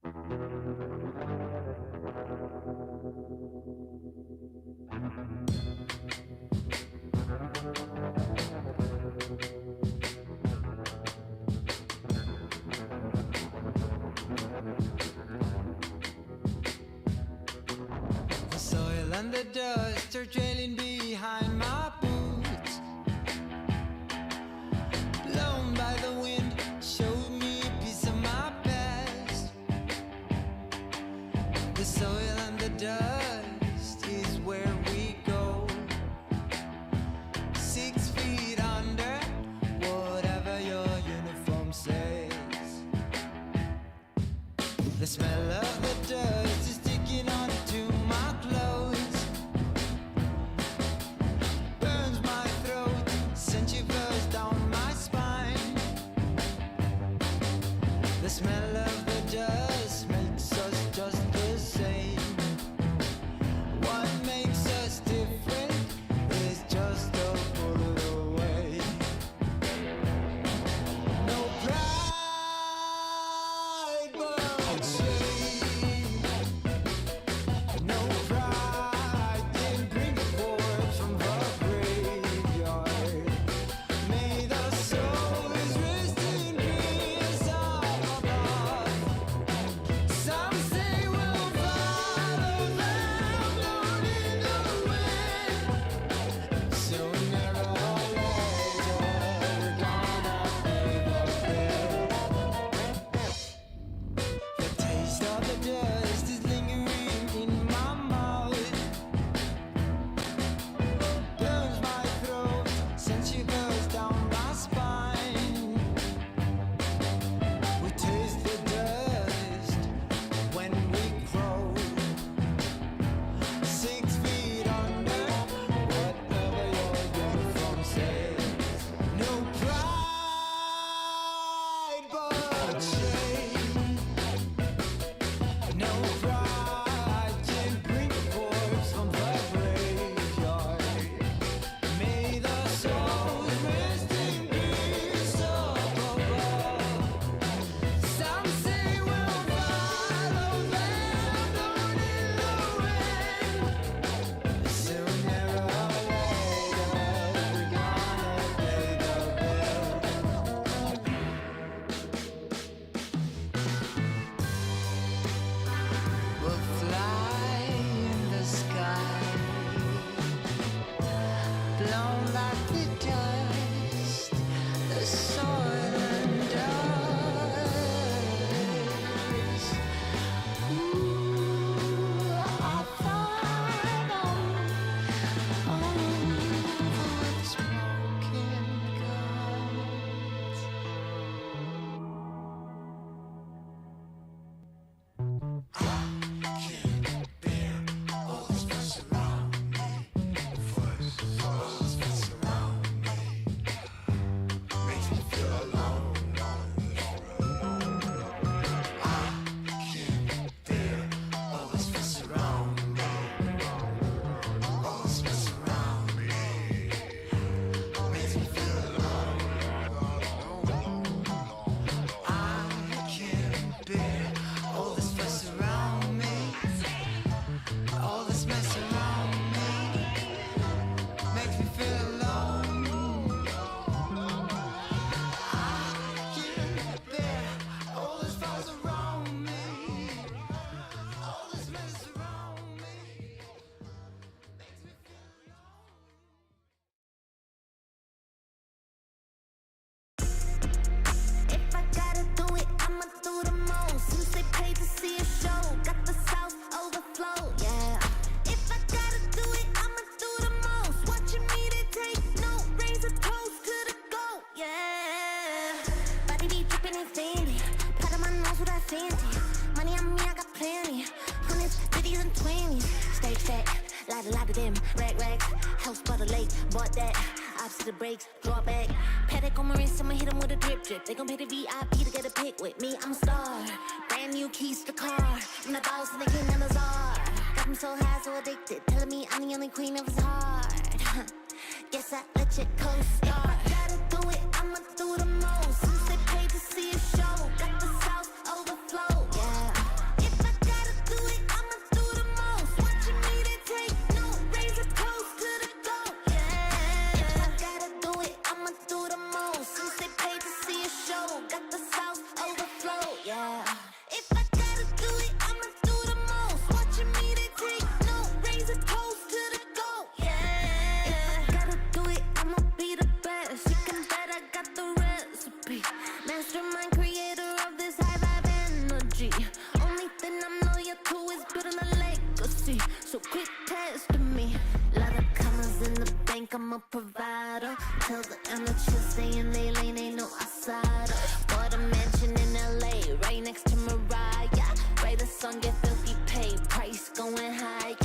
The soil and the dust are trailing behind my boots. Blown by the wind, showed me a piece of my past. The soil and the dust is where we go. 6 feet under, whatever your uniform says. The smell of the dust is sticking onto my clothes. Burns my throat, sends shivers down my spine. The smell of the dust makes us just the same. What makes us different is just a bullet away. No pride but shame. No pride can bring forth from the graveyard. May the souls rest in peace up above. Some say we'll follow them down in the wind. Sooner or later, we're gonna pay the bill. The taste of the dust is lingering in my mouth. Burns my throat, sends shivers down my spine. We taste the dust when we crow. 6 feet under, whatever your uniform says. No pride but shame. No pride can bring forth from the graveyard. May the souls rest in peace up above. Some say we'll follow them down in the wind. Sooner or later, we're gonna pay the bill. We'll fly in the sky, blown like the dust, the soil and dust. Ooh, I find on with smoking guns. All this fuss around me, all this mess around me, makes me feel alone. I can't bear all this fuss around me, all this mess around me, makes me feel alone. If I gotta do it, I'ma do the most. Since they paid to see a show, got the South overflow, yeah. If I gotta do it, I'ma do the most. Watching me to take note, raise a toast to the GOAT, yeah. Body be dripping and sandy, part of my nose with that fancy. Money on me, I got plenty. Hundreds, 50s and 20s. Stage set, lot of them. Rags, house by the lake, bought that. Opposite the brakes, draw back. Paddock on my wrist, I'ma hit 'em with a drip. They gon' pay the VIP to get a pic with me. I'm a star, brand new keys to the car. I'm the boss and the king and the czar. Got me so high, so addicted, telling me I'm the only queen of his heart. Guess I let you co-star. If I gotta do it, I'ma do the most. Since they paid to see a show, got the South overflow, yeah. jealousy. Only thing I'm loyal to is building a legacy. So quit testing me. Lot of commas in the bank, I'm a provider. Tell the amateurs stay in their lane, ain't no outsider. Bought a mansion in LA, right next to Mariah. Write a song, get filthy paid, price going high.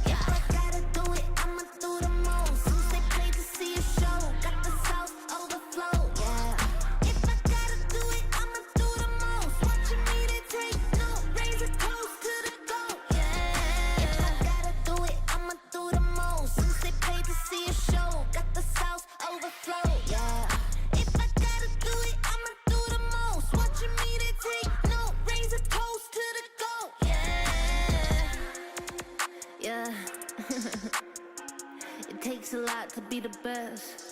If I gotta do it, I'ma do the most. Since they paid to see a show, got the South overflow. Yeah. If I gotta do it, I'ma do the most. Watching me to take no, raise a toast to the goat. Yeah. If I gotta do it, I'ma do the most. Since they paid to see a show, got the South overflow. Yeah. If I gotta do it, I'ma do the most. Watching me to take no, raise a toast to the goat. Yeah. It takes a lot to be the best.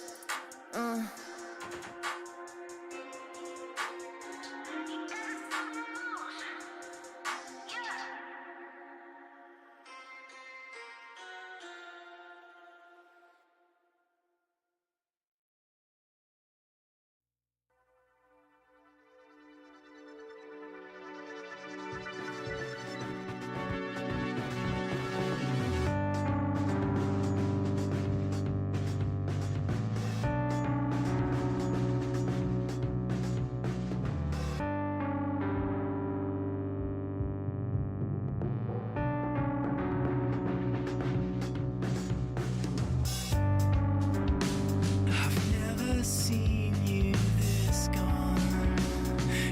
I've never seen you this gone.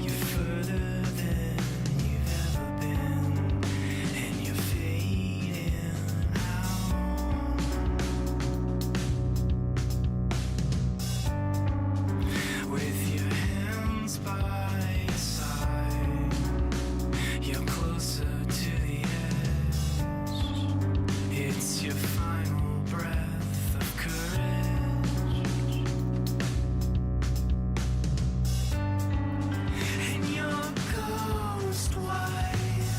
You're further than you've ever been, and you're fading out. With your hands by your side, you're closer to the edge. It's your final breath of courage. And you're ghost white,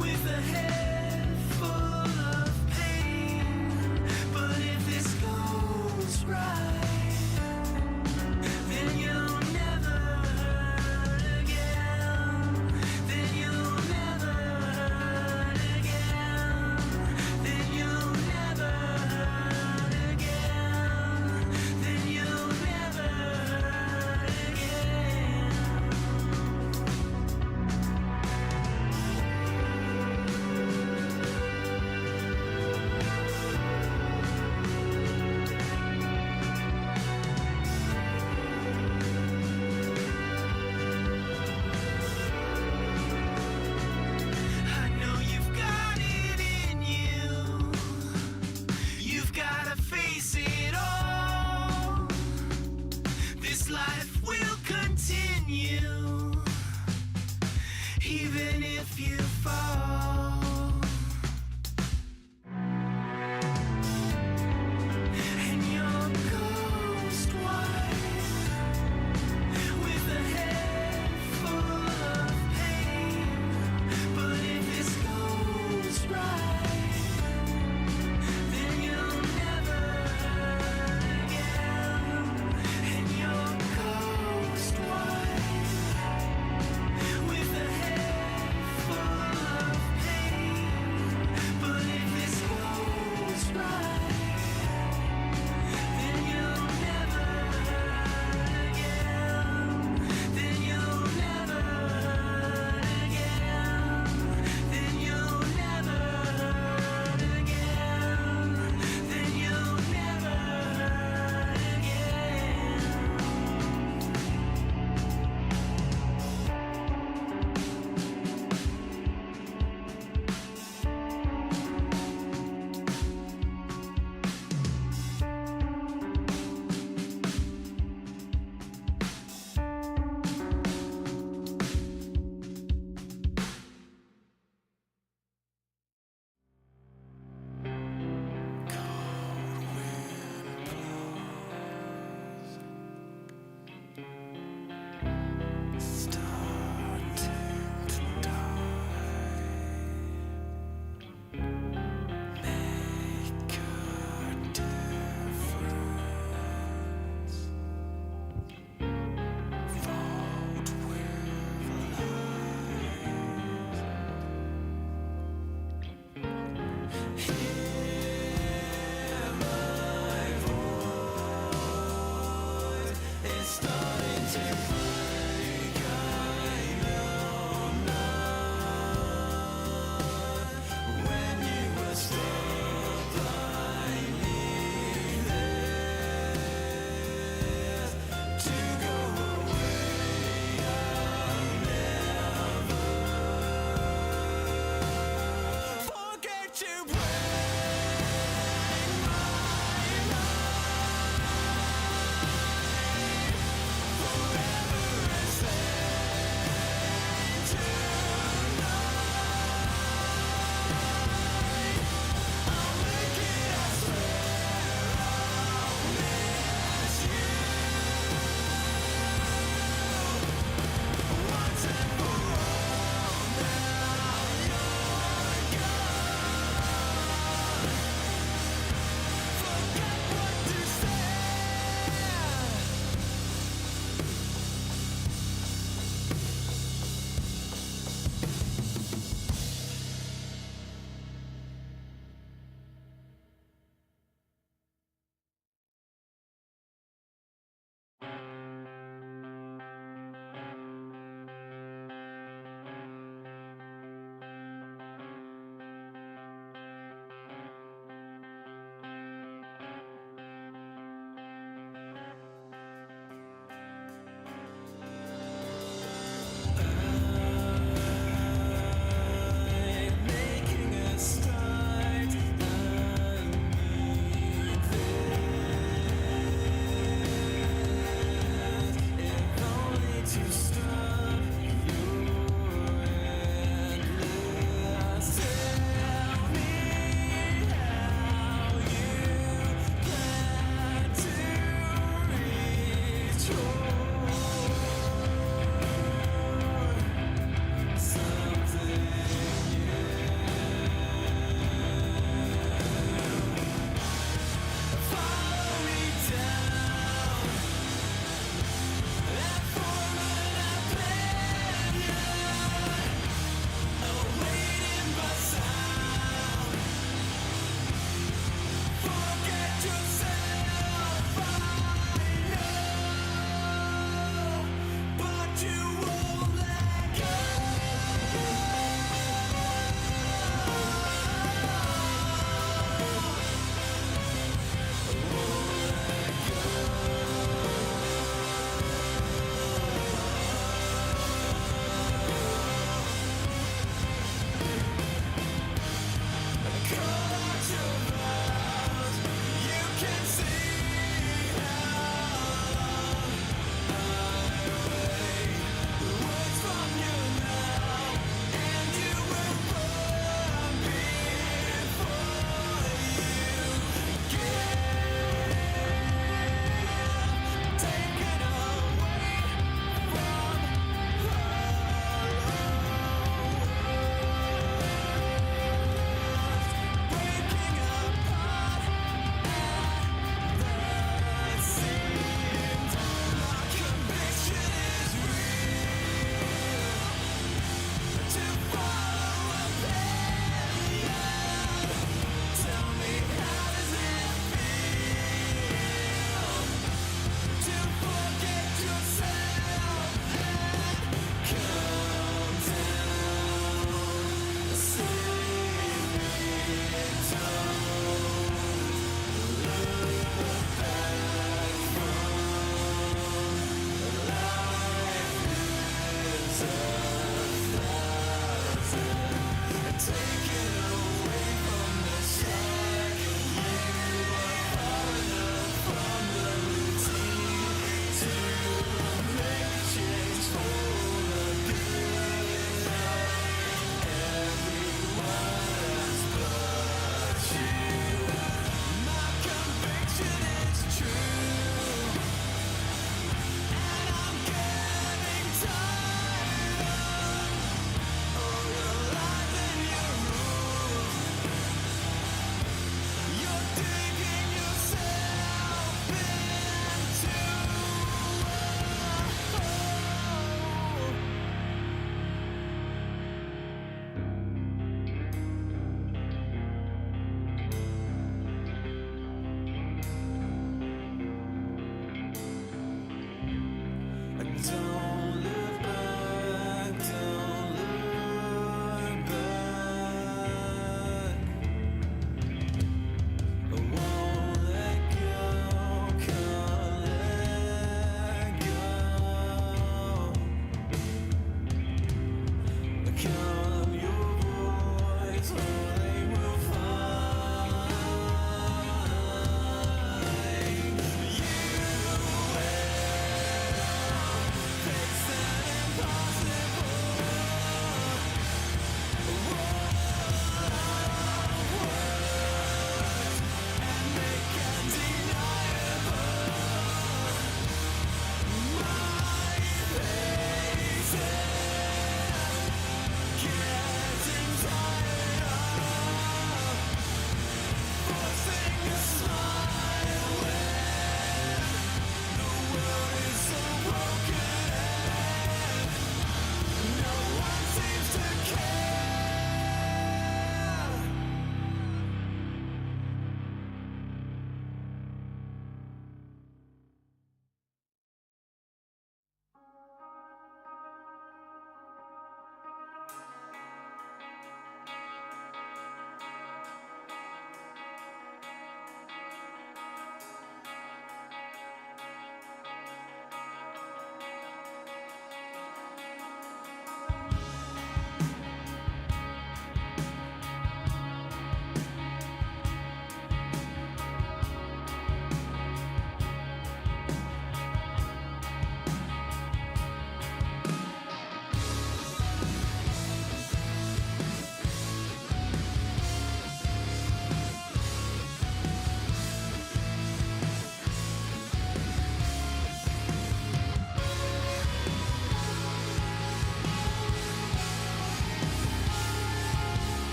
with a head full of pain. But if this goes right, then you'll never hurt again. Then you'll never hurt again. Then you'll never hurt again. Then you'll never hurt again. I know you've got it in you. You've gotta face it all. This life will continue, even if you fall. And you're ghost white, with a head full of pain. But if this goes right, then you'll never hurt again. And you're ghost white, with a head full of pain. It's starting to break, I know not. When you were stuck blindly there to go away, I'll never forget to break my mind forever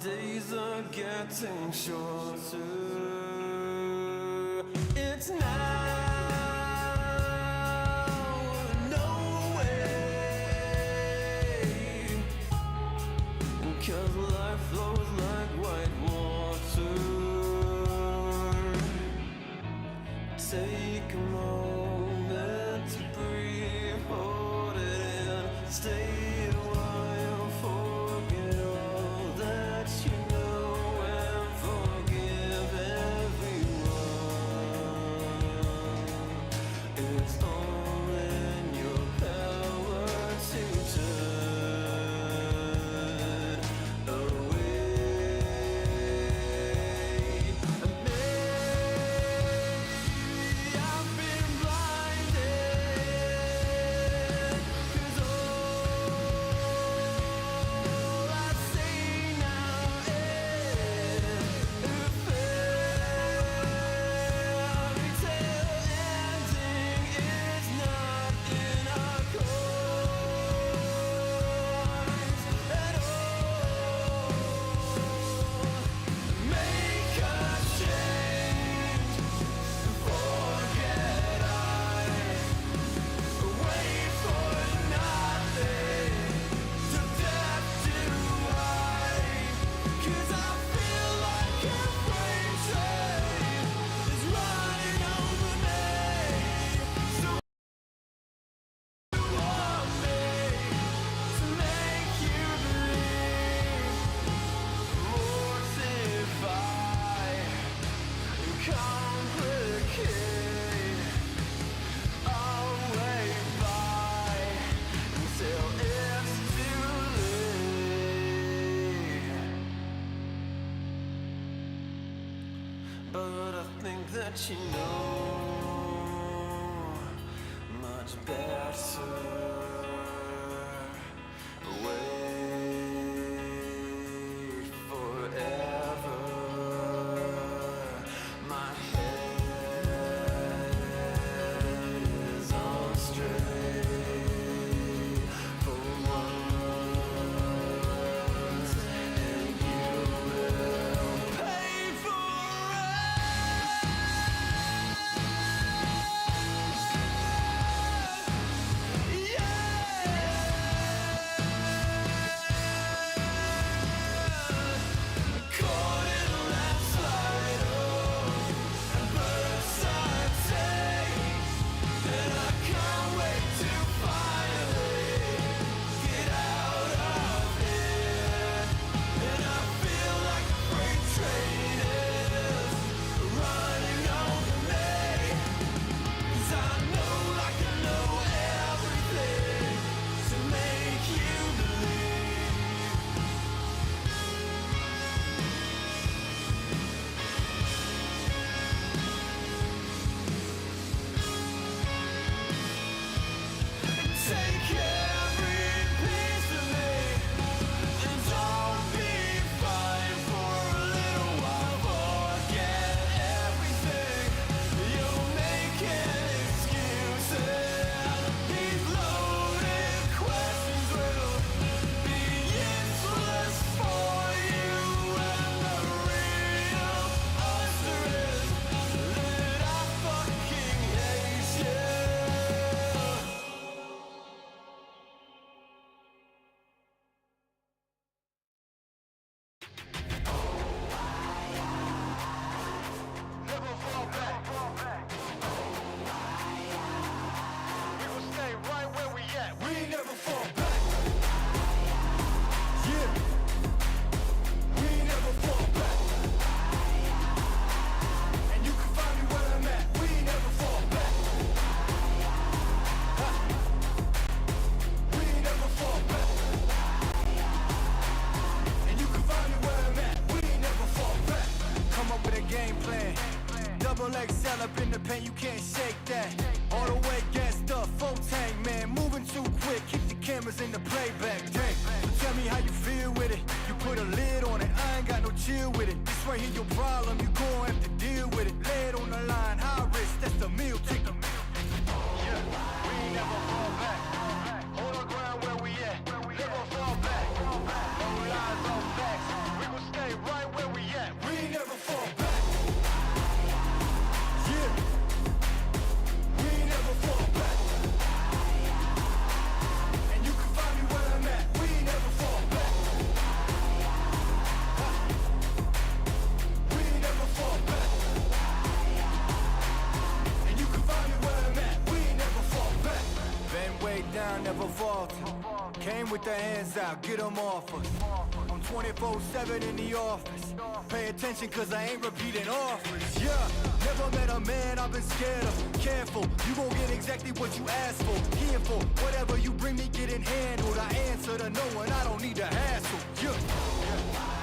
days are getting shorter. It's now or no way, 'cause life flows like white water. Take a moment to breathe, hold it in, stay a while, forget all that you know, and forgive everyone. It's all in your power to turn away. And maybe I've been blinded, 'cause all think that you know much better. Wait forever. My head is on straight for once, and you will pay for it. Caught in a landslide of birdside take, and I can't wait to finally get out of here. And I feel like a freight train is running over me, 'cause I know like I know everything to make you believe. Take every piece of me, and don't be fine for a little while. Forget everything. You're making excuses. These loaded questions will be useless for you. And the real answer is that I fucking hate you. Never fall back. We will stay right where we at. We never fall back. Yeah. We never fall back. And you can find me where I'm at. We never fall back. Ha. We never fall back. And you can find me where I'm at. We never fall back. Come up with a game plan. Double XL up in the pen, you can't shake that. All the way gassed up, full tank, man. Moving too quick, keep the cameras in the playback. Dang, tell me how you feel with it. You put a lid on it, I ain't got no chill with it. This right here your problem, you gon' have to deal with it. Lay it on the line, high risk, that's the meal ticket. Yeah, we never fall back. Hold our ground where we at. Never fall back. No lies, no facts. We will stay right where we at. We never fall back. Yeah. We never fall back. And you can find me where I'm at. We never fall back. Ha. We never fall back. And you can find me where I'm at. We never fall back. Been way down, never vaulted. Came with the hands out, get them off us. I'm 24/7 in the office. Pay attention cause I ain't repeating offers. Yeah, never met a man I've been scared of. Careful, you gon' get exactly what you asked for. Here for whatever you bring me getting handled. I answer to no one, I don't need the hassle. Yeah.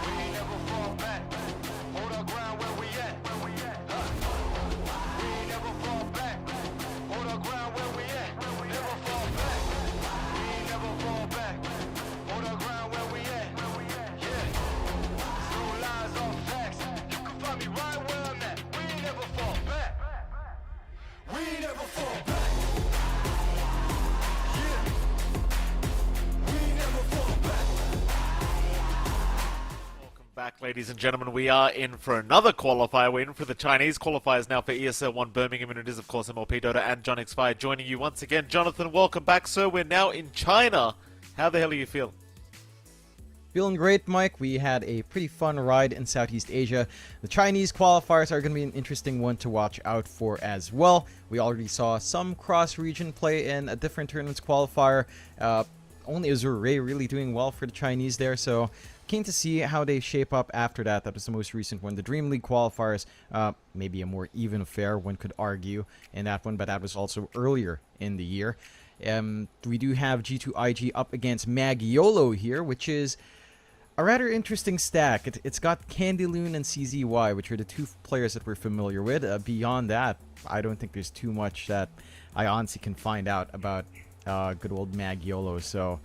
We ain't never fall back. Hold our ground where we at. Huh. We ain't never fall back. Hold our ground where we at. Never fall back. We ain't never fall back. Hold our ground where we at. Yeah. No lies, all facts. You can find me right where I'm at. We ain't never fall back. We ain't never fall back. Yeah. We ain't never fall back. Welcome back, ladies and gentlemen. We are in for another qualifier. We're in for the Chinese qualifiers now for ESL 1 Birmingham, and it is, of course, MLP Dota and John X5 joining you once again. Jonathan, welcome back, sir. We're now in China. How the hell are you feeling? Feeling great, Mike. We had a pretty fun ride in Southeast Asia. The Chinese qualifiers are going to be an interesting one to watch out for as well. We already saw some cross-region play in a different tournament's qualifier. Only Azure Ray really doing well for the Chinese there, so keen to see how they shape up after that. That was the most recent one. The Dream League qualifiers, maybe a more even affair, one could argue, in that one, but that was also earlier in the year. We do have G2IG up against Magiolo here, which is a rather interesting stack. It's got Candyloon and CZY, which are the two players that we're familiar with. Beyond that, I don't think there's too much that I honestly can find out about good old Magiolo. So,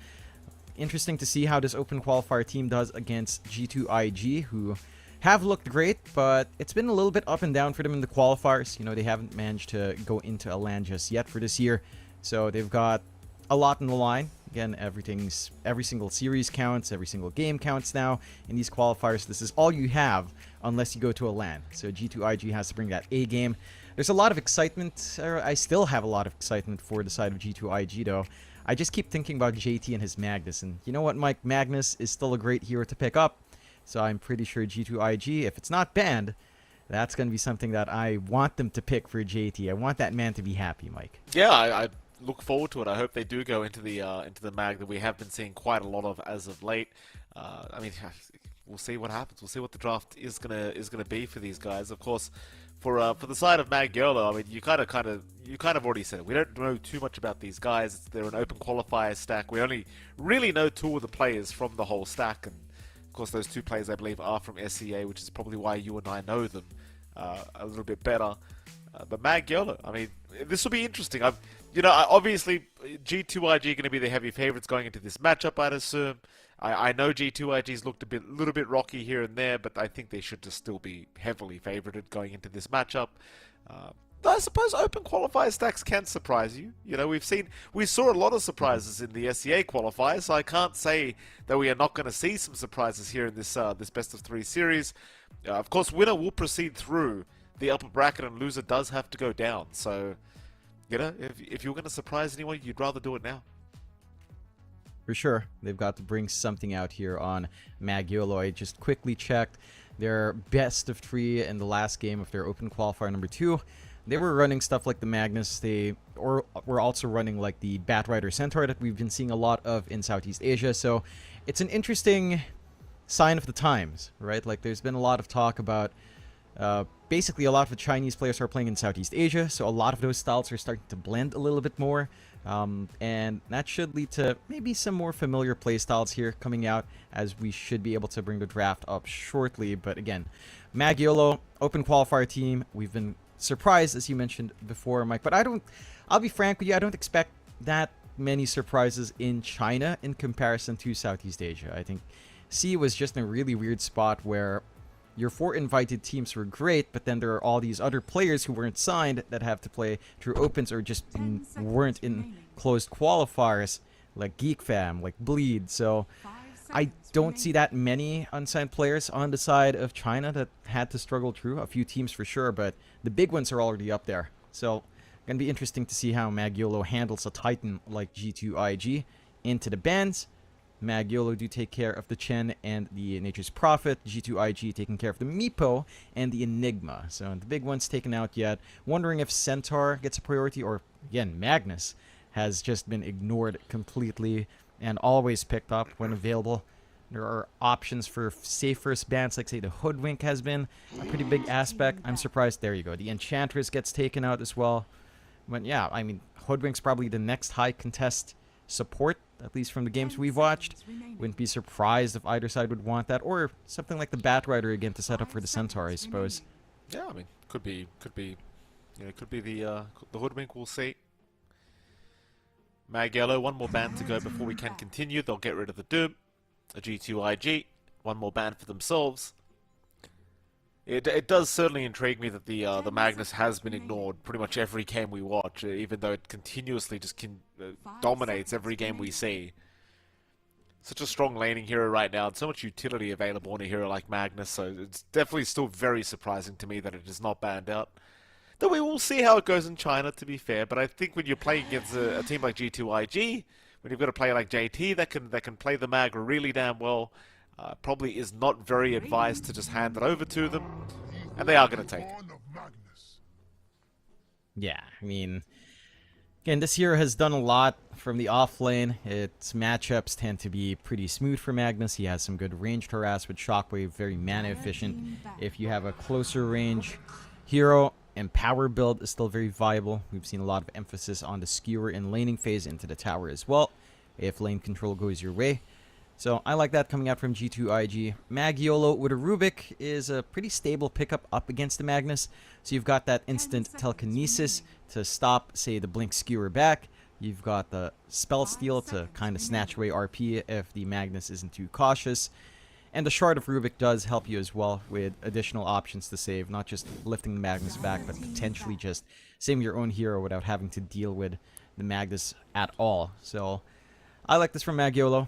interesting to see how this open qualifier team does against G2IG, who have looked great, but it's been a little bit up and down for them in the qualifiers. You know, they haven't managed to go into a LAN just yet for this year. So they've got a lot on the line. Again, every single series counts, every single game counts now in these qualifiers. This is all you have unless you go to a LAN. So G2IG has to bring that A game. There's a lot of excitement. I still have a lot of excitement for the side of G2IG though. I just keep thinking about JT and his Magnus, and you know what, Mike? Magnus is still a great hero to pick up. So I'm pretty sure G2IG, if it's not banned, that's going to be something that I want them to pick for JT. I want that man to be happy, Mike. Yeah, I look forward to it. I hope they do go into the mag that we have been seeing quite a lot of as of late. I mean, we'll see what happens. We'll see what the draft is gonna be for these guys. Of course, for the side of Magiolo, I mean, you kind of already said it. We don't know too much about these guys. They're an open qualifier stack. We only really know two of the players from the whole stack, and of course, those two players I believe are from SCA, which is probably why you and I know them a little bit better. But Magiolo, I mean, this will be interesting. Obviously, G2IG are going to be the heavy favorites going into this matchup, I'd assume. I know G2IG's looked a little bit rocky here and there, but I think they should just still be heavily favorited going into this matchup. I suppose open qualifier stacks can surprise you. You know, we saw a lot of surprises in the SEA qualifiers, so I can't say that we are not going to see some surprises here in this this best of 3 series. Of course, winner will proceed through the upper bracket, and loser does have to go down. So, you know, if you're going to surprise anyone, you'd rather do it now. For sure. They've got to bring something out here on Magiolo. I just quickly checked their best of 3 in the last game of their open qualifier number 2. They were running stuff like the Magnus. They were also running like the Batrider Centaur that we've been seeing a lot of in Southeast Asia. So it's an interesting sign of the times, right? Like, there's been a lot of talk about basically a lot of the Chinese players are playing in Southeast Asia, so a lot of those styles are starting to blend a little bit more, and that should lead to maybe some more familiar play styles here coming out, as we should be able to bring the draft up shortly. But again, Magiolo, open qualifier team, we've been surprised, as you mentioned before, Mike, but I'll be frank with you, I don't expect that many surprises in China in comparison to Southeast Asia. I think C was just in a really weird spot where your 4 invited teams were great, but then there are all these other players who weren't signed that have to play through opens or just weren't in closed qualifiers, like Geek Fam, like Bleed. So I don't see that many unsigned players on the side of China that had to struggle through. A few teams for sure, but the big ones are already up there. So gonna be interesting to see how Magiolo handles a Titan like G2IG into the bans. Magiolo do take care of the Chen and the Nature's Prophet. G2IG taking care of the Meepo and the Enigma. So the big one's taken out yet. Wondering if Centaur gets a priority, or again, Magnus has just been ignored completely and always picked up when available. There are options for safe first bans, like say the Hoodwink has been a pretty big aspect. I'm surprised. There you go. The Enchantress gets taken out as well. But yeah, I mean, Hoodwink's probably the next high contest support, at least from the games we've watched. Wouldn't be surprised if either side would want that, or something like the Batrider again to set up for the Centaur, I suppose. Yeah, I mean, could be, you know, could be the Hoodwink. We'll see. Magiolo, one more ban to go before we can continue. They'll get rid of the Doom. A G2IG, one more ban for themselves. It does certainly intrigue me that the Magnus has been ignored pretty much every game we watch, even though it continuously just dominates every game we see. Such a strong laning hero right now, and so much utility available in a hero like Magnus, so it's definitely still very surprising to me that it is not banned out. Though we will see how it goes in China, to be fair, but I think when you're playing against a team like G2IG, when you've got a player like JT that can play the mag really damn well, probably is not very advised to just hand it over to them, and they are going to take it. Yeah, I mean, again, this hero has done a lot from the off lane. Its matchups tend to be pretty smooth for Magnus. He has some good ranged harass with Shockwave, very mana efficient. If you have a closer range hero, and power build is still very viable. We've seen a lot of emphasis on the skewer in laning phase into the tower as well, if lane control goes your way. So I like that coming out from G2IG. Magiolo with a Rubik is a pretty stable pickup up against the Magnus. So you've got that instant telekinesis to stop, say, the Blink Skewer back. You've got the Spell Steal to kind of snatch away RP if the Magnus isn't too cautious. And the Shard of Rubik does help you as well with additional options to save, not just lifting the Magnus back, but potentially just saving your own hero without having to deal with the Magnus at all. So I like this from Magiolo.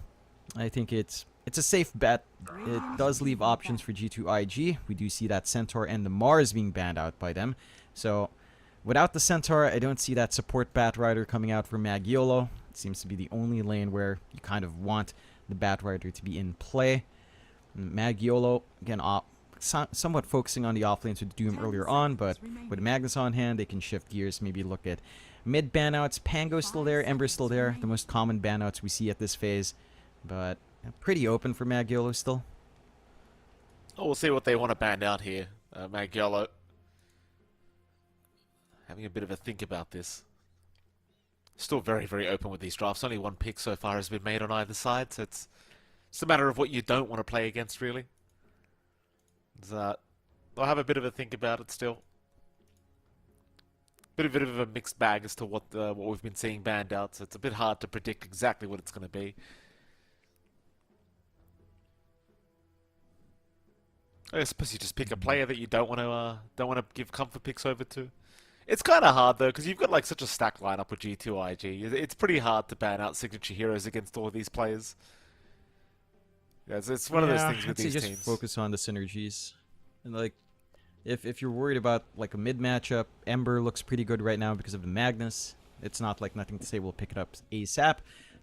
I think it's a safe bet. It does leave options for G2IG. We do see that Centaur and the Mars being banned out by them. So without the Centaur, I don't see that support Batrider coming out for Magiolo. It seems to be the only lane where you kind of want the Batrider to be in play. Magiolo, again, somewhat focusing on the offlanes with Doom earlier on, but with Magnus on hand, they can shift gears, maybe look at mid banouts. Pango's still there, Ember's still there, the most common banouts we see at this phase, but pretty open for Magiolo still. Oh, we'll see what they want to ban out here. Magiolo having a bit of a think about this. Still very, very open with these drafts. Only one pick so far has been made on either side, so it's a matter of what you don't want to play against, really. I'll have a bit of a think about it still. Bit of a mixed bag as to what we've been seeing banned out, so it's a bit hard to predict exactly what it's going to be. I suppose you just pick a player that you don't want to give comfort picks over to. It's kind of hard though, because you've got like such a stacked lineup with G2IG. It's pretty hard to ban out signature heroes against all of these players. Yeah, it's one of those things with these just teams. Focus on the synergies, and like, if you're worried about like a mid matchup, Ember looks pretty good right now because of the Magnus. It's not like nothing to say we'll pick it up ASAP.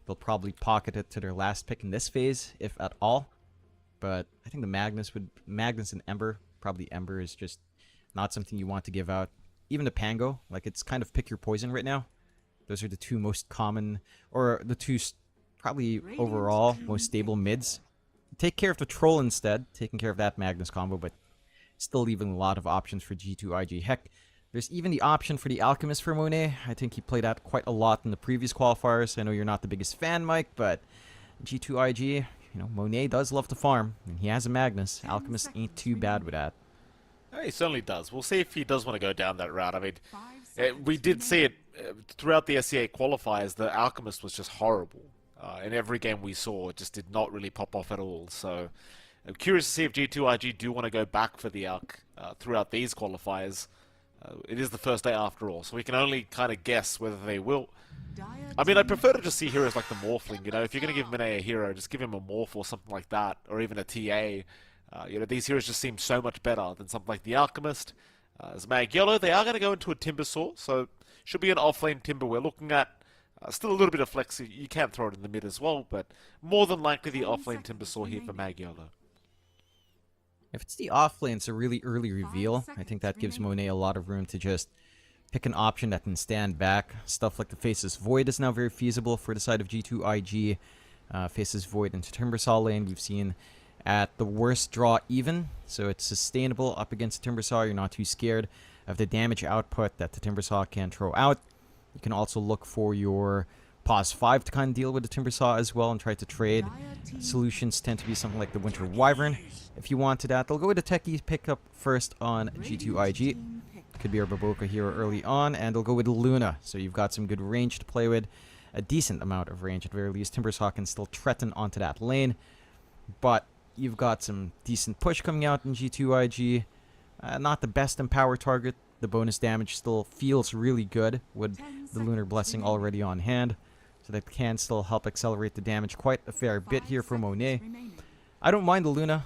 They'll probably pocket it to their last pick in this phase, if at all. But I think the Magnus and Ember, probably Ember is just not something you want to give out. Even the Pango, like it's kind of pick your poison right now. Those are the two most common, or the two probably overall most stable mids. Take care of the Troll instead, taking care of that Magnus combo, but still leaving a lot of options for G2IG. Heck, there's even the option for the Alchemist for Monet. I think he played that quite a lot in the previous qualifiers. I know you're not the biggest fan, Mike, but G2IG, you know, Monet does love to farm, and he has a Magnus. Alchemist ain't too bad with that. He certainly does. We'll see if he does want to go down that route. I mean, we did see it throughout the SCA qualifiers. The Alchemist was just horrible. In every game we saw, it just did not really pop off at all. So I'm curious to see if G2IG do want to go back for the Alch throughout these qualifiers. It is the first day after all, so we can only kind of guess whether they will. I mean, I'd prefer to just see heroes like the Morphling. You know, if you're going to give Monet a hero, just give him a Morph or something like that, or even a TA. You know, these heroes just seem so much better than something like the Alchemist. As Magiolo, they are going to go into a Timbersaw, so should be an offlane Timber we're looking at. Still a little bit of flex, you can throw it in the mid as well, but more than likely the offlane Timbersaw here for Magiolo. If it's the offlane, it's a really early reveal. I think that gives Monet a lot of room to just pick an option that can stand back. Stuff like the Faceless Void is now very feasible for the side of G2IG. Faceless Void into Timbersaw lane, we've seen at the worst draw even, so it's sustainable up against the Timbersaw. You're not too scared of the damage output that the Timbersaw can throw out. You can also look for your Pause 5 to kind of deal with the Timbersaw as well and try to trade. Solutions tend to be something like the Winter Wyvern. If you wanted that, they'll go with the Techie pickup first on G2IG. Could be our Baboka hero early on, and they'll go with Luna. So you've got some good range to play with. A decent amount of range at the very least. Timbersaw can still threaten onto that lane. But you've got some decent push coming out in G2IG. Not the best in power target. The bonus damage still feels really good with the Lunar Blessing already on hand. So that can still help accelerate the damage quite a fair bit here for Monet. I don't mind the Luna.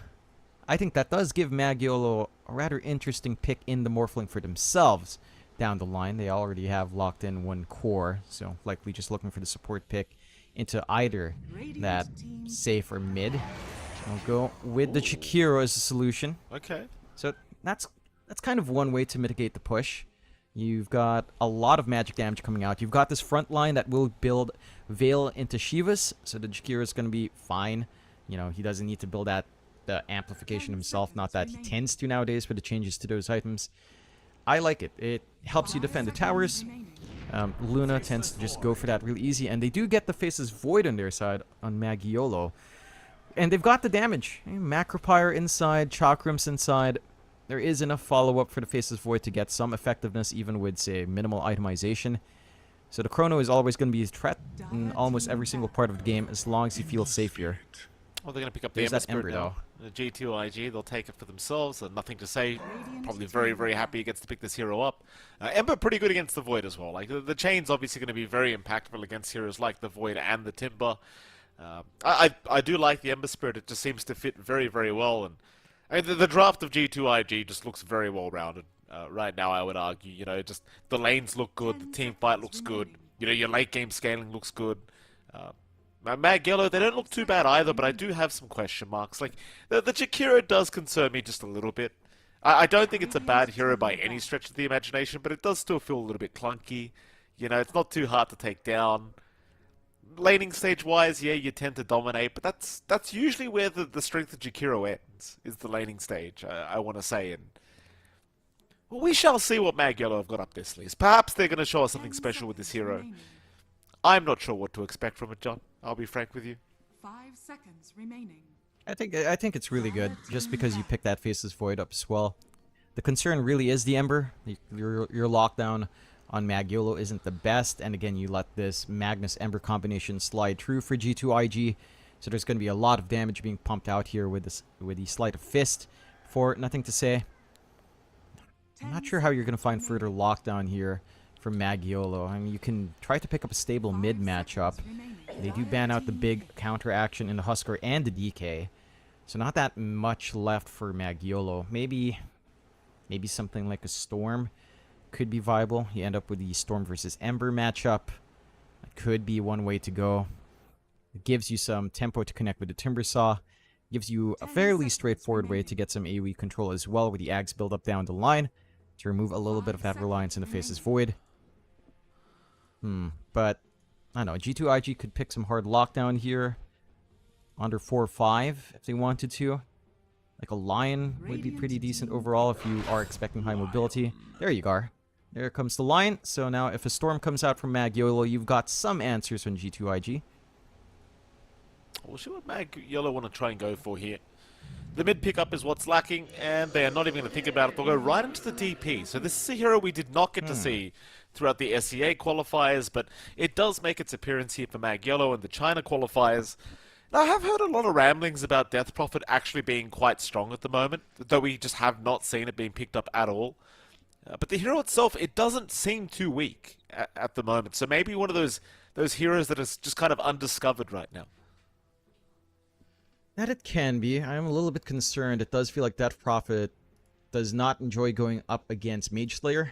I think that does give Magiolo a rather interesting pick in the Morphling for themselves down the line. They already have locked in one core, so likely just looking for the support pick into either that safe or mid. I'll go with the Chikiro as a solution. Okay. So that's kind of one way to mitigate the push. You've got a lot of magic damage coming out. You've got this front line that will build Veil into Shivas, so the Chikiro is going to be fine. You know, he doesn't need to build that the amplification himself, not that he tends to nowadays with the changes to those items. I like it. It helps you defend the towers. Luna tends to just go for that really easy, and they do get the Faceless Void on their side on Magiolo, And they've got the damage. Macropyre inside, Chakram's inside. There is enough follow-up for the Faceless Void to get some effectiveness, even with, say, minimal itemization. So the Chrono is always going to be a threat in almost every single part of the game, as long as you feel safe here. Well, they're going to pick up the There's Ember that Spirit Ember, now. The G2 IG, they'll take it for themselves. Nothing to say. Probably very, very happy he gets to pick this hero up. Ember pretty good against the Void as well. Like the chain's obviously going to be very impactful against heroes like the Void and the Timber. I do like the Ember Spirit. It just seems to fit very, very well. And I mean, the draft of G2 IG just looks very well rounded. Right now, I would argue. You know, just the lanes look good. The team fight looks good. You know, your late game scaling looks good. Mag Yellow, they don't look too bad either, but I do have some question marks. Like, the Jakiro does concern me just a little bit. I don't think it's a bad hero by any stretch of the imagination, but it does still feel a little bit clunky. You know, it's not too hard to take down. Laning stage-wise, yeah, you tend to dominate, but that's usually where the strength of Jakiro ends, is the laning stage, I want to say. And well, we shall see what Mag Yellow have got up their sleeves. Perhaps they're going to show us something special with this hero. I'm not sure what to expect from it, John. I'll be frank with you. 5 seconds remaining. I think it's really good, just because you pick that Faceless Void up as well. The concern really is the Ember. Your lockdown on Magyolo isn't the best, and again, you let this Magnus Ember combination slide through for G2 IG, so there's going to be a lot of damage being pumped out here with the Sleight of Fist for nothing to say. I'm not sure how you're going to find further lockdown here from Magyolo. I mean, you can try to pick up a stable mid matchup. They do ban out the big counter action in the Husker and the DK, so not that much left for Magyolo. Maybe something like a Storm could be viable. You end up with the Storm versus Ember matchup. That could be one way to go. It gives you some tempo to connect with the Timbersaw. Gives you a fairly straightforward way to get some AoE control as well with the Ags build up down the line to remove a little bit of that reliance in the Faceless Void. But I don't know, G2 IG could pick some hard lockdown here. Under 4-5 if they wanted to. Like a Lion would be pretty decent overall if you are expecting high mobility. There you go. There comes the Lion. So now if a Storm comes out from Magyolo, you've got some answers on G2 IG. We'll see what Mag Yellow want to try and go for here. The mid pickup is what's lacking, and they are not even going to think about it. They'll go right into the DP. So this is a hero we did not get to see throughout the SEA qualifiers, but it does make its appearance here for Mag Yellow and the China qualifiers. Now, I have heard a lot of ramblings about Death Prophet actually being quite strong at the moment, though we just have not seen it being picked up at all. But the hero itself, it doesn't seem too weak at the moment. So maybe one of those heroes that is just kind of undiscovered right now. That it can be. I'm a little bit concerned. It does feel like Death Prophet does not enjoy going up against Mage Slayer.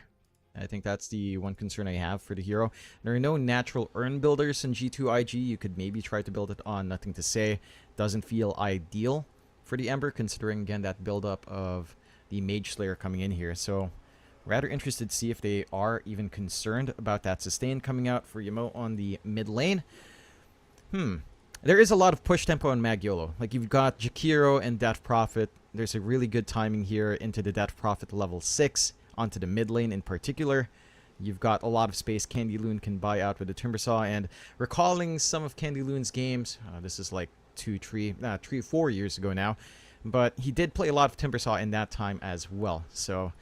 I think that's the one concern I have for the hero. There are no natural urn builders in G2 IG. You could maybe try to build it on Nothing to Say. Doesn't feel ideal for the Ember, considering, again, that build-up of the Mage Slayer coming in here. So, rather interested to see if they are even concerned about that sustain coming out for Yamo on the mid lane. There is a lot of push tempo on Magyolo. Like, you've got Jakiro and Death Prophet. There's a really good timing here into the Death Prophet level 6, onto the mid lane in particular. You've got a lot of space Candy Loon can buy out with the Timbersaw, and recalling some of Candy Loon's games, this is like 4 years ago now, but he did play a lot of Timbersaw in that time as well. So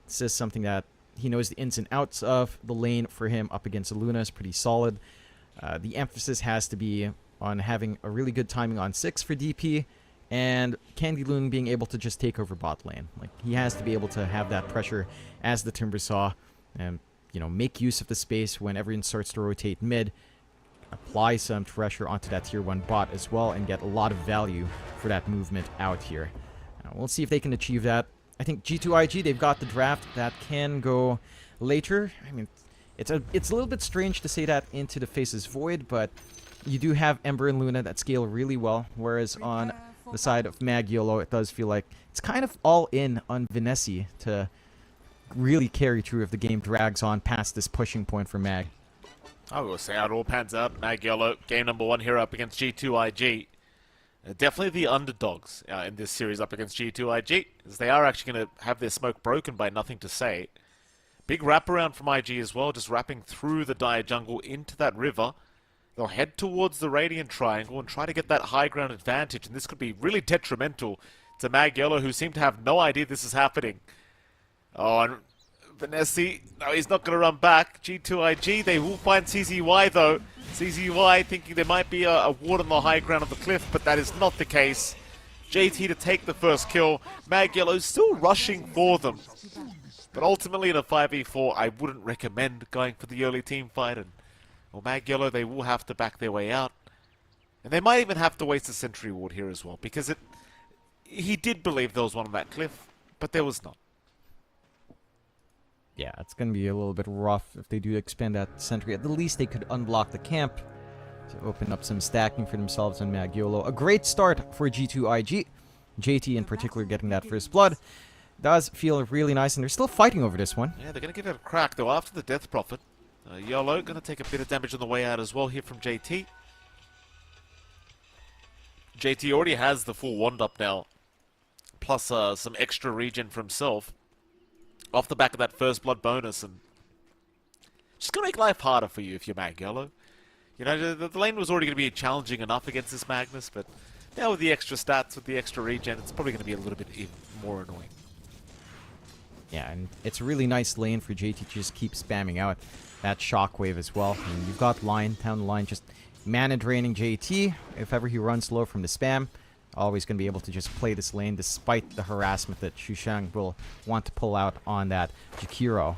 this is something that he knows the ins and outs of. The lane for him up against Luna is pretty solid. The emphasis has to be on having a really good timing on 6 for DP, and Candy Loon being able to just take over bot lane. Like, he has to be able to have that pressure as the Timbersaw, and, you know, make use of the space when everyone starts to rotate mid, apply some pressure onto that tier 1 bot as well, and get a lot of value for that movement out here. We'll see if they can achieve that. I think G2 IG, they've got the draft that can go later. I mean, it's a little bit strange to say that into the Faceless Void, but you do have Ember and Luna that scale really well, whereas on the side of Magyolo, it does feel like it's kind of all in on Vinessi to really carry through if the game drags on past this pushing point for Mag. I will say how it all pans out. Mag Yellow, game number 1 here up against G2 IG. Definitely the underdogs in this series up against G2 IG, as they are actually going to have their smoke broken by Nothing to Say. Big wraparound from IG as well, just wrapping through the dire jungle into that river. they'll head towards the Radiant Triangle and try to get that high ground advantage, and this could be really detrimental to Mag Yellow, who seem to have no idea this is happening. Oh, and Vanessa, no, he's not going to run back. G2IG, they will find CZY though. CZY thinking there might be a ward on the high ground of the cliff, but that is not the case. JT to take the first kill. Mag Yellow still rushing for them. But ultimately in a 5v4, I wouldn't recommend going for the early team fight. And well, Mag Yellow, they will have to back their way out. And they might even have to waste a sentry ward here as well, because he did believe there was one on that cliff, but there was not. Yeah, it's going to be a little bit rough if they do expand that sentry. At the least, they could unblock the camp to open up some stacking for themselves and Mag Yellow. A great start for G2IG. JT in particular getting that first blood. Does feel really nice, and they're still fighting over this one. Yeah, they're going to give it a crack, though, after the Death Prophet. Yellow going to take a bit of damage on the way out as well here from JT. JT already has the full wand up now, plus some extra regen for himself. Off the back of that first blood bonus, and just gonna make life harder for you if you're Mag Yellow. You know, the lane was already gonna be challenging enough against this Magnus, but now with the extra stats, with the extra regen, it's probably gonna be a little bit even more annoying. Yeah, and it's a really nice lane for JT to just keep spamming out that shockwave as well. And you've got line down the line, just mana draining JT. If ever he runs low from the spam, always going to be able to just play this lane despite the harassment that Shushang will want to pull out on that Jakiro.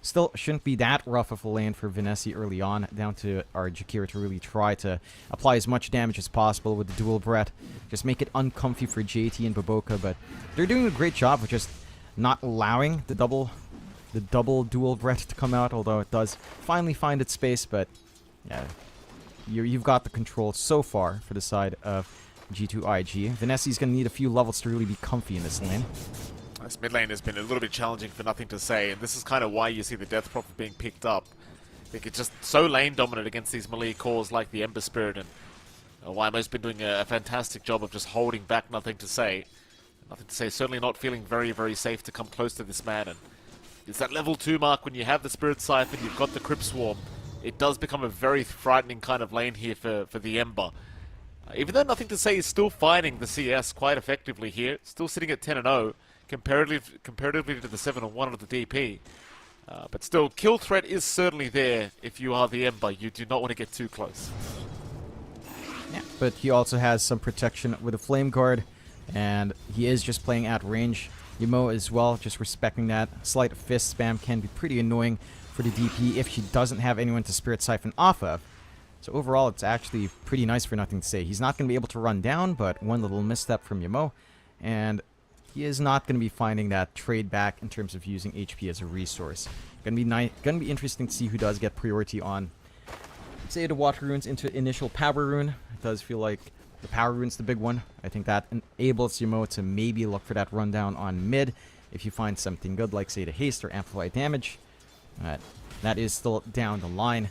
Still shouldn't be that rough of a lane for Vanessa early on, down to our Jakiro to really try to apply as much damage as possible with the dual breath. Just make it uncomfy for JT and Baboka, but they're doing a great job of just not allowing the double dual breath to come out, although it does finally find its space, but yeah, you've got the control so far for the side of G2IG. Vanessa's going to need a few levels to really be comfy in this lane. This mid lane has been a little bit challenging for nothing to say, and this is kind of why you see the Death Prophet being picked up. I think it's just so lane dominant against these melee cores like the Ember Spirit, and YMO's been doing a fantastic job of just holding back nothing to say. Nothing to say, certainly not feeling very, very safe to come close to this man, and it's that level 2 mark when you have the Spirit Siphon, you've got the Crypt Swarm. It does become a very frightening kind of lane here for the Ember. Even though nothing to say is still fighting the CS quite effectively here, still sitting at 10-0 comparatively to the 7-1 of the DP. But still, kill threat is certainly there if you are the Ember. You do not want to get too close. Yeah, but he also has some protection with a Flame Guard, and he is just playing at range. Yamo as well, just respecting that. Slight fist spam can be pretty annoying for the DP if she doesn't have anyone to Spirit Siphon off of. So overall, it's actually pretty nice for nothing to say. He's not going to be able to run down, but one little misstep from Yamo, and he is not going to be finding that trade back in terms of using HP as a resource. Going to be interesting to see who does get priority on, say, the Water Runes into initial Power Rune. It does feel like the Power Rune's the big one. I think that enables Yamo to maybe look for that rundown on mid if you find something good, like, say, the Haste or Amplify Damage. That is still down the line.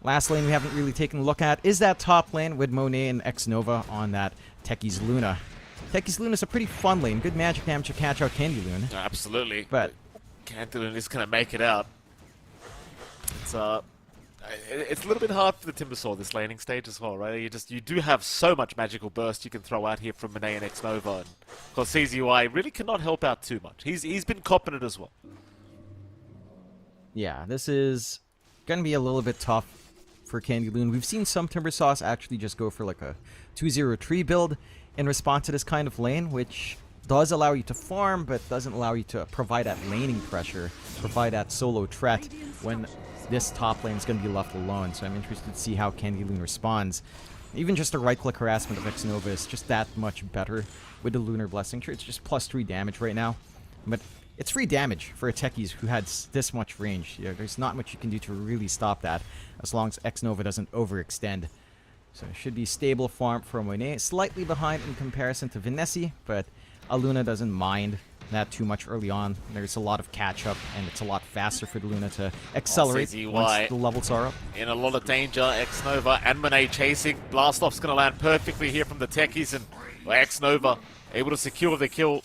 Last lane we haven't really taken a look at is that top lane with Monet and X-Nova on that Techie's Luna. Techie's Luna is a pretty fun lane. Good magic damage to catch out Candy Loon. Absolutely. But Candy Loon is going to make it out. It's a little bit hard for the Timbersaw this laning stage as well, right? You do have so much magical burst you can throw out here from Monet and X-Nova. And of course, CZY really cannot help out too much. He's been copping it as well. yeah, this is going to be a little bit tough for Candy Loon. We've seen some Timbersaws actually just go for like a 2-0-3 build in response to this kind of lane, which does allow you to farm, but doesn't allow you to provide that laning pressure, provide that solo threat when this top lane is going to be left alone. So I'm interested to see how Candy Loon responds. Even just a right-click harassment of X-Nova is just that much better with the Lunar Blessing. Sure, it's just +3 damage right now, but it's free damage for a Techies who had this much range. You know, there's not much you can do to really stop that, as long as X-Nova doesn't overextend. So it should be stable farm for Monet. Slightly behind in comparison to Vinesi, but Aluna doesn't mind that too much early on. There's a lot of catch-up, and it's a lot faster for the Luna to accelerate once the levels are up. In a lot of danger, X-Nova and Monet chasing. Blastoff's going to land perfectly here from the Techies, and X-Nova able to secure the kill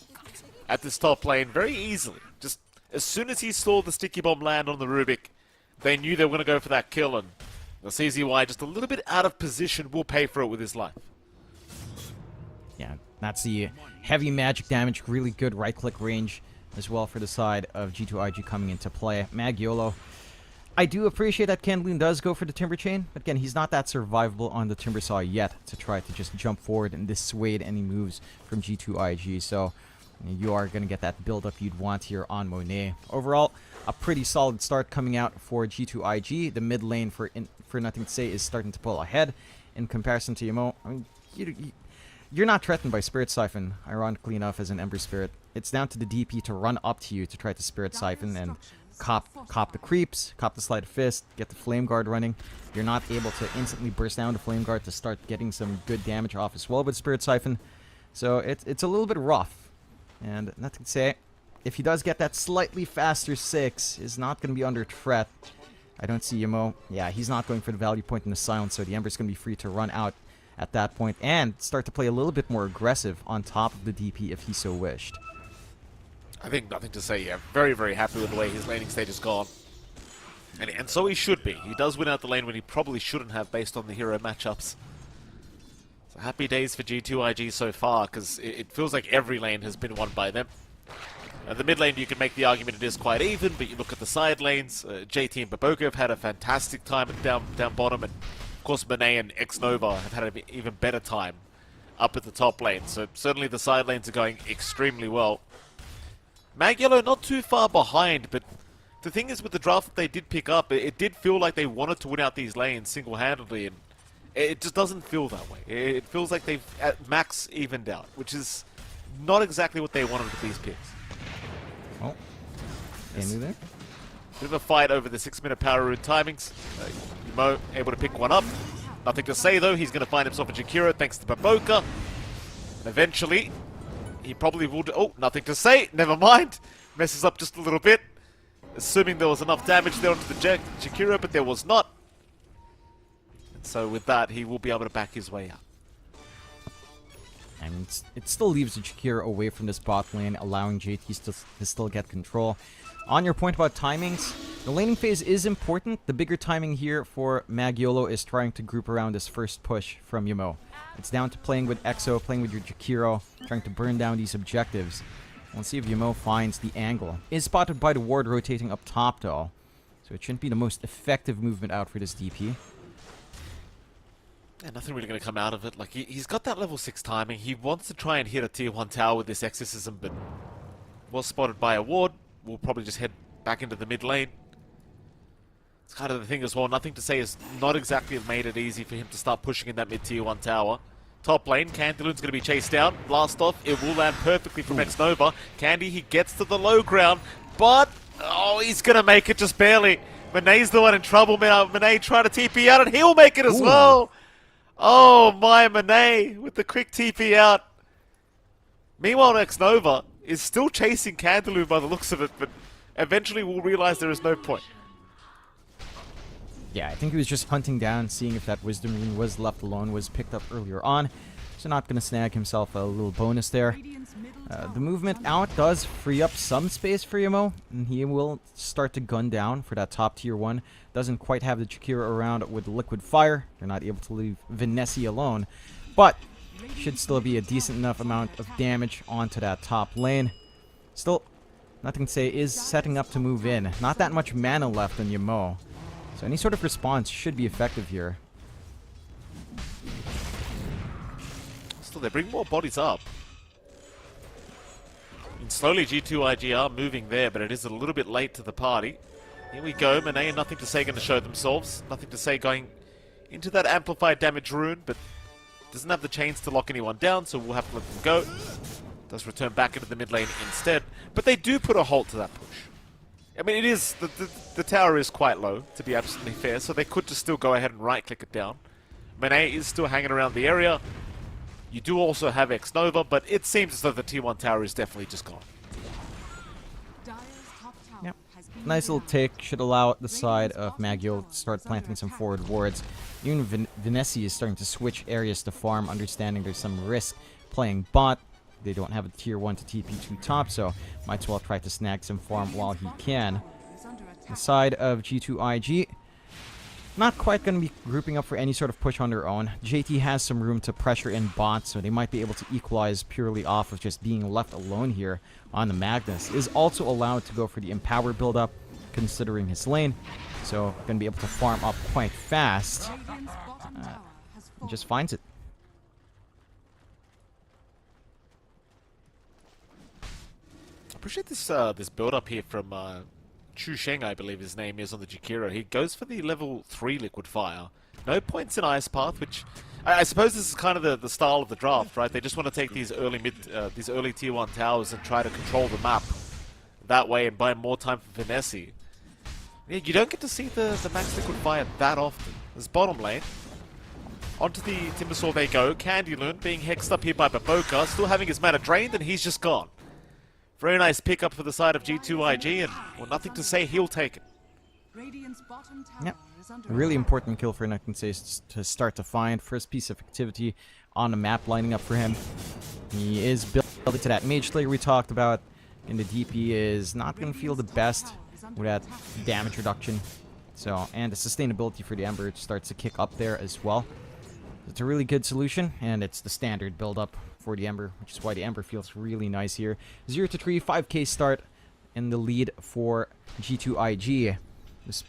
at this top lane very easily. Just as soon as he saw the sticky bomb land on the Rubik, they knew they were going to go for that kill, and The CZY just a little bit out of position will pay for it with his life. Yeah, that's the heavy magic damage, really good right-click range as well for the side of G2IG coming into play. Magiolo, I do appreciate that Candloon does go for the Timber Chain, but again, he's not that survivable on the Timber Saw yet to try to just jump forward and dissuade any moves from G2IG, so you are going to get that build-up you'd want here on Monet. Overall, a pretty solid start coming out for G2IG. The mid lane, for nothing to say, is starting to pull ahead in comparison to Yamo. I mean, you're not threatened by Spirit Siphon, ironically enough, as an Ember Spirit. It's down to the DP to run up to you to try to Spirit Siphon and cop the creeps, cop the Sleight of Fist, get the Flame Guard running. You're not able to instantly burst down the Flame Guard to start getting some good damage off as well with Spirit Siphon. So it's a little bit rough. And nothing to say, if he does get that slightly faster 6, is not going to be under threat. I don't see Yamo. Yeah, he's not going for the value point in the silence, so the Ember's going to be free to run out at that point and start to play a little bit more aggressive on top of the DP if he so wished. I think nothing to say, yeah. Very, very happy with the way his laning stage has gone. And so he should be. He does win out the lane when he probably shouldn't have based on the hero matchups. So happy days for G2IG so far, because it feels like every lane has been won by them. The mid lane, you can make the argument it is quite even, but you look at the side lanes, JT and Baboka have had a fantastic time down bottom, and of course Monet and Xnova have had an even better time up at the top lane. So certainly the side lanes are going extremely well. Magyellow not too far behind, but the thing is with the draft that they did pick up, it did feel like they wanted to win out these lanes single-handedly, and it just doesn't feel that way. It feels like they've at max evened out, which is not exactly what they wanted with these picks. Oh, Andy there? Bit of a fight over the 6-minute power rune timings. Mo able to pick one up. Nothing to say though, he's going to find himself a Jakiro thanks to Baboka. And eventually, he probably will do... Oh, nothing to say, never mind. Messes up just a little bit. Assuming there was enough damage there onto the Jakiro, but there was not. And so with that, he will be able to back his way out. And it still leaves the Jakiro away from this bot lane, allowing JT to still get control. On your point about timings, the laning phase is important. The bigger timing here for Magyolo is trying to group around this first push from Yamo. It's down to playing with Exo, playing with your Jakiro, trying to burn down these objectives. Let's see if Yamo finds the angle. Is spotted by the ward rotating up top though, so it shouldn't be the most effective movement out for this DP. And nothing really going to come out of it. Like, he's got that level 6 timing. He wants to try and hit a tier 1 tower with this exorcism, but was spotted by a ward. We'll probably just head back into the mid lane. It's kind of the thing as well. Nothing to say is not exactly made it easy for him to start pushing in that mid tier 1 tower. Top lane, Candaloon's going to be chased down. Blast off. It will land perfectly from Xnova. Candy, he gets to the low ground, but oh, he's going to make it just barely. Monet's the one in trouble now. Monet trying to TP out, and he'll make it as well. Oh my, Monet with the quick TP out. Meanwhile, Xnova is still chasing Candaloon by the looks of it, but eventually we'll realize there is no point. Yeah, I think he was just hunting down, seeing if that Wisdom Rune was left alone, was picked up earlier on. So not going to snag himself a little bonus there. The movement out does free up some space for Yamo, and he will start to gun down for that top tier 1. Doesn't quite have the Jakiro around with Liquid Fire. They're not able to leave Vinessi alone, but should still be a decent enough amount of damage onto that top lane. Still, nothing to say, is setting up to move in. Not that much mana left on Yamo, so any sort of response should be effective here. Still, they bring more bodies up. And slowly G2IG are moving there, but it is a little bit late to the party. Here we go, Monet and Nothing to Say going to show themselves. Nothing to Say going into that amplified damage rune, but doesn't have the chains to lock anyone down, so we'll have to let them go. Does return back into the mid lane instead, but they do put a halt to that push. I mean, it is, the tower is quite low, to be absolutely fair, so they could just still go ahead and right-click it down. Monet is still hanging around the area. You do also have Xnova, but it seems as though the T1 tower is definitely just gone. Yep. Nice little take. Should allow the side of Magio to start planting some forward wards. Even Vinessi is starting to switch areas to farm, understanding there's some risk playing bot. They don't have a tier 1 to TP2 top, so might as well try to snag some farm while he can. The side of G2IG, not quite going to be grouping up for any sort of push on their own. JT has some room to pressure in bot, so they might be able to equalize purely off of just being left alone here on the Magnus. Is also allowed to go for the Empower build-up, considering his lane, so going to be able to farm up quite fast. Radiant's bottom tower has fallen. Just finds it. I appreciate this build-up here from Chu Sheng, I believe his name is, on the Jakiro. He goes for the level 3 Liquid Fire. No points in Ice Path, which I suppose this is kind of the style of the draft, right? They just want to take these early tier 1 towers and try to control the map that way and buy more time for Finesse. Yeah, you don't get to see the max Liquid Fire that often. This bottom lane. Onto the Timbersaw they go. Candyloon being hexed up here by Baboka, still having his mana drained, and he's just gone. Very nice pickup for the side of G2IG, and well, nothing to say, he'll take it. Radiant's bottom tower Yep. is under A really attack. important kill for Nexus to start to find. First piece of activity on the map lining up for him. He is building to that Mage Slayer we talked about, and the DP is not going to feel the best with that damage reduction. So, and the sustainability for the Ember starts to kick up there as well. It's a really good solution, and it's the standard build-up for the Ember, which is why the Ember feels really nice here. 0-3, 5k start in the lead for G2IG. This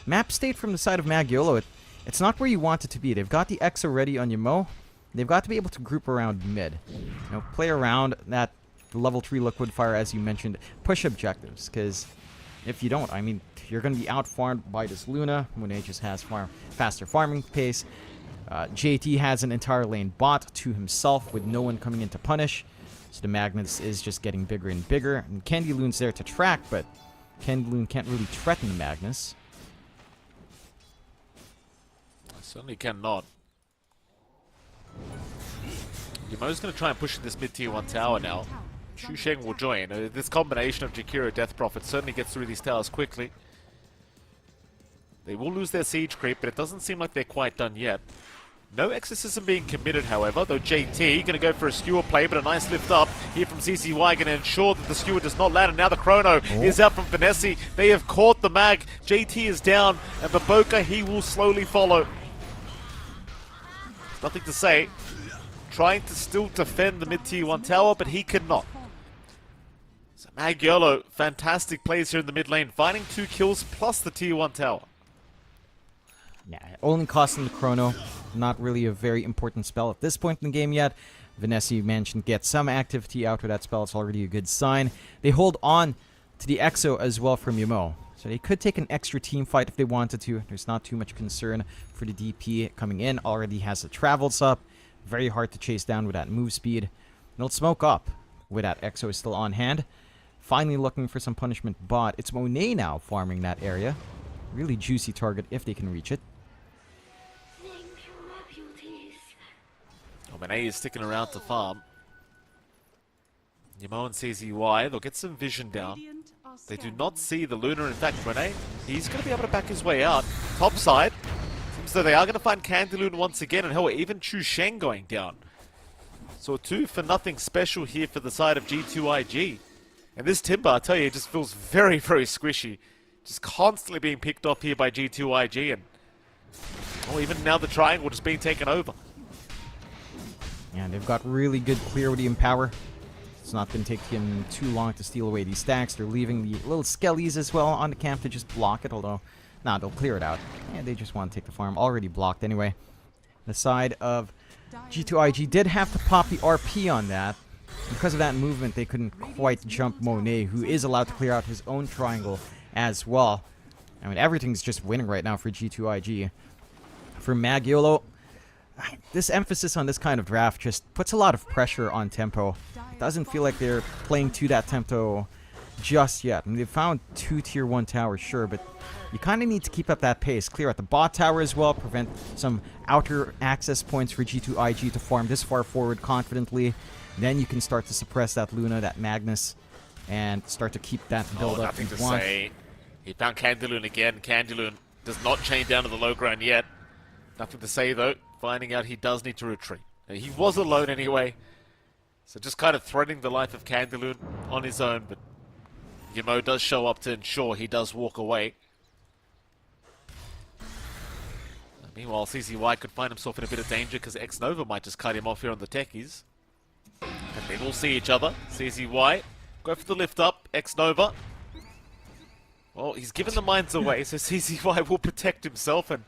map state from the side of Magiolo, it's not where you want it to be. They've got the Exo ready on Yamo. They've got to be able to group around mid. You know, play around that level 3 Liquid Fire, as you mentioned. Push objectives, because if you don't, I mean, you're going to be out-farmed by this Luna. Monet just has faster farming pace. JT has an entire lane bot to himself with no one coming in to punish. So the Magnus is just getting bigger and bigger. And Candyloon's there to track, but Candyloon can't really threaten the Magnus. I certainly cannot. Yamo's going to try and push in this mid-tier 1 tower now. Chu Sheng will join. This combination of Jakiro Death Prophet certainly gets through these towers quickly. They will lose their siege creep, but it doesn't seem like they're quite done yet. No exorcism being committed, however, though JT going to go for a skewer play, but a nice lift up here from CCY, going to ensure that the skewer does not land, and now the chrono is out from Finesse. They have caught the mag. JT is down, and Baboka, he will slowly follow. Nothing to say. Trying to still defend the mid-tier 1 tower, but he cannot. So Magiolo, fantastic plays here in the mid lane, finding 2 kills plus the tier 1 tower. Yeah, only costing the chrono. Not really a very important spell at this point in the game yet. Vanessa, you mentioned, gets some activity out with that spell. It's already a good sign. They hold on to the Exo as well from Yamo. So they could take an extra team fight if they wanted to. There's not too much concern for the DP coming in. Already has the travels up. Very hard to chase down with that move speed. They'll smoke up with that Exo still on hand. Finally looking for some punishment bot. It's Monet now farming that area. Really juicy target if they can reach it. Monet is sticking around to farm. Yamo and CZY, they'll get some vision down. Radiant are They do scanning. not see the Luna. In fact, Monet, he's going to be able to back his way out. Top side. Seems though they are going to find Candyloon once again, and hell, even Chu Sheng going down. So a 2-for-nothing special here for the side of G2IG. And this Timber, I tell you, it just feels very, very squishy. Just constantly being picked off here by G2IG, and oh, even now the triangle just being taken over. Yeah, they've got really good clear with the Empower. It's not going to take him too long to steal away these stacks. They're leaving the little skellies as well on the camp to just block it, although, nah, they'll clear it out. Yeah, they just want to take the farm. Already blocked anyway. The side of G2IG did have to pop the RP on that. Because of that movement, they couldn't quite jump Monet, who is allowed to clear out his own triangle as well. I mean, everything's just winning right now for G2IG. For Magiolo, this emphasis on this kind of draft just puts a lot of pressure on tempo. It doesn't feel like they're playing to that tempo just yet. I mean, they've found 2 tier 1 towers, sure, but you kind of need to keep up that pace. Clear out the bot tower as well, prevent some outer access points for G2IG to farm this far forward confidently. Then you can start to suppress that Luna, that Magnus, and start to keep that build up. Nothing to say. He found Candyloon again. Candyloon does not chain down to the low ground yet. Nothing to say, though. Finding out he does need to retreat. He was alone anyway. So just kind of threatening the life of Candyloon on his own, but Yamo does show up to ensure he does walk away. Meanwhile, CZY could find himself in a bit of danger because X-Nova might just cut him off here on the techies. And then we'll see each other. CZY, go for the lift up. X-Nova. Well, he's given the mines away, so CZY will protect himself, and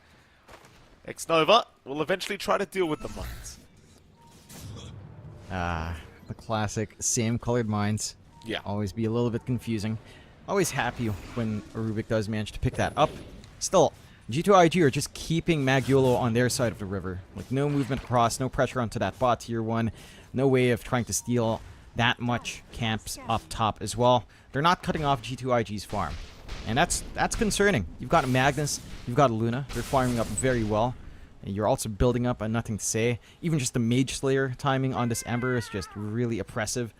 X-Nova will eventually try to deal with the mines. The classic same colored mines. Yeah. Always be a little bit confusing. Always happy when a Rubik does manage to pick that up. Still, G2IG are just keeping Magyolo on their side of the river. Like, no movement across, no pressure onto that bot tier 1. No way of trying to steal that much camps up top as well. They're not cutting off G2IG's farm. And that's concerning. You've got Magnus, you've got Luna. They're firing up very well. And you're also building up a Nothing to Say. Even just the Mage Slayer timing on this Ember is just really oppressive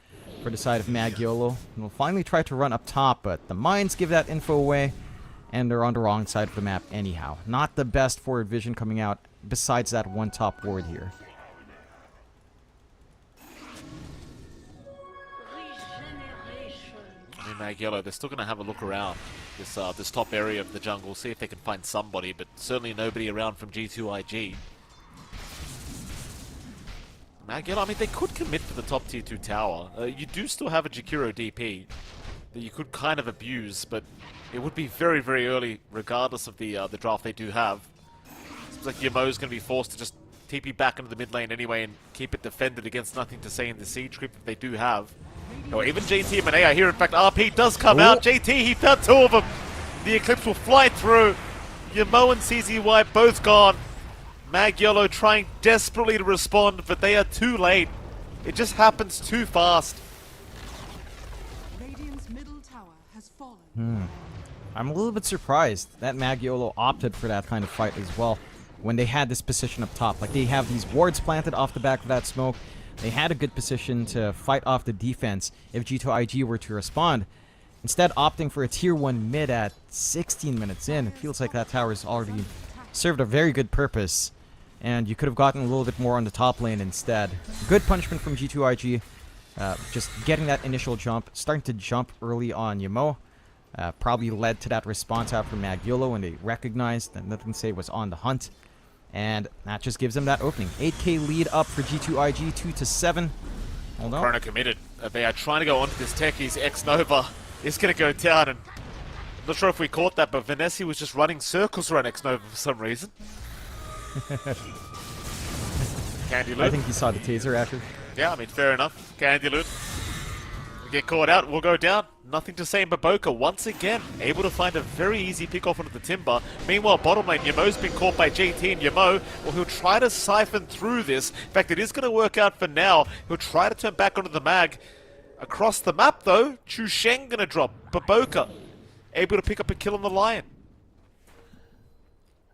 for the side of Magyolo. And we'll finally try to run up top, but the mines give that info away. And they're on the wrong side of the map anyhow. Not the best forward vision coming out, besides that one top ward here. Magyolo, they're still going to have a look around this top area of the jungle, see if they can find somebody, but certainly nobody around from G2IG. Magyolo, I mean, they could commit for the top tier 2 tower. You do still have a Jakiro DP that you could kind of abuse, but it would be very, very early, regardless of the draft they do have. Seems like Yamo's going to be forced to just TP back into the mid lane anyway and keep it defended against Nothing to Say in the siege creep if they do have. Oh, even JT and Monet are here. In fact, RP does come out. JT, he found 2 of them. The Eclipse will fly through. Yamo and CZY both gone. Magyolo trying desperately to respond, but they are too late. It just happens too fast. Radiant's middle tower has fallen. I'm a little bit surprised that Magyolo opted for that kind of fight as well when they had this position up top. Like, they have these wards planted off the back of that smoke. They had a good position to fight off the defense if G2IG were to respond. Instead, opting for a tier 1 mid at 16 minutes in. It feels like that tower's already served a very good purpose. And you could have gotten a little bit more on the top lane instead. Good punishment from G2IG. Just getting that initial jump, starting to jump early on Yamo. Probably led to that response out from Magyolo when they recognized that Nothing to Say was on the hunt. And that just gives them that opening. 8k lead up for G2IG, 2-7. Hold on. Chrono committed. They are trying to go onto this techies. X-Nova is going to go down, and I'm not sure if we caught that, but Vanessa was just running circles around X-Nova for some reason. Candy loot. I think you saw the taser after. Yeah, I mean, fair enough. Candy loot. We get caught out, we'll go down. Nothing to Say in Baboka once again, able to find a very easy pick off onto the timber. Meanwhile, bottom lane, Yamo's been caught by JT, and Yamo, well, he'll try to siphon through this. In fact, it is going to work out for now. He'll try to turn back onto the mag. Across the map, though, Chu Sheng going to drop. Baboka, able to pick up a kill on the Lion.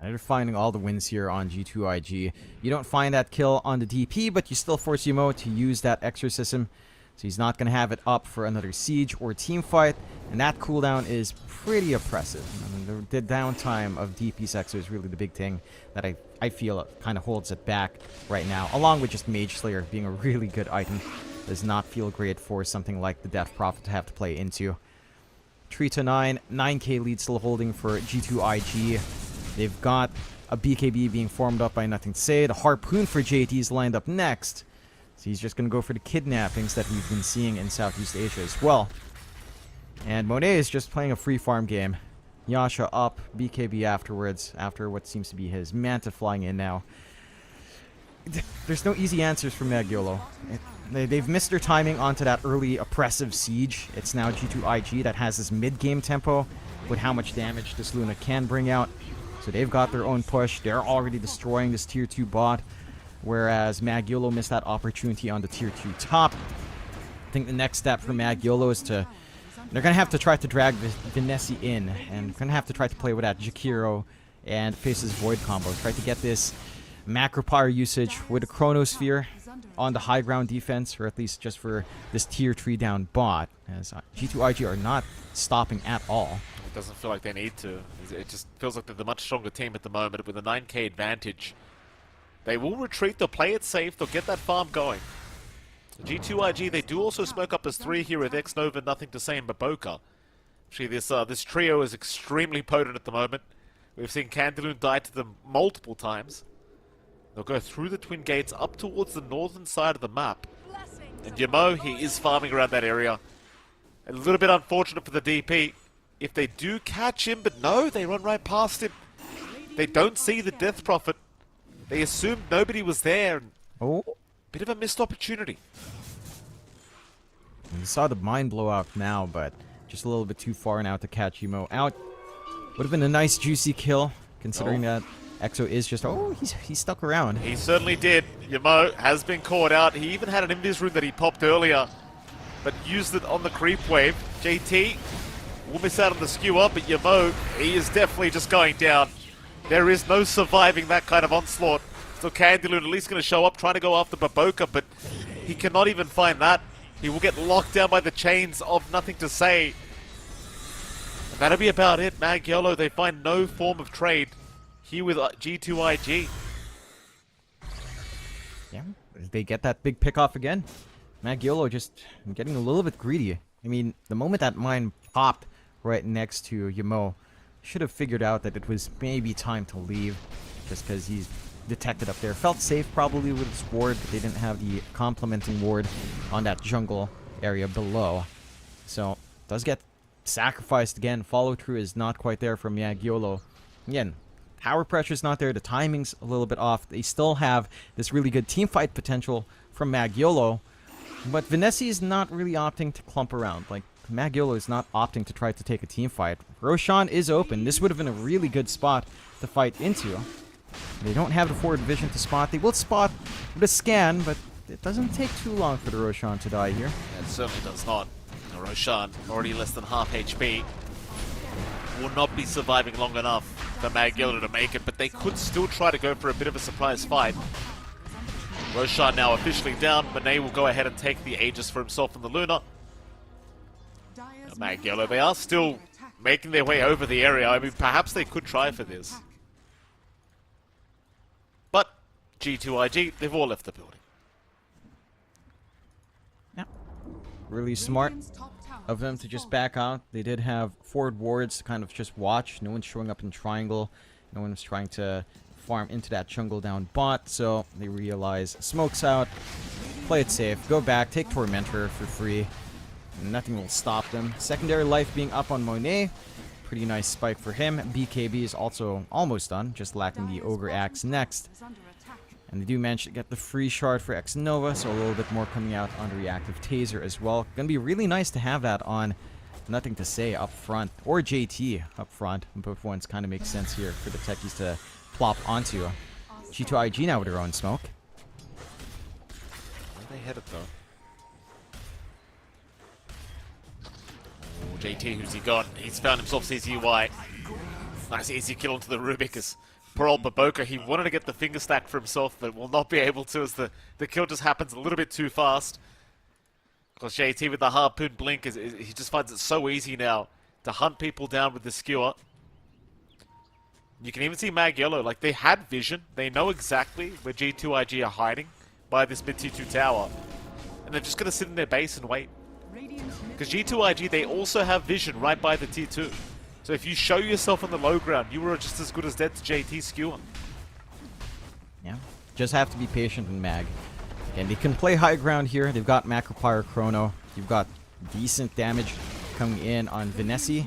They're finding all the wins here on G2IG. You don't find that kill on the DP, but you still force Yamo to use that exorcism. So he's not going to have it up for another siege or team fight, and that cooldown is pretty oppressive. I mean, the downtime of DP Sexo is really the big thing that I feel kind of holds it back right now, along with just Mage Slayer being a really good item. Does not feel great for something like the Death Prophet to have to play into. 3-9, 9k lead still holding for G2IG. They've got a BKB being formed up by Nothing to Say. The Harpoon for JT is lined up next. So he's just going to go for the kidnappings that we've been seeing in Southeast Asia as well. And Monet is just playing a free farm game. Yasha up, BKB afterwards, after what seems to be his Manta flying in now. There's no easy answers for Magyolo. They've missed their timing onto that early oppressive siege. It's now G2IG that has this mid-game tempo with how much damage this Luna can bring out. So they've got their own push. They're already destroying this tier 2 bot. Whereas Magyolo missed that opportunity on the tier 2 top. I think the next step for Magyolo is to... They're going to have to try to drag Vanessa in. And they're going to have to try to play with that Jakiro and Face's Void combo. Try to get this macro power usage with a Chronosphere on the high ground defense, or at least just for this tier 3 down bot. As G2IG are not stopping at all. It doesn't feel like they need to. It just feels like they're the much stronger team at the moment with a 9k advantage. They will retreat, they'll play it safe, they'll get that farm going. G2IG, they do also smoke up as 3 here with X-Nova, Nothing to Say, and Baboka. Actually, this trio is extremely potent at the moment. We've seen Candaloon die to them multiple times. They'll go through the twin gates up towards the northern side of the map. And Yamo, he is farming around that area. A little bit unfortunate for the DP. If they do catch him, but no, they run right past him. They don't see the Death Prophet. They assumed nobody was there. Oh. Bit of a missed opportunity. We saw the mine blow out now, but just a little bit too far now to catch Emo out. Would have been a nice juicy kill, considering that Exo is just... Oh, he's stuck around. He certainly did. Yamo has been caught out. He even had an invis rune that he popped earlier, but used it on the creep wave. JT will miss out on the skewer, but Yamo, he is definitely just going down. There is no surviving that kind of onslaught. So Candaloon at least going to show up, trying to go after Baboka, but he cannot even find that. He will get locked down by the chains of nothing to say. And that'll be about it. Mag Yellow, they find no form of trade here with G2IG. Yeah, they get that big pick off again. Magiolo just getting a little bit greedy. I mean, the moment that mine popped right next to Yamo, should have figured out that it was maybe time to leave, just because he's detected up there. Felt safe probably with his ward, but they didn't have the complementing ward on that jungle area below. So, does get sacrificed again. Follow through is not quite there from Magiolo. Again, power pressure's not there, the timing's a little bit off. They still have this really good team fight potential from Magiolo, but Vinesi is not really opting to clump around. Like, Magiolo is not opting to try to take a team fight. Roshan is open. This would have been a really good spot to fight into. They don't have the forward vision to spot. They will spot with a scan, but it doesn't take too long for the Roshan to die here. It certainly does not. The Roshan, already less than half HP, will not be surviving long enough for Magiolo to make it, but they could still try to go for a bit of a surprise fight. Roshan now officially down. Monet will go ahead and take the Aegis for himself and the Luna. Magiolo, they are still making their way over the area. I mean, perhaps they could try for this. But G2IG, they've all left the building. Yeah. Really smart of them to just back out. They did have forward wards to kind of just watch. No one's showing up in triangle. No one's trying to farm into that jungle down bot. So they realize smoke's out. Play it safe. Go back. Take Tormentor for free. Nothing will stop them. Secondary life being up on Monet. Pretty nice spike for him. BKB is also almost done. Just lacking the Ogre Axe next. And they do manage to get the free shard for X Nova, so a little bit more coming out on the reactive taser as well. Gonna be really nice to have that on Nothing to Say up front, or JT up front. Both ones kind of make sense here for the techies to plop onto. G2IG now with their own smoke. Where are they headed though? Oh, JT, who's he got? He's found himself CZY. Nice easy kill onto the Rubik as poor old Baboka, he wanted to get the finger stack for himself, but will not be able to as the kill just happens a little bit too fast. Because JT with the harpoon blink, he just finds it so easy now to hunt people down with the skewer. You can even see Mag Yellow, like they had vision. They know exactly where G2IG are hiding by this mid T2 tower. And they're just going to sit in their base and wait. Because G2IG, they also have vision right by the T2. So if you show yourself on the low ground, you are just as good as dead to JT skewer. Yeah, just have to be patient in Mag. And they can play high ground here. They've got Macropire Chrono. You've got decent damage coming in on Vinesi.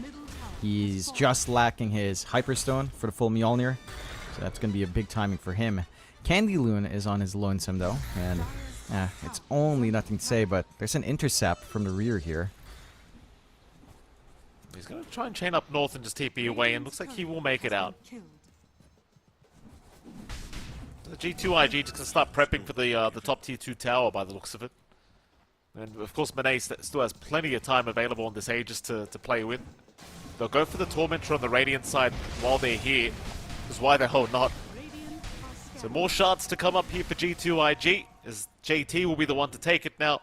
He's just lacking his Hyperstone for the full Mjolnir. So that's going to be a big timing for him. Candaloon is on his lonesome though. And it's only Nothing to Say, but there's an intercept from the rear here. He's going to try and chain up north and just TP away, and looks like he will make it out. The G2IG just going to start prepping for the top tier 2 tower by the looks of it. And of course Monet still has plenty of time available on this Aegis to play with. They'll go for the Tormentor on the Radiant side while they're here, because why the hell not? So more shards to come up here for G2IG, as JT will be the one to take it now.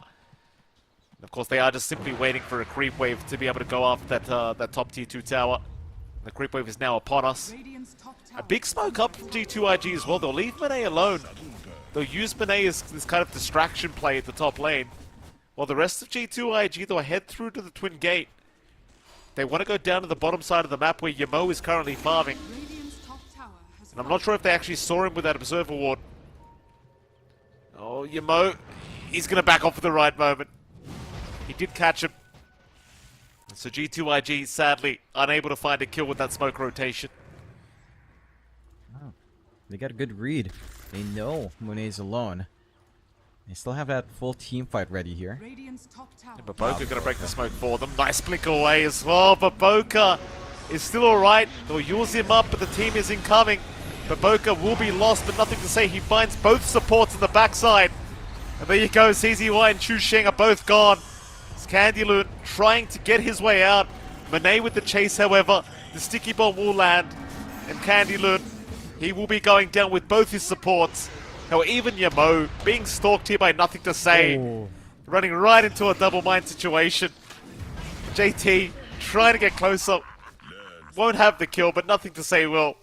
And of course they are just simply waiting for a creep wave to be able to go after that top tier 2 tower. The creep wave is now upon us. A big smoke up from G2IG as well. They'll leave Monet alone. They'll use Monet as this kind of distraction play at the top lane. While the rest of G2IG, they'll head through to the Twin Gate. They want to go down to the bottom side of the map where Yamo is currently farming. And I'm not sure if they actually saw him with that Observer Ward. Oh, Yamo, he's going to back off at the right moment. He did catch him. So G2IG, sadly, unable to find a kill with that smoke rotation. Oh, they got a good read. They know Monet's alone. They still have that full team fight ready here. Radiant's top tower. Baboka going to break the smoke for them. Nice blink away as well. Baboka is still alright. They'll use him up, but the team is incoming. Baboka will be lost, but nothing to say. He finds both supports in the backside. And there you go. CZY and Chu Sheng are both gone. It's Candyloon trying to get his way out. Monet with the chase, however. The sticky bomb will land. And Candyloon, he will be going down with both his supports. Now even Yamo being stalked here by nothing to say. Oh. Running right into a double mine situation. JT trying to get closer. Won't have the kill, but nothing to say will.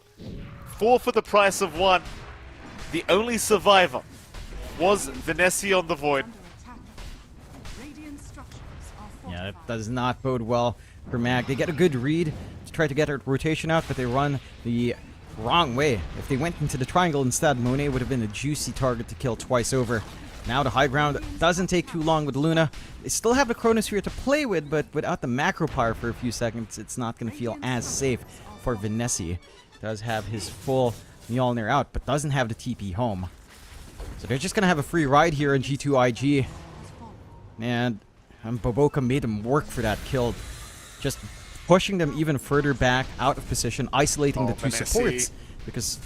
4 for the price of 1. The only survivor was Vanessa on the Void. Under attack. Radiant structures are fortified. Yeah, that does not bode well for Mag. They get a good read to try to get a rotation out, but they run the wrong way. If they went into the triangle instead, Monet would have been a juicy target to kill twice over. Now the high ground doesn't take too long with Luna. They still have the Chronosphere to play with, but without the macro power for a few seconds, it's not going to feel as safe for Vanessa. Does have his full Mjolnir out, but doesn't have the TP home. So they're just going to have a free ride here in G2IG. And Baboka made them work for that kill. Just pushing them even further back out of position, isolating the two Vanessa. supports. Because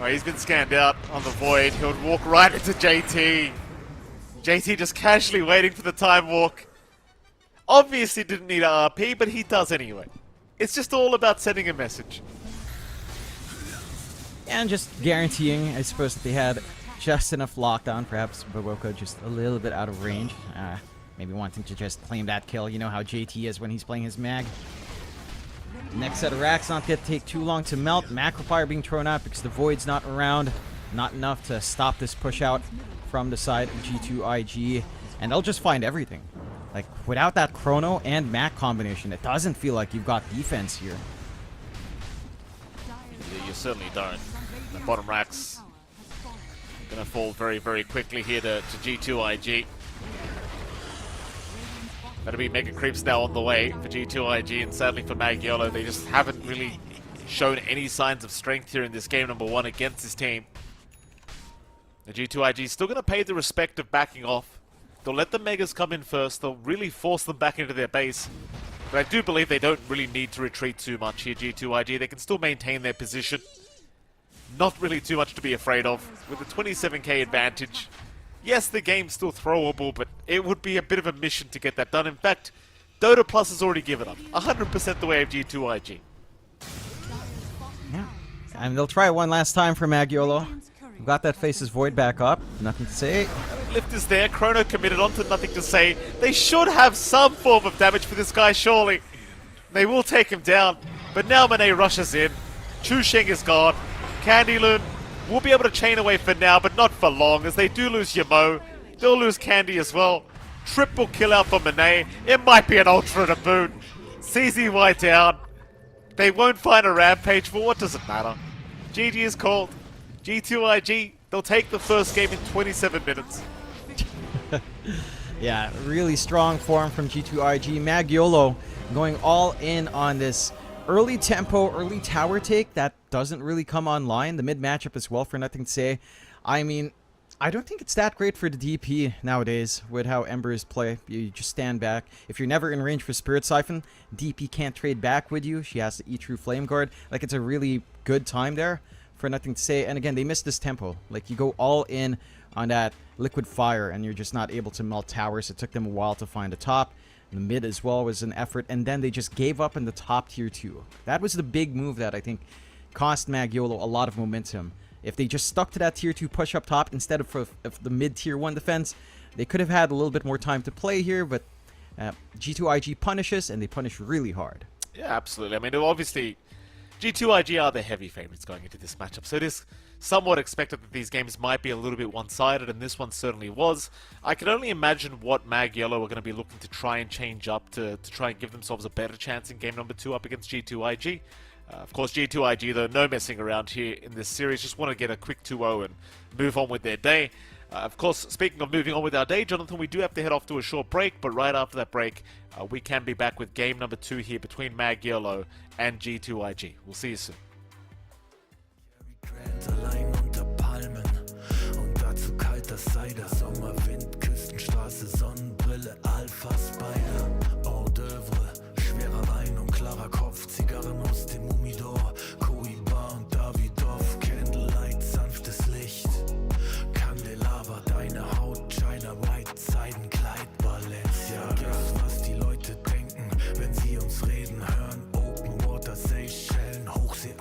Oh, he's been scanned out on the Void. He'll walk right into JT. JT just casually waiting for the time walk. Obviously didn't need a RP, but he does anyway. It's just all about sending a message. and just guaranteeing, I suppose, that they had just enough lockdown. Perhaps Baboka just a little bit out of range. Maybe wanting to just claim that kill. You know how JT is when he's playing his mag. Next set of racks not going to take too long to melt. Macropire being thrown out because the Void's not around. Not enough to stop this push out from the side of G2IG. And they'll just find everything. Like, without that Chrono and Mac combination, it doesn't feel like you've got defense here. You certainly don't. The bottom racks gonna fall very, very quickly here to G2IG. That'll be Mega Creeps now on the way for G2IG, and sadly for Magiolo, they just haven't really shown any signs of strength here in this game number 1 against this team. The G2IG is still going to pay the respect of backing off. They'll let the Megas come in first, they'll really force them back into their base. But I do believe they don't really need to retreat too much here, G2IG. They can still maintain their position. Not really too much to be afraid of. With a 27k advantage, yes, the game's still throwable, but it would be a bit of a mission to get that done. In fact, Dota Plus has already given up. 100% the way of G2IG. Yeah. And they'll try it one last time for Magiolo. Got that Face's Void back up. Nothing to say. Lift is there. Chrono committed onto nothing to say. They should have some form of damage for this guy, surely. They will take him down. But now Monet rushes in. Chu Sheng is gone. Candyloon will be able to chain away for now, but not for long, as they do lose Yamo. They'll lose Candy as well. Triple kill out for Monet. It might be an ultra to boot. CZY down. They won't find a rampage, but what does it matter? GG is called. G2IG, they'll take the first game in 27 minutes. Yeah, really strong form from G2IG. Magiolo going all in on this early tempo, early tower take that doesn't really come online. The mid matchup as well, for nothing to say. I mean, I don't think it's that great for the DP nowadays with how Embers play. You just stand back. If you're never in range for Spirit Siphon, DP can't trade back with you. She has to eat through Flame Guard. Like, it's a really good time there for nothing to say. And again, they missed this tempo. Like, you go all in on that Liquid Fire and you're just not able to melt towers. It took them a while to find the top. The mid as well was an effort, and then they just gave up in the top tier 2. That was the big move that I think cost Magiolo a lot of momentum. If they just stuck to that tier 2 push up top instead of the mid tier 1 defense, they could have had a little bit more time to play here, but G2IG punishes, and they punish really hard. Yeah, absolutely. I mean, obviously, G2IG are the heavy favorites going into this matchup, so it is somewhat expected that these games might be a little bit one-sided, and this one certainly was. I can only imagine what Magiolo are going to be looking to try and change up to try and give themselves a better chance in game number 2 up against G2IG. Of course, G2IG, though, no messing around here in this series. Just want to get a quick 2-0 and move on with their day. Of course, speaking of moving on with our day, Jonathan, we do have to head off to a short break, but right after that break, we can be back with game number 2 here between Mag Yellow and G2IG. We'll see you soon. Allein unter Palmen und dazu kalter Cider, Sommerwind, Küstenstraße, Sonnenbrille, Alpha Spider, Hors d'oeuvre, schwerer Wein und klarer Kopf, Zigarren aus dem Humidor, Cohiba und Davidoff, Candlelight, sanftes Licht, Candelabra, deine Haut, China White, Seidenkleid, Balenciaga, was die Leute denken, wenn sie uns reden hören, Open Water, Seychellen, Hochsee,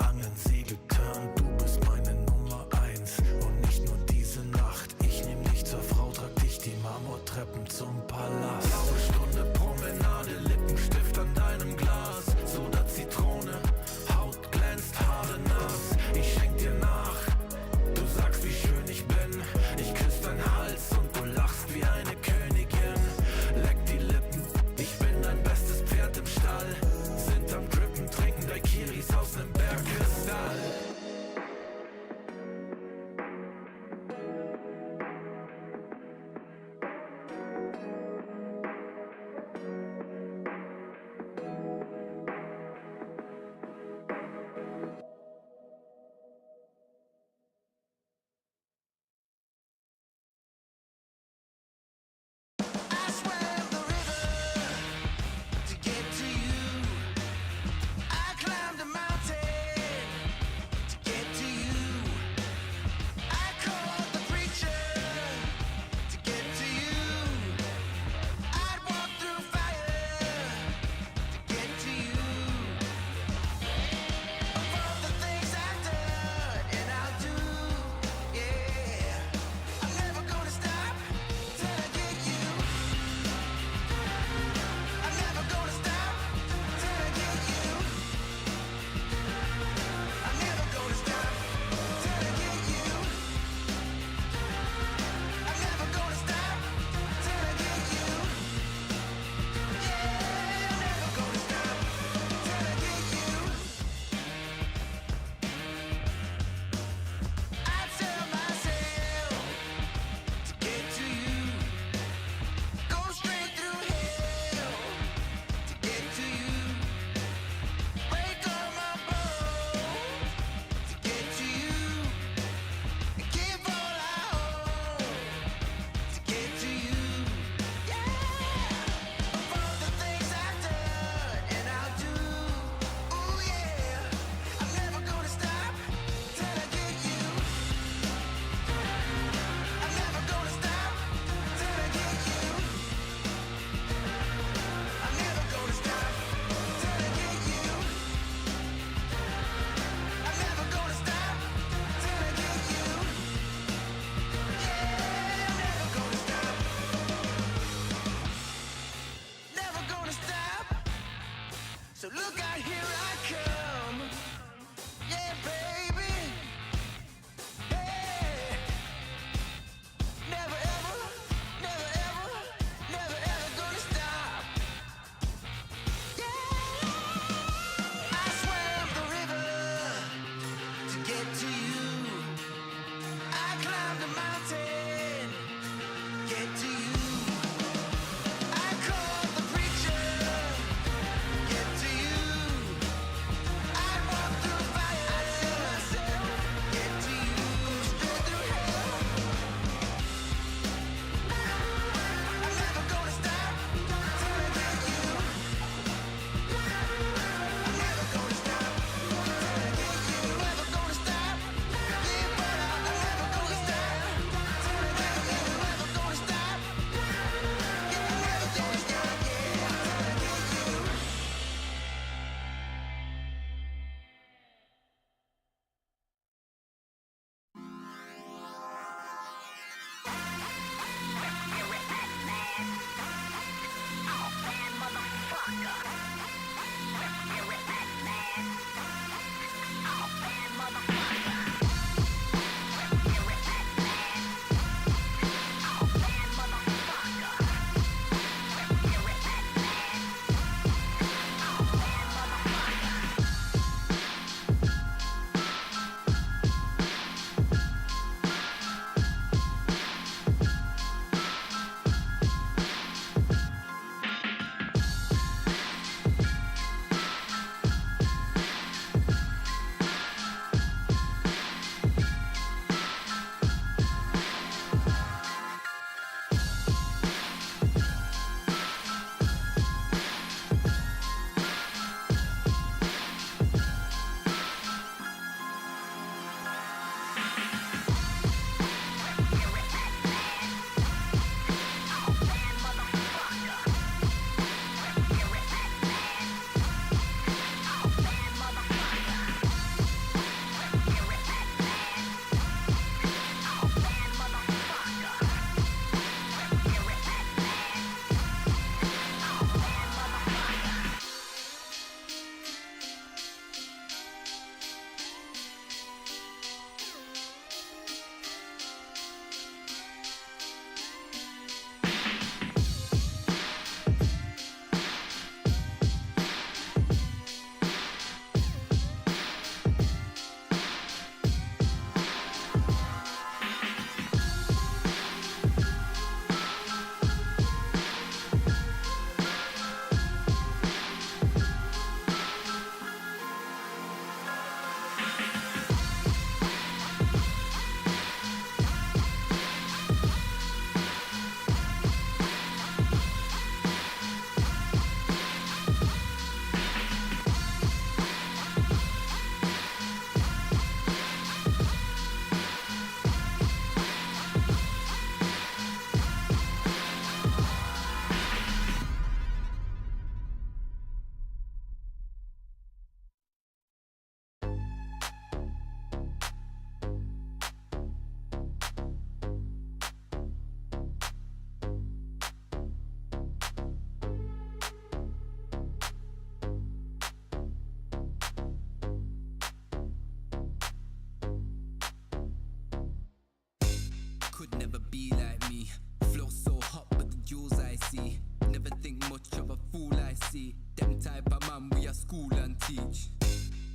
could never be like me. Flow so hot, but the jewels I see. Never think much of a fool I see. Them type of man we are school and teach.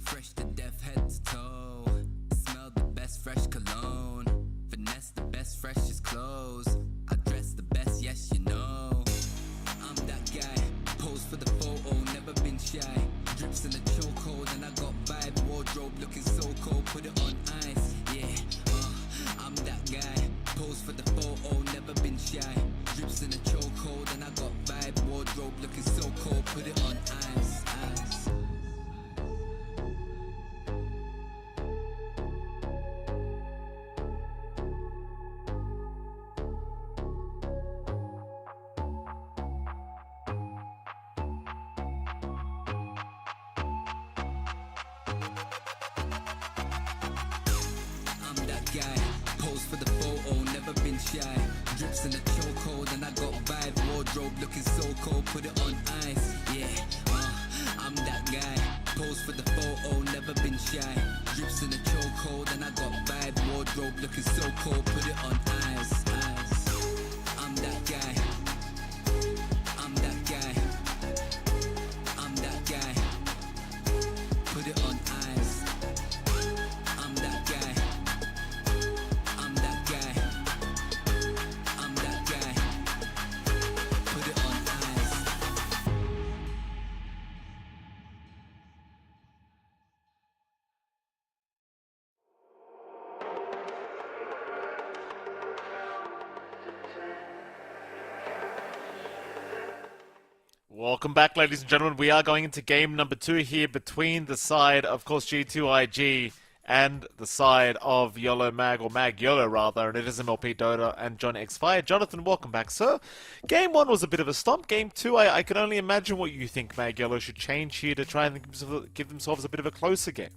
Fresh to death, head to toe. Smell the best fresh cologne. Finesse the best freshest clothes. I dress the best, yes you know. I'm that guy, pose for the photo, never been shy. Drips in the chokehold and I got vibe. Wardrobe looking so cold, put it on ice. Yeah, I'm that guy, pose for the photo, never been shy. Drips in the chokehold and I got vibe. Wardrobe looking so cold, put it on ice. Ice. I'm that guy, pose for the photo, never been shy. Drips in the chokehold and I got vibe. Wardrobe looking so cold, put it on ice. Yeah, I'm that guy, pose for the photo, never been shy. Drips in the chokehold and I got vibe. Wardrobe looking so cold, put it on ice. Ice. I'm that guy. I'm that guy. I'm that guy. Put it on ice. I'm that guy. I'm that guy. I'm that guy. Put it on ice. Welcome back, ladies and gentlemen. We are going into game number 2 here between the side, of course, G2IG and the side of Yolo Mag, or Mag Yolo rather, and it is MLP Dota and John X Fire. Jonathan, welcome back, sir. Game 1 was a bit of a stomp. Game 2, I can only imagine what you think Mag Yolo should change here to try and give themselves a bit of a closer game.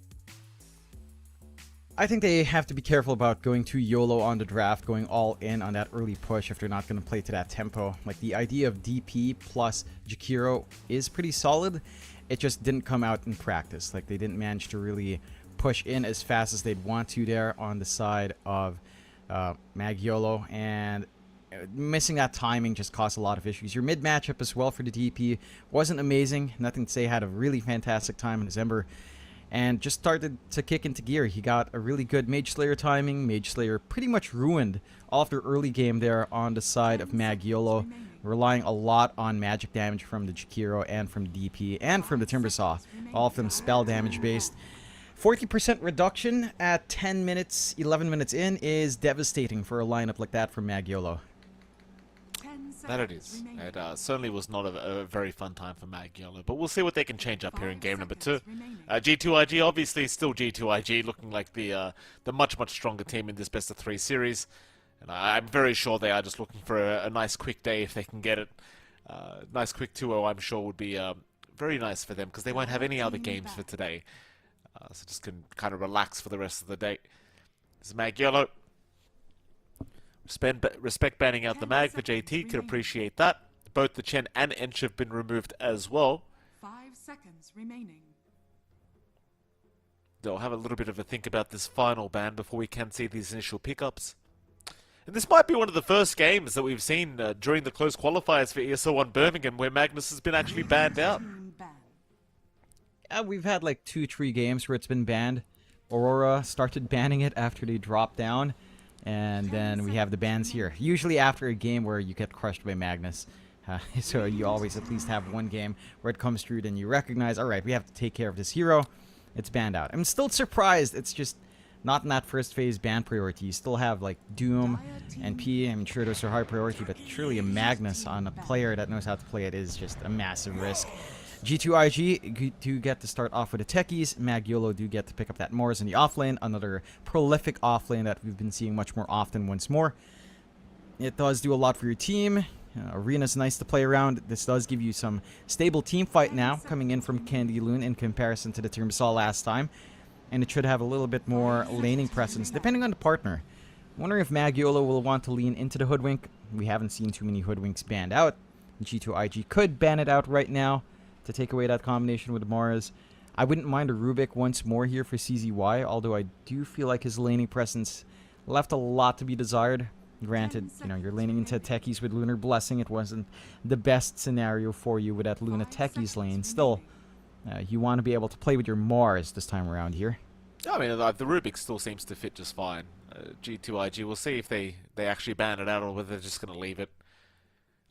I think they have to be careful about going too YOLO on the draft, going all in on that early push if they're not going to play to that tempo. Like, the idea of DP plus Jakiro is pretty solid. It just didn't come out in practice. Like, they didn't manage to really push in as fast as they'd want to there on the side of Mag YOLO, and missing that timing just caused a lot of issues. Your mid matchup as well for the DP wasn't amazing. Nothing to say, had a really fantastic time in December. And just started to kick into gear. He got a really good Mage Slayer timing. Mage Slayer pretty much ruined all of their early game there on the side of Mag YOLO, relying a lot on magic damage from the Jakiro and from DP and from the Timbersaw. All of them spell damage based. 40% reduction at 10 minutes, 11 minutes in is devastating for a lineup like that from Mag YOLO. That it is. It certainly was not a very fun time for Mag Yolo, but we'll see what they can change up here in game number 2. G2IG obviously still G2IG, looking like the much stronger team in this best of 3 series, and I'm very sure they are just looking for a nice quick day if they can get it. Nice quick 2-0 I'm sure would be very nice for them, because they won't have any other games for today, so just can kind of relax for the rest of the day. This is Mag Yolo. Respect banning out the Mag for JT, could appreciate that. Both the Chen and Ench have been removed as well. 5 seconds remaining. They'll have a little bit of a think about this final ban before we can see these initial pickups. And this might be one of the first games that we've seen during the close qualifiers for ESL 1 Birmingham where Magnus has been actually banned out. We've had like 2-3 games where it's been banned. Aurora started banning it after they dropped down. And then we have the bans here. Usually after a game where you get crushed by Magnus. So you always at least have one game where it comes through, then you recognize, alright, we have to take care of this hero. It's banned out. I'm still surprised it's just not in that first phase ban priority. You still have like Doom and P. I'm sure those are high priority, but surely a Magnus on a player that knows how to play it is just a massive risk. G2IG do get to start off with the techies. Mag YOLO do get to pick up that Morris in the offlane. Another prolific offlane that we've been seeing much more often once more. It does do a lot for your team. Arena's nice to play around. This does give you some stable team fight now coming in from Candy Loon in comparison to the team we saw last time. And it should have a little bit more laning presence depending on the partner. I'm wondering if Mag YOLO will want to lean into the Hoodwink. We haven't seen too many Hoodwinks banned out. G2IG could ban it out right now to take away that combination with Mars. I wouldn't mind a Rubik once more here for CZY, although I do feel like his laning presence left a lot to be desired. Granted, you're leaning into Techies with Lunar Blessing. It wasn't the best scenario for you with that Luna Techies lane. Still, you want to be able to play with your Mars this time around here. I mean, the Rubik still seems to fit just fine. G2IG, we'll see if they actually ban it out or whether they're just going to leave it.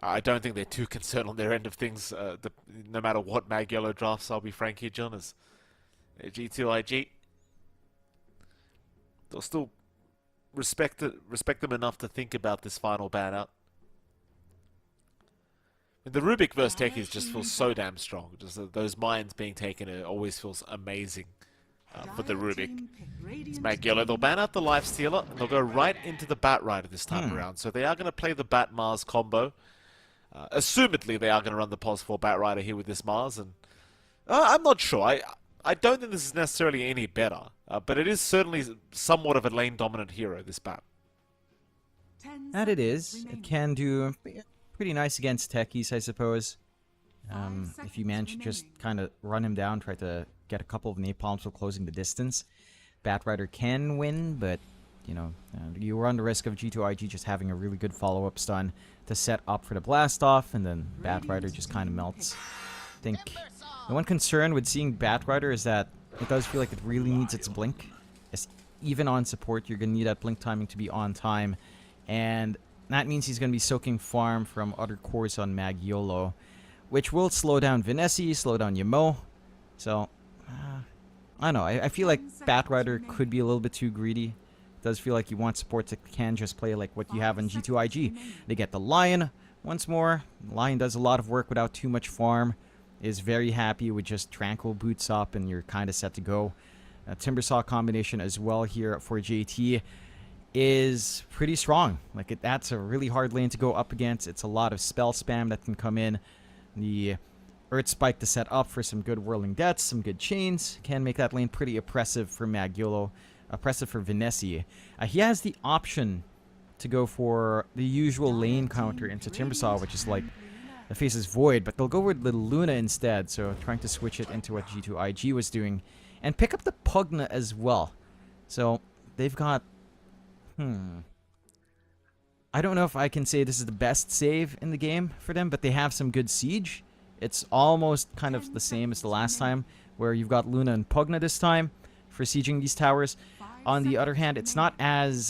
I don't think they're too concerned on their end of things, no matter what Mag Yellow drafts, I'll be frank here, John, as G2IG. They'll still respect them enough to think about this final ban out. The Rubik versus Techies just feels so damn strong. Just those mines being taken always feels amazing for the Rubik. It's Mag Yellow. They'll ban out the Life Stealer and they'll go right into the Bat Rider this time around. So they are going to play the Bat Mars combo. Assumedly, they are going to run the Pos 4 Bat Rider here with this Mars, and I'm not sure. I don't think this is necessarily any better, but it is certainly somewhat of a lane-dominant hero, this Bat. That it is. It can do pretty nice against Techies, I suppose. If you manage to just kind of run him down, try to get a couple of napalms while closing the distance, Bat Rider can win, but you run the risk of G2IG just having a really good follow-up stun to set up for the blast off, and then Bat Rider just kind of melts. I think the one concern with seeing Bat Rider is that it does feel like it really needs its blink. Even on support, you're going to need that blink timing to be on time, and that means he's going to be soaking farm from other cores on Mag Yolo, which will slow down Vinessi, slow down Yamo. So, I don't know. I feel like Bat Rider could be a little bit too greedy. Does feel like you want supports that can just play like what you have in G2IG. They get the Lion once more. Lion does a lot of work without too much farm. Is very happy with just Tranquil boots up and you're kind of set to go. Timbersaw combination as well here for JT is pretty strong. That's a really hard lane to go up against. It's a lot of spell spam that can come in. The Earth Spike to set up for some good Whirling Deaths, some good chains. Can make that lane pretty oppressive for Mag Yolo. Oppressive for Vinessi. He has the option to go for the usual lane counter into Timbersaw, which is like the Face's Void, but they'll go with Little Luna instead, so trying to switch it into what G2IG was doing, and pick up the Pugna as well. So they've got, I don't know if I can say this is the best save in the game for them, but they have some good siege. It's almost kind of the same as the last time, where you've got Luna and Pugna this time for sieging these towers. On the other hand, it's not as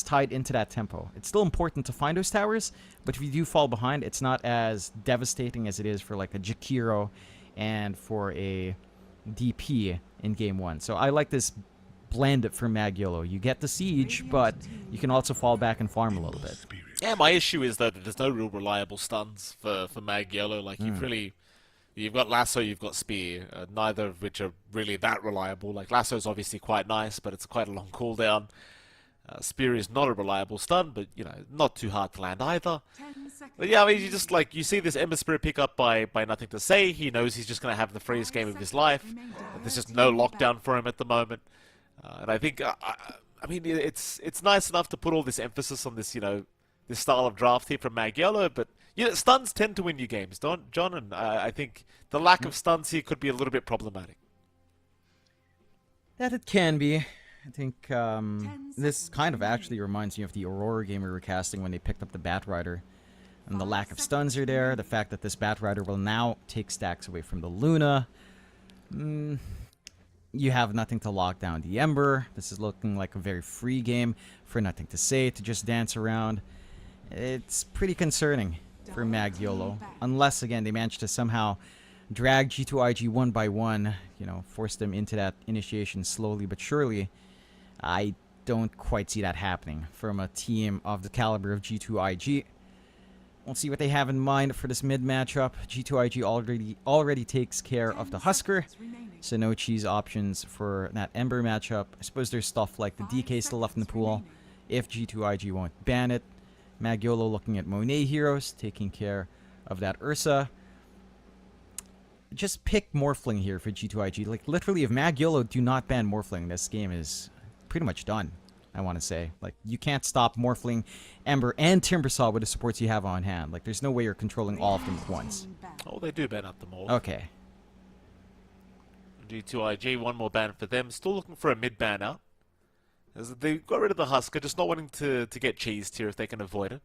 tied into that tempo. It's still important to find those towers, but if you do fall behind, it's not as devastating as it is for like a Jakiro and for a DP in Game 1. So I like this blend for Mag Yolo. You get the siege, but you can also fall back and farm a little bit. Yeah, my issue is though that there's no real reliable stuns for Mag Yolo. Like you've got Lasso, you've got Spear, neither of which are really that reliable. Like Lasso's obviously quite nice, but it's quite a long cooldown. Spear is not a reliable stun, but not too hard to land either. But yeah, I mean, you see this Ember Spirit pick up by Nothing to Say. He knows he's just going to have the freest game of his life. There's just no lockdown for him at the moment. And I think, I mean, it's nice enough to put all this emphasis on this, this style of draft here from Mag Yellow, but stuns tend to win you games, don't John? And I think the lack of stuns here could be a little bit problematic. That it can be. I think this kind of actually reminds me of the Aurora game we were casting when they picked up the Bat Rider. And the lack of stuns are there. The fact that this Bat Rider will now take stacks away from the Luna. You have Nothing to lock down the Ember. This is looking like a very free game for Nothing to Say to just dance around. It's pretty concerning for Mag Yolo. Unless, again, they manage to somehow drag G2IG one by one, force them into that initiation slowly but surely. I don't quite see that happening from a team of the caliber of G2IG. We'll see what they have in mind for this mid matchup. G2IG already takes care of the Husker, so no cheese options for that Ember matchup. I suppose there's stuff like the DK still left in the pool if G2IG won't ban it. Mag Yolo looking at Monet heroes, taking care of that Ursa. Just pick Morphling here for G2IG. Like, literally, if Mag Yolo do not ban Morphling, this game is pretty much done, I want to say. Like, you can't stop Morphling, Ember, and Timbersaw with the supports you have on hand. Like, there's no way you're controlling all of them at once. Oh, they do ban up them all. Okay. G2IG, one more ban for them. Still looking for a mid ban out. As they got rid of the Husker, just not wanting to get cheesed here if they can avoid it.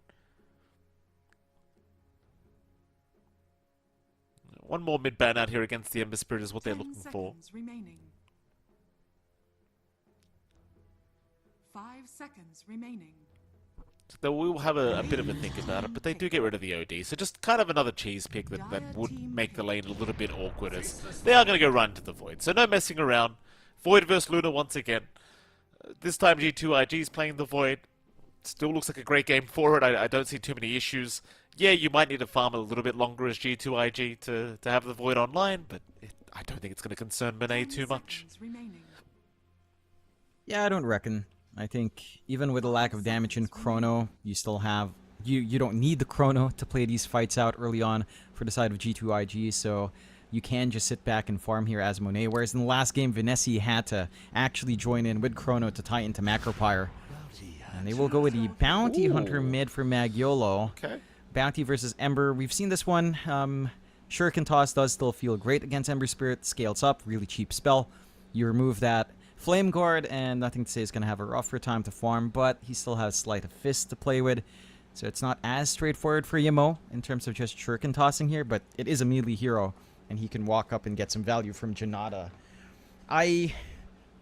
One more mid ban out here against the Ember Spirit is what they're 10 looking for. seconds remaining. 5 seconds remaining. So they will have a bit of a think about it, but they do get rid of the OD. So just kind of another cheese pick that would make the lane a little bit awkward, as they are going to go run to the Void. So no messing around. Void versus Luna once again. This time G2IG is playing the Void. Still looks like a great game for it. I don't see too many issues. Yeah, you might need to farm a little bit longer as G2IG to have the Void online, but I don't think it's going to concern Monet 10 too much. seconds remaining. Yeah, I don't reckon. I think even with the lack of damage in Chrono, you still have... You don't need the Chrono to play these fights out early on for the side of G2IG, so you can just sit back and farm here as Monet. Whereas in the last game, Vinessi had to actually join in with Chrono to tie into Macropyre. And they will go with the Bounty Hunter mid for Magiolo. Okay. Bounty versus Ember. We've seen this one. Shuriken Toss does still feel great against Ember Spirit. Scales up. Really cheap spell. You remove that Flame Guard, and Nothing to Say is going to have a rougher time to farm, but he still has Sleight of Fist to play with. So it's not as straightforward for Yamo in terms of just Shuriken Tossing here, but it is a melee hero, and he can walk up and get some value from Janata. I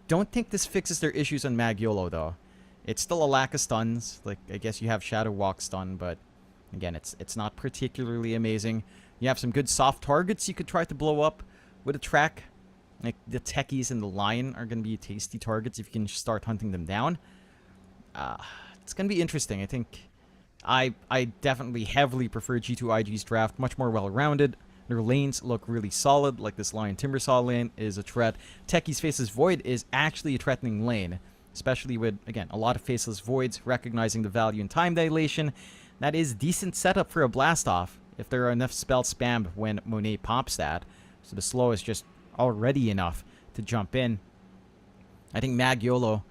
don't think this fixes their issues on Magiolo, though. It's still a lack of stuns. Like, I guess you have Shadow Walk stun, but again, it's not particularly amazing. You have some good soft targets you could try to blow up with a track. Like, the Techies and the Lion are going to be tasty targets if you can start hunting them down. It's going to be interesting. I think I definitely heavily prefer G2IG's draft. Much more well-rounded. Their lanes look really solid, like this Lion Timbersaw lane is a threat. Techies Faceless Void is actually a threatening lane, especially with, again, a lot of Faceless Voids recognizing the value in time dilation. That is decent setup for a blast-off if there are enough spell spammed when Monet pops that. So the slow is just already enough to jump in. I think Magiolo,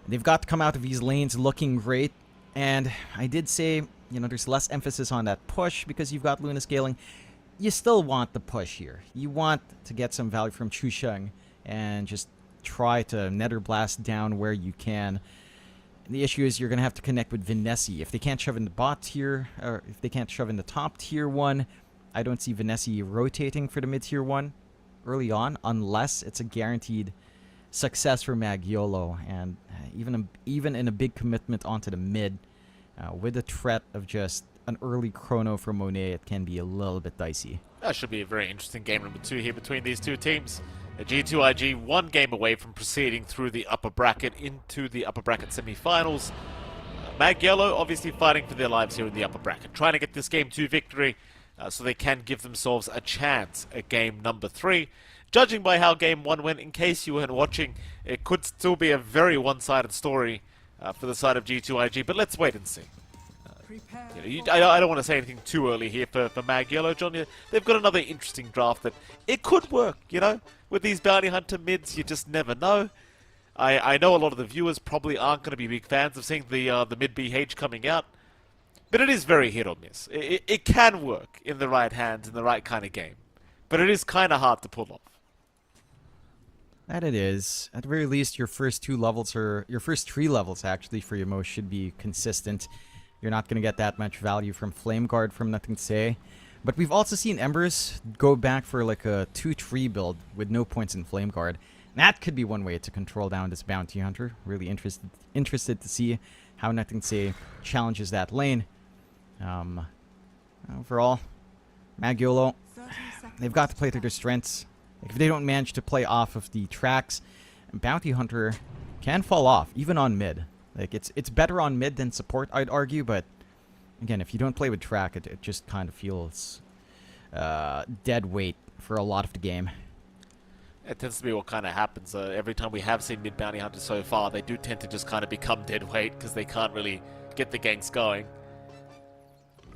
they've got to come out of these lanes looking great. And I did say, you know, there's less emphasis on that push because you've got Luna scaling. You still want the push here. You want to get some value from Chusheng and just try to Nether Blast down where you can. The issue is you're going to have to connect with Vinessi. If they can't shove in the bot tier, or if they can't shove in the top tier one, I don't see Vinessi rotating for the mid tier one early on, unless it's a guaranteed success for Magiolo. And even in a big commitment onto the mid, with the threat of just an early Chrono for Monet, it can be a little bit dicey. That should be a very interesting game number 2 here between these two teams. G2IG one game away from proceeding through the upper bracket into the upper bracket semi-finals. Magiolo obviously fighting for their lives here in the upper bracket, trying to get this game 2 victory so they can give themselves a chance at game number 3. Judging by how game 1 went, in case you weren't watching, it could still be a very one-sided story for the side of G2IG, but let's wait and see. I don't want to say anything too early here for Magiolo, John. They've got another interesting draft that it could work, you know? With these Bounty Hunter mids, you just never know. I know a lot of the viewers probably aren't going to be big fans of seeing the mid BH coming out, but it is very hit or miss. It can work in the right hands, in the right kind of game, but it is kind of hard to pull off. That it is. At the very least, your first 2 levels, or your first 3 levels actually for Yamo, should be consistent. You're not going to get that much value from Flame Guard from Nothing to Say. But we've also seen Embers go back for like a 2-3 build with no points in Flame Guard. That could be one way to control down this Bounty Hunter. Really interested to see how Nothing to Say challenges that lane. Overall, Magiolo, they've got to play to their strengths. Like, if they don't manage to play off of the tracks, Bounty Hunter can fall off, even on mid. Like, it's better on mid than support, I'd argue, but again, if you don't play with track, it just kind of feels dead weight for a lot of the game. It tends to be what kind of happens. Every time we have seen mid Bounty Hunters so far, they do tend to just kind of become dead weight because they can't really get the ganks going.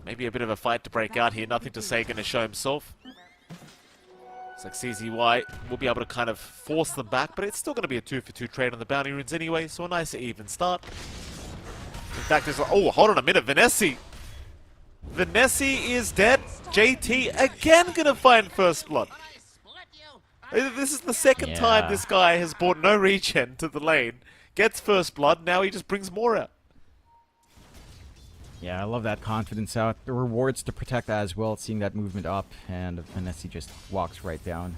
Maybe a bit of a fight to break out here. Nothing to Say going to show himself. It's like CZY will be able to kind of force them back, but it's still going to be a 2-for-2 trade on the bounty runes anyway, so a nice even start. In fact, there's... Oh, hold on a minute, Vinessi! Vinessi is dead. JT again going to find first blood. This is the second time this guy has brought no regen to the lane, Gets first blood, now he just brings more out. Yeah, I love that confidence out. The rewards to protect as well, seeing that movement up, and Vanessa just walks right down.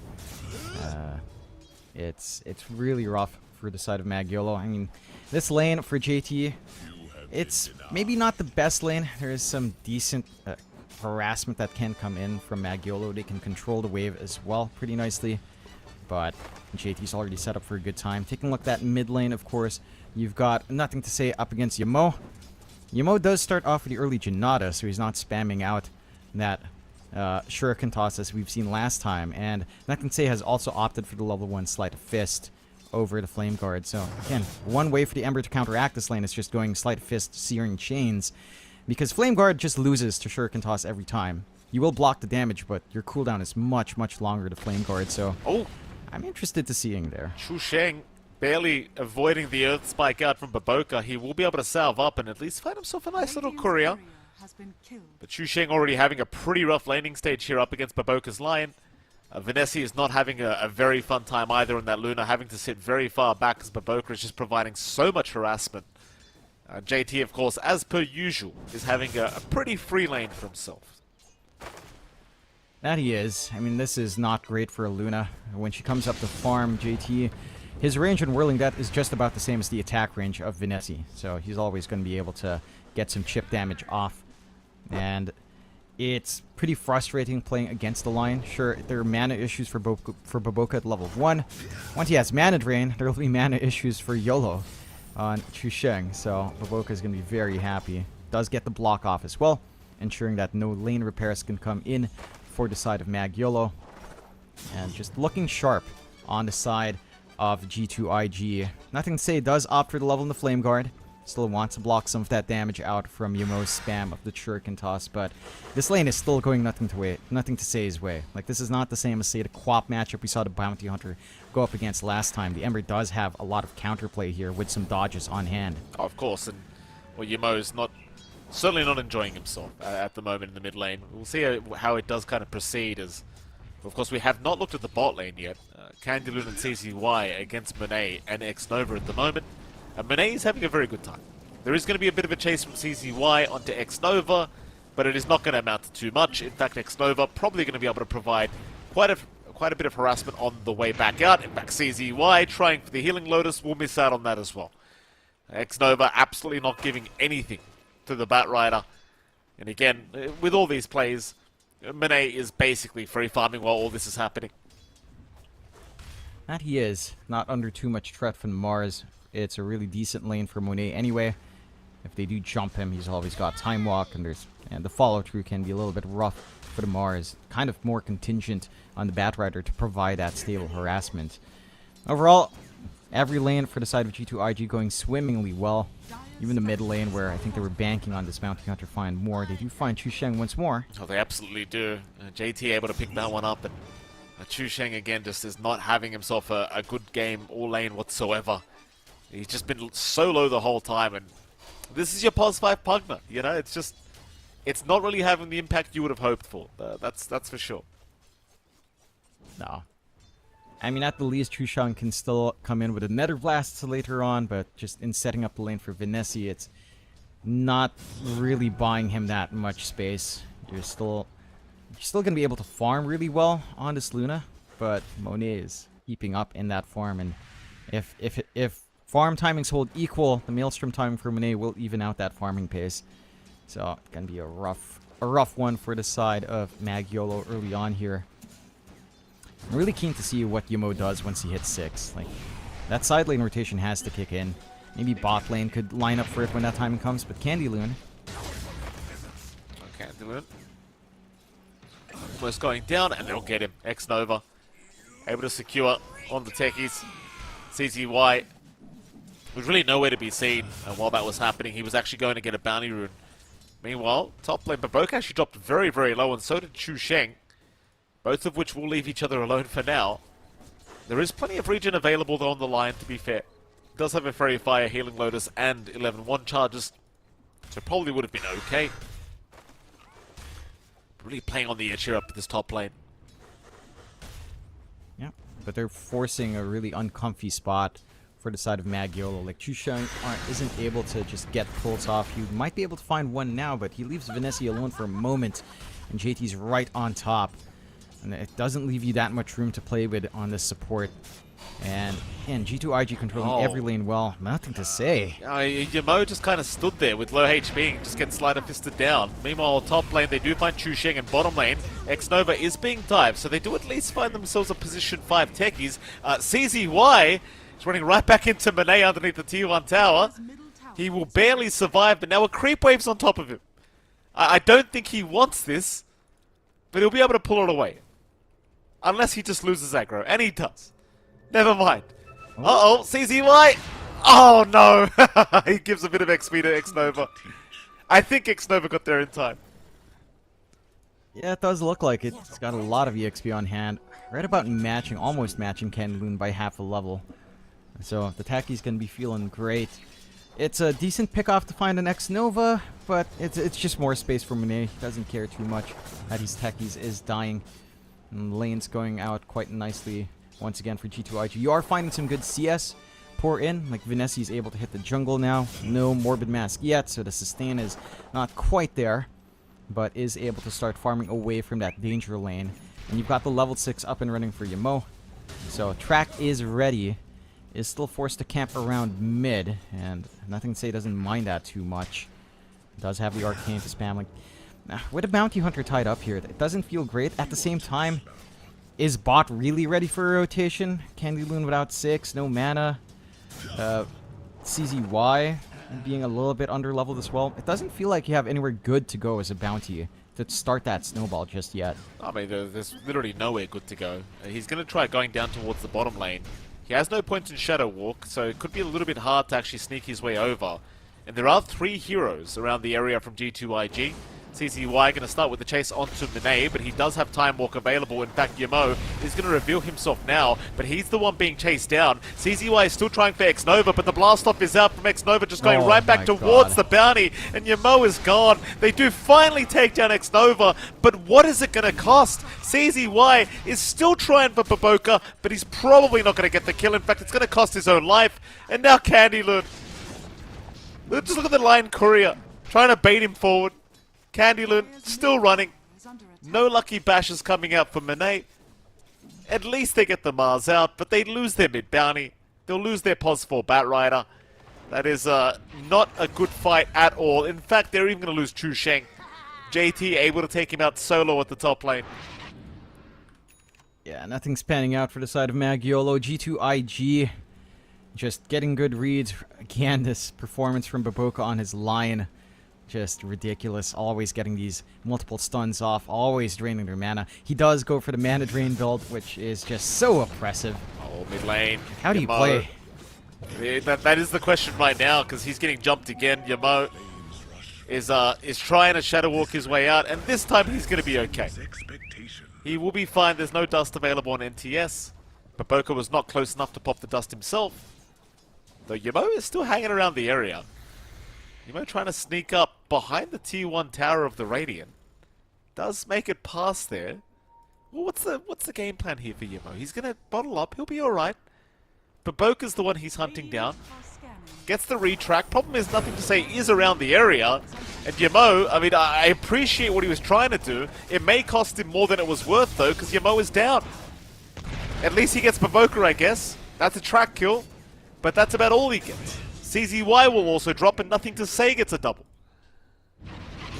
It's really rough for the side of Magiolo. I mean, this lane for JT, it's maybe not the best lane. There is some decent harassment that can come in from Magiolo. They can control the wave as well pretty nicely. But JT's already set up for a good time. Taking a look at that mid lane, of course, you've got nothing to say up against Yamo. Yamo does start off with the early Janata, so he's not spamming out that Shuriken toss as we've seen last time. And nothing to say has also opted for the level 1 Sleight of Fist over the Flame Guard. So, again, one way for the Ember to counteract this lane is just going Sleight of Fist, Searing Chains. Because Flame Guard just loses to Shuriken toss every time. You will block the damage, but your cooldown is much, much longer to Flame Guard, so... Oh! I'm interested to seeing there. Chu Sheng barely avoiding the Earth Spike out from Baboka. He will be able to salve up and at least find himself a nice little courier. Has been killed. But Chu Sheng already having a pretty rough laning stage here up against Baboka's Lion. Vanessa is not having a very fun time either in that Luna, having to sit very far back as Baboka is just providing so much harassment. JT, of course, as per usual, is having a pretty free lane for himself. That he is. I mean, this is not great for a Luna. When she comes up to farm, JT, his range in Whirling Death is just about the same as the attack range of Vanessa. So he's always going to be able to get some chip damage off. And it's pretty frustrating playing against the Lion. Sure, there are mana issues for Baboka at level 1. Once he has Mana Drain, there will be mana issues for YOLO on Chu Sheng. So Baboka is going to be very happy. Does get the block off as well, ensuring that no lane repairs can come in for the side of Magiolo. And just looking sharp on the side of G2IG. Nothing to say, does opt for the level in the Flame Guard. Still wants to block some of that damage out from Yamo's spam of the Shuriken toss, but this lane is still going nothing to say his way. Like, this is not the same as, say, the Quap matchup we saw the Bounty Hunter go up against last time. The Ember does have a lot of counterplay here with some dodges on hand. Oh, of course, and well, Yamo's certainly not enjoying himself at the moment in the mid lane. We'll see how it does kind of proceed as, of course, we have not looked at the bot lane yet. Candylune and CCY against Monet and X-Nova at the moment. And Monet is having a very good time. There is going to be a bit of a chase from CCY onto X-Nova, but it is not going to amount to too much. In fact, X-Nova probably going to be able to provide quite a bit of harassment on the way back out. In fact, CCY trying for the Healing Lotus will miss out on that as well. X-Nova absolutely not giving anything to the Batrider. And again, with all these plays, Monet is basically free farming while all this is happening. That he is. Not under too much threat from Mars. It's a really decent lane for Monet anyway. If they do jump him, he's always got Time Walk, and the follow-through can be a little bit rough for the Mars. Kind of more contingent on the Batrider to provide that stable harassment. Overall, every lane for the side of G2IG going swimmingly well. Even the mid lane, where I think they were banking on this Bounty Hunter find more. They do find Chu Sheng once more. Oh, they absolutely do. JT able to pick that one up, and Chu Sheng again just is not having himself a good game or lane whatsoever. He's just been so low the whole time, and this is your pos 5 Pugna, you know? It's not really having the impact you would have hoped for. That's for sure. No. I mean, at the least, Chu Sheng can still come in with a Nether Blast later on, but just in setting up the lane for Vanessa, it's not really buying him that much space. You're still going to be able to farm really well on this Luna, but Monet is keeping up in that farm, and if farm timings hold equal, the Maelstrom timing for Monet will even out that farming pace. So it's going to be a rough one for the side of Magiolo early on here. I'm really keen to see what Yamo does once he hits 6. Like, that side lane rotation has to kick in. Maybe bot lane could line up for it when that time comes, but Candylune. Candylune. Almost going down, and they'll get him. X-Nova able to secure on the techies. CZY was really nowhere to be seen while that was happening. He was actually going to get a bounty rune. Meanwhile, top lane Baboka actually dropped very, very low, and so did Chu Sheng. Both of which will leave each other alone for now. There is plenty of regen available though on the line, to be fair. Does have a Fairy Fire, Healing Lotus, and 11-1 charges. So probably would have been okay. Really playing on the edge here up at this top lane. Yeah, but they're forcing a really uncomfy spot for the side of Magyolo. Like, Chusheng isn't able to just get pulls off. He might be able to find one now, but he leaves Vanessa alone for a moment, and JT's right on top. And it doesn't leave you that much room to play with on this support. And G2IG controlling every lane well. Nothing to say. Yamo just kind of stood there with low HP and just gets slider fisted down. Meanwhile, top lane, they do find Chusheng, and bottom lane, Xnova is being dived, so they do at least find themselves a position 5 techies. CZY is running right back into Monet underneath the T1 tower. He will barely survive, but now a creep wave's on top of him. I don't think he wants this, but he'll be able to pull it away. Unless he just loses aggro, and he does. Never mind. Uh-oh, CZY! Oh no! He gives a bit of XP to Xnova. I think Xnova got there in time. Yeah, it does look like it. It's got a lot of EXP on hand. Right about matching, almost matching Candaloon by half a level. So the Taki's gonna be feeling great. It's a decent pick-off to find an Xnova, but it's just more space for Monet. He doesn't care too much that his Takis is dying. And lane's going out quite nicely once again for G2IG. You are finding some good CS pour in, like Vanessa is able to hit the jungle now. No Morbid Mask yet, so the sustain is not quite there, but is able to start farming away from that danger lane. And you've got the level 6 up and running for Yamo. So Track is ready, is still forced to camp around mid, and nothing to say doesn't mind that too much. Does have the Arcane to spam. Like, with a Bounty Hunter tied up here, it doesn't feel great. At the same time, is bot really ready for a rotation? Candaloon without 6, no mana. CZY being a little bit under-leveled as well. It doesn't feel like you have anywhere good to go as a bounty to start that snowball just yet. I mean, there's literally nowhere good to go. He's going to try going down towards the bottom lane. He has no points in Shadow Walk, so it could be a little bit hard to actually sneak his way over. And there are 3 heroes around the area from G2IG. CZY going to start with the chase onto Monet, but he does have Time Walk available. In fact, Yamo is going to reveal himself now, but he's the one being chased down. CZY is still trying for Xnova, but the blast off is out from Xnova, just going right back towards the bounty, and Yamo is gone. They do finally take down Xnova, but what is it going to cost? CZY is still trying for Baboka, but he's probably not going to get the kill. In fact, it's going to cost his own life. And now Candaloon. Just look at the line courier, trying to bait him forward. Candaloon still running. No lucky bashes coming out for Monet. At least they get the Mars out, but they lose their mid bounty. They'll lose their pos 4 Bat Rider. That is not a good fight at all. In fact, they're even going to lose Chusheng. JT able to take him out solo at the top lane. Yeah, nothing's panning out for the side of Magyolo. G2IG just getting good reads. Again, this performance from Baboka on his line. Just ridiculous. Always getting these multiple stuns off. Always draining their mana. He does go for the mana drain build, which is just so oppressive. Oh, mid lane. How do you play? Yeah, that is the question right now, because he's getting jumped again. Yamo is trying to Shadow Walk his way out, and this time he's going to be okay. He will be fine. There's no dust available on NTS. Baboka was not close enough to pop the dust himself. Though Yamo is still hanging around the area. Yamo trying to sneak up behind the T1 tower of the Radiant. Does make it past there. Well, what's the game plan here for Yamo? He's going to bottle up. He'll be alright. Baboka's the one he's hunting down. Gets the retrack. Problem is, nothing to say is around the area. And Yamo, I mean, I appreciate what he was trying to do. It may cost him more than it was worth, though, because Yamo is down. At least he gets Baboka, I guess. That's a track kill. But that's about all he gets. CZY will also drop, and nothing to say gets a double.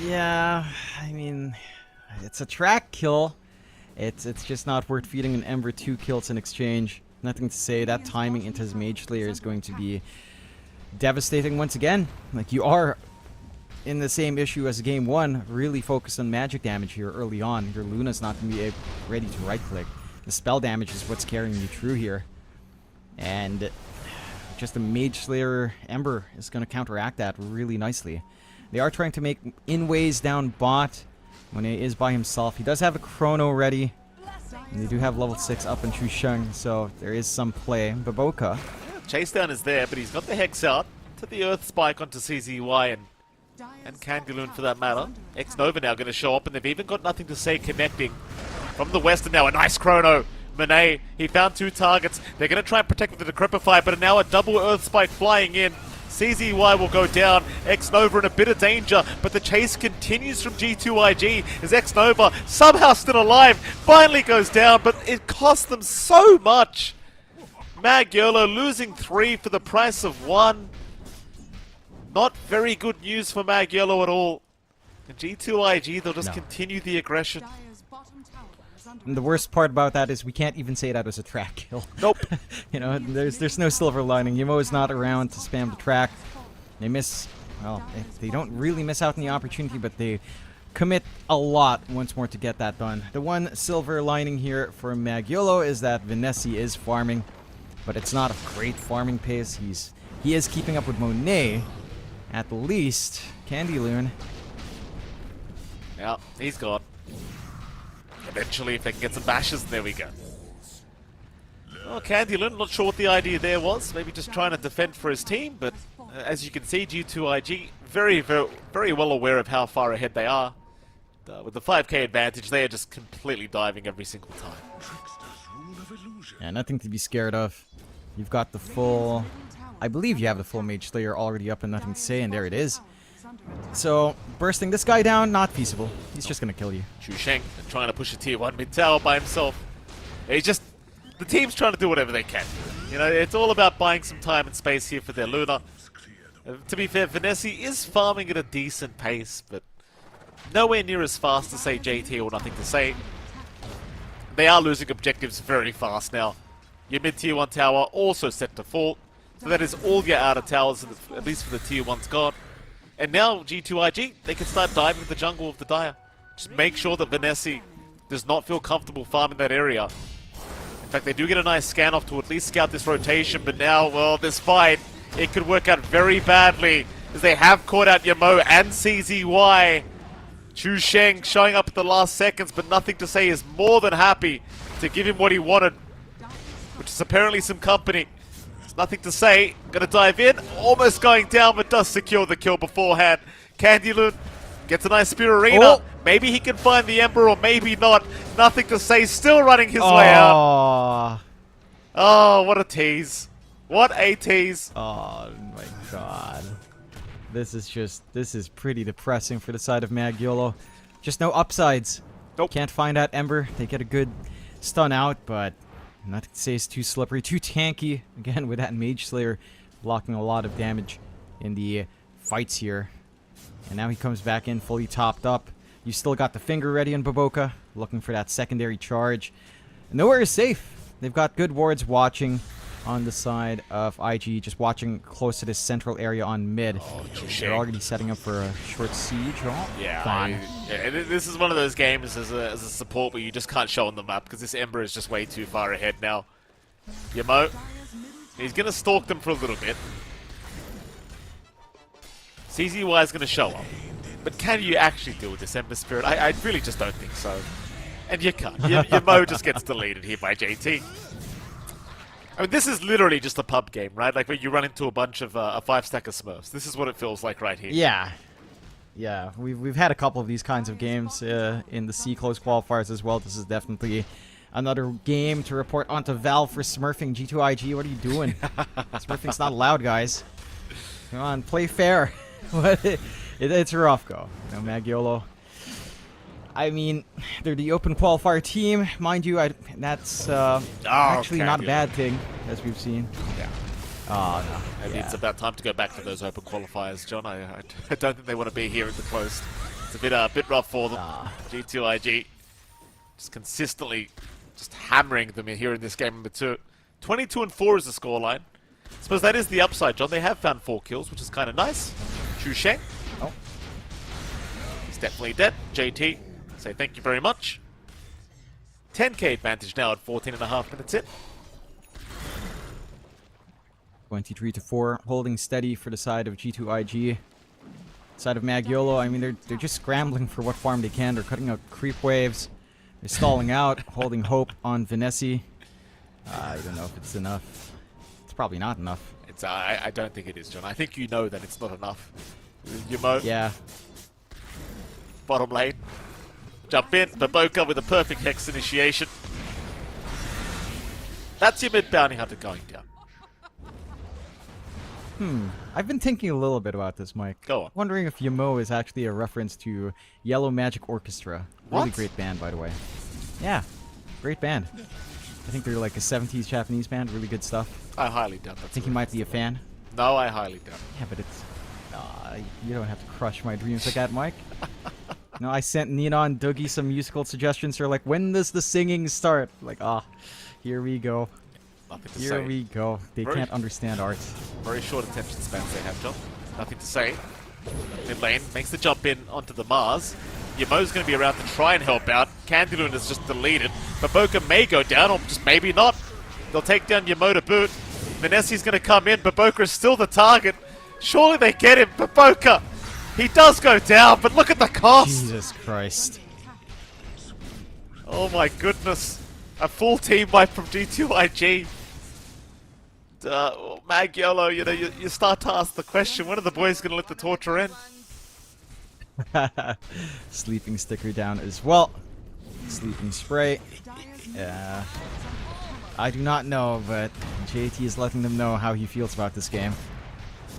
Yeah, I mean, it's a track kill. It's just not worth feeding an Ember 2 kills in exchange. Nothing to say. That timing into his Mage Slayer is going to be devastating once again. Like, you are in the same issue as game 1, really focused on magic damage here early on. Your Luna's not going to be ready to right-click. The spell damage is what's carrying you through here. And just the Mage Slayer Ember is going to counteract that really nicely. They are trying to make in-ways down bot when he is by himself. He does have a Chrono ready. And they do have level 6 up in Chusheng, so there is some play. Baboka. Yeah, chase down is there, but he's got the Hex out to the Earth Spike onto CZY and Candaloon for that matter. Xnova now going to show up, and they've even got nothing to say connecting from the west, and now a nice Chrono Monet, he found 2 targets. They're going to try and protect with the Decrepify, but now a double Earth Spike flying in. CZY will go down. X-Nova in a bit of danger, but the chase continues from G2IG as X-Nova, somehow still alive, finally goes down, but it cost them so much. Mag Yolo losing 3 for the price of 1. Not very good news for Mag Yolo at all. And G2IG, they'll just continue the aggression. Dire's bottom tower is under And the worst part about that is we can't even say that was a track kill. Nope. You know, there's no silver lining. Yemo is not around to spam the track. They miss, well, they don't really miss out on the opportunity, but they commit a lot once more to get that done. The one silver lining here for Magyolo is that Vinessi is farming, but it's not a great farming pace. He is keeping up with Monet, at the least. Candy Loon. Yeah, he's gone. Eventually, if they can get some bashes, there we go. Oh, Candylin, not sure what the idea there was. Maybe just trying to defend for his team, but as you can see, G2IG very, very, very well aware of how far ahead they are. With the 5k advantage, they are just completely diving every single time. Yeah, nothing to be scared of. You've got the full... I believe you have the full Mage Slayer already up and nothing to say, and there it is. So, bursting this guy down, not feasible. He's just gonna kill you. Chu Sheng trying to push a tier 1 mid tower by himself. He's just... The team's trying to do whatever they can. You know, it's all about buying some time and space here for their Luna. To be fair, Vinessi is farming at a decent pace, but nowhere near as fast as, say, JT or nothing to say. They are losing objectives very fast now. Your mid tier 1 tower also set to fall. So that is all your outer towers, at least for the tier 1's gone. And now G2IG, they can start diving the jungle of the Dire. Just make sure that Vinessi does not feel comfortable farming that area. In fact, they do get a nice scan off to at least scout this rotation, but now, well, this fight, it could work out very badly, as they have caught out Yamo and CZY. Chu Sheng showing up at the last seconds, but nothing to say, is more than happy to give him what he wanted, which is apparently some company. There's nothing to say. Gonna dive in, almost going down, but does secure the kill beforehand. Candylun gets a nice Spear Arena. Oh. Maybe he can find the Ember, or maybe not. Nothing to say, still running his way out. Oh, Oh, what a tease. What a tease. oh my god. This is pretty depressing for the side of Magyolo. Just no upsides. Nope. Can't find that Ember. They get a good stun out, but nothing to say, it's too slippery, too tanky. Again, with that Mage Slayer blocking a lot of damage in the fights here. And now he comes back in fully topped up. You still got the finger ready on Baboka, looking for that secondary charge. Nowhere is safe. They've got good wards watching on the side of IG, just watching close to this central area on mid. Oh, They're already setting up for a short siege. Oh, Yeah, fun. this is one of those games as a support where you just can't show on the map because this Ember is just way too far ahead now. Yamo, he's going to stalk them for a little bit. CZY is going to show up. But can you actually deal with this Ember Spirit? I really just don't think so. And you can't. Yamo just gets deleted here by JT. I mean, this is literally just a pub game, right? Like where you run into a bunch of a 5-stack of Smurfs. This is what it feels like right here. Yeah. Yeah, we've had a couple of these kinds of games in the C-Close qualifiers as well. This is definitely another game to report onto Valve for smurfing. G2IG, what are you doing? Smurfing's not allowed, guys. Come on, play fair. It's a rough go. You know, Magyolo. I mean, they're the open qualifier team. Mind you, that's actually not a bad thing, as we've seen. Yeah. Oh, no. Maybe it's about time to go back to those open qualifiers, John. I don't think they want to be here at the close. It's a bit rough for them. G2IG just consistently just hammering them here in this game number 2. 22-4 is the scoreline. I suppose that is the upside, John. They have found 4 kills, which is kind of nice. Chu Sheng. Oh. He's definitely dead. JT, say thank you very much. 10k advantage now at 14.5 minutes in. 23-4, holding steady for the side of G2IG. Side of Magyolo, I mean, they're just scrambling for what farm they can. They're cutting out creep waves. They're stalling out, holding hope on Vinessi. I don't know if it's enough. It's probably not enough. It's I don't think it is, John. I think you know that it's not enough. Yamo, Yeah. bottom lane. Jump in, Baboka with a perfect Hex initiation. That's your mid bounty hunter going down. I've been thinking a little bit about this, Mike. Go on. Wondering if Yamo is actually a reference to Yellow Magic Orchestra. Really What? great band, by the way. Yeah, great band. I think they're like a 70s Japanese band. Really good stuff. I highly doubt I that's think you might be a fan. No, I highly doubt it. Yeah, but it's... you don't have to crush my dreams like that, Mike. No, I sent Nina and Dougie some musical suggestions. They're like, when does the singing start? Like, here we go. Nothing to Here say. we go. They Very- can't understand art. Very short attention spans they have, John. Nothing to say. Mid lane makes the jump in onto the Mars. Yamo's going to be around to try and help out. Candulun is just deleted. Baboka may go down, or just maybe not. They'll take down Yamo to boot. Minesi's going to come in. Baboka is still the target. Surely they get him. Baboka! He does go down, but look at the cost! Jesus Christ. Oh my goodness. A full team wipe from G2IG. Magyolo, you know, you start to ask the question, when are the boys going to let the torture end? Sleeping sticker down as well. Sleeping spray. I do not know, but JT is letting them know how he feels about this game.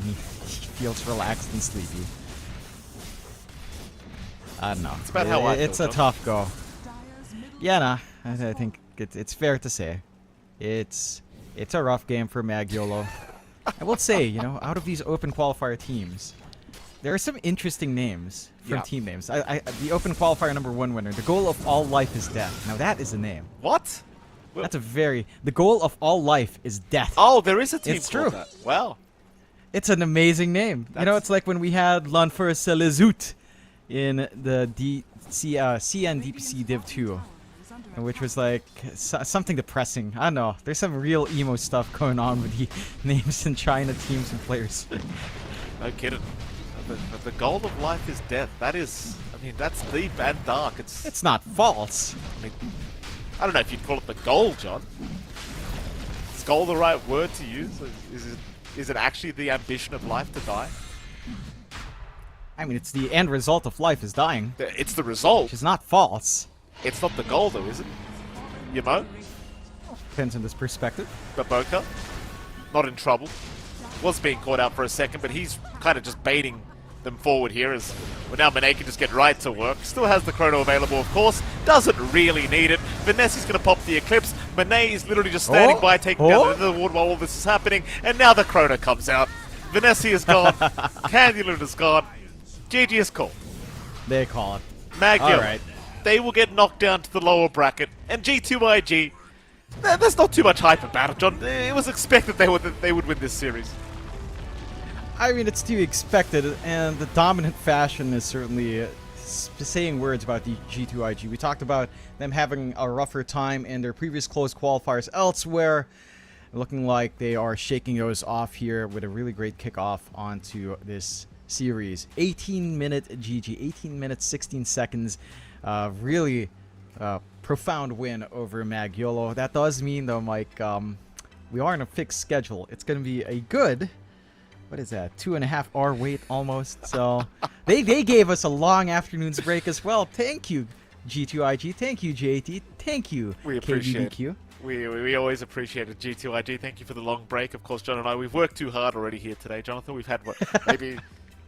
He feels relaxed and sleepy. I don't know. It's about how I feel, It's a John. tough go. Yeah, nah. I think it's fair to say. It's a rough game for Magyolo. I will say, you know, out of these open qualifier teams, there are some interesting names from Yeah. team names. The open qualifier #1 winner, the goal of all life is death. Now that is a name. What? Well- That's a very... The goal of all life is death. Oh, there is a team It's called true. that. Wow. It's an amazing name. You know, That's- it's like when we had L'Enfer Selezut in the CN-DPC Div 2, which was like something depressing. I don't know. There's some real emo stuff going on with the names in China teams and players. No kidding. The goal of life is death. That is, I mean, that's deep and dark. It's not false. I mean, I don't know if you'd call it the goal, John. Is goal the right word to use? Is it actually the ambition of life to die? I mean, it's the end result of life is dying, It's the result. which is not false. It's not the goal, though, is it? Yamo? Depends on this perspective. Baboka? Not in trouble. Was being caught out for a second, but he's kind of just baiting them forward here as well, now Monet can just get right to work. Still has the chrono available, of course. Doesn't really need it. Vanessi's going to pop the Eclipse. Monet is literally just standing by, taking down the Nether Ward while all this is happening. And now the chrono comes out. Vanessi is gone. Candulun is gone. GG is called. They call it. Magyar. Alright. They will get knocked down to the lower bracket. And G2IG, there's not too much hype about it, John. It was expected they would win this series. I mean, it's to be expected, and the dominant fashion is certainly saying words about the G2IG. We talked about them having a rougher time in their previous close qualifiers elsewhere. Looking like they are shaking those off here with a really great kickoff onto this series. 18-minute GG, 18 minutes, 16 seconds. Really profound win over Magyolo. That does mean, though, Mike, we are on a fixed schedule. It's going to be a good... What is that? 2.5-hour wait almost. So they gave us a long afternoon's break as well. Thank you, G2IG. Thank you, JT. Thank you, We appreciate KBBQ. We always appreciate it, G2IG. Thank you for the long break. Of course, John and I, we've worked too hard already here today, Jonathan. We've had, what, maybe,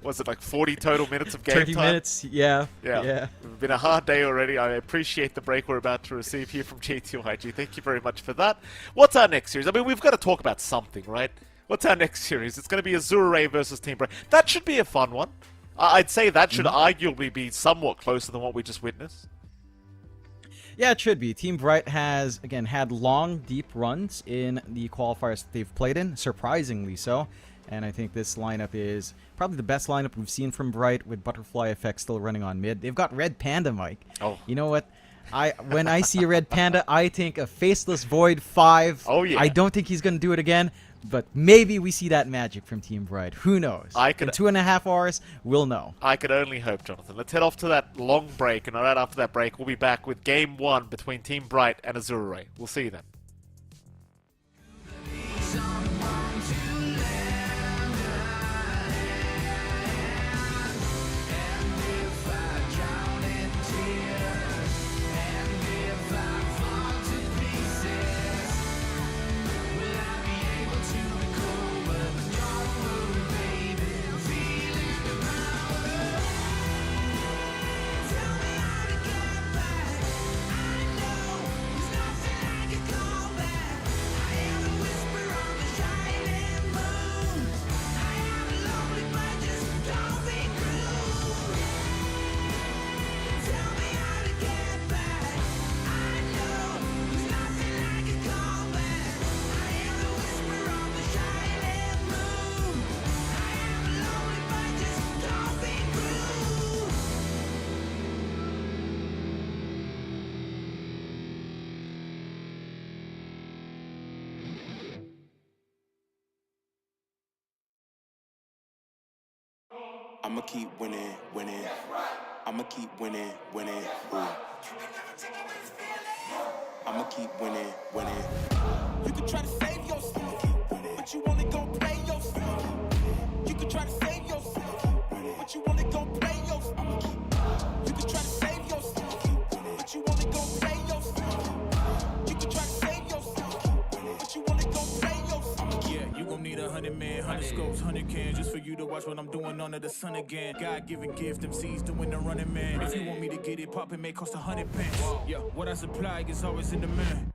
was it like 40 total minutes of game 30 time? minutes. Yeah. Yeah. It's been a hard day already. I appreciate the break we're about to receive here from G2IG. Thank you very much for that. What's our next series? I mean, we've got to talk about something, right? What's our next series? It's going to be Azure versus Team Bright. That should be a fun one. I'd say that should arguably be somewhat closer than what we just witnessed. Yeah, it should be. Team Bright has, again, had long, deep runs in the qualifiers that they've played in, surprisingly so. And I think this lineup is probably the best lineup we've seen from Bright, with Butterfly Effect still running on mid. They've got Red Panda, Mike. Oh. You know what? When I see Red Panda, I think a Faceless Void 5. Oh, yeah. I don't think he's going to do it again, but maybe we see that magic from Team Bright. Who knows? I could- In 2.5 hours, we'll know. I could only hope, Jonathan. Let's head off to that long break, and right after that break, we'll be back with Game 1 between Team Bright and Azure. We'll see you then. I'ma keep winning, winning. I'ma keep winning, winning. Ooh. I'ma keep winning, winning. You can try to save yourself, but you only gon' play yourself. You can try to save yourself, but you only gon' play yourself. You can try to save yourself, but you only gon' play yourself. You can try to save yourself, but you only gon' play yourself. Yeah, you gon' need 100 men, 100 scopes, 100 cans just for you to watch what I'm doing under the sun again. God-given gift, MC's doing the running man. If you want me to get it poppin', may cost 100 pence. Yeah, what I supply is always in demand.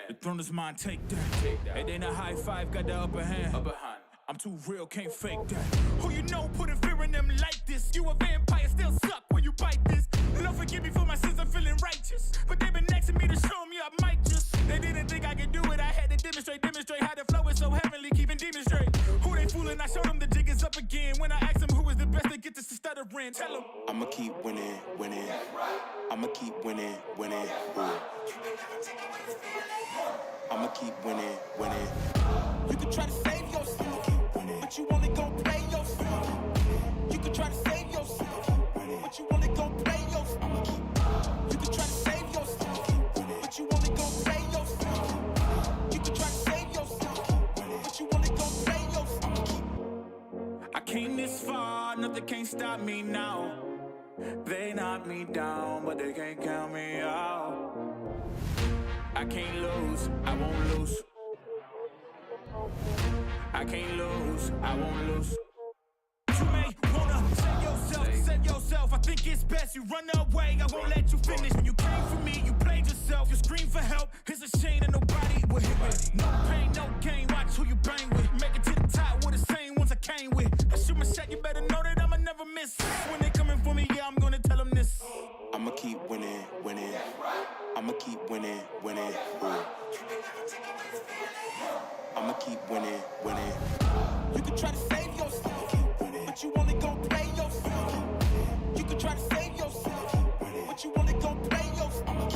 The throne is mine, take that. It ain't a high five, got the upper hand. I'm too real, can't fake that. Who you know putting fear in them like this? You a vampire, still suck when you bite this. Lord forgive me for my sins, I'm feeling righteous. But they been next to me to show me I might just. They didn't think I could do it, I had to demonstrate how the flow is so heavenly, keeping demons straight. Who they fooling? I showed them the jig is up again. When I asked them who is the best, they get this to stuttering. Tell them I'ma keep winning, winning. I'ma keep winning, winning. Ooh. I'ma keep winning, winning. You can try to save yourself, but you only gon' play yourself. You can try to save yourself, but you only gon' play yourself. You can try to save yourself, but you only gon' play yourself. You can try to save yourself, but you only gon' play yourself. I came this far, nothing can't stop me now. They knock me down, but they can't count me out. I can't lose, I won't lose. I can't lose, I won't lose. You may wanna save yourself. I think it's best you run away. I won't let you finish. When you came for me, you played yourself. You scream for help. It's a shame that nobody will hit me. No pain, no gain. Watch who you bang with. Make it to the top with the same ones I came with. I shoot my shot, you better know that I'ma never miss. When they coming for me, yeah, I'm gonna tell them this. I'ma keep winning, winning. I'ma keep winning, winning. Ooh. I'ma keep winning, winning. You can try to save yourself, but you only gon' play yourself. You can try to save yourself, but you only gon' play yourself.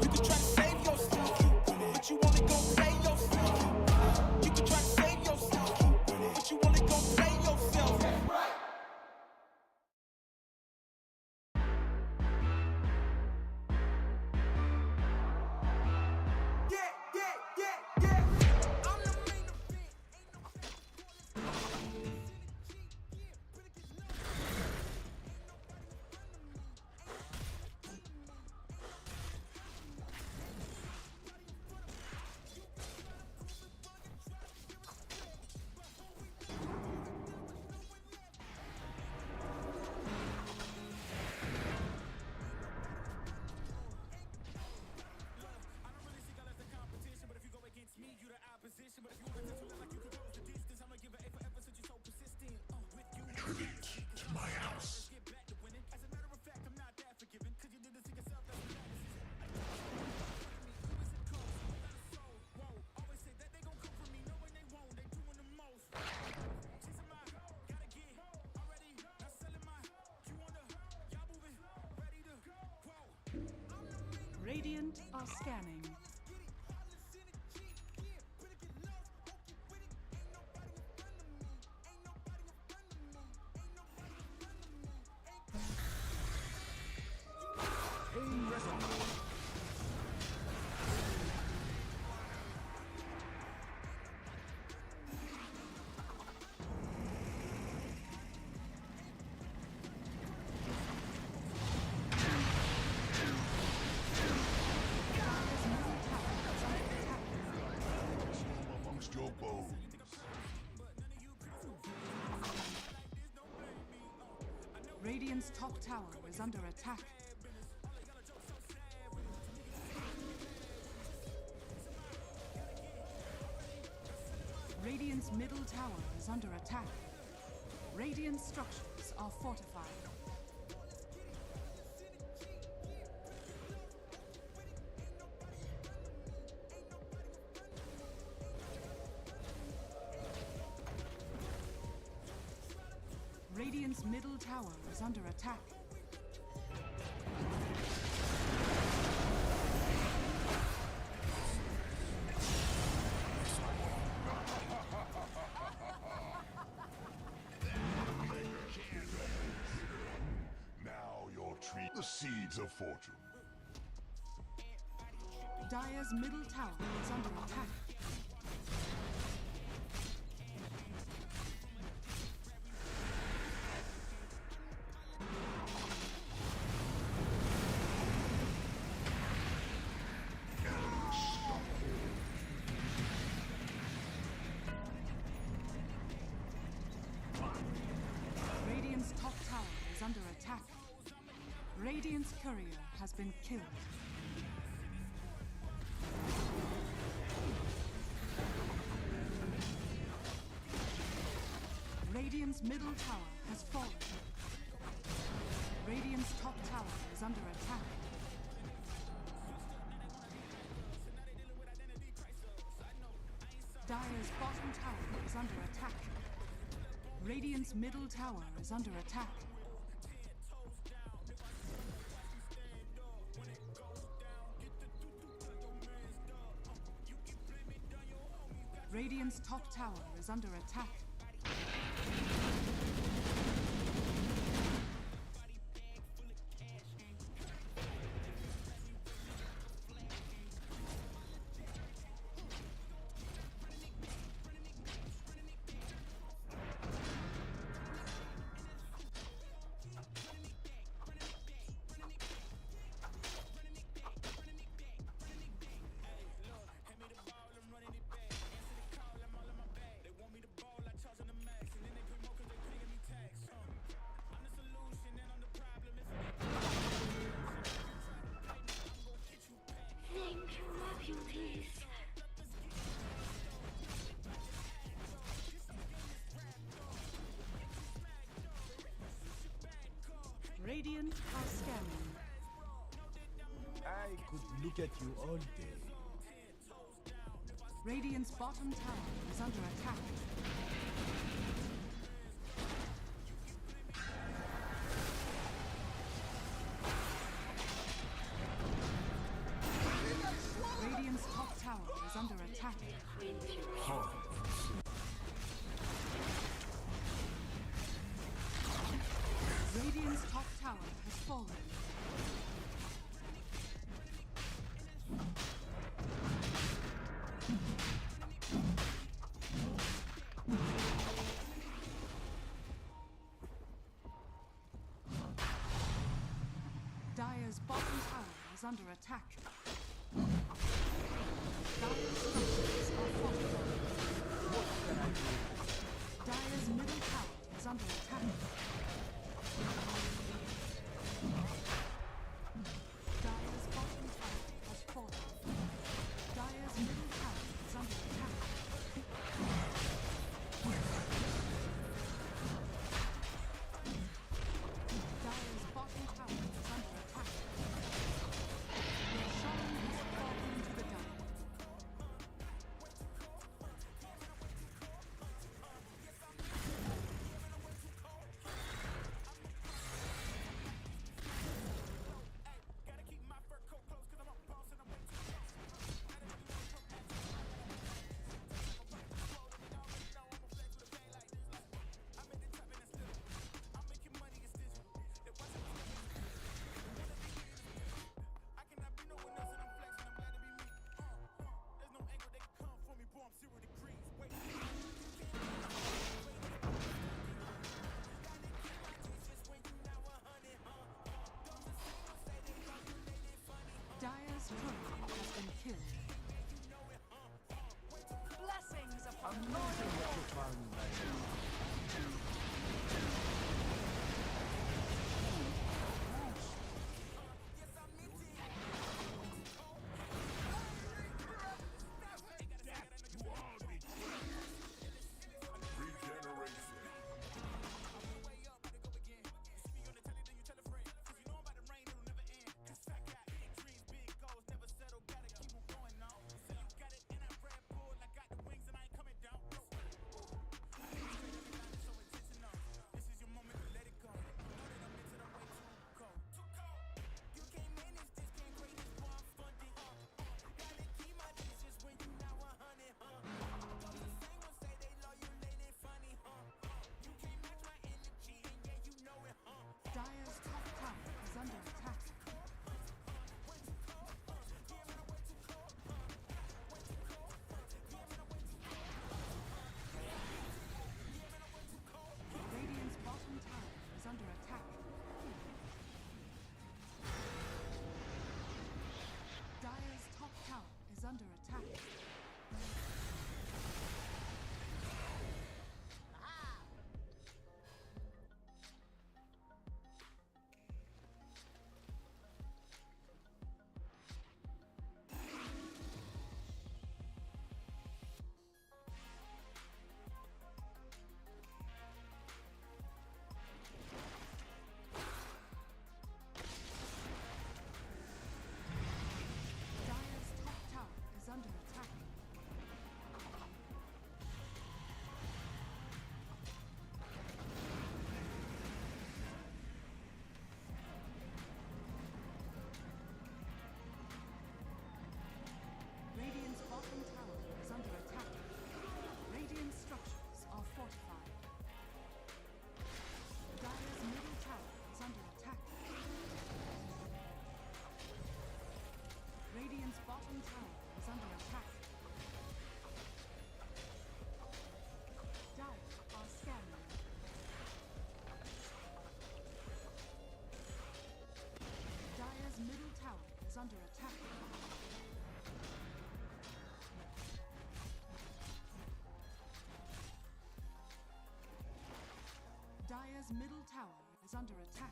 You can try to save yourself, but you only gon' play yourself. You can try to save yourself, but you only gon' play yourself. Radiant are scanning. Radiant's top tower is under attack. Radiant's middle tower is under attack. Radiant structures are fortified. Radiant's middle tower is under attack. the seeds of fortune. Dire's middle tower is under attack. Radiant's top tower is under attack. Radiant's courier has been killed. Radiant's middle tower has fallen. Radiant's top tower is under attack. Dire's bottom tower is under attack. Radiant's middle tower is under attack. Radiant's top tower is under attack. Radiant are scanning. I could look at you all day. Radiant's bottom tower is under attack. Radiant's top tower is under attack. Radiant's top tower has fallen. Dire's bottom tower is under attack. Dire's structures are falling. Dire's middle tower is under attack. Dire's bottom tower has fallen. Dire's middle tower is under attack. Dire's bottom tower is under attack. Your shaman has fallen to the dark. Dire's middle tower is under attack.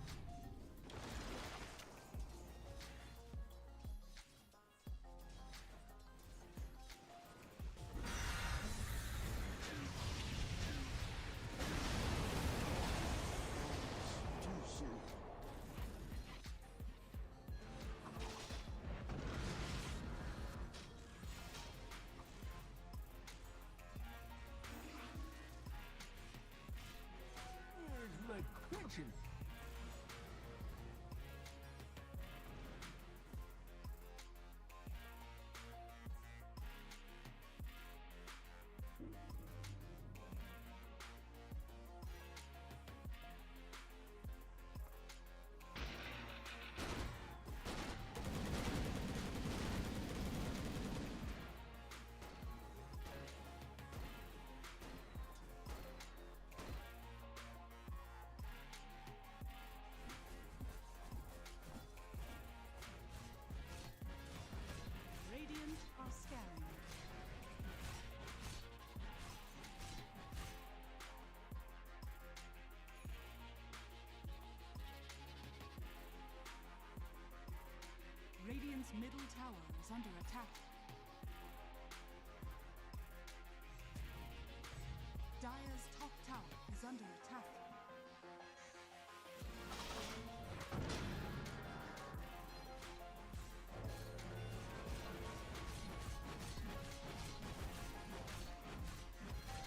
Where's my kitchen? Radiant are scanning. Radiant's middle tower is under attack. Dire's top tower is under attack.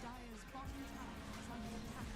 Dire's bottom tower is under attack.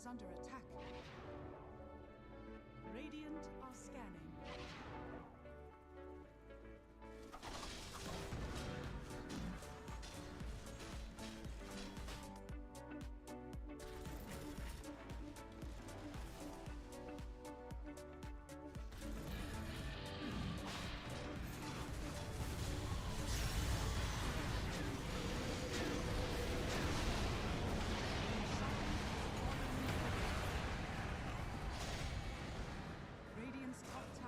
under attack. Radiant are scanning. Radiant's top tower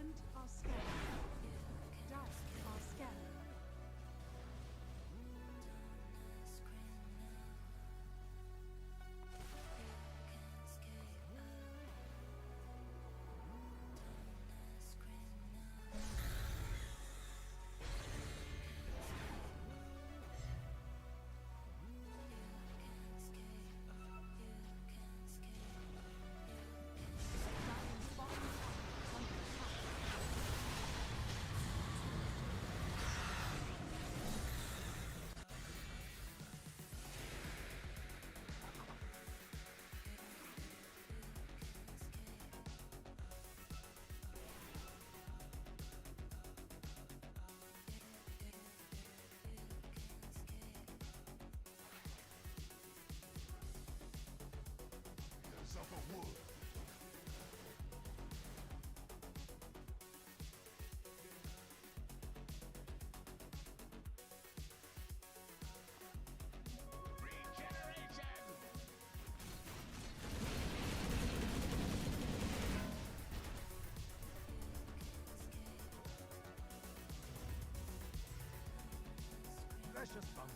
Radiant are scared. Dire are scared. Dire's bottom tower is under attack. Precious fun.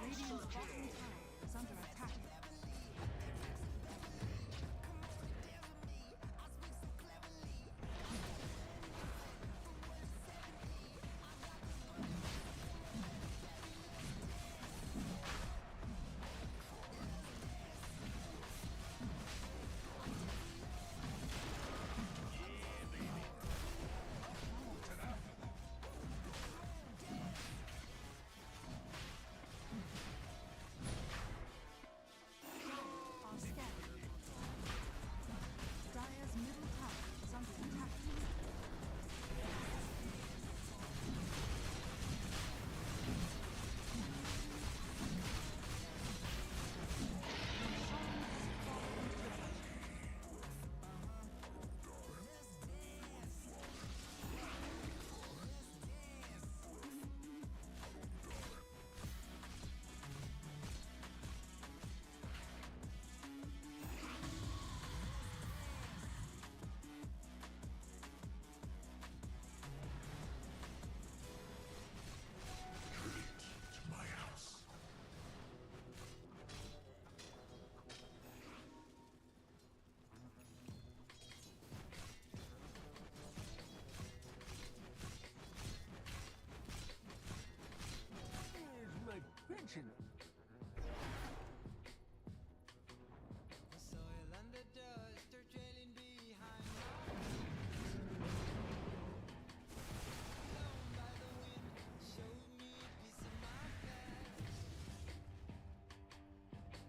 Radiant's bottom tower is under attack. Are scared. Dire's middle tower is under attack. Here's my pension. Soil and the dust are trailing behind. Blown by the wind, showed me a piece of my past.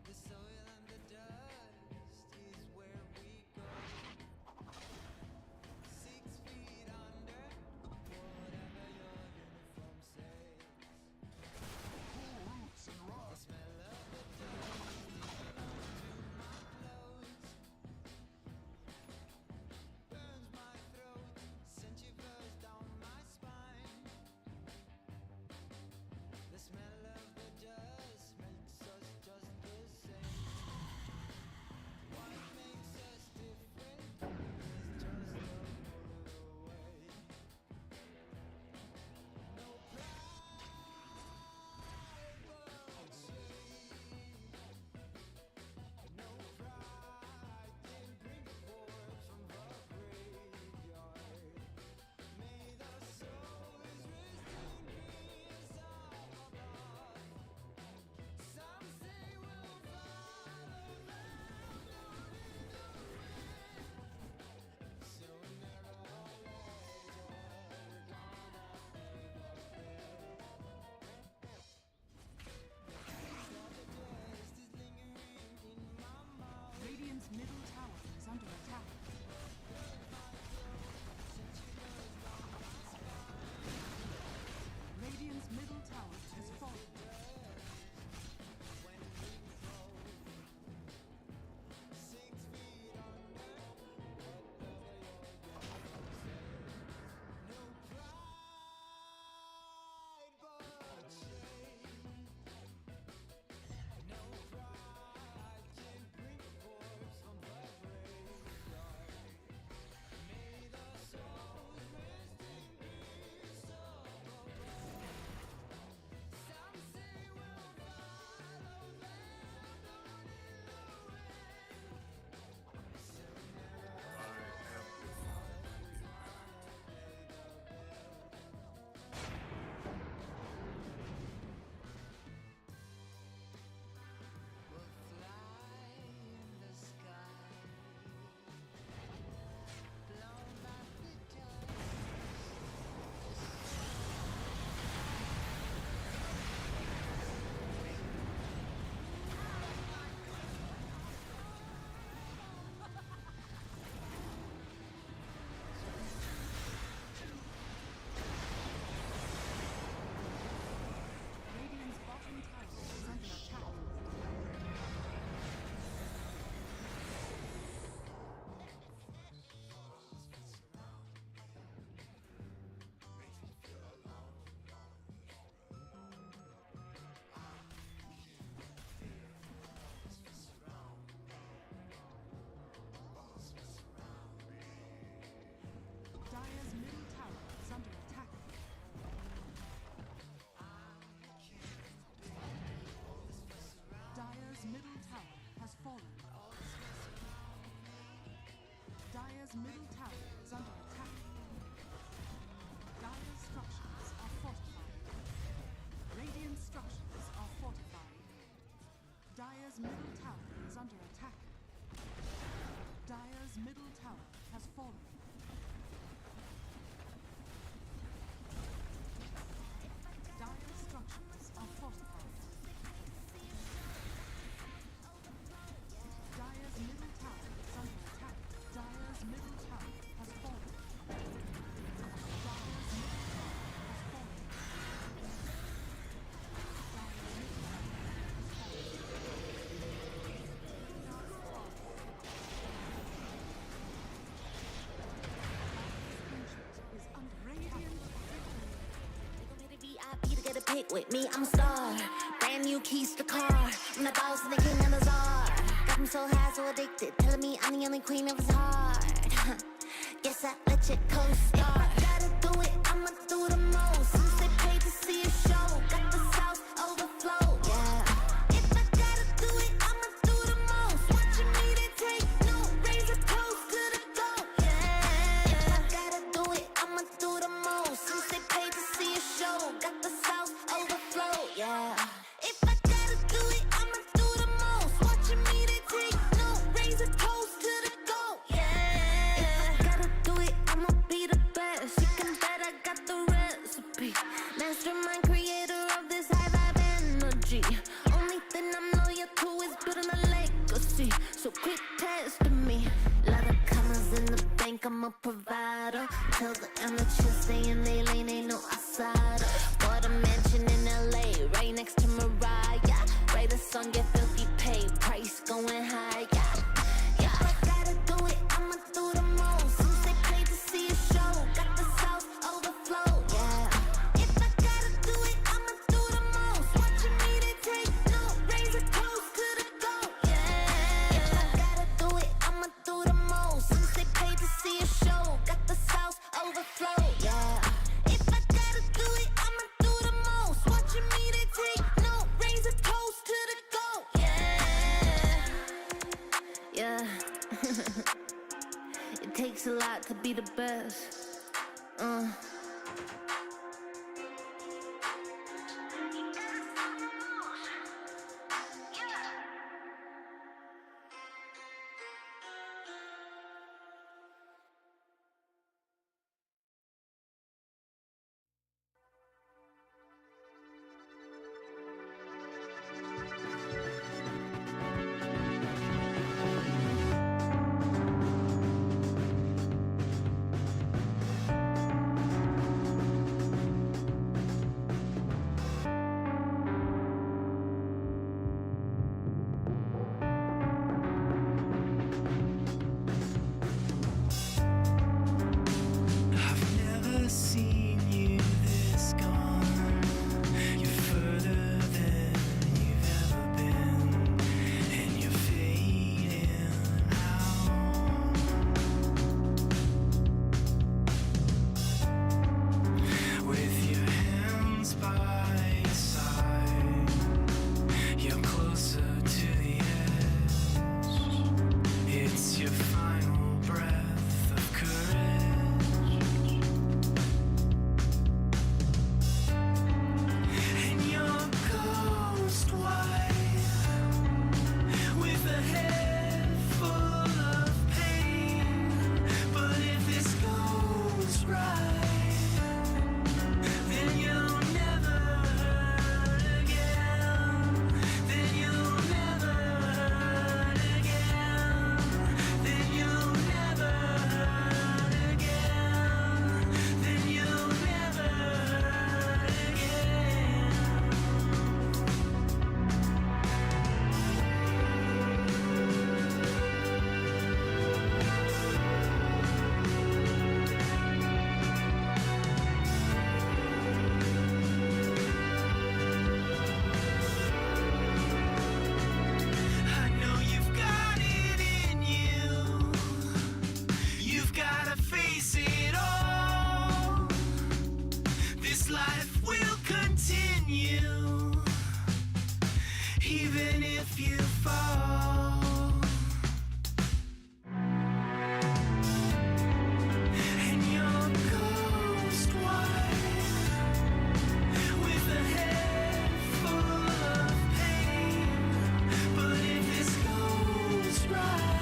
The soil and the dust is where we go. 6 feet under, whatever your uniform says. Cool roots and middle tower has fallen. Dire structures are fortified. Dire's middle tower is under attack. Dire's middle tower has fallen. Dire's middle tower has fallen. Dire's middle tower is under radiant victory. They gon' pay the VIP to get a pic with me. I'm a star. Brand new keys to the car. I'm the boss and the king and the czar. Got me so high, so addicted. Telling me I'm the only queen of his heart. Guess I let you co-star. If I gotta do it, I'ma do the most. Since they paid to see a show, got the South overflow. Yeah. If I gotta do it, I'ma do the most. Watching me, they take no razor toast to the goat. Yeah. If I gotta do it, I'ma do the most. Since they paid to see a show, got the South overflow. Yeah. If I gotta do it, I'ma do the most. Watching me, they take no razor toast to the goat. Yeah. If I gotta do it, I'ma be the best. You can bet I got the recipe. Mastermind, creator of this high vibe energy. Only thing I'm loyal to is building a legacy. So quit testing me. Lot of commas in the bank, I'm a provider. Tell the amateurs stay in their lane, ain't no outsider. Bought a mansion in LA, right next to Mariah. Write a song, get filthy paid, price going high. Yeah. If I gotta do it, I'ma do the most. Since they paid to see a show, got the South overflow. Yeah. If I gotta do it, I'ma do the most. Watching me, they take no razor toast to the goat. Yeah. If I gotta do it, I'ma do the most. Since they paid to see a show, got the South overflow. Yeah. If I gotta do it, I'ma do the most. Watching me, they take no razor toast to the goat. Yeah. Yeah. It takes a lot to be the best. I've never seen you this gone. You're further than you've ever been, and you're fading out. With your hands by your side, you're closer to the edge. It's your final breath of courage. And you're ghost white, with a head full of pain. But if this goes right, then you'll never hurt again. Then you'll never hurt again. Then you'll never hurt again. Then you'll never hurt again. I know you've got it in you. You've gotta face it all. This life will continue, even if you fall. And you're ghost white, with a head full of pain. But if this goes right,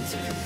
Forget you.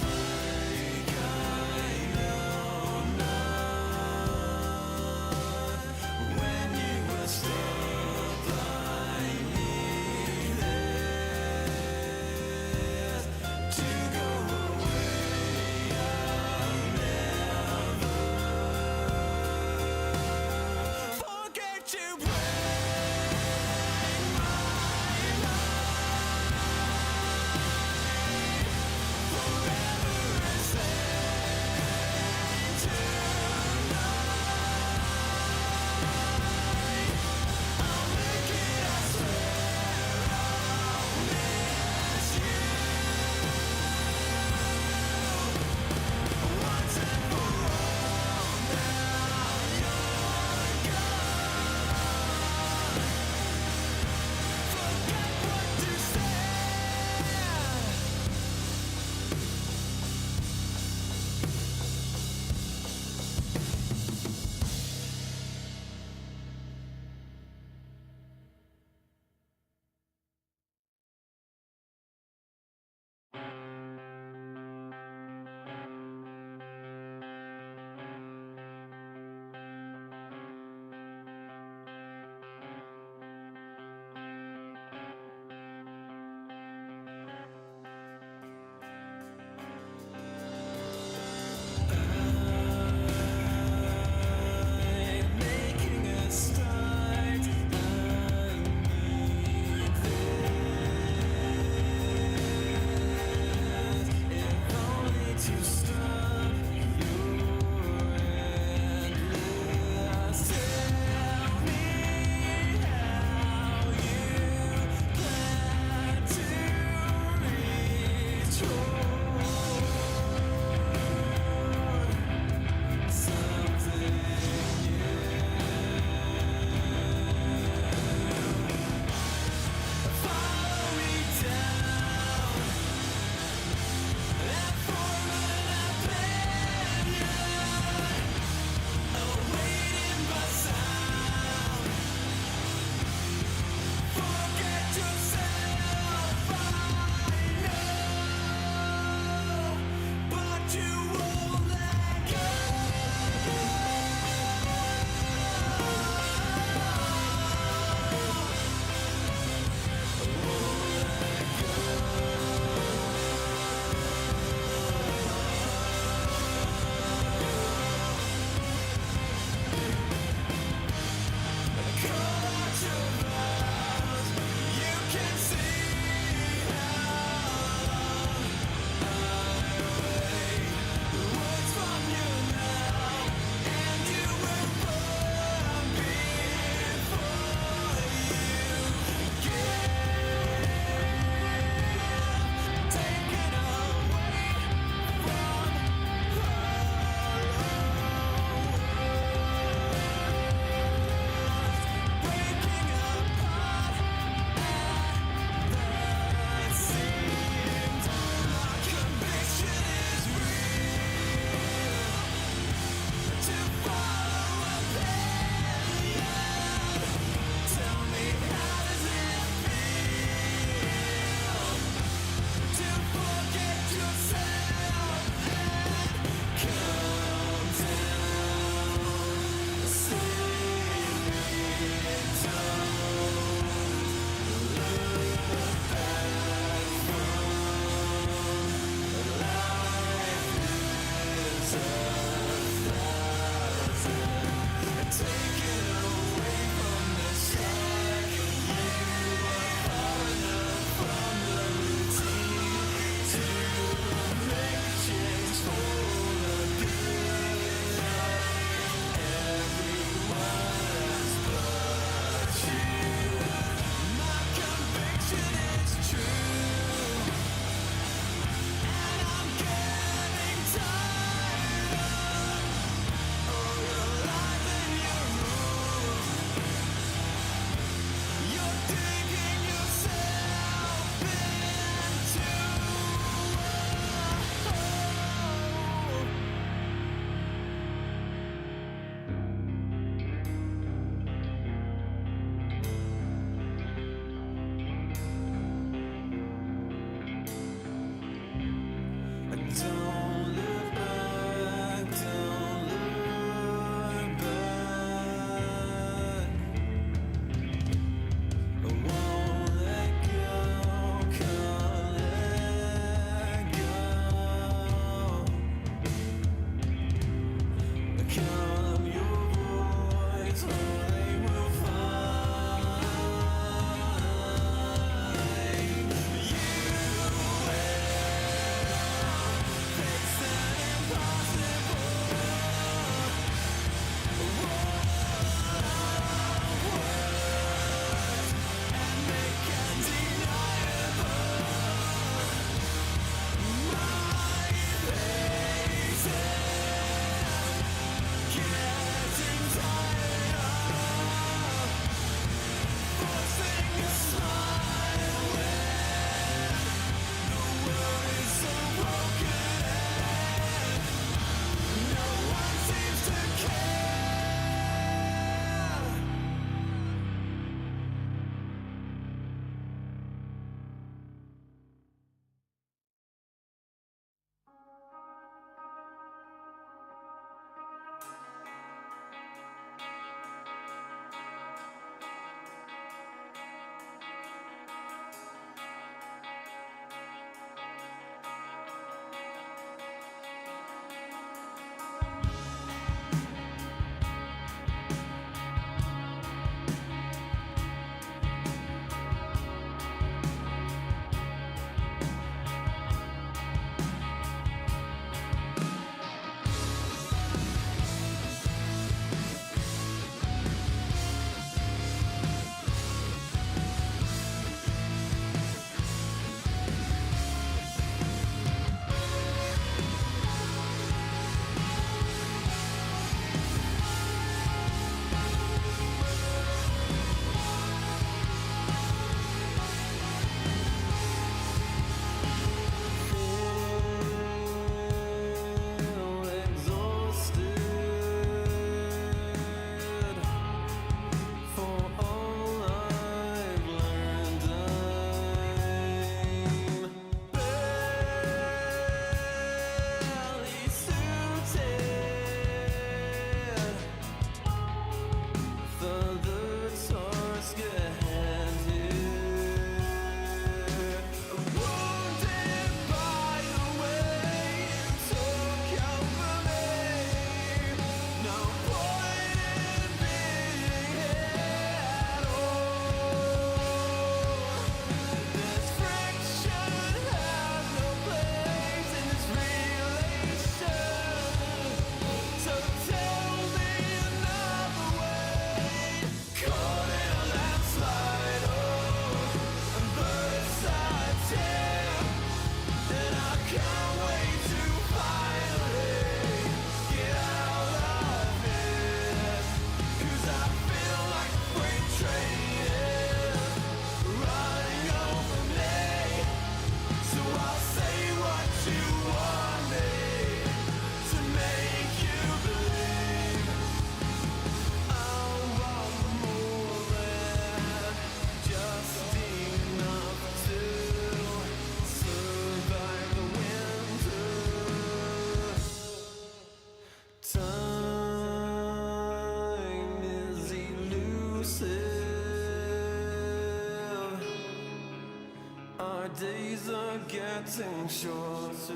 getting shorter.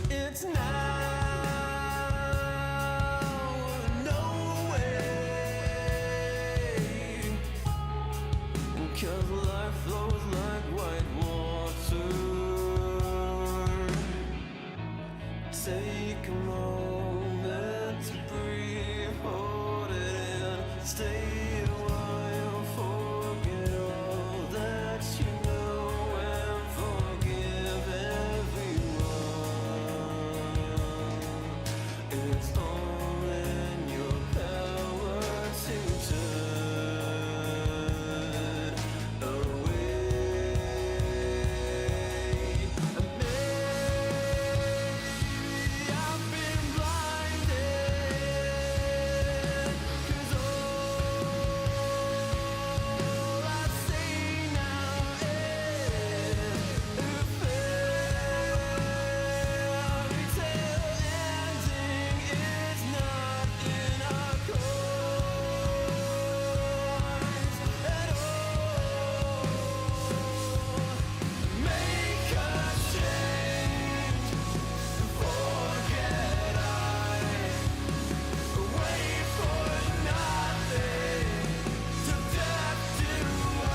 It's now. No way. 'Cause life flows like white water. Take a moment to breathe, hold it in, stay a while, forget all that you know, and forgive everyone. It's all in your power to turn away. I've been blinded, 'cause all I see now is a fairy tale ending. It's not in our course at all. Make a change. Forget I wait for nothing. To death do I,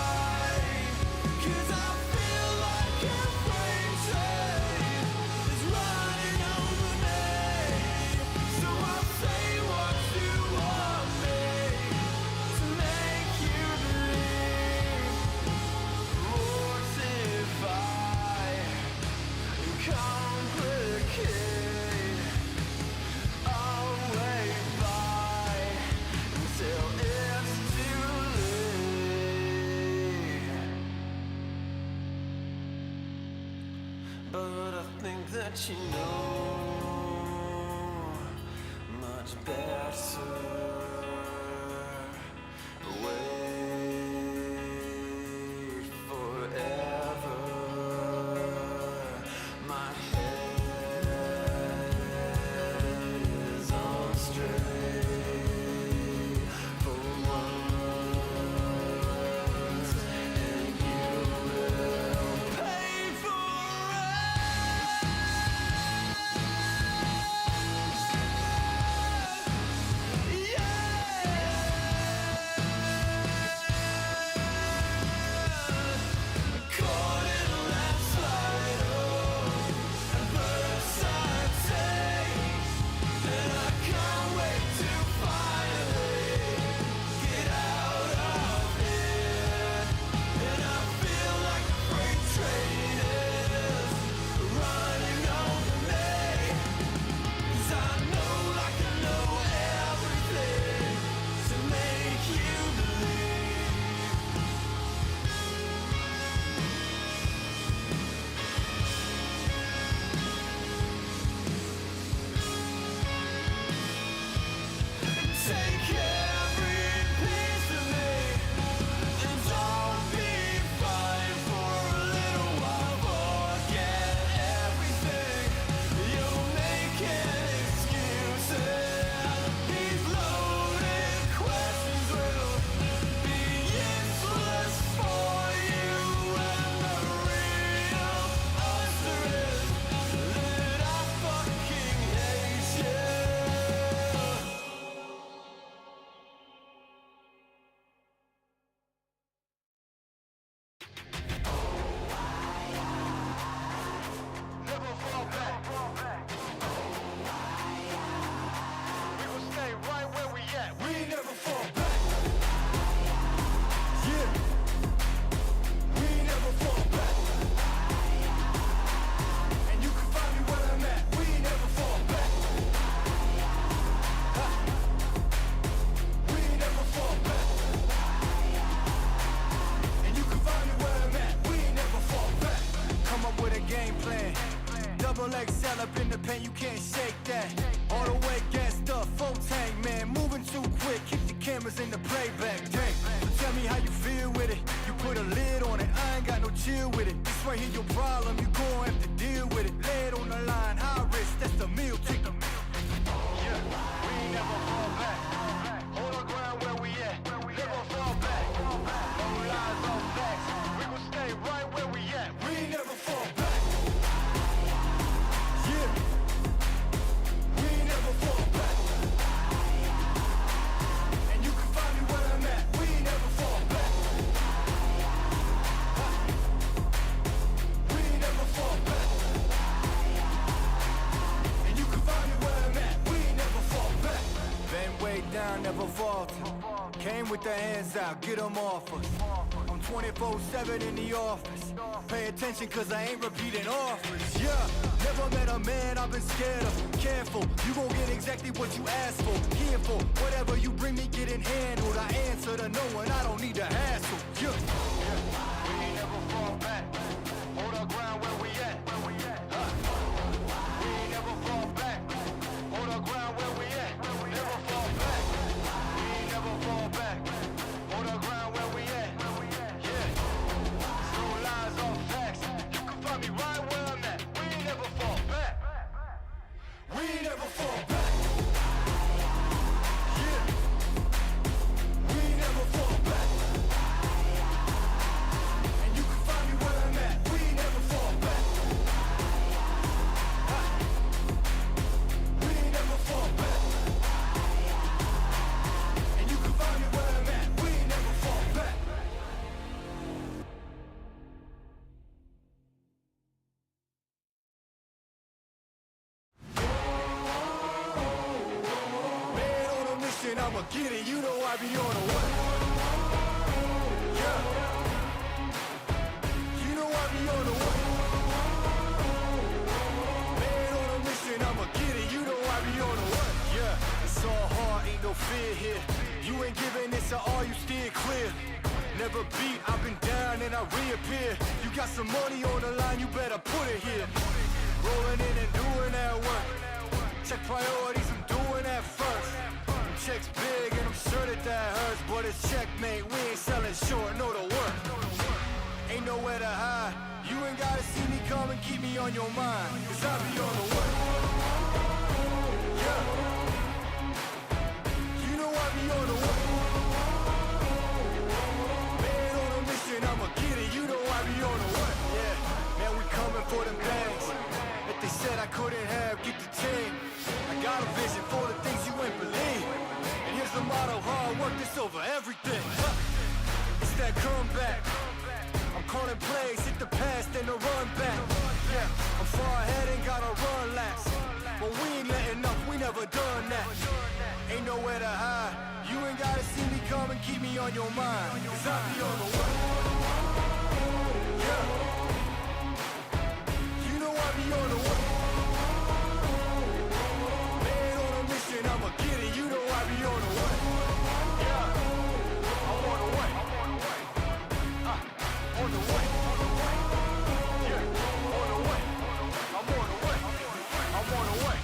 'cause I feel like a freight train is running over me. So I'll say what you want me to make you believe. Mortify, complicate. I'll wait by until it's too late. But I think that you know much better. Wait forever. My head is on straight for once, and you will pay for it. Caught in a landslide of adversity, and I can't wait to finally get out of here. And I feel like a freight train is running over me. 'Cause I know like I know everything to make you believe. Take every piece of me, and don't be fine for a little while. Forget everything. You're making excuses. These loaded questions will be useless for you. And the real answer is that I fucking hate you. Never fall back. We will stay right where we at. We never fall back. Yeah. We never fall back. And you can find me where I'm at. We never fall back. Ha. We never fall back. And you can find me where I'm at. We never fall back. Come up with a game plan. Double XL up in the pen, you can't shake that. All the way gassed up, full tank, man. Moving too quick, keep the cameras in the playback. Dang, so tell me how you feel with it. You put a lid on it, I ain't got no chill with it. This right here your problem, you gon' have to deal with it. Lay it on the line, high risk, that's the meal ticket. Yeah, we never fall back. Hold on ground where we at. Never fall back. No lies, no facts. We gon' stay right where we at. never falter. Came with the hands out, get them off us. I'm 24/7 in the office. Pay attention cause I ain't repeating offers. Yeah, never met a man I've been scared of. Careful, you gon' get exactly what you asked for. Careful, whatever you bring me getting handled. I answer to no one, I don't need to hassle. Yeah. We ain't never fall back. Hold our ground where we at. We ain't never fall back. Hold our ground where we at. Never fall back. We ain't never fall back. Hold our ground where we at. Yeah. No lies or facts. You can find me right where I'm at. We ain't never fall back. We ain't never fall back. Yeah. We ain't never fall back. And you can find me where I'm at. We ain't never fall back. We ain't never fall back. And you can find me where I'm at. We ain't never fall back. Man on a mission, I'ma get it. You know I be on a way. Yeah. You know I be on the way. Man on a mission, I'ma get it. You know I be on the way. Yeah. It's all hard, ain't no fear here. You ain't giving this to all, you steer clear. Never beat, I've been down and I reappear. You got some money on the line, you better put it here. Rolling in and doing that work. Check priorities, I'm doing that first. Them checks big and I'm sure that hurts. But it's checkmate, we ain't selling short, know the work. Ain't nowhere to hide. You ain't gotta see me come and keep me on your mind. Cause I be on the way. Yeah. You know I be on the way. Man on a mission, I'ma get it. You know I be on the way. Yeah, man, we coming for them bags. If they said I couldn't have, get the team. I got a vision for the things you ain't believe. And here's the motto, hard work, this over everything. It's that comeback. I'm calling plays, hit the pass, then the run back. Yeah, I'm far ahead and gotta run laps. But we ain't letting up, we never done that. Ain't nowhere to hide. You ain't gotta see me come and keep me on your mind. Cause I be on the way. Yeah. You know I be on the way. Man on a mission, I'ma get it. You know I be on the way. Yeah. I'm on the way. On the way. Yeah. On the way. I'm on the way. I'm on the way.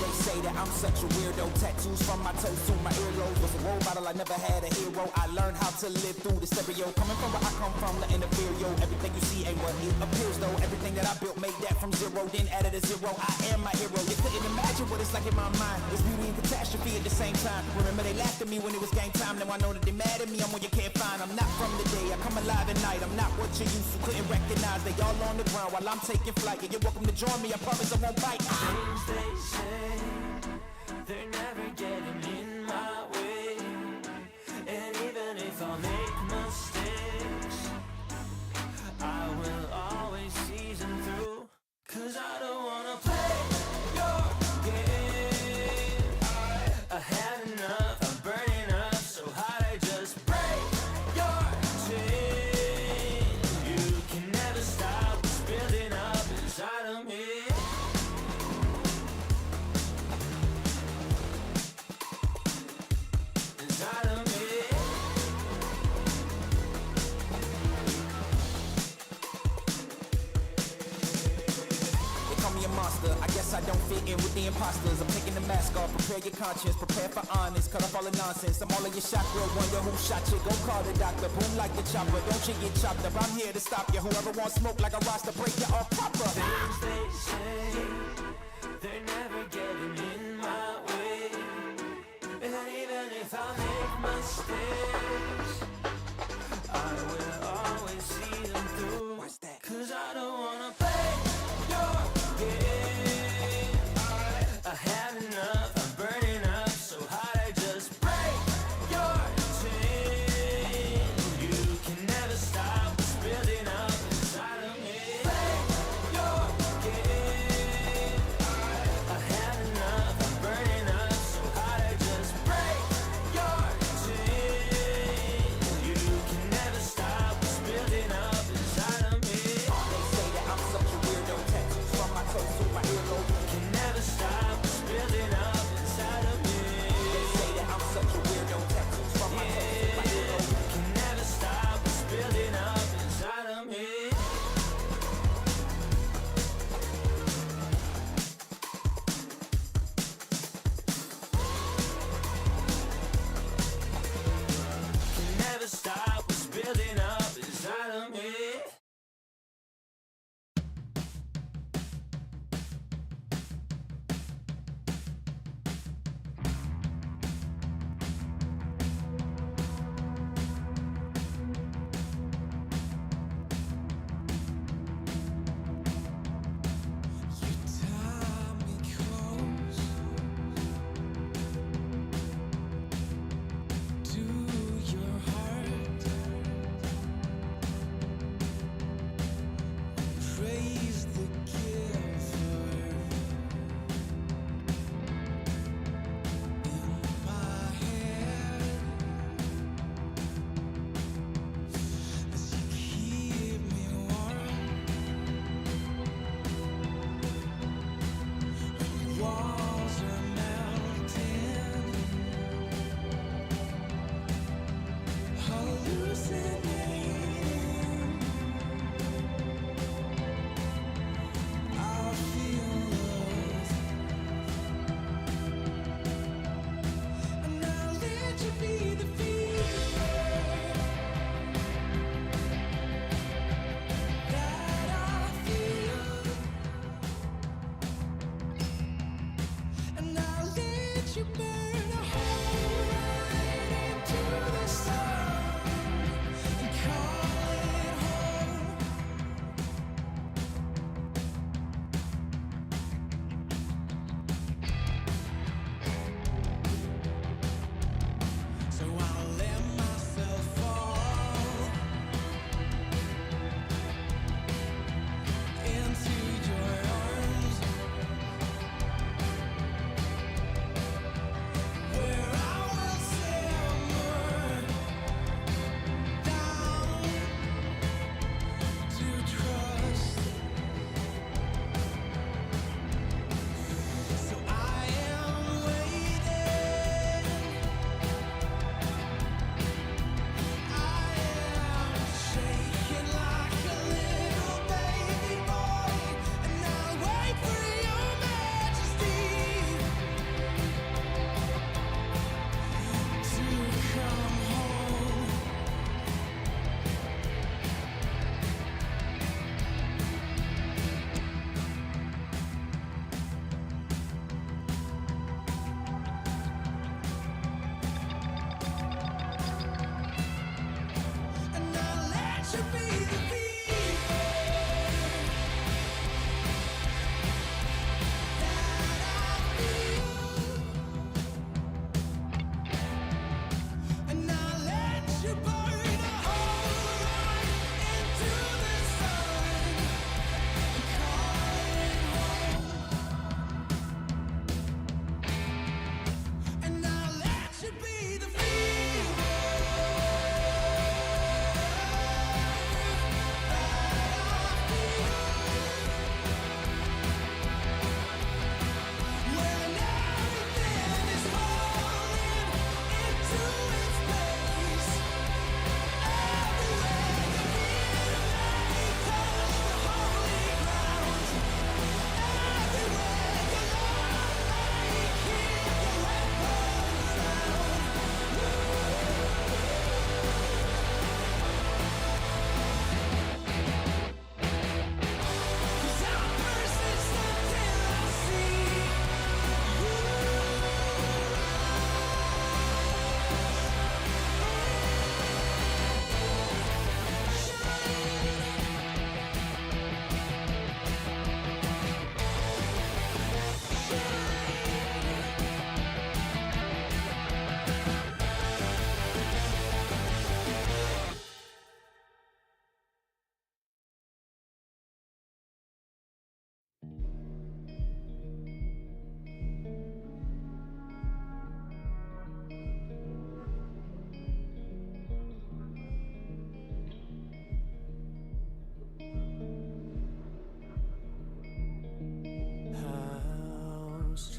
They say that I'm such a weirdo. Tattoos from my toes to my earlobes. Was a role model, I never had a hero. I learned how to live through the stereo. Coming from where I come from, the inferior. Everything you see ain't what it appears though. Everything that I built made that from zero, then added a zero. I am my hero. You couldn't imagine what it's like in my mind. It's beauty and catastrophe at the same time. Remember they laughed at me when it was game time. Now I know that they mad at me. I'm what you can't find. I'm not from the day. I come alive at night. I'm not what you used to couldn't recognize. They all on the ground while I'm taking flight. Yeah, you're welcome to join me. I promise I won't bite. Things they say, they're never getting in my way. And even if I make mistakes, I will always see them through. Cause I don't wanna play your game. I had enough, I'm burning up so hot I just break your chain. You can never stop what's building up inside of me. Inside of me. They call me a monster. I guess I don't fit in with the imposters. I'm taking the mask off. Prepare your conscience. Prepare for honest. Cut off all the nonsense. I'm all in your chakra. Wonder who shot you. Go call the doctor. Boom like the chopper. Don't you get chopped up. I'm here to stop you. Whoever wants smoke like a roster, break you off proper. Things they say, they're never getting in my way. And even if I make mistakes, I will always see them through. What's that? Cause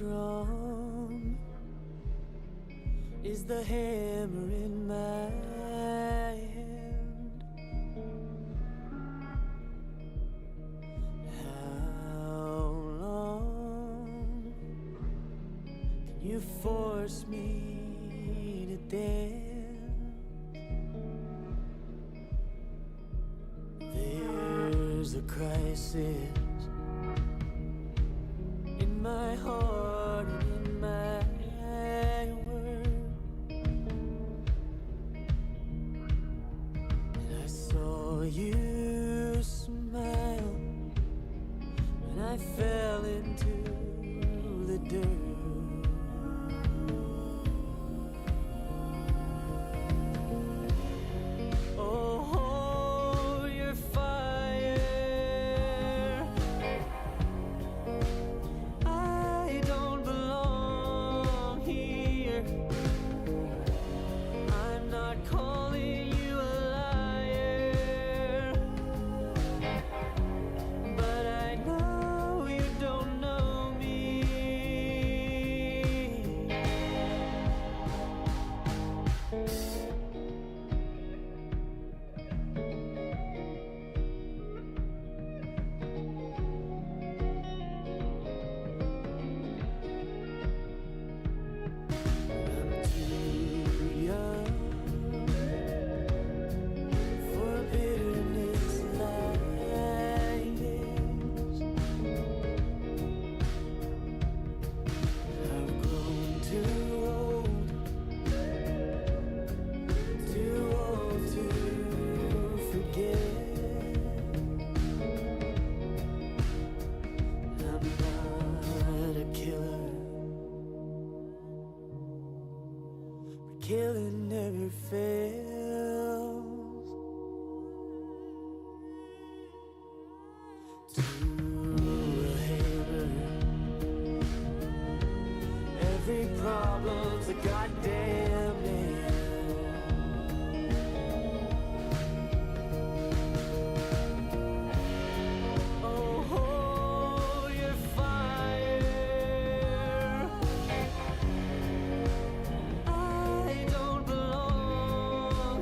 strong is the hammer in my hand. How long can you force me to dance? There's a crisis in my heart and in my world, and I saw you smile, and I fell into the dirt. Oh, your fire, I don't belong here. I'm not calling you a liar, but I know you don't know me. I'm too young for bitterness like this. I've grown too old to forget. I'm not a killer, but killing never fails. To a hammer, every problem's a goddamn nail. Oh, your fire, I don't belong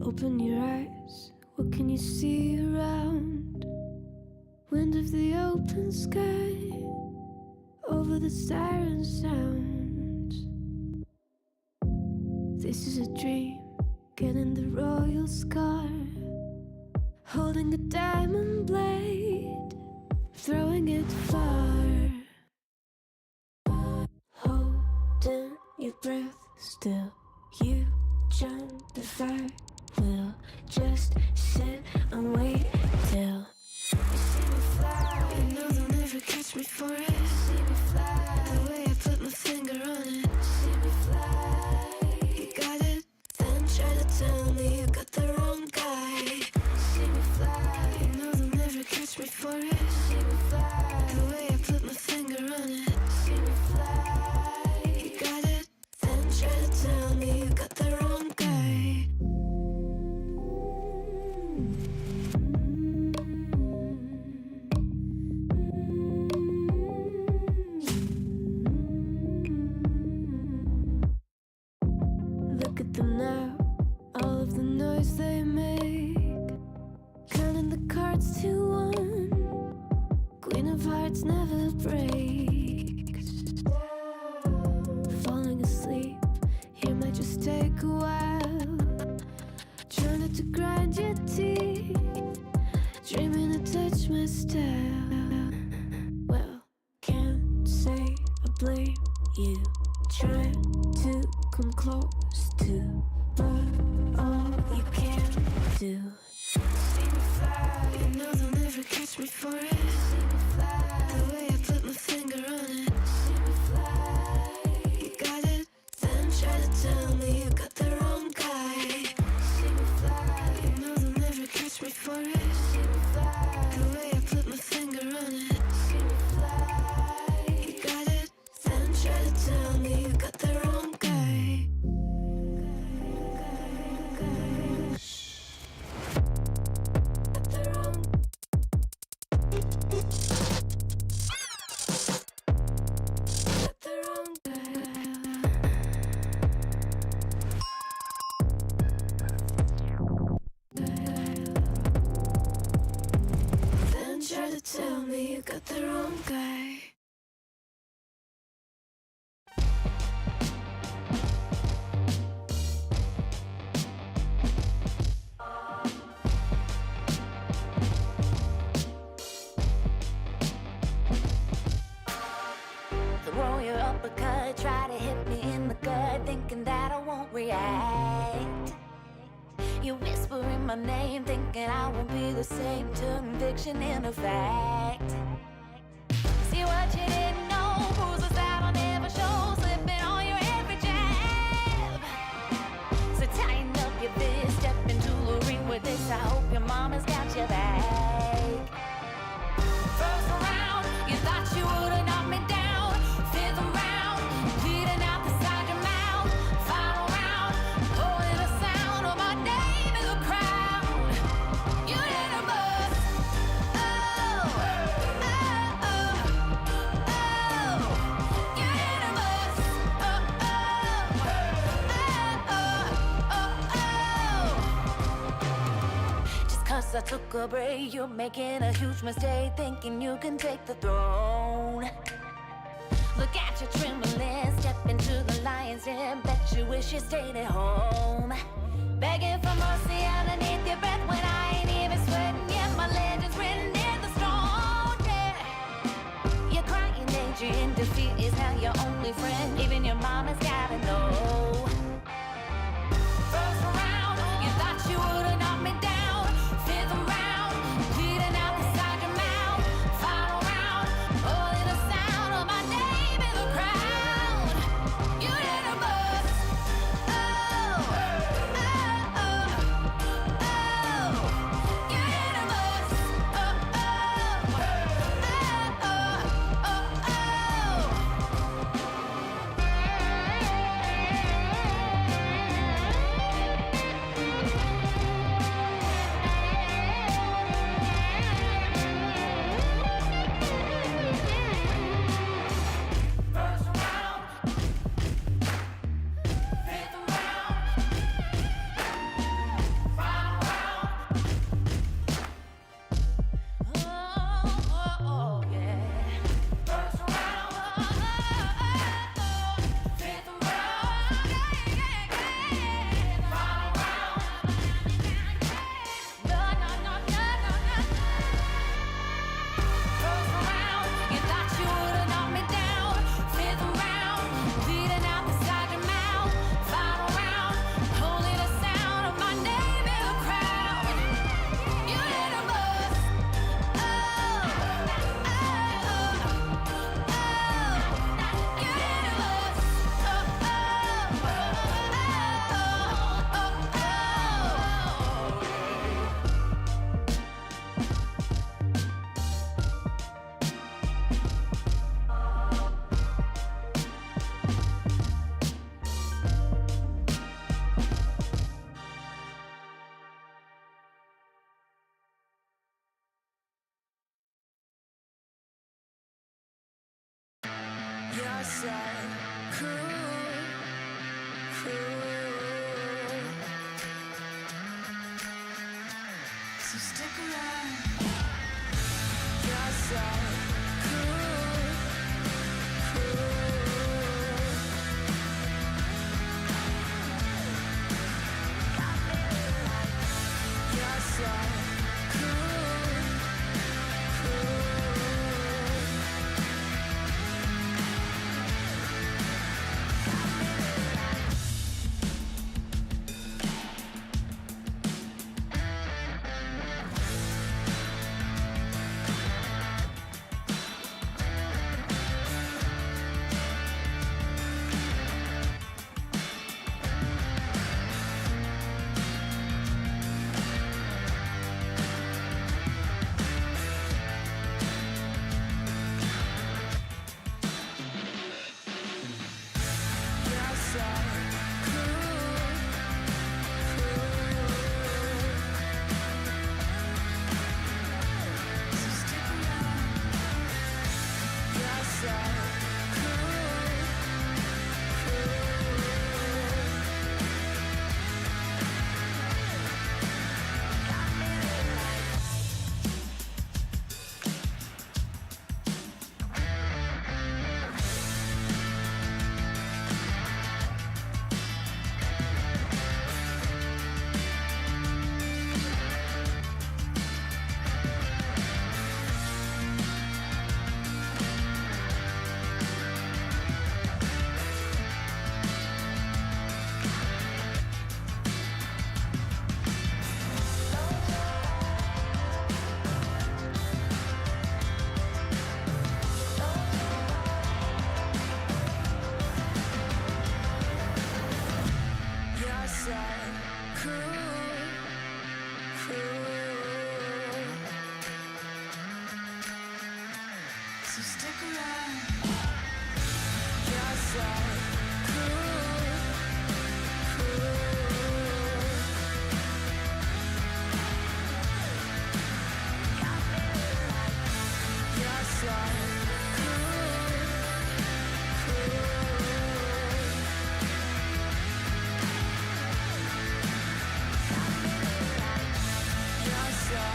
Open your eyes, what can you see around? Wind of the open sky, over the siren sounds. This is a dream, getting the royal scar, holding a diamond blade, throwing it far. Holding your breath still, you jump the fire. We'll just sit and wait till you see me fly. You know they'll never catch me for it. See me fly, the way I put my finger on it. See me fly, you got it, then try to tell me you got the wrong guy. See me fly, you know they'll never catch me for it. See me fly, the way I put my finger on it. See me fly, you got it, then try to tell me you got the wrong guy. Look at them now, all of the noise they make, counting the cards to one. Queen of Hearts never breaks. Falling asleep here might just take a while. Trying not to grind your teeth, dreaming to touch my style. Well, can't say I blame you. Trying to come close to, but all you can do. See me fly, you know they'll never catch me for it. See me fly, the way I put my finger on it. See me fly, you got it, then try to tell me you got the wrong guy. See me fly, you know they'll never catch me for it. See me fly, the way I put my finger on it. See me fly, you got it, then try to tell me you got the wrong guy. Got the wrong. Got the wrong guy. Then try to tell me you got the wrong guy. Throw your uppercut, try to hit me in the gut, thinking that I won't react. You whispering my name, thinking I won't be the same. Turn fiction into fact. See what you didn't know, bruises that'll never show, slipping on your every jab. So tighten up your fist, step into the ring with this. I hope your mama's got your back. First round, you thought you would've knocked me down. Fifth round, bleeding out the side of your mouth. Final round, pulling the sound of my name in the crowd. You didn't bust. Oh, oh, oh, oh. You didn't bust. Oh, oh, oh, oh, oh, oh. guess I took a break. You're making a huge mistake, thinking you can take the throne. Look at you trembling, step into the lion's den. Bet you wish you stayed at home. Begging for mercy underneath your breath when I ain't even sweating. Yeah, my legend's written in the stone. Yeah, you're crying danger in defeat is now your only friend. Even your mama's gotta know. First round, you thought you would've knocked me down. Fifth round, bleeding out the side your mouth. Final round, only the sound of my name in the crowd. You did a bust. Oh, oh, oh, oh. You did a bust. Oh, oh, oh, oh, oh, oh. First round, fifth round, final round. Oh, yeah. First round, fifth round, final round. No. First round, you thought you would've knocked me down. Fifth round, bleeding out the side your mouth. Final round, only the sound of my name in the crowd. You did a bust. Oh, oh, oh, oh. You did a bust. Oh, oh, oh, oh, oh, oh. You're so cool. So stick around. You're so cool. You're so so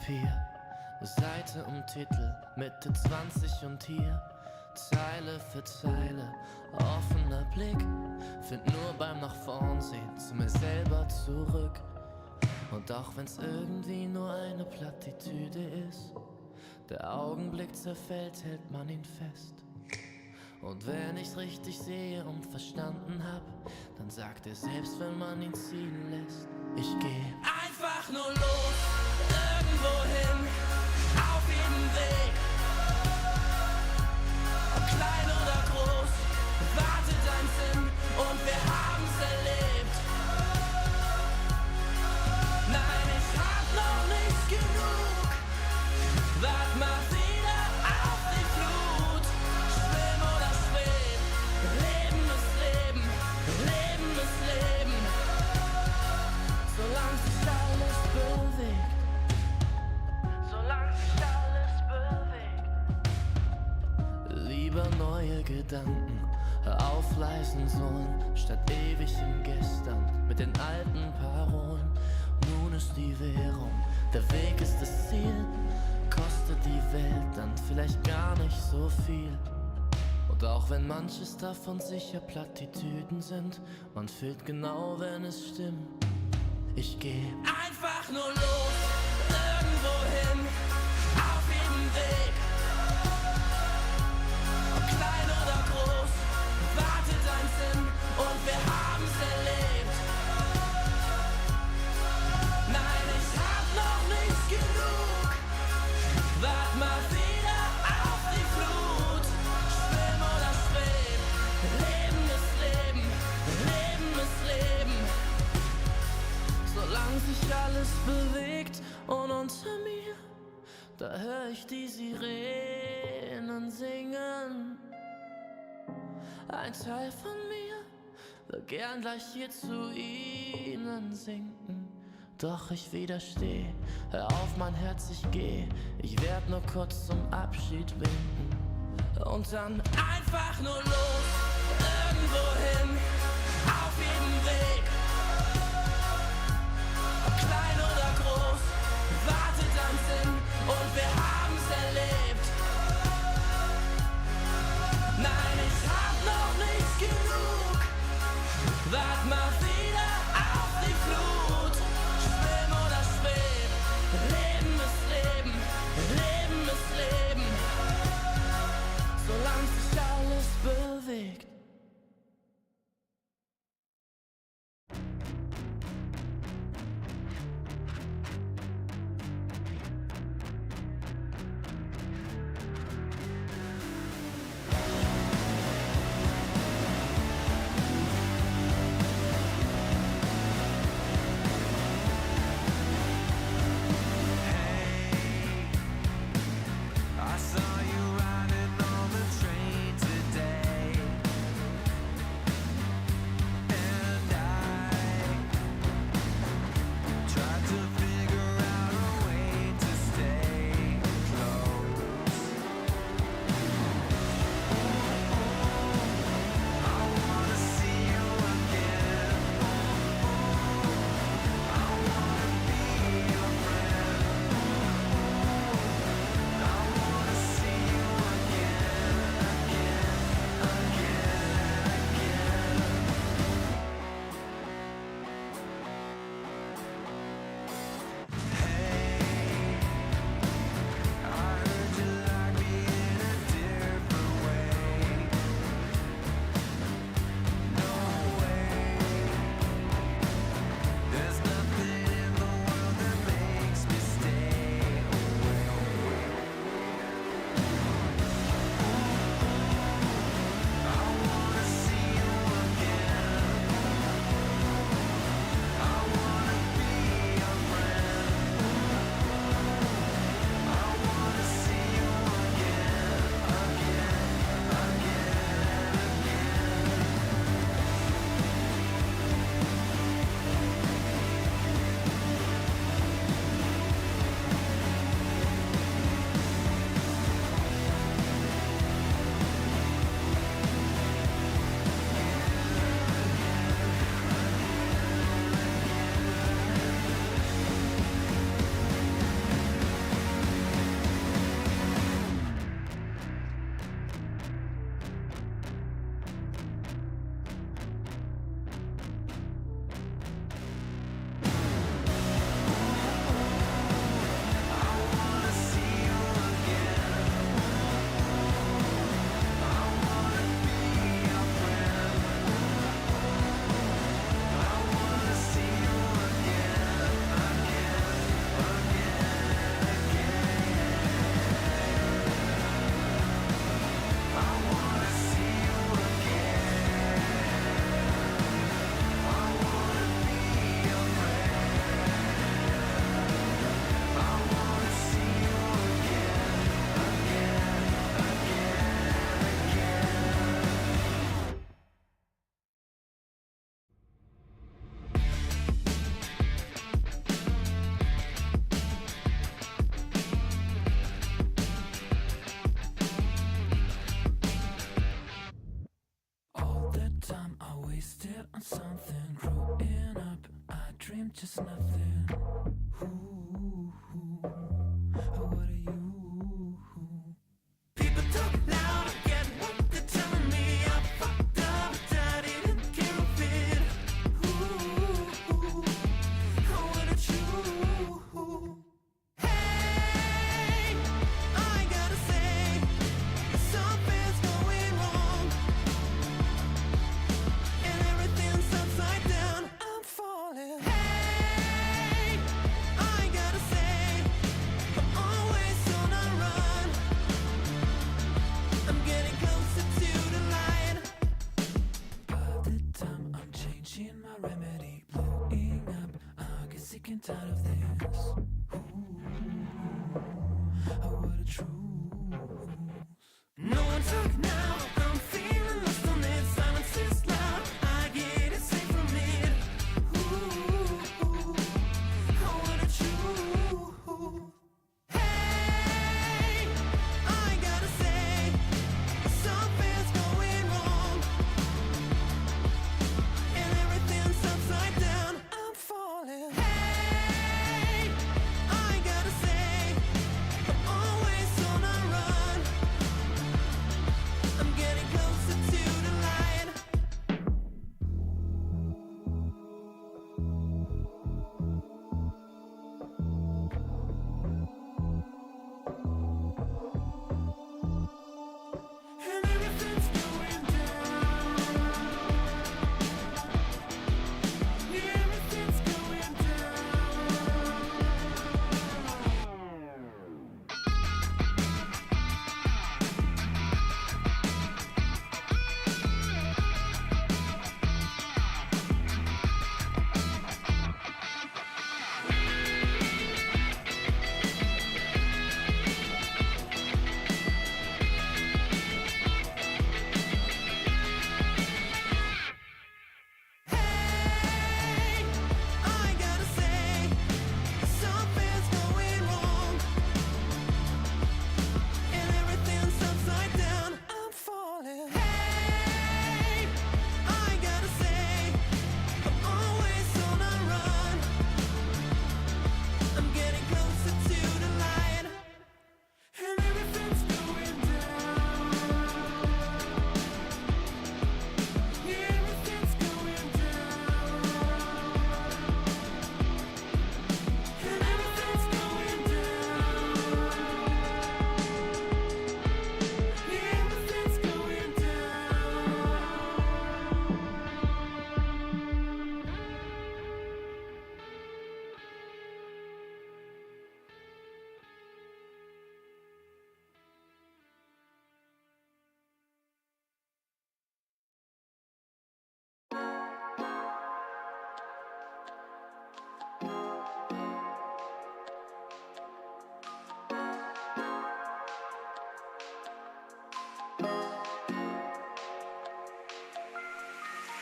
Papier, Seite um Titel, Mitte 20 und hier Zeile für Zeile, offener Blick, find nur beim nach vorn sehen zu mir selber zurück. Und auch wenn's irgendwie nur eine Plattitüde ist, der Augenblick zerfällt, hält man ihn fest. Und wenn ich's richtig sehe und verstanden hab, dann sagt er selbst, wenn man ihn ziehen lässt, ich geh einfach nur los, irgendwo hin, auf jedem Weg. Ob klein oder groß, wartet ein Sinn und wir haben's erlebt. Nein, ich hab noch nicht genug, wart mal wieder auf die Flut. Schwimm oder schweb, Leben ist Leben, Leben ist Leben. Solange sich alles bewegt, solange sich alles bewegt. Lieber neue Gedanken aufleisen sollen, statt ewig im Gestern mit den alten Parolen. Nun ist die Währung, der Weg ist das Ziel, kostet die Welt dann vielleicht gar nicht so viel. Und auch wenn manches davon sicher Plattitüden sind, man fühlt genau, wenn es stimmt. Ich geh einfach nur los, irgendwo hin, auf jedem Weg. Ob klein oder groß, wartet ein Sinn und wir haben's erlebt. Nein, ich hab noch nicht genug, wart mal wieder auf die Flut. Schwimm oder schweb, Leben ist Leben, Leben ist Leben. Solange sich alles bewegt und unter mir, da hör ich die Sirenen singen. Ein Teil von mir will gern gleich hier zu ihnen sinken. Doch ich widersteh, hör auf mein Herz, ich geh. Ich werd nur kurz zum Abschied winken. Und dann einfach nur los, irgendwo hin, auf jedem Weg. Ob klein oder groß, wartet ein Sinn und wir haben's erlebt. Nein, ich hab noch nicht genug, wart mal wieder auf die Flut. Schwimm oder schweb, Leben ist Leben, Leben ist Leben. Solange sich alles bewegt. wasted on something. Growing up, I dreamed just nothing. Ooh, what are you? People talk loud, I get what they're telling me. I fucked up, but I didn't care of it. Ooh, what a true. Hey, I gotta say, something's going wrong, and everything's upside down. I'm falling. Hey, I gotta say, I'm always on a run. I'm getting closer to the light. By the time I'm changing my remedy, blowing up, I get sick and tired of this. What a truth. No one talk now, I'm feeling lost on it. Silence is loud, I get it safe from it. What a truth. Hey, I gotta say, something's going wrong, and everything's upside down. I'm falling. Hey, I gotta say, I'm always on a run. I'm getting closer to the light. And everything's going down. Yeah, everything's going down. Hey, I gotta say, something's going wrong, and everything's upside down. I'm falling. Hey, I gotta say, I'm always on a run. I'm getting closer to the light, and everything's going down. Yeah, everything's going down. And everything's going down. Yeah, everything's going down.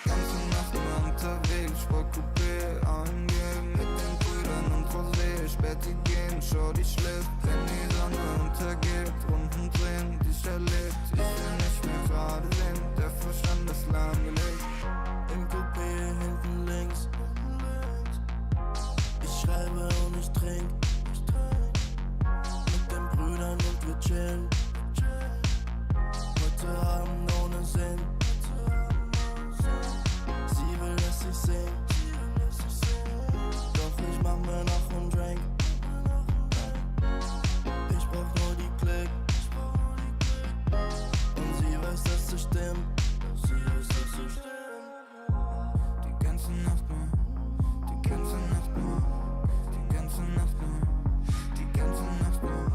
Ganze Nacht nur unterwegs, Sportcoupé angehen mit den Brüdern und Rosé. Späti gehen, Shorty schläft, wenn die Sonne untergeht. Runden drehen, dich erlebt, ich will nicht mehr gerade sehen. Der Verstand ist lahmgelegt. Im Coupé hinten links. Ich schreibe und ich trink. Mit den Brüdern und wir chillen. Heute Abend ohne Sinn. Sie will, dass ich sing. Doch ich mach mir noch einen Drink. Ich brauch nur die Klick. Und sie weiß, dass es stimmt. Die ganze Nacht nur, die ganze Nacht nur, die ganze Nacht nur, die ganze Nacht nur,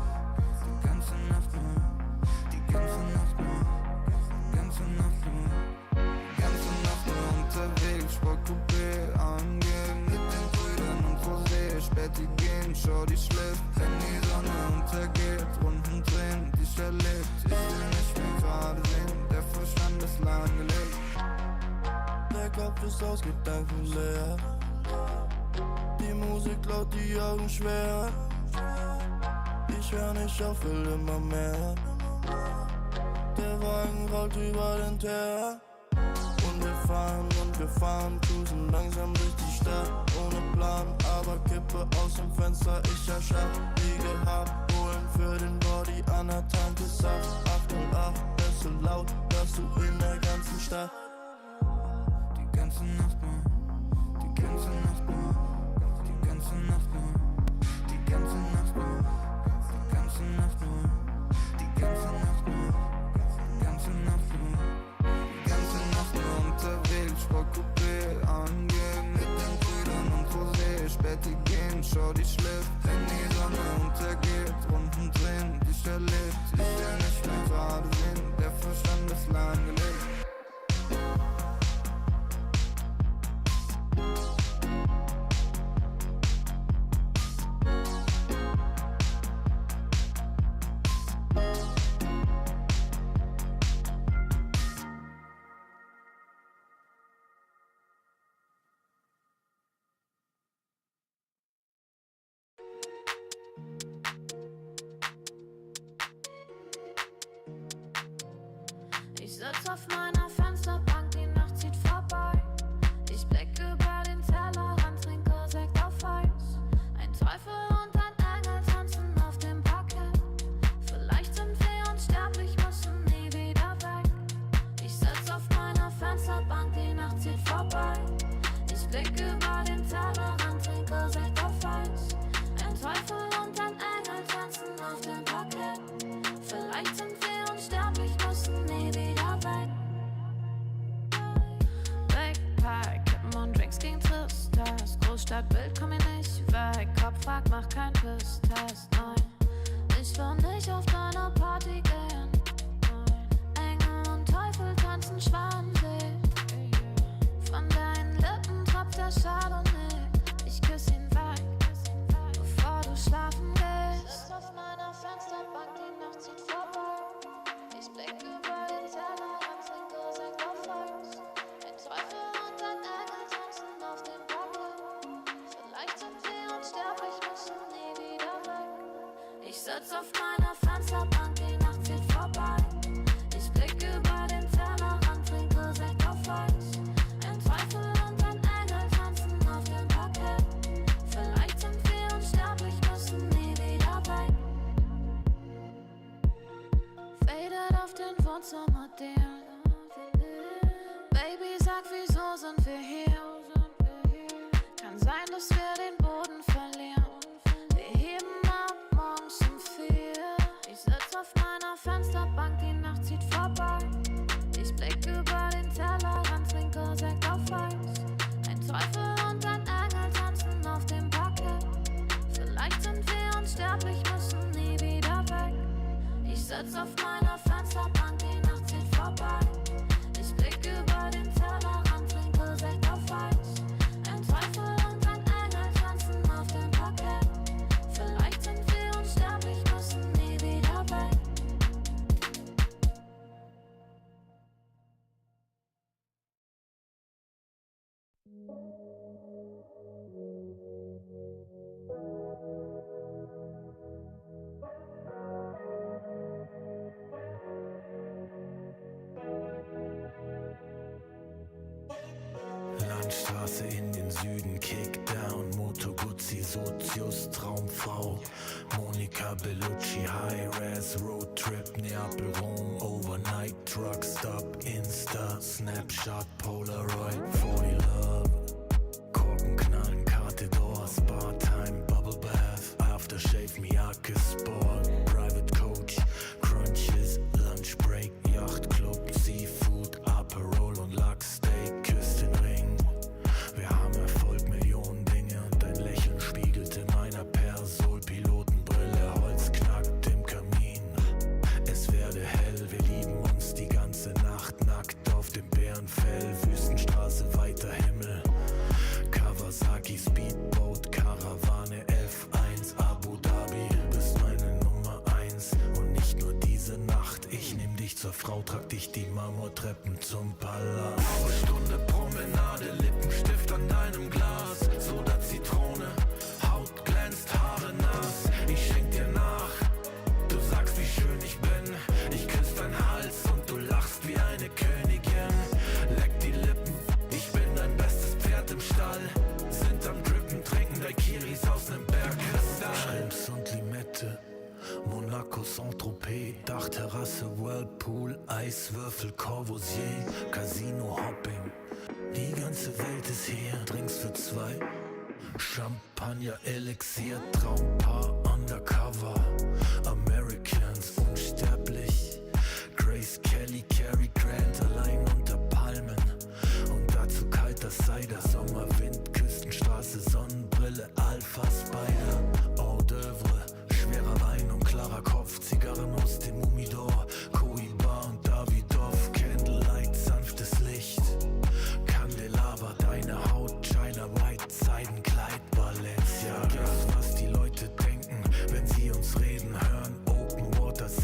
die ganze Nacht nur, die ganze Nacht nur, die ganze Nacht nur, ganze Nacht nur unterwegs, Sportcoupé angehen mit den Brüdern und Rosé. Späti gehen, Shorty schläft, wenn die Sonne untergeht. Runden drehen, dich erlebt, ich will nicht mehr gerade sehen. Der Verstand ist lahmgelegt. Der Kopf ist aus Gedanken leer. Die Musik laut, die Augen schwer. Ich hör nicht auf, will immer mehr. Der Wagen rollt über den Teer. Und wir fahren und wir fahren, cruisen langsam durch die Stadt. Ohne Plan, aber Kippe aus dem Fenster, ich erschaffe wie gehabt. Holen für den Body an der Tanke Saft. 808, bist so laut, hörst du in der ganzen Stadt. Die ganze Nacht nur, die ganze Nacht nur, die ganze Nacht nur, die ganze Nacht nur, die ganze Nacht nur, die ganze Nacht nur, die ganze Nacht nur, die ganze Nacht nur unterwegs, Sportcoupé angehen mit den Brüdern und Rosé, Späti gehen, schau die schläft, wenn die Sonne untergeht, Runden drehen, dich erlebt, ich will nicht mehr gerade sehen, der Verstand ist lahmgelegt. Ich sitz auf meiner Fensterbank, die Nacht zieht vorbei. Ich blick über den Tellerrand, trinke Sekt auf Eis. Ein Teufel und ein Engel tanzen auf dem Parkett. Vielleicht sind wir unsterblich, müssen nie wieder weg. Ich sitz auf meiner Fensterbank, die Nacht zieht vorbei. Ich blick über den Tellerrand, trinke Sekt auf Eis. Ein Teufel und ein Engel tanzen auf dem Parkett. Vielleicht sind wir unsterblich, müssen nie wieder weg. Backpack, Kippen und Drinks gegen Tristesse. Großstadtbild, komm mir nicht weg. Kopf fragt, mach kein Pisstest, nein. Ich will nicht auf deine Party gehen, nein. Engel und Teufel tanzen Schwansee. Von deinen Lippen tropft der Chardonnay. Ich küss ihn weg, bevor du schlafen gehst. Ich sitz auf meiner Fensterbank, die Nacht zieht vorbei. Ich blick über den Tellerrand, trinke Sekt auf Eis. Ein Teufel und ein Engel tanzen auf dem Parkett. Vielleicht sind wir unsterblich, müssen nie wieder weg. Ich sitz auf meiner Fensterbank, die Nacht zieht vorbei. Ich blick über den Tellerrand, trinke Sekt auf Eis. Ein Teufel und ein Engel tanzen auf dem Parkett. Vielleicht sind wir unsterblich, müssen nie wieder weg. Faded auf den Wohnzimmerdielen. Baby, sag, wieso sind wir hier? Kann sein, dass wir den Boden verlieren. Wir heben ab morgens um 4. Ich sitz auf meiner Fensterbank, die Nacht zieht vorbei. Ich blick über den Tellerrand, trinke Sekt auf Eis. Ein Teufel und ein Engel tanzen auf dem Parkett. Vielleicht sind wir unsterblich, müssen nie wieder weg. Ich sitz auf meiner Fensterbank, die Nacht zieht vorbei. Ich blick über den Tellerrand, trinke Sekt auf Eis. Ein Teufel und ein Engel tanzen auf dem Parkett. Vielleicht sind wir unsterblich, müssen nie wieder weg. Landstraße in den Süden, Kickdown, Moto Guzzi, Sozius, Traumfrau, Monika Bellucci, High-Res, Roadtrip, Neapel, Rom, Overnight, Truck Stop, Insta, Snapshot, Polaroid, 40 Love, Korken knallen, Karte Door, Spa-Time, Bubble Bath, Aftershave, Miyake Sport, Private Coach, Crunches, Lunch Break, Yacht Club, Seafood, Aperol und Lachsteak, küsst den Ring. Wir haben Erfolg, Millionen Dinge und dein Lächeln spiegelte meiner Persol, Pilotenbrille, Holz knackt im Kamin. Es werde hell, wir lieben uns die ganze Nacht, nackt auf dem Bärenfell, Wüstenstraße, weiter Himmel. Kawasaki, Speedboat, Karawane, F1, Abu Dhabi, bist meine Nummer 1 und nicht nur diese Nacht. Ich nehm dich zur Frau, trag dich die Marmortreppen zum Palast. Eine Stunde Promenade, Lippenstift an deinem Glas, Soda, Zitrone, Haut glänzt, Haare nass. Ich schenk dir nach, du sagst, wie schön ich bin. Ich küss deinen Hals und du lachst wie eine Königin. Leck die Lippen, ich bin Whirlpool, Eiswürfel, Corvosier, Casino Hopping. Die ganze Welt ist hier, Drinks für zwei. Champagner, Elixier, Traumpaar, Undercover. Americans, unsterblich. Grace Kelly, Cary Grant, allein unter Palmen. Und dazu kalter Cider, Sommerwind, Küstenstraße, Sonnenbrille, Alpha Spider. Hors d'oeuvre, schwerer Wein und klarer Kopf, Zigarren aus dem Humidor, Cohiba und Davidoff, Candlelight, sanftes Licht. Candelabra, deine Haut, China White, Seidenkleid, Balenciaga. Vergiss, was die Leute denken, wenn sie uns reden hören. Open Waters,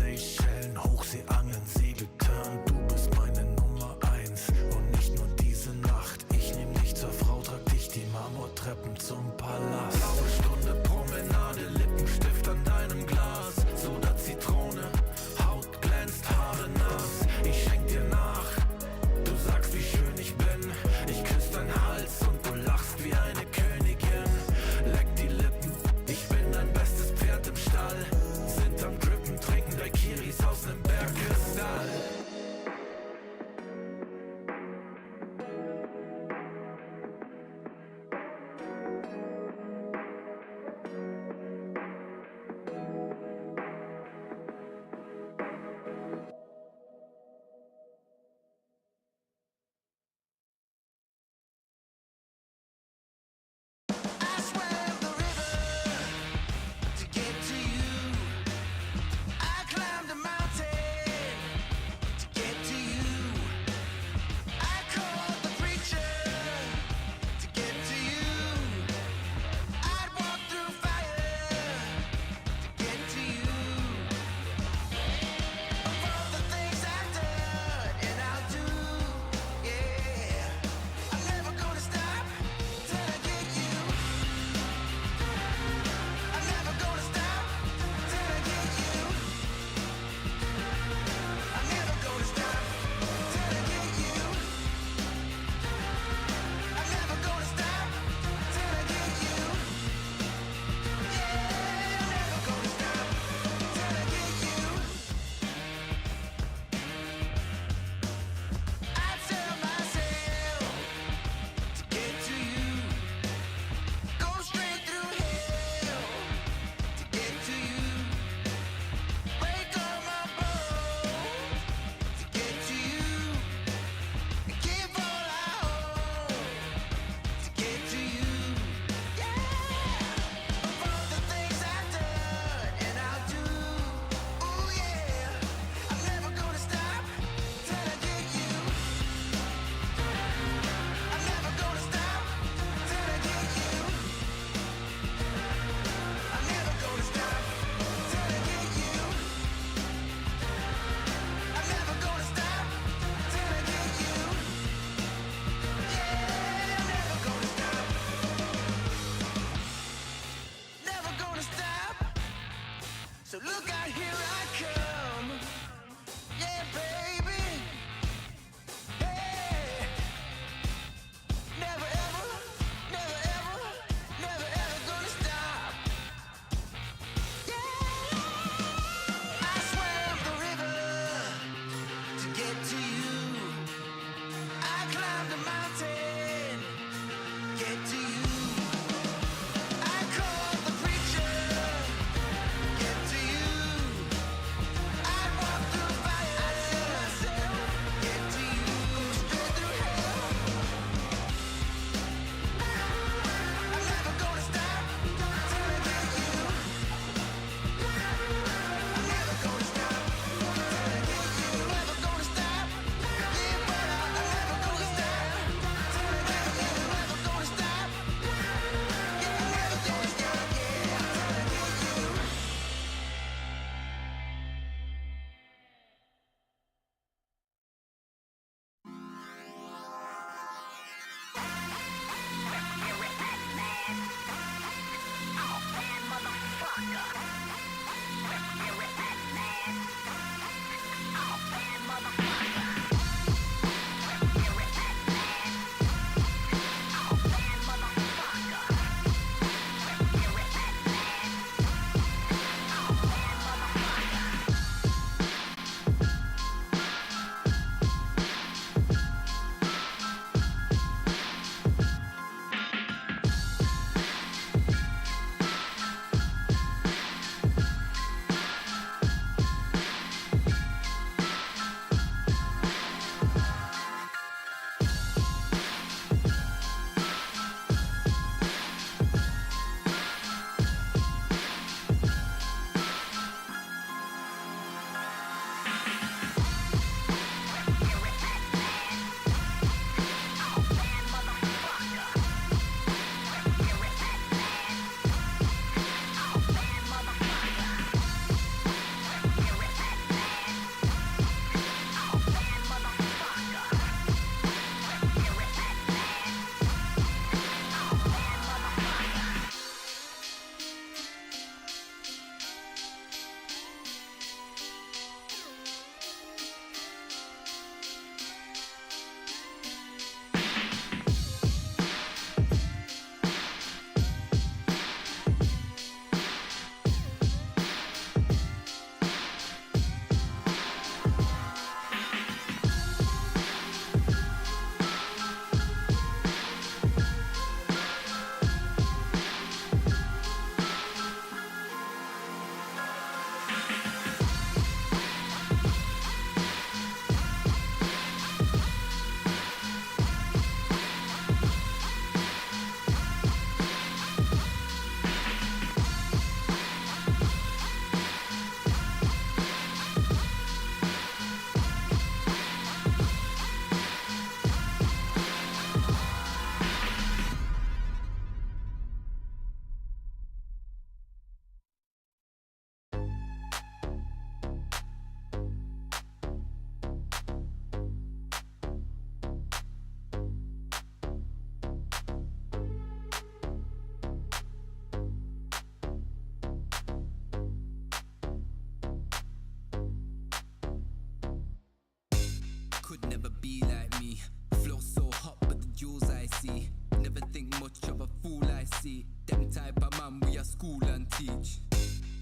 could never be like me. Flow so hot, but the jewels I see. Never think much of a fool I see. Them type of man we are school and teach.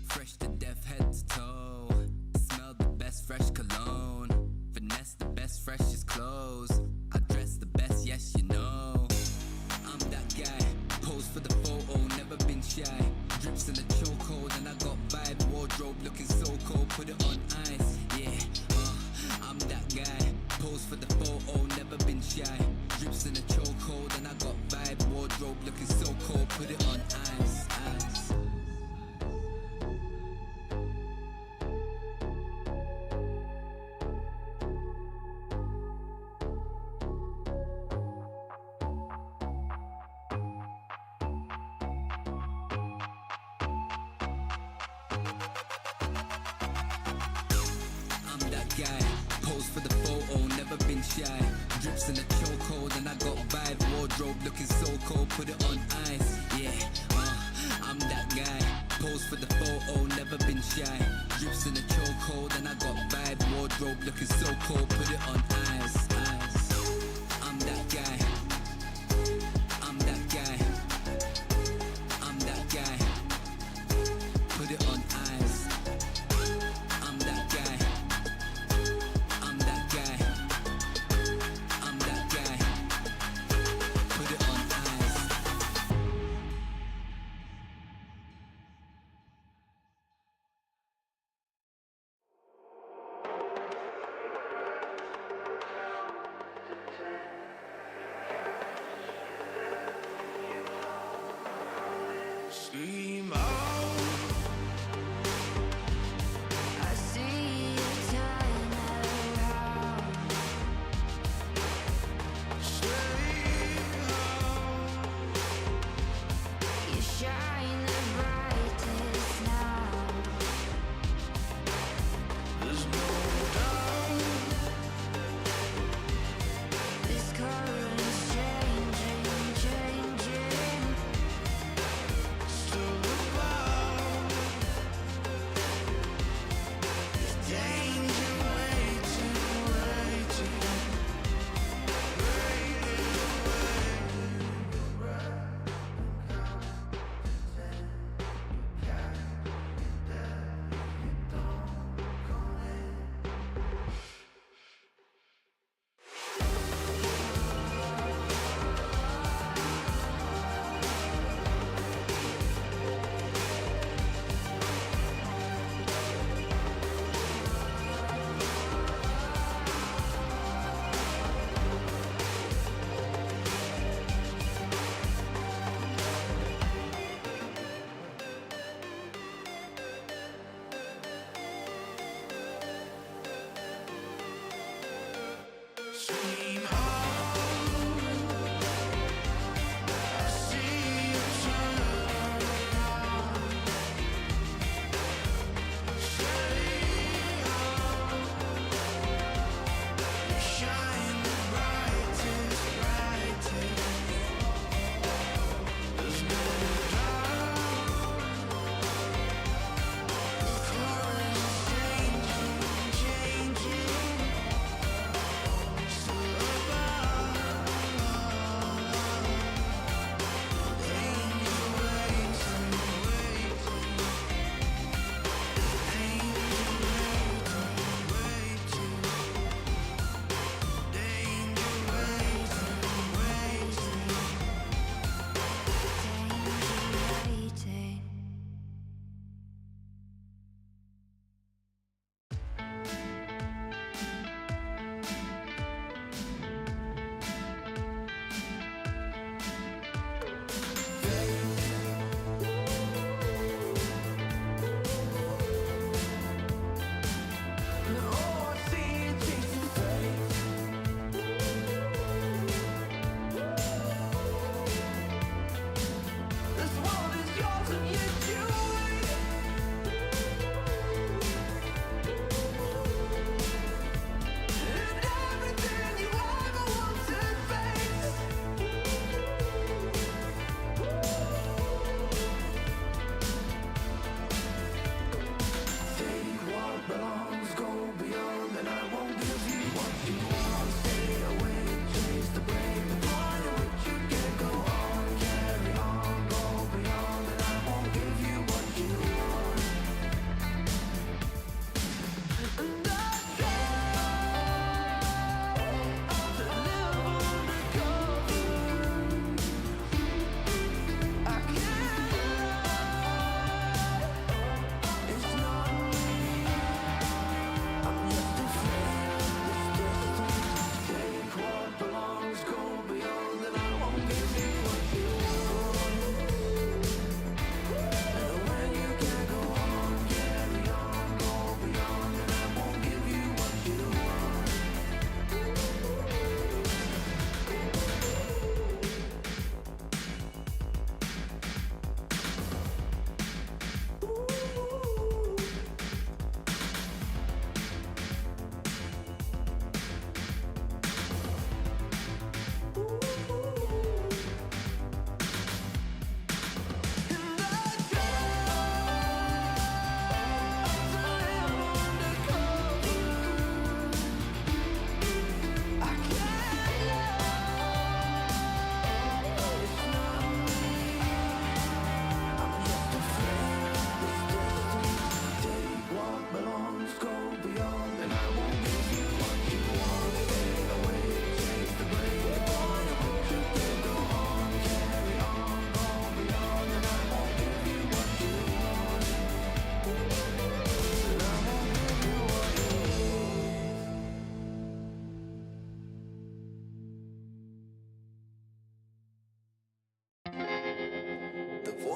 Fresh to death, head to toe. Smell the best fresh cologne. Finesse the best freshest clothes. I dress the best, yes you know. I'm that guy, pose for the photo, never been shy. Drips in the chokehold and I got vibe. Wardrobe looking so cold, put it on ice. Yeah, I'm that guy, pose for the photo, never been shy. Drips in the chokehold and I got vibe. Wardrobe looking so cold, put it on ice. Ice. I'm that guy, pose for the photo, never been shy. Drips in the chokehold and I got vibe. Wardrobe looking so cold, put it on ice. Yeah, I'm that guy, pose for the photo, never been shy. Drips in the chokehold and I got vibe. Wardrobe looking so cold, put it on ice. Ice. I'm that guy. I'm that guy. I'm that guy. Put it on ice. I'm that guy. I'm that guy. I'm that guy. Put it on ice. Scream out. I see you turn around. You shine the brightest now. There's no doubt. This current's changing, changing. Still about. There's danger waiting, waiting.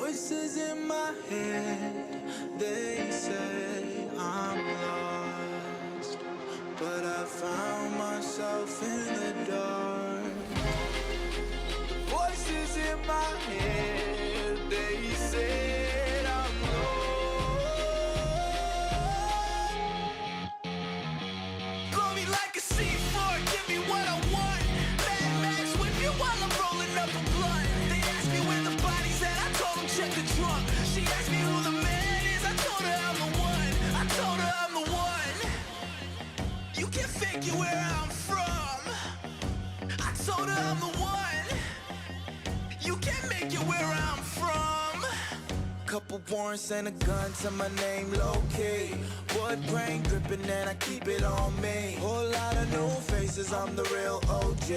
Voices in my head, they say I'm lost, but I found myself in the dark. Voices in my head, they said I'm lost. Blow me like a C4, give me what I want. Mad Max whip you while I'm rolling up a blunt. They asked me where the body's at, I told them check the trunk. She asked me who the man is, I told her I'm the one. I told her I'm the one. You can figure where I'm from. I told her I'm the one. You can't make it where I'm from. Couple warrants and a gun to my name, low-key. Wood grain dripping and I keep it on me. Whole lot of new faces, I'm the real OG.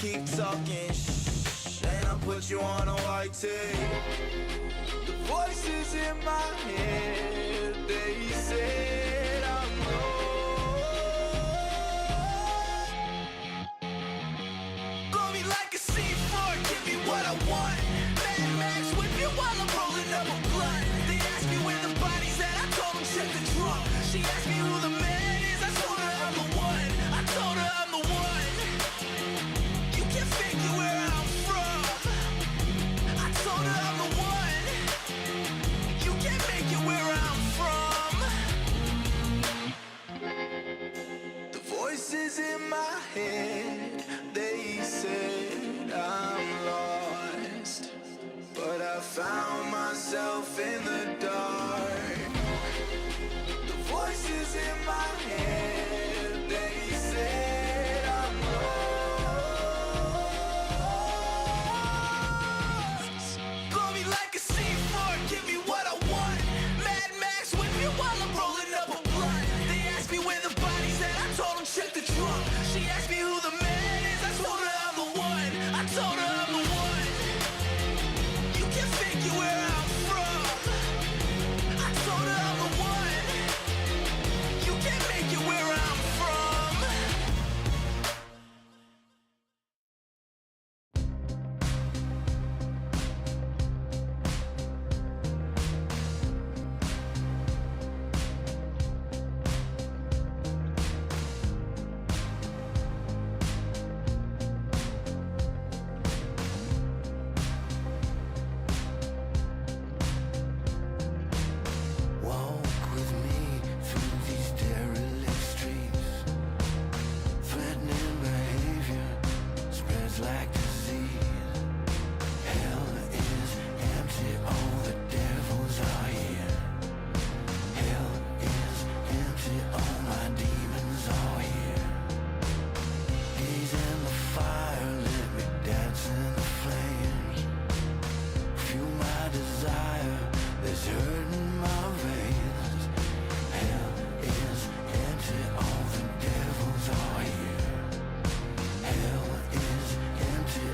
Keep talking shh, and I'll put you on a white tee. The voices in my head, they said I'm lost. Blow me like a C4, give me what I want. Mad Max whip you while I'm rolling up a blunt. They asked me where the body's at, I told them check the trunk. She asked me who the man is, I told her I'm the one. I told her I'm the one. You can figure where I'm from. I told her I'm the one. You can't make it where I'm from. The voices in my head, they said I'm lost, but I found myself in the dark. The voices in my head, they said I'm lost. Blow me like a C4, give me what I want. Mad Max whip you while I'm rolling up a blunt. They asked me where the body's at, I told them check the trunk. She asked me who the man is, I told her I'm the one. I told her I'm the one. You can figure where I'm from. I told her I'm the one. You can't make it where I'm from. Walk with me through these derelict streets. Threatening behavior spreads like disease. Hell is empty, all the devils are here. Hell is empty, all my demons are here. Gaze in the fire, let me dance in the flames. Fuel my desire, there's hurt in my veins. Hell is empty, all the devils are here. Hell is empty,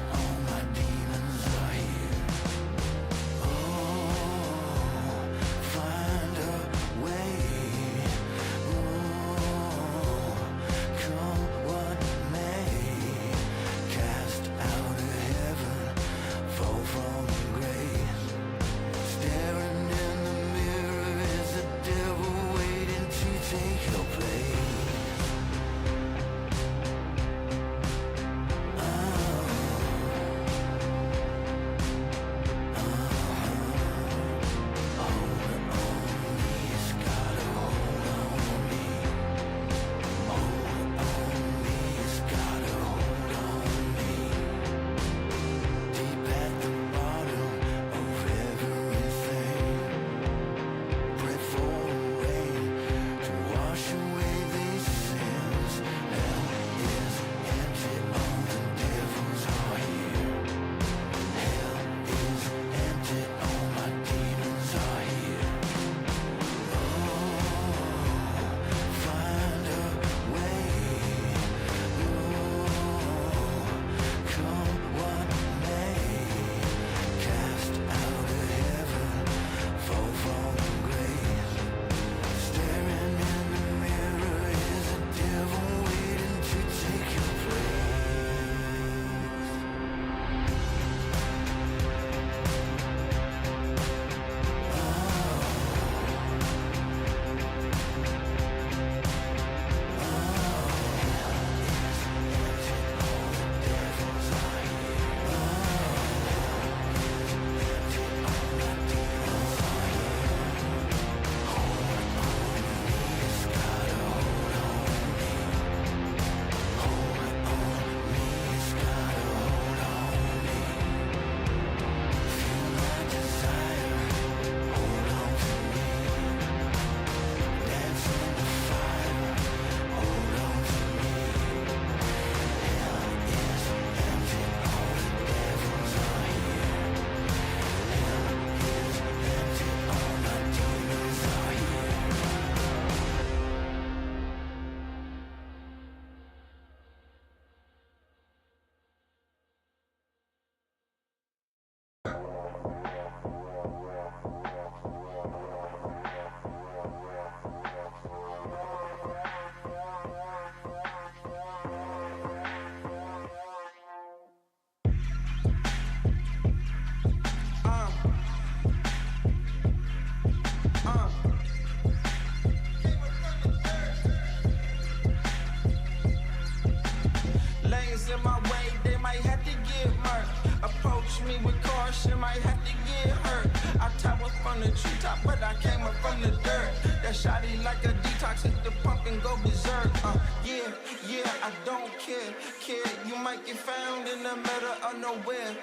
me with caution, might have to get hurt. I top up from the treetop, but I came up from the dirt. That shotty like a detox, hit the pump and go berserk. Yeah, I don't care. You might get found in the middle of nowhere.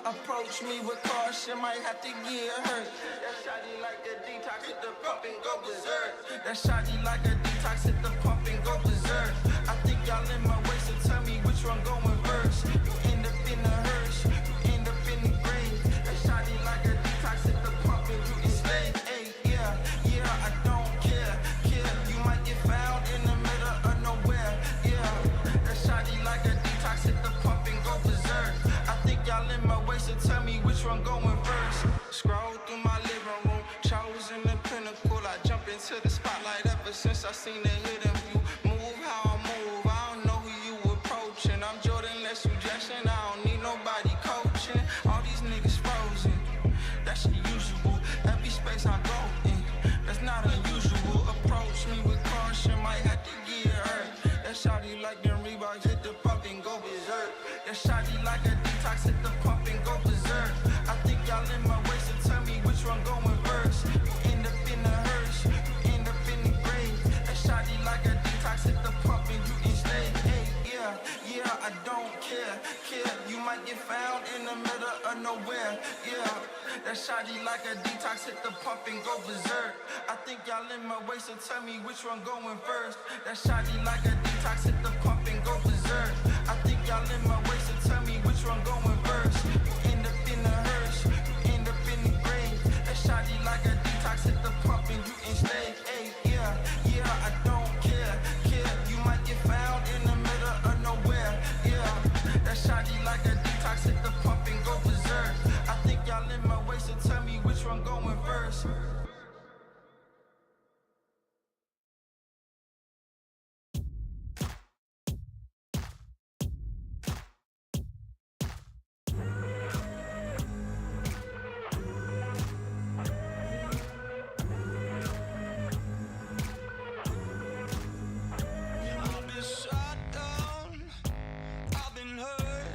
Approach me with caution, might have to get hurt. That shotty like a detox, hit the pump and go berserk. That shotty like a detox, hit the pump and go berserk. I think y'all in my way, so tell me which one going first. You end up in the hearse, you end up in the grave. That shotty like a detox, hit the pump and you enslaved. Hey, yeah, I don't care. You might get found in the middle of nowhere. Yeah, that shotty like a detox, hit the pump and go berserk. I think y'all in my way, so tell me which one going first. Scroll through my living room, chosen the pinnacle. I jump into the spotlight ever since I seen the hidden view. Move how I move, I don't know who you approaching. I'm Jordan, less suggestion, I don't need nobody coaching. All these niggas frozen, that's the usual. Every space I go in, that's not unusual. Approach me with caution, might have to get hurt. That shotty like them Reeboks, hit the pump and go berserk. That shotty like a detox, hit the pump and go berserk. I think y'all in my way, so tell me which one going first. You end up in the hearse, you end up in the grave. That shotty like a detox, hit the pump and you enslaved. Hey, yeah, I don't care. You might get found in the middle of nowhere. Yeah, that shotty like a detox, hit the pump and go berserk. I think y'all in my way, so tell me which one going first. That shotty like a detox, hit the pump and go berserk. I think y'all in my way, so tell me which one going first. You end up in the hearse, you end up in the grave. That shotty like a detox, hit the pump and you enslaved. Hey, yeah, I don't care. You might get found in the middle of nowhere. Yeah, that shotty like a detox, hit the pump and go berserk. I think y'all in my way, so tell me which one going first. I've been shot down, I've been hurt,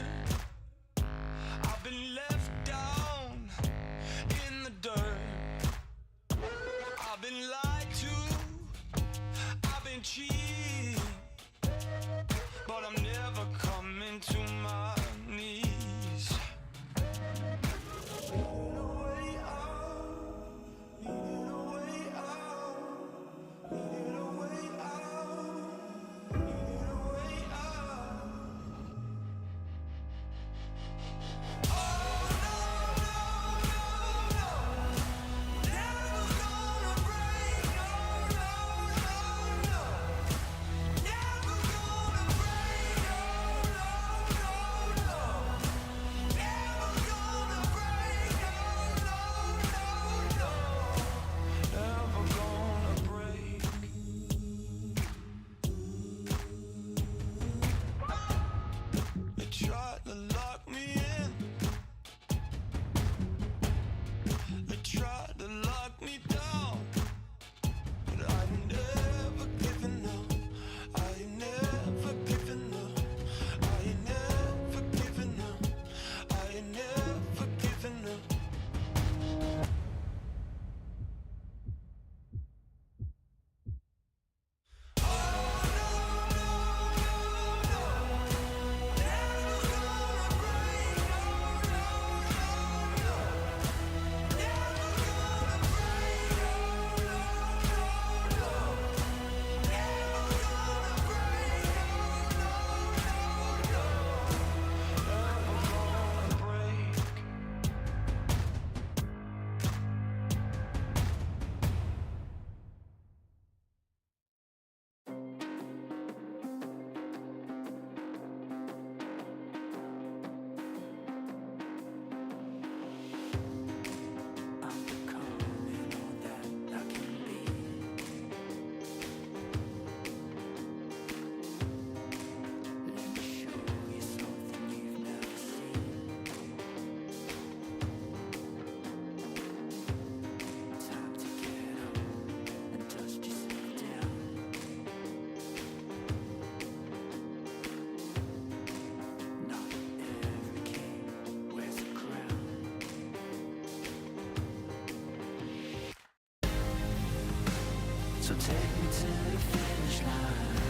to the finish line.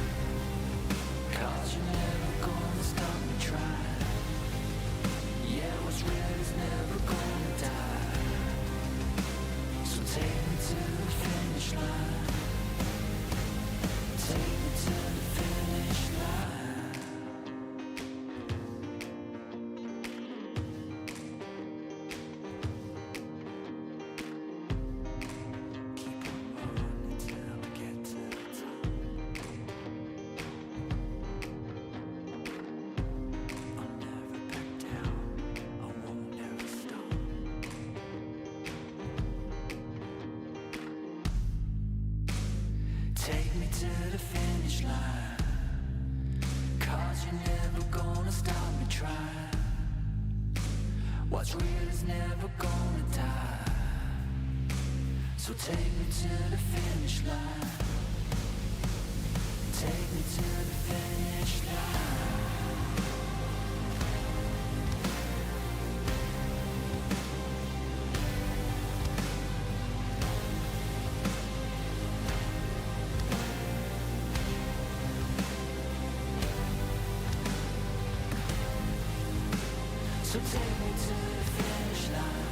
'Cause you're never gonna stop me trying. Yeah, what's real is never gonna die. So take me to the finish line. Take me to the finish line. Keep on running till I get to the top. I'll never back down. I won't never stop. Take me to the finish line. 'Cause you're never gonna stop me trying. What's real is never gonna die. So take me to the finish line. Take me to the finish line. So take me to the finish line.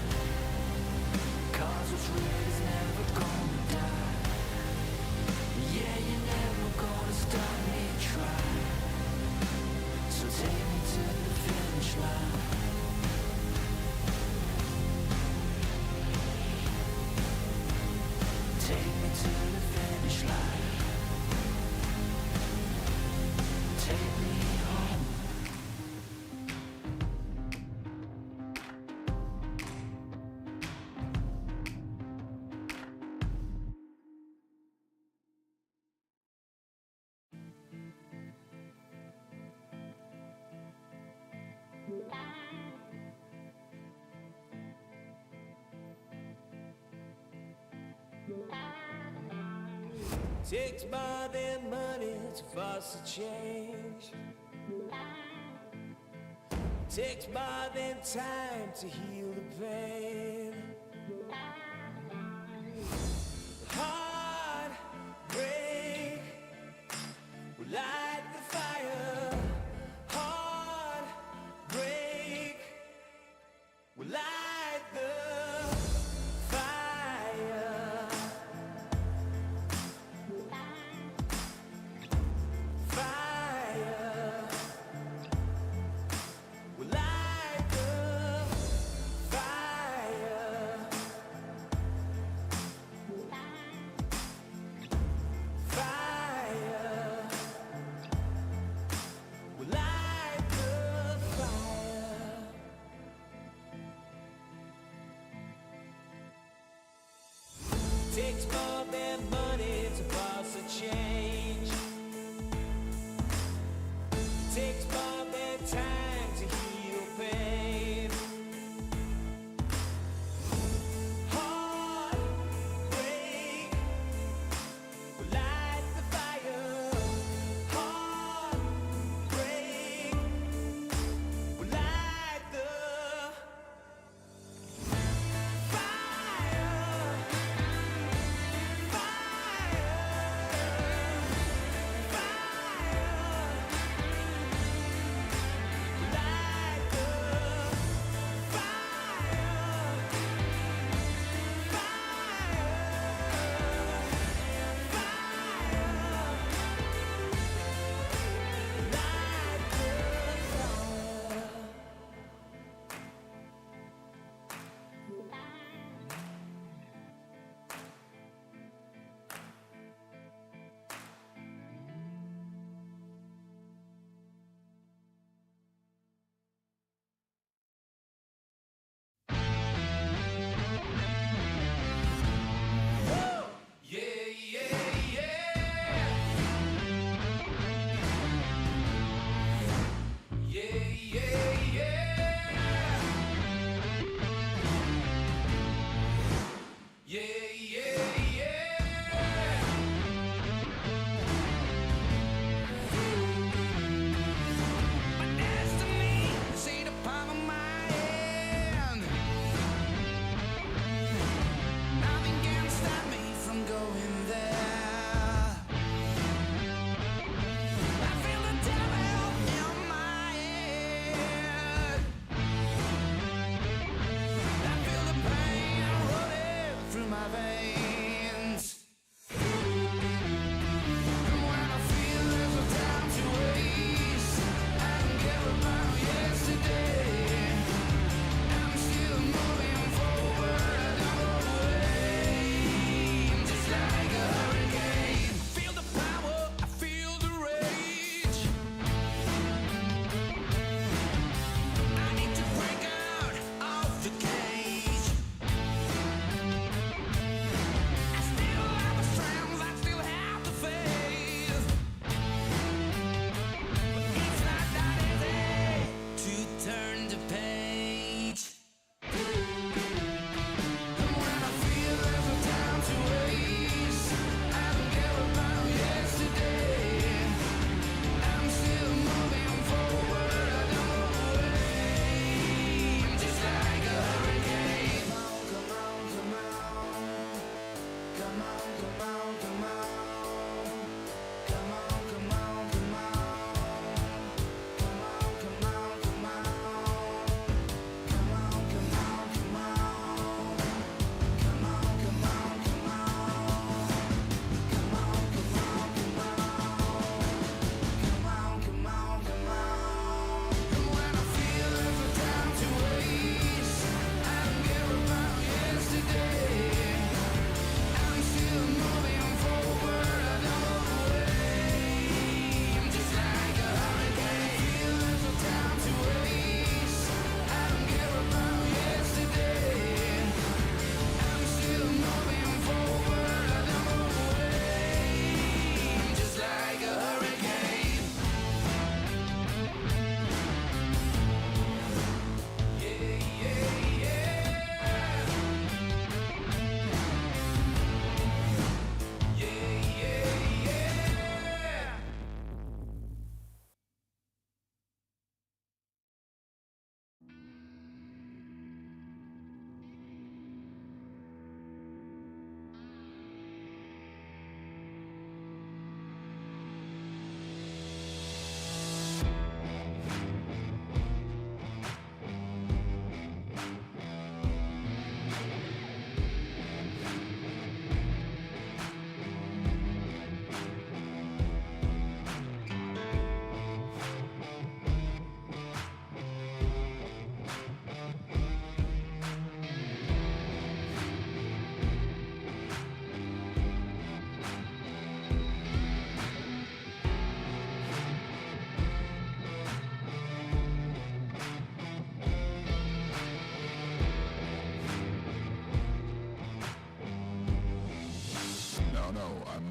'Cause what's real is never gonna die. Yeah, you're never gonna stop me trying. So take me to the finish line. Take me to the finish line. Take me home. Takes more than money to force a change. Takes more than time to heal the pain. Heart break will light the fire. Heart break will light the fire. Fire will light the fire.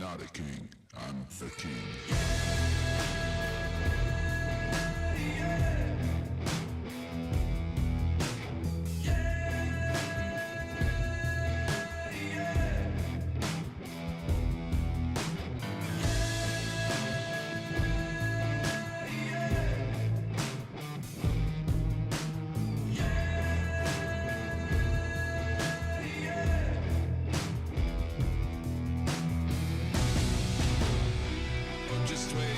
not a king, I'm the king. I'm just waiting.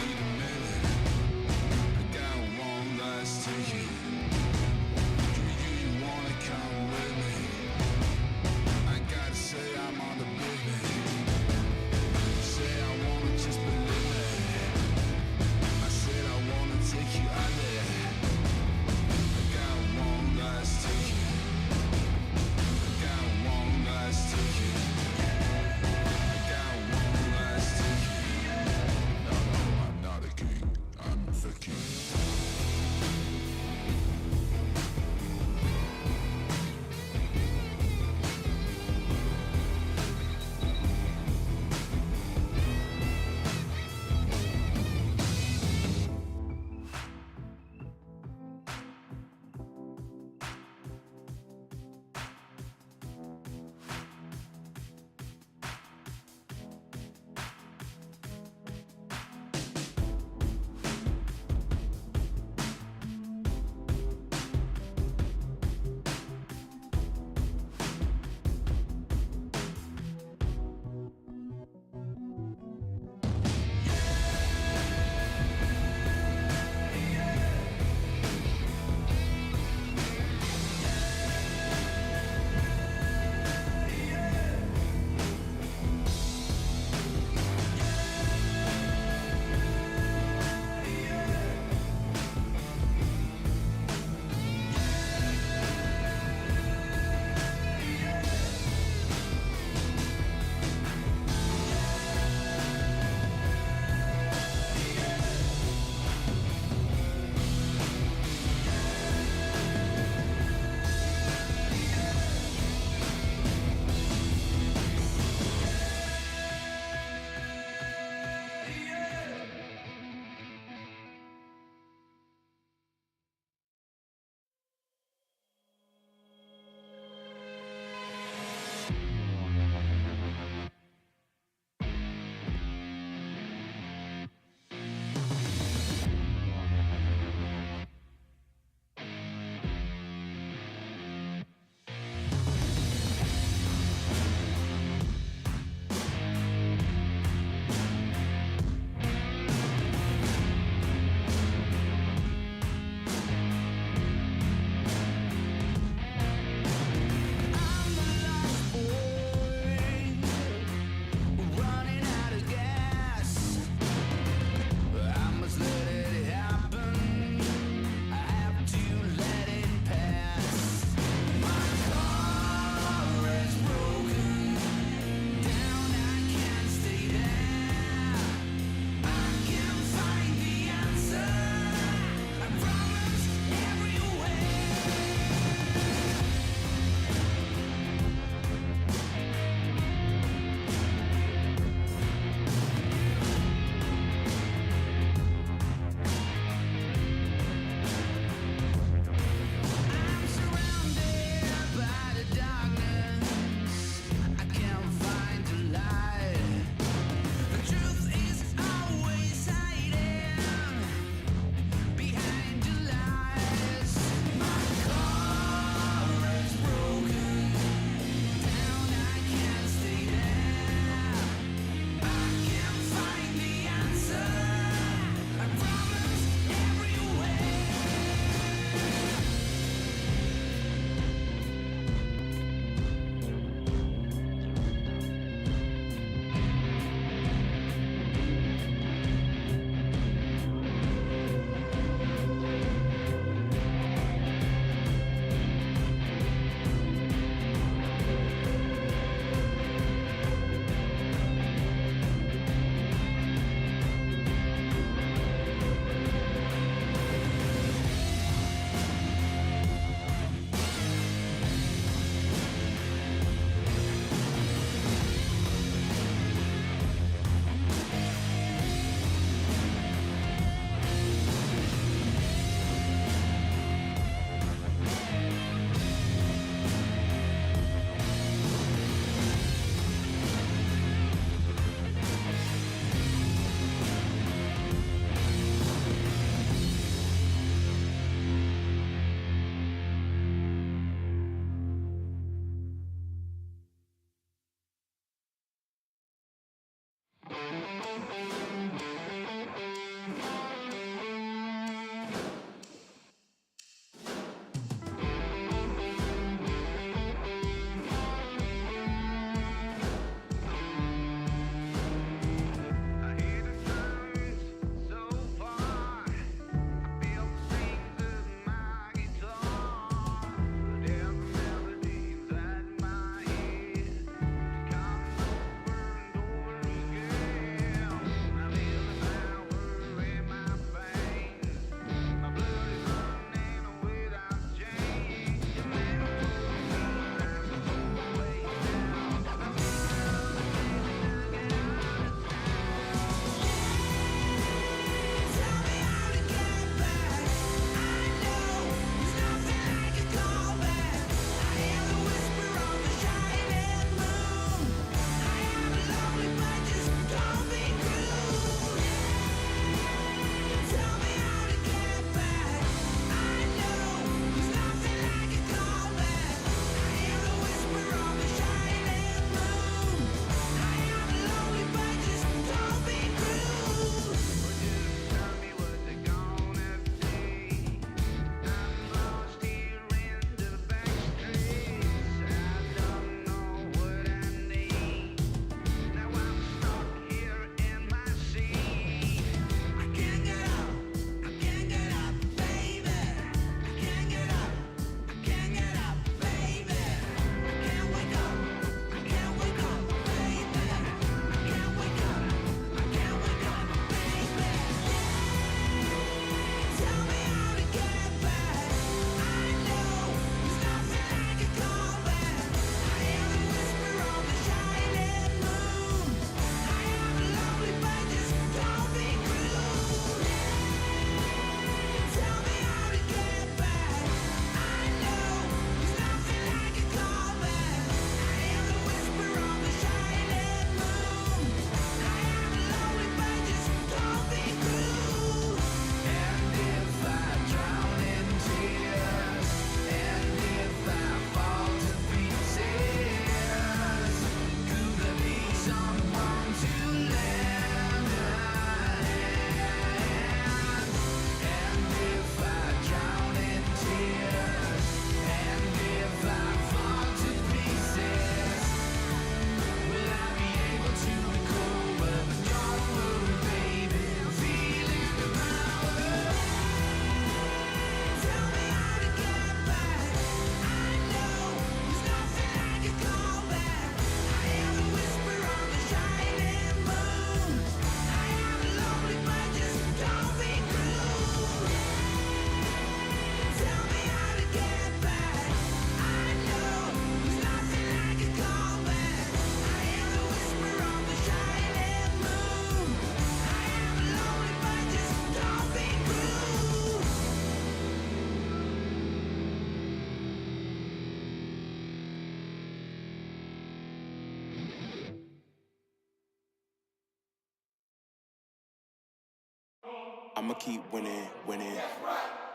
I'ma keep winning, winning.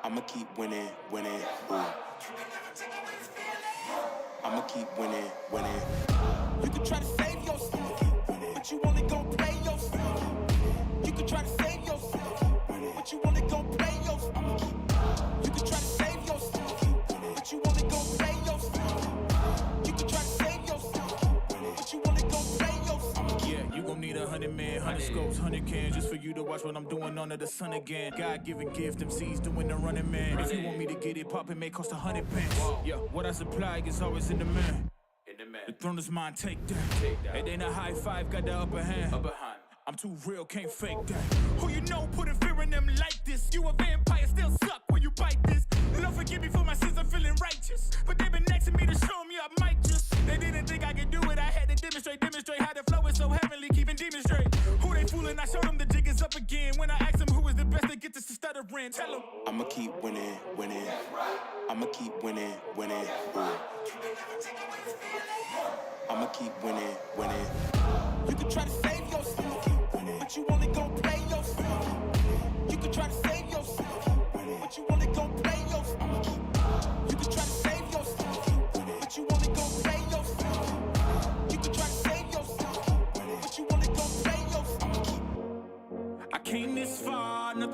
I'ma keep winning, winning. Ooh. I'ma keep winning, winning. You can try to save yourself, but you only gon' play yourself. You can try to save yourself, but you only gon' play yourself. You can try to save yourself, but you only gon' play yourself. You can try to save yourself, but you only gon' play yourself. Yeah, you gon' need 100 men, 100 scopes, 100 cans just for you to watch what I'm doing under the sun again. God-given gift, MCs doing the running man. If you want me to get it poppin', may cost 100 pence. Yeah, what I supply is always in the man. The throne is mine, take that. It ain't a high five, got the upper hand. I'm too real, can't fake that. Who you know putting fear in them like this? You a vampire, still suck when you bite this. Lord forgive me for my sins, I'm feeling righteous. But they been asking me to show me I might just. They didn't think I could do it, I had to demonstrate how the flow is so heavenly, keeping demons straight. Who they fooling? I showed them the jig is up again. When I asked them who is the best to get this to stuttering, tell them I'ma keep winning, winning. I'ma keep winning, winning. Ooh. I'ma keep winning, winning. You can try to save yourself, but you only gon' play yourself. You can try to save yourself, but you only gon' play yourself. You can try to save yourself, but you only gon' play yourself. You can try to save yourself, but you only gon' play yourself.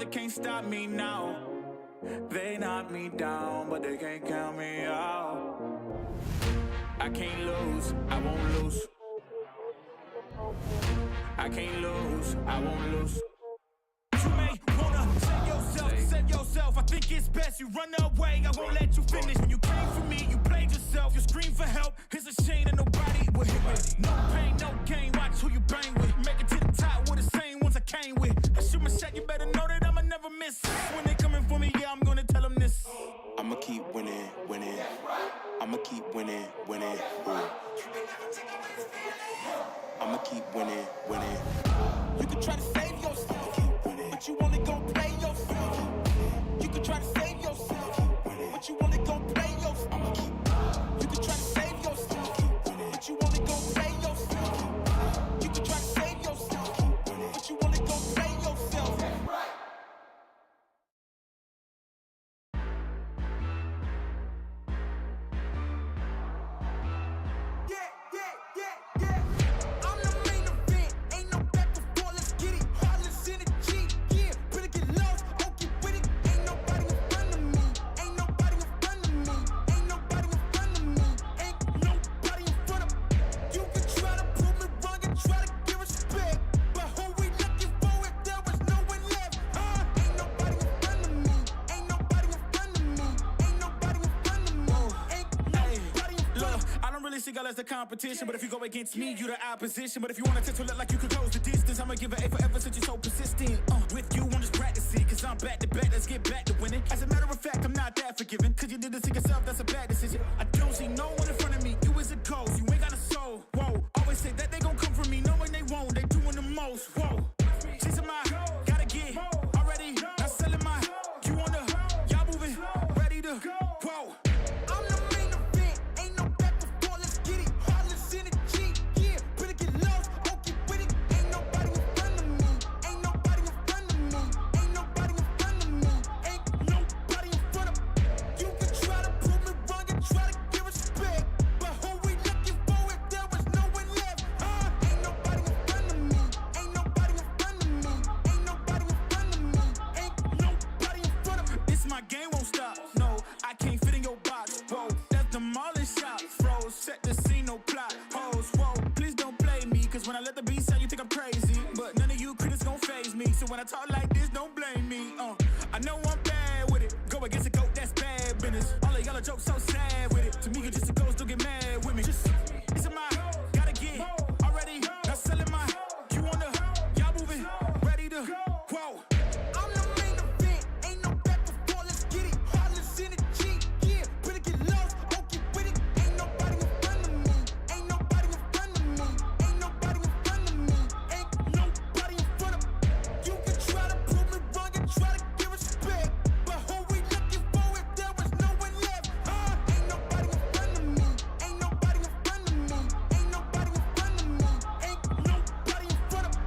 they can't stop me now. They knock me down, but they can't count me out. I can't lose, I won't lose. I can't lose, I won't lose. You may wanna save yourself. I think it's best you run away. I won't let you finish. When you came for me, you played yourself. You scream for help. It's a shame that nobody will hit me. No pain, no gain. Watch who you bang with. Make it to the top with the same ones I came with. I shoot my shot. You better know that I'ma never miss. When they coming for me, yeah, I'm gonna tell them this. I'ma keep winning, winning. I'ma keep winning, winning. Ooh. I'ma keep winning, winning. You can try to save yourself, but you only gon' play yourself. You can try to save yourself, but you only gon' play yourself. I'ma keep. You can try to save yourself, but you only gon' play yourself. You can try to save yourself, but you only gon' play yourself. I'm the main event, ain't no back and forth, let's get it. Heartless energy, yeah, better get lost, don't get with it. Ain't nobody in front of me, ain't nobody in front of me, ain't nobody in front of me, ain't nobody in front of me. You can try to prove me wrong and try to give respect, but who we looking for if there was no one left? Ain't nobody in front of me, ain't nobody in front of me, ain't nobody in front of me, ain't nobody in front of me. Look, I don't really see y'all as the competition, but if you go against me, you the opposition. But if you wanna test to look like you could close the distance, I'ma give it A forever since you're so persistent. With you, I'm just practicing, cause I'm back to back, let's get back to winning. As a matter of fact, I'm not that forgiving, cause you did this to yourself, that's a bad decision. I don't see no one in front of me, you is a ghost, you ain't got a soul. Whoa, always say that they gon' come for me, knowing they won't, they doing the most. Whoa, chasing my, gotta get already, not selling my, you on the, y'all moving, ready to, whoa. I'm the main event, ain't no back and forth, let's get it. Heartless energy, yeah, better get lost, don't get with it. Ain't nobody in front of me, ain't nobody in front of me, ain't nobody in front of me, ain't nobody in front of me. You can try to prove me wrong and try to give respect, but who we looking for if there was no one left? Ain't nobody in front of me, ain't nobody in front of me, ain't nobody in front of me, ain't nobody in front of me. This my game won't stop. No, I can't fit in your box. Whoa, that's demolish shot. Froze, set the scene, no plot. Hoes, whoa, please don't play me. Cause when I let the beat sound, you think I'm crazy. But none of you critics gon' phase me. So when I talk like this, don't blame me. I know I'm bad with it. Go against a goat, that's bad business. All of y'all are jokes so sad with it. To me, you're just a ghost, don't get mad with me. Just, it's a mind, gotta get already. Not selling my, you on the, y'all moving, ready to, whoa. I'm the main event, ain't no back and forth, let's get it. Heartless energy, yeah, better get lost, don't get with it. Ain't nobody in front of me, ain't nobody in front of me, ain't nobody in front of me, ain't nobody in front of me. You can try to prove me wrong and try to give respect, but who we looking for if there was no one left? Ain't nobody in front of me, ain't nobody in front of me, ain't nobody in front of me, ain't nobody in front of me.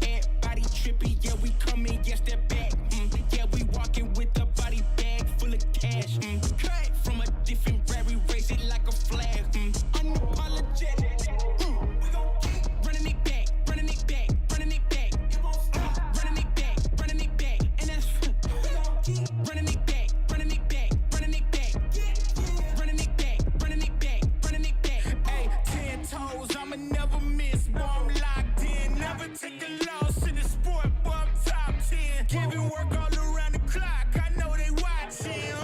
Everybody trippy, yeah, we coming, yes, they're back. Yeah, we walking with a body bag full of cash. Cut from a different rary, raise it like a flag. Unapologetic. We gon' keep running it back, running it back, running it back. Running it back, running it back. And that's we gon' keep running it back, running it back, running it back. Running it back, running it back, running it back. Hey, 10 toes, I'ma never miss. Boy, I'm locked in, never take a loss in the sport, boy, I'm top 10. Giving work all around the clock, I know they watching.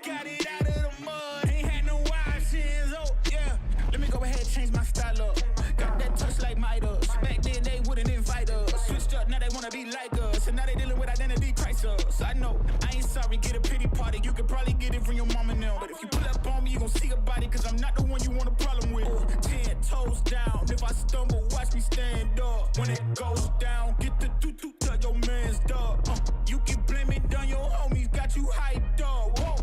Got it out of the mud, ain't had no options. Oh, yeah. Let me go ahead and change my style up. Got that touch like Midas. Back then they wouldn't invite us. Switched up, now they wanna be like us. And now they dealing with identity crisis. I know, I ain't sorry, get a pity party. You could probably get it from your mama now. But if you pull up on me, you gon' see a body. Cause I'm not the one you want a problem with. 10 toes down, if I stumble, watch me stand up. When it goes down, get the tutu to your man's dog. You can blame it on your homies, got you hyped up. Whoa.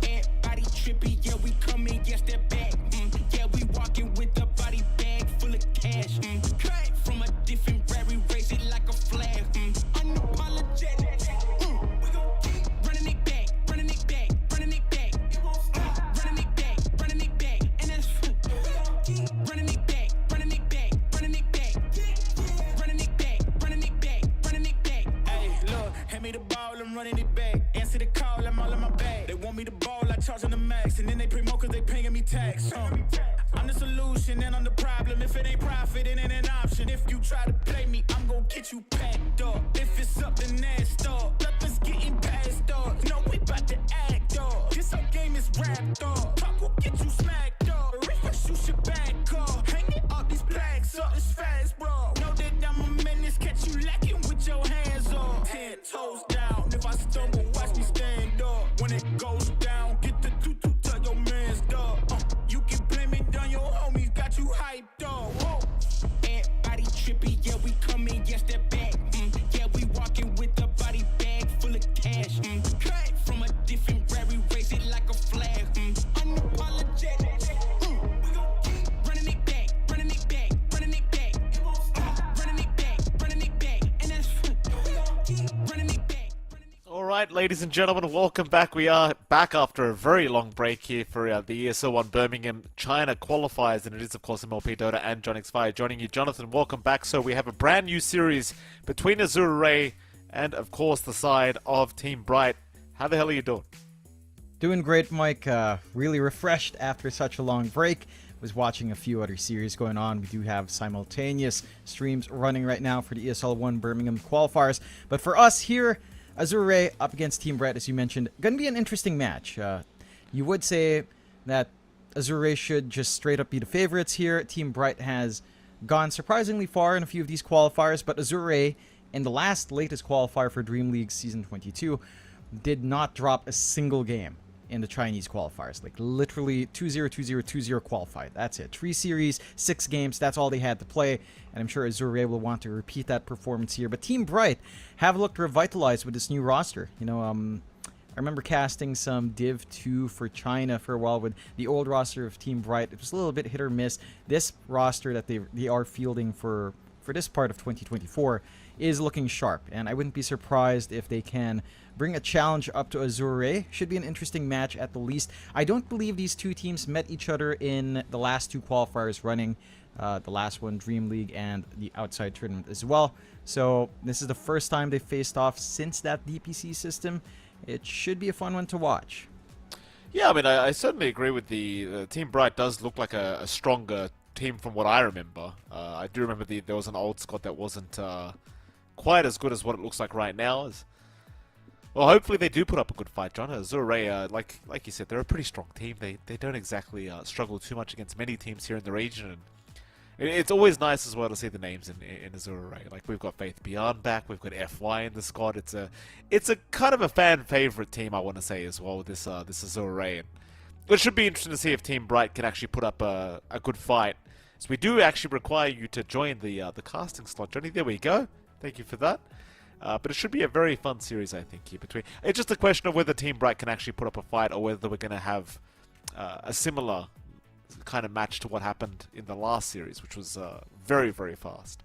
Everybody trippy, yeah, we coming, yes, they're back. Yeah, we walking with a body bag full of cash. Cut from a different rary, raise it like a flag. Unapologetic. We gon' keep running it back, running it back, running it back. Running it back, running it back. And that's me the ball, I'm running it back. Answer the call, I'm all in my bag. They want me to ball, I charge on the max. And then they pay more cause they paying me tax. I'm the solution and I'm the problem. If it ain't profit, it ain't an option. If you try to play me, I'm gon' get you packed up. If it's something nasty, nothing's getting passed up. No, we bout to act up. This whole game is wrapped up. Talk will get you smacked up. Refresh, you should back up. Hanging up these plaques up, it's fast, bro. Know that I'm a menace, catch you lacking with your hands up. 10 toes down. If I stumble, watch me stand up. When it goes down, get the tutu, tell your man's dog. You can blame it on your homies, got you hyped up. Whoa. Everybody trippy, yeah, we coming, yes, that back. Yeah, we walking with a body bag full of cash. Cut from a different rare, we raise it like a flag. Unapologetic. We gon' keep running it back, running it back, running it back. Running it back, running it back. And that's we gon' keep running it back. Alright, ladies and gentlemen, welcome back. We are back after a very long break here for the ESL 1 Birmingham China qualifiers, and it is, of course, MLP Dota and John X5 joining you. Jonathan, welcome back. So we have a brand new series between Azure Ray and, of course, the side of Team Bright. How the hell are you doing? Doing great, Mike. Really refreshed after such a long break. Was watching a few other series going on. We do have simultaneous streams running right now for the ESL 1 Birmingham qualifiers. But for us here, Azure Ray up against Team Bright, as you mentioned, going to be an interesting match. You would say that Azure Ray should just straight up be the favorites here. Team Bright has gone surprisingly far in a few of these qualifiers, but Azure Ray, in the latest qualifier for Dream League Season 22, did not drop a single game in the Chinese qualifiers. Like, literally 2-0, 2-0, 2-0 qualified. That's it. 3 series, 6 games, that's all they had to play, and I'm sure Azure Ray will want to repeat that performance here. But Team Bright have looked revitalized with this new roster. You know, I remember casting some Div 2 for China for a while with the old roster of Team Bright. It was a little bit hit or miss. This roster that they are fielding for this part of 2024 is looking sharp, and I wouldn't be surprised if they can bring a challenge up to Azure Ray. Should be an interesting match at the least. I don't believe these two teams met each other in the last 2 qualifiers running, the last one Dream League and the outside tournament as well. So this is the first time they faced off since that DPC system. It should be a fun one to watch. Yeah, I mean, I certainly agree with the Team Bright does look like a stronger team from what I remember. I do remember there was an old squad that wasn't quite as good as what it looks like right now. Well, hopefully they do put up a good fight, John. Azure Ray, like you said, they're a pretty strong team. They don't exactly struggle too much against many teams here in the region, and it's always nice as well to see the names in Azure Ray. Like, we've got Faith Beyond back, we've got FY in the squad. It's a kind of a fan favorite team, I want to say, as well. This Azure Ray, and it should be interesting to see if Team Bright can actually put up a good fight. So we do actually require you to join the casting slot, Johnny. There we go. Thank you for that. But it should be a very fun series, I think, here between. It's just a question of whether Team Bright can actually put up a fight, or whether we're going to have a similar kind of match to what happened in the last series, which was very, very fast.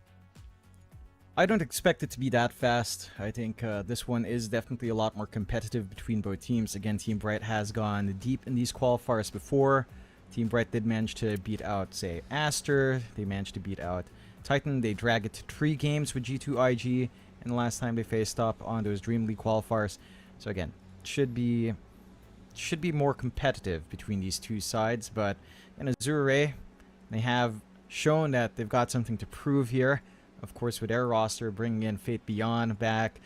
I don't expect it to be that fast. I think this one is definitely a lot more competitive between both teams. Again, Team Bright has gone deep in these qualifiers before. Team Bright did manage to beat out, say, Aster. They managed to beat out Titan. They drag it to 3 games with G2IG, and the last time they faced up on those Dream League qualifiers. So again, should be more competitive between these two sides. But in Azure Ray, they have shown that they've got something to prove here. Of course, with their roster, bringing in Fate Beyond back,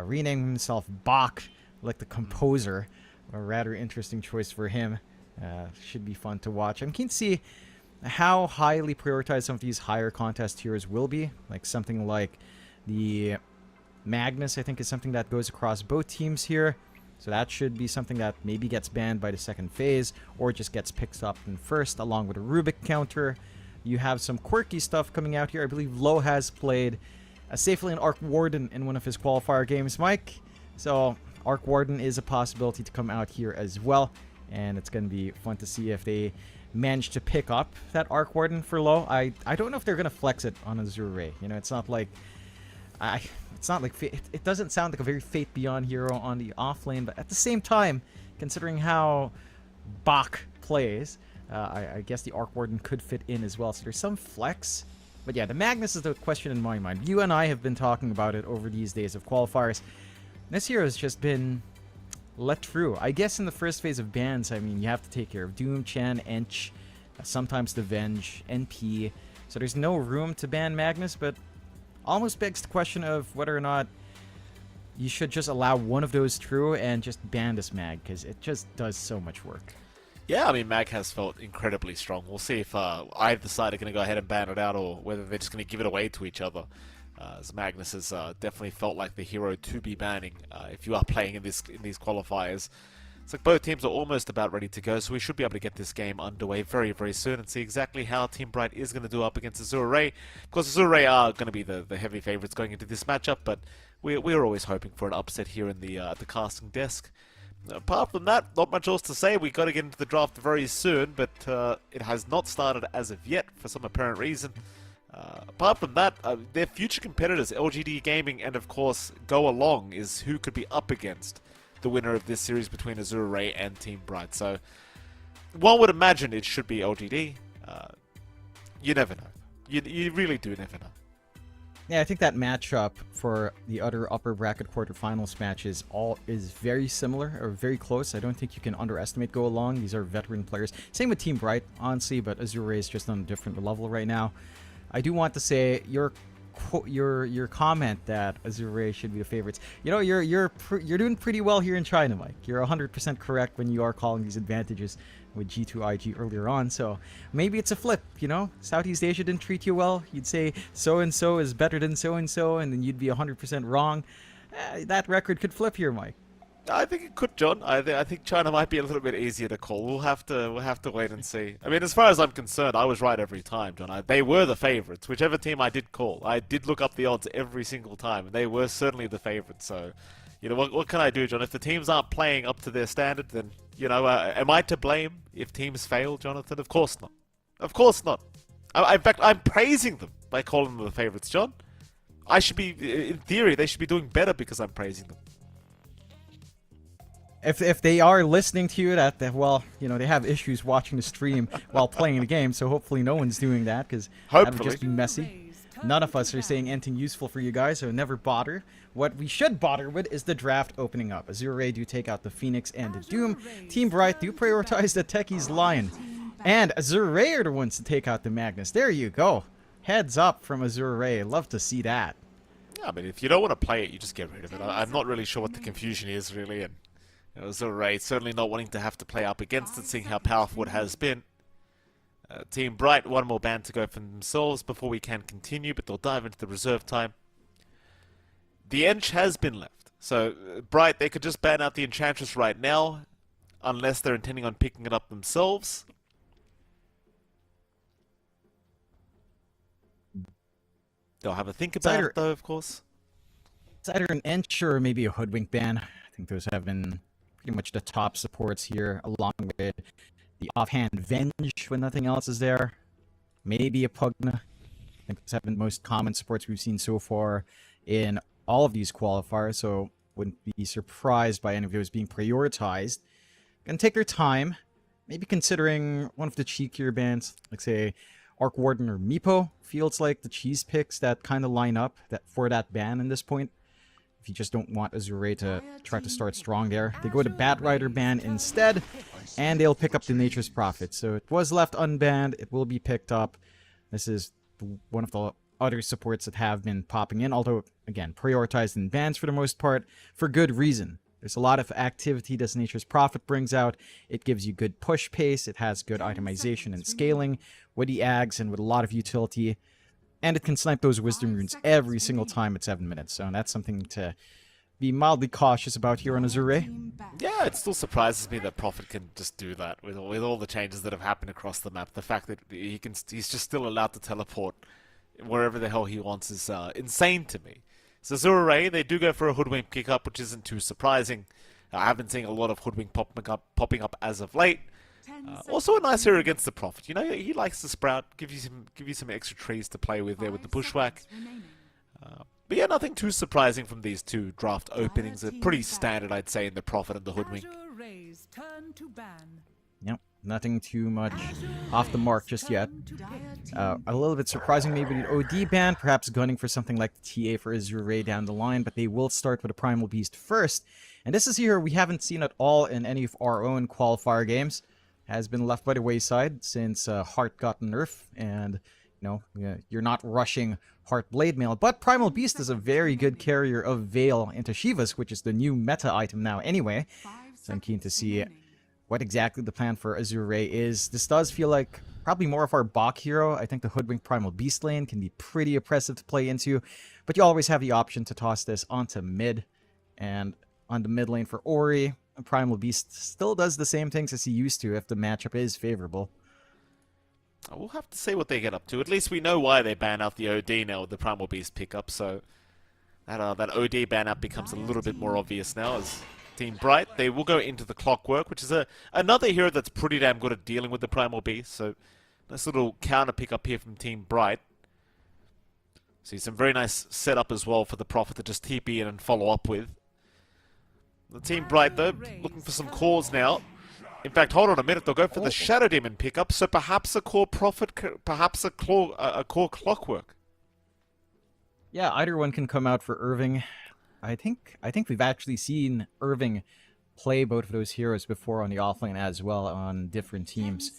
renaming himself Bach, like the composer. A rather interesting choice for him. Should be fun to watch. I'm keen to see how highly prioritized some of these higher contest tiers will be. Like something like the Magnus, I think, is something that goes across both teams here. So that should be something that maybe gets banned by the second phase, or just gets picked up in first, along with a Rubik counter. You have some quirky stuff coming out here. I believe Low has played safely an Arc Warden in one of his qualifier games, Mike. So Arc Warden is a possibility to come out here as well. And it's going to be fun to see if they manage to pick up that Arc Warden for Low. I don't know if they're going to flex it on Azure Ray. You know, it's not like... it doesn't sound like a very Fate Beyond hero on the off lane, but at the same time, considering how Bach plays, I guess the Arc Warden could fit in as well. So there's some flex. But yeah, the Magnus is the question in my mind. You and I have been talking about it over these days of qualifiers. This hero has just been let through. I guess in the first phase of bans, I mean, you have to take care of Doom, Chen, Ench, sometimes the Venge, NP. So there's no room to ban Magnus, but almost begs the question of whether or not you should just allow one of those through and just ban this Mag, because it just does so much work. Yeah, I mean, Mag has felt incredibly strong. We'll see if either side are going to go ahead and ban it out, or whether they're just going to give it away to each other. As Magnus has definitely felt like the hero to be banning if you are playing in these qualifiers. It's like both teams are almost about ready to go, so we should be able to get this game underway very, very soon and see exactly how Team Bright is going to do up against Azure Ray. Of course, Azure Ray are going to be the heavy favourites going into this matchup, but we're always hoping for an upset here in the casting desk. Apart from that, not much else to say. We got to get into the draft very soon, but it has not started as of yet for some apparent reason. Apart from that, their future competitors, LGD Gaming and of course Go Along, is who could be up against the winner of this series between Azure Ray and Team Bright. So one would imagine it should be LGD. You never know. You really do never know. Yeah, I think that matchup for the other upper bracket quarterfinals matches is very similar or very close. I don't think you can underestimate Go Along. These are veteran players. Same with Team Bright, honestly, but Azure Ray is just on a different level right now. I do want to say your comment that Azure Ray should be the favorites. You know, you're doing pretty well here in China, Mike. You're 100% correct when you are calling these advantages with G2IG earlier on. So maybe it's a flip. You know, Southeast Asia didn't treat you well. You'd say so and so is better than so and so, and then you'd be 100% wrong. That record could flip here, Mike. I think it could, John. I think China might be a little bit easier to call. We'll have to wait and see. I mean, as far as I'm concerned, I was right every time, John. They were the favourites. Whichever team I did call, I did look up the odds every single time, and they were certainly the favourites. So, you know, what can I do, John? If the teams aren't playing up to their standard, then, you know, am I to blame if teams fail, Jonathan? Of course not. Of course not. In fact, I'm praising them by calling them the favourites, John. I should be, in theory, they should be doing better because I'm praising them. If they are listening to you, well, you know, they have issues watching the stream while playing the game, so hopefully no one's doing that, because that would just be messy. None of us are saying anything useful for you guys, so never bother. What we should bother with is the draft opening up. Azure Ray do take out the Phoenix and the Doom. Team Bright do prioritize the Techies Lion. And Azure Ray are the ones to take out the Magnus. There you go. Heads up from Azure Ray. Love to see that. Yeah, I mean, if you don't want to play it, you just get rid of it. I'm not really sure what the confusion is, really, and Azure Ray certainly not wanting to have to play up against it, seeing how powerful it has been. Team Bright, one more ban to go for themselves before we can continue, but they'll dive into the reserve time. The Ench has been left. So, Bright, they could just ban out the Enchantress right now, unless they're intending on picking it up themselves. They'll have a think about it, though, of course. It's either an Ench or maybe a Hoodwink ban. I think those have been pretty much the top supports here, along with the offhand Venge when nothing else is there. Maybe a Pugna. I think those have been the most common supports we've seen so far in all of these qualifiers, so wouldn't be surprised by any of those being prioritized. Gonna take their time, maybe considering one of the cheekier bans, like say Arc Warden or Meepo. Feels like the cheese picks that kind of line up for that ban in this point. If you just don't want Azure Ray to try to start strong there. They go to Bat Rider ban instead, and they'll pick up the Nature's Prophet. So it was left unbanned. It will be picked up. This is one of the other supports that have been popping in, although, again, prioritized in bans for the most part, for good reason. There's a lot of activity this Nature's Prophet brings out. It gives you good push pace. It has good itemization and scaling, witty ags, and with a lot of utility. And it can snipe those Wisdom Runes every single time at 7 minutes. So that's something to be mildly cautious about here on Azure Ray. Yeah, it still surprises me that Prophet can just do that with all the changes that have happened across the map. The fact that he's just still allowed to teleport wherever the hell he wants is insane to me. So Azure Ray, they do go for a Hoodwink kick up, which isn't too surprising. I haven't seen a lot of Hoodwink popping up as of late. Also a nice hero against the Prophet. You know, he likes to sprout, give you some extra trees to play with there with the Bushwhack. But yeah, nothing too surprising from these two draft openings. They're pretty standard, I'd say, in the Prophet and the Hoodwink. Yep. Nothing too much off the mark just yet. A little bit surprising maybe the OD ban, perhaps gunning for something like the TA for Azure down the line, but they will start with a Primal Beast first. And this is here we haven't seen at all in any of our own qualifier games. Has been left by the wayside since Heart got nerf, and you're not rushing Heart Blade Mail. But Primal Beast is a very good carrier of Veil into Shivas, which is the new meta item now anyway. So I'm keen to see what exactly the plan for Azure is. This does feel like probably more of our Bach hero. I think the Hoodwink Primal Beast lane can be pretty oppressive to play into, but you always have the option to toss this onto mid. And on the mid lane for Ori, Primal Beast still does the same things as he used to if the matchup is favorable. We'll have to see what they get up to. At least we know why they ban out the OD now with the Primal Beast pickup, so that OD ban out becomes a little bit more obvious now as Team Bright. They will go into the Clockwork, which is another hero that's pretty damn good at dealing with the Primal Beast, so nice little counter pickup here from Team Bright. See some very nice setup as well for the Prophet to just TP in and follow up with. The Team Bright, though, looking for some cores now. In fact, hold on a minute, they'll go for the Shadow Demon pickup, so perhaps a core Prophet, perhaps a core Clockwork. Yeah, either one can come out for Irving. I think we've actually seen Irving play both of those heroes before on the offlane as well on different teams.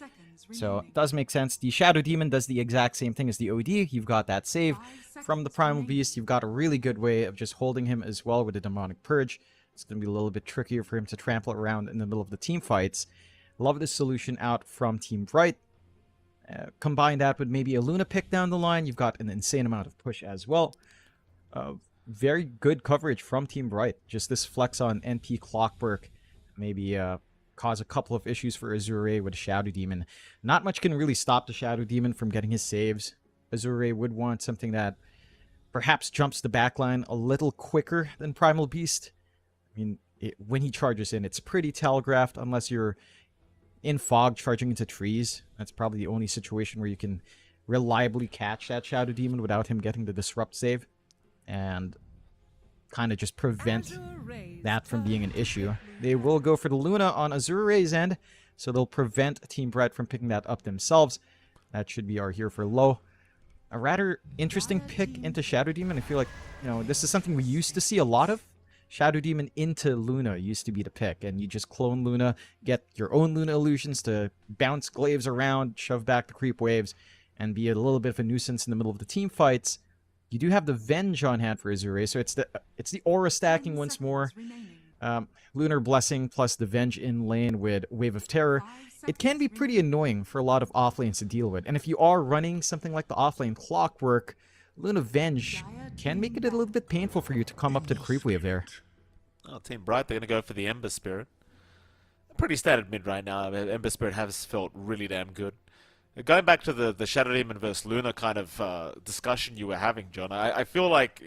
So it does make sense. The Shadow Demon does the exact same thing as the OD. You've got that save from the Primal Beast. You've got a really good way of just holding him as well with the Demonic Purge. It's going to be a little bit trickier for him to trample around in the middle of the team fights. Love this solution out from Team Bright. Combine that with maybe a Luna pick down the line. You've got an insane amount of push as well. Very good coverage from Team Bright. Just this flex on NP Clockwork maybe cause a couple of issues for Azure with Shadow Demon. Not much can really stop the Shadow Demon from getting his saves. Azure would want something that perhaps jumps the backline a little quicker than Primal Beast. I mean, when he charges in, it's pretty telegraphed unless you're in fog charging into trees. That's probably the only situation where you can reliably catch that Shadow Demon without him getting the disrupt save and kind of just prevent that from being an issue. They will go for the Luna on Azure's end, so they'll prevent Team Bright from picking that up themselves. That should be our here for low. A rather interesting pick into Shadow Demon. I feel like, this is something we used to see a lot of. Shadow Demon into Luna used to be the pick, and you just clone Luna, get your own Luna illusions to bounce glaives around, shove back the creep waves, and be a little bit of a nuisance in the middle of the team fights. You do have the Venge on hand for Azure, so it's the aura stacking once more. Lunar Blessing plus the Venge in lane with Wave of Terror. It can be pretty annoying for a lot of offlanes to deal with, and if you are running something like the offlane Clockwork, Luna Venge can make it a little bit painful for you to come up to the creep wave there. Oh, Team Bright, they're going to go for the Ember Spirit. Pretty standard mid right now. Ember Spirit has felt really damn good. Going back to the Shadow Demon versus Luna kind of discussion you were having, John, I feel like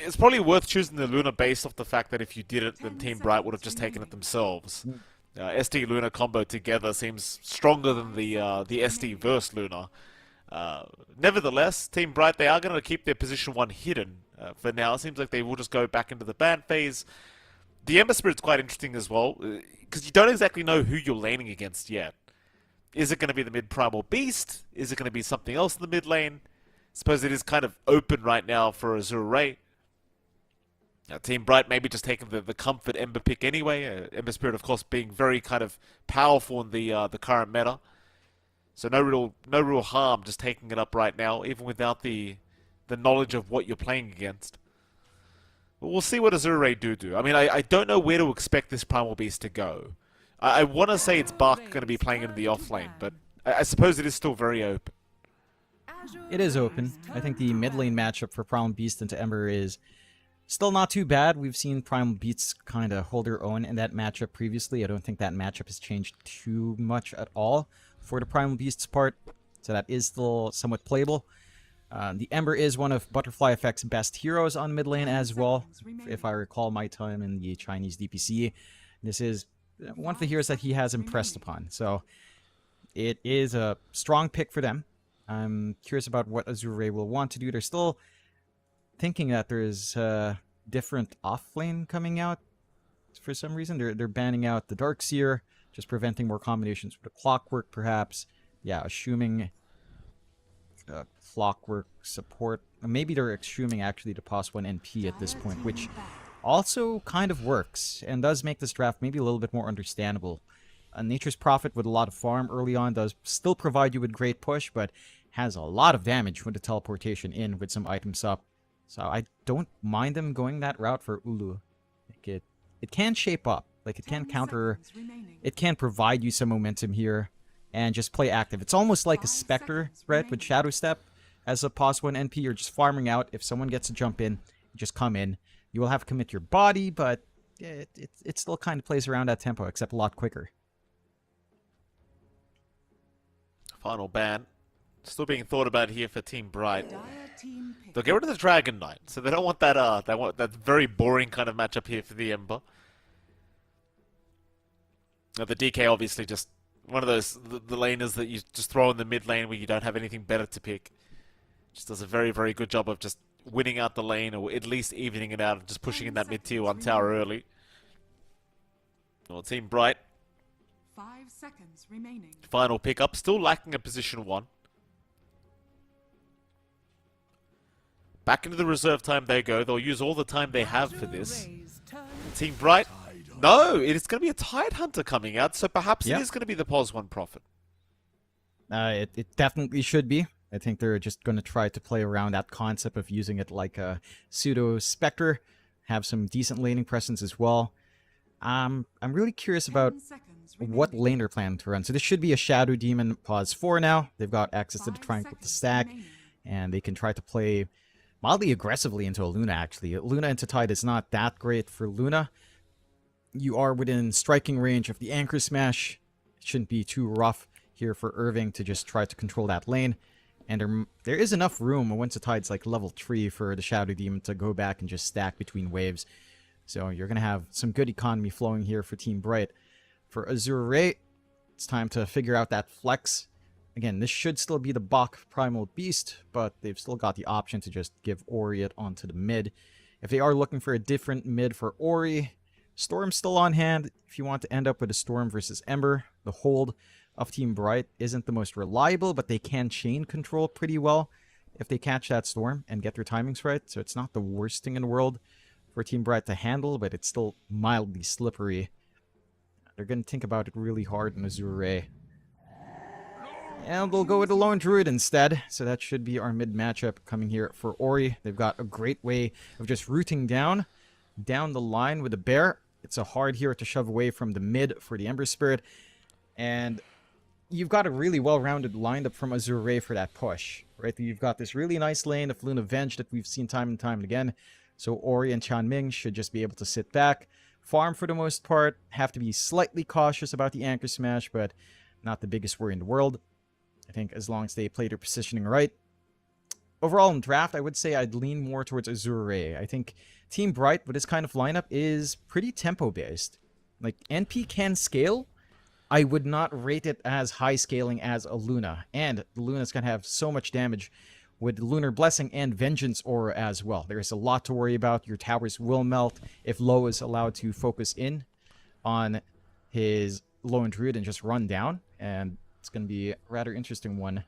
it's probably worth choosing the Luna based off the fact that if you did it, then Team Bright would have just taken it themselves. SD Luna combo together seems stronger than the SD versus Luna. Nevertheless, Team Bright, they are going to keep their position 1 hidden for now. It seems like they will just go back into the ban phase. The Ember Spirit's quite interesting as well, because you don't exactly know who you're laning against yet. Is it going to be the mid Primal Beast? Is it going to be something else in the mid lane? I suppose it is kind of open right now for Azure. Team Bright maybe just taking the comfort Ember pick anyway. Ember Spirit, of course, being very kind of powerful in the current meta. So no real harm just taking it up right now, even without the knowledge of what you're playing against. But we'll see what Azure do. I mean, I don't know where to expect this Primal Beast to go. I want to say it's Bach going to be playing in the offlane, but I suppose it is still very open. It is open. I think the mid lane matchup for Primal Beast into Ember is still not too bad. We've seen Primal Beasts kind of hold their own in that matchup previously. I don't think that matchup has changed too much at all for the Primal Beasts part, so that is still somewhat playable. The Ember is one of Butterfly Effect's best heroes on mid lane as well, if I recall my time in the Chinese DPC. This is one of the heroes that he has impressed upon, so it is a strong pick for them. I'm curious about what Azure will want to do. They're still thinking that there's a different offlane coming out for some reason. They're banning out the Darkseer, just preventing more combinations with the clockwork, perhaps. Yeah, assuming clockwork support. Maybe they're assuming actually the +1 NP at this point, which also kind of works and does make this draft maybe a little bit more understandable. Nature's Prophet with a lot of farm early on does still provide you with great push, but has a lot of damage with the teleportation in with some items up. So I don't mind them going that route for Ulu. Like it can shape up. Like it can counter, it can provide you some momentum here and just play active. It's almost like a Spectre, right, with Shadow Step as a +1 NP. You're just farming out. If someone gets a jump in, you just come in. You will have to commit your body, but it still kind of plays around that tempo, except a lot quicker. Final ban. Still being thought about here for Team Bright. They'll get rid of the Dragon Knight, so they don't want that. They want that very boring kind of matchup here for the Ember. Now, the DK obviously just one of those the laners that you just throw in the mid lane where you don't have anything better to pick. Just does a very, very good job of just winning out the lane, or at least evening it out and just pushing in that mid tier 1 tower early. Well, Team Bright. 5 seconds remaining. Final pickup, still lacking a position 1. Back into the reserve time they go. They'll use all the time they have for this. Team Bright. No, it is going to be a Tide Hunter coming out, so perhaps it is going to be the +1 Prophet. It definitely should be. I think they're just going to try to play around that concept of using it like a pseudo Spectre, have some decent laning presence as well. I'm really curious about what lane they're planning to run. So this should be a Shadow Demon +4 now. They've got access to the triangle with the stack, and they can try to play mildly aggressively into a Luna, actually. Luna into Tide is not that great for Luna. You are within striking range of the Anchor Smash. It shouldn't be too rough here for Irving to just try to control that lane. And there is enough room once the Tide's like level 3 for the Shadow Demon to go back and just stack between waves. So you're going to have some good economy flowing here for Team Bright. For Azure Ray, it's time to figure out that flex. Again, this should still be the Bach Primal Beast, but they've still got the option to just give Ori it onto the mid. If they are looking for a different mid for Ori, Storm's still on hand. If you want to end up with a Storm versus Ember, the hold of Team Bright isn't the most reliable, but they can chain control pretty well if they catch that Storm and get their timings right. So it's not the worst thing in the world for Team Bright to handle, but it's still mildly slippery. They're going to think about it really hard in Azure Ray. And they'll go with the Lone Druid instead. So that should be our mid matchup coming here for Ori. They've got a great way of just rooting down the line with the bear. It's a hard hero to shove away from the mid for the Ember Spirit. And you've got a really well-rounded lineup from Azure Ray for that push, right? You've got this really nice lane of Luna Venge that we've seen time and time again. So Ori and Chanming should just be able to sit back, farm for the most part, have to be slightly cautious about the Anchor Smash, but not the biggest worry in the world. I think as long as they play their positioning right. Overall in draft, I would say I'd lean more towards Azure Ray. I think Team Bright with this kind of lineup is pretty tempo-based. Like, NP can scale. I would not rate it as high scaling as a Luna. And the Luna's going to have so much damage with Lunar Blessing and Vengeance Aura as well. There's a lot to worry about. Your towers will melt if Lo is allowed to focus in on his Lone Druid and just run down. And it's going to be a rather interesting one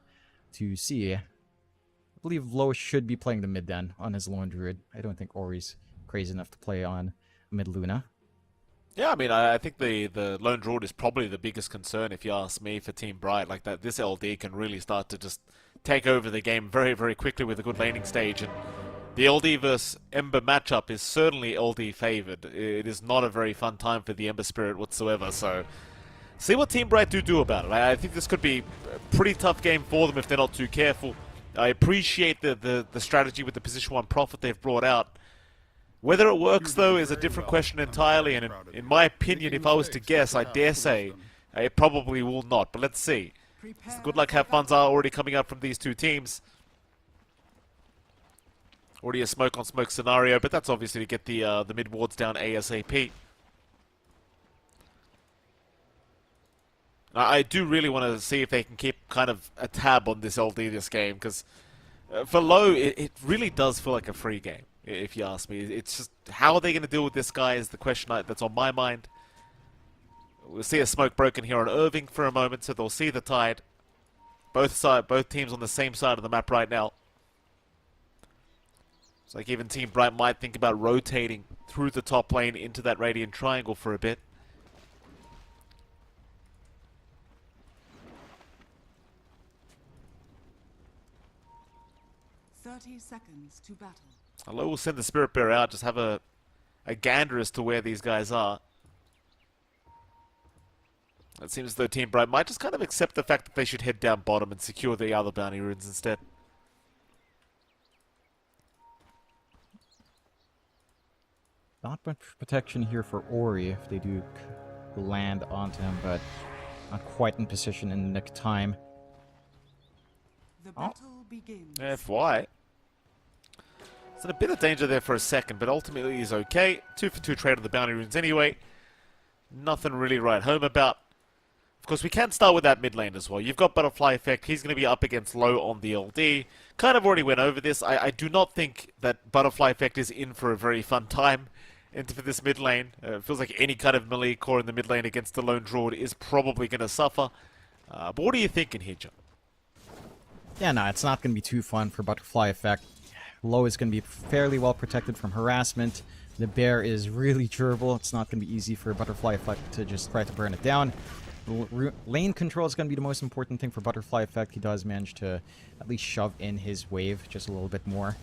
to see. I believe Lo should be playing the mid then on his Lone Druid. I don't think Ori's crazy enough to play on mid Luna. Yeah, I mean, I think the Lone Druid is probably the biggest concern, if you ask me, for Team Bright. Like, that this LD can really start to just take over the game very, very quickly with a good laning stage. And the LD versus Ember matchup is certainly LD favored. It is not a very fun time for the Ember Spirit whatsoever, so see what Team Bright do about it. I think this could be a pretty tough game for them if they're not too careful. I appreciate the strategy with the position 1 Prophet they've brought out. Whether it works, though, is a different question entirely, and in my opinion, if I was to guess, I dare say it probably will not, but let's see. So good luck, have fun's are already coming up from these two teams. Already a smoke-on-smoke scenario, but that's obviously to get the mid wards down ASAP. I do really want to see if they can keep kind of a tab on this LD this game, because for Low, it really does feel like a free game, if you ask me. It's just, how are they going to deal with this guy is the question that's on my mind. We'll see a smoke broken here on Irving for a moment, so they'll see the tide. Both teams on the same side of the map right now. It's like even Team Bright might think about rotating through the top lane into that Radiant Triangle for a bit. 30 seconds to battle. Hello, we'll send the Spirit Bearer out, just have a gander as to where these guys are. It seems as though Team Bright might just kind of accept the fact that they should head down bottom and secure the other bounty runes instead. Not much protection here for Ori if they do land onto him, but not quite in position in the nick of time. The battle begins. FY. It's in a bit of danger there for a second, but ultimately he's okay. 2 for 2 trade on the bounty runes anyway. Nothing really to write home about. Of course, we can start with that mid lane as well. You've got Butterfly Effect. He's going to be up against low on the LD. Kind of already went over this. I do not think that Butterfly Effect is in for a very fun time into this mid lane. It feels like any kind of melee core in the mid lane against the lone Druid is probably going to suffer. But what are you thinking here, John? Yeah, no, it's not going to be too fun for Butterfly Effect. Low is going to be fairly well protected from harassment. The bear is really durable. It's not going to be easy for Butterfly Effect to just try to burn it down. Lane control is going to be the most important thing for Butterfly Effect. He does manage to at least shove in his wave just a little bit more.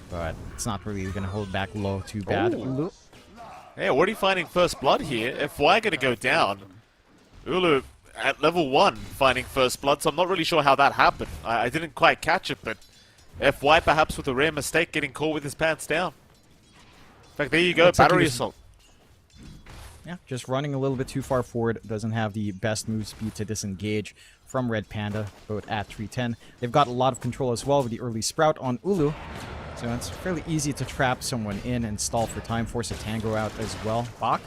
But it's not really going to hold back low too bad. Ooh. Yeah, already finding first blood here. FY going to go down. Ulu at level 1 finding first blood, so I'm not really sure how that happened. I didn't quite catch it, but FY perhaps with a rare mistake getting caught with his pants down. In fact, there you go, battery assault. Yeah, just running a little bit too far forward. Doesn't have the best move speed to disengage from Red Panda, both at 310. They've got a lot of control as well with the early sprout on Ulu. So it's fairly easy to trap someone in and stall for time, force a tango out as well. Bach?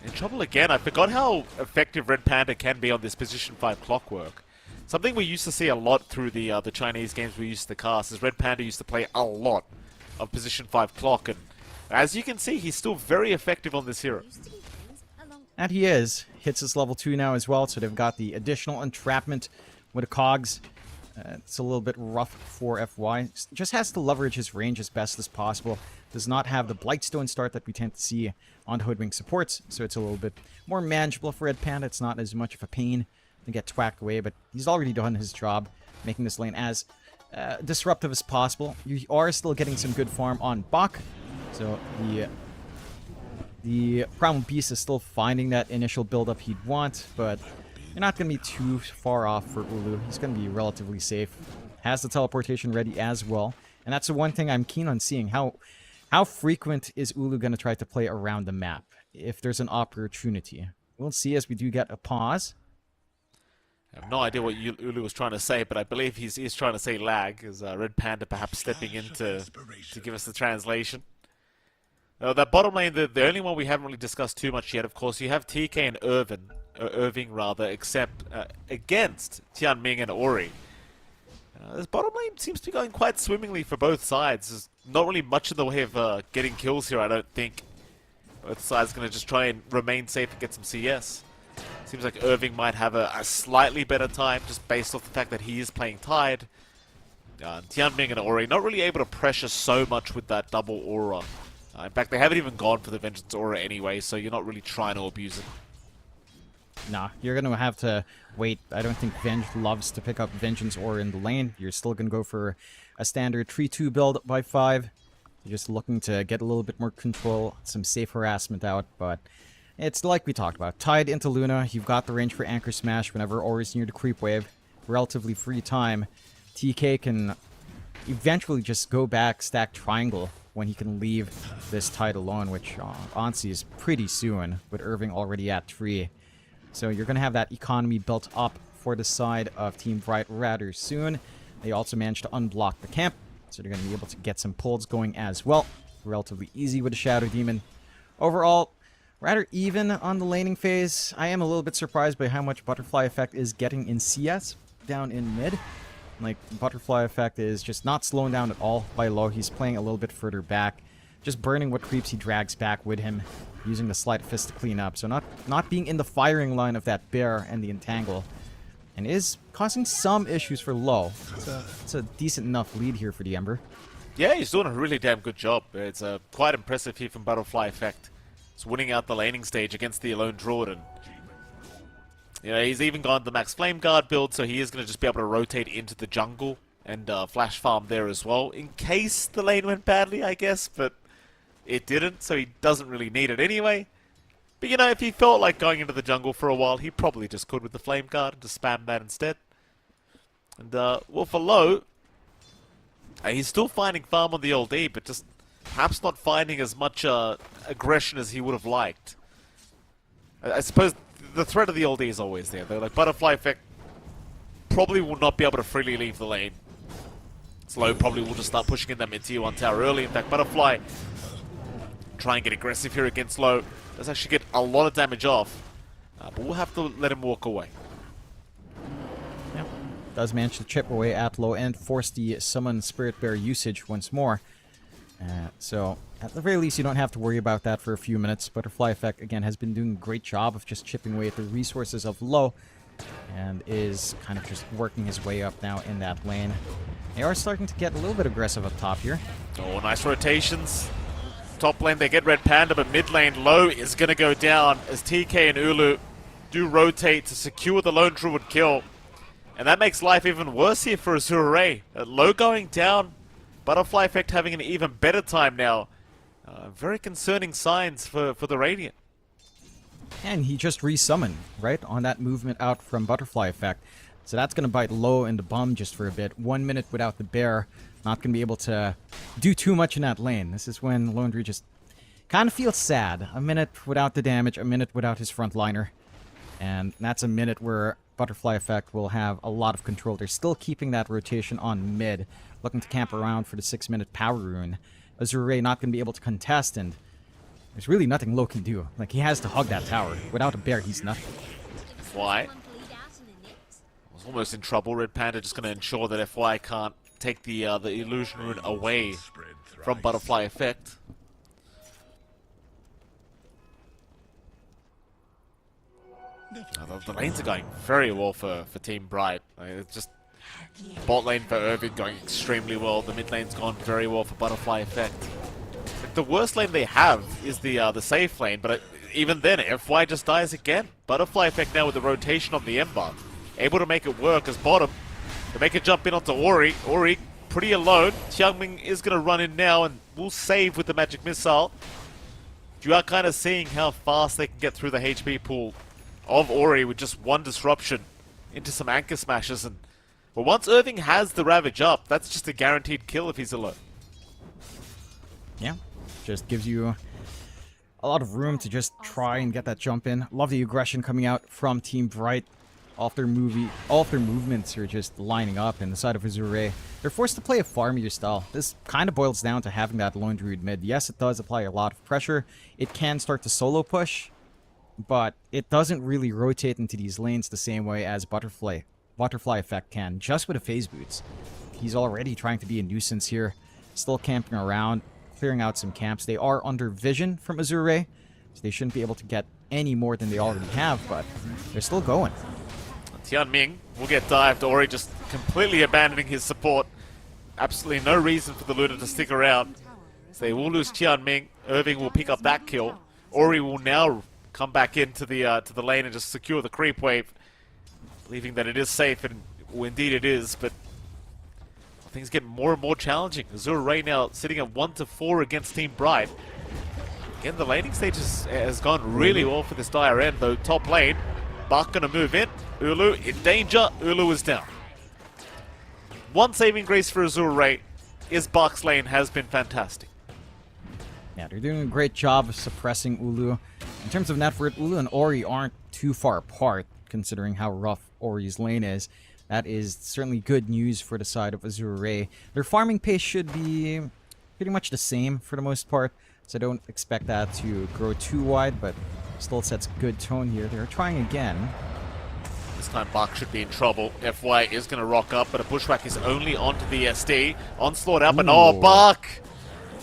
In trouble again. I forgot how effective Red Panda can be on this position 5 clockwork. Something we used to see a lot through the Chinese games we used to cast is Red Panda used to play a lot of position 5 clock, and as you can see, he's still very effective on this hero. And he is. Hits his level 2 now as well, so they've got the additional entrapment with the cogs. It's a little bit rough for FY. Just has to leverage his range as best as possible. Does not have the Blightstone start that we tend to see on Hoodwink supports, so it's a little bit more manageable for Red Panda. It's not as much of a pain to get twacked away, but he's already done his job, making this lane as disruptive as possible. You are still getting some good farm on Bach, so the Primal Beast is still finding that initial build-up he'd want, but you're not going to be too far off for Ulu. He's going to be relatively safe. Has the teleportation ready as well, and that's the one thing I'm keen on seeing. How frequent is Ulu going to try to play around the map if there's an opportunity? We'll see as we do get a pause. I have no idea what Ulu was trying to say, but I believe he's trying to say lag, as Red Panda perhaps stepping in to give us the translation. That bottom lane, the only one we haven't really discussed too much yet, of course, you have TK and Irving rather, except against Tianming and Ori. This bottom lane seems to be going quite swimmingly for both sides. There's not really much in the way of getting kills here, I don't think. Both sides going to just try and remain safe and get some CS. Seems like Irving might have a slightly better time, just based off the fact that he is playing Tide. Tianming and Ori not really able to pressure so much with that double aura. In fact, they haven't even gone for the Vengeance aura anyway, so you're not really trying to abuse it. Nah, you're going to have to wait. I don't think Venge loves to pick up Vengeance aura in the lane. You're still going to go for a standard 3-2 build by 5. You're just looking to get a little bit more control, some safe harassment out, but it's like we talked about. Tied into Luna, you've got the range for Anchor Smash whenever Ori's near the creep wave. Relatively free time. TK can eventually just go back, stack Triangle when he can leave this Tide alone, which honestly is pretty soon, with Irving already at 3. So you're going to have that economy built up for the side of Team Bright rather soon. They also managed to unblock the camp, so they're going to be able to get some pulls going as well. Relatively easy with the Shadow Demon. Overall, rather even on the laning phase. I am a little bit surprised by how much Butterfly Effect is getting in CS down in mid. Like, Butterfly Effect is just not slowing down at all by low. He's playing a little bit further back, just burning what creeps he drags back with him, using the Sleight of Fist to clean up. So not being in the firing line of that bear and the entangle. And is causing some issues for Low. It's a decent enough lead here for the Ember. Yeah, he's doing a really damn good job. It's quite impressive here from Butterfly Effect. He's winning out the laning stage against the Alone Druid, and you know, he's even gone the Max Flame Guard build, so he is going to just be able to rotate into the jungle and flash farm there as well, in case the lane went badly, I guess, but it didn't, so he doesn't really need it anyway. But you know, if he felt like going into the jungle for a while, he probably just could with the Flame Guard and just spam that instead. And, well, for Low, he's still finding farm on the LD, but just perhaps not finding as much aggression as he would have liked. I suppose the threat of the LD is always there, though. Like, Butterfly Effect probably will not be able to freely leave the lane. Slow probably will just start pushing in that mid-tier 1 tower early. In fact, Butterfly try and get aggressive here against Low. Does actually get a lot of damage off, but we'll have to let him walk away. Yeah, does manage to chip away at Low and force the Summon Spirit Bear usage once more. So, at the very least, you don't have to worry about that for a few minutes. Butterfly Effect, again, has been doing a great job of just chipping away at the resources of Low, and is kind of just working his way up now in that lane. They are starting to get a little bit aggressive up top here. Oh, nice rotations. Top lane, they get Red Panda, but mid lane, Low is going to go down as TK and Ulu do rotate to secure the Lone Druid kill. And that makes life even worse here for Azure. Low going down, Butterfly Effect having an even better time now. Very concerning signs for the Radiant. And he just resummoned, right, on that movement out from Butterfly Effect. So that's going to bite Low in the bum just for a bit. 1 minute without the bear. Not going to be able to do too much in that lane. This is when Lone Druid just kind of feels sad. A minute without the damage, a minute without his frontliner. And that's a minute where Butterfly Effect will have a lot of control. They're still keeping that rotation on mid, looking to camp around for the 6-minute power rune. Azure not going to be able to contest, and there's really nothing Low can do. Like, he has to hug that tower. Without a bear, he's nothing. FY was almost in trouble. Red Panda just going to ensure that FY can't take the illusion rune away from Butterfly Effect. The lanes are going very well for Team Bright. It's just bot lane for Irving going extremely well. The mid lane's gone very well for Butterfly Effect. The worst lane they have is the safe lane, but even then, FY just dies again. Butterfly Effect now with the rotation on the Ember, able to make it work as bottom. They make a jump in onto Ori. Ori pretty alone. Xiangming is going to run in now and will save with the magic missile. You are kind of seeing how fast they can get through the HP pool of Ori with just one disruption into some anchor smashes. And but once Irving has the Ravage up, that's just a guaranteed kill if he's alone. Yeah, just gives you a lot of room to just try and get that jump in. Love the aggression coming out from Team Bright. All of their movements are just lining up in the side of Azure. They're forced to play a farmier style. This kind of boils down to having that Lone Druid mid. Yes, it does apply a lot of pressure. It can start to solo push, but it doesn't really rotate into these lanes the same way as Butterfly Effect can, just with a phase boots. He's already trying to be a nuisance here, still camping around, clearing out some camps. They are under vision from Azure, so they shouldn't be able to get any more than they already have, but they're still going. Tianming will get dived. Ori just completely abandoning his support. Absolutely no reason for the Luna to stick around. So they will lose Tianming. Irving will pick up that kill. Ori will now come back into the lane and just secure the creep wave, believing that it is safe, and well, indeed it is, but things get more and more challenging. Azure right now sitting at 1-4 against Team Bright. Again, the laning stage has gone really well for this dire end, though. Top lane, Bach gonna move in. Ulu in danger. Ulu is down. One saving grace for Azure is Bach's lane has been fantastic. Yeah, they're doing a great job of suppressing Ulu. In terms of net worth, Ulu and Ori aren't too far apart, considering how rough Ori's lane is. That is certainly good news for the side of Azure. Their farming pace should be pretty much the same for the most part, so I don't expect that to grow too wide, but still sets a good tone here. They're trying again. This time Bach should be in trouble. FY is going to rock up, but a bushwhack is only onto the SD. Onslaught up, and oh, Bach!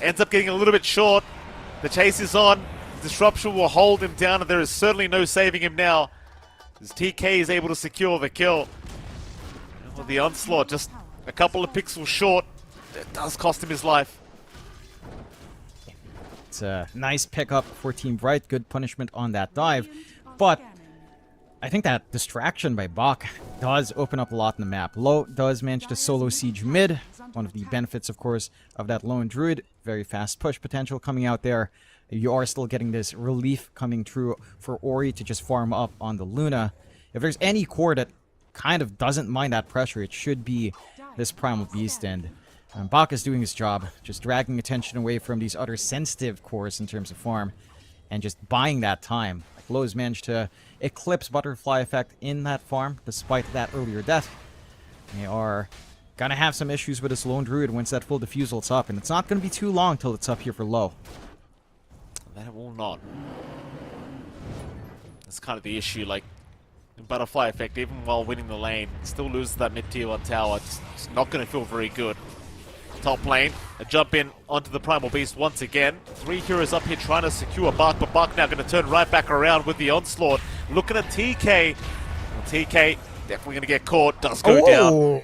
ends up getting a little bit short. The chase is on. Disruption will hold him down, and there is certainly no saving him now. As TK is able to secure the kill. Well, the onslaught just a couple of pixels short. It does cost him his life. It's a nice pickup for Team Bright. Good punishment on that dive. But I think that distraction by Bach does open up a lot in the map. Low does manage to solo siege mid. One of the benefits, of course, of that lone druid. Very fast push potential coming out there. You are still getting this relief coming through for Ori to just farm up on the Luna. If there's any core that kind of doesn't mind that pressure, it should be this Primal Beast. And Bach is doing his job, just dragging attention away from these other sensitive cores in terms of farm, and just buying that time. Like Lowe's managed to eclipse Butterfly Effect in that farm, despite that earlier death. They are gonna have some issues with this lone druid once that full diffusal's up, and it's not gonna be too long till it's up here for Low. That will not. That's kind of the issue, like, Butterfly Effect, even while winning the lane, still loses that mid-tier 1 tower. It's not going to feel very good. Top lane, a jump in onto the Primal Beast once again. 3 heroes up here trying to secure Bach, but Bach now going to turn right back around with the onslaught. Looking at TK. Well, TK definitely going to get caught, does go down.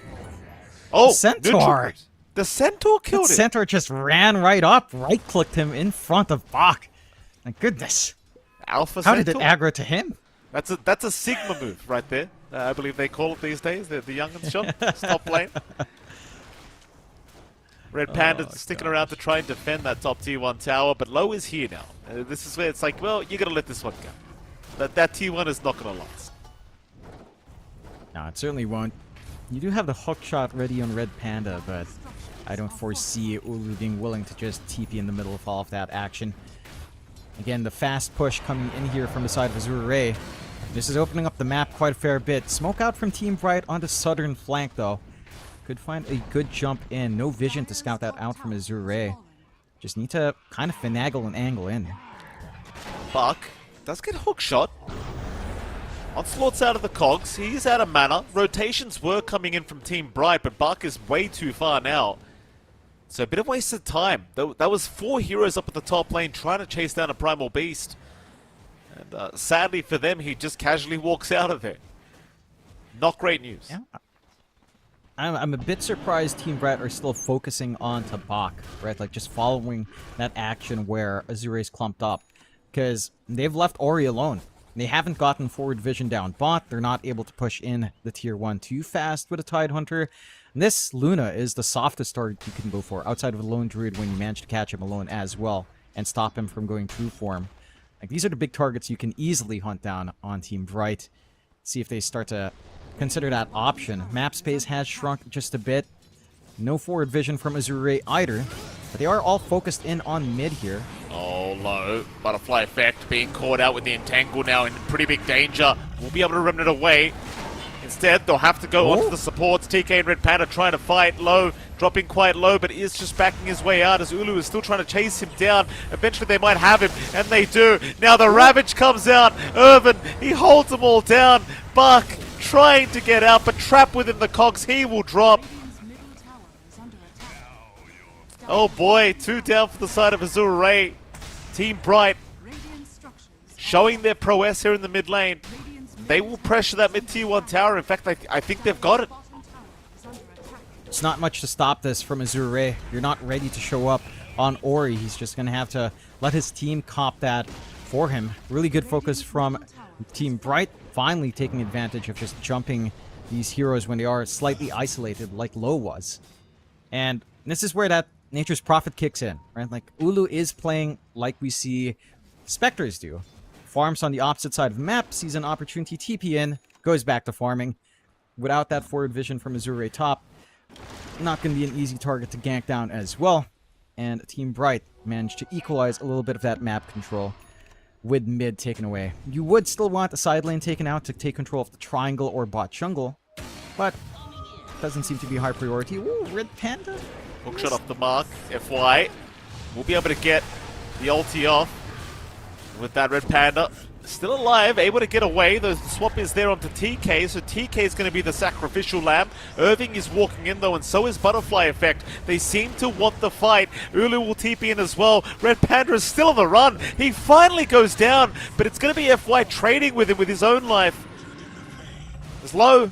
Oh, Centaur! The Centaur killed The him. Centaur just ran right up, right-clicked him in front of Bach. My goodness. Alpha How Centaur? did it aggro to him? That's a Sigma move right there. I believe they call it these days. The young'uns shot. Top lane. Red Panda sticking around to try and defend that top tier 1 tower, but Low is here now. This is where it's like, well, you gotta let this one go. That tier 1 is not gonna last. No, it certainly won't. You do have the hook shot ready on Red Panda, but I don't foresee Ulu being willing to just TP in the middle of all of that action. Again, the fast push coming in here from the side of Azure Ray. This is opening up the map quite a fair bit. Smoke out from Team Bright on the southern flank, though. Could find a good jump in. No vision to scout that out from Azure Ray. Just need to kind of finagle and angle in. Bach does get hook shot. Onslaught's out of the cogs. He's out of mana. Rotations were coming in from Team Bright, but Bach is way too far now. So a bit of wasted time. That was 4 heroes up at the top lane trying to chase down a Primal Beast. And sadly for them, he just casually walks out of there. Not great news. Yeah. I'm a bit surprised Team Bright are still focusing on to Bach, right? Like just following that action where Azure is clumped up. Because they've left Ori alone. They haven't gotten forward vision down bot. They're not able to push in the tier 1 too fast with a Tidehunter. This Luna is the softest target you can go for outside of a lone druid when you manage to catch him alone as well and stop him from going true form. Like these are the big targets you can easily hunt down on Team Bright. See if they start to consider that option. Map space has shrunk just a bit. No forward vision from Azure either, but they are all focused in on mid here. Oh, Low. Butterfly Effect being caught out with the Entangle now in pretty big danger. We'll be able to remnant away. Instead, they'll have to go onto the supports. TK and Red Panda trying to fight. Low, dropping quite low, but is just backing his way out as Ulu is still trying to chase him down. Eventually, they might have him, and they do. Now the Ravage comes out. Irvin, he holds them all down. Bach trying to get out, but trapped within the cogs. He will drop. Oh boy, 2 down for the side of Azure Ray. Team Bright showing their prowess here in the mid lane. They will pressure that mid-tier 1 tower. In fact, I think they've got it. It's not much to stop this from Azure Ray. You're not ready to show up on Ori. He's just going to have to let his team cop that for him. Really good focus from Team Bright. Finally taking advantage of just jumping these heroes when they are slightly isolated like Low was. And this is where that Nature's Prophet kicks in, right? Like, Ulu is playing like we see Spectres do. Farms on the opposite side of the map, sees an opportunity, TP in, goes back to farming. Without that forward vision from Azure top, not going to be an easy target to gank down as well. And Team Bright managed to equalize a little bit of that map control with mid taken away. You would still want the side lane taken out to take control of the triangle or bot jungle, but doesn't seem to be a high priority. Ooh, Red Panda. Hookshot off the mark. FY. We'll be able to get the ulti off with that Red Panda. Still alive, able to get away. The swap is there onto TK, so TK is going to be the sacrificial lamb. Irving is walking in though, and so is Butterfly Effect. They seem to want the fight. Ulu will TP in as well. Red Panda is still on the run. He finally goes down, but it's going to be FY trading with him with his own life. It's low.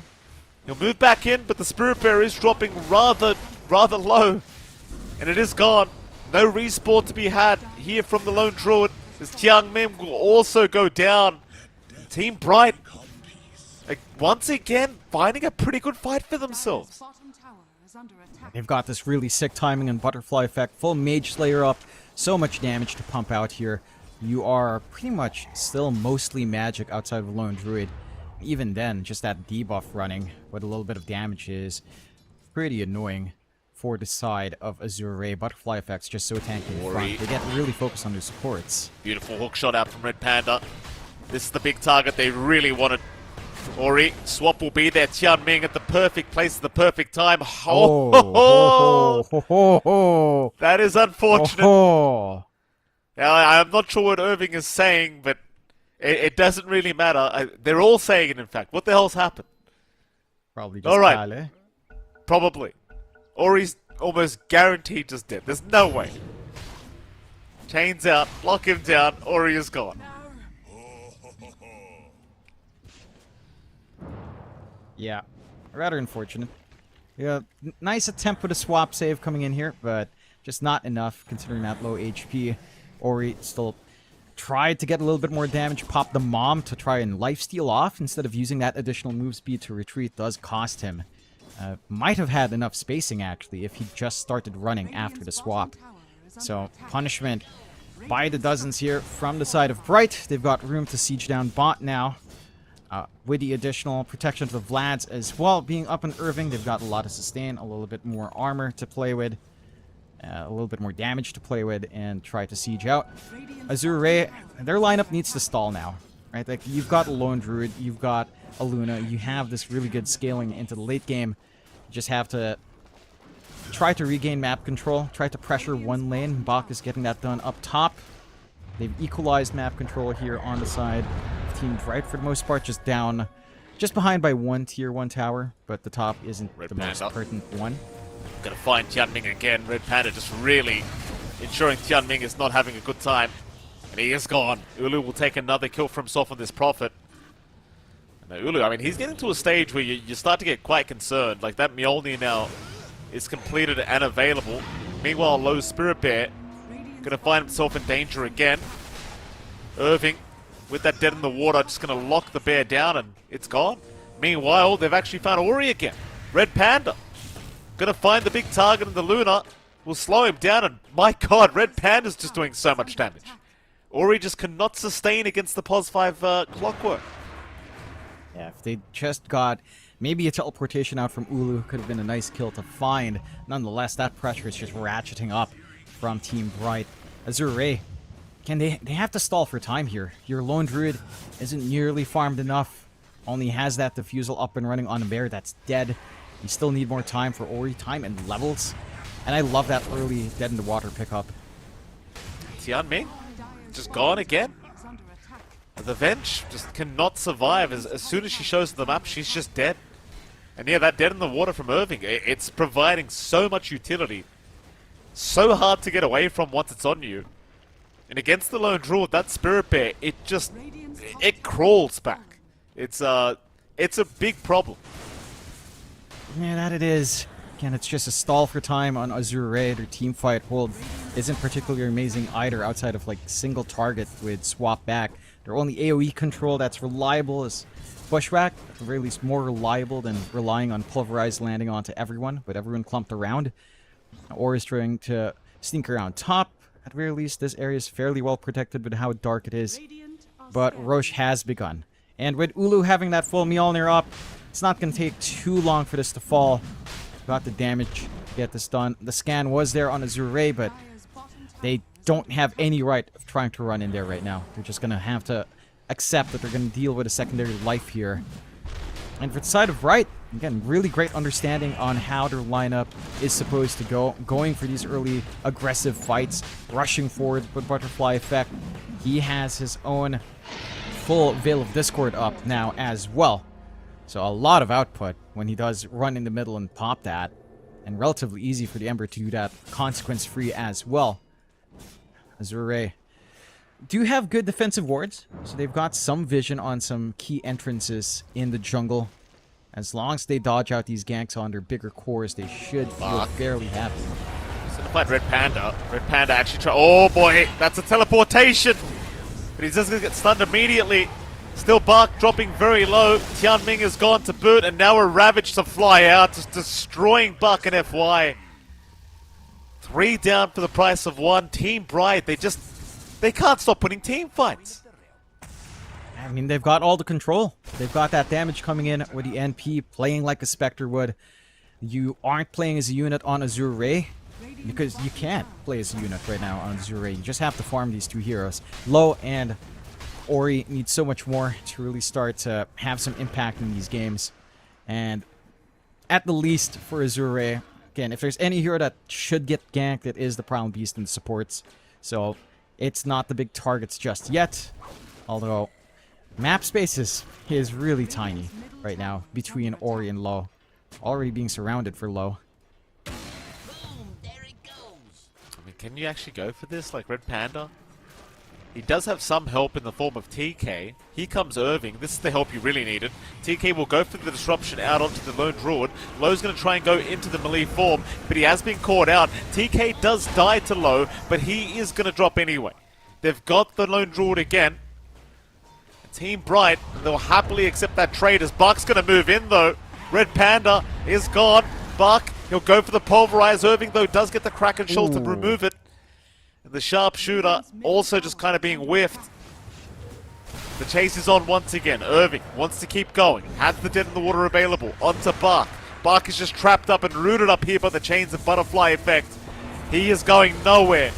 He'll move back in, but the Spirit Bear is dropping rather low. And it is gone. No respawn to be had here from the Lone Druid. This Tian Ming will also go down. Team Bright, once again, finding a pretty good fight for themselves. Bottom tower is under attack. They've got this really sick timing and Butterfly Effect. Full Mage Slayer up. So much damage to pump out here. You are pretty much still mostly magic outside of Lone Druid. Even then, just that debuff running with a little bit of damage is pretty annoying for the side of Azure Ray. Butterfly Effect's just so tanky in front. They get really focused on their supports. Beautiful hook shot out from Red Panda. This is the big target they really wanted. Ori, swap will be there. Tian Ming at the perfect place at the perfect time. That is unfortunate. Now, I'm not sure what Irving is saying, but it doesn't really matter. They're all saying it, in fact. What the hell's happened? Probably just all right. Kale. Probably. Ori's almost guaranteed just dead. There's no way. Chains out, lock him down, Ori is gone. Yeah, rather unfortunate. Yeah, nice attempt with a swap save coming in here, but just not enough considering that low HP. Ori still tried to get a little bit more damage, pop the Mom to try and lifesteal off instead of using that additional move speed to retreat. Does cost him. Might have had enough spacing actually if he just started running after the swap. So punishment by the dozens here from the side of Bright. They've got room to siege down bot now. With the additional protection of the Vlads as well being up in Irving, they've got a lot of sustain, a little bit more armor to play with, a little bit more damage to play with, and try to siege out. Azure Ray, their lineup needs to stall now, right? Like, you've got a Lone Druid, you've got a Luna, you have this really good scaling into the late game. You just have to try to regain map control, try to pressure one lane. Bach is getting that done up top. They've equalized map control here on the side. Team Bright, for the most part, just down, just behind by one tier 1 tower, but the top isn't the most pertinent one. Gonna find Tian Ming again. Red Panda just really ensuring Tian Ming is not having a good time. And he is gone. Ulu will take another kill for himself on this Prophet. And Ulu, I mean, he's getting to a stage where you start to get quite concerned. Like, that Mjolnir now is completed and available. Meanwhile, low Spirit Bear gonna find himself in danger again. Irving, with that dead in the water, just gonna lock the bear down and it's gone. Meanwhile, they've actually found Ori again. Red Panda gonna find the big target in the Luna, will slow him down, and my god, Red Panda's just doing so much damage. Ori just cannot sustain against the Pos 5 clockwork. Yeah, if they just got maybe a teleportation out from Ulu, could have been a nice kill to find. Nonetheless, that pressure is just ratcheting up from Team Bright. Azure Ray, they have to stall for time here. Your Lone Druid isn't nearly farmed enough. Only has that diffusal up and running on a bear that's dead. You still need more time for Ori, time and levels. And I love that early dead in the water pickup. Tian Ming just gone again. The Venge just cannot survive. As soon as she shows the map, she's just dead. And yeah, that dead in the water from Irving, it's providing so much utility. So hard to get away from once it's on you. And against the Lone Druid, that Spirit Bear, it crawls back. It's a big problem. Yeah, that it is. Again, it's just a stall for time on Azure Ray. Their team fight hold isn't particularly amazing either, outside of like single target with swap back. Their only AoE control that's reliable is Bushwhack, at the very least more reliable than relying on Pulverize landing onto everyone, with everyone clumped around. Or is trying to sneak around top. At the very least, this area is fairly well protected with how dark it is. But Roche has begun. And with Ulu having that full Mjolnir up, it's not going to take too long for this to fall. Got the damage to get this done. The scan was there on Azure Ray, but they don't have any right of trying to run in there right now. They're just going to have to accept that they're going to deal with a secondary life here. And for the side of Bright, again, really great understanding on how their lineup is supposed to go. Going for these early aggressive fights, rushing forward with Butterfly Effect. He has his own full Veil of Discord up now as well. So a lot of output when he does run in the middle and pop that. And relatively easy for the Ember to do that consequence-free as well. Azure do have good defensive wards, so they've got some vision on some key entrances in the jungle. As long as they dodge out these ganks on their bigger cores, they should feel fairly happy. Certified Red Panda. Red Panda actually try. Oh boy, that's a teleportation! But he's just gonna get stunned immediately. Still Bark dropping very low. Tianming has gone to boot, and now a Ravage to fly out, just destroying Bark and FY. 3 down for the price of 1. Team Bright, they can't stop winning team fights. I mean, they've got all the control. They've got that damage coming in with the NP, playing like a Spectre would. You aren't playing as a unit on Azure Ray, because you can't play as a unit right now on Azure Ray. You just have to farm these 2 heroes. Low and Ori need so much more to really start to have some impact in these games. And at the least for Azure Ray, again, if there's any hero that should get ganked, it is the Primal Beast and the supports. So it's not the big targets just yet. Although map space is really tiny right now between Ori and Low. Already being surrounded for Low. I mean, can you actually go for this like Red Panda? He does have some help in the form of TK. Here comes Irving. This is the help you really needed. TK will go for the disruption out onto the Lone Druid. Low's going to try and go into the melee form, but he has been caught out. TK does die to Low, but he is going to drop anyway. They've got the Lone Druid again. Team Bright, they'll happily accept that trade as Bark's going to move in though. Red Panda is gone. Bark, he'll go for the Pulverize. Irving though does get the Kraken Shell to remove it. And the Sharpshooter also just kind of being whiffed. The chase is on once again. Irving wants to keep going. Has the Dead in the Water available. Onto Bark. Bark is just trapped up and rooted up here by the Chains of Butterfly effect. He is going nowhere.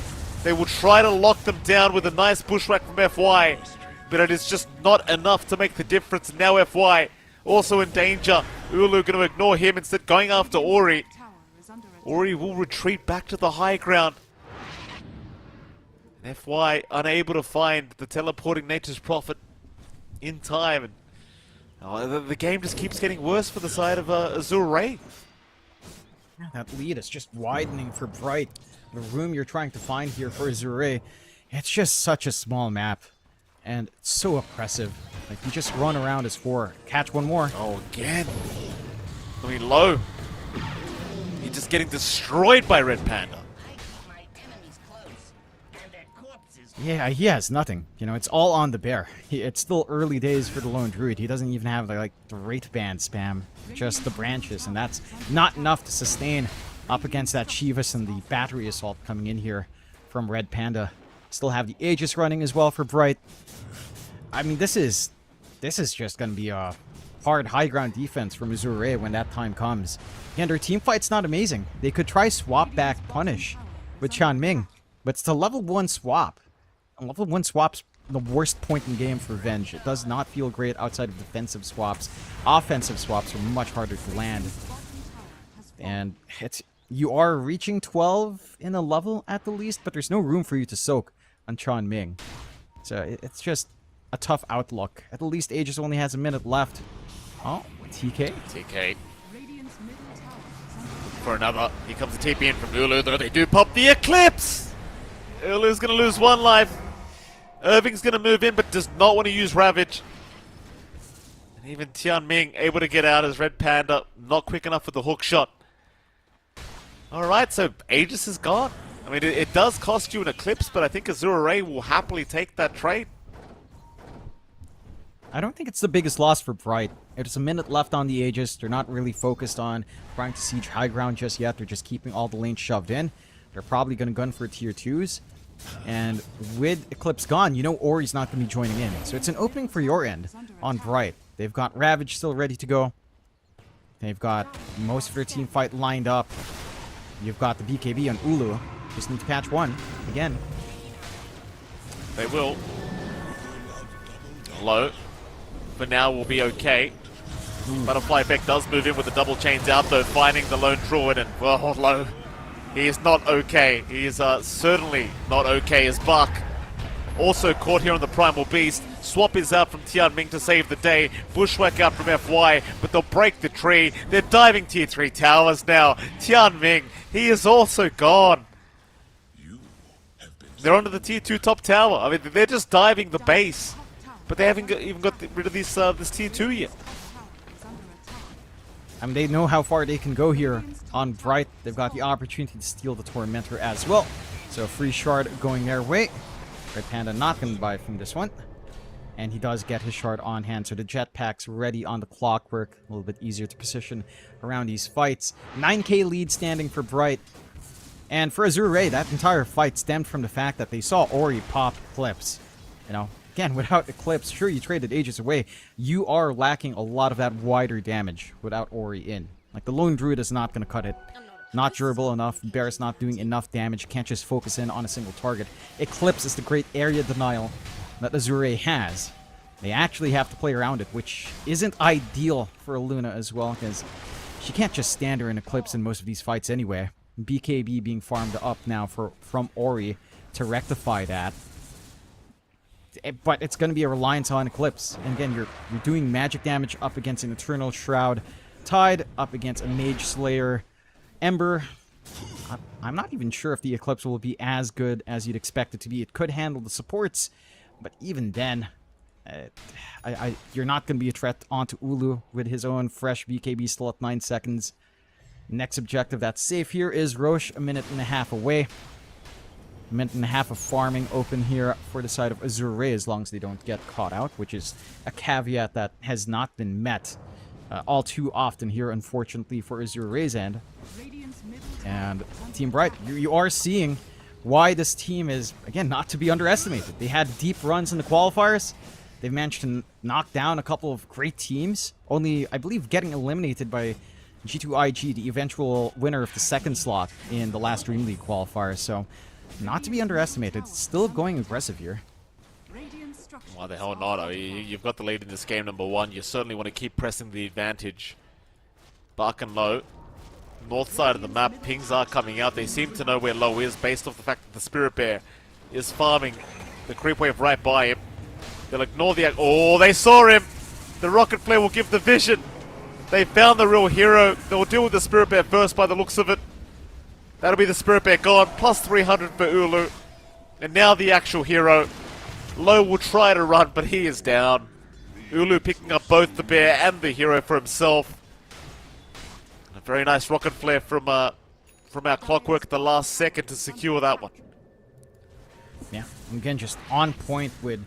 They will try to lock them down with a nice bushwhack from FY. But it is just not enough to make the difference. Now FY also in danger. Ulu going to ignore him, instead going after Ori. Ori will retreat back to the high ground. And FY unable to find the teleporting Nature's Prophet in time. And the game just keeps getting worse for the side of Azure Ray. That lead is just widening for Bright. The room you're trying to find here for Azure Ray, it's just such a small map. And it's so oppressive. Like, you just run around as 4. Catch one more. Oh, again. I mean, Low. He's just getting destroyed by Red Panda. Yeah, he has nothing. You know, it's all on the bear. It's still early days for the Lone Druid. He doesn't even have, like the Wraith Band spam. Just the branches. And that's not enough to sustain up against that Shivas and the Battery Assault coming in here from Red Panda. Still have the Aegis running as well for Bright. I mean, this is just going to be a hard high ground defense from Azure when that time comes. And their team fight's not amazing. They could try swap back Punish with Tianming, but it's a level 1 swap. And level 1 swap's the worst point in game for Venge. It does not feel great outside of defensive swaps. Offensive swaps are much harder to land. And you are reaching 12 in a level at the least, but there's no room for you to soak on Tianming. So it's just a tough outlook. At the least Aegis only has a minute left. Oh, TK? TK. For another. Here comes the TP in from Ulu, though they do pop the Eclipse! Ulu's gonna lose 1 life. Irving's gonna move in, but does not want to use Ravage. And even Tianming able to get out as Red Panda not quick enough with the hook shot. Alright, so Aegis is gone. I mean, it does cost you an Eclipse, but I think Azure Ray will happily take that trade. I don't think it's the biggest loss for Bright. There's a minute left on the Aegis. They're not really focused on trying to siege high ground just yet. They're just keeping all the lanes shoved in. They're probably going to gun for tier 2s. And with Eclipse gone, you know Ori's not going to be joining in. So it's an opening for your end on Bright. They've got Ravage still ready to go. They've got most of their team fight lined up. You've got the BKB on Ulu. Just need to catch one again. They will. Low. For now, will be okay. Butterfly Effect does move in with the double chains out, though, finding the Lone Druid, and, well, Low, he is not okay. He is certainly not okay as Buck Also caught here on the Primal Beast. Swap is out from Tian Ming to save the day. Bushwhack out from FY, but they'll break the tree. They're diving tier 3 towers now. Tian Ming, he is also gone. They're onto the tier 2 top tower. I mean, they're just diving the base. But they haven't even got rid of this tier 2 yet. I mean, they know how far they can go here on Bright. They've got the opportunity to steal the Tormentor as well. So free shard going their way. Red Panda not going to buy from this one. And he does get his shard on hand. So the jetpack's ready on the clockwork. A little bit easier to position around these fights. 9k lead standing for Bright. And for Azure Ray, that entire fight stemmed from the fact that they saw Ori pop Eclipse. You know, again, without Eclipse, sure, you traded Aegis away. You are lacking a lot of that wider damage without Ori in. Like, the Lone Druid is not going to cut it. Not durable enough. Bear's not doing enough damage. Can't just focus in on a single target. Eclipse is the great area denial that Azure has. They actually have to play around it, which isn't ideal for Luna as well, because she can't just stand her in Eclipse in most of these fights anyway. BKB being farmed up now from Ori to rectify that. But it's going to be a reliance on Eclipse. And again, you're doing magic damage up against an Eternal Shroud. Tide up against a Mage Slayer. Ember. I'm not even sure if the Eclipse will be as good as you'd expect it to be. It could handle the supports, but even then, you're not going to be a threat onto Ulu with his own fresh BKB still at 9 seconds. Next objective that's safe here is Roche, a minute and a half away. A minute and a half of farming open here for the side of Azure Ray as long as they don't get caught out, which is a caveat that has not been met all too often here, unfortunately, for Azure Ray's end. And Team Bright, you are seeing why this team is, again, not to be underestimated. They had deep runs in the qualifiers. They've managed to knock down a couple of great teams, only, I believe, getting eliminated by G2IG, the eventual winner of the second slot in the last Dream League qualifier. So, not to be underestimated. Still going aggressive here. Why the hell not? I mean, you've got the lead in this game, number one. You certainly want to keep pressing the advantage. Bark and low. North side of the map, pings are coming out. They seem to know where low is based off the fact that the Spirit Bear is farming the creep wave right by him. They'll ignore the... Oh, they saw him! The rocket flare will give the vision. They found the real hero. They'll deal with the Spirit Bear first by the looks of it. That'll be the Spirit Bear gone. Plus 300 for Ulu. And now the actual hero. Low will try to run, but he is down. Ulu picking up both the bear and the hero for himself. A very nice rocket flare from our clockwork at the last second to secure that one. Yeah, again, just on point with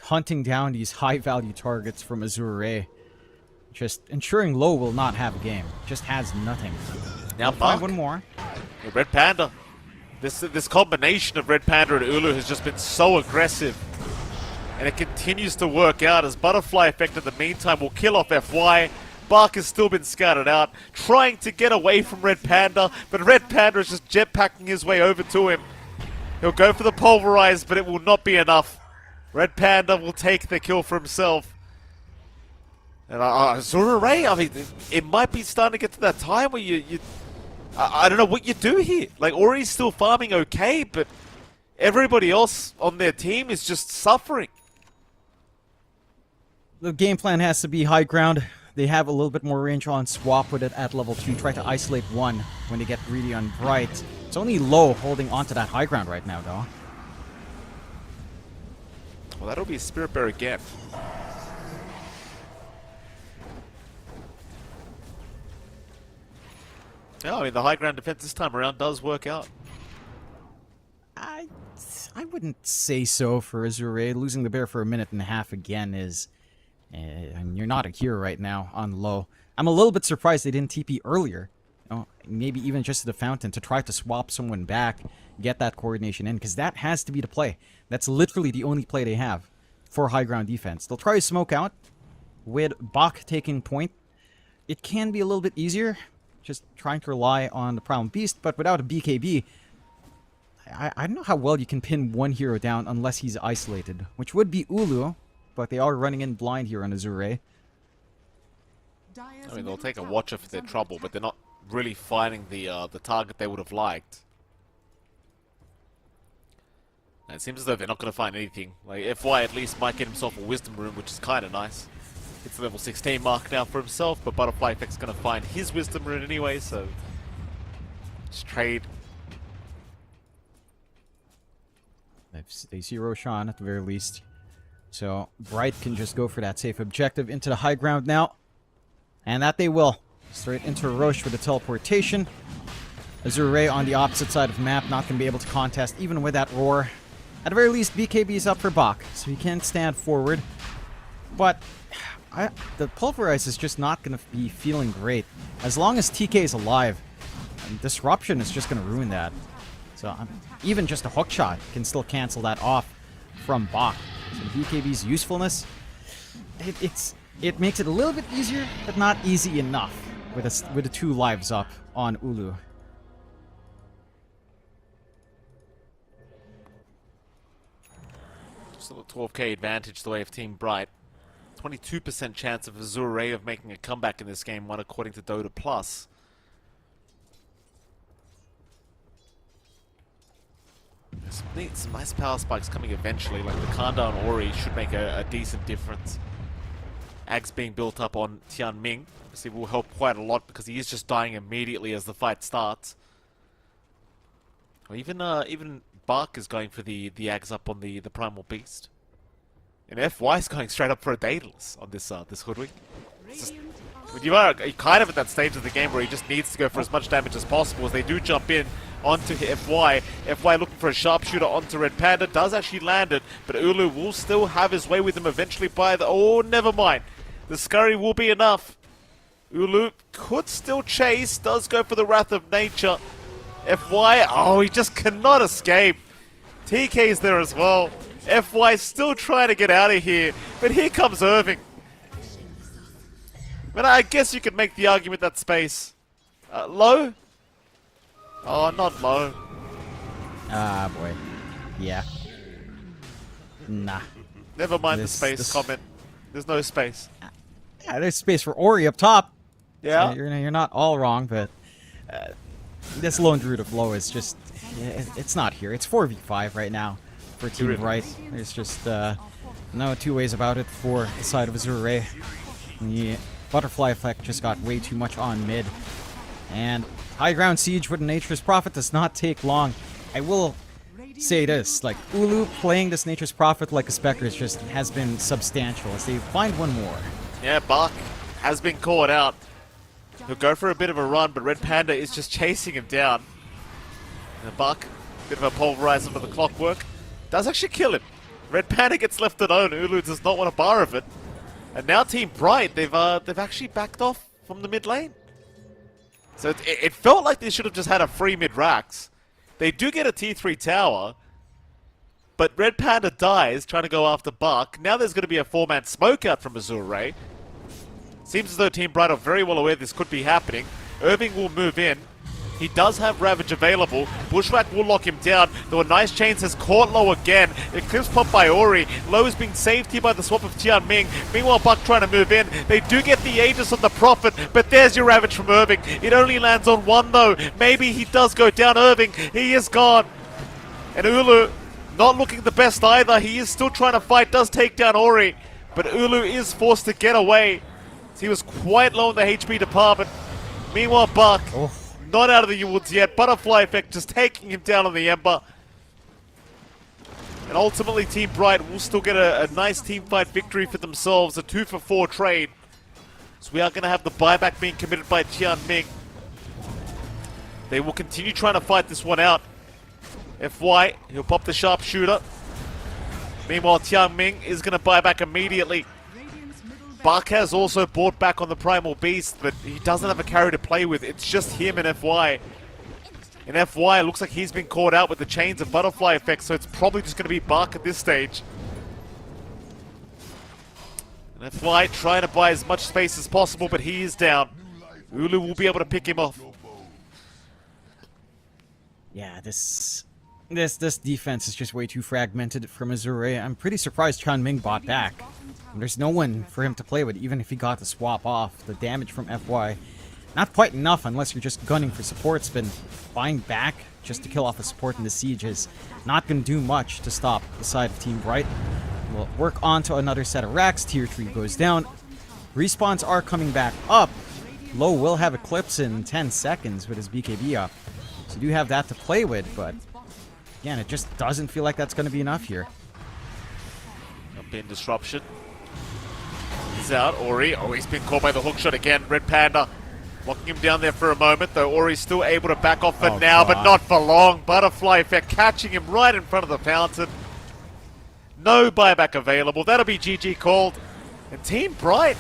hunting down these high-value targets from Azure Ray. Just ensuring Low will not have a game. Just has nothing. Now find one more. The Red Panda. This combination of Red Panda and Ulu has just been so aggressive. And it continues to work out as Butterfly Effect in the meantime will kill off FY. Bark has still been scouted out, trying to get away from Red Panda, but Red Panda is just jetpacking his way over to him. He'll go for the Pulverize, but it will not be enough. Red Panda will take the kill for himself. And Azure Ray, I mean, it might be starting to get to that time where I don't know what you do here. Like, Ori's still farming okay, but everybody else on their team is just suffering. The game plan has to be high ground. They have a little bit more range on swap with it at level 2. Try to isolate one when they get greedy on Bright. It's only Low holding onto that high ground right now, though. Well, that'll be a Spirit Bear again. Yeah, I mean, the high ground defense this time around does work out. I wouldn't say so for Azure Ray. Losing the bear for a minute and a half again is... and you're not a hero right now on Low. I'm a little bit surprised they didn't TP earlier. You know, maybe even just to the fountain to try to swap someone back, get that coordination in, because that has to be the play. That's literally the only play they have for high ground defense. They'll try to smoke out with Bach taking point. It can be a little bit easier, just trying to rely on the Primal Beast, but without a BKB, I don't know how well you can pin one hero down unless he's isolated, which would be Ulu, but they are running in blind here on Azure Ray. I mean, they'll take a Watcher for their trouble, but they're not really finding the target they would have liked. It seems as though they're not going to find anything. Like, FY at least might get himself a wisdom room, which is kind of nice. It's the level 16 mark now for himself, but Butterfly Effect's going to find his wisdom rune anyway, so just trade. They see Roshan at the very least. So Bright can just go for that safe objective into the high ground now. And that they will. Straight into Roche with the teleportation. Azure Ray on the opposite side of the map, not going to be able to contest even with that roar. At the very least, BKB is up for Bach, so he can stand forward. But the Pulverize is just not going to be feeling great. As long as TK is alive, Disruption is just going to ruin that. So even just a hook shot can still cancel that off from Bach. So the BKB's usefulness, it makes it a little bit easier, but not easy enough with the 2 lives up on Ulu. Just a little 12k advantage the way of Team Bright. 22% chance of Azure of making a comeback in this game, one according to Dota Plus. Some nice power spikes coming eventually, like the Kanda and Ori should make a decent difference. Ags being built up on Tianming obviously will help quite a lot because he is just dying immediately as the fight starts. Or even Bark is going for the Ags up on the Primal Beast. And FY is going straight up for a Daedalus on this Hoodwink. You are kind of at that stage of the game where he just needs to go for as much damage as possible as they do jump in onto FY. FY looking for a sharpshooter onto Red Panda. Does actually land it, but Ulu will still have his way with him eventually by the... Oh, never mind. The scurry will be enough. Ulu could still chase. Does go for the Wrath of Nature. FY, oh, he just cannot escape. TK's there as well. FY still trying to get out of here, but here comes Irving. But I guess you could make the argument that space. Low? Oh, not low. Ah, boy. Yeah. Nah. Never mind the space comment. There's no space. Yeah, there's space for Ori up top. Yeah. So you're not all wrong, but this lone druid of low is just... it's not here. It's 4v5 right now for Team Bright. There's just no 2 ways about it for the side of Azure. The Butterfly Effect just got way too much on mid. And high ground siege with a Nature's Prophet does not take long. I will say this, like, Ulu playing this Nature's Prophet like a Spectre just has been substantial as they find one more. Yeah, Bach has been caught out. He'll go for a bit of a run, but Red Panda is just chasing him down. And Bach, bit of a pulverizer for the clockwork, does actually kill him. Red Panda gets left alone. Ulu does not want a bar of it. And now Team Bright, they've actually backed off from the mid lane. So it felt like they should have just had a free mid-Rax. They do get a T3 tower, but Red Panda dies trying to go after Buck. Now there's going to be a 4-man smoke out from Azure. Seems as though Team Bright are very well aware this could be happening. Irving will move in. He does have Ravage available. Bushwhack will lock him down, though a nice chains has caught Low again. Eclipse pop by Ori. Low is being saved here by the swap of Tianming. Meanwhile, Buck trying to move in. They do get the Aegis on the Prophet, but there's your Ravage from Irving. It only lands on 1 though. Maybe he does go down. Irving, he is gone. And Ulu, not looking the best either. He is still trying to fight, does take down Ori, but Ulu is forced to get away. He was quite low in the HP department. Meanwhile, Buck, not out of the woods yet. Butterfly Effect just taking him down on the Ember. And ultimately, Team Bright will still get a nice team fight victory for themselves. A 2-for-4 trade. So we are going to have the buyback being committed by Tianming. They will continue trying to fight this one out. FY, he'll pop the sharpshooter. Meanwhile, Tianming is going to buy back immediately. Buck has also bought back on the Primal Beast, but he doesn't have a carry to play with. It's just him and FY. And FY looks like he's been caught out with the chains of Butterfly Effect, so it's probably just going to be Buck at this stage. And FY trying to buy as much space as possible, but he is down. Ulu will be able to pick him off. Yeah, this defense is just way too fragmented from Azure. I'm pretty surprised Tianming bought back. There's no one for him to play with, even if he got the swap off. The damage from FY not quite enough unless you're just gunning for support spin. Buying back just to kill off a support in the siege is not going to do much to stop the side of Team Bright. We'll work on to another set of racks. Tier 3 goes down. Respawns are coming back up. Low will have Eclipse in 10 seconds with his BKB up. So you do have that to play with, but again, it just doesn't feel like that's going to be enough here. Up in disruption. He's out. Ori. Oh, he's been caught by the hook shot again. Red Panda locking him down there for a moment, though Ori's still able to back off for now, but not for long. Butterfly effect catching him right in front of the fountain. No buyback available. That'll be GG called. And Team Bright,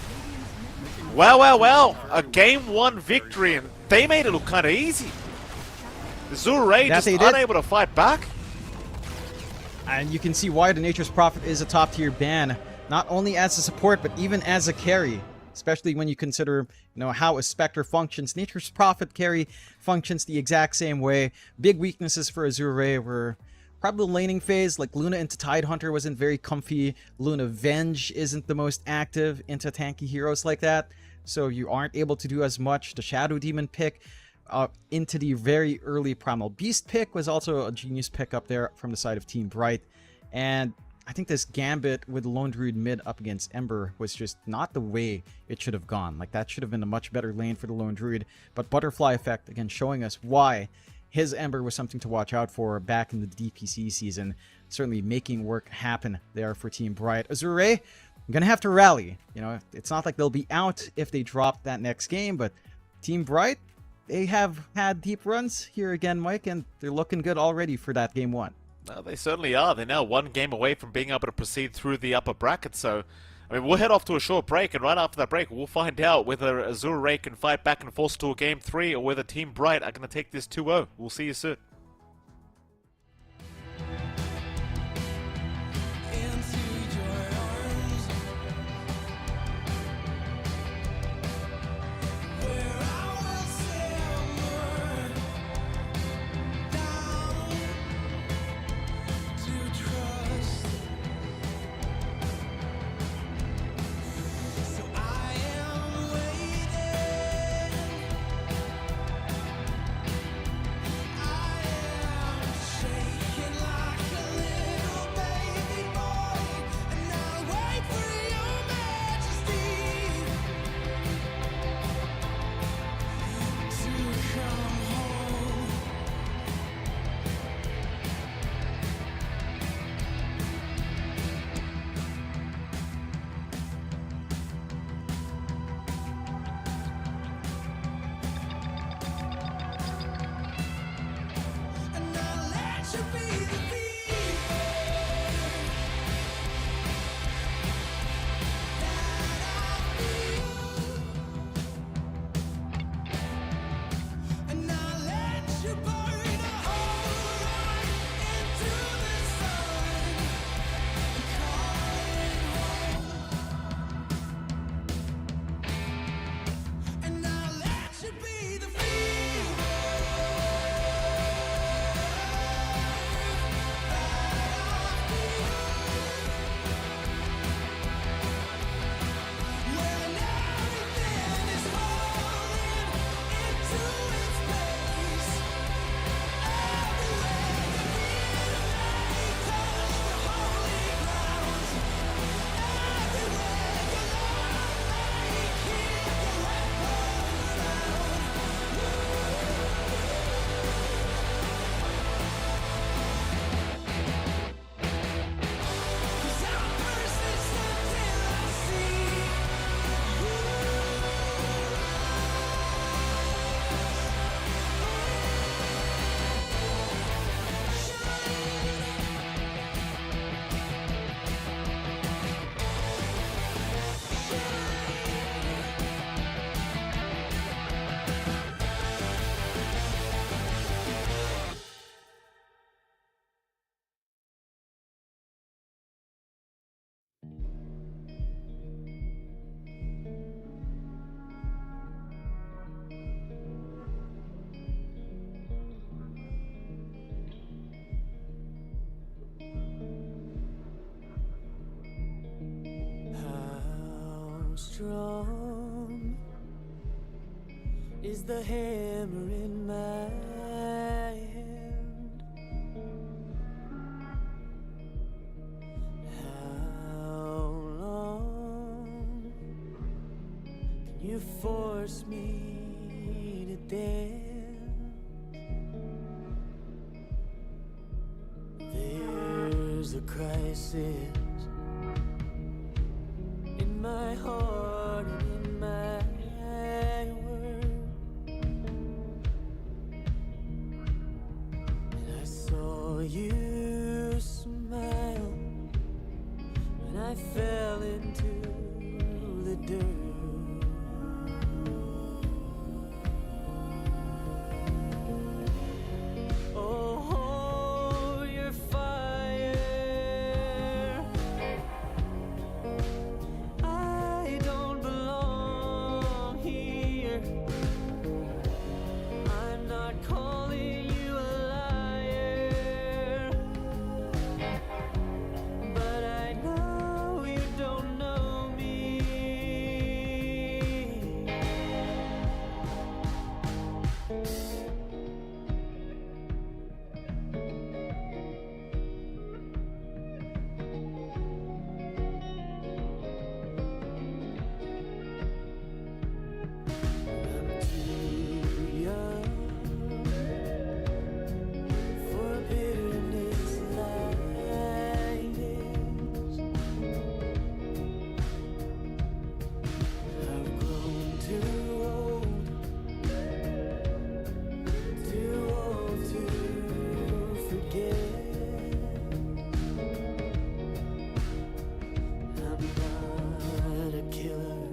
wow. A game 1 victory, and they made it look kind of easy. Zure just unable to fight back. And you can see why the Nature's Prophet is a top tier ban, not only as a support, but even as a carry. Especially when you consider, how a Spectre functions. Nature's Prophet carry functions the exact same way. Big weaknesses for Azure were probably the laning phase, like Luna into Tidehunter wasn't very comfy. Luna Venge isn't the most active into tanky heroes like that. So you aren't able to do as much. The Shadow Demon pick into the very early Primal Beast pick was also a genius pick up there from the side of Team Bright. And I think this Gambit with Lone Druid mid up against Ember was just not the way it should have gone. Like, that should have been a much better lane for the Lone Druid. But Butterfly effect, again, showing us why his Ember was something to watch out for back in the DPC season. Certainly making work happen there for Team Bright. Azure, I'm going to have to rally. It's not like they'll be out if they drop that next game, but Team Bright, they have had deep runs here again, Mike, and they're looking good already for that game 1. No, they certainly are. They're now 1 game away from being able to proceed through the upper bracket, so we'll head off to a short break, and right after that break, we'll find out whether Azure can fight back and force to a game 3, or whether Team Bright are going to take this 2-0. We'll see you soon. strong is the hammer in my hand. How long can you force me to dance? There's a crisis in my heart and in my world, and I saw you smile when I fell into the dirt. Oh, your fire, I don't belong here. I'm not calling you a liar, but I know you don't know me. I'm too young for bitterness like this. I've grown too old to forget. I'm not a killer,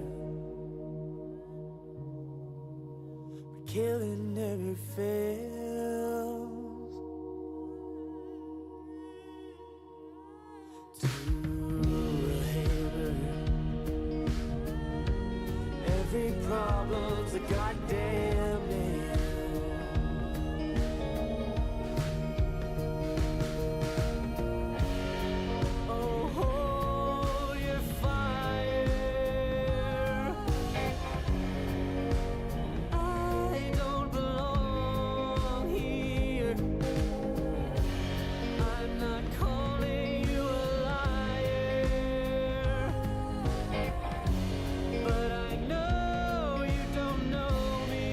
but killing never fails. To a hammer, every problem's a goddamn nail. Oh, your fire, I don't belong here. I'm not calling you a liar, but I know you don't know me.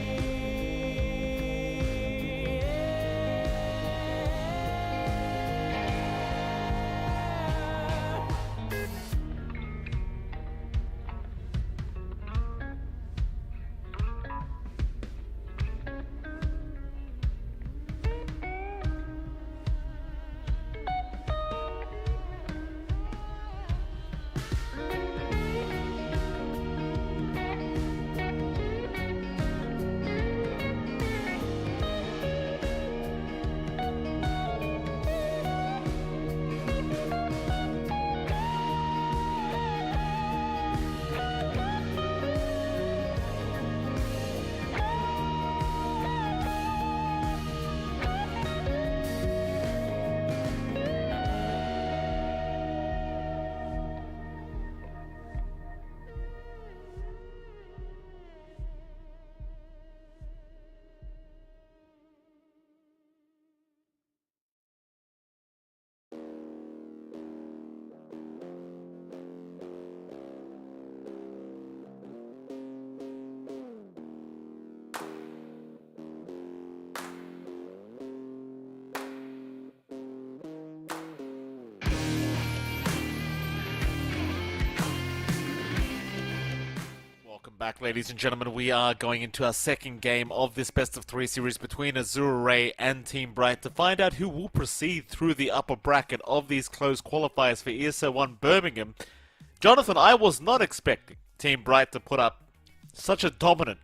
Welcome back, ladies and gentlemen. We are going into our second game of this best of three series between Azura Ray and Team Bright to find out who will proceed through the upper bracket of these close qualifiers for ESL 1 Birmingham. Jonathan, I was not expecting Team Bright to put up such a dominant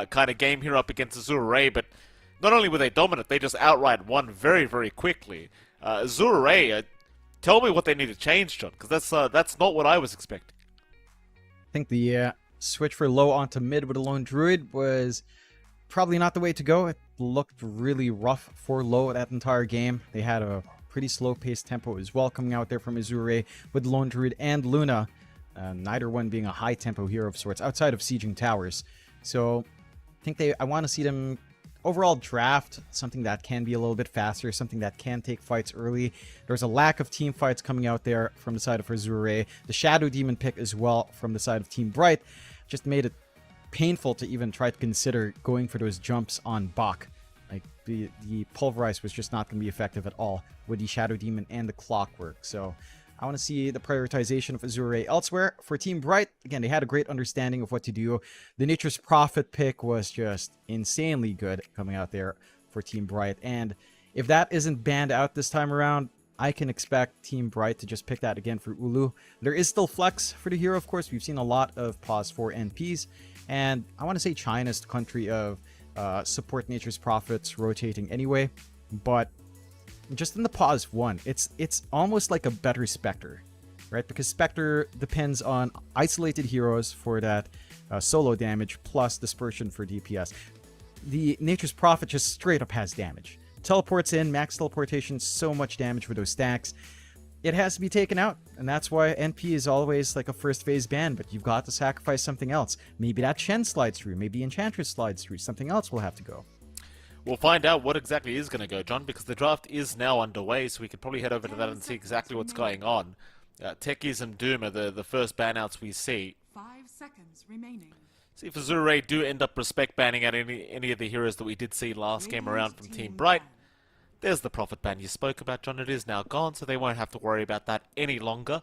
kind of game here up against Azura Ray, but not only were they dominant, they just outright won very, very quickly. Azura Ray, tell me what they need to change, John, because that's not what I was expecting. I think the switch for low onto mid with a lone druid was probably not the way to go. It looked really rough for low that entire game. They had a pretty slow-paced tempo as well coming out there from Azure with lone druid and Luna, neither one being a high-tempo hero of sorts outside of sieging towers. So I want to see them overall draft something that can be a little bit faster, something that can take fights early. There's a lack of team fights coming out there from the side of Azure. The Shadow Demon pick as well from the side of Team Bright just made it painful to even try to consider going for those jumps on Bach. Like, the Pulverize was just not going to be effective at all with the Shadow Demon and the Clockwork. So I want to see the prioritization of Azure elsewhere. For Team Bright, again, they had a great understanding of what to do. The Nature's Prophet pick was just insanely good coming out there for Team Bright. And if that isn't banned out this time around, I can expect Team Bright to just pick that again for Ulu. There is still flex for the hero, of course. We've seen a lot of pause 4 NPs. And I want to say China's the country of support Nature's Prophets rotating anyway. But just in the pause 1, it's almost like a better Spectre, right? Because Spectre depends on isolated heroes for that solo damage plus dispersion for DPS. The Nature's Prophet just straight up has damage. Teleports in, max teleportation, so much damage for those stacks. It has to be taken out, and that's why NP is always like a first phase ban, but you've got to sacrifice something else. Maybe that Shen slides through, maybe Enchantress slides through, something else will have to go. We'll find out what exactly is going to go, John, because the draft is now underway, so we could probably head over to that and see exactly what's going on. Techies and Doom are the first ban-outs we see. 5 seconds remaining. See if Azure do end up respect banning out any of the heroes that we did see last game around from Team Bright. There's the Prophet ban you spoke about, John. It is now gone, so they won't have to worry about that any longer.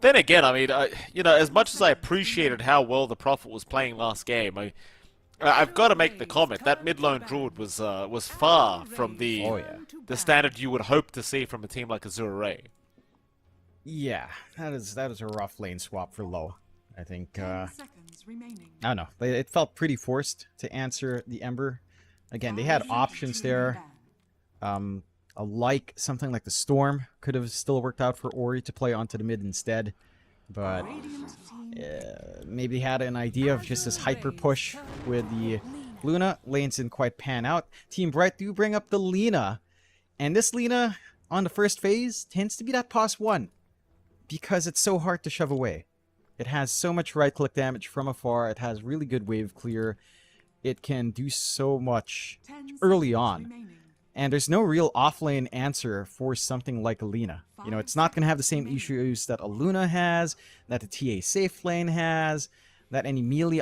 Then again, I mean, you know, as much as I appreciated how well the Prophet was playing last game, I've got to make the comment that mid-lane Druid was far from the standard you would hope to see from a team like Azure. Yeah, that is a rough lane swap for low. I think, I don't know. It felt pretty forced to answer the Ember. Again, they had options there. Something like the Storm could have still worked out for Ori to play onto the mid instead. But maybe had an idea of just this hyper push with the Luna. Lanes didn't quite pan out. Team Bright do bring up the Lina. And this Lina, on the first phase, tends to be that pos 1. Because it's so hard to shove away. It has so much right-click damage from afar. It has really good wave clear. It can do so much early on. And there's no real offlane answer for something like a Lina. You know, it's not going to have the same issues that a Luna has, that the TA safe lane has, that any melee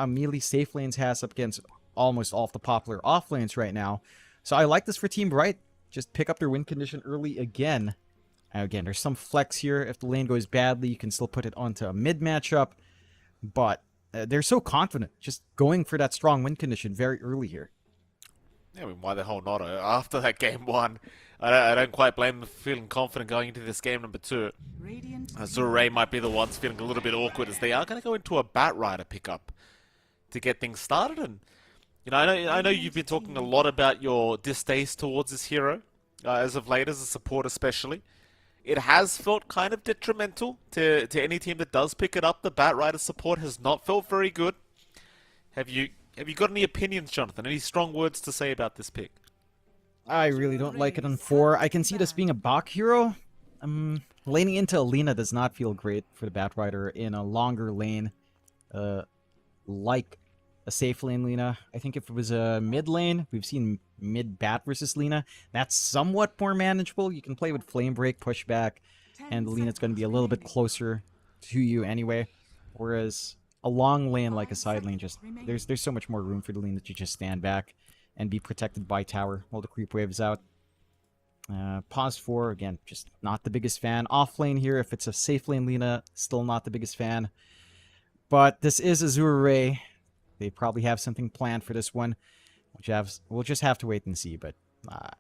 melee safe lanes has up against almost all of the popular offlanes right now. So I like this for Team Bright. Just pick up their win condition early again. Again, there's some flex here. If the lane goes badly, you can still put it onto a mid matchup. But they're so confident, just going for that strong win condition very early here. Yeah, I mean, why the hell not? After that game 1, I don't quite blame them for feeling confident going into this game number 2. Azure might be the ones feeling a little bit awkward as they are going to go into a Bat Rider pickup to get things started. And you know, I know you've been talking a lot about your distaste towards this hero as of late, as a support especially. It has felt kind of detrimental to any team that does pick it up. The Bat Rider support has not felt very good. Have you got any opinions, Jonathan? Any strong words to say about this pick? I really don't like it on 4. I can see this being a Bach hero. Laning into Alina does not feel great for the Bat Rider in a longer lane, like a safe lane Lina. I think if it was a mid lane, we've seen mid Bat versus Lina. That's somewhat more manageable. You can play with Flame Break, Pushback, and Lina's going to be a little bit closer to you anyway. Whereas a long lane like a side lane, just there's so much more room for the Lina to just stand back and be protected by tower while the creep wave is out. Pause 4, again, just not the biggest fan. Off lane here, if it's a safe lane Lina, still not the biggest fan. But this is Azure. They probably have something planned for this one. We'll just have to wait and see, but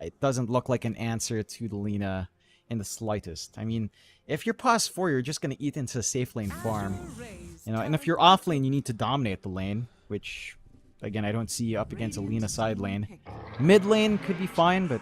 it doesn't look like an answer to the Lina in the slightest. I mean, if you're pause 4, you're just going to eat into a safe lane farm. You know, and if you're off lane, you need to dominate the lane, which, again, I don't see up against a Lina side lane. Mid lane could be fine, but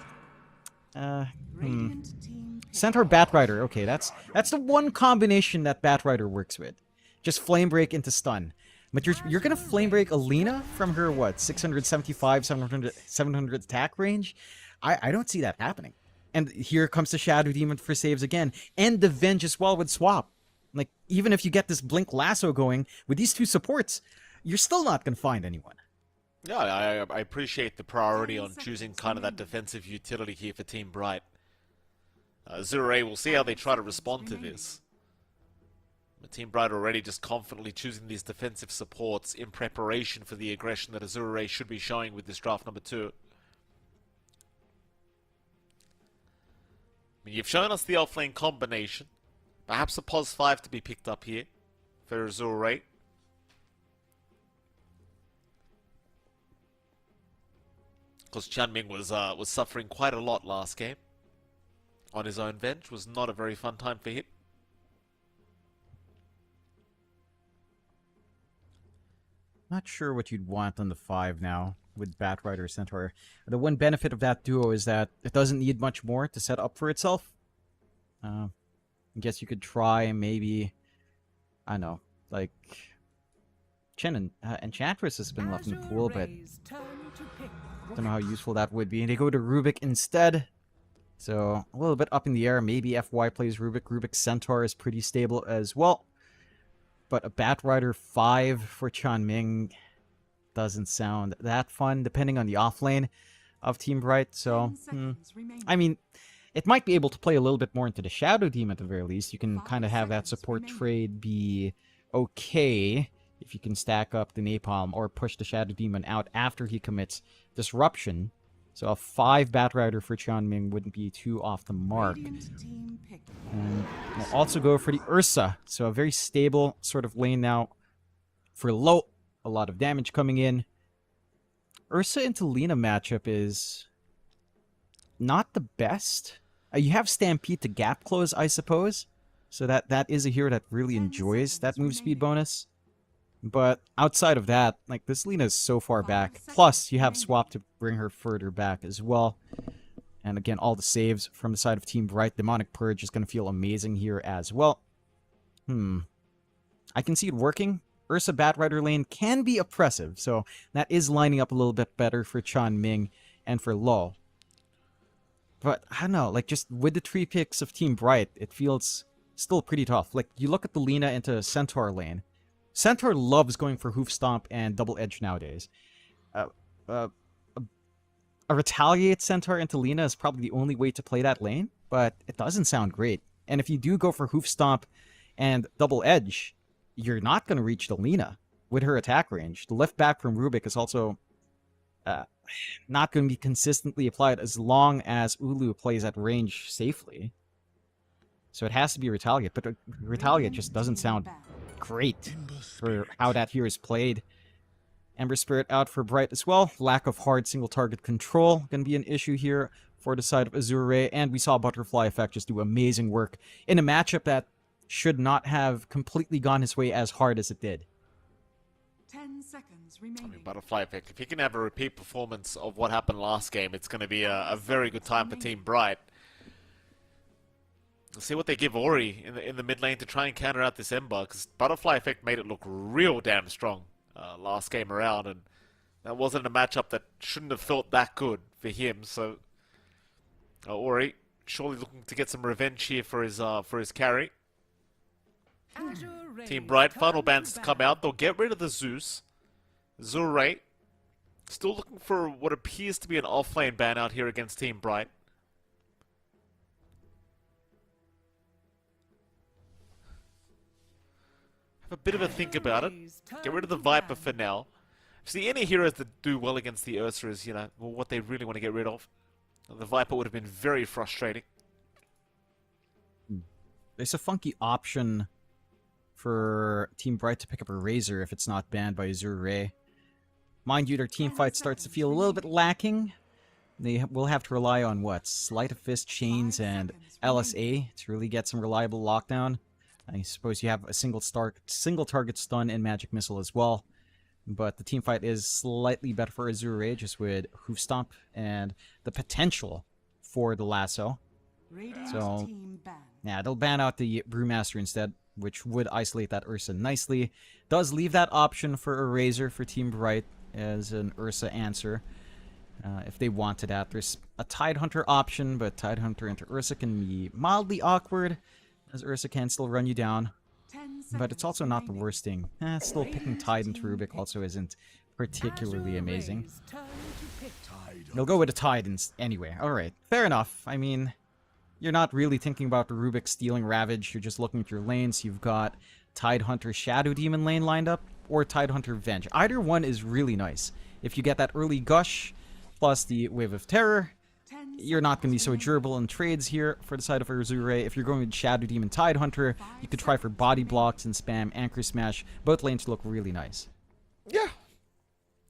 Centaur Bat Rider, okay, that's the one combination that Bat Rider works with. Just Flame Break into stun. But you're gonna Flame Break Alina from her, what, 675, 700 attack range? I don't see that happening. And here comes the Shadow Demon for saves again. And the Venge as well with swap. Like, even if you get this Blink Lasso going, with these two supports, you're still not going to find anyone. Yeah, I appreciate the priority on choosing kind of that defensive utility here for Team Bright. Zure, we'll see how they try to respond to this. But Team Bright already just confidently choosing these defensive supports in preparation for the aggression that Azure should be showing with this draft number 2. I mean, you've shown us the offlane combination. Perhaps a pos 5 to be picked up here for Azure. Because Chanming was suffering quite a lot last game on his own bench. Was not a very fun time for him. Not sure what you'd want on the 5 now with Batrider Centaur. The one benefit of that duo is that it doesn't need much more to set up for itself. I guess you could try maybe, I don't know, like Chen and Enchantress has been left in the pool, but don't know how useful that would be. And they go to Rubik instead. So a little bit up in the air. Maybe FY plays Rubik. Rubik Centaur is pretty stable as well. But a Batrider 5 for Chanming doesn't sound that fun, depending on the offlane of Team Bright. So, I mean, it might be able to play a little bit more into the Shadow Demon at the very least. You can kind of have that support trade be okay if you can stack up the Napalm or push the Shadow Demon out after he commits Disruption. So a 5 Batrider for Chanming wouldn't be too off the mark. And we'll also go for the Ursa. So a very stable sort of lane now for low. A lot of damage coming in. Ursa into Lina matchup is not the best. You have Stampede to gap close, I suppose. So that is a hero that really enjoys that move speed bonus. But outside of that, like, this Lina is so far back. Plus, you have Swap to bring her further back as well. And again, all the saves from the side of Team Bright. Demonic Purge is going to feel amazing here as well. I can see it working. Ursa Batrider lane can be oppressive, so that is lining up a little bit better for Chanming and for Lo. But, I don't know, like, just with the 3 picks of Team Bright, it feels still pretty tough. Like, you look at the Lina into Centaur lane. Centaur loves going for Hoof Stomp and Double Edge nowadays. A Retaliate Centaur into Lina is probably the only way to play that lane, but it doesn't sound great. And if you do go for Hoof Stomp and Double Edge, you're not going to reach the Lina with her attack range. The lift back from Rubik is also not going to be consistently applied as long as Ulu plays at range safely. So it has to be Retaliate, but Retaliate just doesn't sound great for how that hero is played. Ember Spirit out for Bright as well. Lack of hard single target control going to be an issue here for the side of Azure. And we saw Butterfly Effect just do amazing work in a matchup that should not have completely gone his way as hard as it did. 10 seconds remaining. I mean, Butterfly Effect, if he can have a repeat performance of what happened last game, it's going to be a very good time for Team Bright. Let's see what they give Ori in the mid lane to try and counter out this Ember, because Butterfly Effect made it look real damn strong last game around, and that wasn't a matchup that shouldn't have felt that good for him. So Ori surely looking to get some revenge here for his carry. Team Bright, final bans to come out. They'll get rid of the Zeus. Zure still looking for what appears to be an offlane ban out here against Team Bright. Have a bit of a think about it. Get rid of the Viper for now. See, any heroes that do well against the Ursa is, you know, what they really want to get rid of. The Viper would have been very frustrating. There's a funky option for Team Bright to pick up a Razor if it's not banned by Azure. Mind you, their team fight starts to feel a little bit lacking. They will have to rely on what? Sleight of Fist, Chains, and LSA to really get some reliable lockdown. I suppose you have a single target stun and Magic Missile as well. But the team fight is slightly better for Azure, just with Hoof Stomp and the potential for the Lasso. So, yeah, they'll ban out the Brewmaster instead, which would isolate that Ursa nicely. Does leave that option for a Razor for Team Bright as an Ursa answer. If they wanted that. There's a Tidehunter option, but Tidehunter into Ursa can be mildly awkward, as Ursa can still run you down. but it's also not the worst thing. Still picking Tide into Rubik also isn't particularly amazing. You'll go with a Tide anyway. Alright, fair enough. I mean, you're not really thinking about the Rubik stealing Ravage, you're just looking at your lanes. You've got Tide Hunter Shadow Demon lane lined up, or Tide Hunter Venge. Either one is really nice. If you get that early Gush, plus the Wave of Terror, you're not going to be so durable in trades here for the side of Azure. If you're going with Shadow Demon Tide Hunter, you could try for body blocks and spam Anchor Smash. Both lanes look really nice. Yeah.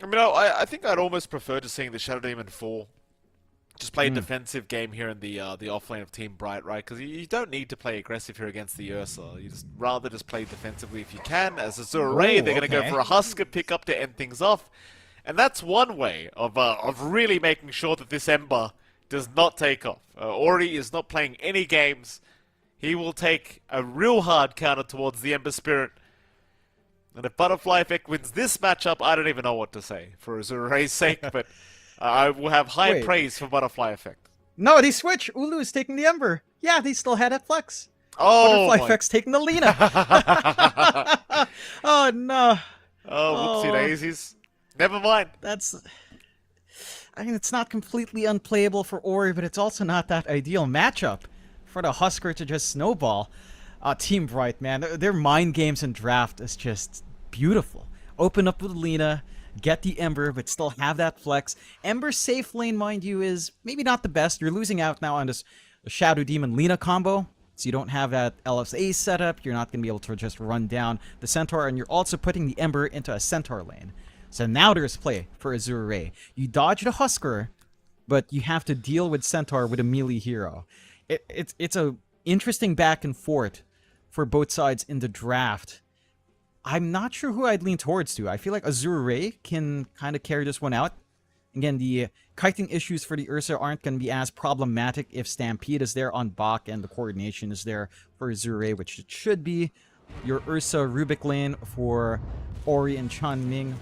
I mean, I think I'd almost prefer to seeing the Shadow Demon 4. Just play a defensive game here in the offlane of Team Bright, right? Because you don't need to play aggressive here against the Ursa. You just rather just play defensively if you can. As Azure, they're going to go for a Husker pickup to end things off. And that's one way of really making sure that this Ember does not take off. Ori is not playing any games. He will take a real hard counter towards the Ember Spirit. And if Butterfly Effect wins this matchup, I don't even know what to say for Azure's sake, but I will have high praise for Butterfly Effect. No, they switch. Ulu is taking the Ember. Yeah, they still had that flex. Oh, Butterfly Effect's taking the Lina. Oh, no. Oh, whoopsie daisies. Never mind. I mean, it's not completely unplayable for Ori, but it's also not that ideal matchup for the Husker to just snowball. Team Bright, man, their mind games and draft is just beautiful. Open up with Lina, get the Ember, but still have that flex. Ember safe lane, mind you, is maybe not the best. You're losing out now on this Shadow Demon Lina combo, so you don't have that LFA setup. You're not going to be able to just run down the Centaur, and you're also putting the Ember into a Centaur lane. So now there's play for Azure. You dodge the Husker, but you have to deal with Centaur with a melee hero. It's a interesting back and forth for both sides in the draft. I'm not sure who I'd lean towards to. I feel like Azure can kind of carry this one out. Again, the kiting issues for the Ursa aren't going to be as problematic if Stampede is there on Bach and the coordination is there for Azure, which it should be. Your Ursa Rubik lane for Ori and Chanming,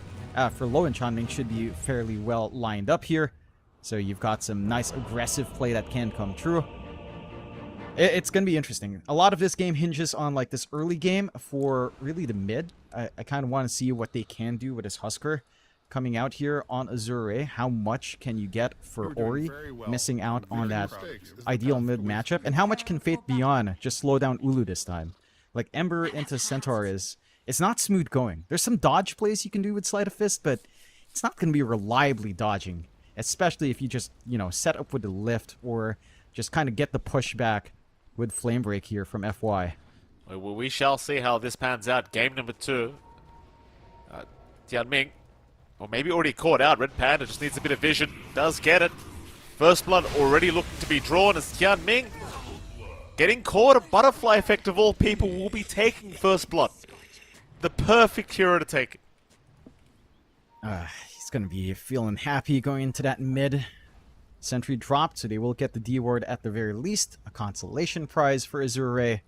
for Lo and Chanming should be fairly well lined up here. So you've got some nice aggressive play that can come true. It's going to be interesting. A lot of this game hinges on like this early game for really the mid. I kind of want to see what they can do with this Husker coming out here on Azure. How much can you get for Ori missing out on that ideal mid matchup? And how much can Fate Beyond just slow down Ulu this time? Like Ember into Centaur it's not smooth going. There's some dodge plays you can do with Sleight of Fist, but it's not going to be reliably dodging. Especially if you just, set up with the lift or just kind of get the pushback with Flame Break here from FY. Well, we shall see how this pans out. Game number 2. Tianming, or maybe already caught out. Red Panda just needs a bit of vision. Does get it. First blood already looking to be drawn as Tianming getting caught. A Butterfly Effect of all people will be taking first blood. The perfect hero to take it. He's going to be feeling happy going into that mid. Sentry dropped, so they will get the D ward at the very least. A consolation prize for Azure.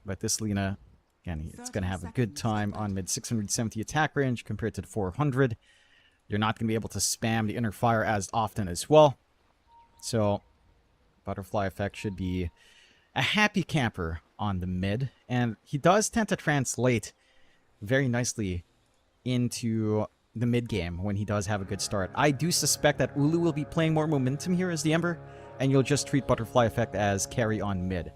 But this Lina, again, it's going to have a good time on mid 670 attack range compared to the 400. You're not going to be able to spam the inner fire as often as well. So, Butterfly Effect should be a happy camper on the mid. And he does tend to translate very nicely into the mid game when he does have a good start. I do suspect that Ulu will be playing more momentum here as the Ember, and you'll just treat Butterfly Effect as carry on mid.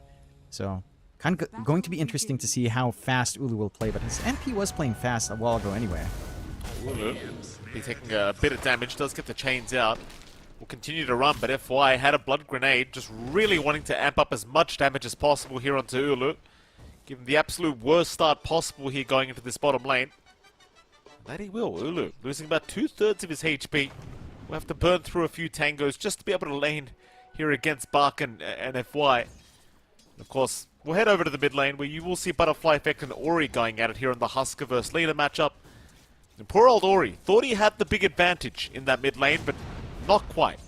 So, kind of going to be interesting to see how fast Ulu will play, but his NP was playing fast a while ago anyway. Ulu be taking a bit of damage, does get the chains out. Will continue to run, but FY had a blood grenade, just really wanting to amp up as much damage as possible here onto Ulu. Give him the absolute worst start possible here going into this bottom lane. That he will. Ulu losing about 2/3 of his HP. We'll have to burn through a few tangos just to be able to lane here against Bark and FY. And of course, we'll head over to the mid lane where you will see Butterfly Effect and Ori going at it here in the Husker vs. Lina matchup. And poor old Ori thought he had the big advantage in that mid lane, but not quite.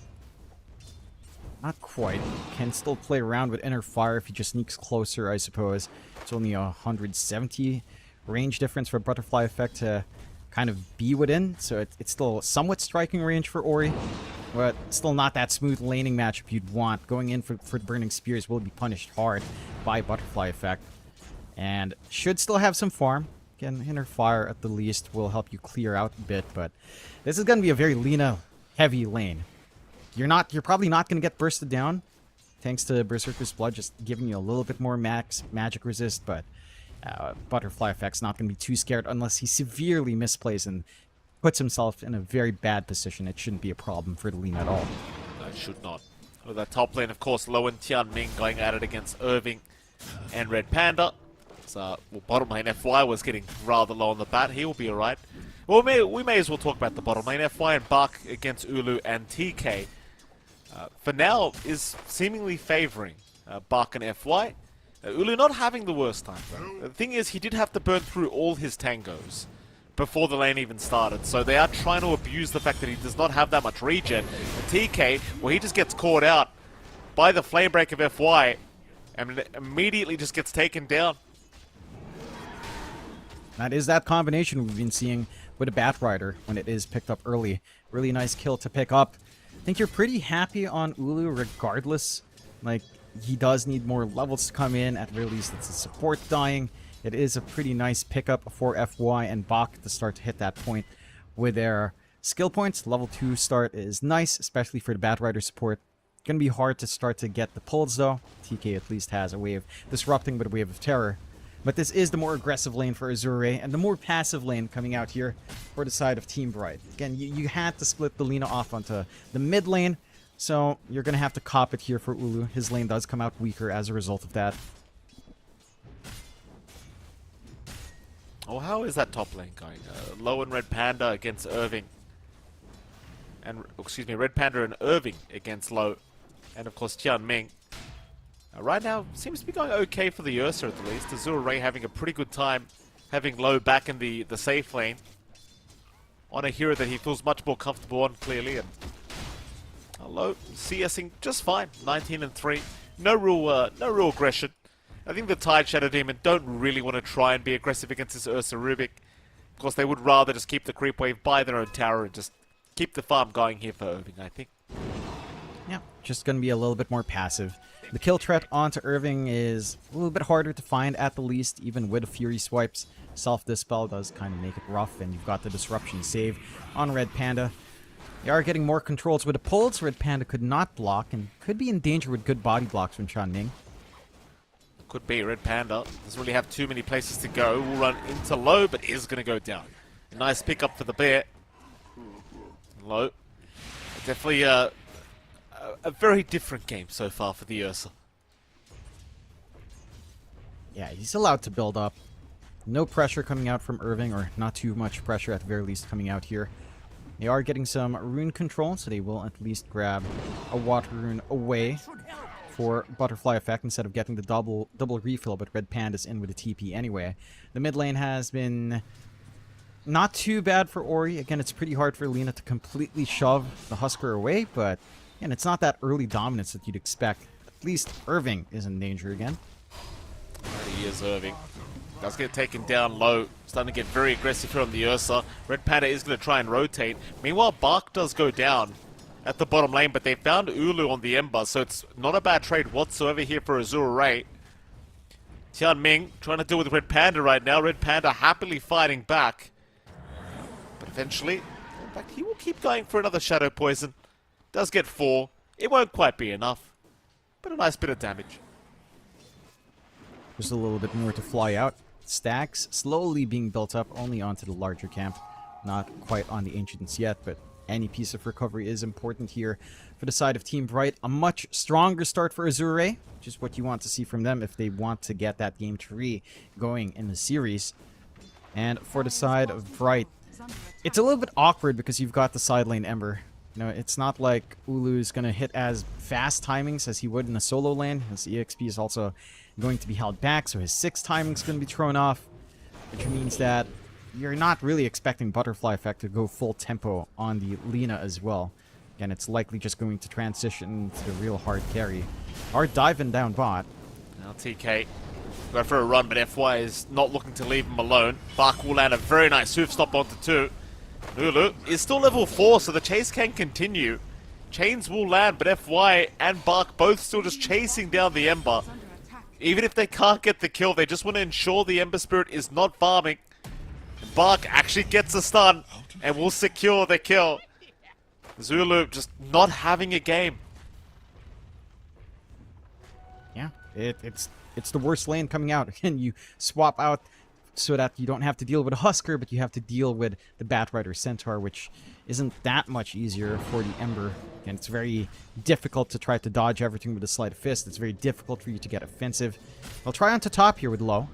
Not quite. Can still play around with Inner Fire if he just sneaks closer, I suppose. It's only 170 range difference for Butterfly Effect to kind of be within, so it's still somewhat striking range for Ori, but still not that smooth laning matchup you'd want. Going in for Burning Spears will be punished hard by Butterfly Effect. and should still have some farm. Again, Inner Fire at the least will help you clear out a bit, but this is going to be a very Lina-heavy lane. You're probably not going to get bursted down, thanks to Berserker's Blood just giving you a little bit more max magic resist, but Butterfly Effect's not going to be too scared unless he severely misplays and puts himself in a very bad position. It shouldn't be a problem for the Lina at all. No, it should not. With that top lane, of course, Lo and Tianming going at it against Irving and Red Panda. So, well, bottom lane FY was getting rather low on the bat. He will be alright. Well, we may as well talk about the bottom lane. FY and Bak against Ulu and TK. For now, is seemingly favouring Bak and FY. Ulu not having the worst time, though. The thing is, he did have to burn through all his tangos before the lane even started. So they are trying to abuse the fact that he does not have that much regen. And TK, well, he just gets caught out by the flame break of FY and immediately just gets taken down. That is that combination we've been seeing with a Batrider when it is picked up early. Really nice kill to pick up. I think you're pretty happy on Ulu regardless. Like, he does need more levels to come in. At very least, it's a support dying. It is a pretty nice pickup for FY and Bak to start to hit that point with their skill points. Level 2 start is nice, especially for the Batrider support. Gonna be hard to start to get the pulls though. TK at least has a way of disrupting with a wave of terror. But this is the more aggressive lane for Azure, and the more passive lane coming out here for the side of Team Bright. Again, you had to split the Lina off onto the mid lane, so you're going to have to cop it here for Ulu. His lane does come out weaker as a result of that. Oh, how is that top lane going? Lo and Red Panda against Irving. And, excuse me, Red Panda and Irving against Lo. And, of course, Tianming. Right now, seems to be going okay for the Ursa at the least. Azure Ray having a pretty good time having Lo back in the safe lane. On a hero that he feels much more comfortable on, clearly. And Lo CSing just fine. 19-3. No real aggression. I think the Tide Shadow Demon don't really want to try and be aggressive against this Ursa Rubik. Of course, they would rather just keep the creep wave by their own tower and just keep the farm going here for Irving, I think. Yeah, just going to be a little bit more passive. The kill threat onto Irving is a little bit harder to find at the least, even with Fury swipes. Self-Dispel does kind of make it rough, and you've got the Disruption save on Red Panda. They are getting more controls with the pulls. Red Panda could not block, and could be in danger with good body blocks from Tianming. Could be. Red Panda doesn't really have too many places to go. Will run into Lo, but is going to go down. A nice pickup for the bear. Lo. Definitely a very different game so far for the Ursa. Yeah, he's allowed to build up. No pressure coming out from Irving, or not too much pressure at the very least coming out here. They are getting some rune control, so they will at least grab a water rune away for Butterfly Effect instead of getting the double refill, but Red Panda's in with a TP anyway. The mid lane has been not too bad for Ori. Again, it's pretty hard for Lina to completely shove the Husker away, but again, it's not that early dominance that you'd expect. At least Irving is in danger again. He is Irving. Does get taken down low. Starting to get very aggressive here on the Ursa. Red Panda is going to try and rotate. Meanwhile, Bak does go down at the bottom lane, but they found Ulu on the Ember, so it's not a bad trade whatsoever here for Azure Ray. Tianming trying to deal with Red Panda right now. Red Panda happily fighting back. But eventually, in fact, he will keep going for another Shadow Poison. Does get 4. It won't quite be enough, but a nice bit of damage. Just a little bit more to fly out. Stacks slowly being built up only onto the larger camp. Not quite on the Ancients yet, but any piece of recovery is important here for the side of Team Bright. A much stronger start for Azure, which is what you want to see from them if they want to get that game 3 going in the series. And for the side of Bright, it's a little bit awkward because you've got the side lane Ember. You know, it's not like Ulu's going to hit as fast timings as he would in a solo lane. His EXP is also going to be held back, so his 6 timing is going to be thrown off, which means that you're not really expecting Butterfly Effect to go full tempo on the Lina as well. Again, it's likely just going to transition to the real hard carry. Hard diving down bot. Now TK go for a run, but FY is not looking to leave him alone. Bak will land a very nice hoof stop onto 2. Ulu is still level 4, so the chase can continue. Chains will land, but FY and Bak both still just chasing down the Ember. Even if they can't get the kill, they just want to ensure the Ember Spirit is not farming. Bark actually gets a stun and will secure the kill. Zulu just not having a game. Yeah, it's the worst lane coming out. Again, you swap out so that you don't have to deal with a Husker, but you have to deal with the Batrider Centaur, which isn't that much easier for the Ember. And it's very difficult to try to dodge everything with a sleight of fist. It's very difficult for you to get offensive. I'll try onto top here with low.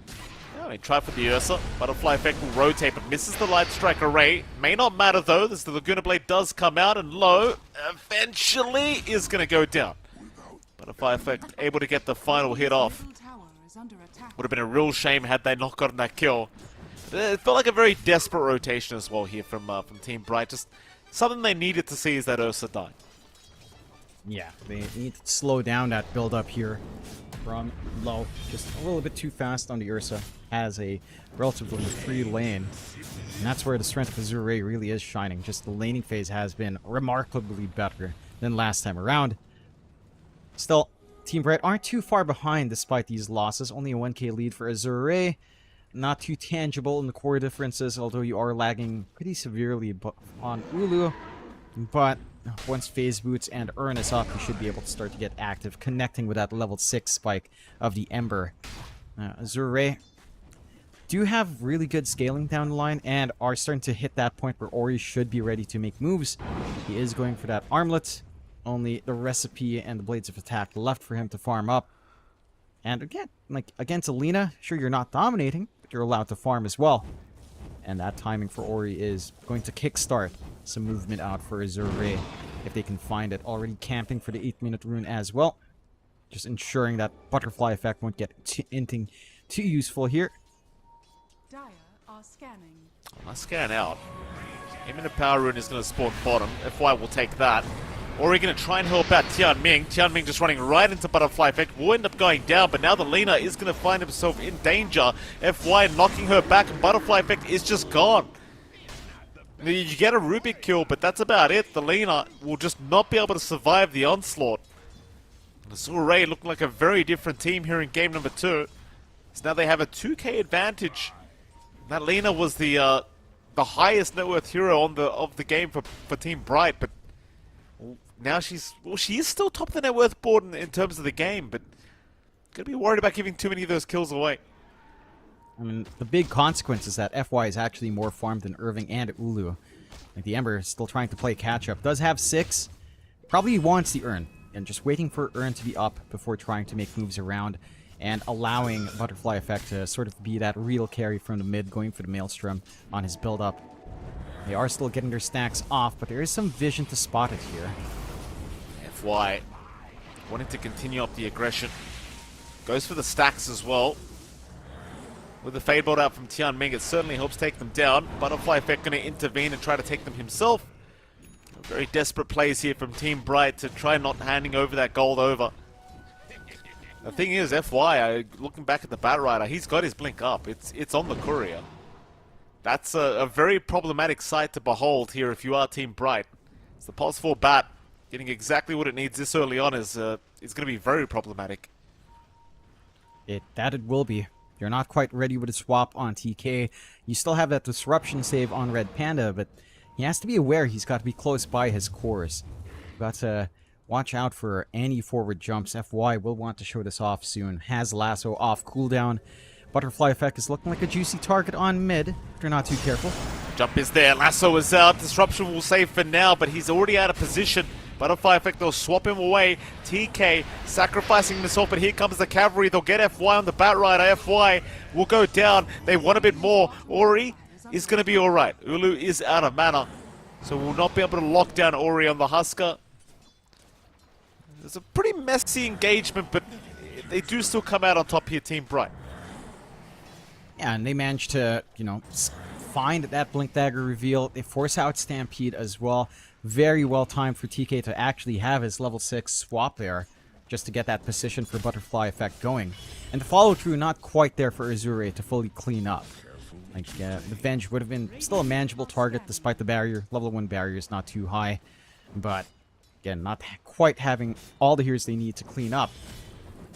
Oh, he tried for the Ursa. Butterfly Effect will rotate, but misses the Light Strike array. May not matter though, as the Laguna Blade does come out, and low eventually is going to go down. Butterfly Effect able to get the final hit off. Would have been a real shame had they not gotten that kill. It felt like a very desperate rotation as well here from Team Bright. Just something they needed to see is that Ursa die. Yeah, they need to slow down that build up here from low. Just a little bit too fast on the Ursa. Has a relatively free lane. And that's where the strength of Azure Ray really is shining. Just the laning phase has been remarkably better than last time around. Still, Team Bright aren't too far behind despite these losses. Only a 1k lead for Azure Ray. Not too tangible in the core differences, although you are lagging pretty severely on Ulu. But once phase boots and Urn is up, you should be able to start to get active, connecting with that level 6 spike of the Ember. Azure Ray do have really good scaling down the line and are starting to hit that point where Ori should be ready to make moves. He is going for that armlet. Only the recipe and the blades of attack left for him to farm up. And again, like against Alina, sure you're not dominating, but you're allowed to farm as well. And that timing for Ori is going to kickstart some movement out for Azure Ray if they can find it. Already camping for the 8-minute rune as well. Just ensuring that Butterfly Effect won't get anything too useful here. Dire are scanning. I scan out. 8-minute power rune is going to spawn bottom. FY will take that. Or we're going to try and help out Tian Ming. Tian Ming just running right into Butterfly Effect. Will end up going down, but now the Lina is going to find himself in danger. FY knocking her back, and Butterfly Effect is just gone. You get a Rubik kill, but that's about it. The Lina will just not be able to survive the onslaught. Azure Ray looking like a very different team here in game number 2. So now they have a 2k advantage. That Lina was the highest net worth hero of the game for Team Bright, but now she is still top of the net worth board in terms of the game, but gonna be worried about giving too many of those kills away. I mean, the big consequence is that FY is actually more farmed than Irving and Ulu. Like, the Ember is still trying to play catch-up. Does have 6. Probably wants the Urn. And just waiting for Urn to be up before trying to make moves around. And allowing Butterfly Effect to sort of be that real carry from the mid, going for the Maelstrom on his build-up. They are still getting their stacks off, but there is some vision to spot it here. FY wanting to continue up the aggression. Goes for the stacks as well. With the Fade Bolt out from Tian Ming, it certainly helps take them down. Butterfly Effect going to intervene and try to take them himself. Very desperate plays here from Team Bright to try not handing over that gold over. The thing is, FY, looking back at the Batrider, he's got his blink up. It's on the courier. That's a very problematic sight to behold here if you are Team Bright. It's the Pulse 4 Bat getting exactly what it needs this early on is going to be very problematic. It will be. You're not quite ready with a swap on TK. You still have that disruption save on Red Panda, but he has to be aware he's got to be close by his cores. Got to watch out for any forward jumps. FY will want to show this off soon. Has Lasso off cooldown. Butterfly Effect is looking like a juicy target on mid, if you're not too careful. Jump is there, Lasso is out, Disruption will save for now, but he's already out of position. Butterfly Effect, they'll swap him away. TK sacrificing himself, but here comes the cavalry. They'll get FY on the Batrider. FY will go down. They want a bit more. Ori is going to be alright. Ulu is out of mana, so we'll not be able to lock down Ori on the Husker. It's a pretty messy engagement, but they do still come out on top here, Team Bright. Yeah, and they managed to, find that Blink Dagger reveal. They force out Stampede as well. Very well timed for TK to actually have his level 6 swap there, just to get that position for Butterfly Effect going. And the follow-through not quite there for Azure to fully clean up. Like, the Venge would have been still a manageable target despite the barrier. Level 1 barrier is not too high, but again, not quite having all the heroes they need to clean up.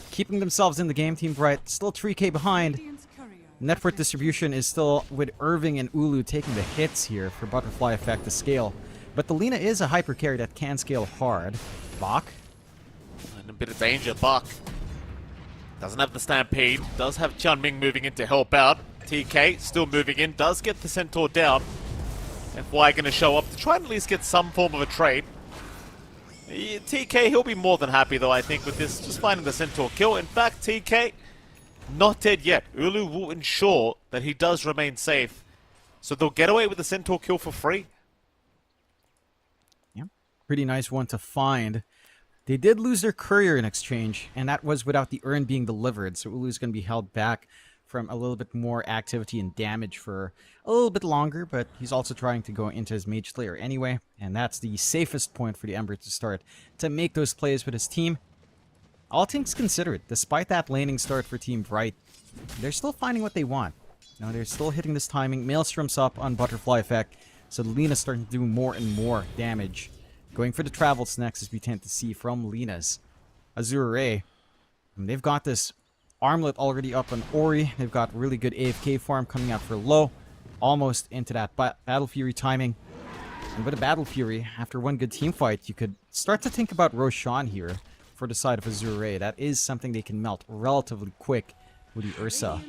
keeping themselves in the game. Team Bright still 3k behind. Radiant's courier. Network distribution is still with Irving and Ulu taking the hits here for Butterfly Effect to scale. But the Lina is a hyper carry that can scale hard. Bach. In a bit of danger, Bach. Doesn't have the Stampede. Does have Tianming moving in to help out. TK still moving in. Does get the Centaur down. FY going to show up to try and at least get some form of a trade. TK, he'll be more than happy though, I think, with this. Just finding the Centaur kill. In fact, TK, not dead yet. Ulu will ensure that he does remain safe. So they'll get away with the Centaur kill for free. Yeah, pretty nice one to find. They did lose their courier in exchange, and that was without the urn being delivered, so Ulu's going to be held back from a little bit more activity and damage for a little bit longer, but he's also trying to go into his Mage Slayer anyway, and that's the safest point for the Ember to start to make those plays with his team. All things considered, despite that laning start for Team Bright, they're still finding what they want. You know, they're still hitting this timing. Maelstrom's up on Butterfly Effect, so Lina's starting to do more and more damage. Going for the travels next, as we tend to see from Lina's. Azure Ray, they've got this Armlet already up on Ori. They've got really good AFK farm coming out for low. Almost into that Battle Fury timing. And with a Battle Fury, after one good team fight, you could start to think about Roshan here for the side of Azure Ray. That is something they can melt relatively quick with the Ursa.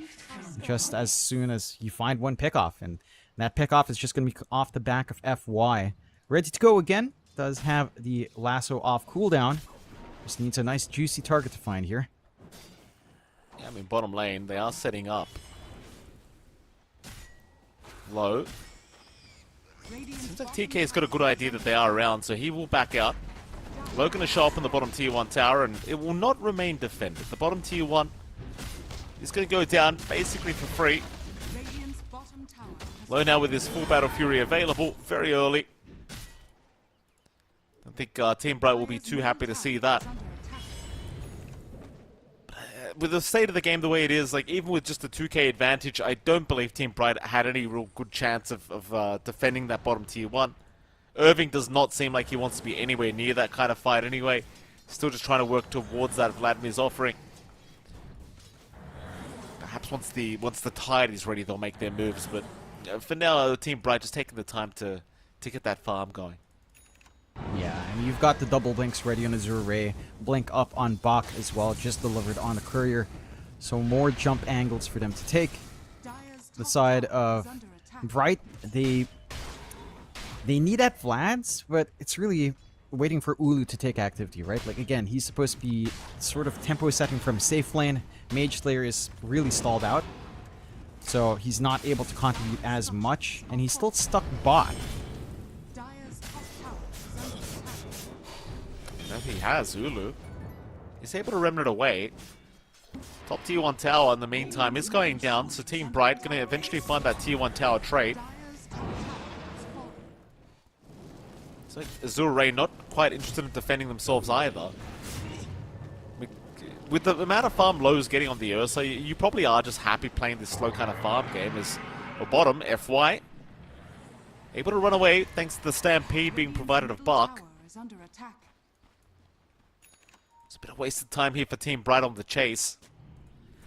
Just as soon as you find one pickoff. And that pickoff is just going to be off the back of FY. Ready to go again. Does have the lasso off cooldown. Just needs a nice juicy target to find here. Yeah, I mean, bottom lane, they are setting up low. Seems like TK's got a good idea that they are around, so he will back out. Low going to show up in the bottom tier 1 tower, and it will not remain defended. The bottom tier 1 is going to go down basically for free. Radiant's bottom tower has Low now with his full Battle Fury available very early. I think Team Bright will be too happy to see that. under attack. With the state of the game the way it is, like even with just a 2k advantage, I don't believe Team Bright had any real good chance of defending that bottom tier 1. Irving does not seem like he wants to be anywhere near that kind of fight anyway. Still just trying to work towards that Vladimir's offering. Perhaps once the tide is ready, they'll make their moves, but for now, Team Bright just taking the time to get that farm going. Yeah, and you've got the double blinks ready on Azure Ray. Blink up on Bach as well, just delivered on the courier. So more jump angles for them to take. Dire's The top side tower of is under attack. Bright, they need that Vlad's, but it's really waiting for Ulu to take activity, right? Like again, he's supposed to be sort of tempo setting from safe lane. Mage Slayer is really stalled out, so he's not able to contribute as much, and he's still stuck bot. Dire's top tower is under attack. Now he has Ulu. He's able to remnant away. Top tier 1 tower in the meantime is going down, so Team Bright going to eventually find that tier 1 tower trade. Dire's top tower has fallen. It's like Azure Ray not quite interested in defending themselves either. With the amount of farm Low's getting on the Ursa, you probably are just happy playing this slow kind of farm game. As a bottom, FY able to run away thanks to the Stampede being provided of Bach. Tower is under attack. It's a bit of wasted time here for Team Bright on the chase.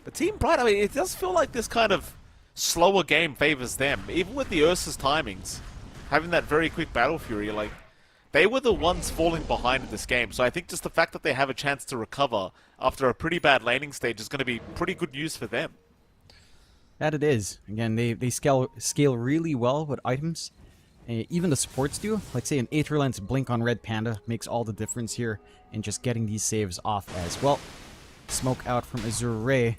But Team Bright, I mean, it does feel like this kind of slower game favors them. Even with the Ursa's timings, having that very quick Battle Fury, like, they were the ones falling behind in this game. So I think just the fact that they have a chance to recover after a pretty bad laning stage is going to be pretty good news for them. That it is. Again, they scale really well with items. Even the supports do. Like say an Aetherlens Blink on Red Panda makes all the difference here in just getting these saves off as well. Smoke out from Azure Ray.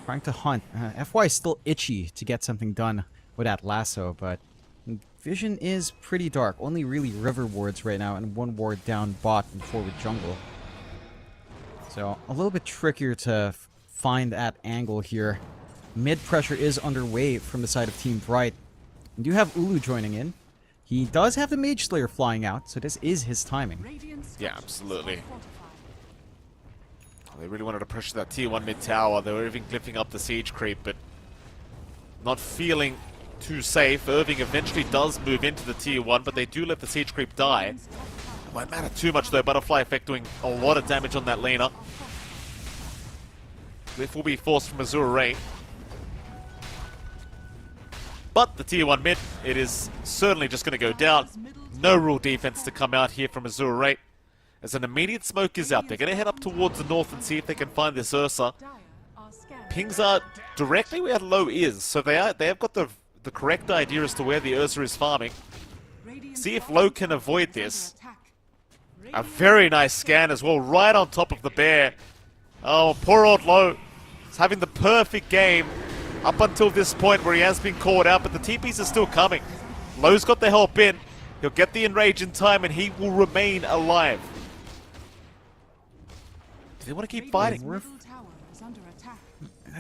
Trying to hunt. FY is still itchy to get something done with that lasso, but vision is pretty dark. Only really river wards right now and one ward down bot and forward jungle. So a little bit trickier to find that angle here. Mid pressure is underway from the side of Team Bright. You do have Ulu joining in. He does have the Mage Slayer flying out, so this is his timing. Radiant's Yeah, structures absolutely. are fortified. They really wanted to pressure that tier 1 mid tower. They were even glyphing up the siege creep, but not feeling too safe. Irving eventually does move into the tier 1, but they do let the siege creep die. It won't matter too much though. Butterfly Effect doing a lot of damage on that laner. This will be forced from Azure Ray. But the tier 1 mid, it is certainly just going to go down. No real defense to come out here from Azure Ray. As an immediate smoke is out, they're going to head up towards the north and see if they can find this Ursa. Pings are directly where low is, so they have got the correct idea as to where the Ursa is farming. See if low can avoid this. A very nice scan as well, right on top of the bear. Oh, poor old low. He's having the perfect game up until this point where he has been caught out, but the TPs are still coming. Low's got the help in. He'll get the enrage in time and he will remain alive. Do they want to keep fighting?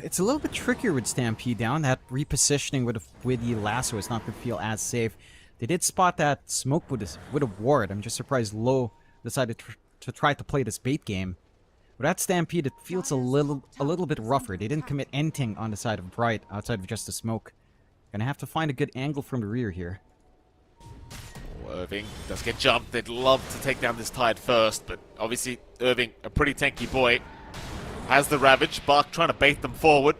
It's a little bit trickier with Stampede down. That repositioning with the lasso is not going to feel as safe. They did spot that smoke with a ward. I'm just surprised Low decided to try to play this bait game. With that Stampede, it feels a little bit rougher. They didn't commit anything on the side of Bright outside of just the smoke. Gonna have to find a good angle from the rear here. Irving does get jumped. They'd love to take down this Tide first, but obviously Irving, a pretty tanky boy, has the Ravage. Bark trying to bait them forward.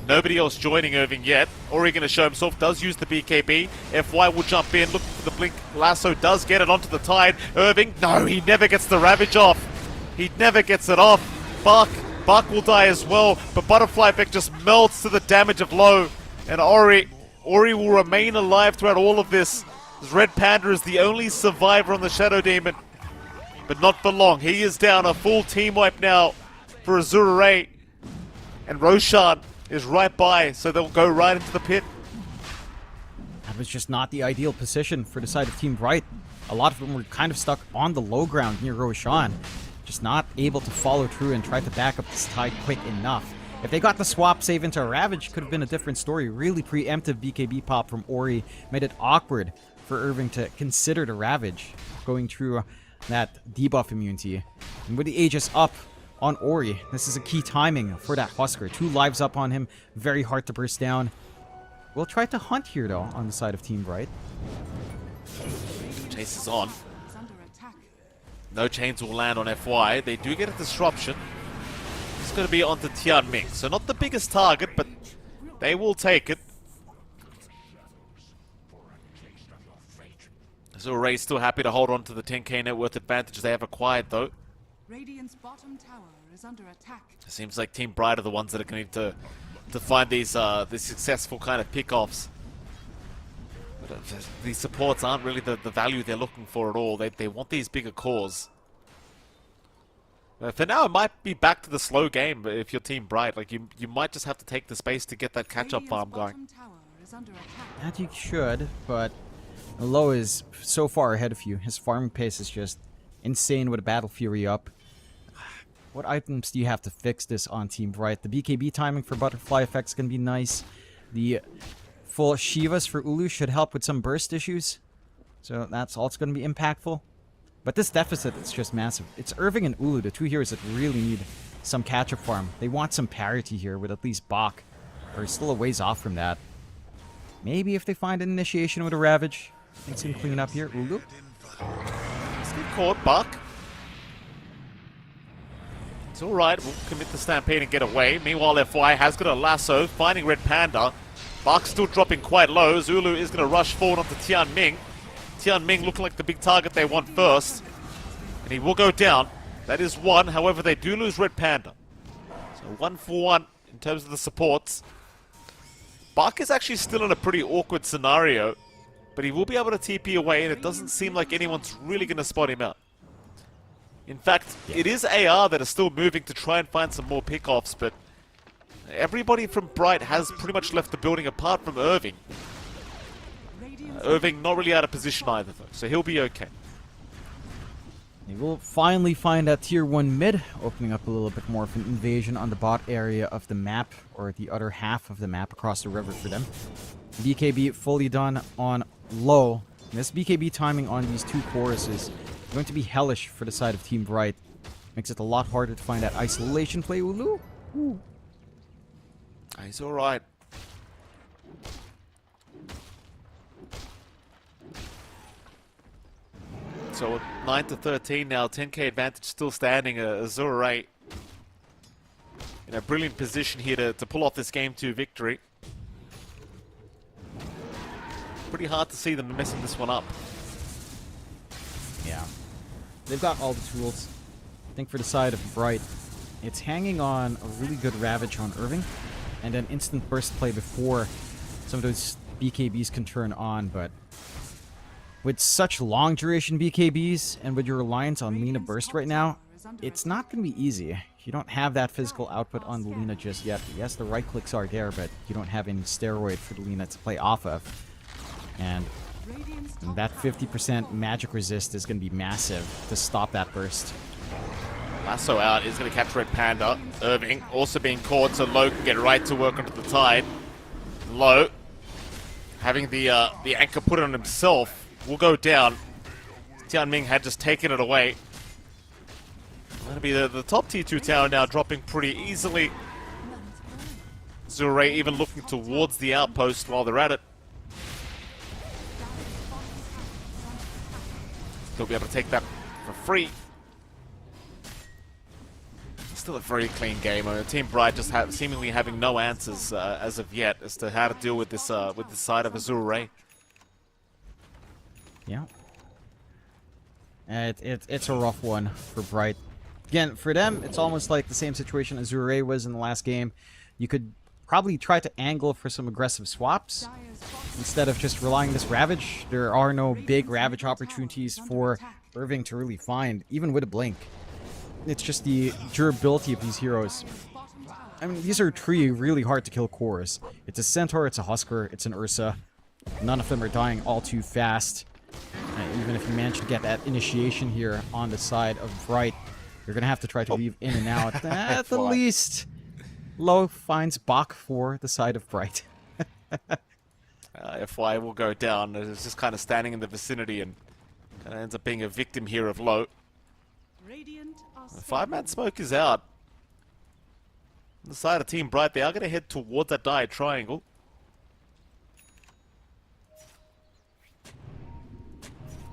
Nobody else joining Irving yet. Ori going to show himself, does use the BKB. FY will jump in, looking for the blink. Lasso does get it onto the Tide. Irving, no, he never gets the Ravage off. He never gets it off. Bark will die as well, but Butterfly Effect just melts to the damage of Low. And Ori will remain alive throughout all of this. Red Panda is the only survivor on the Shadow Demon, but not for long. He is down. A full team wipe now for Azure Ray, and Roshan is right by, so they'll go right into the pit. That was just not the ideal position for the side of Team Bright. A lot of them were kind of stuck on the low ground near Roshan, just not able to follow through and try to back up this Tide quick enough. If they got the swap save into a Ravage, could have been a different story. Really preemptive BKB pop from Ori made it awkward for Irving to consider the Ravage going through that debuff immunity. And with the Aegis up on Ori, this is a key timing for that Husker. 2 lives up on him, very hard to burst down. We'll try to hunt here though on the side of Team Bright. Chase is on. No chains will land on FY. They do get a disruption. It's going to be onto Tian Ming. So not the biggest target, but they will take it. Azure Ray still happy to hold on to the 10k net worth advantage they have acquired, though. Radiant's bottom tower is under attack. It seems like Team Bright are the ones that are going to need to find these successful kind of pick-offs. But these supports aren't really the value they're looking for at all. They want these bigger cores. For now, it might be back to the slow game. But if you're Team Bright, like you might just have to take the space to get that catch-up farm going. That you should, but Low is so far ahead of you. His farming pace is just insane with a Battle Fury up. What items do you have to fix this on Team Bright? The BKB timing for Butterfly Effect's gonna be nice. The full Shivas for Ulu should help with some burst issues. So that's also gonna be impactful. But this deficit is just massive. It's Irving and Ulu, the 2 heroes that really need some catch-up farm. They want some parity here with at least Bach. Or still a ways off from that. Maybe if they find an initiation with a Ravage, things can clean up here. Ulu? Let's get caught, Buck. It's alright, we'll commit the Stampede and get away. Meanwhile, FY has got a lasso, finding Red Panda. Buck still dropping quite low. Zulu is going to rush forward onto Tian Ming. Tian Ming looking like the big target they want first. And he will go down. That is 1, however they do lose Red Panda. So 1 for 1 in terms of the supports. Buck is actually still in a pretty awkward scenario. But he will be able to TP away, and it doesn't seem like anyone's really going to spot him out. In fact, it is AR that is still moving to try and find some more pickoffs, but everybody from Bright has pretty much left the building apart from Irving. Irving not really out of position either, though, so he'll be okay. They will finally find that tier 1 mid, opening up a little bit more of an invasion on the bot area of the map, or the other half of the map across the river for them. BKB fully done on low. This BKB timing on these 2 cores is going to be hellish for the side of Team Bright. Makes it a lot harder to find that isolation play, Ulu. Ooh. He's alright. So 9 to 13 now, 10k advantage still standing. Azure Ray in a brilliant position here to pull off this Game 2 victory. Pretty hard to see them messing this one up. Yeah. They've got all the tools. I think for the side of Bright, it's hanging on a really good Ravage on Irving, and then instant burst play before some of those BKBs can turn on, but with such long duration BKBs and with your reliance on Lina burst right now, it's not going to be easy. You don't have that physical output on the Lina just yet. Yes, the right clicks are there, but you don't have any steroid for the Lina to play off of. And that 50% magic resist is going to be massive to stop that burst. Lasso out is going to catch Red Panda. Irving also being caught, so Low can get right to work onto the tide. Low, having the anchor put on himself, will go down. Tianming had just taken it away. That'll be the top tier 2 tower now dropping pretty easily. Zure even looking towards the outpost while they're at it. They'll be able to take that for free. Still a very clean game. Team Bright just seemingly having no answers as of yet as to how to deal with this side of Azure. Yeah. It's a rough one for Bright. Again, for them, it's almost like the same situation as Azure was in the last game. You could probably try to angle for some aggressive swaps instead of just relying on this Ravage. There are no big Ravage opportunities for Irving to really find, even with a Blink. It's just the durability of these heroes. I mean, these are three really hard to kill cores. It's a Centaur, it's a Husker, it's an Ursa. None of them are dying all too fast. Even if you manage to get that initiation here on the side of Bright, you're going to have to try to weave in and out. At the least, Low finds Bach for the side of Bright. FY will go down. It's just kind of standing in the vicinity and kind of ends up being a victim here of Low. The 5-man smoke is out. On the side of Team Bright, they are going to head towards that Dire Triangle.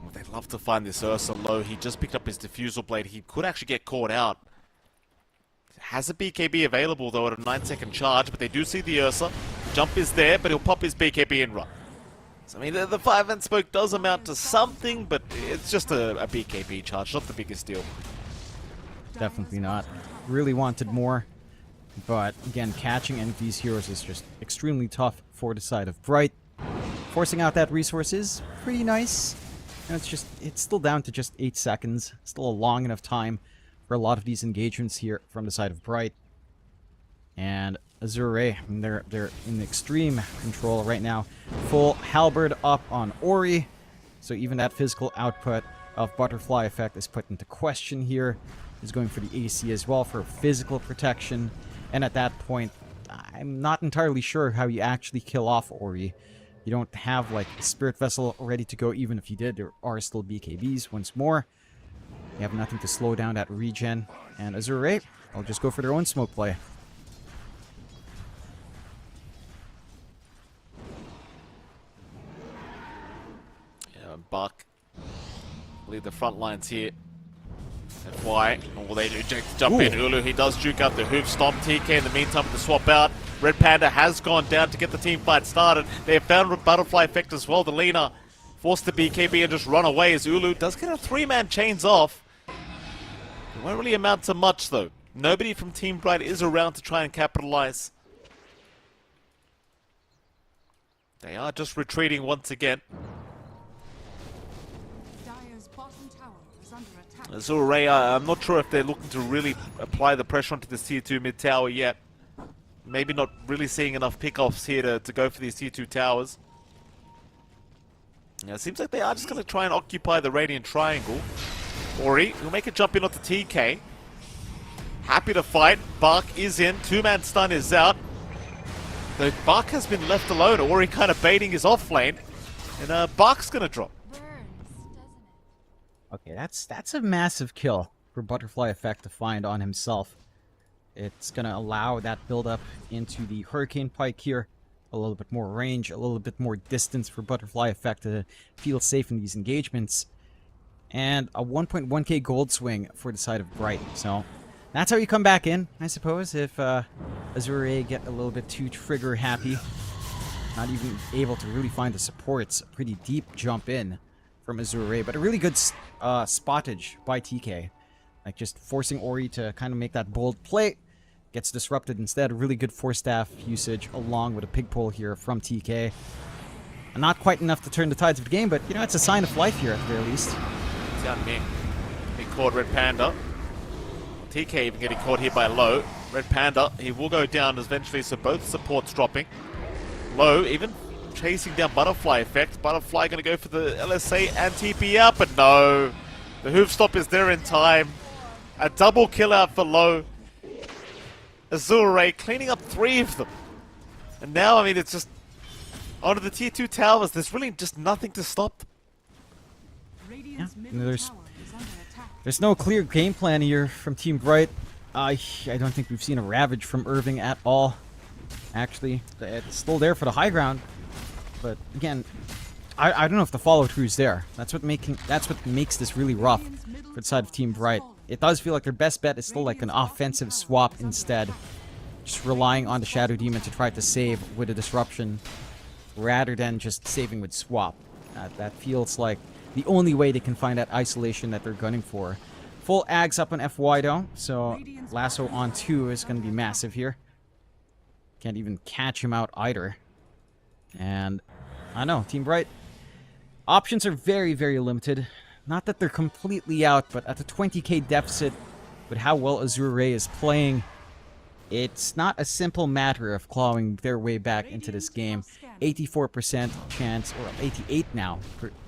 Well, they'd love to find this Ursa Low. He just picked up his Diffusal Blade. He could actually get caught out. Has a BKB available, though, at a 9-second charge, but they do see the Ursa. Jump is there, but he'll pop his BKB and run. So, I mean, the 5-man smoke does amount to something, but it's just a BKB charge, not the biggest deal. Definitely not. Really wanted more. But again, catching any of these heroes is just extremely tough for the side of Bright. Forcing out that resource is pretty nice. And it's still down to just 8 seconds. Still a long enough time for a lot of these engagements here from the side of Bright. And Azure, I mean, they're in extreme control right now. Full halberd up on Ori. So even that physical output of Butterfly Effect is put into question here. Is going for the AC as well for physical protection. And at that point, I'm not entirely sure how you actually kill off Ori. You don't have like a Spirit Vessel ready to go. Even if you did, there are still BKBs once more. You have nothing to slow down that regen. And Azure, I'll just go for their own smoke play. Yeah, Buck lead the front lines here. FY, what will they do? Jake to jump in. Ulu, he does juke out the hoof stomp. TK in the meantime with the swap out. Red Panda has gone down to get the team fight started. They have found Butterfly Effect as well. The Lina forced to BKB and just run away as Ulu does get a 3-man chains off. It won't really amount to much though. Nobody from Team Bright is around to try and capitalize. They are just retreating once again. Azure, I'm not sure if they're looking to really apply the pressure onto this tier 2 mid tower yet. Maybe not really seeing enough pickoffs here to go for these tier 2 towers. Yeah, it seems like they are just going to try and occupy the Radiant Triangle. Ori will make a jump in onto TK. Happy to fight. Bark is in. 2-man stun is out. The Bark has been left alone. Ori kind of baiting his off lane. And Bark's going to drop. Okay, that's a massive kill for Butterfly Effect to find on himself. It's going to allow that build-up into the Hurricane Pike here. A little bit more range, a little bit more distance for Butterfly Effect to feel safe in these engagements. And a 1.1k gold swing for the side of Bright. So, That's how you come back in, I suppose, if Azure get a little bit too trigger happy. Not even able to really find the supports. A pretty deep jump in from Azure, but a really good spottage by TK. Like just forcing Ori to kind of make that bold play. Gets disrupted instead. A really good Force Staff usage along with a pig pull here from TK. And not quite enough to turn the tides of the game, but you know, it's a sign of life here at the very least. Tianming. He caught Red Panda. TK even getting caught here by Low. Red Panda, he will go down eventually, so both supports dropping. Low even chasing down Butterfly effect. Butterfly going to go for the LSA and TP out, but no. The hoof stop is there in time. A double kill out for Low. Azure cleaning up 3 of them. And now, I mean, it's just onto the tier 2 towers. There's really just nothing to stop them. Yeah, there's no clear game plan here from Team Bright. I don't think we've seen a Ravage from Irving at all. Actually, it's still there for the high ground. But again, I don't know if the follow through is there. That's what makes this really rough for the side of Team Bright. It does feel like their best bet is still like an offensive swap instead. Just relying on the Shadow Demon to try to save with a disruption rather than just saving with swap. That feels like the only way they can find that isolation that they're gunning for. Full Ags up on FY though, so Lasso on 2 is going to be massive here. Can't even catch him out either. And I don't know, Team Bright, options are very, very limited. Not that they're completely out, but at the 20k deficit, with how well Azure is playing, it's not a simple matter of clawing their way back into this game. 84% chance, or 88 now,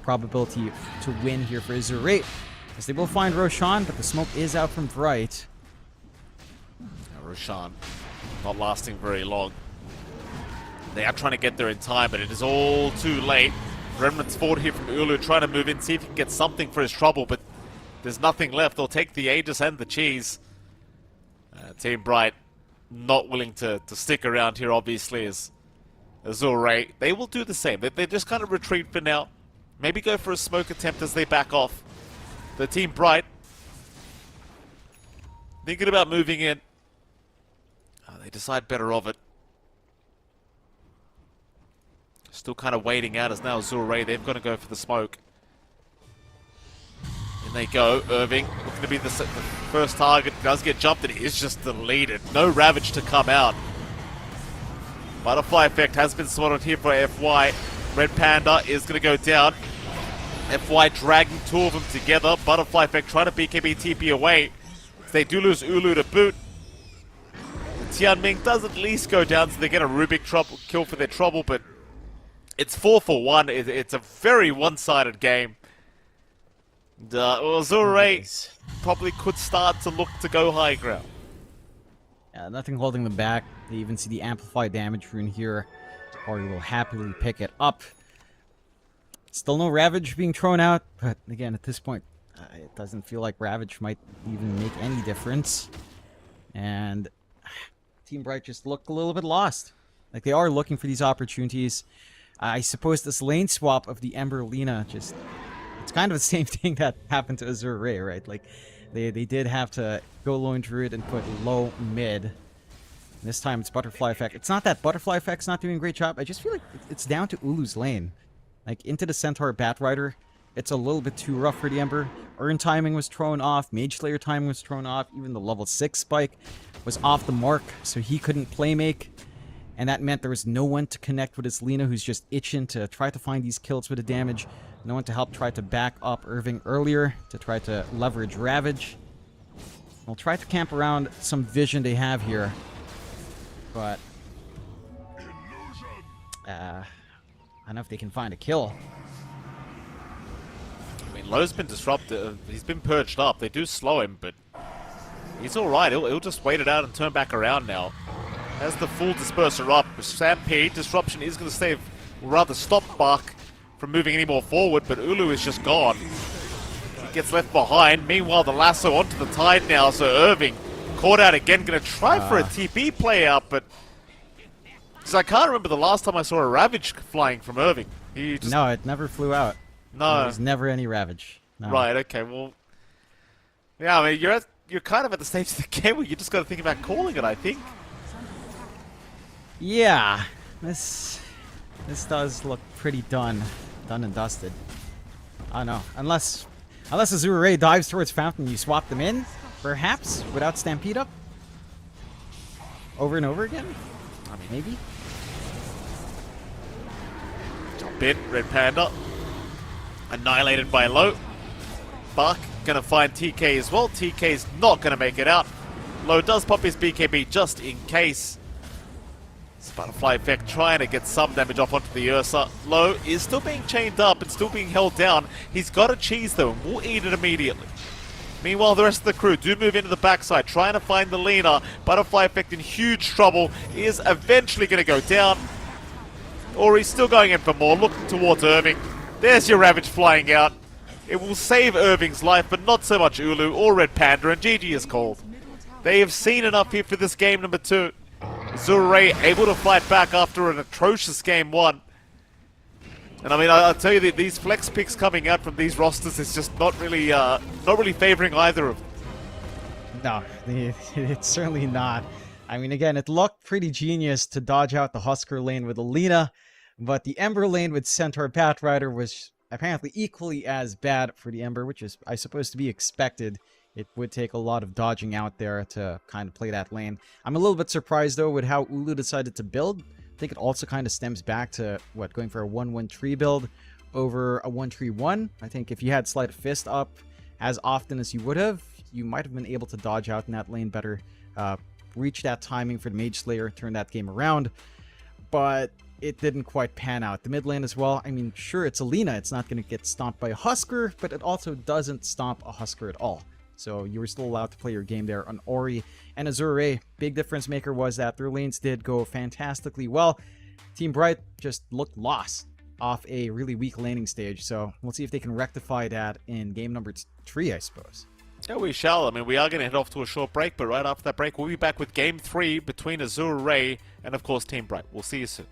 probability to win here for Azure. As they will find Roshan, but the smoke is out from Bright. Roshan not lasting very long. They are trying to get there in time, but it is all too late. Remnants forward here from Ulu, trying to move in, see if he can get something for his trouble, but there's nothing left. They'll take the Aegis and the cheese. Team Bright not willing to stick around here, obviously, as Azure. They will do the same. They just kind of retreat for now. Maybe go for a smoke attempt as they back off. The Team Bright thinking about moving in. They decide better of it. Still kind of waiting out as now Azure, they've got to go for the smoke. In they go, Irving, looking to be the first target, does get jumped and is just deleted. No Ravage to come out. Butterfly effect has been spotted here for FY. Red Panda is going to go down. FY dragging 2 of them together. Butterfly effect trying to BKB TP away. They do lose Ulu to boot. Tianming does at least go down, so they get a Rubik kill for their trouble, but it's 4 for 1. It's a very one-sided game. Azure probably could start to look to go high ground. Yeah, nothing holding them back. They even see the amplified damage rune here. Ori will happily pick it up. Still no Ravage being thrown out, but again, at this point, it doesn't feel like Ravage might even make any difference. And Team Bright just look a little bit lost. Like, they are looking for these opportunities. I suppose this lane swap of the Ember Lina just... It's kind of the same thing that happened to Azure, right? Like, they did have to go low in Druid and put low mid. This time it's Butterfly Effect. It's not that Butterfly Effect's not doing a great job. I just feel like it's down to Ulu's lane. Like, into the Centaur Batrider, it's a little bit too rough for the Ember. Urn timing was thrown off. Mage Slayer timing was thrown off. Even the level 6 spike was off the mark, so he couldn't play make. And that meant there was no one to connect with his Lina, who's just itching to try to find these kills with the damage. No one to help try to back up Irving earlier, to try to leverage Ravage. We'll try to camp around some vision they have here. But I don't know if they can find a kill. I mean, Low's been disrupted. He's been perched up. They do slow him, but he's alright. He'll just wait it out and turn back around now. Has the full disperser up. Stampede, disruption is going to save, or rather stop Bark from moving any more forward, but Ulu is just gone. He gets left behind. Meanwhile, the lasso onto the tide now, so Irving caught out again. Going to try for a TP play out, but... Because I can't remember the last time I saw a Ravage flying from Irving. He just... No, it never flew out. No. There was never any Ravage. No. Right, okay, well... Yeah, I mean, you're you're kind of at the stage of the game where you just got to think about calling it, I think. Yeah, this does look pretty done and dusted. I don't know, unless Azure Ray dives towards Fountain, you swap them in, perhaps, without Stampede up? Over and over again? I mean, maybe? Jump in, Red Panda. Annihilated by Low. Buck gonna find TK as well. TK's not gonna make it out. Low does pop his BKB just in case. This butterfly effect trying to get some damage off onto the Ursa. Low is still being chained up and still being held down. He's got a cheese though and will eat it immediately. Meanwhile, the rest of the crew do move into the backside, trying to find the Lina. Butterfly effect in huge trouble, is eventually going to go down. Or he's still going in for more, looking towards Irving. There's your Ravage flying out. It will save Irving's life, but not so much Ulu or Red Panda, and GG is called. They have seen enough here for this game number 2. Zure able to fight back after an atrocious game 1. And I mean, I'll tell you that these flex picks coming out from these rosters is just not really favoring either of them. No, it's certainly not. I mean, again, it looked pretty genius to dodge out the Husker lane with Alina, but the Ember lane with Centaur Pathrider was apparently equally as bad for the Ember, which is, I suppose, to be expected. It would take a lot of dodging out there to kind of play that lane. I'm a little bit surprised, though, with how Ulu decided to build. I think it also kind of stems back to, going for a 1-1-3 build over a 1-3-1. I think if you had Sleight of Fist up as often as you would have, you might have been able to dodge out in that lane better, reach that timing for the Mage Slayer, turn that game around, but it didn't quite pan out. The mid lane as well, I mean, sure, it's Alina, it's not going to get stomped by a Husker, but it also doesn't stomp a Husker at all. So you were still allowed to play your game there on Ori and Azure. Big difference maker was that their lanes did go fantastically well. Team Bright just looked lost off a really weak laning stage. So we'll see if they can rectify that in game number 3, I suppose. Yeah, we shall. I mean, we are going to head off to a short break, but right after that break, we'll be back with game 3 between Azure Ray and, of course, Team Bright. We'll see you soon.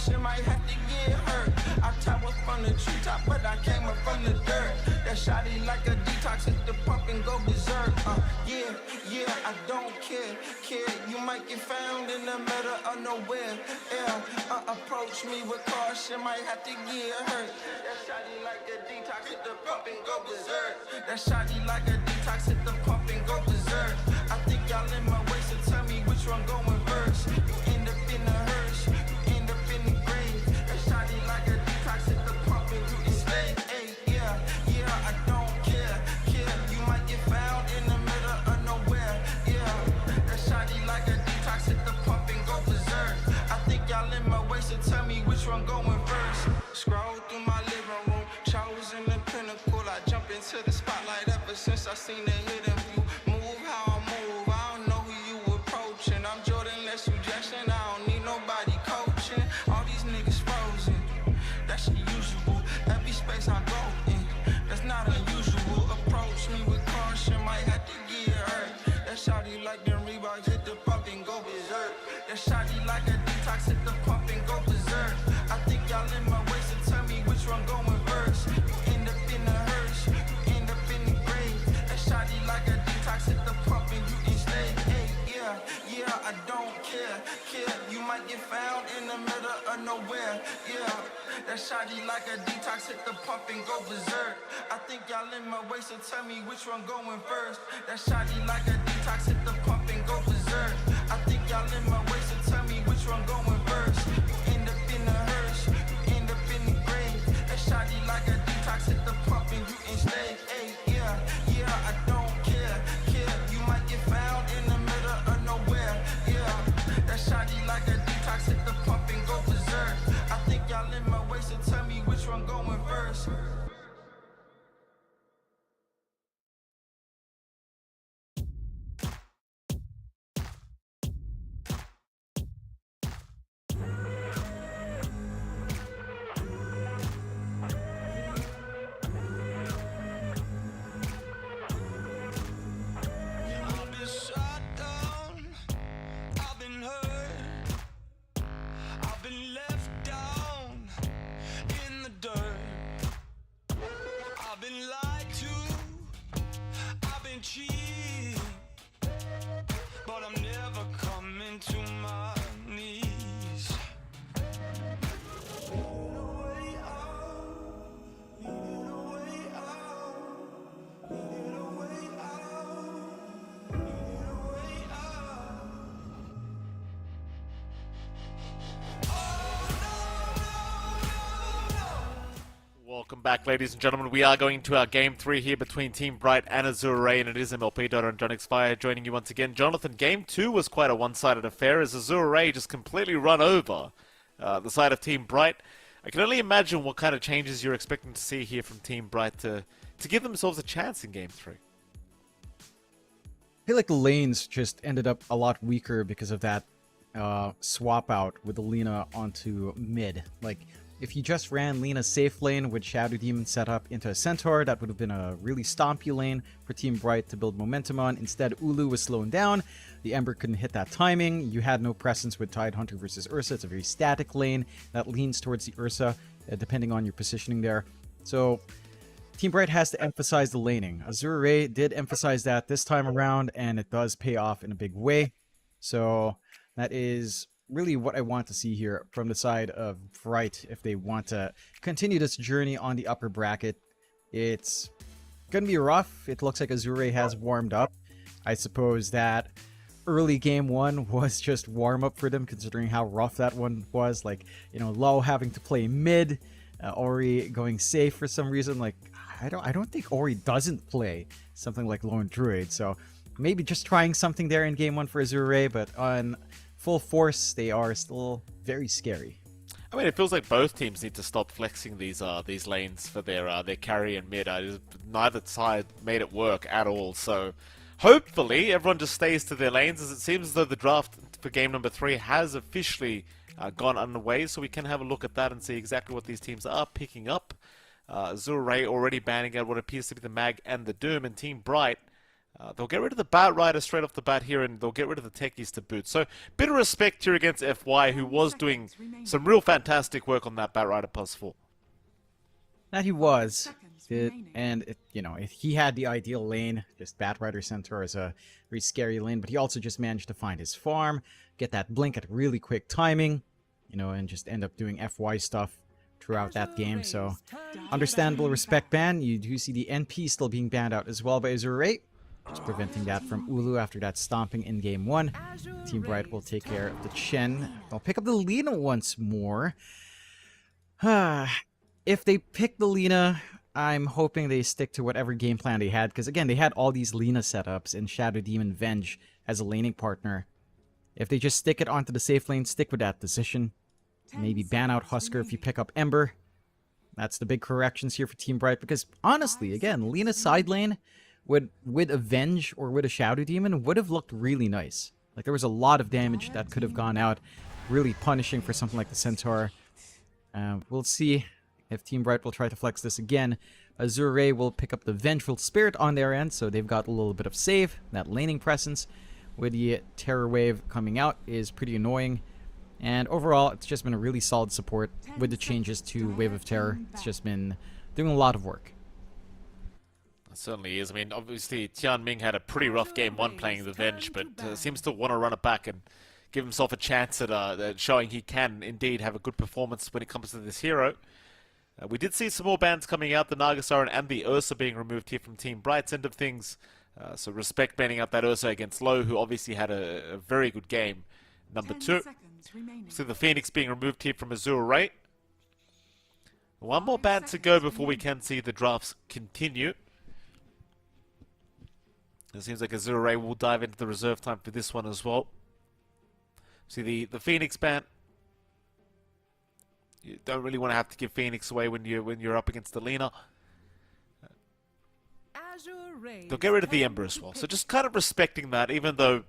caution, might have to get hurt. I tower from the treetop, but I came up from the dirt. That shotty like a detox, hit the pump and go berserk. Yeah, I don't care. You might get found in the middle of nowhere. Approach me with caution, might have to get hurt. That shotty like a detox, hit the pump and go berserk. That shotty like a detox, hit the pump and go berserk. I think y'all in my way, so tell me which one going first. You end up in the hearse, you end up in the grave. That shotty like a detox, hit the pump and you enslave. Yeah, I don't care. You might get found in the middle of nowhere. Yeah, that shotty like a detox, hit the pump and go berserk. I think y'all in my way, so tell me which one going first. Scroll through my living room, chosen the pinnacle. I jump into the spotlight ever since I seen the hidden view. Move how I move, I don't know who you approaching. I'm Jordan, less Jackson, I don't need nobody coaching. All these niggas frozen, that's the usual. Every space I go in, that's not unusual. Approach me with caution, might have to get hurt. That shawty like them Reeboks, hit the pump and go berserk. That shawty like a detox, hit the pump and go berserk. I think y'all in my way, so tell me which one going first. You end up in the hearse, you end up in the grave. That shawty like a detox, hit the pump and you enslave. Yeah, I don't care. You might get found in the middle of nowhere. Yeah, that shawty like a detox, hit the pump and go berserk. I think y'all in my way, so tell me which one going first. That shawty like a detox, hit the pump and go berserk. I think y'all in my way, so tell me which one going first. You end up in the hearse, you end up in the grave. That shawty like a detox, hit the pump and you enslave. Yeah, I don't care. You might get found in the middle of nowhere. Yeah, that shawty like a detox, hit the pump and go berserk. I think y'all in my way, so tell me which one going first. I've been shot down, I've been hurt, I've been left down in the dirt. I've been lied to, I've been cheated, but I'm never coming to my knees. Needed a way out, needed a way out, needed a way out, needed a way out. Welcome back, ladies and gentlemen. We are going to our game 3 here between Team Bright and Azure Ray, and it is MLP Dota and Jonix Fire joining you once again. Jonathan, game 2 was quite a one-sided affair as Azure Ray just completely run over the side of Team Bright. I can only imagine what kind of changes you're expecting to see here from Team Bright to give themselves a chance in game 3. I feel like the lanes just ended up a lot weaker because of that swap out with the Lina onto mid. Like, if you just ran Lina's safe lane with Shadow Demon set up into a Centaur, that would have been a really stompy lane for Team Bright to build momentum on. Instead, Ulu was slowing down. The Ember couldn't hit that timing. You had no presence with Tidehunter versus Ursa. It's a very static lane that leans towards the Ursa, depending on your positioning there. So Team Bright has to emphasize the laning. Azure Ray did emphasize that this time around, and it does pay off in a big way. So that is really what I want to see here from the side of Bright if they want to continue this journey on the upper bracket. It's gonna be rough. It looks like Azure has warmed up. I suppose that early game 1 was just warm up for them, considering how rough that one was. Like, you know, Low having to play mid, Ori going safe for some reason. Like, I don't think Ori doesn't play something like Lone Druid. So maybe just trying something there in game 1 for Azure, but on full force, they are still very scary. I mean, it feels like both teams need to stop flexing these lanes for their carry and mid. Neither side made it work at all. So hopefully everyone just stays to their lanes, as it seems as though the draft for game number 3 has officially gone underway. So we can have a look at that and see exactly what these teams are picking up. Azure Ray already banning out what appears to be the Mag and the Doom, and Team Bright They'll get rid of the Bat Rider straight off the bat here, and they'll get rid of the Techies to boot. So, bit of respect here against FY, who was doing some real fantastic work on that Bat Rider +4. That he was. He had the ideal lane. Just Bat Rider Centaur is a very scary lane, but he also just managed to find his farm, get that blink at really quick timing, and just end up doing FY stuff throughout that game. So, understandable respect ban. You do see the NP still being banned out as well by Azure, just preventing that from Ulu after that stomping in game 1. Team Bright will take care of the Chen. They'll pick up the Lina once more. If they pick the Lina, I'm hoping they stick to whatever game plan they had, because again, they had all these Lina setups and Shadow Demon Venge as a laning partner. If they just stick it onto the safe lane, stick with that decision. Maybe ban out Husker if you pick up Ember. That's the big corrections here for Team Bright, because honestly, again, Lina side lane with a Venge or with a Shadow Demon would have looked really nice. Like, there was a lot of damage that could have gone out, really punishing for something like the Centaur. We'll see if Team Bright will try to flex this again. Azure will pick up the Vengeful Spirit on their end, so they've got a little bit of save. That laning presence with the Terror Wave coming out is pretty annoying. And overall, it's just been a really solid support with the changes to Wave of Terror. It's just been doing a lot of work. It certainly is. I mean, obviously, Tian Ming had a pretty rough game 1 playing the Venge, but seems to want to run it back and give himself a chance at showing he can indeed have a good performance when it comes to this hero. We did see some more bans coming out, the Nagasaran and the Ursa being removed here from Team Bright's end of things. So respect banning out that Ursa against Low, who obviously had a very good game. Number 2. See the Phoenix being removed here from Azure Ray. One more ban to go before we can see the drafts continue. It seems like Azure Ray will dive into the reserve time for this one as well. See the Phoenix ban. You don't really want to have to give Phoenix away when you're up against the Lina. They'll get rid of the Ember as well. So just kind of respecting that, even though,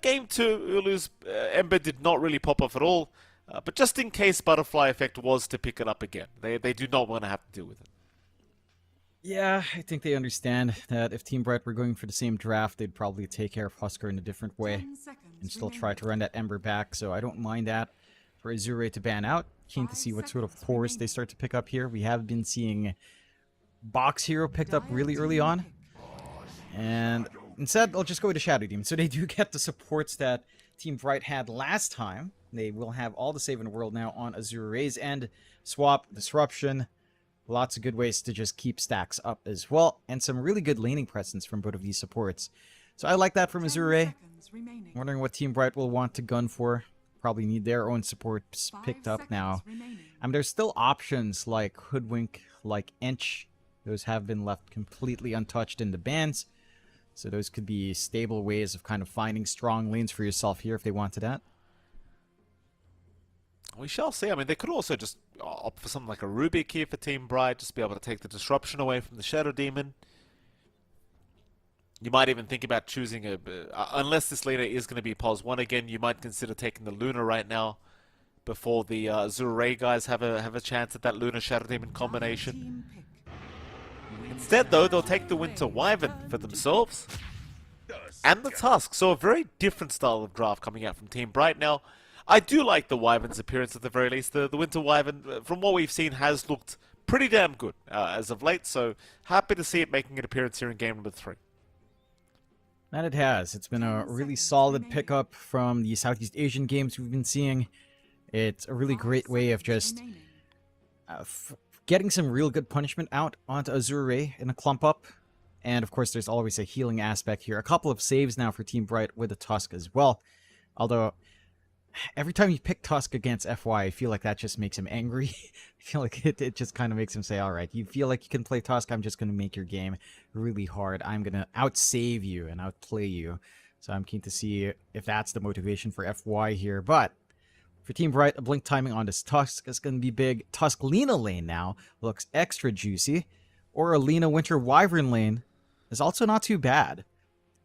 game 2, Ulu's Ember did not really pop off at all. But just in case Butterfly Effect was to pick it up again, they do not want to have to deal with it. Yeah, I think they understand that if Team Bright were going for the same draft, they'd probably take care of Husker in a different way and still try to run that Ember back, so I don't mind that for Azure to ban out. Keen to see what sort of cores they start to pick up here. We have been seeing Box Hero picked up really early on, and instead I'll just go with the Shadow Demon. So they do get the supports that Team Bright had last time. They will have all the save in the world now on Azure's end. Swap, Disruption, lots of good ways to just keep stacks up as well, and some really good laning presence from both of these supports. So I like that from Azure. Wondering what Team Bright will want to gun for. Probably need their own supports picked up now. There's still options like Hoodwink, like Ench. Those have been left completely untouched in the bans. So those could be stable ways of kind of finding strong lanes for yourself here if they wanted that. We shall see. I mean, they could also just opt for something like a Rubik here for Team Bright, just be able to take the disruption away from the Shadow Demon. You might even think about choosing unless this Lina is going to be POS 1 again, you might consider taking the Luna right now before the Azure guys have a chance at that Luna Shadow Demon combination. Instead, though, they'll take the Winter Wyvern for themselves and the Tusk. So a very different style of draft coming out from Team Bright. Now, I do like the Wyvern's appearance at the very least. The Winter Wyvern, from what we've seen, has looked pretty damn good as of late. So happy to see it making an appearance here in game number 3. That it has. It's been a really solid pickup from the Southeast Asian games we've been seeing. It's a really great way of just getting some real good punishment out onto Azure in a clump up. And of course, there's always a healing aspect here. A couple of saves now for Team Bright with a Tusk as well. Although, every time you pick Tusk against FY, I feel like that just makes him angry. I feel like it just kind of makes him say, alright, you feel like you can play Tusk, I'm just going to make your game really hard. I'm going to outsave you and outplay you. So I'm keen to see if that's the motivation for FY here. But for Team Bright, a blink timing on this Tusk is going to be big. Tusk Lina lane now looks extra juicy. Or a Lina Winter Wyvern lane is also not too bad.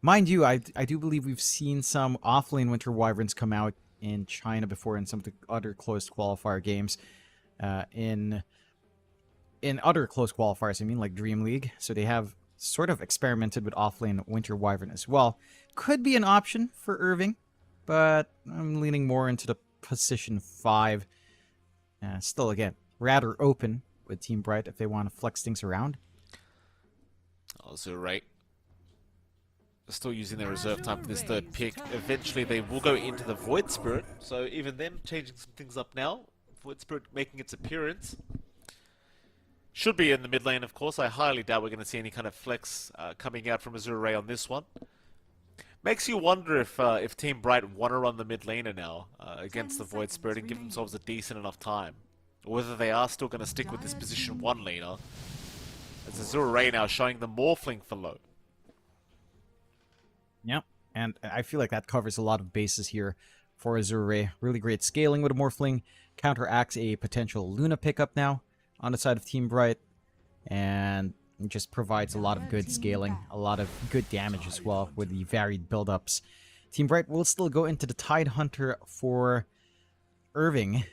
Mind you, I do believe we've seen some offlane Winter Wyverns come out in China before in some of the other closed qualifier games. In other closed qualifiers, I mean, like Dream League. So they have sort of experimented with offlane Winter Wyvern as well. Could be an option for Irving, but I'm leaning more into the position 5. Still, again, rather open with Team Bright if they want to flex things around. Also, right. Still using their reserve time for this third pick. Eventually, they will go into the Void Spirit. So even then, changing some things up now. Void Spirit making its appearance. Should be in the mid lane, of course. I highly doubt we're going to see any kind of flex coming out from Azure Ray on this one. Makes you wonder if Team Bright want to run the mid laner now against the Void Spirit and give themselves a decent enough time. Or whether they are still going to stick with this position 1 laner. As Azure Ray now showing the Morphling for low. Yep, and I feel like that covers a lot of bases here for Azure Ray. Really great scaling with a Morphling. Counteracts a potential Luna pickup now on the side of Team Bright. And it just provides a lot of good scaling, a lot of good damage as well with the varied build-ups. Team Bright will still go into the Tidehunter for Irving.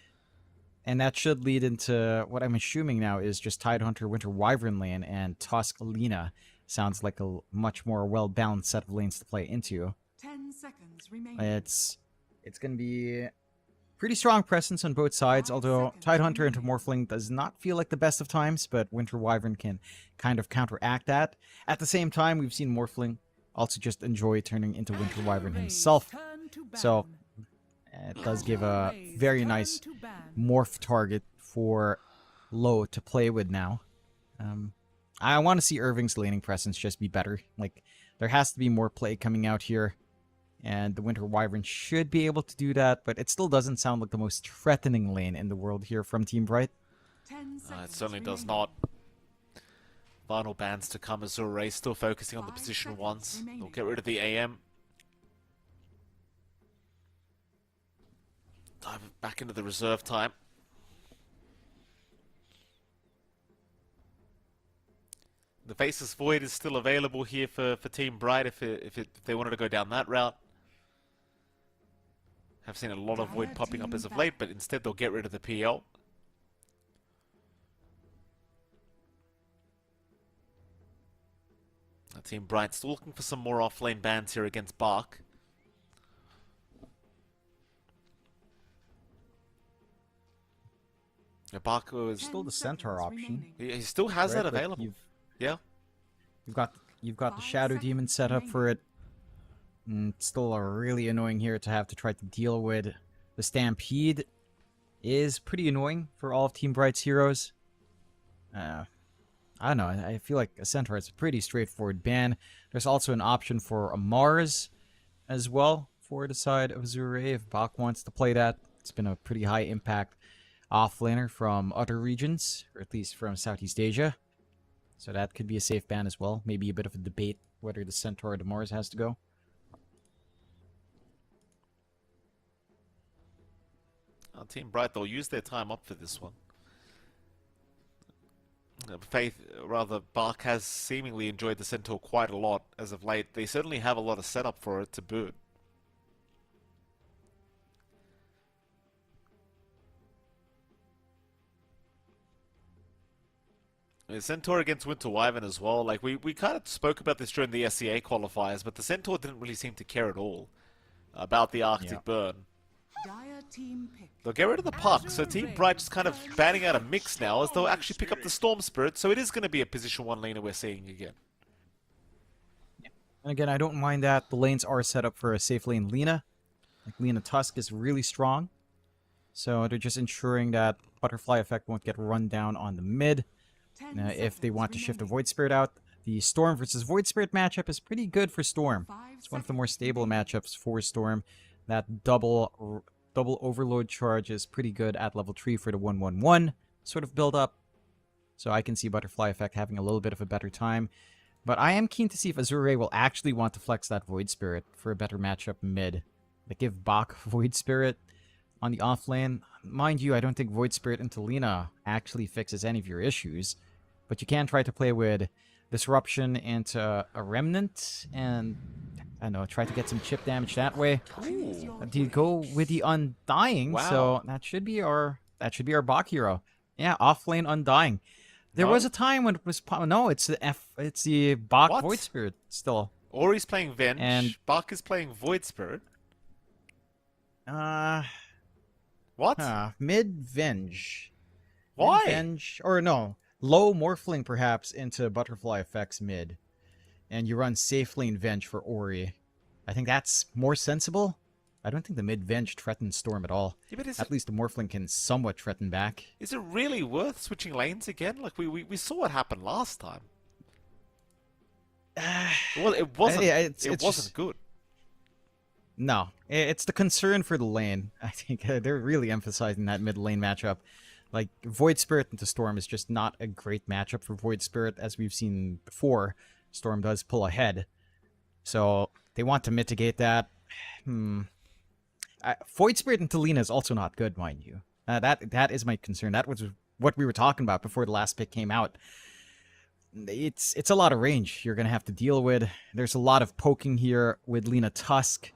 And that should lead into what I'm assuming now is just Tidehunter, Winter Wyvern lane, and Tusk Lina. Sounds like a much more well-balanced set of lanes to play into. 10 seconds remaining. It's going to be pretty strong presence on both sides, although Tidehunter into Morphling does not feel like the best of times, but Winter Wyvern can kind of counteract that. At the same time, we've seen Morphling also just enjoy turning into Winter Wyvern himself. So it does give a very nice morph target for low to play with now. I want to see Irving's laning presence just be better. Like, there has to be more play coming out here. And the Winter Wyvern should be able to do that, but it still doesn't sound like the most threatening lane in the world here from Team Bright. It certainly does not. Final bans to come. Azure Ray still focusing on the position 1s. They'll get rid of the AM. Dive back into the reserve time. The Faceless Void is still available here for Team Bright if they wanted to go down that route. Have seen a lot of Void popping up as of late, but instead they'll get rid of the PL. Team Bright still looking for some more off-lane bans here against Bark. Bark is still the Centaur option. He still has that available. Yeah. You've got the Shadow Demon set up for it. And it's still really annoying here to have to try to deal with. The Stampede is pretty annoying for all of Team Bright's heroes. I don't know. I feel like a Centaur is a pretty straightforward ban. There's also an option for a Mars as well for the side of Azure if Bach wants to play that. It's been a pretty high impact offlaner from other regions, or at least from Southeast Asia. So that could be a safe ban as well. Maybe a bit of a debate whether the Centaur or the Mars has to go. Team Bright, they'll use their time up for this one. Bark has seemingly enjoyed the Centaur quite a lot as of late. They certainly have a lot of setup for it to boot. Centaur against Winter Wyvern as well. Like we kind of spoke about this during the SCA qualifiers, but the Centaur didn't really seem to care at all about the Arctic burn. They'll get rid of the puck, so Team Bright just kind of banning out a mix now as they'll actually pick up the Storm Spirit, so it is going to be a position 1 laner we're seeing again. And again, I don't mind that. The lanes are set up for a safe lane Lina. Like Lina Tusk is really strong. So they're just ensuring that Butterfly Effect won't get run down on the mid. If they want to shift a Void Spirit out, the Storm versus Void Spirit matchup is pretty good for Storm. It's one of the more stable matchups for Storm. That double overload charge is pretty good at level 3 for the 1-1-1 sort of build up. So I can see Butterfly Effect having a little bit of a better time. But I am keen to see if Azure will actually want to flex that Void Spirit for a better matchup mid. Like give Bach Void Spirit on the off lane. Mind you, I don't think Void Spirit into Lina actually fixes any of your issues. But you can try to play with Disruption into a Remnant and, I don't know, try to get some chip damage that way. Do you go with the Undying? Wow. So that should be our Bach hero. Yeah, off lane Undying. There No? was a time when it was no, it's the Bach What? Void Spirit still. Ori's playing Venge, And- Bach is playing Void Spirit. Uh, What? mid Venge. Why? Venge, or no, low Morphling perhaps into Butterfly Effects mid, and you run safe lane Venge for Ori. I think that's more sensible. I don't think the mid Venge threatens Storm at all. Yeah, but At least the Morphling can somewhat threaten back. is it really worth switching lanes again? Like we saw what happened last time. Well, it wasn't. it's it wasn't just- good. No, it's the concern for the lane. I think they're really emphasizing that mid lane matchup. Like, Void Spirit into Storm is just not a great matchup for Void Spirit, as we've seen before. Storm does pull ahead. So, they want to mitigate that. Void Spirit into Lina is also not good, mind you. That is my concern. That was what we were talking about before the last pick came out. It's a lot of range you're going to have to deal with. There's a lot of poking here with Lina Tusk.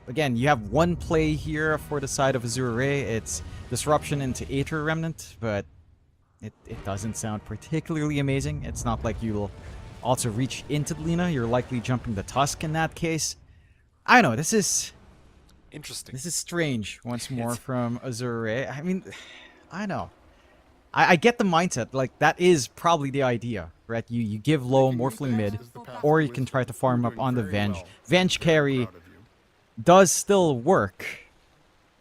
Again, you have one play here for the side of Azure Ray. It's Disruption into Aether Remnant, but it doesn't sound particularly amazing. It's not like you'll also reach into Lina. You're likely jumping the Tusk in that case. I don't know. This is Interesting. This is strange once more from Azure Ray. I mean, I know. I get the mindset. Like, that is probably the idea, right? You give low Morphling mid, or you can try to farm up on the Venge. Venge carry does still work,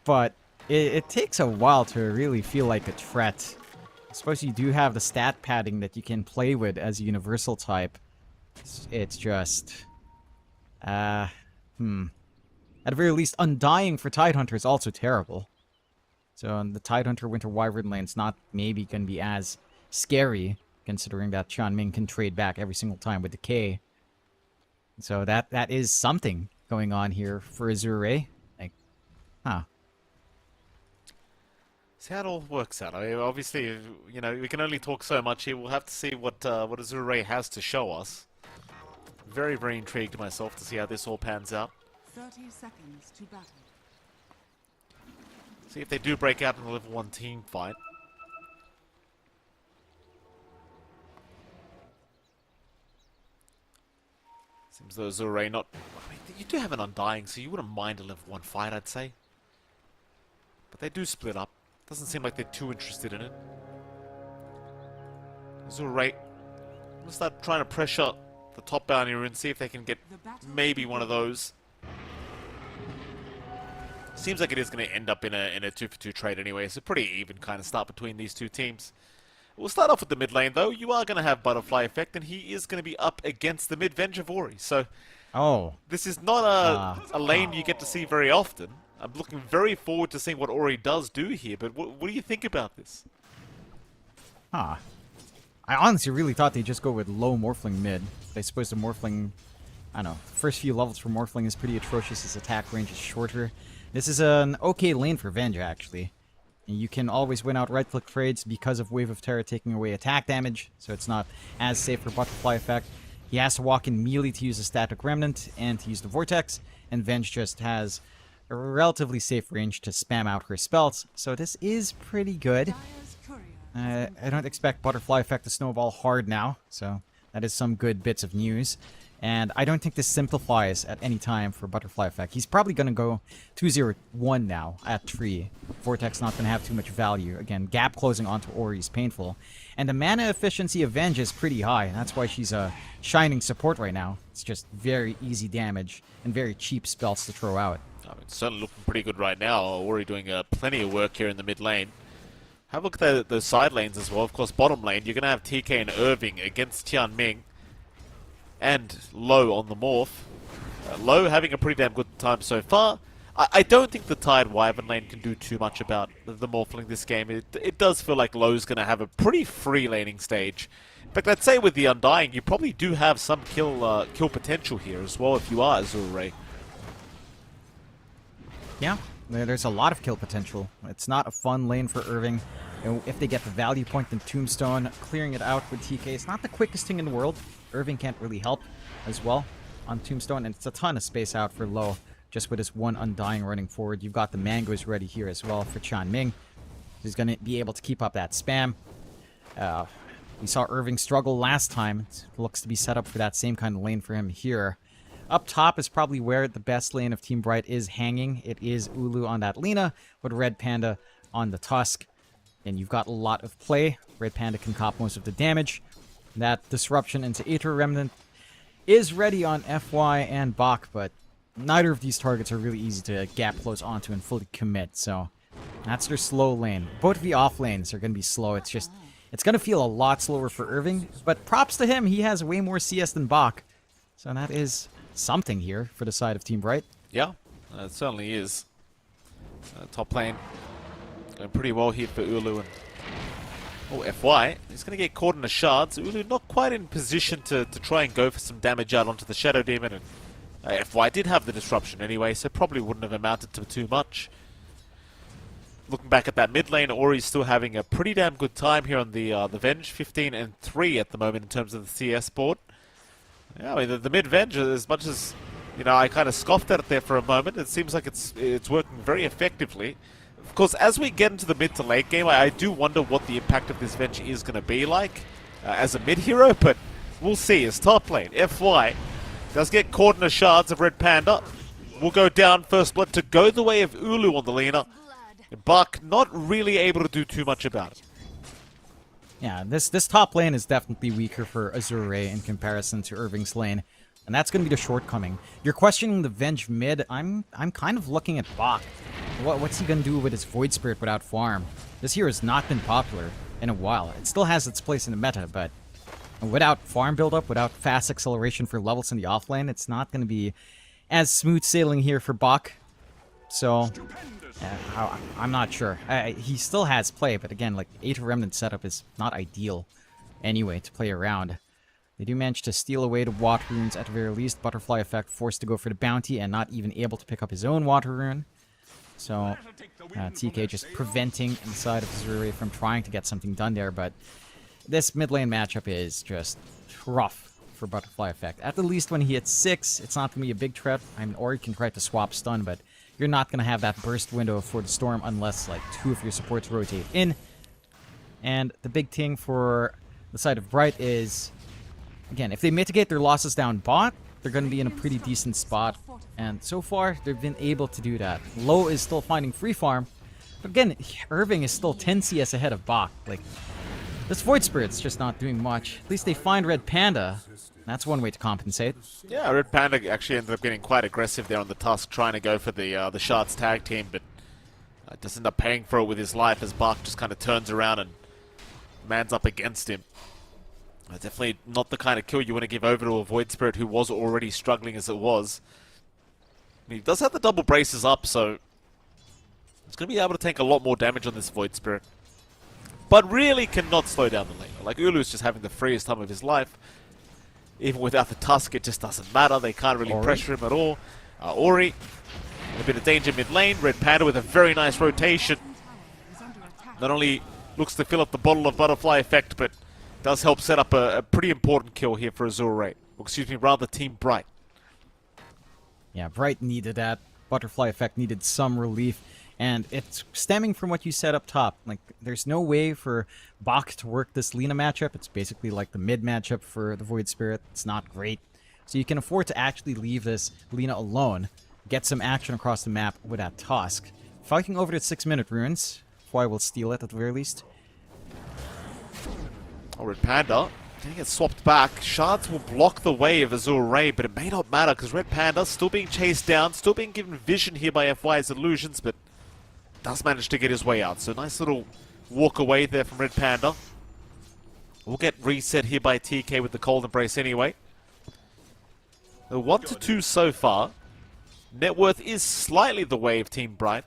but it takes a while to really feel like a threat. I suppose you do have the stat padding that you can play with as a universal type. It's just... At the very least, Undying for Tidehunter is also terrible. So the Tidehunter Winter Wyvern lane's not maybe going to be as scary, considering that Qianming can trade back every single time with the K. So that is something going on here for Azure. Like, See how it all works out. I mean, obviously, you know, we can only talk so much here. We'll have to see what Azure has to show us. Very, very intrigued myself to see how this all pans out. 30 seconds to battle. See if they do break out in the level 1 team fight. Seems though Azure not... I mean, you do have an Undying, so you wouldn't mind a level 1 fight, I'd say. But they do split up. Doesn't seem like they're too interested in it. Azure, let's start trying to pressure the top bounty and see if they can get maybe one of those. Seems like it is going to end up in a 2-for-2 trade anyway, so pretty even kind of start between these two teams. We'll start off with the mid lane though. You are going to have Butterfly Effect, and he is going to be up against the mid Venge of Ori. So this is not a lane you get to see very often. I'm looking very forward to seeing what Ori does do here, but what do you think about this? I honestly really thought they'd just go with low Morphling mid. I suppose the Morphling, I don't know, first few levels for Morphling is pretty atrocious. His attack range is shorter. This is an okay lane for Venge, actually. And you can always win out right-click trades because of Wave of Terror taking away attack damage, so it's not as safe for Butterfly Effect. He has to walk in melee to use the Static Remnant and to use the Vortex, and Venge just has a relatively safe range to spam out her spells, so this is pretty good. I don't expect Butterfly Effect to snowball hard now, so that is some good bits of news. And I don't think this simplifies at any time for Butterfly Effect. He's probably going to go 2-0-1 now at 3. Vortex not going to have too much value. Again, gap closing onto Ori is painful. And the mana efficiency of Venge is pretty high. That's why she's a shining support right now. It's just very easy damage and very cheap spells to throw out. It's certainly looking pretty good right now. Ori doing plenty of work here in the mid lane. Have a look at the side lanes as well. Of course, bottom lane, you're going to have TK and Irving against Qianming. And Low on the Morph. Low having a pretty damn good time so far. I don't think the Tide Wyvern lane can do too much about the Morphling this game. It does feel like Low's going to have a pretty free laning stage. In fact, I'd say with the Undying, you probably do have some kill potential here as well if you are Azure Ray. Yeah, there's a lot of kill potential. It's not a fun lane for Irving. If they get the value point in Tombstone, clearing it out with TK, it's not the quickest thing in the world. Irving can't really help as well on Tombstone, and it's a ton of space out for Low, just with his one Undying running forward. You've got the Mangoes ready here as well for Qianming. He's going to be able to keep up that spam. We saw Irving struggle last time. It looks to be set up for that same kind of lane for him here. Up top is probably where the best lane of Team Bright is hanging. It is Ulu on that Lina, with Red Panda on the Tusk. And you've got a lot of play. Red Panda can cop most of the damage. That disruption into Aether Remnant is ready on FY and Bach, but neither of these targets are really easy to gap close onto and fully commit, so that's their slow lane. Both of the off lanes are going to be slow. It's going to feel a lot slower for Irving, but props to him. He has way more CS than Bach, so that is something here for the side of Team Bright. Yeah, it certainly is. Top lane going pretty well here for Ulu. And oh, FY, he's going to get caught in the shards. Ulu not quite in position to try and go for some damage out onto the Shadow Demon. And FY did have the disruption anyway, so probably wouldn't have amounted to too much. Looking back at that mid lane, Ori's still having a pretty damn good time here on the Venge. 15 and 3 at the moment in terms of the CS board. Yeah, I mean, the mid Venge, as much as, you know, I kind of scoffed at it there for a moment, it seems like it's working very effectively. Of course, as we get into the mid to late game, I do wonder what the impact of this Venge is going to be like as a mid hero, but we'll see. As top lane, FY does get caught in the shards of Red Panda. Will go down first blood to go the way of Ulu on the Lina. Bach not really able to do too much about it. Yeah, this top lane is definitely weaker for Azure in comparison to Irving's lane, and that's going to be the shortcoming. You're questioning the Venge mid. I'm kind of looking at Bach. What's he going to do with his Void Spirit without farm? This hero has not been popular in a while. It still has its place in the meta, but without farm buildup, without fast acceleration for levels in the offlane, it's not going to be as smooth sailing here for Bach. So, I'm not sure. He still has play, but again, like, Aether Remnant setup is not ideal anyway to play around. They do manage to steal away the Water Runes at the very least. Butterfly Effect forced to go for the bounty and not even able to pick up his own Water Rune. So, TK just preventing inside of Azure from trying to get something done there, but this mid lane matchup is just rough for Butterfly Effect. At the least when he hits 6, it's not going to be a big threat. I mean, or he can try to swap stun, but you're not going to have that burst window for the Storm unless, like, 2 of your supports rotate in. And the big thing for the side of Bright is, again, if they mitigate their losses down bot, they're going to be in a pretty decent spot. And so far, they've been able to do that. Low is still finding free farm. But again, Irving is still 10 CS ahead of Bach. Like, this Void Spirit's just not doing much. At least they find Red Panda. That's one way to compensate. Yeah, Red Panda actually ended up getting quite aggressive there on the Tusk, trying to go for the Shards tag team, but just ended up paying for it with his life as Bach just kind of turns around and mans up against him. Definitely not the kind of kill you want to give over to a Void Spirit who was already struggling as it was. I mean, he does have the double braces up, so he's going to be able to take a lot more damage on this Void Spirit. But really cannot slow down the lane. Like, Ulu's just having the freest time of his life. Even without the Tusk, it just doesn't matter. They can't really pressure him at all. Ori, in a bit of danger mid lane. Red Panda with a very nice rotation. Not only looks to fill up the bottle of Butterfly Effect, but does help set up a pretty important kill here for Azure. Or excuse me, rather Team Bright. Yeah, Bright needed that. Butterfly Effect needed some relief. And it's stemming from what you said up top. Like, there's no way for Bach to work this Lina matchup. It's basically like the mid matchup for the Void Spirit. It's not great. So you can afford to actually leave this Lina alone. Get some action across the map with that Tusk. Fighting over the 6-minute runes. FY will steal it at the very least. Oh, Red Panda. Getting it swapped back. Shards will block the way of Azure, but it may not matter because Red Panda still being chased down, still being given vision here by FY's illusions, but does manage to get his way out. So nice little walk away there from Red Panda. We'll get reset here by TK with the Cold Embrace anyway. 1-2 so far. Net worth is slightly the way of Team Bright.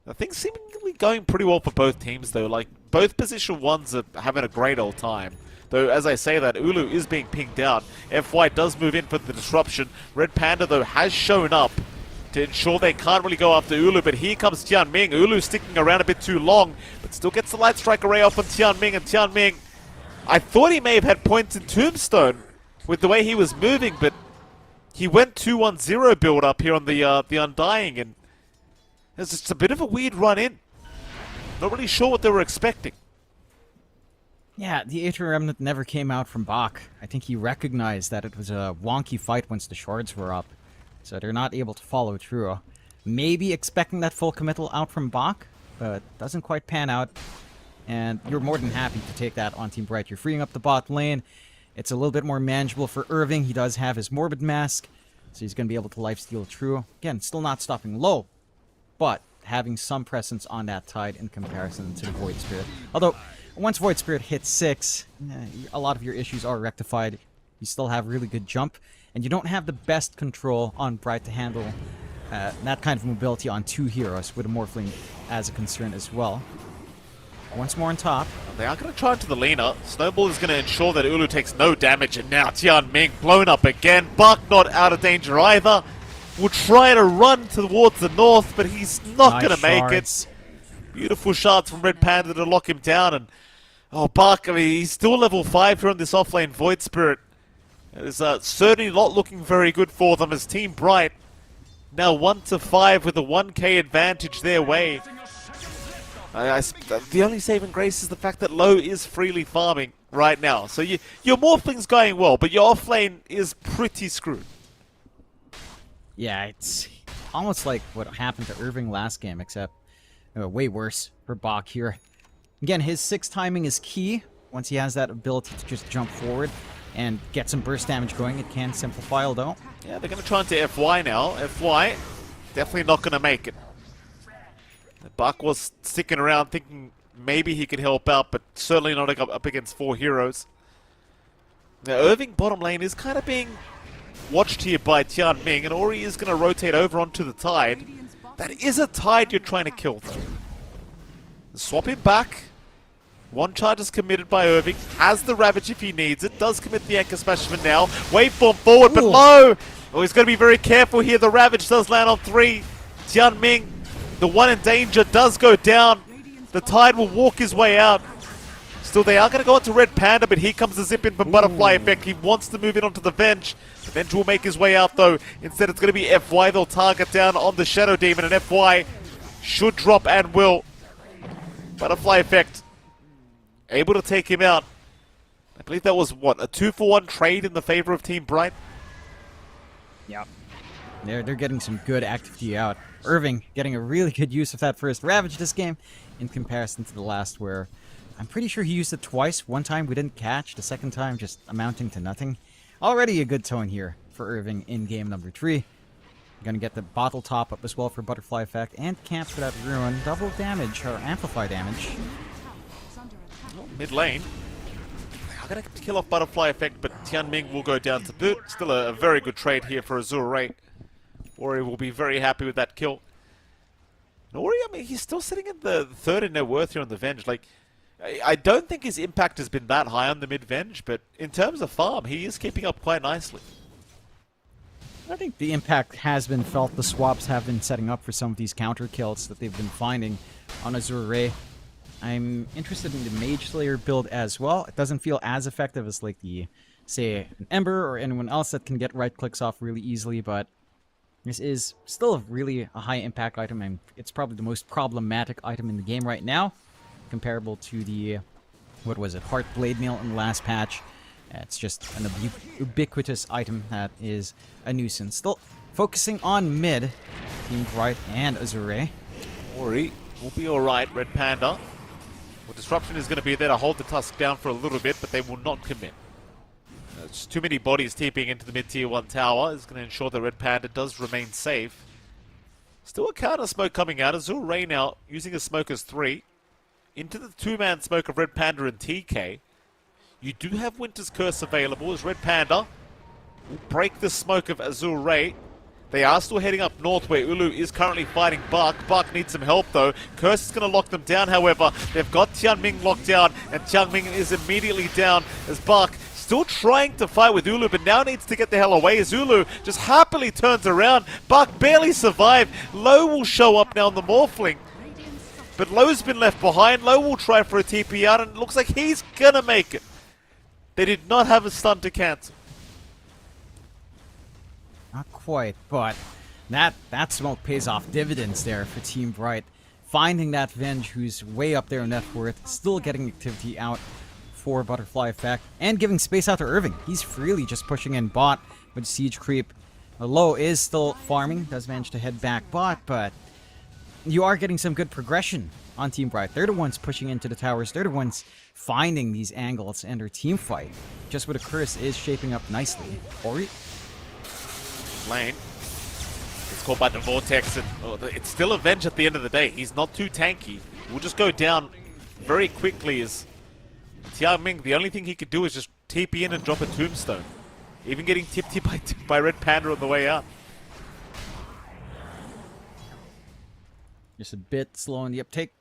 I think seemingly going pretty well for both teams though. Like, both position ones are having a great old time. Though, as I say that, Ulu is being pinged out. FY does move in for the disruption. Red Panda, though, has shown up to ensure they can't really go after Ulu, but here comes Tianming. Ulu sticking around a bit too long, but still gets the Light Strike Array off on Tianming, and Tianming, I thought he may have had points in Tombstone with the way he was moving, but he went 2-1-0 build up here on the Undying, and it's just a bit of a weird run in. Not really sure what they were expecting. Yeah, the Aether Remnant never came out from Bach. I think he recognized that it was a wonky fight once the shards were up, so they're not able to follow through. Maybe expecting that full committal out from Bach, but doesn't quite pan out. And you're more than happy to take that on Team Bright. You're freeing up the bot lane. It's a little bit more manageable for Irving. He does have his Morbid Mask, so he's going to be able to lifesteal through. Again, still not stopping low, but having some presence on that tide in comparison to the Void Spirit. Although, once Void Spirit hits 6, a lot of your issues are rectified. You still have really good jump, and you don't have the best control on Bright to handle that kind of mobility on 2 heroes, with a Morphling as a concern as well. Once more on top. They are going to try into the Lina. Snowball is going to ensure that Ulu takes no damage, and now Tianming blown up again. Buck not out of danger either. Will try to run towards the north, but he's not going to make it. Beautiful shots from Red Panda to lock him down, and oh, Buck, I mean, he's still level 5 here on this offlane Void Spirit. It is certainly not looking very good for them as Team Bright now 1-5 with a 1k advantage their way. The only saving grace is the fact that Low is freely farming right now. So your Morphling's going well, but your offlane is pretty screwed. Yeah, it's almost like what happened to Irving last game, except way worse for Bach here. Again, his 6 timing is key. Once he has that ability to just jump forward and get some burst damage going, it can simplify, although. Yeah, they're going to try into FY now. FY, definitely not going to make it. Buck was sticking around thinking maybe he could help out, but certainly not up against 4 heroes. Now, Irving bottom lane is kind of being watched here by Tianming, and Ori is going to rotate over onto the Tide. That is a Tide you're trying to kill, though. Swap him back. 1 charge is committed by Irving. Has the Ravage if he needs it. Does commit the Anchor Smashman now. Waveform forward, but low! Oh, he's going to be very careful here. The Ravage does land on 3. Tianming, the one in danger, does go down. The Tide will walk his way out. Still, they are going to go onto Red Panda, but here comes the zip in from Butterfly Effect. He wants to move in onto the Venge. The Venge will make his way out, though. Instead, it's going to be FY. They'll target down on the Shadow Demon, and FY should drop and will. Butterfly Effect able to take him out. I believe that was, what, a 2-for-1 trade in the favor of Team Bright? Yep. They're getting some good activity out. Irving getting a really good use of that first Ravage this game in comparison to the last, where I'm pretty sure he used it twice. One time we didn't catch, the second time just amounting to nothing. Already a good tone here for Irving in game number 3. Gonna get the bottle top up as well for Butterfly Effect, and camp for that Ruin. Double damage, or amplify damage. Mid lane. They are going to kill off Butterfly Effect, but Tianming will go down to boot. Still a very good trade here for Azure Ray. Ori will be very happy with that kill. And Ori, I mean, he's still sitting in the 3rd in net worth here on the Venge. Like, I don't think his impact has been that high on the mid-Venge, but in terms of farm, he is keeping up quite nicely. I think the impact has been felt. The swaps have been setting up for some of these counter kills that they've been finding on Azure Ray. I'm interested in the Mage Slayer build as well. It doesn't feel as effective as like the, say, an Ember or anyone else that can get right clicks off really easily, but this is still really a high impact item, and it's probably the most problematic item in the game right now, comparable to the, what was it, Heart Blade Mail in the last patch. It's just an ubiquitous item that is a nuisance. Still focusing on mid, Team Bright and Azure. Ori will be alright, Red Panda. Well, Disruption is going to be there to hold the Tusk down for a little bit, but they will not commit. There's too many bodies TPing into the mid-tier 1 tower. Is going to ensure that Red Panda does remain safe. Still a counter smoke coming out. Azure Ray now using a smoke as 3. Into the 2-man smoke of Red Panda and TK. You do have Winter's Curse available as Red Panda will break the smoke of Azure Ray. They are still heading up north where Ulu is currently fighting Buck. Buck needs some help though. Curse is going to lock them down, however. They've got Tianming locked down, and Tianming is immediately down as Buck still trying to fight with Ulu, but now needs to get the hell away as Ulu just happily turns around. Buck barely survived. Low will show up now on the Morphling. But Low's been left behind. Low will try for a TP out, and it looks like he's going to make it. They did not have a stun to cancel. Not quite, but that smoke pays off dividends there for Team Bright. Finding that Venge who's way up there in net worth, still getting activity out for Butterfly Effect, and giving space out to Irving. He's freely just pushing in bot with Siege Creep. Low is still farming, does manage to head back bot, but you are getting some good progression on Team Bright. They're the ones pushing into the towers. They're the ones finding these angles, and their team fight, just with a curse, is shaping up nicely. Ori? Lane. It's caught by the Vortex, and it's still Avenge at the end of the day. He's not too tanky. We'll just go down very quickly as Tianming, the only thing he could do is just TP in and drop a tombstone. Even getting tipped by Red Panda on the way out. Just a bit slow in the uptake.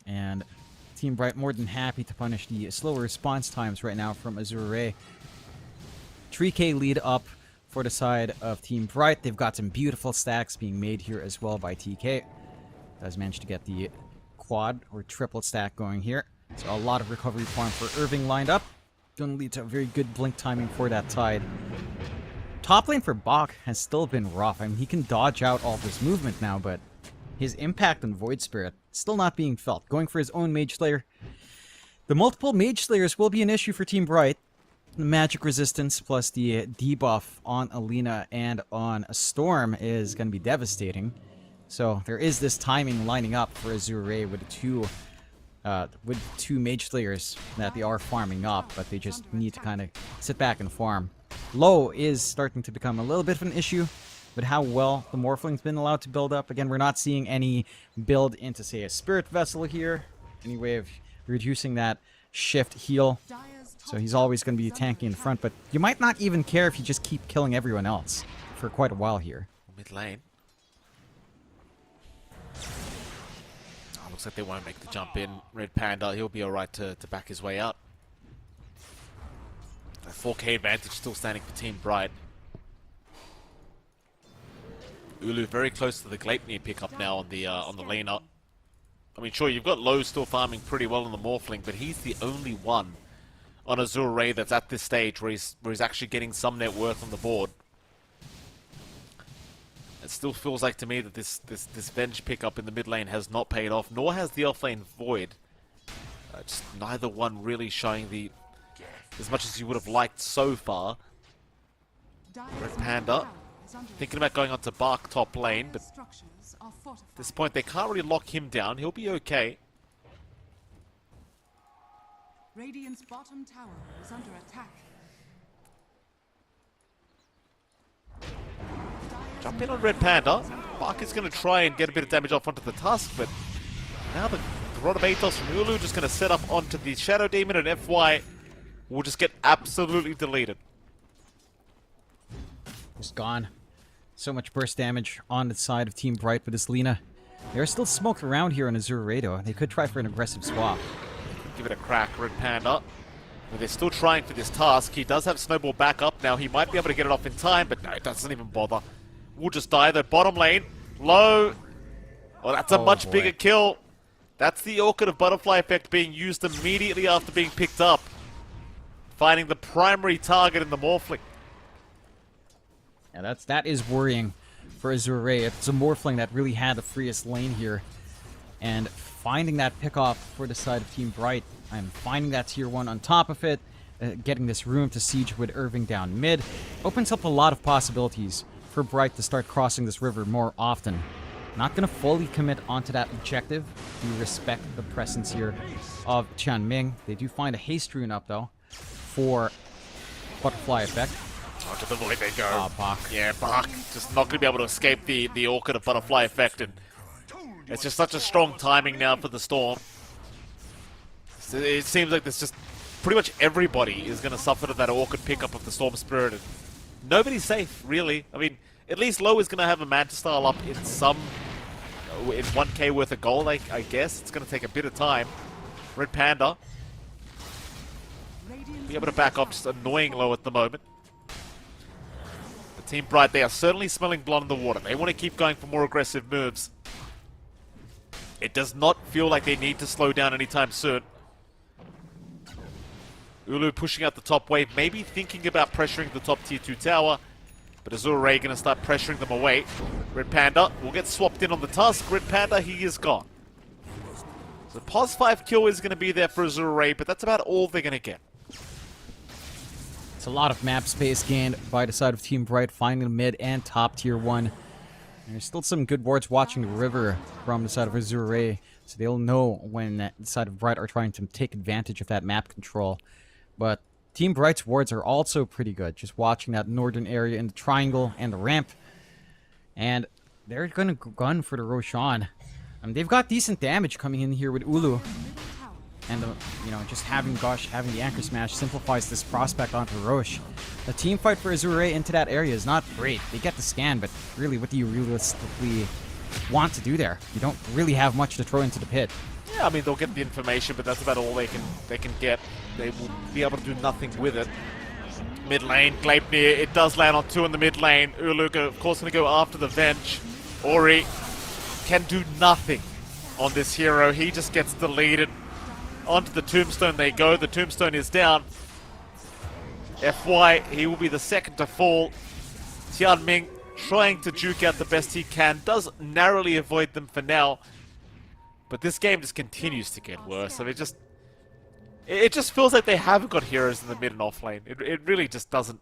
And Team Bright more than happy to punish the slower response times right now from Azure Ray. 3k lead up for the side of Team Bright. They've got some beautiful stacks being made here as well by TK. Does manage to get the quad or triple stack going here. So a lot of recovery farm for Irving lined up. Gonna lead to a very good blink timing for that Tide. Top lane for Bach has still been rough. I mean, he can dodge out all this movement now, but his impact on Void Spirit still not being felt. Going for his own Mage Slayer. The multiple Mage Slayers will be an issue for Team Bright. The magic resistance plus the debuff on Alina and on a Storm is going to be devastating. So there is this timing lining up for Azure Ray with two Mage Slayers that they are farming up, but they just need to kind of sit back and farm. Low is starting to become a little bit of an issue with how well the Morphling's been allowed to build up. Again, we're not seeing any build into, say, a Spirit Vessel here. Any way of reducing that shift heal. So he's always going to be tanking in front, but you might not even care if you just keep killing everyone else for quite a while here. Mid lane. Oh, looks like they won't make the jump in. Red Panda, he'll be alright to back his way out. A 4k advantage still standing for Team Bright. Ulu very close to the Gleipnir pickup now on the lane up. I mean, sure, you've got Low still farming pretty well on the Morphling, but he's the only one on Azure Ray that's at this stage where he's actually getting some net worth on the board. It still feels like to me that this Venge pickup in the mid lane has not paid off, nor has the off lane Void. Just neither one really showing as much as you would have liked so far. Red Panda thinking about going on to Bark top lane, but at this point they can't really lock him down. He'll be okay. Radiant's bottom tower is under attack. Jump in on Red Panda. Bark is going to try and get a bit of damage off onto the Tusk, but now the Rod of Athos from Ulu just going to set up onto the Shadow Demon, and FY will just get absolutely deleted. Just gone. So much burst damage on the side of Team Bright with this Lina. There's still smoke around here on Azure Rado. They could try for an aggressive swap. Give it a crack, Red Panda. But they're still trying for this task. He does have Snowball back up now. He might be able to get it off in time, but no, it doesn't even bother. We'll just die. The bottom lane, Low. Oh, that's a much bigger kill. That's the Orchid of Butterfly Effect being used immediately after being picked up. Finding the primary target in the Morphling. Yeah, that is worrying for Azure Ray. It's a Morphling that really had the freest lane here. And finding that pick-off for the side of Team Bright. I'm finding that tier 1 on top of it. Getting this room to siege with Irving down mid. Opens up a lot of possibilities for Bright to start crossing this river more often. Not going to fully commit onto that objective. We respect the presence here of Tianming. They do find a haste rune up, though, for Butterfly Effect. Onto the void they go. Oh, Bach. Yeah, Bach just not going to be able to escape the Orchid of Butterfly Effect, and it's just such a strong timing now for the Storm. So it seems like there's just pretty much everybody is going to suffer to that Orchid pickup of the Storm Spirit, and nobody's safe, really. I mean, at least Low is going to have a Manta Style up in some... in 1k worth of gold, I guess. It's going to take a bit of time. Red Panda be able to back off, just annoying Low at the moment. The Team Bright, they are certainly smelling blood in the water. They want to keep going for more aggressive moves. It does not feel like they need to slow down anytime soon. Ulu pushing out the top wave, maybe thinking about pressuring the top tier 2 tower, but Azure Ray going to start pressuring them away. Red Panda will get swapped in on the Tusk. Red Panda, he is gone. So pos 5 kill is going to be there for Azure, but that's about all they're going to get. It's a lot of map space gained by the side of Team Bright, finding the mid and top tier 1. There's still some good wards watching the river from the side of Azure, so they'll know when the side of Bright are trying to take advantage of that map control. But Team Bright's wards are also pretty good, just watching that northern area in the triangle and the ramp. And they're going to gun for the Roshan. They've got decent damage coming in here with Ulu. And, you know, just having Gosh, having the Anchor Smash simplifies this prospect onto Roche. The team fight for Azure into that area is not great. They get the scan, but really, what do you realistically want to do there? You don't really have much to throw into the pit. Yeah, I mean, they'll get the information, but that's about all they can get. They will be able to do nothing with it. Mid lane, Gleipnir, it does land on 2 in the mid lane. Ulu, of course, going to go after the Venge. Ori can do nothing on this hero. He just gets deleted. Onto the tombstone they go. The tombstone is down. FY, he will be the second to fall. Tianming trying to juke out the best he can. Does narrowly avoid them for now. But this game just continues to get worse. I mean, it just feels like they haven't got heroes in the mid and off lane. It really just doesn't.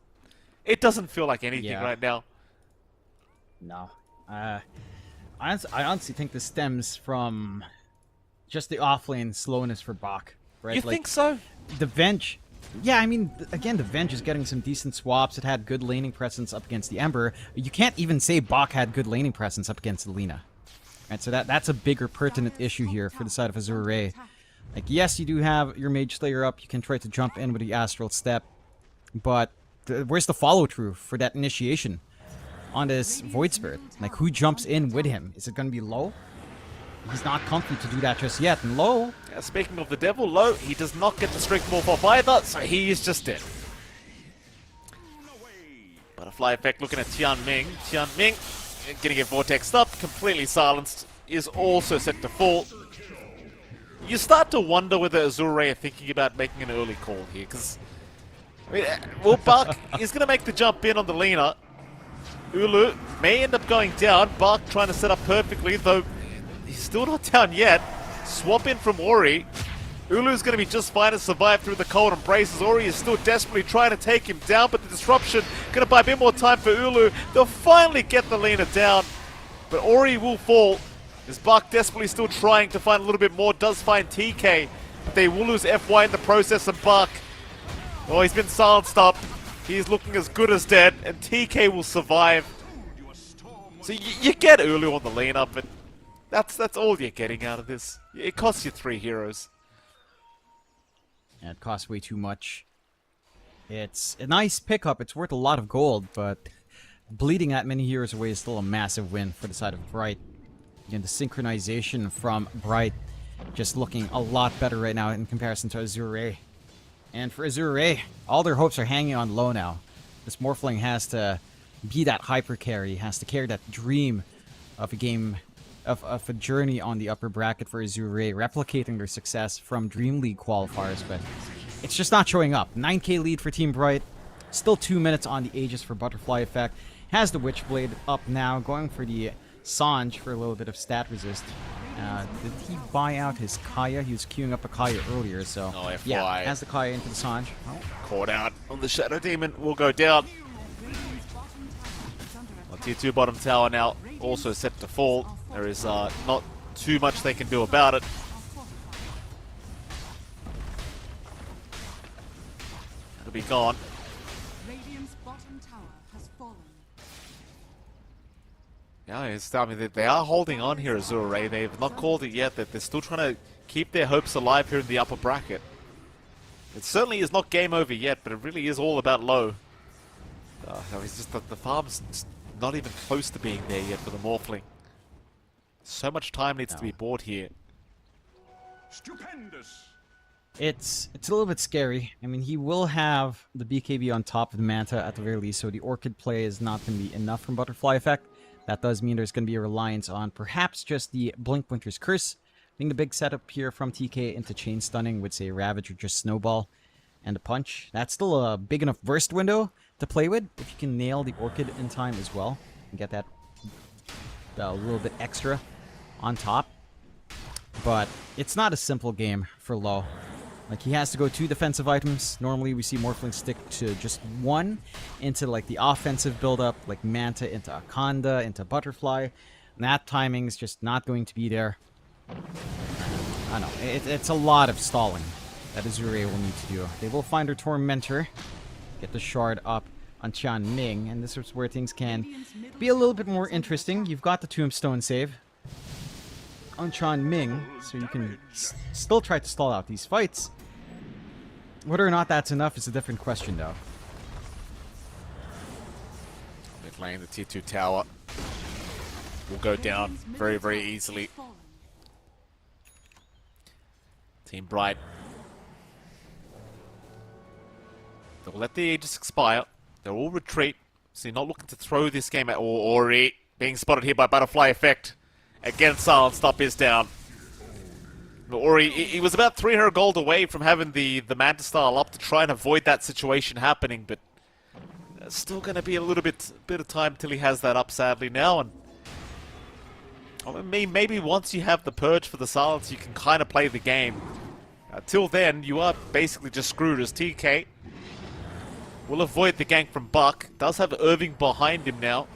It doesn't feel like anything right now. No. I honestly think this stems from just the offlane slowness for Bach, right? You think so? The Venge, yeah, I mean, again, the Venge is getting some decent swaps. It had good laning presence up against the Ember. You can't even say Bach had good laning presence up against the Lina. Right, so that's a bigger pertinent issue here for the side of Azure. Like, yes, you do have your Mage Slayer up. You can try to jump in with the Astral Step. But where's the follow-through for that initiation on this Void Spirit? Like, who jumps in with him? Is it going to be Low? He's not comfy to do that just yet. And Low... Yeah, speaking of the devil, Low, he does not get the Strength Morph off either, so he is just dead. Butterfly effect looking at Tianming. Tianming getting a Vortex up, completely silenced, is also set to fall. You start to wonder whether Azure are thinking about making an early call here, because... I mean, well, Bach is going to make the jump in on the Lina. Ulu may end up going down. Bach trying to set up perfectly, though he's still not down yet. Swap in from Ori. Ulu's going to be just fine to survive through the cold embraces. Ori is still desperately trying to take him down, but the disruption going to buy a bit more time for Ulu. They'll finally get the Lina down, but Ori will fall. As Bach desperately still trying to find a little bit more, does find TK, but they will lose FY in the process, and Bach, oh, he's been silenced up. He's looking as good as dead, and TK will survive. So you get Ulu on the Lina, but that's all you're getting out of this. It costs you 3 heroes. Yeah, it costs way too much. It's a nice pickup. It's worth a lot of gold, but bleeding that many heroes away is still a massive win for the side of Bright. Again, the synchronization from Bright just looking a lot better right now in comparison to Azure. And for Azure, all their hopes are hanging on Low now. This Morphling has to be that hyper carry, has to carry that dream of a game, of a journey on the upper bracket for Azure, replicating their success from Dream League qualifiers, but it's just not showing up. 9k lead for Team Bright, still 2 minutes on the Aegis for Butterfly effect. Has the Witchblade up now, going for the Sange for a little bit of stat resist. Did he buy out his Kaya? He was queuing up a Kaya earlier, so yeah, has the Kaya into the Sange. Oh. Caught out on the Shadow Demon, will go down. Well, tier 2 bottom tower now also set to fall. There is not too much they can do about it. It'll be gone. Radiant's bottom tower has fallen. Yeah, I mean, they are holding on here, Azure. They've not called it yet. That they're still trying to keep their hopes alive here in the upper bracket. It certainly is not game over yet, but it really is all about Low. It's just that the farm's not even close to being there yet for the Morphling. So much time needs to be bought here. Stupendous. It's a little bit scary. I mean, he will have the BKB on top of the Manta at the very least, so the Orchid play is not going to be enough from Butterfly effect. That does mean there's going to be a reliance on perhaps just the Blink Winter's Curse. Being the big setup here from TK into Chain Stunning with, say, Ravage or just Snowball and a Punch. That's still a big enough burst window to play with if you can nail the Orchid in time as well and get that a little bit extra on top. but it's not a simple game for Low. Like, he has to go 2 defensive items. Normally, we see Morphling stick to just 1 into, like, the offensive build-up, like Manta into Akanda, into Butterfly. And that timing's just not going to be there. I don't know. It's a lot of stalling that Azure will need to do. They will find her Tormentor, get the shard up on Qian Ming, and this is where things can be a little bit more interesting. You've got the Tombstone save on Qian Ming, so you can still try to stall out these fights. Whether or not that's enough is a different question, though. Mid lane, the tier 2 tower will go down very, very easily. Team Bright. They'll let the Aegis expire. They'll all retreat. So you're not looking to throw this game at Ori. Being spotted here by Butterfly Effect. Again, Silenced Up is down. Ori, he was about 300 gold away from having the Manta style up to try and avoid that situation happening, but still going to be a little bit of time till he has that up, sadly, now. And I mean, maybe once you have the purge for the silence, you can kind of play the game. Till then, you are basically just screwed, as TK will avoid the gank from Buck. Does have Irving behind him now.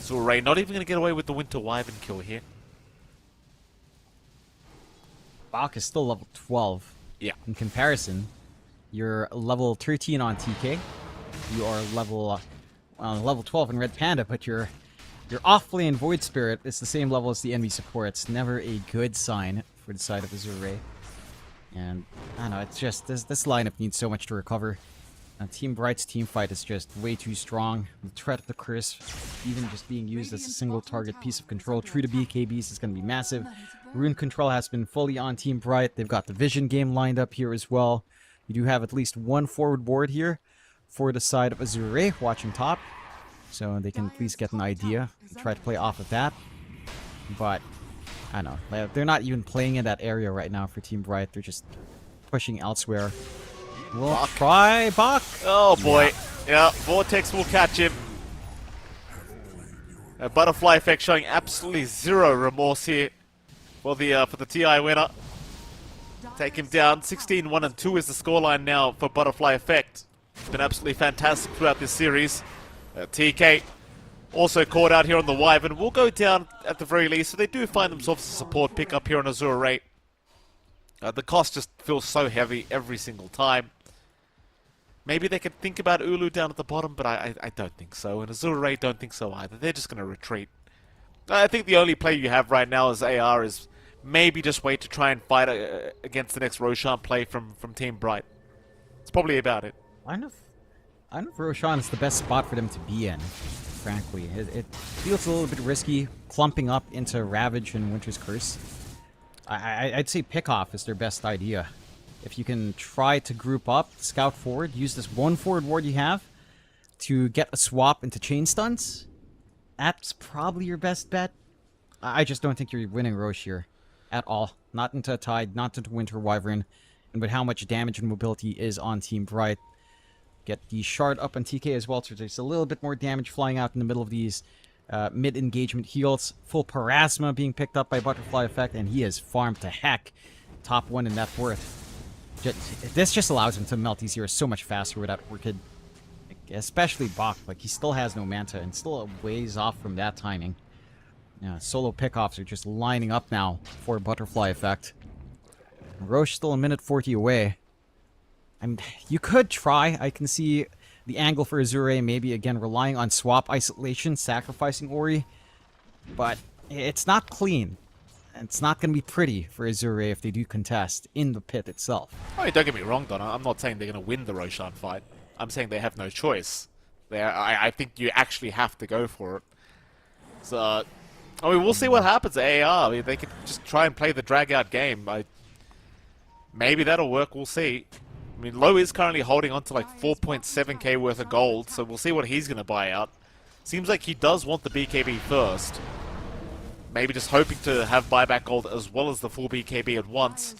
So Ray not even going to get away with the Winter Wyvern kill here. Buck is still level 12. Yeah. In comparison, you're level 13 on TK. You are level 12 in Red Panda, but your off-lane Void Spirit is the same level as the enemy support. It's never a good sign for the side of Azure. And, I don't know, it's just, this lineup needs so much to recover. Team Bright's team fight is just way too strong. The threat of the Curse, even just being used as a single target piece of control, true to BKBs, is going to be massive. Rune control has been fully on Team Bright. They've got the Vision game lined up here as well. You do have at least 1 forward ward here for the side of Azure, watching top. So they can at least get an idea and try to play off of that. But, I don't know. They're not even playing in that area right now for Team Bright. They're just pushing elsewhere. We'll try Bach. Oh boy. Yeah, Vortex will catch him. A Butterfly Effect showing absolutely zero remorse here for the TI winner. Take him down. 16-1-2 is the scoreline now for Butterfly Effect. It's been absolutely fantastic throughout this series. TK also caught out here on the Wyvern. Will go down at the very least, so they do find themselves a support pick up here on Azure Ray. The cost just feels so heavy every single time. Maybe they could think about Ulu down at the bottom, but I don't think so. And Azure Ray don't think so either. They're just going to retreat. I think the only play you have right now as AR is maybe just wait to try and fight against the next Roshan play from Team Bright. It's probably about it. I don't know if Roshan is the best spot for them to be in, frankly. It feels a little bit risky, clumping up into Ravage and Winter's Curse. I'd say pick off is their best idea. If you can try to group up, scout forward, use this 1 forward ward you have to get a swap into chain stuns, that's probably your best bet. I just don't think you're winning Roche here at all. Not into a Tide, not into Winter Wyvern, and with how much damage and mobility is on Team Bright. Get the shard up on TK as well, so there's a little bit more damage flying out in the middle of these mid-engagement heals. Full Parasma being picked up by Butterfly Effect, and he is farmed to heck. Top 1 in net worth. This just allows him to melt these heroes so much faster without Orchid. Especially Bach. Like, he still has no Manta and still a ways off from that timing. Yeah, solo pickoffs are just lining up now for Butterfly Effect. Roche still a minute 40 away. I mean, you could try. I can see the angle for Azure maybe, again, relying on swap isolation, sacrificing Ori. But it's not clean. It's not going to be pretty for Azure if they do contest in the pit itself. I mean, don't get me wrong, Donna. I'm not saying they're going to win the Roshan fight. I'm saying they have no choice. I think you actually have to go for it. So, I mean, we'll see what happens at AR. I mean, they could just try and play the drag-out game. Maybe that'll work. We'll see. I mean, Low is currently holding on to like 4.7k worth of gold, so we'll see what he's going to buy out. Seems like he does want the BKB first. Maybe just hoping to have buyback gold as well as the full BKB at once.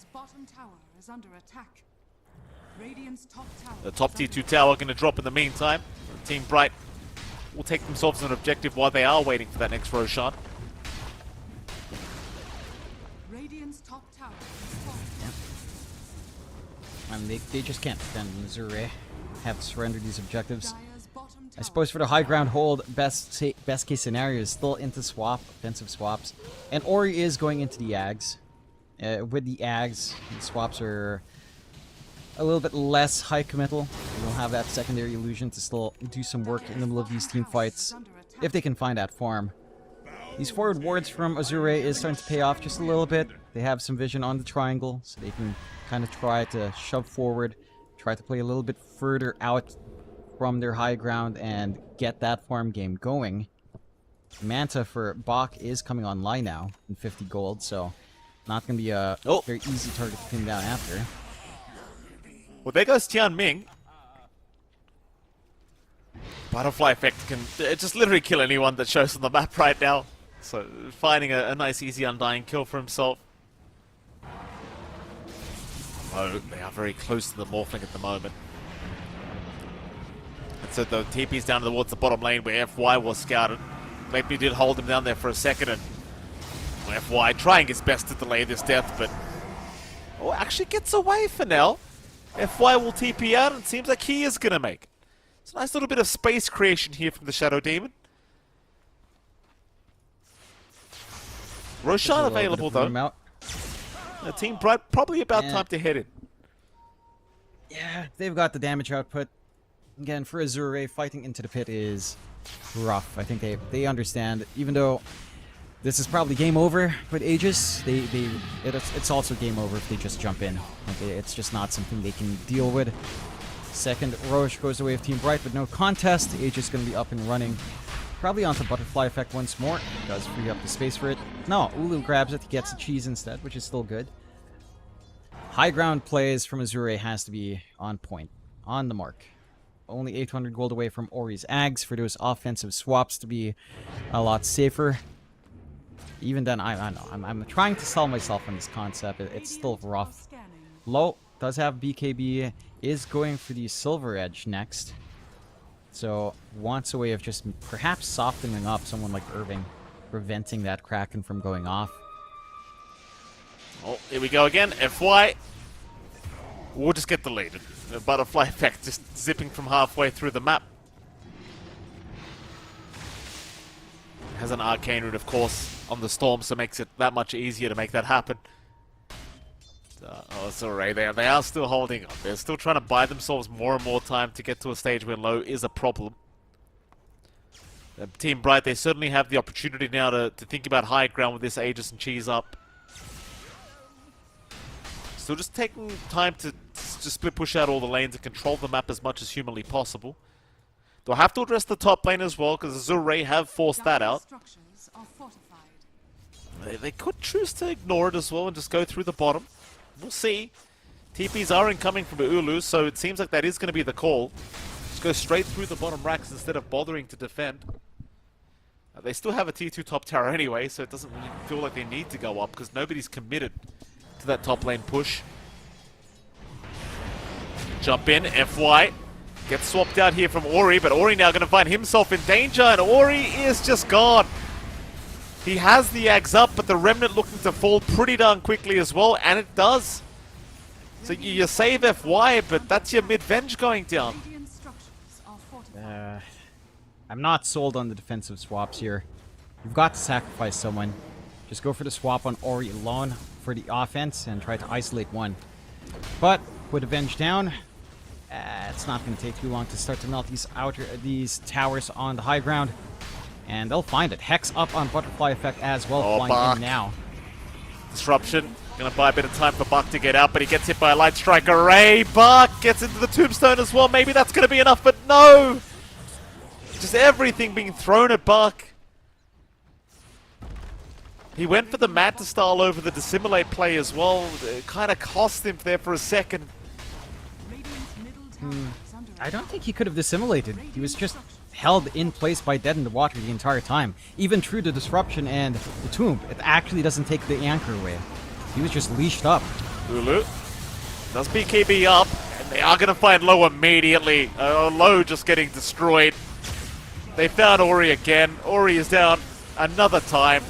The top tier 2 tower going to drop in the meantime. Team Bright will take themselves an objective while they are waiting for that next Roshan. Radiant's top tower is falling. And they just can't defend Missouri. Have to surrender these objectives. Dire's bottom I tower suppose for the high ground hold, best case scenario is still into swap, offensive swaps. And Ori is going into the Ags. With the Ags, the swaps are a little bit less high committal. You'll have that secondary illusion to still do some work in the middle of these team fights, if they can find that farm. These forward wards from Azure is starting to pay off just a little bit. They have some vision on the triangle, so they can kind of try to shove forward, try to play a little bit further out from their high ground and get that farm game going. Manta for Bach is coming online now in 50 gold, so not going to be a very easy target to pin down after. Well, there goes Tian Ming. Butterfly effect can just literally kill anyone that shows on the map right now. So finding a nice easy undying kill for himself. Oh, they are very close to the morphing at the moment. And so the TP's down towards the bottom lane where FY was scouted. Maybe did hold him down there for a second, and FY trying his best to delay this death, but actually gets away for now. FY will TP out, and it seems like he is going to make it. It's a nice little bit of space creation here from the Shadow Demon. Roshan available though. Team Bright probably about time to head in. Yeah, they've got the damage output. Again, for Azure, fighting into the pit is rough. I think they understand, even though this is probably game over with Aegis, it's also game over if they just jump in. Like, it's just not something they can deal with. Second, Roche goes away with Team Bright with no contest. Aegis going to be up and running. Probably onto Butterfly Effect once more. Does free up the space for it. No, Ulu grabs it. He gets the cheese instead, which is still good. High ground plays from Azure has to be on point. On the mark. Only 800 gold away from Ori's Ags for those offensive swaps to be a lot safer. Even then, I know. I'm trying to sell myself on this concept. It's still rough. Low does have BKB. Is going for the Silver Edge next. So, wants a way of just perhaps softening up someone like Irving, preventing that Kraken from going off. Oh, here we go again. FY. We'll just get deleted. The Butterfly Effect just zipping from halfway through the map. Has an Arcane Root, of course, on the Storm, so makes it that much easier to make that happen. Oh, it's alright. They are still holding up. They're still trying to buy themselves more and more time to get to a stage where low is a problem. Team Bright, they certainly have the opportunity now to think about high ground with this Aegis and Cheese up. Still just taking time to split push out all the lanes and control the map as much as humanly possible. They'll have to address the top lane as well, because Azure have forced that out. They could choose to ignore it as well and just go through the bottom. We'll see. TPs are incoming from Ulu, so it seems like that is going to be the call. Just go straight through the bottom racks instead of bothering to defend. They still have a T2 top tower anyway, so it doesn't really feel like they need to go up, because nobody's committed to that top lane push. Jump in, FY. Gets swapped out here from Ori, but Ori now going to find himself in danger, and Ori is just gone. He has the Ags up, but the Remnant looking to fall pretty darn quickly as well, and it does. So you save FY, but that's your mid-venge going down. I'm not sold on the defensive swaps here. You've got to sacrifice someone. Just go for the swap on Ori alone for the offense and try to isolate one. But with Avenge down, it's not going to take too long to start to melt these towers on the high ground. And they'll find it. Hex up on Butterfly Effect as well, flying in now. Disruption. Gonna buy a bit of time for Buck to get out, but he gets hit by a Light Strike Array. Buck gets into the Tombstone as well. Maybe that's gonna be enough, but no! Just everything being thrown at Buck. He went for the Manta style over the Dissimulate play as well. It kind of cost him there for a second. I don't think he could have Dissimulated. He was just held in place by Dead in the Water the entire time. Even through the Disruption and the Tomb, it actually doesn't take the anchor away. He was just leashed up. Ulu does BKB up, and they are going to find Low immediately. Low just getting destroyed. They found Ori again. Ori is down another time.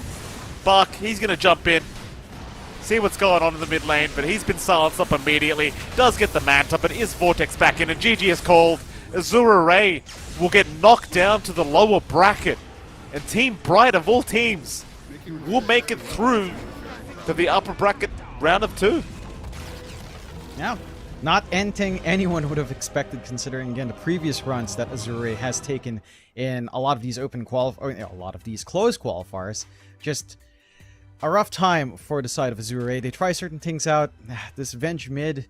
Buck, he's going to jump in. see what's going on in the mid lane, but he's been silenced up immediately. Does get the Manta, but is Vortex back in, and GG is called. Azura Ray will get knocked down to the lower bracket, and Team Bright, of all teams, will make it through to the upper bracket round of 2. Yeah, not anything anyone would have expected, considering again the previous runs that Azure has taken in a lot of these a lot of these closed qualifiers. Just a rough time for the side of Azure. They try certain things out. This Venge mid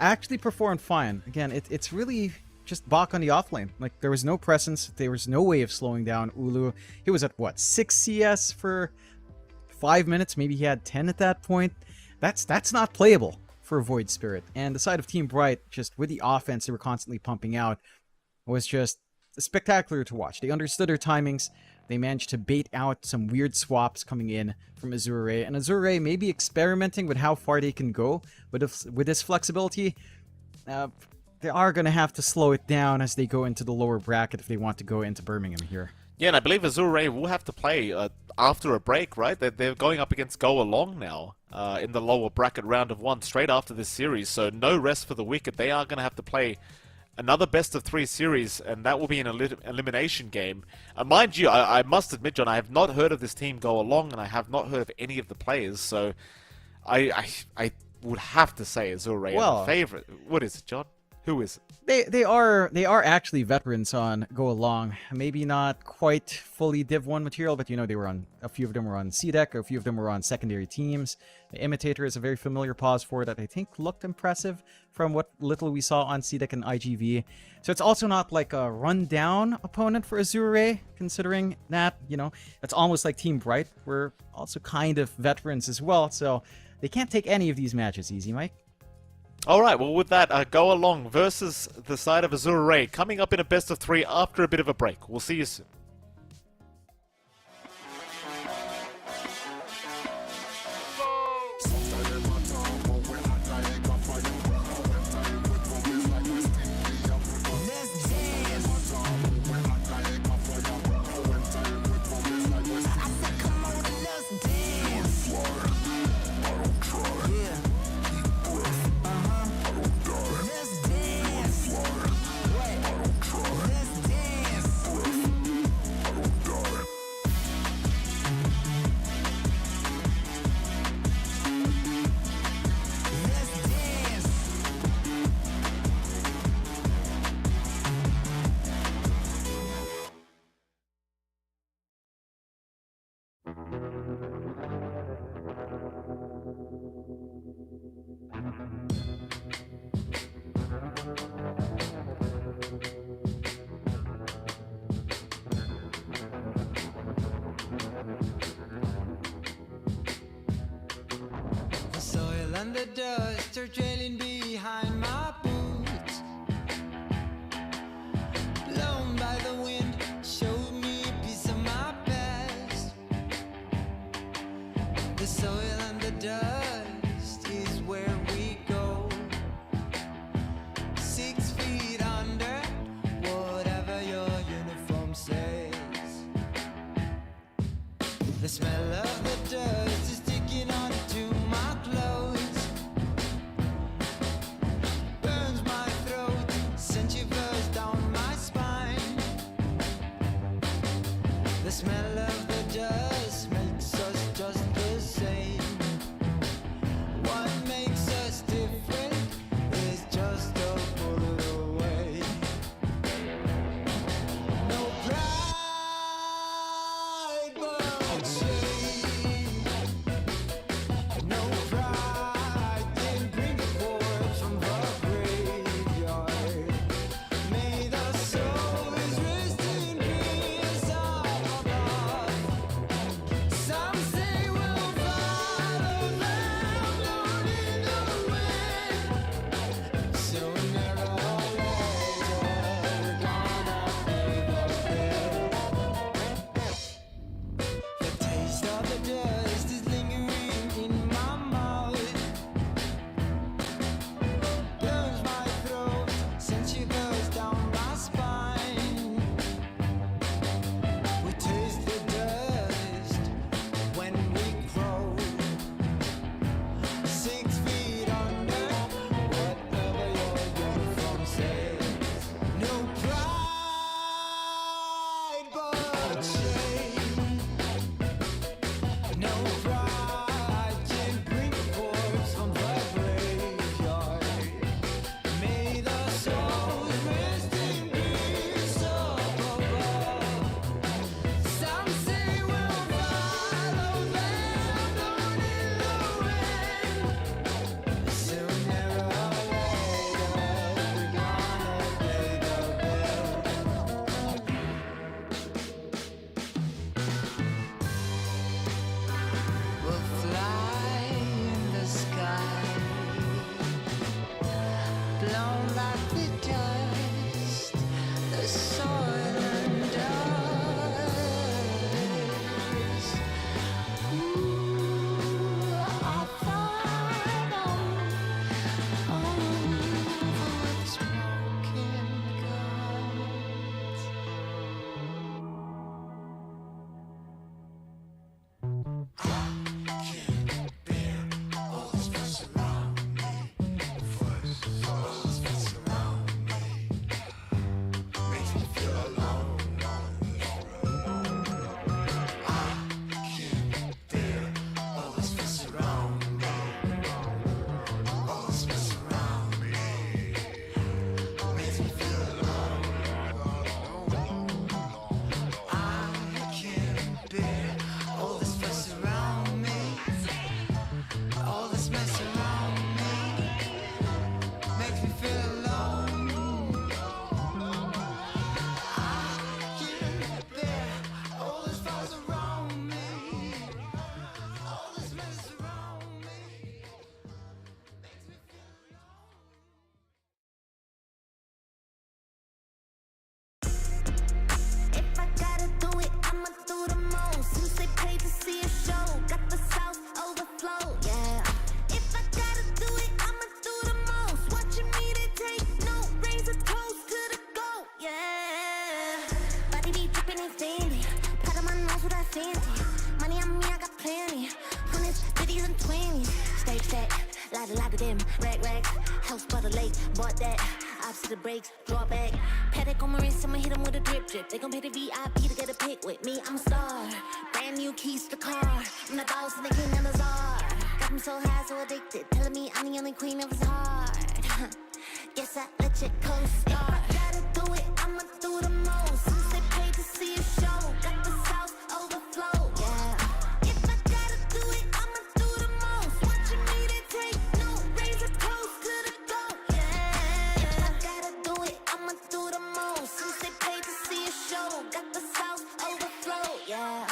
actually performed fine. Again, it's really just Bach on the offlane. Like, there was no presence. There was no way of slowing down Ulu. He was at, what, 6 CS for 5 minutes? Maybe he had 10 at that point. That's not playable for Void Spirit. And the side of Team Bright, just with the offense they were constantly pumping out, was just spectacular to watch. They understood their timings. They managed to bait out some weird swaps coming in from Azure. And Azure may be experimenting with how far they can go. But with this flexibility, they are going to have to slow it down as they go into the lower bracket if they want to go into Birmingham here. Yeah, and I believe Azure will have to play after a break, right? They're going up against Go Along now in the lower bracket round of 1 straight after this series. So no rest for the wicked. They are going to have to play another best-of-3 series, and that will be an elimination game. Mind you, I must admit, John, I have not heard of this team Go Along, and I have not heard of any of the players. So I would have to say Azure are the favorite. What is it, John? Who is it? They are actually veterans on Go Along. Maybe not quite fully Div 1 material, but you know, they were on, a few of them were on C-Deck, a few of them were on secondary teams. The Imitator is a very familiar pause for that I think looked impressive from what little we saw on C-Deck and IGV. So it's also not like a rundown opponent for Azure, considering that, you know, it's almost like Team Bright. We're also kind of veterans as well, so they can't take any of these matches easy, Mike. Alright, well with that, Go Along versus the side of Azure coming up in a best-of-3 after a bit of a break. We'll see you soon. The soil and the dust are trailing behind my boots. Blown by the wind, showed me a piece of my past. The soil and the dust is where we go. 6 feet under, whatever your uniform says. The smell of the dust is sticking onto my clothes. Burns my throat, sends shivers down my spine. The smell of the dust makes us just the same. fancy. Money on me, I got plenty. Hundreds, 50s, and 20s. Stay stack, lot of them. Racks, house by the lake, bought that. Opposite the brakes, draw back. Paddock on my wrist, I'ma hit 'em with a drip. They gon' pay the VIP to get a pic with me. I'm a star. Brand new keys to the car. I'm the boss and the king and the czar. Got 'em so high, so addicted. Telling me I'm the only queen of his heart. Guess I let you co-star. If I gotta do it, I'ma do the most. Since they paid to see a show, got the sauce overflow. Yeah. If I gotta do it, I'ma do the most. Watching me, they take no razor toast to the goat. Yeah. If I gotta do it, I'ma do the most. Since they paid to see a show, got the sauce overflow. Yeah.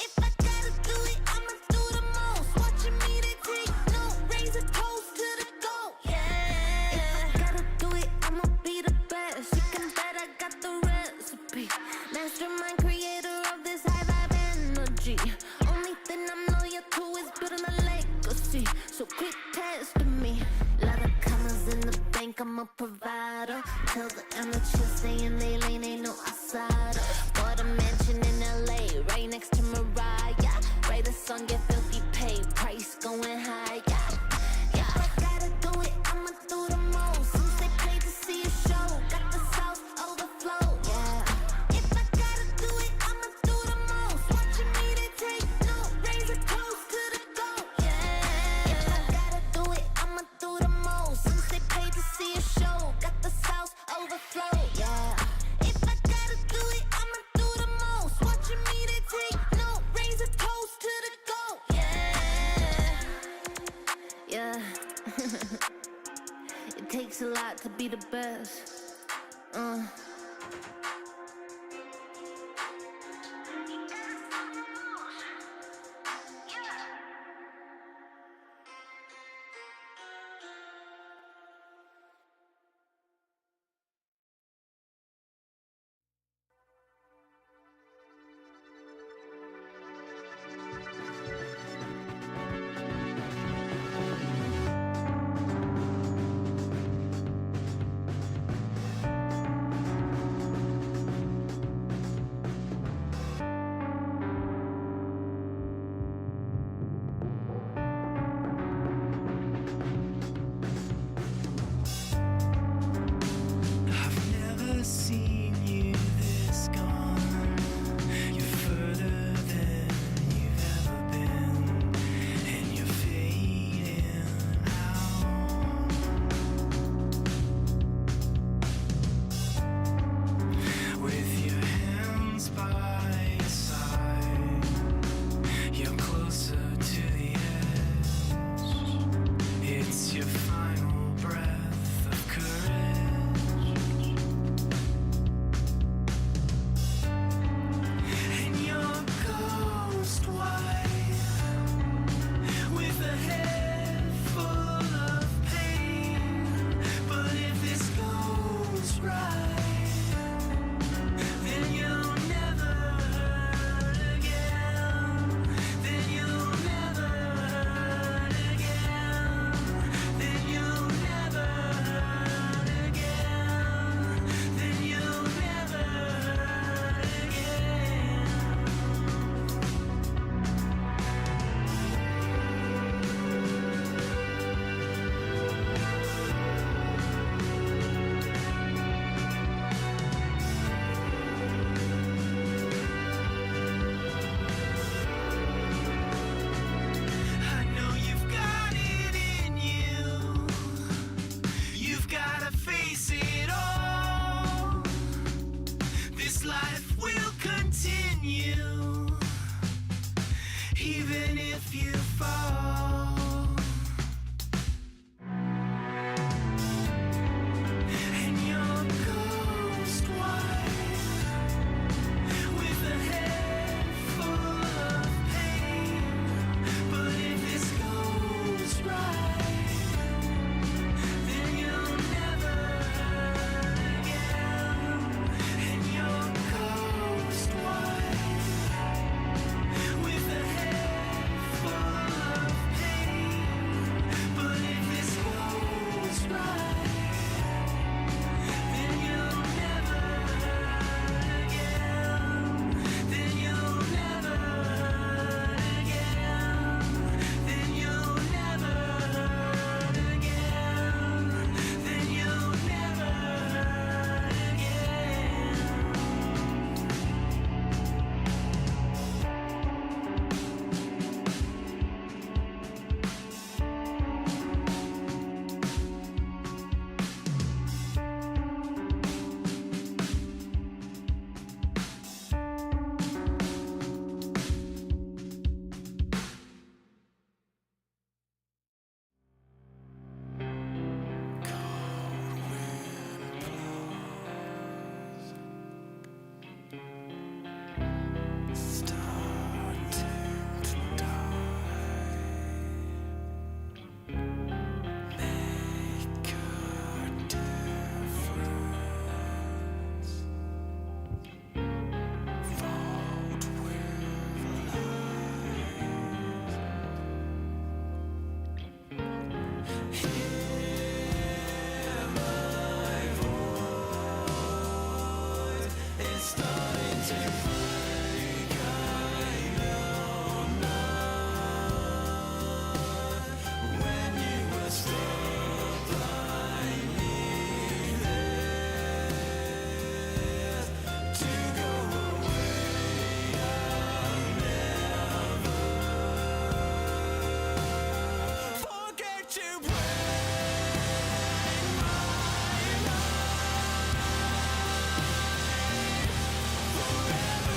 If I gotta do it, I'ma do the most. Watching me, they take no razor toast to the goat. Yeah. If I gotta do it, I'ma be the best. You can bet I got the recipe. Mastermind creator of this high vibe energy. Only thing I'm loyal to is building a legacy. So quit testing me. Lot of commas in the bank, I'm a provider. Tell the amateurs stay in they lane, ain't no outsider. Bought a mansion in LA, right next to Mariah. Write a song, get filthy pay, price going high. Yeah. If I gotta do it, I'ma do the most. Since they paid to see a show, got the sauce overflow. Yeah. If I gotta do it, I'ma do the most. Watching me, they take no razor toast to the goat. Yeah. If I gotta do it, I'ma do the most. Since they paid to see a show, got the sauce overflow. Yeah. If I gotta do it, I'ma do the most. Watching me, they take no razor toast to the goat. Yeah. Yeah. It takes a lot to be the best. Forget you. Forever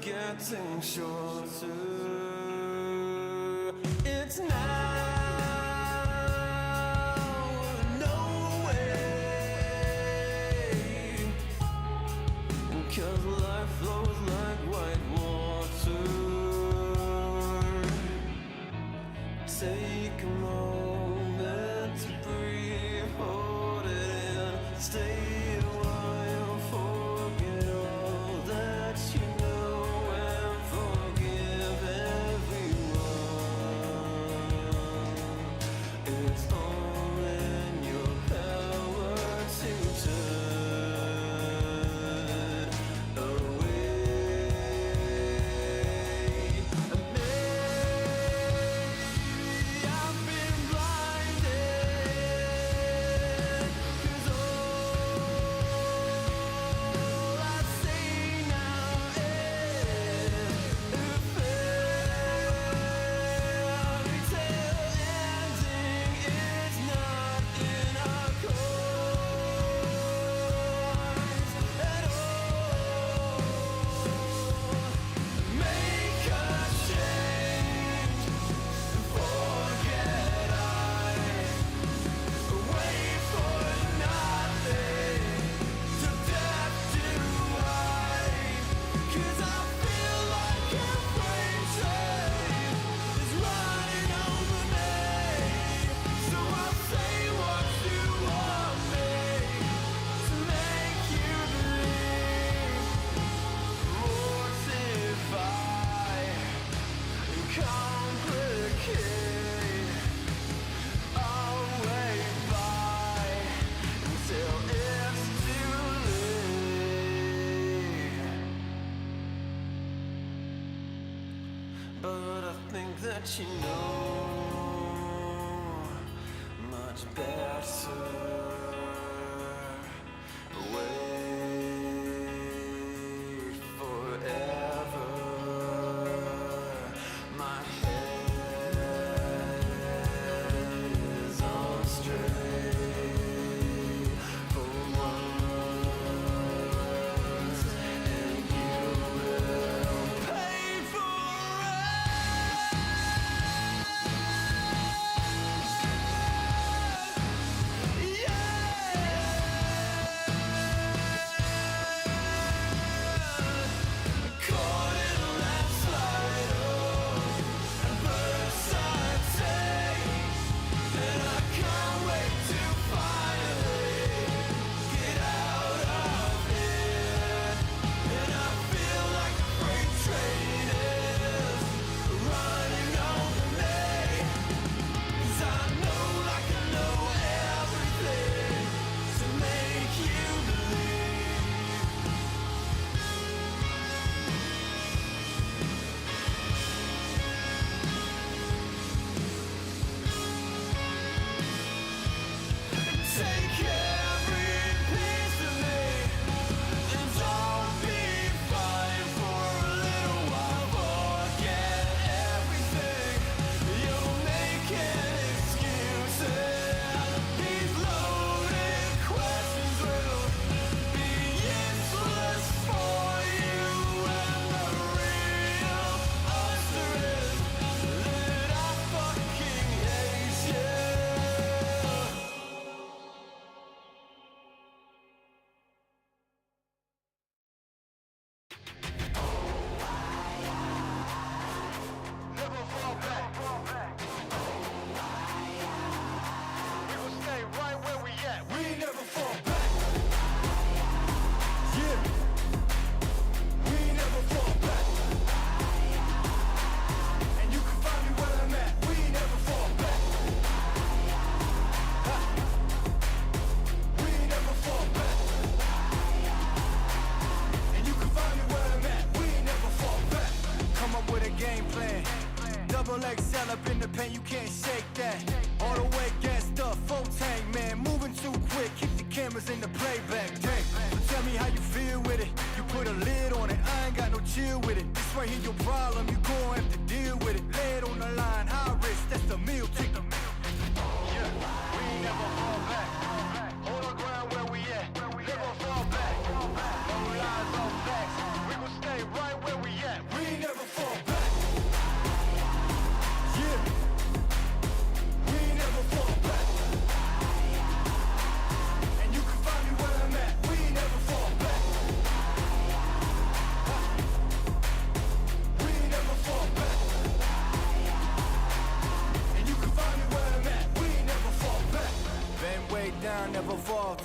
getting shorter. It's now. No way. 'Cause life flows like white water. Take a moment to breathe, hold it in, stay a while, forget all that you know, and forgive everyone. It's all in your power to turn away. And maybe I've been blinded, 'cause all I see now is a fairy tale ending. It's not in our course at all. Make a change, forget I wait for nothing, to death do I, 'cause I feel like a freight train is running over me. So I'll say what you want me to make you believe. Mortify and complicate. I'll wait by until it's too late. But I think that you know much better. Wait forever. My head is on straight for once, and you will pay for it. Caught in a landslide, and bursts I take, and I can't wait to finally get out of here. And I feel like a freight train is running over me, 'cause I know like I know everything to make you believe. Take every piece of me, and don't be fine for a little while. Forget everything. You're making excuses. These loaded questions will be useless for you. And the real answer is that I fucking hate you. Never fall back. We will stay right where we at. We never fall back. Yeah. We never fall back. And you can find me where I'm at. We never fall back. Ha. We never fall back. And you can find me where I'm at. We never fall back. Come up with a game plan. Double XL up in the pen, you can't shake that. All the way gassed up, full tank, man. Moving too quick, keep the cameras in the playback. Dang. So tell me how you feel with it. You put a lid on it, I ain't got no chill with it. This right here your problem, you gon' have to deal with it. Lay it on the line, high risk, that's the meal ticket. Yeah, we never fall back. Hold our ground where we at. Never fall back. No lies, no facts. We will stay right where we at. falter.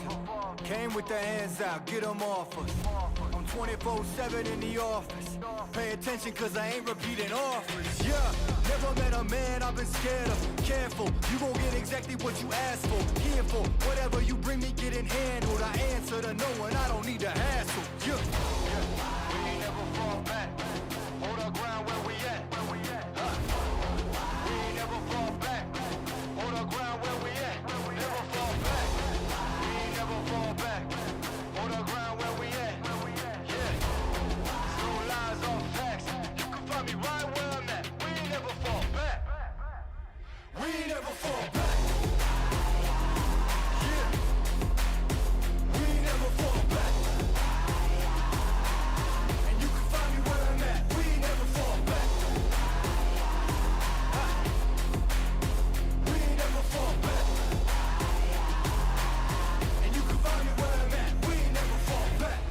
Came with the hands out, get them off us. I'm 24/7 in the office. Pay attention cause I ain't repeating offers. Yeah, never met a man I've been scared of. Careful, you gon' get exactly what you asked for. Here for whatever you bring me, getting handled. I answer to no one, I don't need to hassle. Yeah, we ain't never fall back. Hold our ground where we at. We ain't never fall back. Hold our ground where we at. Never fall back. We ain't never fall back. Hold our ground where we at. Yeah. No lies, all facts. You can find me right where I'm at. We ain't never fall back. We ain't never fall back. Yeah. We ain't never fall back. And you can find me where I'm at. We ain't never fall back. We ain't never fall back. And you can find me where I'm at. We ain't never fall back.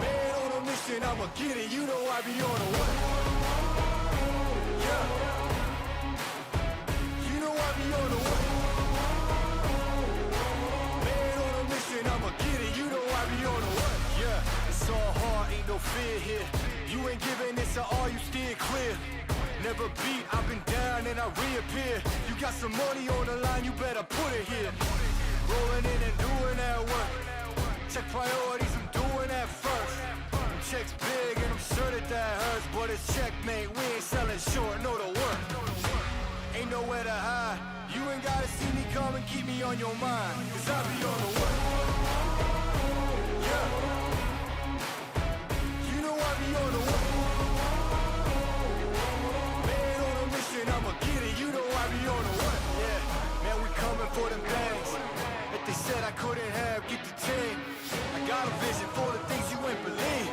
Man on a mission, I'ma get it. You know I be on the way. Yeah. You know I be on the way. Man on a mission, I'ma get it. You know I be on the way. Yeah, it's all hard, ain't no fear here. You ain't giving this at all, you steer clear. Never beat, I've been down and I reappear. You got some money on the line, you better put it here. Rolling in and doing that work. Check priorities, I'm doing that first. Them checks big and I'm sure that hurts. But it's checkmate, we ain't selling short, know the work. Ain't nowhere to hide. You ain't gotta see me come and keep me on your mind. Cause I be on the way. Yeah. You know I be on the way. Man on a mission, I'ma get it. You know I be on the way. Yeah, man, we coming for them bangs. If they said I couldn't have, get the team. I got a vision for the things you ain't believe.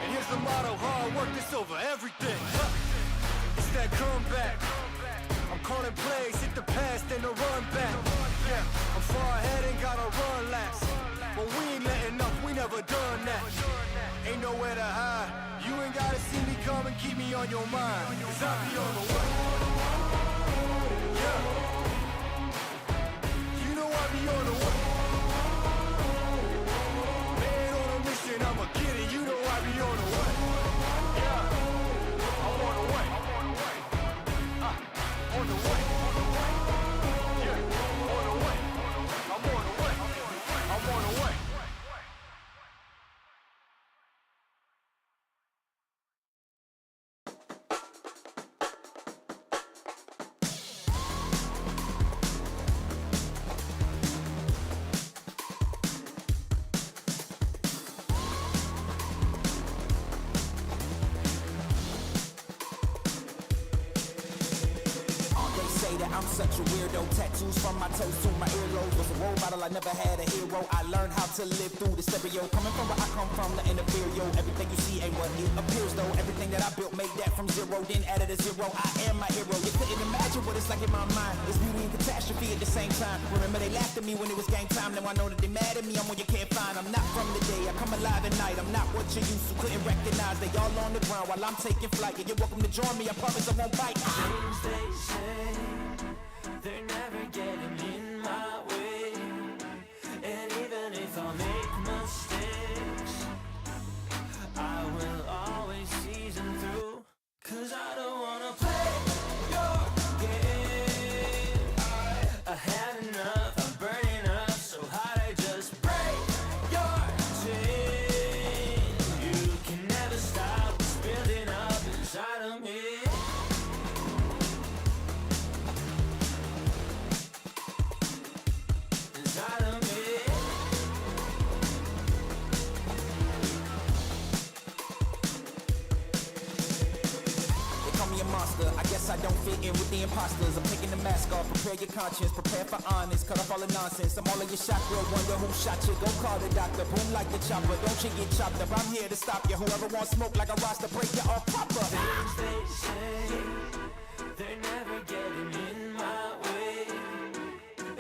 And here's the motto, hard work, this over everything. It's that comeback. I'm calling plays, hit the pass, then the run back. Yeah, I'm far ahead and gotta run laps. But we ain't letting up, we never done that. Ain't nowhere to hide. You ain't gotta see me come and keep me on your mind. Cause I be on the way. Yeah. You know I be on the way. Man on a mission, I'ma get it. You know I be on the way. Yeah. I'm on the way. On the way. Yeah. On the way. I'm on the way. I'm on the way. I'm such a weirdo. Tattoos from my toes to my earlobes. Was a role model, I never had a hero. I learned how to live through the stereo. Coming from where I come from, the interfere, yo. Everything you see ain't what it appears, though. Everything that I built, made that from zero, then added a zero. I am my hero. You couldn't imagine what it's like in my mind. It's beauty and catastrophe at the same time. Remember they laughed at me when it was game time. Now I know that they mad at me. I'm what you can't find. I'm not from the day. I come alive at night. I'm not what you used to. Couldn't recognize. They all on the ground while I'm taking flight. Yeah, you're welcome to join me. I promise I won't bite. Things they say, they're never getting in my way. And even if I make mistakes, I will always see them through. Cause I don't wanna play your game. I had enough, I'm burning up so hot I just break your chain. You can never stop what's building up inside of me. I guess I don't fit in with the imposters. I'm taking the mask off, prepare your conscience, prepare for honest, cut off all the nonsense. I'm all in your chakra, wonder who shot you. Go call the doctor, boom like the chopper. Don't you get chopped up, I'm here to stop you. Whoever wants smoke like a roster, break you off proper. Things they say, they're never getting in my way.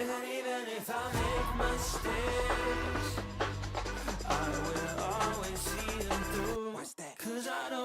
And even if I make mistakes, I will always see them through. Cause I don't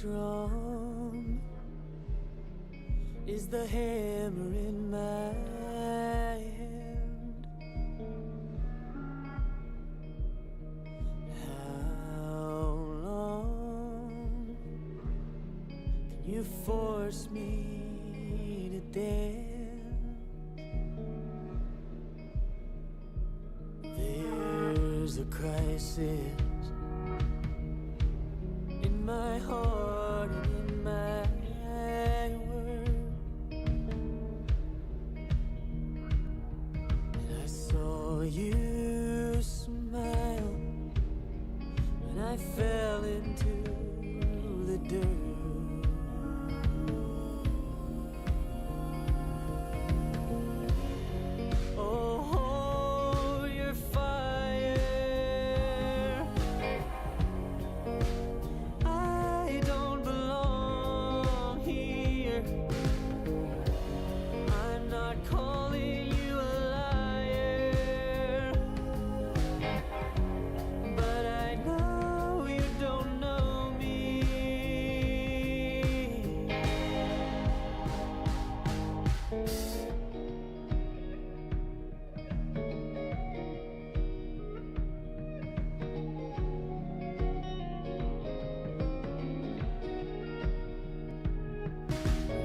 strong is the hammer in my hand. How long can you force me to dance? There's a crisis in my heart and in my world, and I saw you smile when I fell into the dirt. Oh, your fire, I don't belong here. I'm not calling you a liar, but I know you don't know me.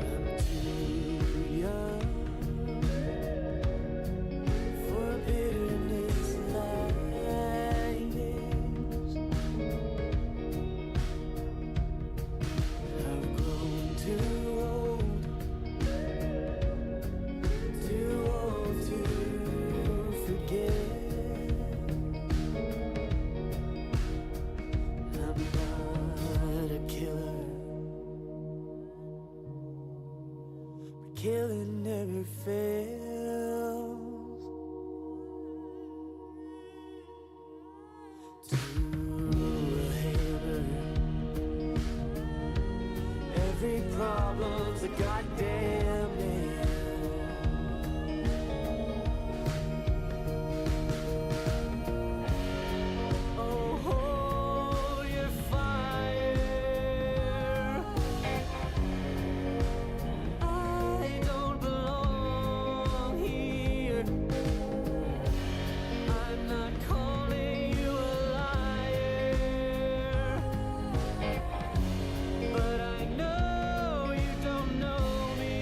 I'm too young for bitterness like this. I've grown too old to forget. I'm not a killer, but killing never fails. To a hammer, every problem's a goddamn nail. Oh, your fire, I don't belong here. I'm not calling you a liar, but I know you don't know me.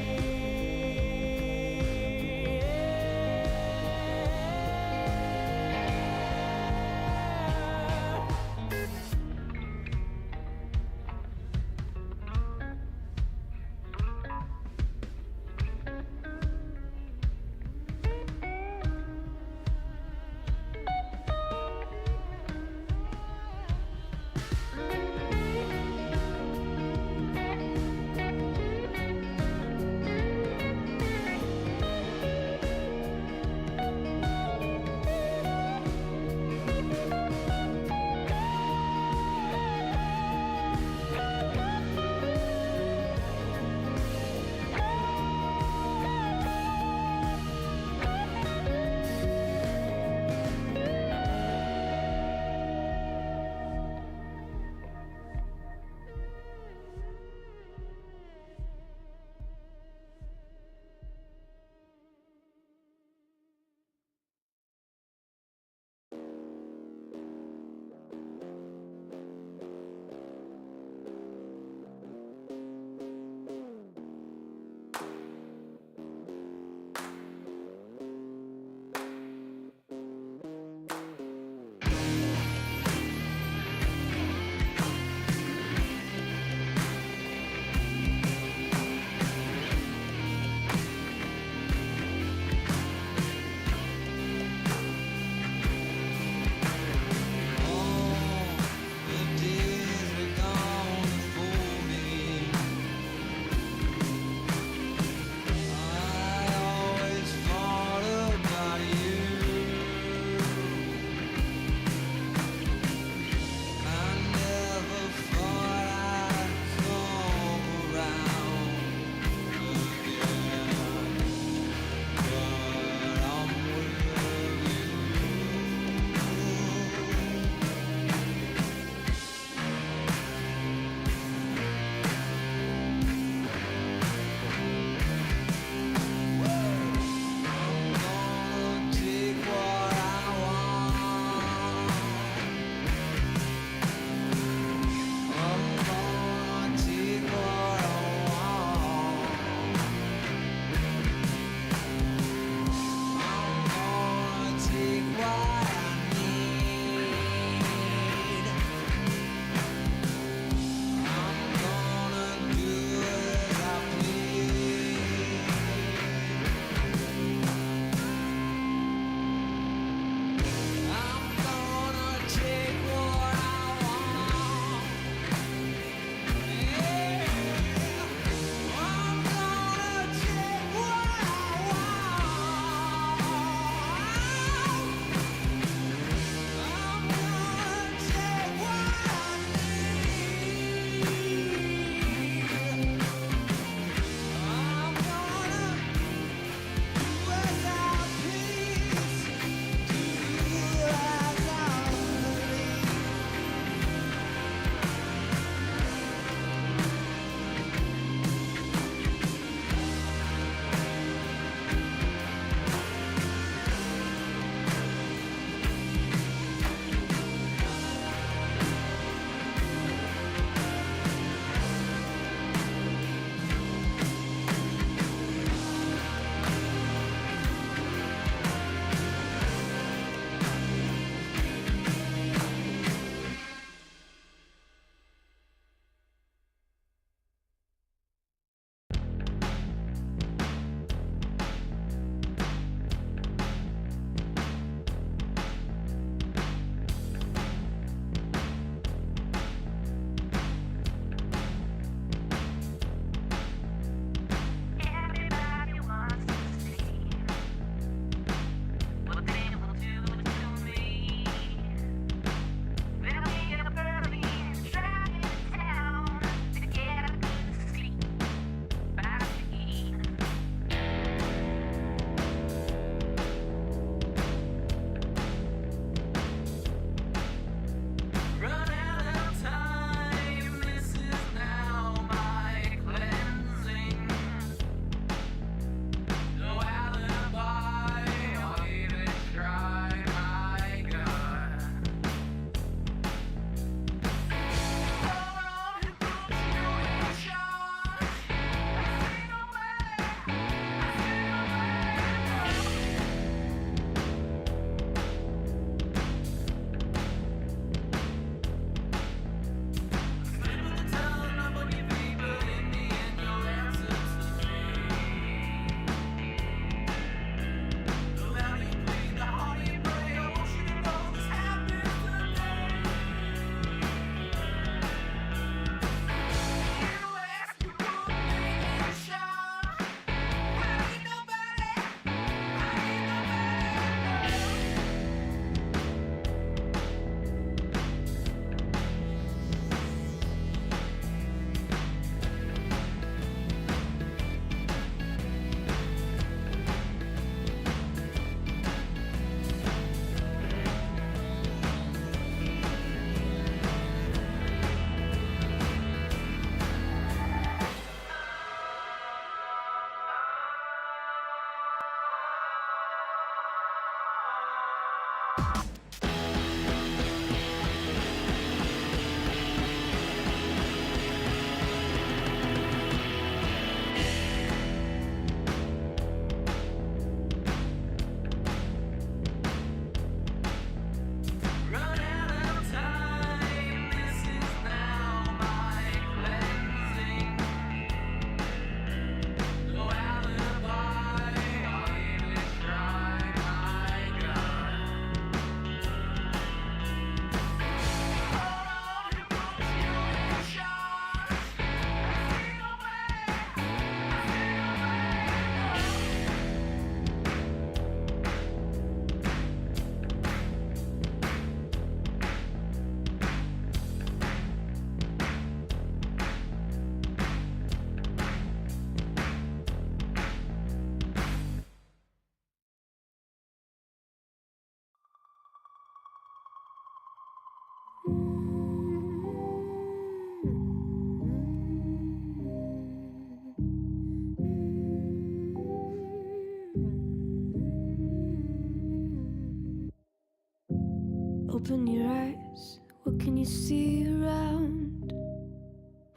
Open your eyes, what can you see around?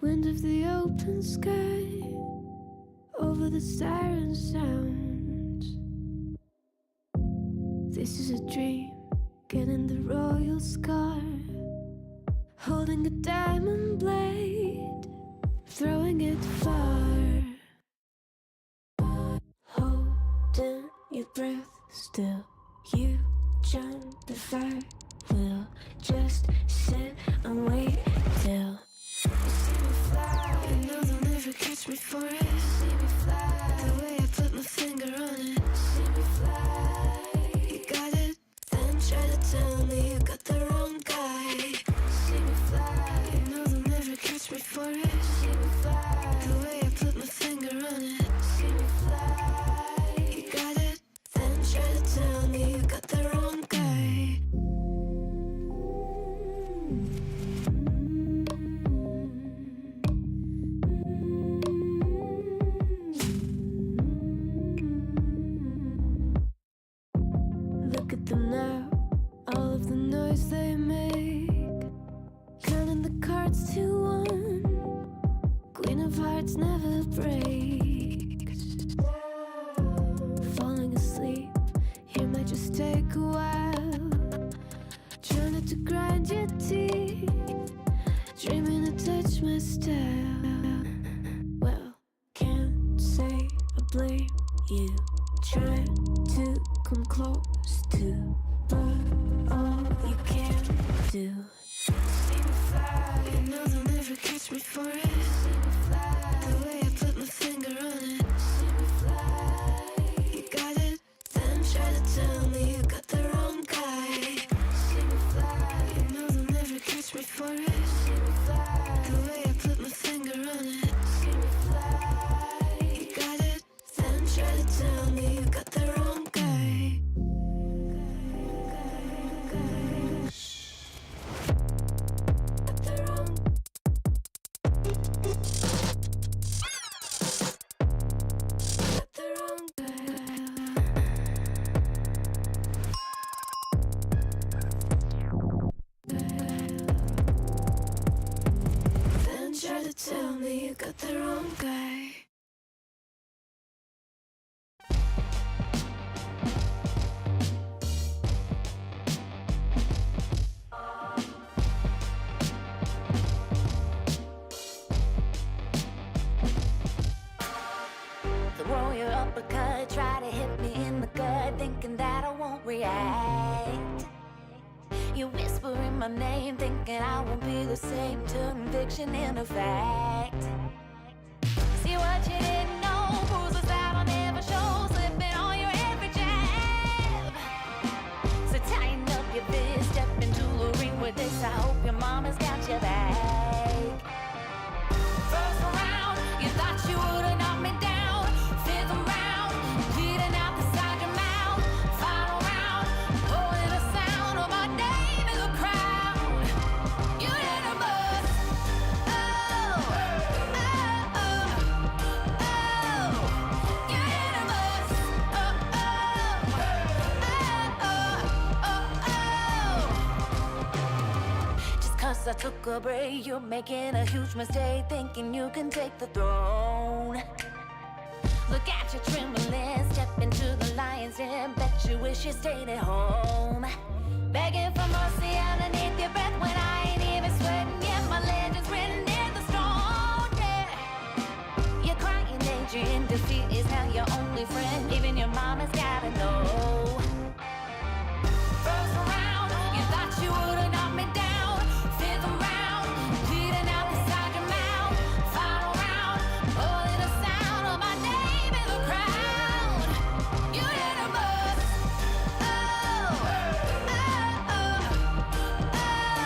Wind of the open sky, over the siren sounds. This is a dream, getting the royal scar, holding a diamond blade, throwing it far. Holding your breath still, you jump if I will just sit and wait till you see me fly. I know they'll never catch me for it. See me fly, the way I put my finger on it. See me fly, you got it, then try to tell me you got the wrong guy. See me fly, I know they'll never catch me for it. See me fly, the way I put my finger on it. See me fly, you got it, then try to tell me you got the wrong guy. Look at them now, all of the noise they make, counting the cards to one. Queen of hearts never breaks. Falling asleep here might just take a while. Trying not to grind your teeth, dreaming to touch my style. Well, can't say I blame you. Trying to come close to, but all you can do. See me fly, I know they'll never catch me for it. See me fly, the way I put my finger on it. See me fly, you got it, then try to tell me you got the wrong guy. See me fly, I know they'll never catch me for it. See me fly, the way I put my finger on it. See me fly, you got it, then try to tell me you got the wrong guy. Got the wrong. Got the wrong guy. Then try to tell me you got the wrong guy. Throw your uppercut, try to hit me in the gut, thinking that I won't react. You whispering my name, thinking I won't be the same. Turn fiction into fact. See what you didn't know, bruises that I'll never show, slipping on your every jab. So tighten up your fist, step into the ring with this. I hope your mama's got your back. First round, you thought you would've knocked me down. Fifth round, bleeding out the side of your mouth. Final round, pulling the sound of my name in the crowd. You didn't bust. Oh, oh, oh, oh. You didn't bust. Oh, oh, oh, oh, oh. Just 'cause I took a break, you're making a huge mistake, thinking you can take the throne. Look at you trembling, step into the lion's den. Bet you wish you stayed at home. Begging for mercy underneath your breath when I ain't even sweating yet. My legend's written in the stone, yeah. You're crying, danger in defeat is now your only friend. Even your mama's gotta know. First round, you thought you would've knocked me down. Fifth round, bleeding out the side of your mouth. Final round, pulling the sound of my name in the crowd. You didn't bust. Oh, oh, oh, oh.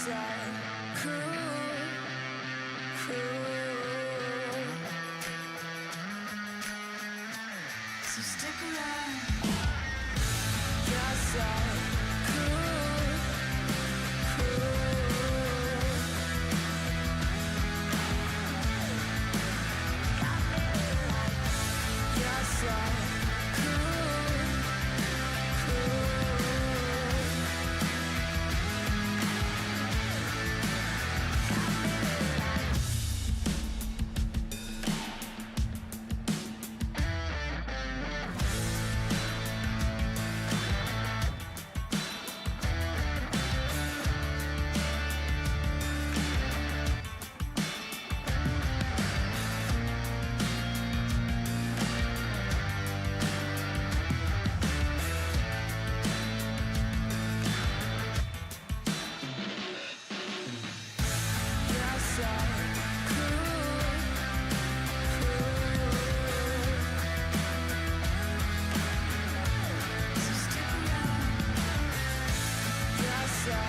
So stick around. Yes, I'm yes, I'm yes, I'm So stick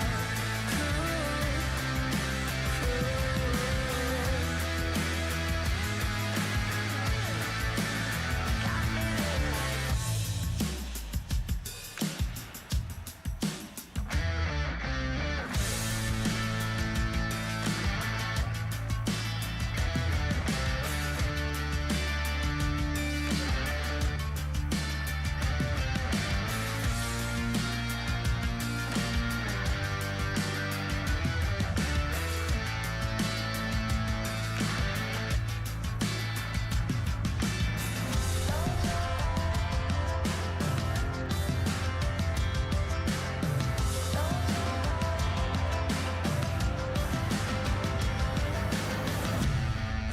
around. Yes, I'm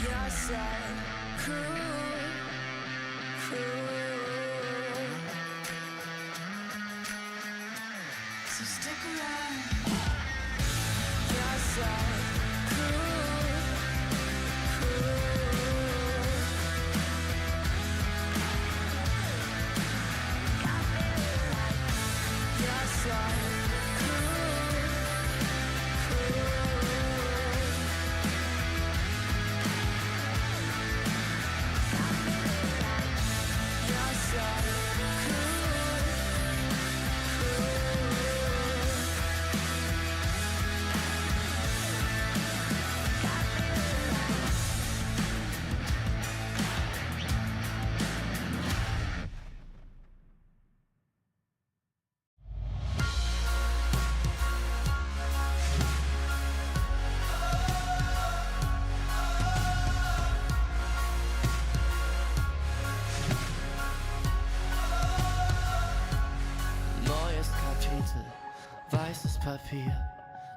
yes, I'm So stick around. Yes, I'm yes, I'm yes, Neues Kapitel, weißes Papier,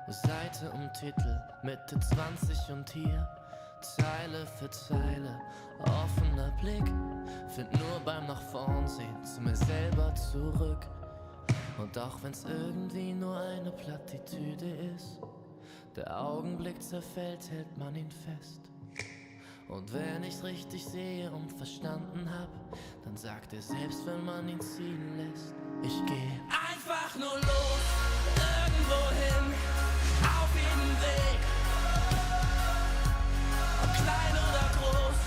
Seite um Titel, Mitte 20 und hier, Zeile für Zeile, offener Blick, find nur beim nach vorn sehen zu mir selber zurück. Und auch wenn's irgendwie nur eine Plattitüde ist, der Augenblick zerfällt, hält man ihn fest. Und wenn ich's richtig sehe und verstanden hab, dann sagt er selbst, wenn man ihn ziehen lässt, ich geh einfach nur los, irgendwo hin, auf jeden Weg. Ob klein oder groß,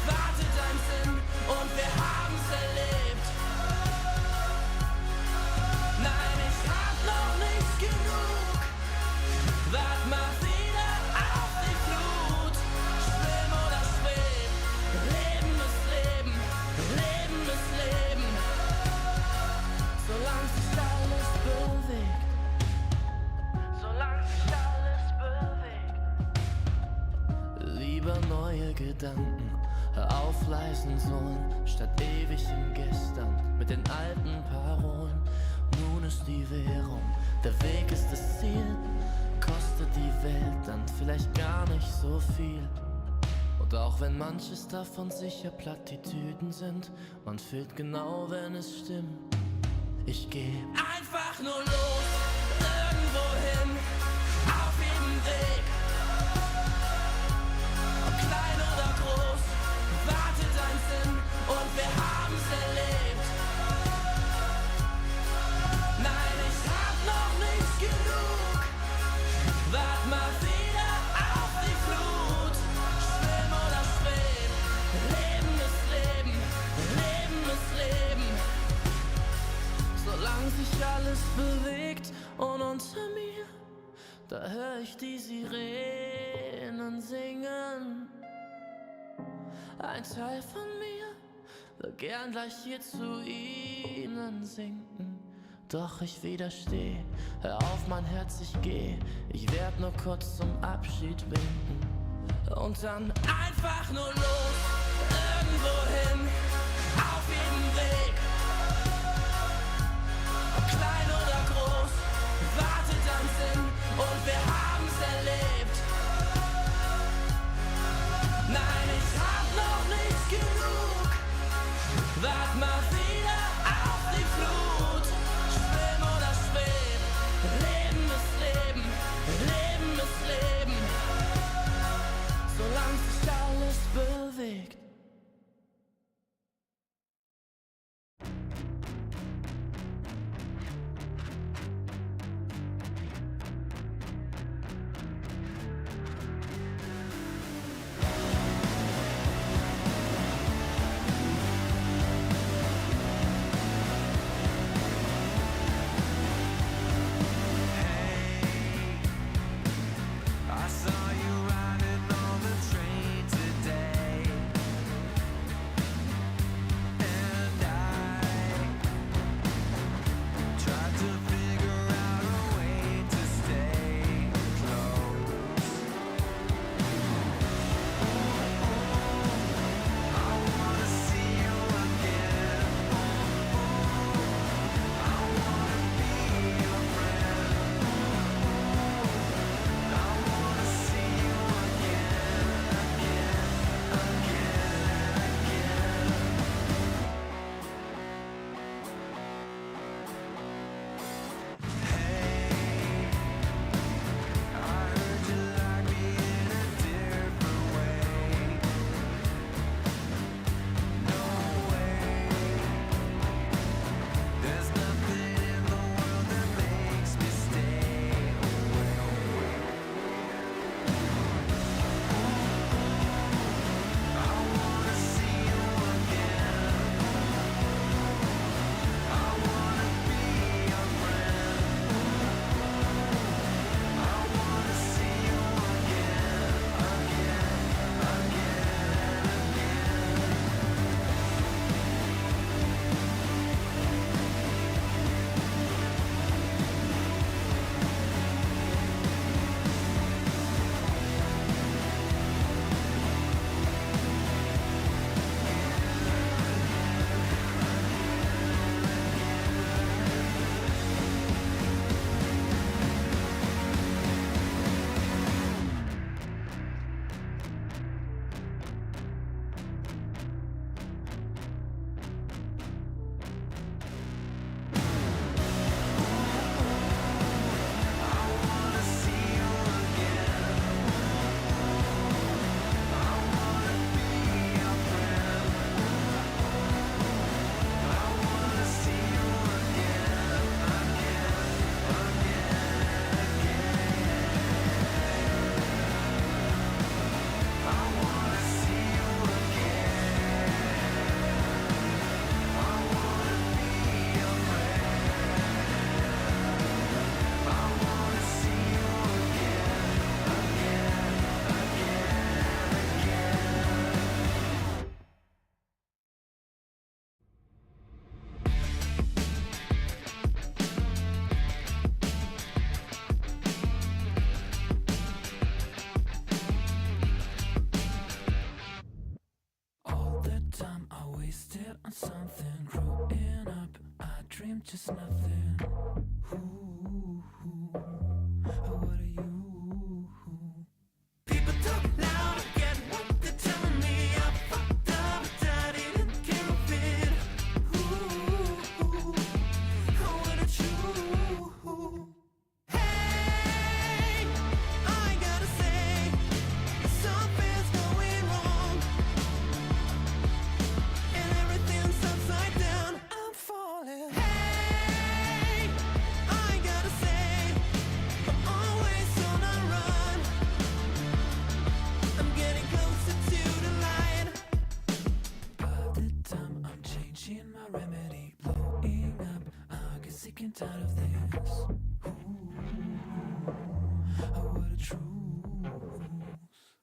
wartet ein Sinn und wir haben's erlebt. Nein, ich hab noch nicht genug, wart mal wieder auf die Flut. Schwimm oder schweb, Leben ist Leben, Leben ist Leben. Solange sich alles bewegt, solange sich alles bewegt. Lieber neue Gedanken, hör auf leisen Sohn, statt ewig im Gestern mit den alten Parolen. Nun ist die Währung, der Weg ist das Ziel, kostet die Welt dann vielleicht gar nicht so viel. Und auch wenn manches davon sicher Plattitüden sind, man fühlt genau, wenn es stimmt. Ich geh einfach nur los, irgendwo hin, auf jedem Weg. Ob klein oder groß, wartet ein Sinn und wir haben's erlebt. Nein, ich hab noch nicht genug, alles bewegt und unter mir, da hör ich die Sirenen singen. Ein Teil von mir will gern gleich hier zu ihnen sinken. Doch ich widersteh, hör auf mein Herz, ich geh. Ich werd nur kurz zum Abschied winken. Und dann einfach nur los, irgendwo hin, auf jedem Weg. Ob klein oder groß, wartet am Sinn und wir haben's erlebt. Nein, ich hab noch nicht genug, wart mal wieder auf die Flut. Schwimm oder schweb, Leben ist Leben, Leben ist Leben. Solange sich alles bewegt. I saw you riding on the train today, and I tried to figure out a way to stay close. I wanna see you again. I wanna be your friend. I wanna see you again, again, Hey, I heard you like me in a different way. No way. There's nothing in the world that makes me stay away. I wanna see you again. I wanna be your friend. I wanna see you again, all the time I wasted on something. Growing up, I dreamed just nothing. Ooh, what are you? People talk loud, I get what they're telling me. I fucked up, but I didn't care of it. Ooh, what a true. Hey, I gotta say, something's going wrong. And everything's upside down. I'm falling. Hey, I gotta say, I'm always on a run. I'm getting closer to the light. By the time I'm changing my remedy, blowing up, I can see sick and tired of this. Ooh, oh, what a truth.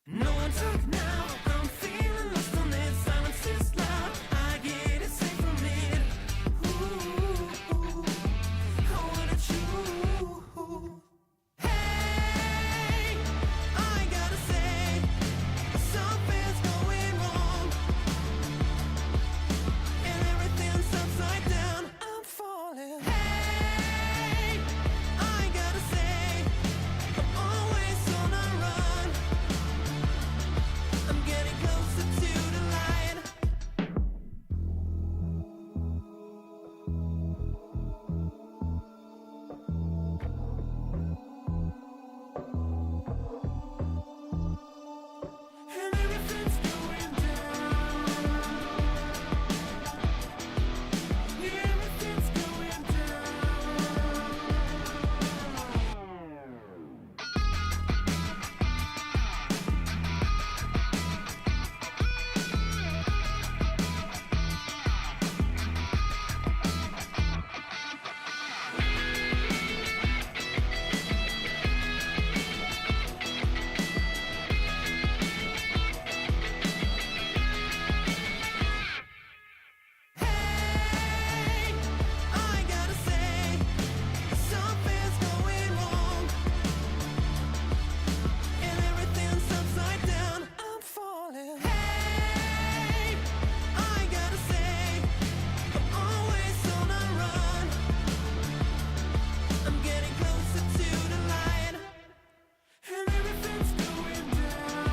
No one talk now, I'm feeling lost on it. Silence is loud, I get it safe from it. Ooh, oh, what a truth. Hey, I gotta say, something's going wrong, and everything's upside down. I'm falling. Hey, I gotta say, I'm always on a run. I'm getting closer to the light. And everything's going down. Yeah, everything's going down. Hey, I gotta say, something's going wrong, and everything's upside down. I'm falling. Hey, I gotta say, I'm always on a run. I'm getting closer to the light, and everything's going down.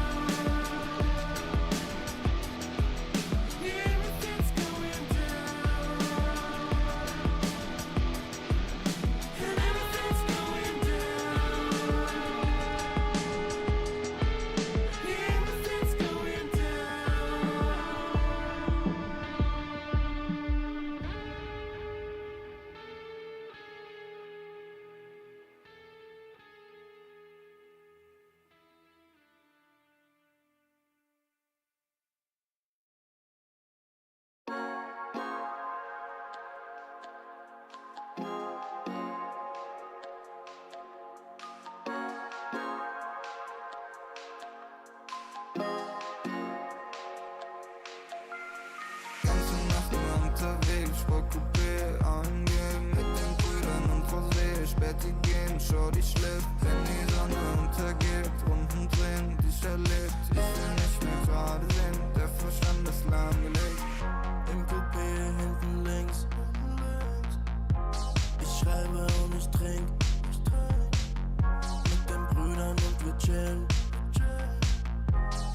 Yeah, everything's going down. And everything's going down. Yeah, everything's going Ganze Nacht nur unterwegs, Sportcoupé angehen mit den Brüdern und Rosé. Späti gehen, Shorty schläft, wenn die Sonne untergeht. Runden drehen, die ich erlebt, ich will nicht mehr gerade sehen. Der Verstand ist lahmgelegt. Im Coupé hinten links. Ich schreibe und ich trink. Mit den Brüdern und wir chillen.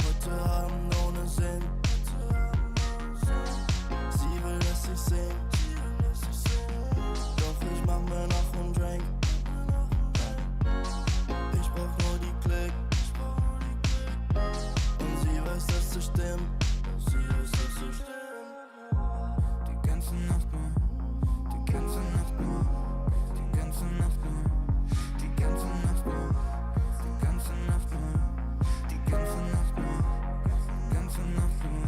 Heute Abend ohne Sinn. Sie will, dass ich sing. Doch ich mach mir noch einen Drink. Ich brauch nur die Klick. Und sie weiß, dass es stimmt. Die ganze Nacht nur, die ganze Nacht nur, die ganze Nacht nur, die ganze Nacht nur, die ganze Nacht nur, die ganze Nacht nur, die ganze Nacht nur,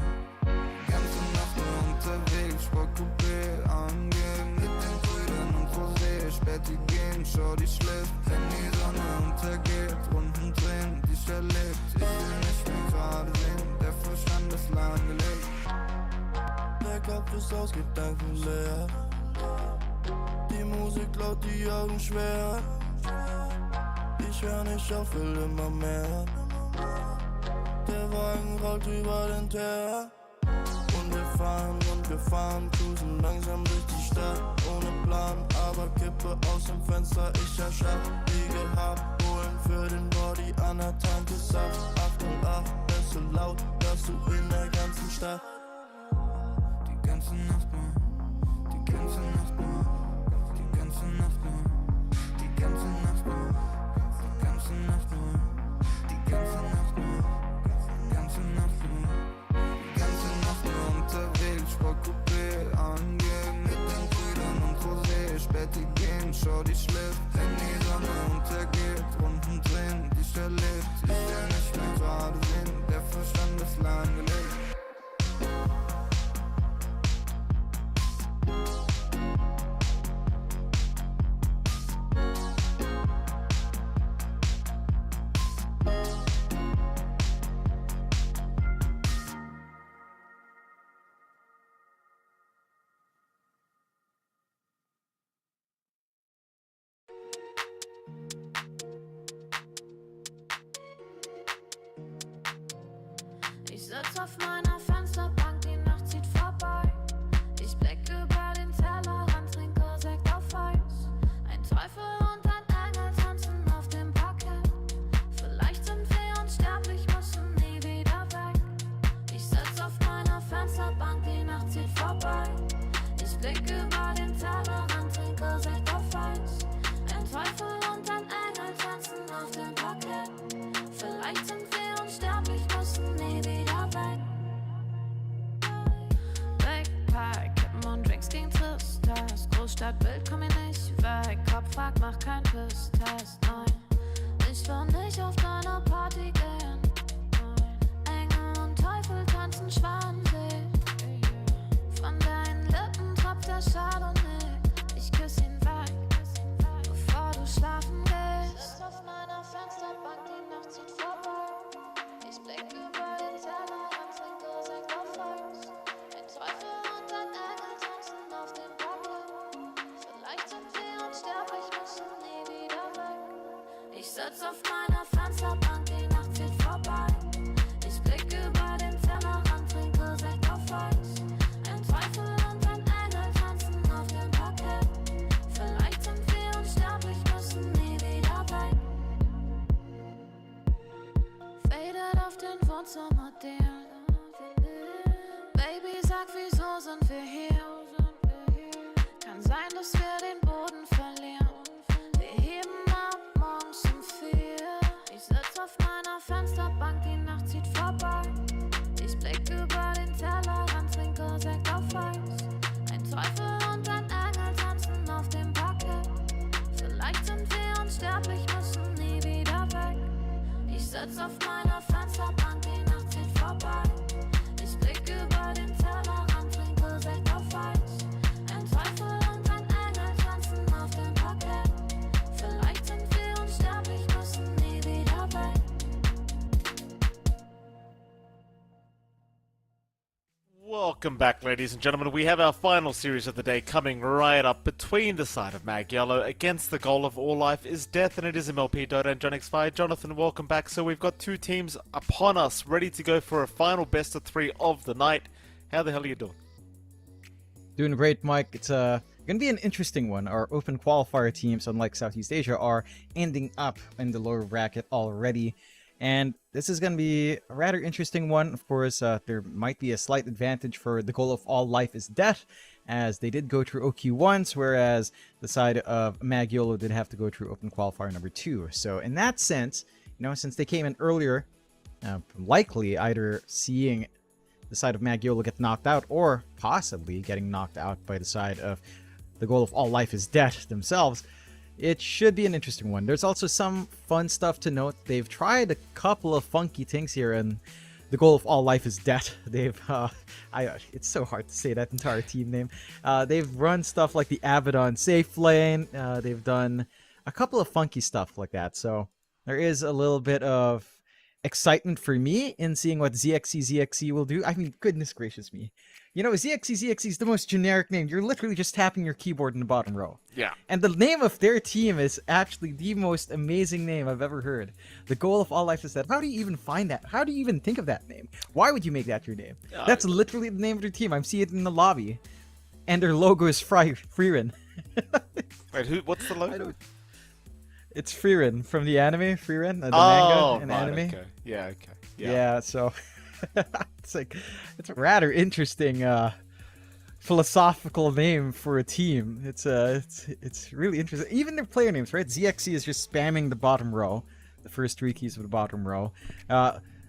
ganze Nacht nur unterwegs, Sportcoupé angehen mit den Brüdern und Rosé. Späti gehen, Shorty schläft, wenn die Sonne untergeht. Runden drehen, die ich erlebt, ich will nicht mehr gerade sehen. Der Verstand ist lahmgelegt. Der Kopf ist aus Gedanken leer. Die Musik laut, die Augen schwer. Ich hör nicht auf, will immer mehr. Der Wagen rollt über den Teer. Und wir fahren, cruisen langsam durch die Stadt. Ohne Plan, aber Kippe aus dem Fenster, ich erschaff. Wie gehabt, holen für den Body an der Tanke Saft. 808, ist so laut, dass du in der ganzen Stadt. Die ganze Nacht nur, die ganze Nacht nur, die ganze Nacht nur, die ganze Nacht nur, die ganze Nacht nur, die ganze Nacht nur, die ganze Nacht nur, die ganze Nacht nur unterwegs, Sportcoupé angehen mit den Brüdern und Rosé. Späti gehen, Shorty schläft, wenn die Sonne untergeht. Runden drehen, die ich erlebt, ich will nicht mehr gerade sehen. Der Verstand ist lahmgelegt. sitz auf meiner Fensterbank, die Nacht zieht vorbei. Ich blicke über den Tellerrand, trinke Sekt auf Eis. Ein Teufel und ein Engel tanzen auf dem Parkett. Vielleicht sind wir unsterblich, müssen nie wieder weg. Ich sitz auf meiner Fensterbank, die Nacht zieht vorbei. Ich blicke über den Tellerrand, trinke Sekt auf Eis. Ein Teufel und ein Engel tanzen auf dem Parkett. Vielleicht sind wir unsterblich, müssen nie wieder weg. Backpack, Kippen und Drinks gegen Tristess. Großstadtbild, komm mir nicht weg. Kopf fragt, mach kein Pisstest, nein. Ich will nicht auf deine Party gehen, nein. Engel und Teufel tanzen Schwanensee. Von deinen Lippen tropft der Chardonnay. Ich küss ihn weg, bevor du schlafen gehst. Sitz auf meiner Fensterbank, die Nacht zieht vorbei. Ich blick über den Tellerrand, trinke Sekt auf Eis. Ein Teufel und ein Engel tanzen auf dem Parkett. Vielleicht sind wir unsterblich, müssen nie wieder weg. Ich sitz auf meiner Fensterbank, die Nacht zieht vorbei. Ich blick über den Tellerrand, trinke Sekt auf Eis. Ein Teufel und ein Engel tanzen auf dem Parkett. Vielleicht sind wir unsterblich, müssen nie wieder weg. Faded auf den Wohnzimmerdielen. Baby, sag, wieso sind wir hier? Kann sein, dass wir den Boden verlieren. Wir heben ab morgens um 4. Ich sitz auf meiner Fensterbank, die Nacht zieht vorbei. Ich blick über den Tellerrand, trinke Sekt auf Eis. Ein Teufel und ein Engel tanzen auf dem Parkett. Vielleicht sind wir unsterblich, müssen nie wieder weg. Ich sitz auf meiner Fensterbank, die Nacht zieht vorbei. Ich blick über den Tellerrand, trinke Sekt auf Eis. Ein Teufel und ein Engel tanzen auf dem Parkett. Vielleicht sind wir unsterblich, müssen nie wieder weg. Welcome back, ladies and gentlemen. We have our final series of the day coming right up between the side of Mag Yellow against the goal of all life is death, and it is MLP Dota and John X5. Jonathan, welcome back. So we've got two teams upon us, ready to go for a final best of 3 of the night. How the hell are you doing? Doing great, Mike. It's going to be an interesting one. Our open qualifier teams, unlike Southeast Asia, are ending up in the lower bracket already. And this is going to be a rather interesting one. Of course, there might be a slight advantage for the goal of all life is death, as they did go through OQ once, whereas the side of Magyolo did have to go through open qualifier number 2. So in that sense, you know, since they came in earlier, likely either seeing the side of Magyolo get knocked out or possibly getting knocked out by the side of the goal of all life is death themselves, it should be an interesting one. There's also some fun stuff to note. They've tried a couple of funky things here, and the goal of all life is death. They've, it's so hard to say that entire team name. They've run stuff like the Abaddon safe lane. They've done a couple of funky stuff like that. So there is a little bit of excitement for me in seeing what ZXC will do. I mean, goodness gracious me. You know, ZXC is the most generic name. You're literally just tapping your keyboard in the bottom row. Yeah. And the name of their team is actually the most amazing name I've ever heard. The goal of all life is that. How do you even find that? How do you even think of that name? Why would you make that your name? That's literally the name of their team. I'm seeing it in the lobby. And their logo is Frieren. Wait, what's the logo? It's Frieren from the anime, Frieren, the manga and right, anime. Okay. Yeah, okay. Yeah, so it's a rather interesting philosophical name for a team. It's really interesting. Even their player names, right? ZXC is just spamming the bottom row, the first 3 keys of the bottom row.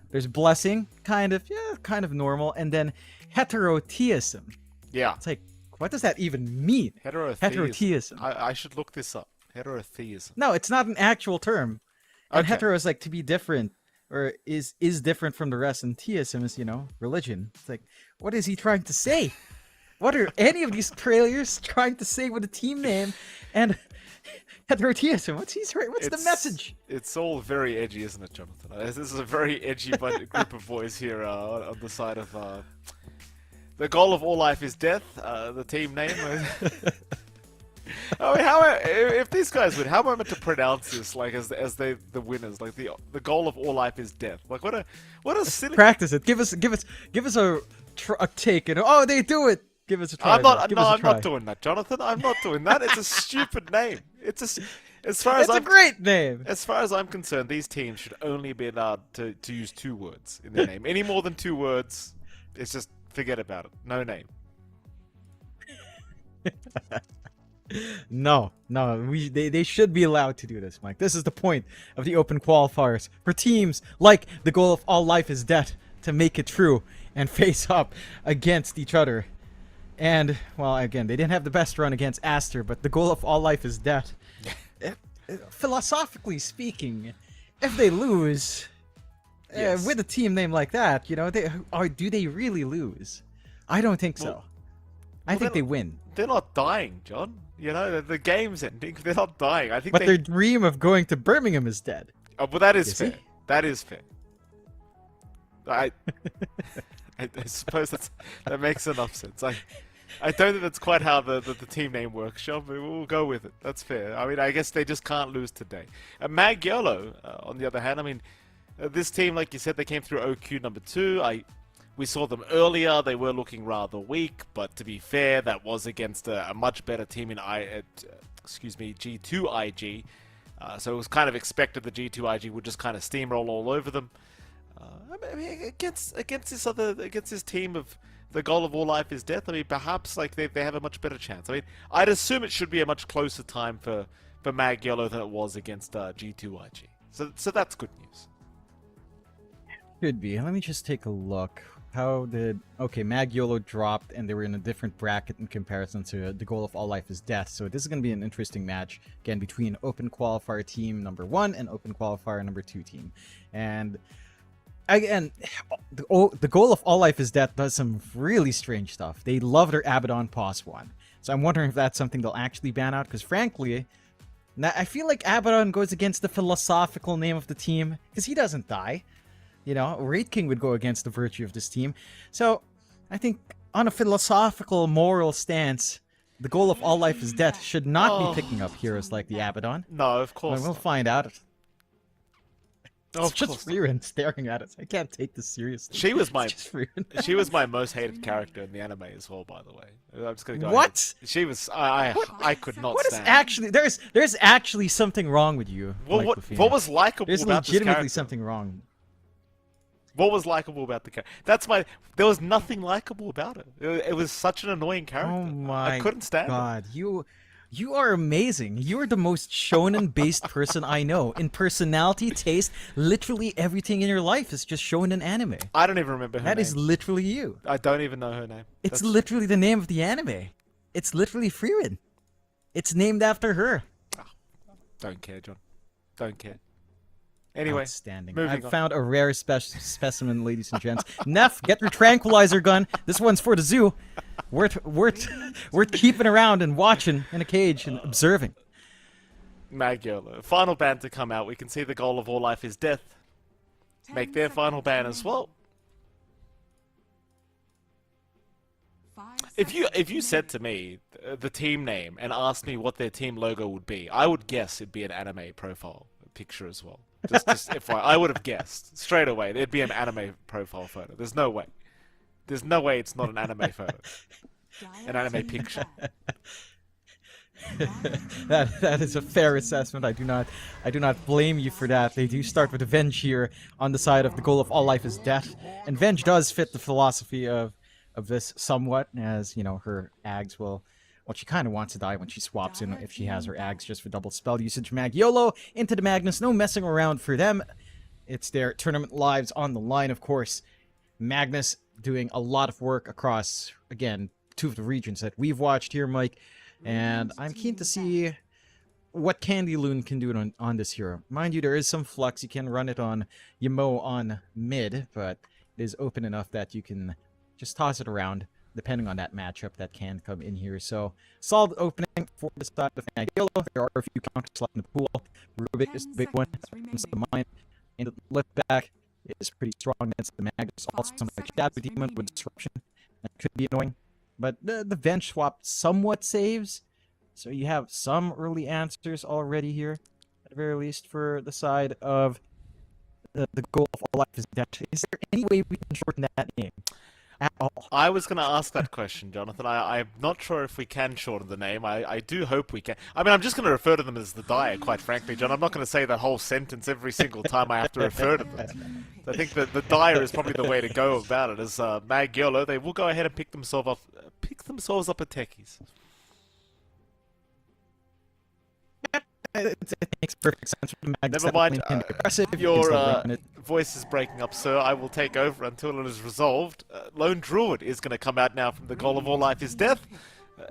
There's blessing, kind of normal, and then heterotheism. Yeah. It's like, what does that even mean? Heterotheism. I should look this up. Heterotheism. No, it's not an actual term. And Okay. hetero is like to be different, or is different from the rest, and theism is, you know, religion. It's like, what is he trying to say? What are any of these players trying to say with a team name and heterotheism? What's the message? It's all very edgy, isn't it, Jonathan? This is a very edgy group of boys here on the side of the goal of all life is death. The team name. I mean, if these guys win, how am I meant to pronounce this? Like as they the winners, like the goal of all life is death. Like what a silly. Practice it. Give us a take, and oh, they do it. Give us a try. I'm not. Give No, us a I'm try. not doing that, Jonathan. I'm not doing that. It's a stupid name. It's as far as It's a great name. As far as I'm concerned, these teams should only be allowed to use 2 words in their name. Any more than 2 words, it's just forget about it. No name. No, they should be allowed to do this, Mike. This is the point of the open qualifiers for teams like the goal of all life is death to make it true and face up against each other. And well, again, they didn't have the best run against Aster, but the goal of all life is death. Philosophically speaking, if they lose Yes. with a team name like that, you know, do they really lose? I don't think so. Well, I think they win. They're not dying, John. You know, the game's ending. They're not dying. I think But their dream of going to Birmingham is dead. Oh, well, that is Is fair. he? That is fair. I suppose that makes enough sense. I don't think that's quite how the team name works, Sean, but we'll go with it. That's fair. I mean, I guess they just can't lose today. Mag Yolo, on the other hand, I mean, this team, like you said, they came through OQ number 2. We saw them earlier. They were looking rather weak, but to be fair, that was against a much better team in G2 IG. So it was kind of expected the G2 IG would just kind of steamroll all over them. I mean, against this team of the goal of all life is death. I mean, perhaps like they have a much better chance. I mean, I'd assume it should be a much closer time for Mag Yellow than it was against G2 IG. So that's good news. Could be. Let me just take a look. Okay, Mag Yolo dropped and they were in a different bracket in comparison to the goal of all life is death. So this is going to be an interesting match, again, between Open Qualifier team number 1 and Open Qualifier number 2 team. And again, the goal of all life is death does some really strange stuff. They love their Abaddon Pos 1. So I'm wondering if that's something they'll actually ban out, because frankly, I feel like Abaddon goes against the philosophical name of the team, because he doesn't die. You know, Wraith King would go against the virtue of this team. So, I think on a philosophical, moral stance, the goal of all life is death should not be picking up heroes like the Abaddon. No, of course But we'll not. find out. Oh, It's just Frieren staring at us. I can't take this seriously. She was It's just my most hated character in the anime as well, by the way. I'm just gonna go What? ahead. She was I could not What is stand. actually there's actually something wrong with you. Well, Mike what Buffino. was likable There's about this legitimately character? something wrong. What was likable about the character? There was nothing likable about it. It was such an annoying character. Oh my I couldn't stand God, you are amazing. You are the most shonen-based person I know. In personality, taste, literally everything in your life is just shown in anime. it. I don't even remember her That name. is literally you. I don't even know her name. It's literally the name of the anime. It's literally Frieren. It's named after her. Don't care, John. Don't care. Anyway, Outstanding. moving I've on. found a rare specimen, ladies and gents. Neff, get your tranquilizer gun. This one's for the zoo. Worth keeping around and watching in a cage and observing. Mag Yolo. Final ban to come out. We can see the goal of all life is death. Make their final ban as well. If you said to me the team name and asked me what their team logo would be, I would guess it'd be an anime profile picture as well. Just FYI, I would have guessed straight away. It'd be an anime profile photo. There's no way. There's no way it's not an anime photo. An anime picture. That is a fair assessment. I do not blame you for that. They do start with Venge here on the side of the goal of all life is death, and Venge does fit the philosophy of this somewhat, as you know, her Ags will. Well, she kind of wants to die when she swaps in if she has her Ags just for double spell usage. Mag Yolo into the Magnus. No messing around for them. It's their tournament lives on the line, of course. Magnus doing a lot of work across, again, 2 of the regions that we've watched here, Mike. And I'm keen to see what Candy Loon can do on this hero. Mind you, there is some flux. You can run it on Yamo on mid, but it is open enough that you can just toss it around, depending on that matchup that can come in here. So, solid opening for the side of Magillo. There are a few counters left in the pool. Rubik is the big one. Comes to mind. And the lift back is pretty strong against the Magnus. Also, something like Shadow Demon with disruption. That could be annoying. But the Venge swap somewhat saves. So you have some early answers already here, at the very least, for the side of the goal of all life is debt. Is there any way we can shorten that name at all? I was going to ask that question, Jonathan. I'm not sure if we can shorten the name. I do hope we can. I mean, I'm just going to refer to them as the Dire, quite frankly, John. I'm not going to say that whole sentence every single time I have to refer to them. I think that the Dire is probably the way to go about it. As Mag Yolo, they will go ahead and pick themselves up at Techies. It makes perfect sense. Never mind. Aggressive. Your voice is breaking up, sir. I will take over until it is resolved. Lone Druid is going to come out now from the goal of all life is death.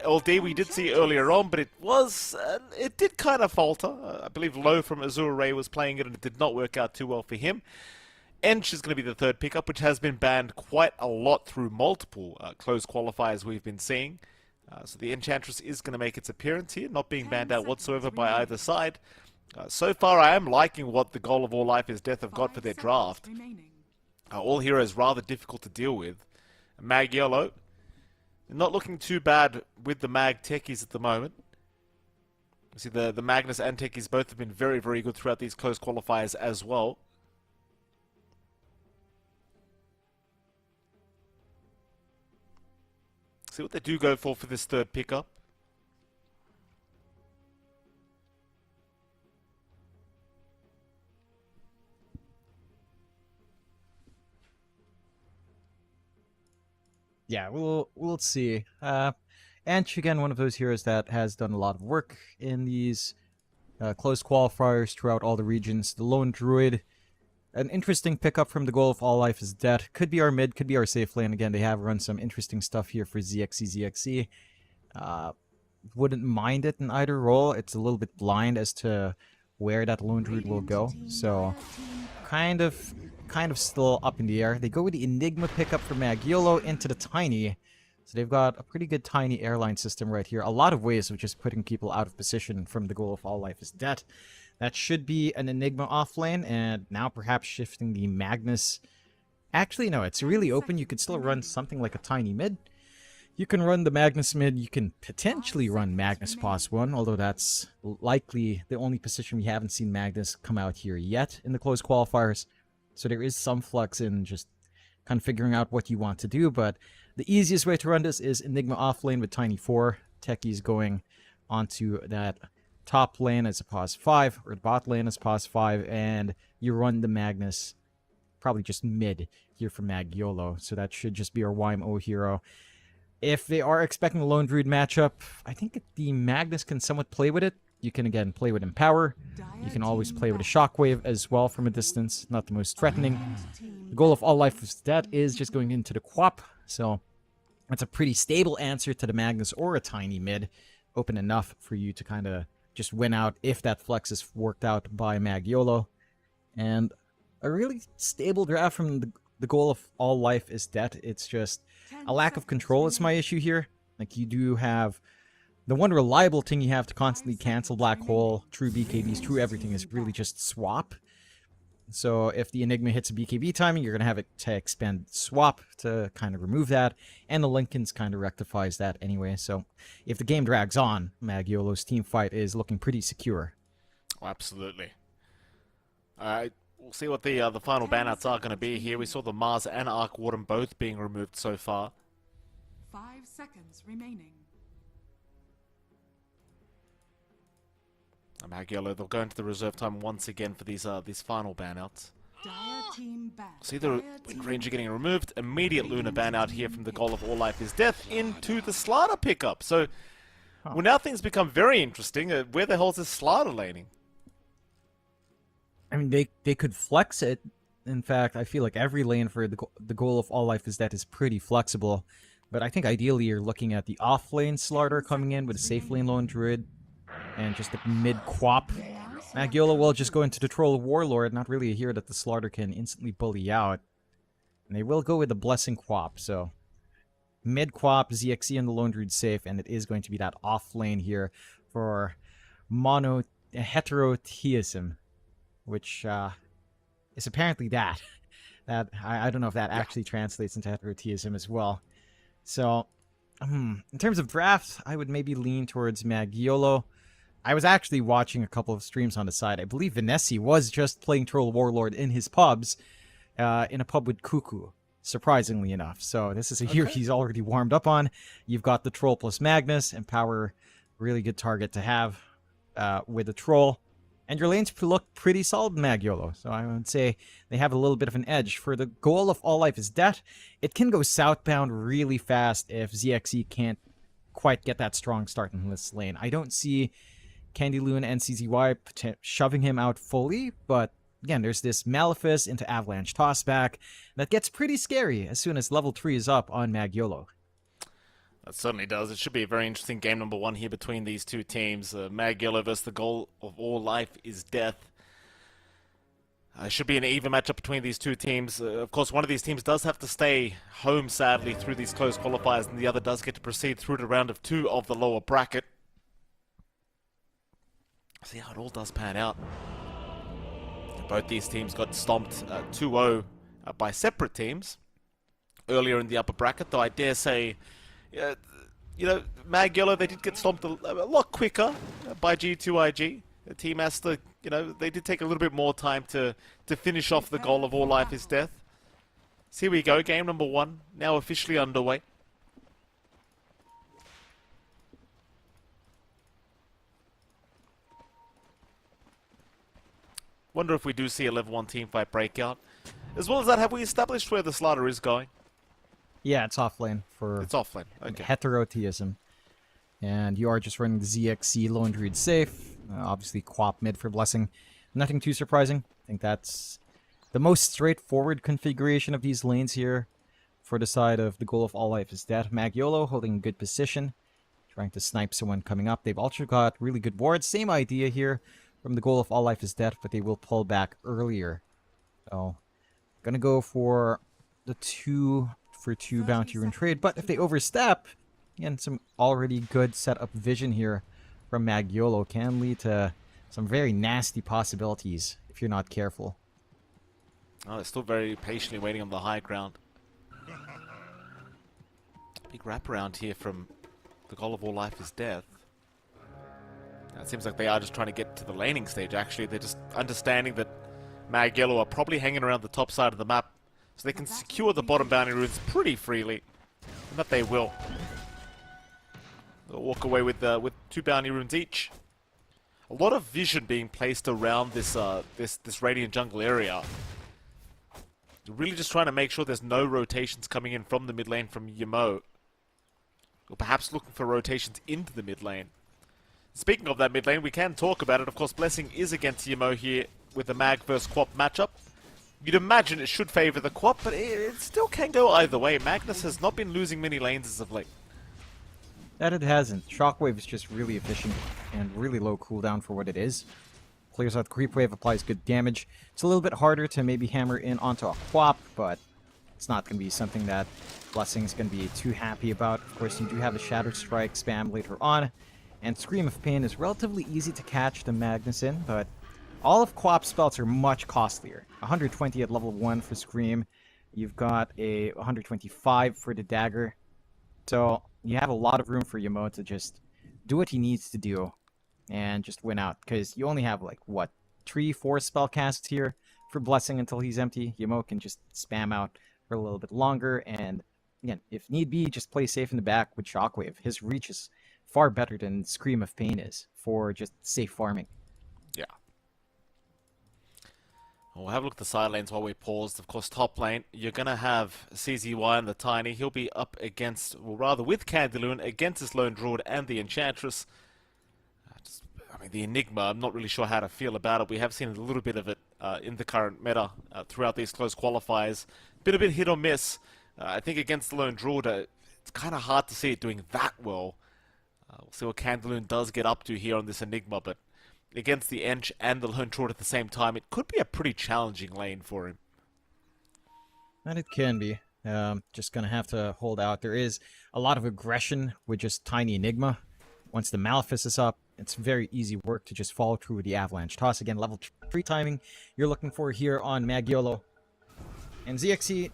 LD we did see earlier on, but it did kind of falter. I believe Low from Azure Ray was playing it, and it did not work out too well for him. Ench is going to be the third pickup, which has been banned quite a lot through multiple closed qualifiers we've been seeing. So the Enchantress is going to make its appearance here, not being banned out whatsoever by either side. So far, I am liking what the goal of all life is death have got for their draft. All heroes rather difficult to deal with. Mag Yellow, not looking too bad with the Mag Techies at the moment. You see, the Magnus and Techies both have been very, very good throughout these close qualifiers as well. See what they do go for this third pickup. Yeah, we'll see. Anch, again, one of those heroes that has done a lot of work in these close qualifiers throughout all the regions. The Lone Druid, an interesting pickup from the goal of all life is dead. Could be our mid, could be our safe lane. Again, they have run some interesting stuff here for ZXE. Wouldn't mind it in either role. It's a little bit blind as to where that Lone Druid will go. So, kind of still up in the air. They go with the Enigma pickup for Magiolo into the Tiny. So they've got a pretty good Tiny airline system right here. A lot of ways of just putting people out of position from the goal of all life is dead. That should be an Enigma offlane, and now perhaps shifting the Magnus. Actually, no, it's really open. You could still run something like a Tiny mid. You can run the Magnus mid. You can potentially run Magnus pos 1, although that's likely the only position we haven't seen Magnus come out here yet in the closed qualifiers. So there is some flux in just kind of figuring out what you want to do, but the easiest way to run this is Enigma offlane with Tiny 4. Techies going onto that top lane as a pos 5, or bot lane as pos 5, and you run the Magnus probably just mid here for Magiolo. So that should just be our YMO hero. If they are expecting a Lone Druid matchup, I think the Magnus can somewhat play with it. You can, again, play with Empower. You can always play with a Shockwave as well from a distance. Not the most threatening. The goal of all life is that is just going into the Quap. So that's a pretty stable answer to the Magnus or a Tiny mid. Open enough for you to kind of just win out if that flex is worked out by Magiolo. And a really stable draft from the goal of all life is dead. It's just a lack of control is my issue here. Like, you do have the one reliable thing you have to constantly cancel Black Hole, true BKBs, true everything is really just swap. So if the Enigma hits a BKB timing, you're going to have it to expand swap to kind of remove that. And the Lincoln's kind of rectifies that anyway. So if the game drags on, Magiolo's team fight is looking pretty secure. Oh, absolutely. Alright, we'll see what the final banouts are going to be here. We saw the Mars and Arc Warden both being removed so far. 5 seconds remaining. Magiolo, they'll go into the reserve time once again for these final banouts. Dire team back. See the Wind Ranger getting removed. Immediate Luna ban out here from the goal of all life is death into the Slider pickup. So, well, now things become very interesting. Where the hell is this Slider laning? I mean, they could flex it. In fact, I feel like every lane for the goal of all life is death is pretty flexible. But I think ideally you're looking at the off-lane Slider coming in with a safe lane Lone Druid. And just a mid-quap. Magiolo will just go into the Troll Warlord, not really a hero that the Slaughter can instantly bully out. And they will go with the Blessing Quap, so mid-quap, ZXE and the Lone Druid safe, and it is going to be that off-lane here for heterotheism, which is apparently that. I don't know if that actually translates into heterotheism as well. So In terms of drafts, I would maybe lean towards Magiolo. I was actually watching a couple of streams on the side. I believe Vanessa was just playing Troll Warlord in his pubs, in a pub with Cuckoo, surprisingly enough. So this is a hero he's already warmed up on. You've got the Troll plus Magnus, and Power, really good target to have with the Troll. And your lanes look pretty solid in Magiolo, so I would say they have a little bit of an edge. For the goal of All Life is Death, it can go southbound really fast if ZXE can't quite get that strong start in this lane. I don't see Candy Loon and CZY shoving him out fully, but again, there's this Malefice into Avalanche Tossback that gets pretty scary as soon as level 3 is up on Magiolo. That certainly does. It should be a very interesting game number 1 here between these two teams. Magiolo versus the goal of all life is death. Should be an even matchup between these two teams. Of course, one of these teams does have to stay home, sadly, through these close qualifiers, and the other does get to proceed through to round of 2 of the lower bracket. See how it all does pan out. Both these teams got stomped 2-0 by separate teams earlier in the upper bracket, though I dare say, you know, Magiolo, they did get stomped a lot quicker by G2IG. The team has to, you know, they did take a little bit more time to finish off the goal of all life is death. So here we go, game number 1, now officially underway. Wonder if we do see a level 1 teamfight breakout. As well as that, have we established where the slaughter is going? Yeah, it's offlane for It's offlane, okay. heterotheism. And you are just running the ZXC Lone Druid safe. Obviously, Quap mid for Blessing. Nothing too surprising. I think that's the most straightforward configuration of these lanes here for the side of the goal of all life is death. Magiolo holding a good position, trying to snipe someone coming up. They've also got really good wards. Same idea here from the goal of all life is death, but they will pull back earlier. So, gonna go for the 2-for-2 bounty rune trade, but if they overstep, again, some already good setup vision here from Magiolo can lead to some very nasty possibilities if you're not careful. Oh, they're still very patiently waiting on the high ground. Big wraparound here from the goal of all life is death. Now, it seems like they are just trying to get to the laning stage, actually. They're just understanding that Magiolo are probably hanging around the top side of the map, so they can secure the bottom bounty runes pretty freely. And that they will. They'll walk away with 2 bounty runes each. A lot of vision being placed around this this Radiant jungle area. They're really just trying to make sure there's no rotations coming in from the mid lane from Yamo. Or perhaps looking for rotations into the mid lane. Speaking of that mid lane, we can talk about it. Of course, Blessing is against Yamo here with the Mag vs Quap matchup. You'd imagine it should favor the Quap, but it still can go either way. Magnus has not been losing many lanes as of late. That it hasn't. Shockwave is just really efficient and really low cooldown for what it is. Clears out the creep wave, applies good damage. It's a little bit harder to maybe hammer in onto a Quap, but it's not going to be something that Blessing's going to be too happy about. Of course, you do have a Shatter Strike spam later on, and Scream of Pain is relatively easy to catch the Magnus in, but all of Quap's spells are much costlier. 120 at level 1 for Scream. You've got a 125 for the Dagger. So you have a lot of room for Yamo to just do what he needs to do and just win out. Because you only have, like, what, 3-4 spell casts here for Blessing until he's empty. Yamo can just spam out for a little bit longer. And, again, if need be, just play safe in the back with Shockwave. His reach is far better than Scream of Pain is for just safe farming. Yeah. We'll have a look at the side lanes while we paused. Of course, top lane, you're going to have CZY and the Tiny. He'll be up against, well, rather with Candaloon, against his Lone Druid and the Enchantress. I mean, the Enigma, I'm not really sure how to feel about it. We have seen a little bit of it in the current meta throughout these close qualifiers. Been a bit hit or miss. I think against the Lone Druid, it's kind of hard to see it doing that well. We'll see what Candaloon does get up to here on this Enigma, but against the Ench and the Lone Druid at the same time, it could be a pretty challenging lane for him. And it can be. Just gonna have to hold out. There is a lot of aggression with just Tiny Enigma. Once the Malefice is up, it's very easy work to just follow through with the Avalanche Toss. Again, level 3 timing you're looking for here on Magiolo. And ZXE,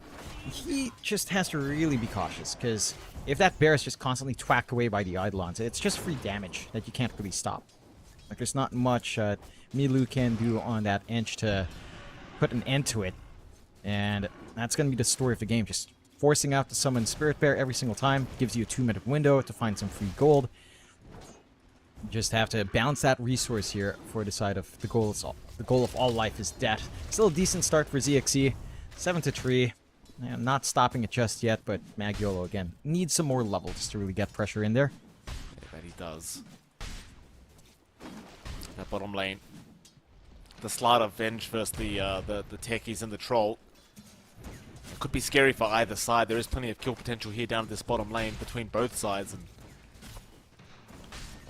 he just has to really be cautious, because if that bear is just constantly twacked away by the Eidolons, it's just free damage that you can't really stop. Like, there's not much Milu can do on that Ench to put an end to it. And that's going to be the story of the game. Just forcing out to summon Spirit Bear every single time. Gives you a 2-minute window to find some free gold. You just have to balance that resource here for the side of the goal. The goal of all life is death. Still a decent start for ZXE. 7-3. Yeah, not stopping it just yet, but Magiolo, again, needs some more levels to really get pressure in there. Yeah, that he does. That bottom lane. The slot of Venge versus the techies and the troll. It could be scary for either side. There is plenty of kill potential here down at this bottom lane between both sides. And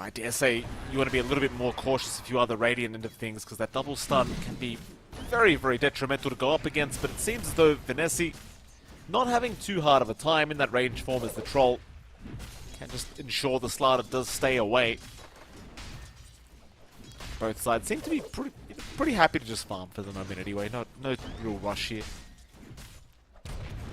I dare say you want to be a little bit more cautious if you are the Radiant end of things, because that double stun can be very, very detrimental to go up against. But it seems as though Vanessa, not having too hard of a time in that range form as the troll, can just ensure the Slardar does stay away. Both sides seem to be pretty happy to just farm for the moment anyway. No real rush here.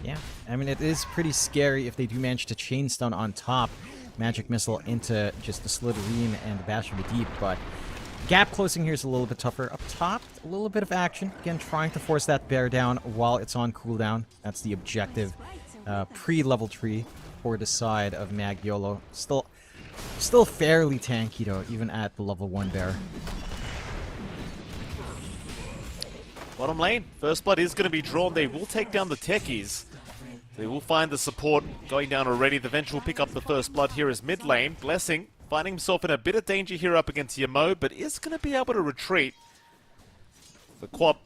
Yeah, I mean, it is pretty scary if they do manage to chain stun on top. Magic Missile into just the Slytherin and the Bash of the Deep, but gap closing here is a little bit tougher. Up top, a little bit of action. Again, trying to force that bear down while it's on cooldown. That's the objective. Pre-level 3 for the side of Magiolo. Still fairly tanky though, even at the level 1 bear. Bottom lane, first blood is going to be drawn. They will take down the techies. They will find the support going down already. The Venge will pick up the first blood here as mid lane. Blessing finding himself in a bit of danger here up against Yamo, but is going to be able to retreat. The Quap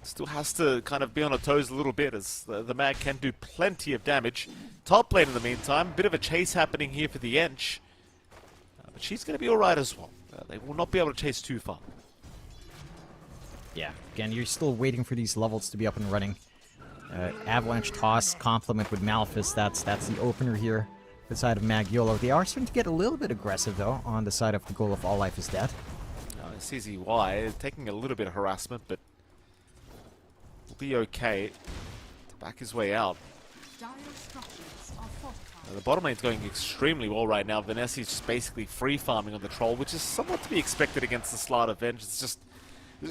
still has to kind of be on her toes a little bit, as the Mag can do plenty of damage. Top lane in the meantime, bit of a chase happening here for the Ench. But she's going to be alright as well. They will not be able to chase too far. Yeah, again, you're still waiting for these levels to be up and running. Avalanche Toss, complement with Malefice, that's the opener here for the side of Magiolo. They are starting to get a little bit aggressive, though, on the side of the goal of all life is dead. CZY taking a little bit of harassment, but will be okay to back his way out. The bottom lane's going extremely well right now. Vanessa's just basically free farming on the troll, which is somewhat to be expected against the Slardar Venge. It's just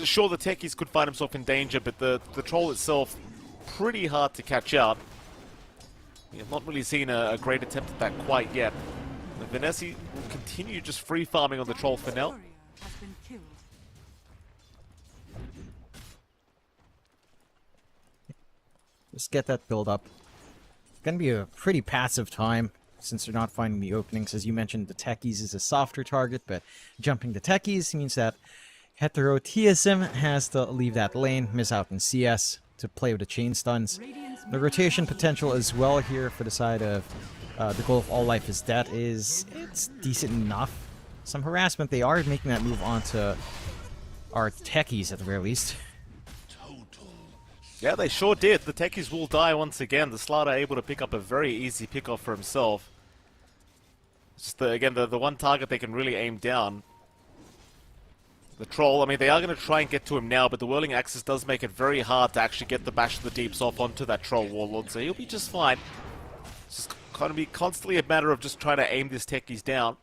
sure the techies could find himself in danger, but the troll itself pretty hard to catch out. We have not really seen a great attempt at that quite yet. Vanessa will continue just free farming on the troll for now. Just get that build up. It's going to be a pretty passive time since they're not finding the openings. As you mentioned, the techies is a softer target, but jumping the techies means that Hetero TSM has to leave that lane, miss out in CS to play with the chain stuns. The rotation potential as well here for the side of the goal of all life is dead it's decent enough. Some harassment, they are making that move onto our techies at the very least. Yeah, they sure did. The techies will die once again. The Slardar able to pick up a very easy pickoff for himself. It's just again, the one target they can really aim down. The troll, I mean, they are going to try and get to him now, but the Whirling Axis does make it very hard to actually get the Bash of the Deeps off onto that troll warlord, so he'll be just fine. It's just going to be constantly a matter of just trying to aim this techies down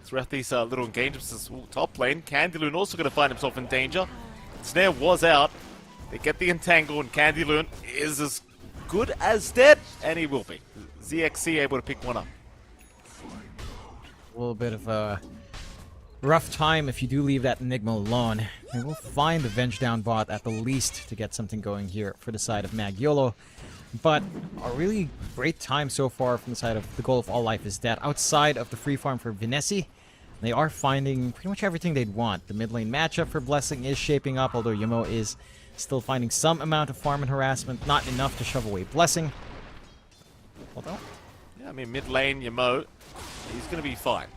throughout these little engagements. Top lane, Candyloon also going to find himself in danger. Snare was out. They get the entangle, and Candyloon is as good as dead, and he will be. ZXC able to pick one up. A little bit of a rough time if you do leave that Enigma alone. And we'll find the Venge down bot at the least to get something going here for the side of Magiolo. But a really great time so far from the side of the goal of all life is dead. Outside of the free farm for Vanessa, they are finding pretty much everything they'd want. The mid lane matchup for Blessing is shaping up, although Yamo is still finding some amount of farm and harassment, not enough to shove away Blessing. Although, yeah, I mean, mid lane, Yamo, he's going to be fine.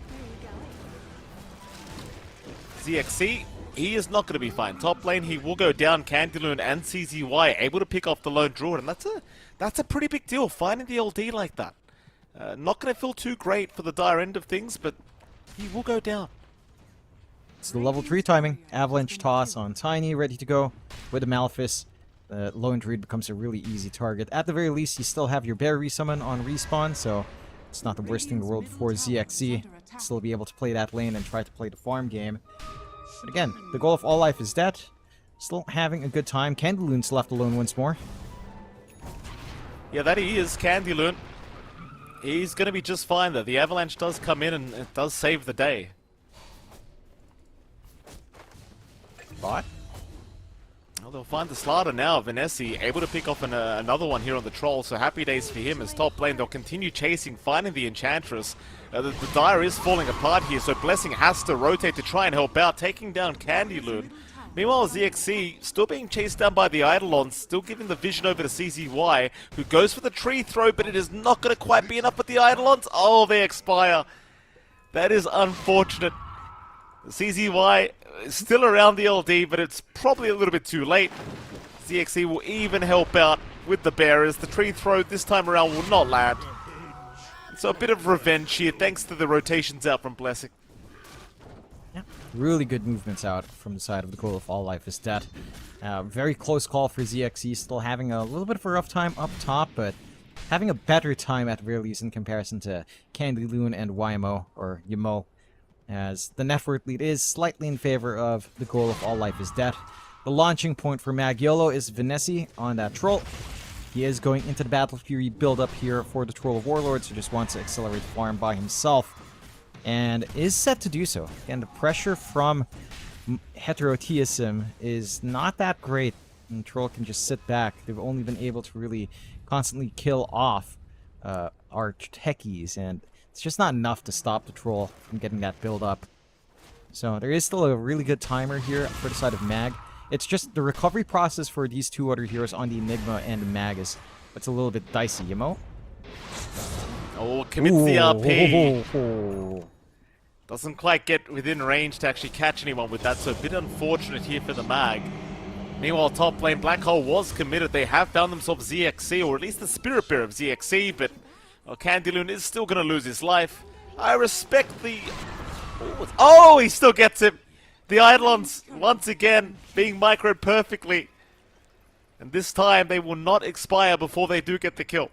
ZXC, he is not going to be fine. Top lane, he will go down. Candyloon and CZY able to pick off the lone Druid, and that's a pretty big deal, finding the LD like that. Not going to feel too great for the dire end of things, but he will go down. It's the level 3 timing. Avalanche Toss on Tiny, ready to go with the Malefice. Lone Druid becomes a really easy target. At the very least, you still have your Bear Resummon on respawn, so It's not the worst thing in the world for ZXC. Still be able to play that lane and try to play the farm game. But again, the goal of All Life is dead. Still having a good time. Candyloon's left alone once more. Yeah, that he is, Candyloon. He's going to be just fine, though. The Avalanche does come in and it does save the day. Bot? Well, they'll find the Slaughter now. Vanessa able to pick off another one here on the Troll, so happy days for him as top lane. They'll continue chasing, finding the Enchantress. The Dire is falling apart here, so Blessing has to rotate to try and help out, taking down Candyloon. Meanwhile, ZXC still being chased down by the Eidolons, still giving the vision over to CZY, who goes for the tree throw, but it is not going to quite be enough with the Eidolons. Oh, they expire. That is unfortunate. CZY is still around the LD, but it's probably a little bit too late. ZXC will even help out with the bearers. The tree throw this time around will not land. So a bit of revenge here, thanks to the rotations out from Blessing. Really good movements out from the side of the goal of All Life is dead. Very close call for ZXC, still having a little bit of a rough time up top, but having a better time at the very least in comparison to Candyloon and YMO, or Yamo, as the network lead is slightly in favor of the goal of All Life is dead. The launching point for Magiolo is Vanessa on that Troll. He is going into the Battle Fury build up here for the Troll of Warlords, who just wants to accelerate the farm by himself. And is set to do so. Again, the pressure from Heterotheism is not that great, and Troll can just sit back. They've only been able to really constantly kill off our techies, and it's just not enough to stop the Troll from getting that build up. So there is still a really good timer here for the side of Mag. It's just the recovery process for these two other heroes on the Enigma and the Mag is it's a little bit dicey, Yamo. Oh, commits the RP. Doesn't quite get within range to actually catch anyone with that, so a bit unfortunate here for the Mag. Meanwhile, top lane, Black Hole was committed. They have found themselves ZXC, or at least the Spirit Bear of ZXC, but Candyloon is still going to lose his life. I respect the... Oh, he still gets him! The Eidolons, once again, being microed perfectly. And this time, they will not expire before they do get the kill.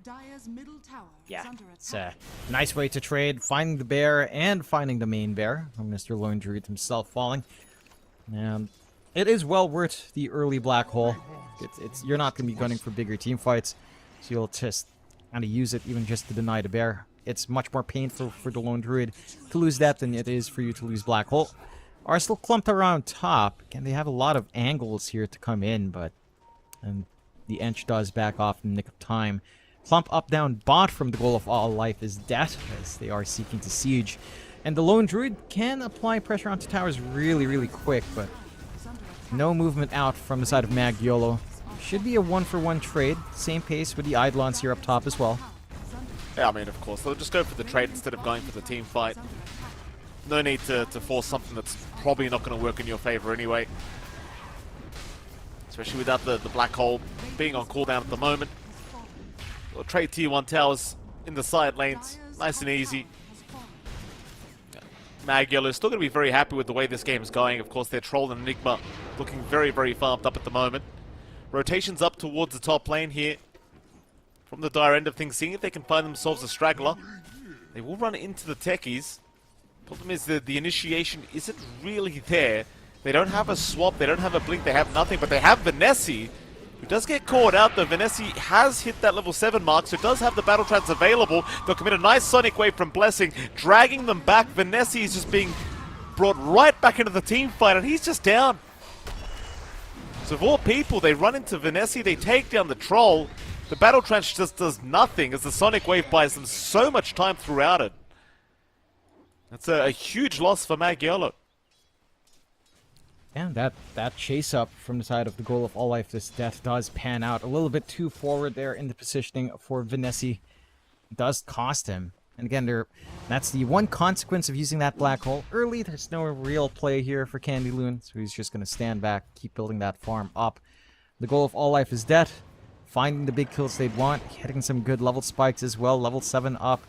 Dire's middle tower Yeah, is under it's attack. a nice way to trade, finding the bear and finding the main bear. Mr. Lone Druid himself falling. And it is well worth the early Black Hole. You're not going to be gunning for bigger team fights, so you'll just kind of use it even just to deny the bear. It's much more painful for the Lone Druid to lose that than it is for you to lose Black Hole. Are still clumped around top. Again, they have a lot of angles here to come in, but and the Ench does back off in the nick of time. Clump up down bot from the goal of All Life is death, as they are seeking to siege. And the Lone Druid can apply pressure onto towers really quick, but no movement out from the side of Magiolo. Should be a 1-for-1 trade. Same pace with the Eidolons here up top as well. Yeah, I mean, of course, they'll just go for the trade instead of going for the team fight. No need to force something that's probably not going to work in your favor anyway. Especially without the Black Hole being on cooldown at the moment. We'll trade tier 1 towers in the side lanes. Nice and easy. Magiolo is still going to be very happy with the way this game is going. Of course, their Troll and Enigma looking very farmed up at the moment. Rotations up towards the top lane here. From the Dire end of things, seeing if they can find themselves a straggler. They will run into the techies. Problem is that the initiation isn't really there. They don't have a swap, they don't have a blink, they have nothing, but they have Vanessa, who does get caught out, though. Vanessa has hit that level 7 mark, so does have the battle trance available. They'll commit a nice Sonic Wave from Blessing, dragging them back. Vanessa is just being brought right back into the team fight, and he's just down. So of all people, they run into Vanessa, they take down the Troll. The battle trance just does nothing, as the Sonic Wave buys them so much time throughout it. That's a huge loss for Magiolo. And that chase up from the side of the goal of All Life this death does pan out a little bit too forward there in the positioning for Vanessa. It does cost him. And again, that's the one consequence of using that Black Hole early. There's no real play here for Candyloon, so he's just going to stand back, keep building that farm up. The goal of All Life is dead. Finding the big kills they'd want, hitting some good level spikes as well. Level 7 up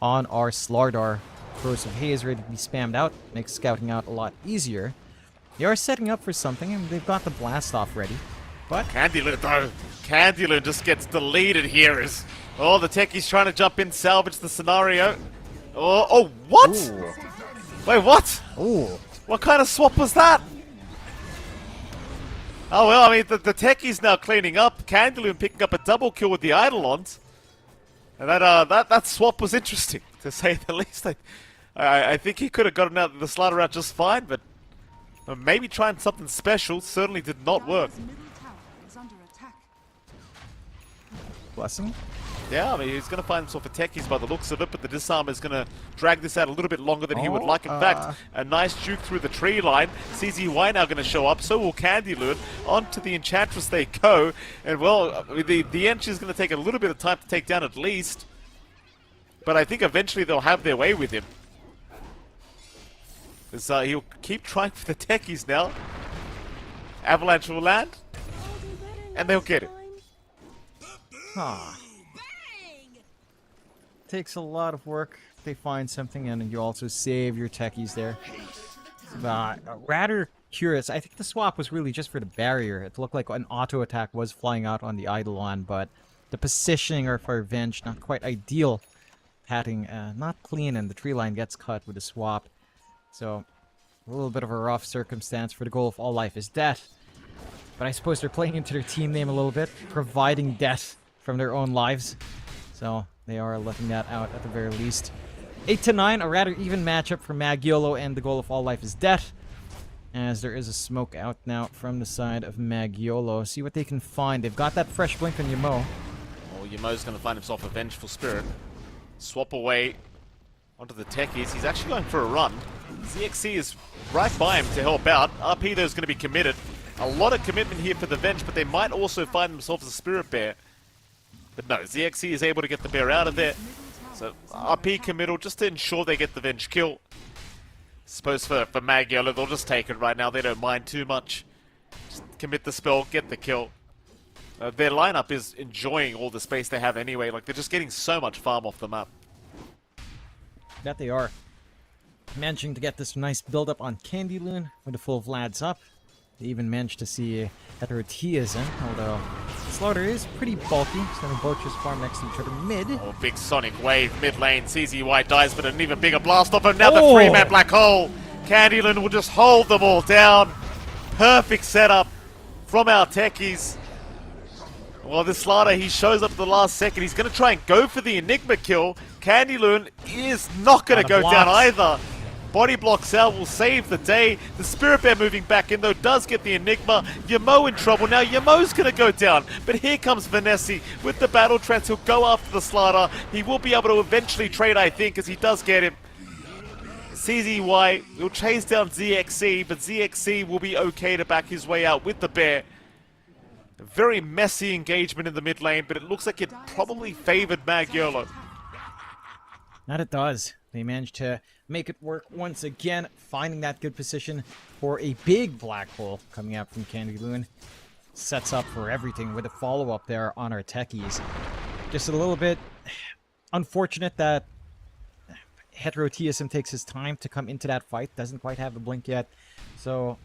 on our Slardar. Throws of Haze ready to be spammed out, makes scouting out a lot easier. They are setting up for something, and they've got the blast off ready. But Candyloon, though. Candyloon just gets deleted here as... Oh, the techie's trying to jump in, salvage the scenario. Oh, what? Ooh. Wait, what? Ooh. What kind of swap was that? Oh, well, I mean, the techie's now cleaning up. Candyloon picking up a double kill with the Eidolons. And that swap was interesting, to say the least. I think he could have gotten out the slaughter out just fine, but maybe trying something special certainly did not work. Dire's middle tower is under attack. Blessing. Yeah, I mean, he's going to find himself a techies by the looks of it, but the disarm is going to drag this out a little bit longer than he would like. In fact, a nice juke through the tree line. CZY now going to show up, so will Candyloon. Onto the Enchantress they go, and well, the Ench is going to take a little bit of time to take down at least, but I think eventually they'll have their way with him. He'll keep trying for the techies now. Avalanche will land, and they'll get it. Huh. Takes a lot of work. They find something, and you also save your techies there. Rather curious. I think the swap was really just for the barrier. It looked like an auto attack was flying out on the Eidolon, but the positioning or for Revenge not quite ideal. Patting not clean, and the tree line gets cut with a swap. So a little bit of a rough circumstance for the goal of all life is death. But I suppose they're playing into their team name a little bit, providing death from their own lives. So they are letting that out at the very least. 8-9, a rather even matchup for Magiolo, and the goal of all life is death. As there is a smoke out now from the side of Magiolo. See what they can find. They've got that fresh blink on Yamo. Oh, Yamo's going to find himself a Vengeful Spirit. Swap away onto the techies. He's actually going for a run. ZXC is right by him to help out. RP though is going to be committed. A lot of commitment here for the Venge, but they might also find themselves a Spirit Bear. But no, ZXC is able to get the bear out of there. So RP committal just to ensure they get the Venge kill. Suppose for Magiolo, they'll just take it right now. They don't mind too much. Just commit the spell, get the kill. Their lineup is enjoying all the space they have anyway. Like, they're just getting so much farm off the map. That they are. Managing to get this nice build-up on Candyloon with the full Vlad's up. They even managed to see Heterotia's in, although Slaughter is pretty bulky, so they both just farm next to each other mid. Oh, big sonic wave mid lane. CZY dies, but an even bigger blast off him. Now the three-man black hole. Candyloon will just hold them all down. Perfect setup from our techies. Well, this Slaughter, he shows up at the last second. He's going to try and go for the Enigma kill. Candyloon is not going to go down either. Body block cell will save the day. The Spirit Bear moving back in, though, does get the Enigma. Yamo in trouble. Now Yamo's going to go down. But here comes Vanessa with the Battle Trance. He'll go after the Slaughter. He will be able to eventually trade, I think, as he does get him. CZY will chase down ZXC, but ZXC will be okay to back his way out with the Bear. A very messy engagement in the mid lane, but it looks like it probably favored Magiolo. That it does. They managed to make it work once again, finding that good position for a big black hole coming out from Candyloon. Sets up for everything with a follow-up there on our techies. Just a little bit unfortunate that Heterotiasm takes his time to come into that fight. Doesn't quite have the blink yet. So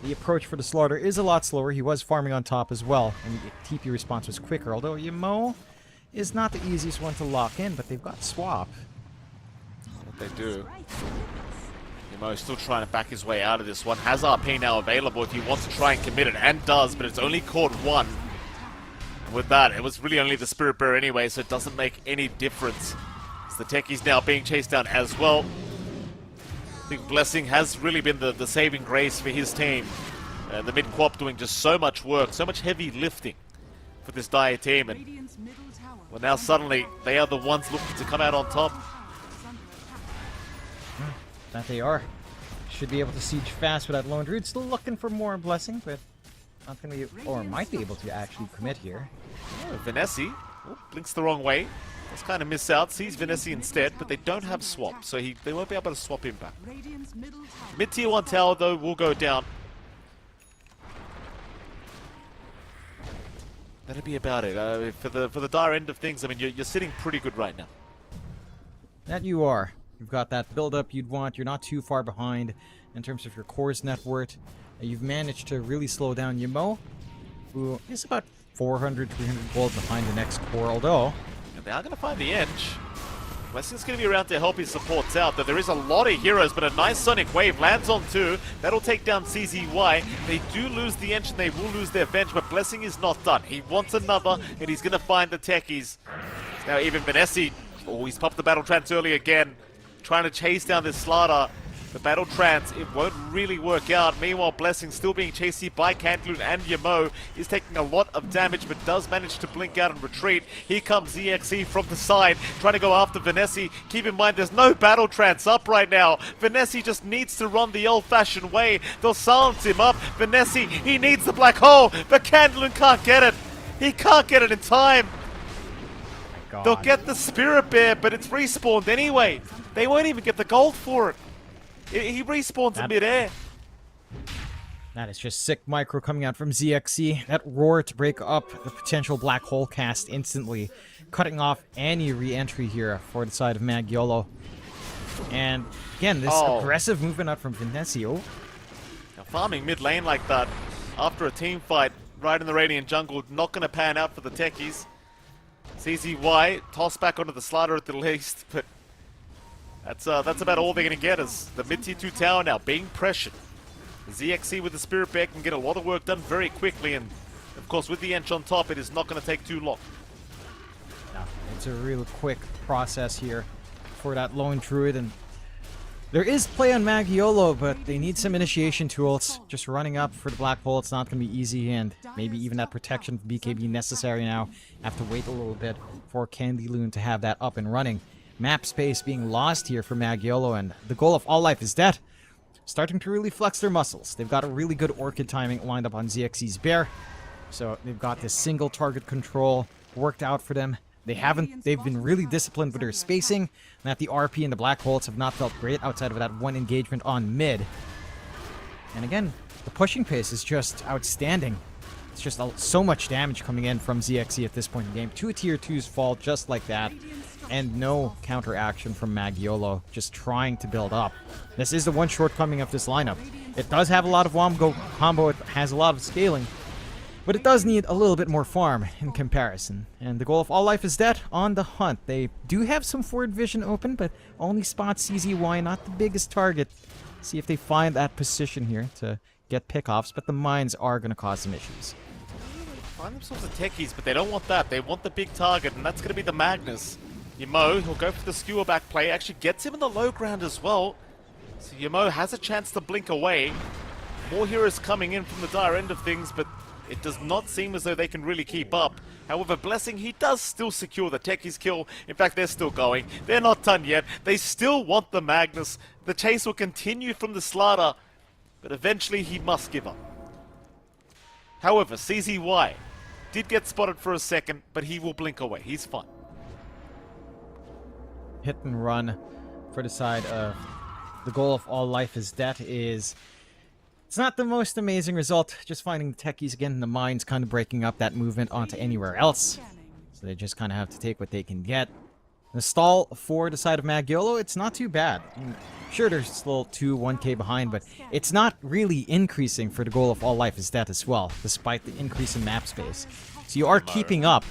the approach for the Slaughter is a lot slower. He was farming on top as well, and the TP response was quicker. Although Yamo is not the easiest one to lock in, but they've got Swap. They do. Yamo still trying to back his way out of this one. Has RP now available if he wants to try and commit it, and does, but it's only caught one. With that, it was really only the Spirit Bear anyway, so it doesn't make any difference. As the techies now being chased down as well. I think Blessing has really been the saving grace for his team. The mid-quap doing just so much work, so much heavy lifting for this Dire team, and well, now suddenly they are the ones looking to come out on top. That they are. Should be able to siege fast with that Lone Druid. Still looking for more Blessing, but not going to be, or might be able to actually commit here. Oh, Vanessa blinks the wrong way. Let's kind of miss out. Sees Vanessa instead, but they don't have swap, so they won't be able to swap him back. Mid-tier 1 tower, though, will go down. That'll be about it. For the Dire end of things, I mean, you're sitting pretty good right now. That you are. You've got that build-up you'd want. You're not too far behind in terms of your core's net worth. You've managed to really slow down Yamo. who is about 400, 300 gold behind the next core, although... And they are going to find the edge. Blessing's going to be around to help his supports out, though there is a lot of heroes, but a nice Sonic Wave lands on 2. That'll take down CZY. They do lose the edge and they will lose their bench, but Blessing is not done. He wants another, and he's going to find the techies. Now even Vanessa, oh, he's popped the Battle Trance early again, trying to chase down this Slaughter. The Battle Trance, it won't really work out. Meanwhile, Blessing still being chased here by Cantaloon and Yamo. Is taking a lot of damage, but does manage to blink out and retreat. Here comes ZXE from the side, trying to go after Vanessa. Keep in mind, there's no Battle Trance up right now. Vanessa just needs to run the old-fashioned way. They'll silence him up. Vanessa, he needs the black hole, but Cantaloon can't get it. He can't get it in time. They'll get the Spirit Bear, but it's respawned anyway. They won't even get the gold for it. He respawns in midair. That is just sick micro coming out from ZXE. That roar to break up the potential black hole cast instantly, cutting off any re-entry here for the side of Magiolo. And again, this aggressive movement out from Vinesio. Now farming mid lane like that after a team fight right in the Radiant jungle, not going to pan out for the techies. CZY toss back onto the Slaughter at the least, but that's about all they're going to get is the mid-tier 2 tower now being pressured. ZXE with the Spirit Bear can get a lot of work done very quickly, and of course with the Ench on top, it is not going to take too long. No, it's a real quick process here for that lone Druid, and there is play on Magiolo, but they need some initiation tools. Just running up for the black hole, it's not going to be easy, and maybe even that protection from BKB necessary now. Have to wait a little bit for Candyloon to have that up and running. Map space being lost here for Magiolo, and the goal of All Life is Dead starting to really flex their muscles. They've got a really good Orchid timing lined up on ZXE's Bear, so they've got this single target control worked out for them. They've been really disciplined with their spacing, and that the RP and the black holes have not felt great outside of that one engagement on mid. And again, the pushing pace is just outstanding. It's just so much damage coming in from ZXE at this point in the game. 2 tier 2s fall just like that, and no counteraction from Magiolo, just trying to build up. This is the one shortcoming of this lineup. It does have a lot of wombo combo, it has a lot of scaling, but it does need a little bit more farm in comparison. And the goal of All Life is Dead on the hunt. They do have some forward vision open, but only spot CZY, not the biggest target. See if they find that position here to get pickoffs, but the mines are going to cause some issues. Find themselves the techies, but they don't want that. They want the big target, and that's going to be the Magnus. Yamo, he'll go for the skewer back play, actually gets him in the low ground as well. So Yamo has a chance to blink away. More heroes coming in from the dire end of things, but it does not seem as though they can really keep up. However, Blessing, he does still secure the techies kill. In fact, they're still going. They're not done yet. They still want the Magnus. The chase will continue from the Slaughter, but eventually he must give up. However, CZY did get spotted for a second, but he will blink away. He's fine. Hit and run for the side of the goal of All Life is Dead is... It's not the most amazing result, just finding the techies again in the mines, kind of breaking up that movement onto anywhere else. So they just kind of have to take what they can get. The stall for the side of Magiolo, it's not too bad. I mean, sure, they're still 1k behind, but it's not really increasing for the goal of All Life is Dead as well, despite the increase in map space. So you are keeping up.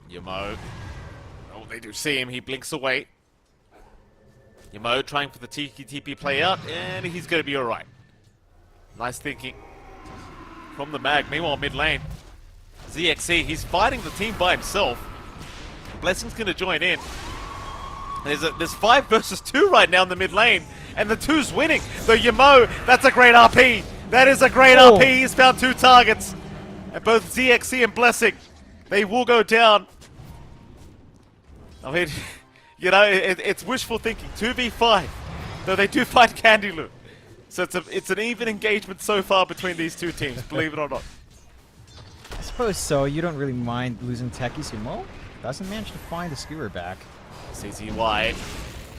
Yamo. Oh, they do see him. He blinks away. Yamo trying for the TP play out, and he's going to be alright. Nice thinking from the Mag. Meanwhile, mid lane, ZXE, he's fighting the team by himself. Blessing's going to join in. There's 5 versus 2 right now in the mid lane, and the 2's winning. So Yamo, that's a great RP. That is a great RP. He's found 2 targets. And both ZXE and Blessing, they will go down. I mean, you know, it's wishful thinking. 2v5, though they do fight Candyloon. So it's an even engagement so far between these 2 teams, believe it or not. I suppose so. You don't really mind losing techies. Yamo doesn't manage to find the skewer back. CZY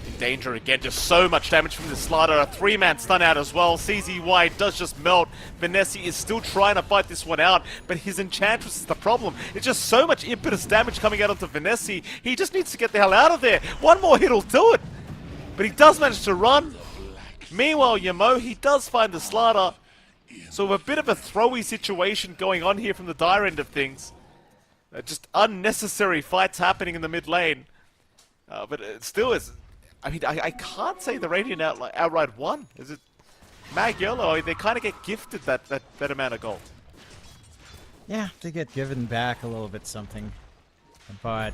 in danger again. Just so much damage from the Slaughter. A 3-man stun out as well. CZY does just melt. Vanessa is still trying to fight this one out, but his Enchantress is the problem. It's just so much impetus damage coming out onto Vanessa. He just needs to get the hell out of there. One more hit will do it. But he does manage to run. Meanwhile, Yamo, he does find the Slaughter. So a bit of a throwy situation going on here from the dire end of things. Just unnecessary fights happening in the mid lane. But it still is... I mean, I can't say the Radiant outright won. Is it Mag Yellow? They kind of get gifted that amount of gold. Yeah, they get given back a little bit something. But,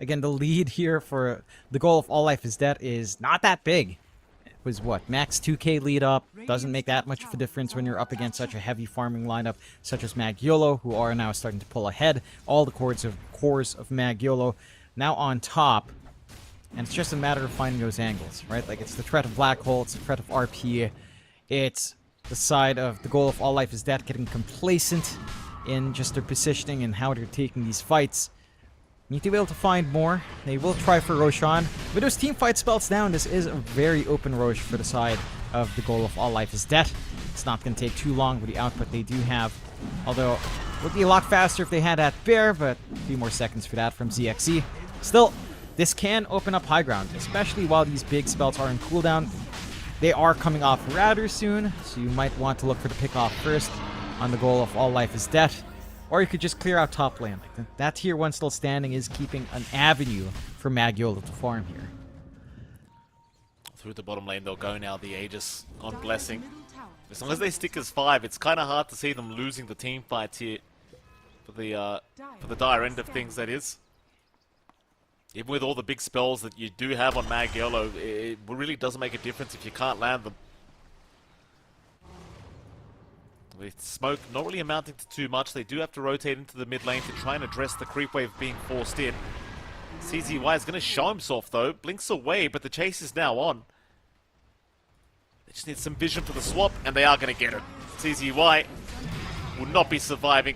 again, the lead here for the goal of All Life is Dead is not that big. It was what? Max 2k lead up. Doesn't make that much of a difference when you're up against such a heavy farming lineup such as Mag Yolo, who are now starting to pull ahead. All the cores of Mag Yolo now on top. And it's just a matter of finding those angles, right? Like, it's the threat of Black Hole, it's the threat of RP, it's the side of the goal of All Life is Dead getting complacent in just their positioning and how they're taking these fights. Need to be able to find more. They will try for Roshan. With those team fight spells down, this is a very open Rosh for the side of the goal of All Life is Dead. It's not going to take too long with the output they do have. Although, it would be a lot faster if they had that Bear, but a few more seconds for that from ZXE. Still, this can open up high ground, especially while these big spells are in cooldown. They are coming off rather soon, so you might want to look for the pick off first on the goal of All Life is Dead. Or you could just clear out top lane. That tier 1 still standing is keeping an avenue for Mag Yolo to farm here. Through the bottom lane they'll go now, the Aegis on Blessing. As long as they stick as 5, it's kind of hard to see them losing the team fights here. For the dire end of things, that is. Even with all the big spells that you do have on Mag Yolo, it really doesn't make a difference if you can't land them. With smoke not really amounting to too much, they do have to rotate into the mid lane to try and address the creep wave being forced in. CZY is going to show himself though, blinks away, but the chase is now on. They just need some vision for the swap, and they are going to get it. CZY will not be surviving.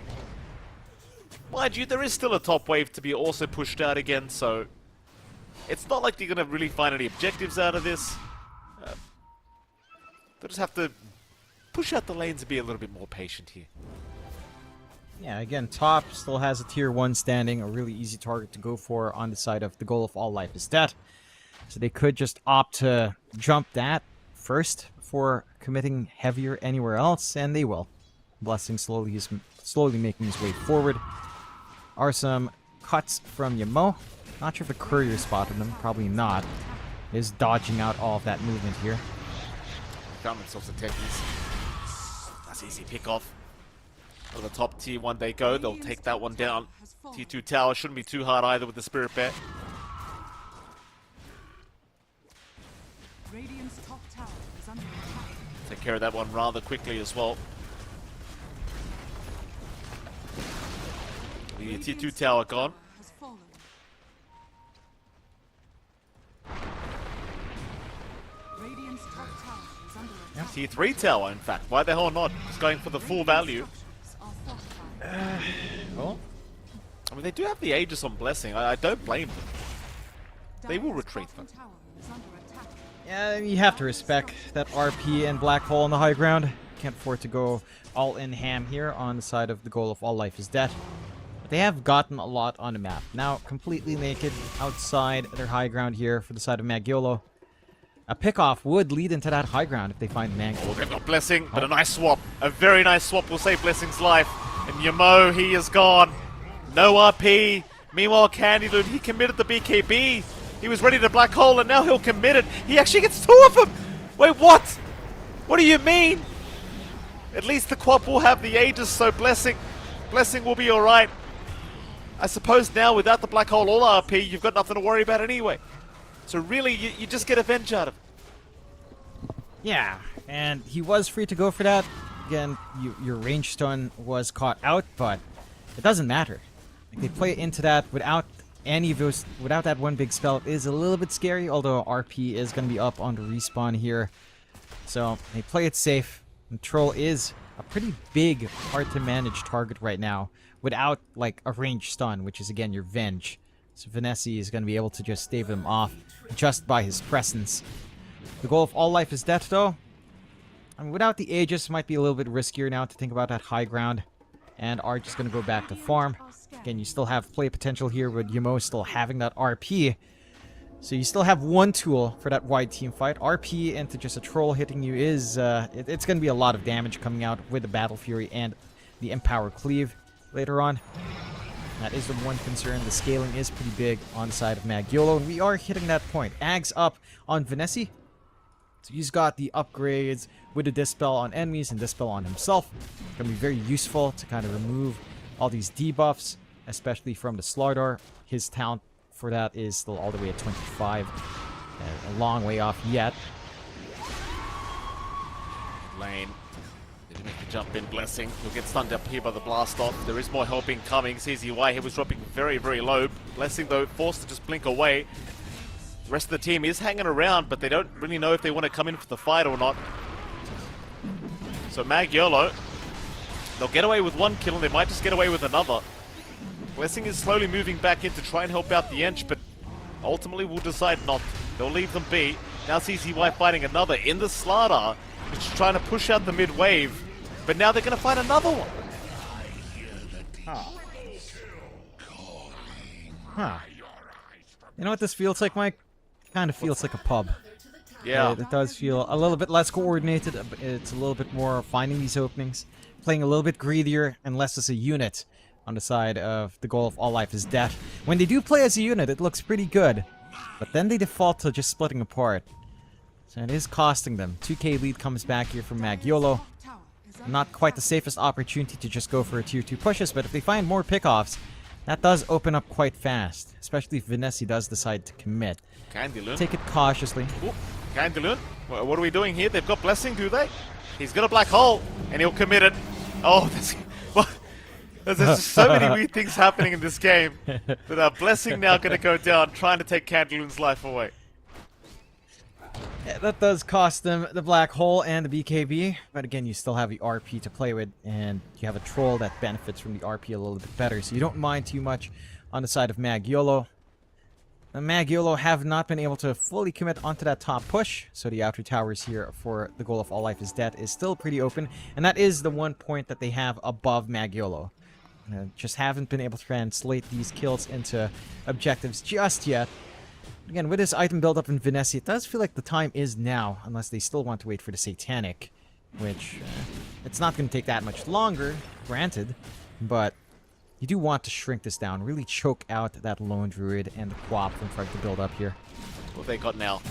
Mind you, there is still a top wave to be also pushed out again, so it's not like they're going to really find any objectives out of this. They'll just have to push out the lanes and be a little bit more patient here. Yeah, again, top still has a tier 1 standing, a really easy target to go for on the side of the goal of All Life is Dead. So they could just opt to jump that first before committing heavier anywhere else, and they will. Blessing slowly making his way forward. Are some cuts from Yamo. Not sure if the courier spotted them, probably not. Is dodging out all of that movement here. Found themselves a techies. That's easy pick off. On the top tier 1 they go, they'll take that one down. Tier 2 tower shouldn't be too hard either with the Spirit Bear. Radiant's top tower is under attack. Take care of that one rather quickly as well. The tier 2 tower gone. Has fallen. Radiant's top tower is under attack. Tier 3 tower, in fact. Why the hell not? It's going for the full value. Oh? I mean, they do have the Aegis on Blessing. I don't blame them. They will retreat them. Tower is under attack. Yeah, you have to respect that RP and Black Hole on the high ground. Can't afford to go all in ham here on the side of the goal of All Life is Dead. But they have gotten a lot on the map. Now, completely naked outside their high ground here for the side of Mag Yolo. A pickoff would lead into that high ground if they find an angle. Oh, they've got Blessing, but a nice swap. A very nice swap will save Blessing's life. And Yamo, he is gone. No RP. Meanwhile, Candyloon, he committed the BKB. He was ready to Black Hole, and now he'll commit it. He actually gets 2 of them. Wait, what? What do you mean? At least the Quap will have the Aegis, so Blessing will be alright. I suppose now, without the Black Hole or RP, you've got nothing to worry about anyway. So really, you just get Avenge out of it. Yeah, and he was free to go for that. Again, your range stun was caught out, but it doesn't matter. Like, they play into that without any of those, without that one big spell. It is a little bit scary, although RP is going to be up on the respawn here. So they play it safe. And Troll is a pretty big, hard to manage target right now without like a range stun, which is again your Venge. So Vanessa is going to be able to just stave him off just by his presence. The goal of All Life is Death, though. I mean, without the Aegis, might be a little bit riskier now to think about that high ground. And are just going to go back to farm. Again, you still have play potential here with Yamo still having that RP. So you still have one tool for that wide team fight. RP into just a troll hitting you is, it's going to be a lot of damage coming out with the Battle Fury and the Empower Cleave later on. That is the one concern. The scaling is pretty big on the side of Magiolo, and we are hitting that point. Ag's up on Vanessa. So he's got the upgrades with the Dispel on enemies and Dispel on himself. Going to be very useful to kind of remove all these debuffs, especially from the Slardar. His talent for that is still all the way at 25. A long way off yet. Lane. Didn't make the jump in. Blessing. He'll get stunned up here by the blast off. There is more help incoming. CZY here was dropping very, very low. Blessing, though, forced to just blink away. The rest of the team is hanging around, but they don't really know if they want to come in for the fight or not. So Magiolo, they'll get away with one kill and they might just get away with another. Blessing is slowly moving back in to try and help out the Ench, but ultimately will decide not to. They'll leave them be. Now CZY fighting another in the Slardar, which is trying to push out the mid wave, but now they're going to find another one. Huh. You know what this feels like, Mike? Kind of feels like a pub. Yeah. It does feel a little bit less coordinated. It's a little bit more finding these openings, playing a little bit greedier and less as a unit on the side of the goal of all life is death. When they do play as a unit, it looks pretty good, but then they default to just splitting apart. So it is costing them. 2k lead comes back here from Magiolo. Not quite the safest opportunity to just go for a tier 2 pushes, but if they find more pickoffs, that does open up quite fast, especially if Vanessa does decide to commit. Candylun. Take it cautiously. Candylun, what are we doing here? They've got Blessing, do they? He's got a black hole, and he'll commit it. Oh, that's... What? There's just so many weird things happening in this game. But Blessing now going to go down, trying to take Candylun's life away. Yeah, that does cost them the black hole and the BKB, but again, you still have the RP to play with, and you have a troll that benefits from the RP a little bit better, so you don't mind too much on the side of Magiolo. Magiolo have not been able to fully commit onto that top push, so the outer towers here for the goal of all life is dead is still pretty open, and that is the one point that they have above Magiolo. Just haven't been able to translate these kills into objectives just yet. Again, with this item build up in Vanessa, it does feel like the time is now, unless they still want to wait for the Satanic, which it's not going to take that much longer, granted, but you do want to shrink this down, really choke out that Lone Druid and the Quap from trying to build up here. What they got now?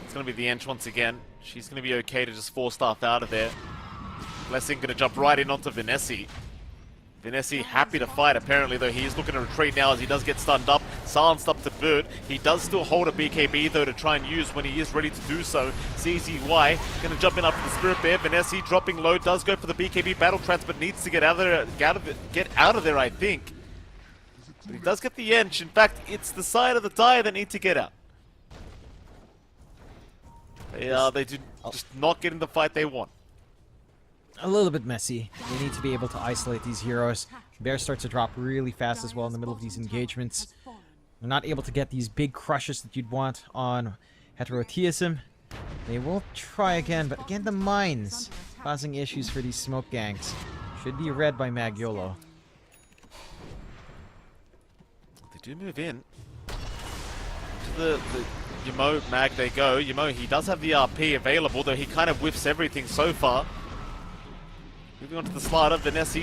It's going to be the Ench once again. She's going to be okay to just force stuff out of there. Blessing going to jump right in onto Vanessa. Vanessa happy to fight, apparently, though he is looking to retreat now as he does get stunned up, silenced up to boot. He does still hold a BKB, though, to try and use when he is ready to do so. CZY going to jump in after the Spirit Bear. Vanessa dropping low, does go for the BKB battle trance, but needs to get out of there, get out of there, I think. But he does get the Ench. In fact, it's the side of the Dire that need to get out. They do just not get in the fight they want. A little bit messy. They need to be able to isolate these heroes. Bear starts to drop really fast as well in the middle of these engagements. They're not able to get these big crushes that you'd want on Heterotheism. They will try again, but again the mines causing issues for these smoke gangs. Should be read by Magiolo. They do move in. To the Yamo mag they go. Yamo, he does have the RP available, though he kind of whiffs everything so far. Moving on to the slider, Vanessa.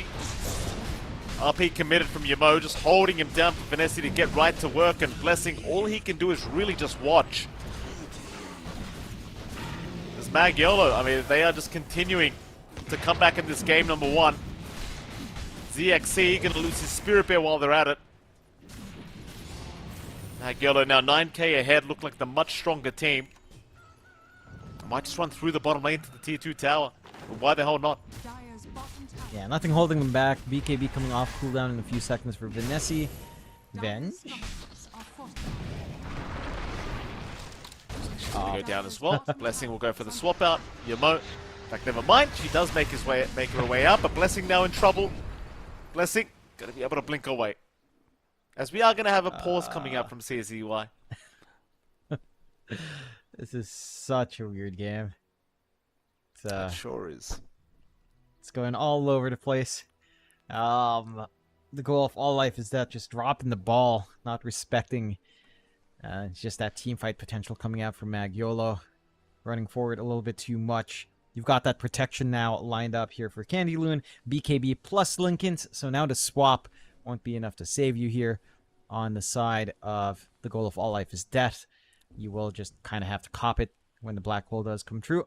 RP committed from Yamo, just holding him down for Vanessa to get right to work, and Blessing, all he can do is really just watch. There's Magiolo, I mean, they are just continuing to come back in this game, number one. ZXC gonna lose his Spirit Bear while they're at it. Magiolo now 9k ahead, look like the much stronger team. Might just run through the bottom lane to the tier 2 tower. But why the hell not? Yeah, nothing holding them back. BKB coming off cooldown in a few seconds for Vanessa. Venge. She's gonna go down as well. Blessing will go for the swap out. Yamo. In fact, never mind. She does make her way out, but Blessing now in trouble. Blessing gonna be able to blink away. As we are gonna have a pause coming out from CZY. This is such a weird game. It sure is. It's going all over the place. The goal of all life is that just dropping the ball, not respecting It's just that team fight potential coming out from Magyolo. Running forward a little bit too much. You've got that protection now lined up here for Candyloon, BKB plus Lincolns. So now the swap won't be enough to save you here. On the side of the goal of all life is death, you will just kind of have to cop it when the black hole does come true.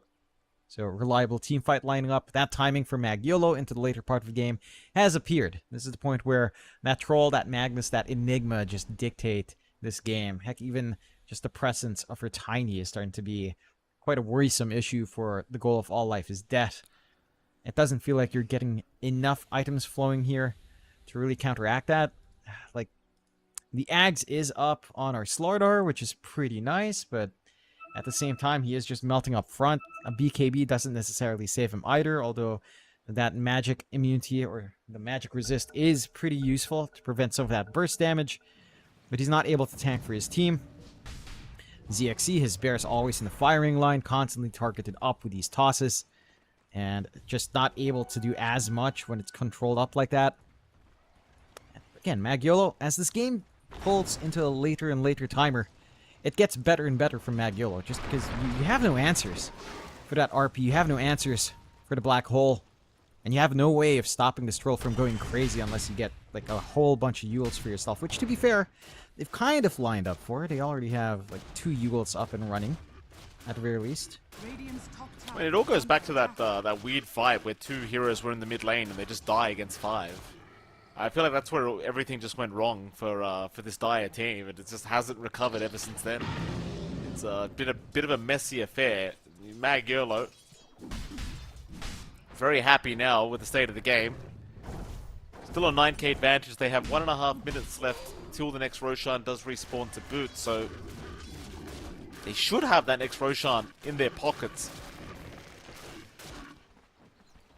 So reliable team fight lining up. That timing for Magyolo into the later part of the game has appeared. This is the point where that Troll, that Magnus, that Enigma just dictate this game. Heck, even just the presence of her Tiny is starting to be quite a worrisome issue for the goal of all life is death. It doesn't feel like you're getting enough items flowing here to really counteract that. Like, the Ags is up on our Slardar, which is pretty nice, but at the same time, he is just melting up front. A BKB doesn't necessarily save him either, although that magic immunity or the magic resist is pretty useful to prevent some of that burst damage, but he's not able to tank for his team. ZXC, his bear's always in the firing line, constantly targeted up with these tosses, and just not able to do as much when it's controlled up like that. And again, Magyolo, as this game pulls into a later and later timer, it gets better and better from Magyolo, just because you have no answers for that RP, you have no answers for the black hole, and you have no way of stopping this troll from going crazy unless you get like a whole bunch of Yules for yourself, which, to be fair, they've kind of lined up for. They already have like 2 Yules up and running, at the very least. I mean, it all goes back to that weird fight where 2 heroes were in the mid lane and they just die against 5. I feel like that's where everything just went wrong for this Dire team, and it just hasn't recovered ever since then. It's been a bit of a messy affair. Magyolo, very happy now with the state of the game. Still a 9k advantage. They have 1.5 minutes left till the next Roshan does respawn to boot, so they should have that next Roshan in their pockets.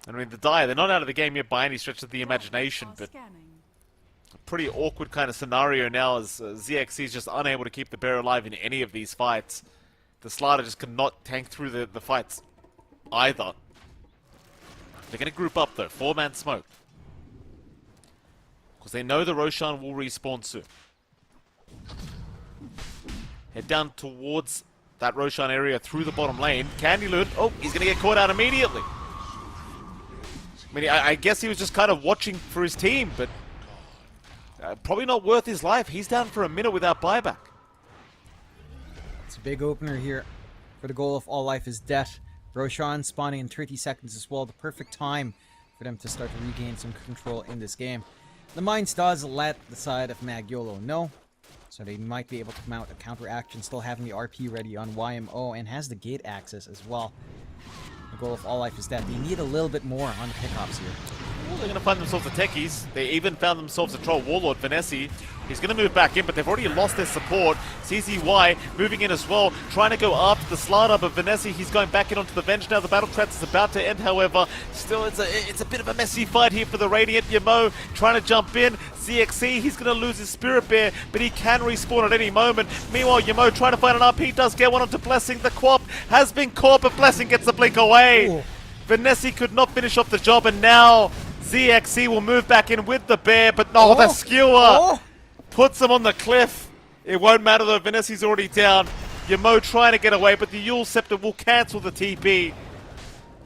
I mean, the Dire, they're not out of the game yet by any stretch of the imagination, but a pretty awkward kind of scenario now as ZXC is just unable to keep the bear alive in any of these fights. The Slardar just cannot tank through the fights either. They're going to group up though, 4-man smoke. Because they know the Roshan will respawn soon. Head down towards that Roshan area through the bottom lane. Candyloon, oh, he's going to get caught out immediately. I mean, I guess he was just kind of watching for his team, but probably not worth his life. He's down for a minute without buyback. It's a big opener here for the goal of all life is death. Roshan spawning in 30 seconds as well. The perfect time for them to start to regain some control in this game. The Mines does let the side of Magyolo know, so they might be able to mount a counter action, still having the RP ready on YMO, and has the gate access as well. The goal of all life is death. They need a little bit more on the pickups here. Well, they're going to find themselves a techies. They even found themselves a troll warlord, Vanessa. He's going to move back in, but they've already lost their support. CZY moving in as well, trying to go after the Slardar, but Vanessa, he's going back in onto the Venge now. The battle trance is about to end, however. Still, it's a bit of a messy fight here for the Radiant. Yamo trying to jump in. ZXC, he's going to lose his Spirit Bear, but he can respawn at any moment. Meanwhile, Yamo trying to find an RP, does get one onto Blessing. The Quap has been caught, but Blessing gets the blink away. Ooh. Vanessa could not finish off the job, and now ZXC will move back in with the bear, but no, the skewer puts him on the cliff. It won't matter though, Vanessa's already down. Yamo trying to get away, but the Yule Scepter will cancel the TP.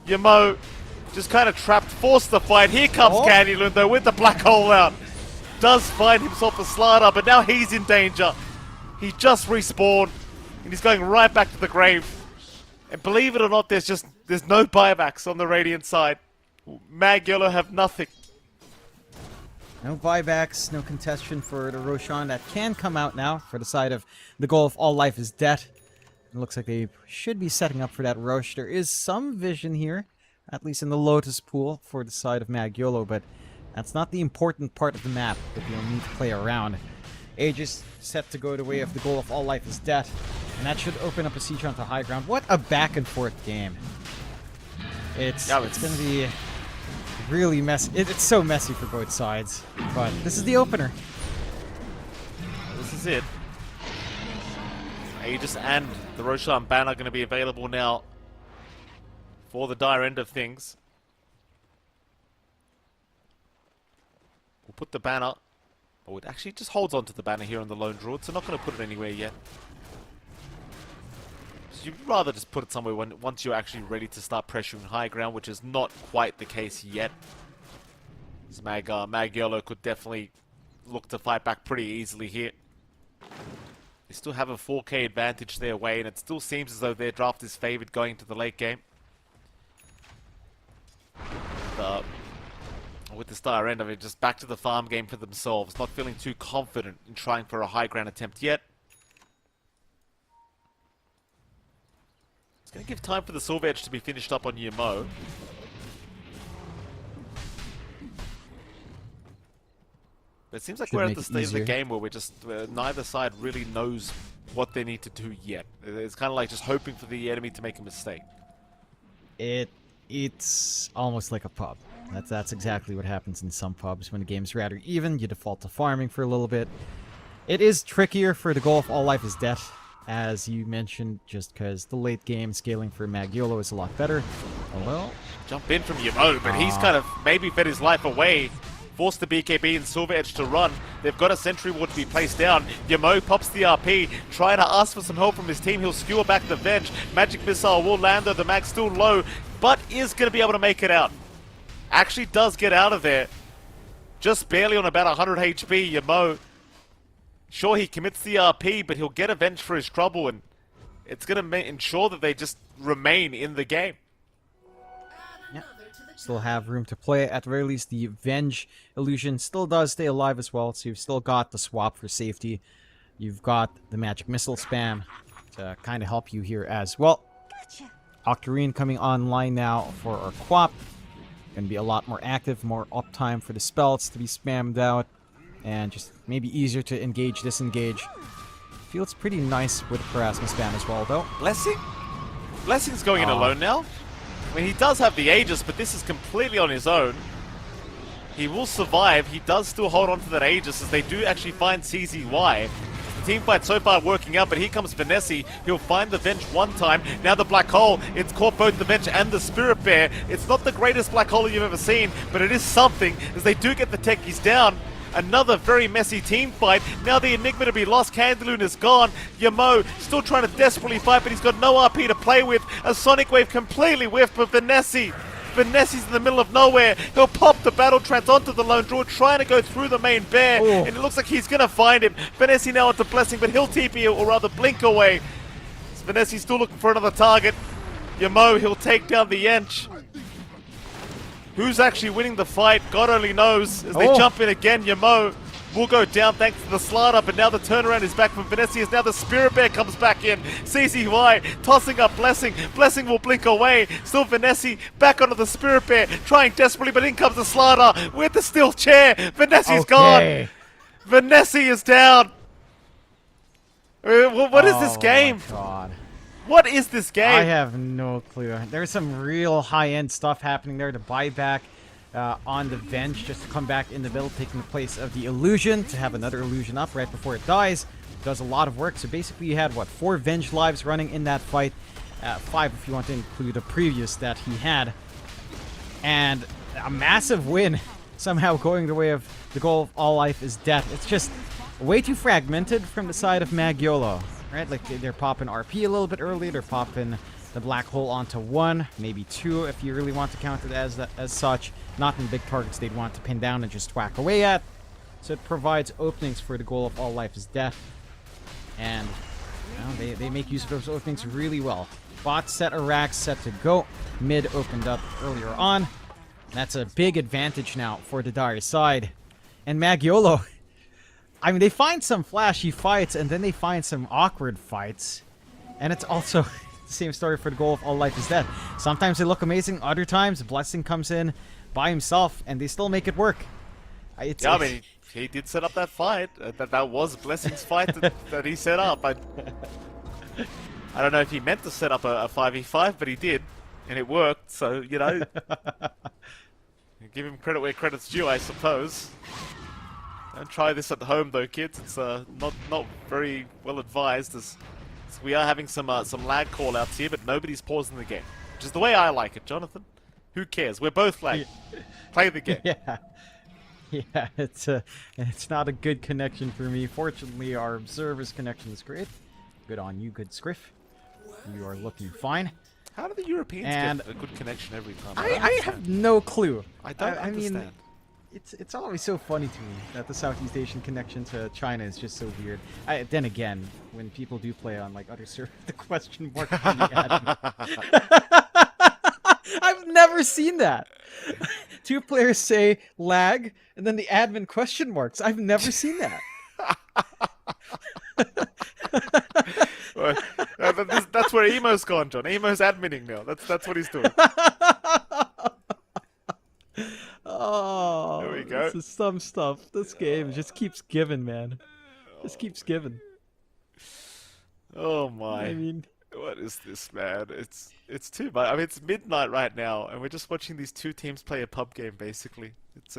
Yamo just kind of trapped, forced the fight. Here comes Candyloon though with the black hole out. Does find himself a Slardar, but now he's in danger. He just respawned, and he's going right back to the grave. And believe it or not, there's no buybacks on the Radiant side. Magyolo have nothing. No buybacks, no contestation for the Roshan. That can come out now for the side of the goal of all life is death. It looks like they should be setting up for that Rosh. There is some vision here, at least in the Lotus pool for the side of Magyolo, but that's not the important part of the map that you'll need to play around. Aegis set to go the way of the goal of all life is death, and that should open up a siege onto high ground. What a back and forth game. It's going to be really messy. It's so messy for both sides, but this is the opener. This is it. Aegis and the Roshan banner are going to be available now for the Dire end of things. We'll put the banner Oh, it actually just holds on to the banner here on the lone druid, so not going to put it anywhere yet. So you'd rather just put it somewhere once you're actually ready to start pressuring high ground, which is not quite the case yet. This Mag Yellow could definitely look to fight back pretty easily here. They still have a 4k advantage their way, and it still seems as though their draft is favored going into the late game. With the star end of it, just back to the farm game for themselves, not feeling too confident in trying for a high ground attempt yet. It's going to give time for the Silver Edge to be finished up on Yamo. But it seems like we're at the stage of the game where we're just, neither side really knows what they need to do yet. It's kind of like just hoping for the enemy to make a mistake. It's almost like a pub. That's exactly what happens in some pubs. When the game's rather even, you default to farming for a little bit. It is trickier for the goal of all life is death, as you mentioned, just because the late game scaling for Magyolo is a lot better. Although, jump in from Yamo, but he's kind of maybe bet his life away. Forced the BKB and Silver Edge to run. They've got a sentry ward to be placed down. Yamo pops the RP, trying to ask for some help from his team. He'll skewer back the Venge. Magic Missile will land though. The mag's still low, but is going to be able to make it out. Actually does get out of there. Just barely on about 100 HP, Yamo. Sure, he commits the RP, but he'll get Avenge for his trouble, and it's going to ensure that they just remain in the game. Yeah. Still have room to play. At the very least, the Venge illusion still does stay alive as well, so you've still got the swap for safety. You've got the magic missile spam to kind of help you here as well. Octarine coming online now for our Quap. Going to be a lot more active, more uptime for the spells to be spammed out, and just maybe easier to engage, disengage. Feels pretty nice with Parasma spam as well, though. Blessing? Blessing's going in alone now. I mean, he does have the Aegis, but this is completely on his own. He will survive. He does still hold on to that Aegis, as they do actually find CZY. Team fight so far working out, but here comes Vanessa. He'll find the Venge one time. Now the Black Hole. It's caught both the Venge and the Spirit Bear. It's not the greatest Black Hole you've ever seen, but it is something, as they do get the techies down. Another very messy team fight. Now the Enigma to be lost. Candaloon is gone. Yamo still trying to desperately fight, but he's got no RP to play with. A Sonic Wave completely whiffed, but Vanessa in the middle of nowhere. He'll pop the Battle Trance onto the Lone Druid, trying to go through the main bear. Ooh. And it looks like he's going to find him. Vanessa now onto Blessing, but he'll TP or rather blink away. Vanessa's still looking for another target. Yamo, he'll take down the Yench. Who's actually winning the fight? God only knows. As they jump in again, Yamo will go down thanks to the slider, but now the turnaround is back from Vanessa. As now the Spirit Bear comes back in. CZY tossing up Blessing. Blessing will blink away. Still Vanessa back onto the Spirit Bear, trying desperately, but in comes the slider with the steel chair. Vanessa's gone. Vanessa is down. What is this game? Oh my God. What is this game? I have no clue. There's some real high-end stuff happening there to buy back on the Venge, just to come back in the middle, taking the place of the Illusion, to have another Illusion up right before it dies. Does a lot of work. So basically you had, what, 4 Venge lives running in that fight. 5 if you want to include the previous that he had. And a massive win, somehow going the way of the goal of all life is death. It's just way too fragmented from the side of Magyolo. Right, like they're popping RP a little bit early. They're popping the Black Hole onto 1, maybe 2 if you really want to count it as such. Not in big targets they'd want to pin down and just whack away at. So it provides openings for the goal of all life is death. And you know, they make use of those openings really well. Bot set a rack set to go. Mid opened up earlier on. That's a big advantage now for the Dire side. And Magyolo, I mean, they find some flashy fights, and then they find some awkward fights. And it's also the same story for the goal of all life is death. Sometimes they look amazing, other times Blessing comes in by himself, and they still make it work. I mean, he did set up that fight. That was Blessing's fight that he set up. I don't know if he meant to set up a 5v5, but he did, and it worked, so, you know. Give him credit where credit's due, I suppose. Don't try this at home, though, kids. It's not very well advised, as we are having some lag call-outs here, but nobody's pausing the game, which is the way I like it, Jonathan. Who cares? We're both lagging. Play the game. Yeah. Yeah, it's not a good connection for me. Fortunately, our observer's connection is great. Good on you, good Scriff. You are looking fine. How do the Europeans And get a good connection every time? I have no clue. I don't I mean, understand. it's always so funny to me that the Southeast Asian connection to China is just so weird. Then again, when people do play on like other servers, the question mark on the admin. I've never seen that. Two players say lag, and then the admin question marks. I've never seen that. Well, that's where Emo's gone, John. Emo's adminning now. That's what he's doing. Oh, there we go. This is some stuff. This game just keeps giving, man. Just keeps giving. Oh my! I mean, what is this, man? It's too much. I mean, it's midnight right now, and we're just watching these two teams play a pub game, basically. It's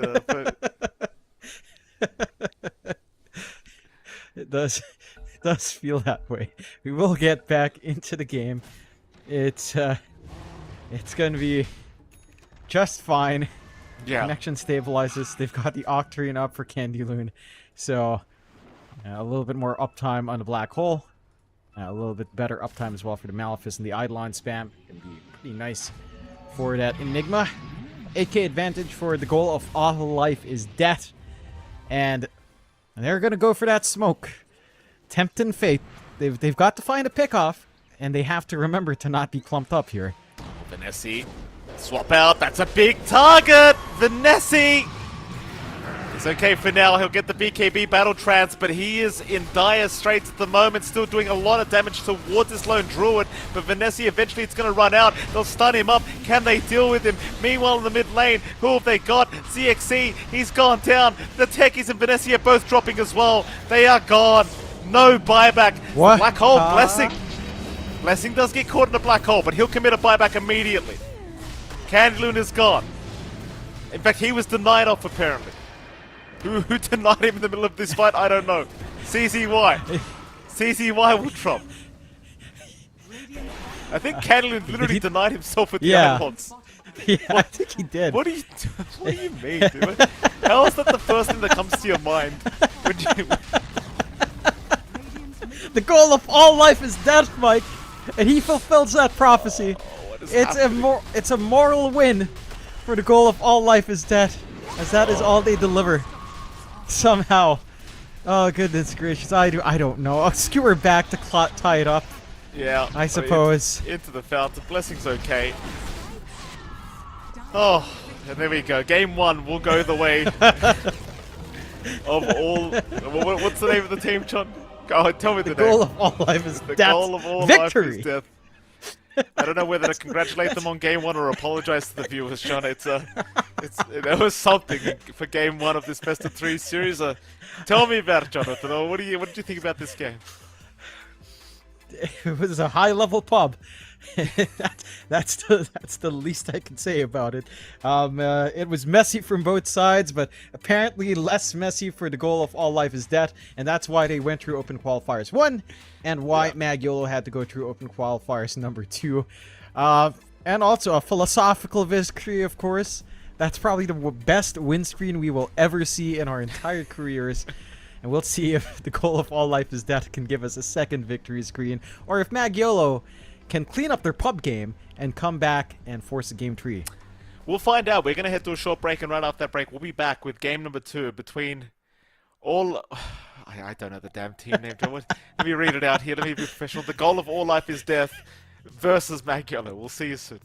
it does feel that way. We will get back into the game. It's gonna be just fine. Yeah. Connection stabilizes. They've got the Octarine up for Candy Loon, so a little bit more uptime on the Black Hole. A little bit better uptime as well for the Malefice and the Eidolon spam. Gonna be pretty nice for that Enigma. 8k advantage for the goal of all life is death. And they're gonna go for that smoke. Tempting fate. They've got to find a pick-off, and they have to remember to not be clumped up here. Vanessa, swap out. That's a big target. Vanessa. It's okay for now. He'll get the BKB battle trance, but he is in dire straits at the moment, still doing a lot of damage towards this lone druid. But Vanessa, eventually it's going to run out. They'll stun him up. Can they deal with him? Meanwhile, in the mid lane, who have they got? ZXC, he's gone down. The Techies and Vanessa are both dropping as well. They are gone. No buyback. What? Black hole, Blessing. Blessing does get caught in the black hole, but he'll commit a buyback immediately. Candy Loon is gone. In fact, he was denied off apparently. Who denied him in the middle of this fight? I don't know. CZY. CZY will drop. I think Candy Loon literally denied himself with the Ironlords. Yeah, I think he did. What do you mean, dude? How is that the first thing that comes to your mind when you... The goal of all life is death, Mike, and he fulfills that prophecy. It's a moral win for the goal of all life is death, as that is all they deliver. Somehow. Oh goodness gracious, I don't know. I'll skewer back to tie it up. Yeah, I suppose. Into the fountain. Blessing's okay. Oh, and there we go. Game 1 will go the way of all. What's the name of the team, John? Go tell me the name. The goal of all life is the death. goal of all Victory. life is death. I don't know whether to congratulate them on game 1 or apologize to the viewers, John. There was something for game 1 of this best of 3 series. Tell me about it, Jonathan. What did you think about this game? It was a high-level pub. That's the least I can say about it. It was messy from both sides, but apparently less messy for the goal of all life is death, and that's why they went through Open Qualifiers 1, and why Magyolo had to go through Open Qualifiers number 2. And also a philosophical victory, of course. That's probably the best win screen we will ever see in our entire careers. And we'll see if the goal of all life is death can give us a second victory screen, or if Magyolo can clean up their pub game and come back and force a game 3. We'll find out. We're going to head to a short break, and right after that break, we'll be back with game number 2 between all... I don't know the damn team name. Let me read it out here. Let me be professional. The goal of all life is death versus Magyolo. We'll see you soon.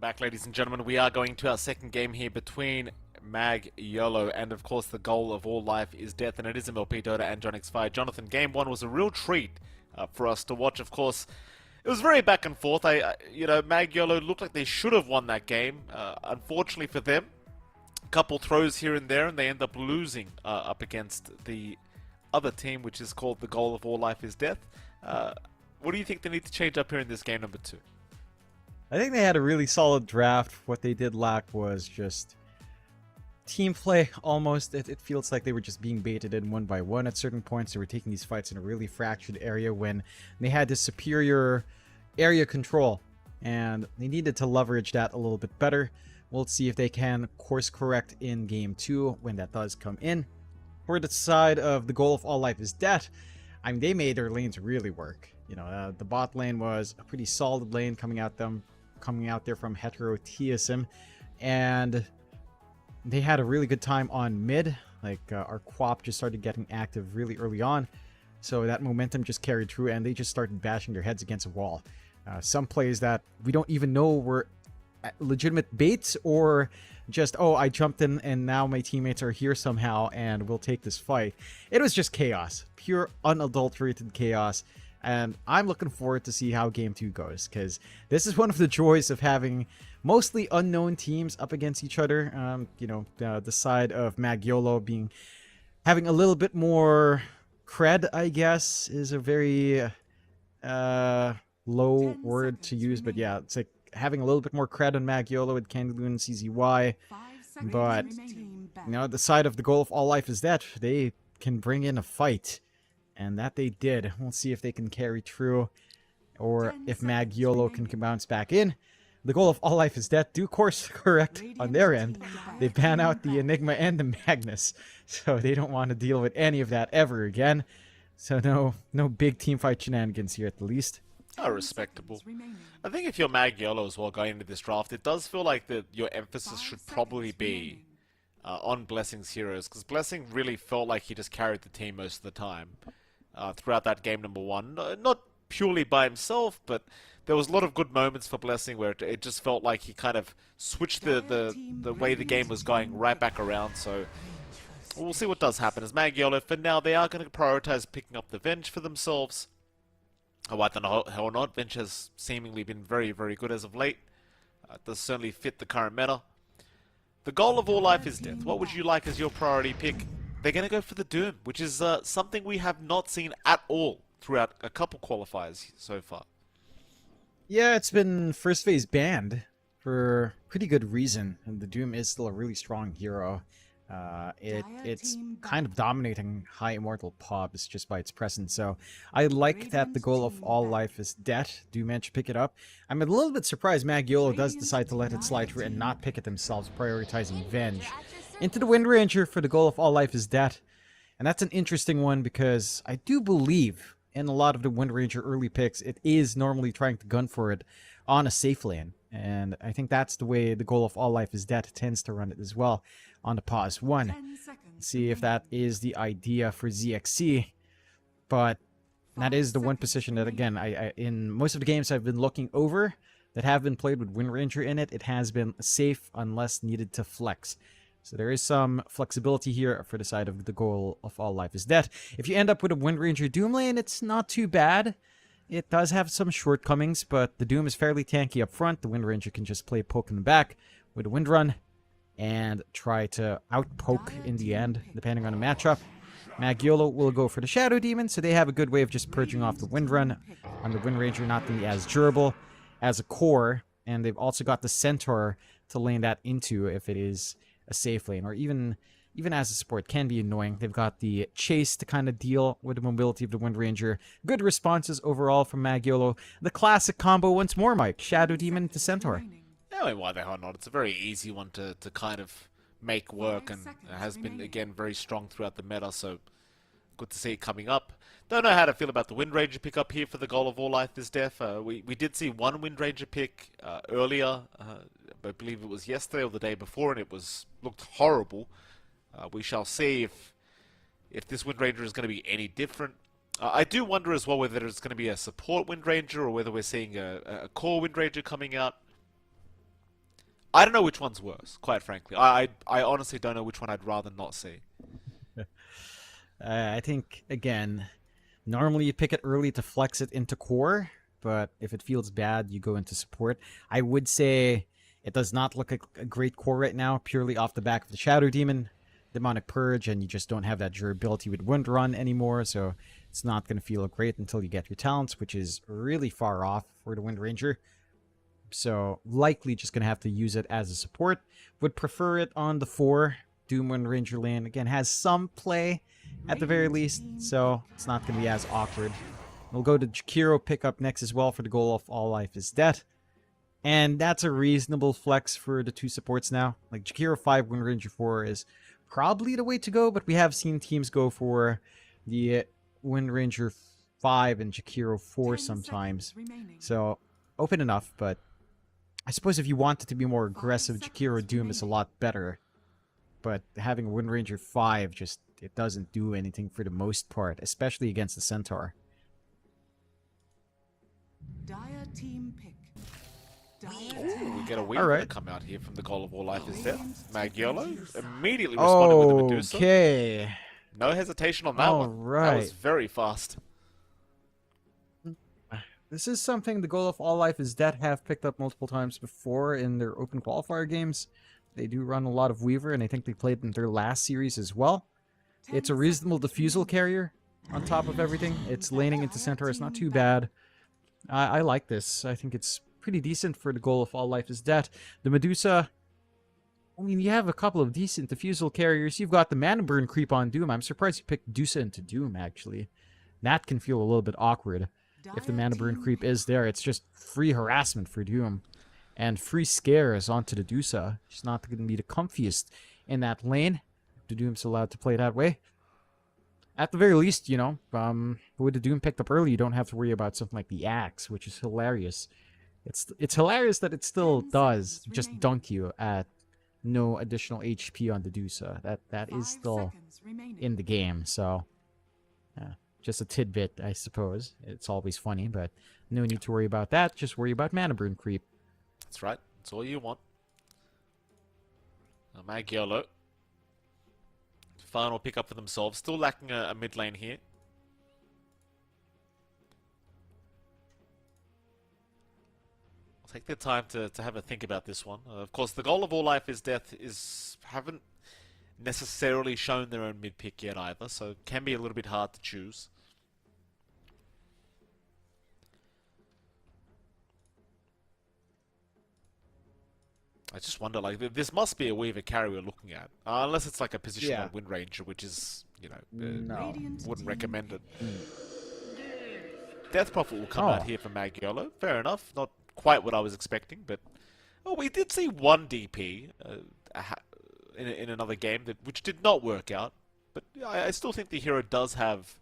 back, ladies and gentlemen. We are going to our second game here between Mag Yolo, and of course the goal of all life is death, and it is MLP Dota and John X5. Jonathan, game one was a real treat for us to watch. Of course, it was very back and forth. Mag Yolo looked like they should have won that game. Unfortunately for them, a couple throws here and there, and they end up losing up against the other team, which is called the goal of all life is death. What do you think they need to change up here in this game number 2? I think they had a really solid draft. What they did lack was just team play, almost. It feels like they were just being baited in one by one at certain points. They were taking these fights in a really fractured area when they had this superior area control, and they needed to leverage that a little bit better. We'll see if they can course correct in game 2 when that does come in. For the side of the goal of all life is death, I mean, they made their lanes really work. The bot lane was a pretty solid lane coming out there from Heteroteism, and they had a really good time on mid. Our Quap just started getting active really early on, so that momentum just carried through, and they just started bashing their heads against a wall. Some plays that we don't even know were legitimate baits, or just, oh, I jumped in and now my teammates are here somehow and we'll take this fight. It was just chaos, pure unadulterated chaos. And I'm looking forward to see how game 2 goes, because this is one of the joys of having mostly unknown teams up against each other. The side of Mag Yolo having a little bit more cred, I guess, is a very low word to use, but yeah, it's like having a little bit more cred on Mag Yolo with Candy and CZY. But the side of the goal of all life is that they can bring in a fight. And that they did. We'll see if they can carry through, or if Mag Yolo can bounce back in. The goal of all life is death. Do course correct on their end. They ban out the Enigma and the Magnus, so they don't want to deal with any of that ever again. So no big teamfight shenanigans here at the least. Oh, respectable. I think if you're Mag Yolo as well going into this draft, it does feel like your emphasis should probably be on Blessing's heroes, because Blessing really felt like he just carried the team most of the time. Throughout that game number 1. Not purely by himself, but there was a lot of good moments for Blessing where it just felt like he kind of switched the way the game was going right back around. So we'll see what does happen. As Mag Yolo, for now, they are going to prioritize picking up the Venge for themselves. Why the hell not? Venge has seemingly been very, very good as of late. It does certainly fit the current meta. The goal of all life is death. What would you like as your priority pick? They're going to go for the Doom, which is something we have not seen at all throughout a couple qualifiers so far. Yeah, it's been first phase banned for pretty good reason, and the Doom is still a really strong hero. It's kind of dominating high immortal pubs just by its presence, so I like that the goal of all life is death. Doom managed to pick it up. I'm a little bit surprised Mag Yolo does decide to let it slide through and not pick it themselves, prioritizing Venge. Into the Wind Ranger for the goal of all life is death. And that's an interesting one, because I do believe in a lot of the Wind Ranger early picks, it is normally trying to gun for it on a safe lane. And I think that's the way the goal of all life is death tends to run it as well. On the pause 1. See if that is the idea for ZXC. But that is the one position that, again, I in most of the games I've been looking over that have been played with Wind Ranger in it, it has been safe unless needed to flex. So there is some flexibility here for the side of the goal of all life is death. If you end up with a Wind Ranger Doom lane, it's not too bad. It does have some shortcomings, but the Doom is fairly tanky up front. The Wind Ranger can just play poke in the back with a Wind Run and try to out-poke in the end, depending on the matchup. Mag Yolo will go for the Shadow Demon, so they have a good way of just purging off the Wind Run on the Wind Ranger, not being as durable as a core. And they've also got the Centaur to lane that into if it is a safe lane, or even as a support can be annoying. They've got the Chase to kind of deal with the mobility of the Wind Ranger. Good responses overall from Mag Yolo. The classic combo once more, Mike. Shadow Demon to Centaur. I mean, why the hell not? It's a very easy one to kind of make work, and it has been, again, very strong throughout the meta, so good to see it coming up. Don't know how to feel about the Wind Ranger pick up here for the goal of all life is death. We did see one Wind Ranger pick earlier, I believe it was yesterday or the day before, and it looked horrible. We shall see if this Wind Ranger is going to be any different. I do wonder as well whether it's going to be a support Wind Ranger or whether we're seeing a core Wind Ranger coming out. I don't know which one's worse, quite frankly. I honestly don't know which one I'd rather not see. I think, again, normally you pick it early to flex it into core, but if it feels bad, you go into support. I would say it does not look like a great core right now, purely off the back of the Shadow Demon, Demonic Purge, and you just don't have that durability with Wind Run anymore, so it's not going to feel great until you get your talents, which is really far off for the Wind Ranger. So likely just going to have to use it as a support. Would prefer it on the 4. Doom Wind Ranger lane, again, has some play at the very least, so it's not going to be as awkward. We'll go to Jakiro pick up next as well for the goal of All Life is Dead. And that's a reasonable flex for the 2 supports now. Like, Jakiro 5, Wind Ranger 4 is probably the way to go, but we have seen teams go for the Wind Ranger 5 and Jakiro 4 sometimes. So, open enough, but I suppose if you wanted to be more aggressive, Jakiro Doom is a lot better. But having Wind Ranger 5 just, it doesn't do anything for the most part, especially against the Centaur. Dire team pick. Ooh, we get a Weaver Alright. to come out here from the goal of All Life is Death. Magiolo immediately responded with the Medusa. Okay. No hesitation on that one. That Alright. was very fast. This is something the goal of All Life is Dead have picked up multiple times before in their open qualifier games. They do run a lot of Weaver, and I think they played in their last series as well. It's a reasonable diffusal carrier on top of everything. It's laning into center. It's not too bad. I like this. I think it's pretty decent for the goal of All Life is Dead. The Medusa, I mean, you have a couple of decent diffusal carriers. You've got the Mana Burn creep on Doom. I'm surprised you picked Medusa into Doom, actually. That can feel a little bit awkward. If the Mana Burn creep is there, it's just free harassment for Doom. And free scares onto the Medusa. She's not going to be the comfiest in that lane. The Doom's allowed to play that way. At the very least, you know, with the Doom picked up early, you don't have to worry about something like the Axe, which is hilarious. It's hilarious that it still does just dunk you at no additional HP on the Medusa. That is still in the game, so just a tidbit, I suppose. It's always funny, but no need to worry about that. Just worry about Mana Burn creep. That's right. That's all you want. Magiolo. Final pick up for themselves. Still lacking a mid lane here. I'll take their time to have a think about this one. Of course, the goal of All Life is Death haven't necessarily shown their own mid pick yet either, so it can be a little bit hard to choose. I just wonder, like, this must be a Weaver carry we're looking at. Unless it's like a position on Wind Ranger, which is, you know, No. wouldn't recommend it. Death Prophet will come out here for Magiolo. Fair enough. Not quite what I was expecting, but... Oh, we did see one DP in another game, which did not work out. But I still think the hero does have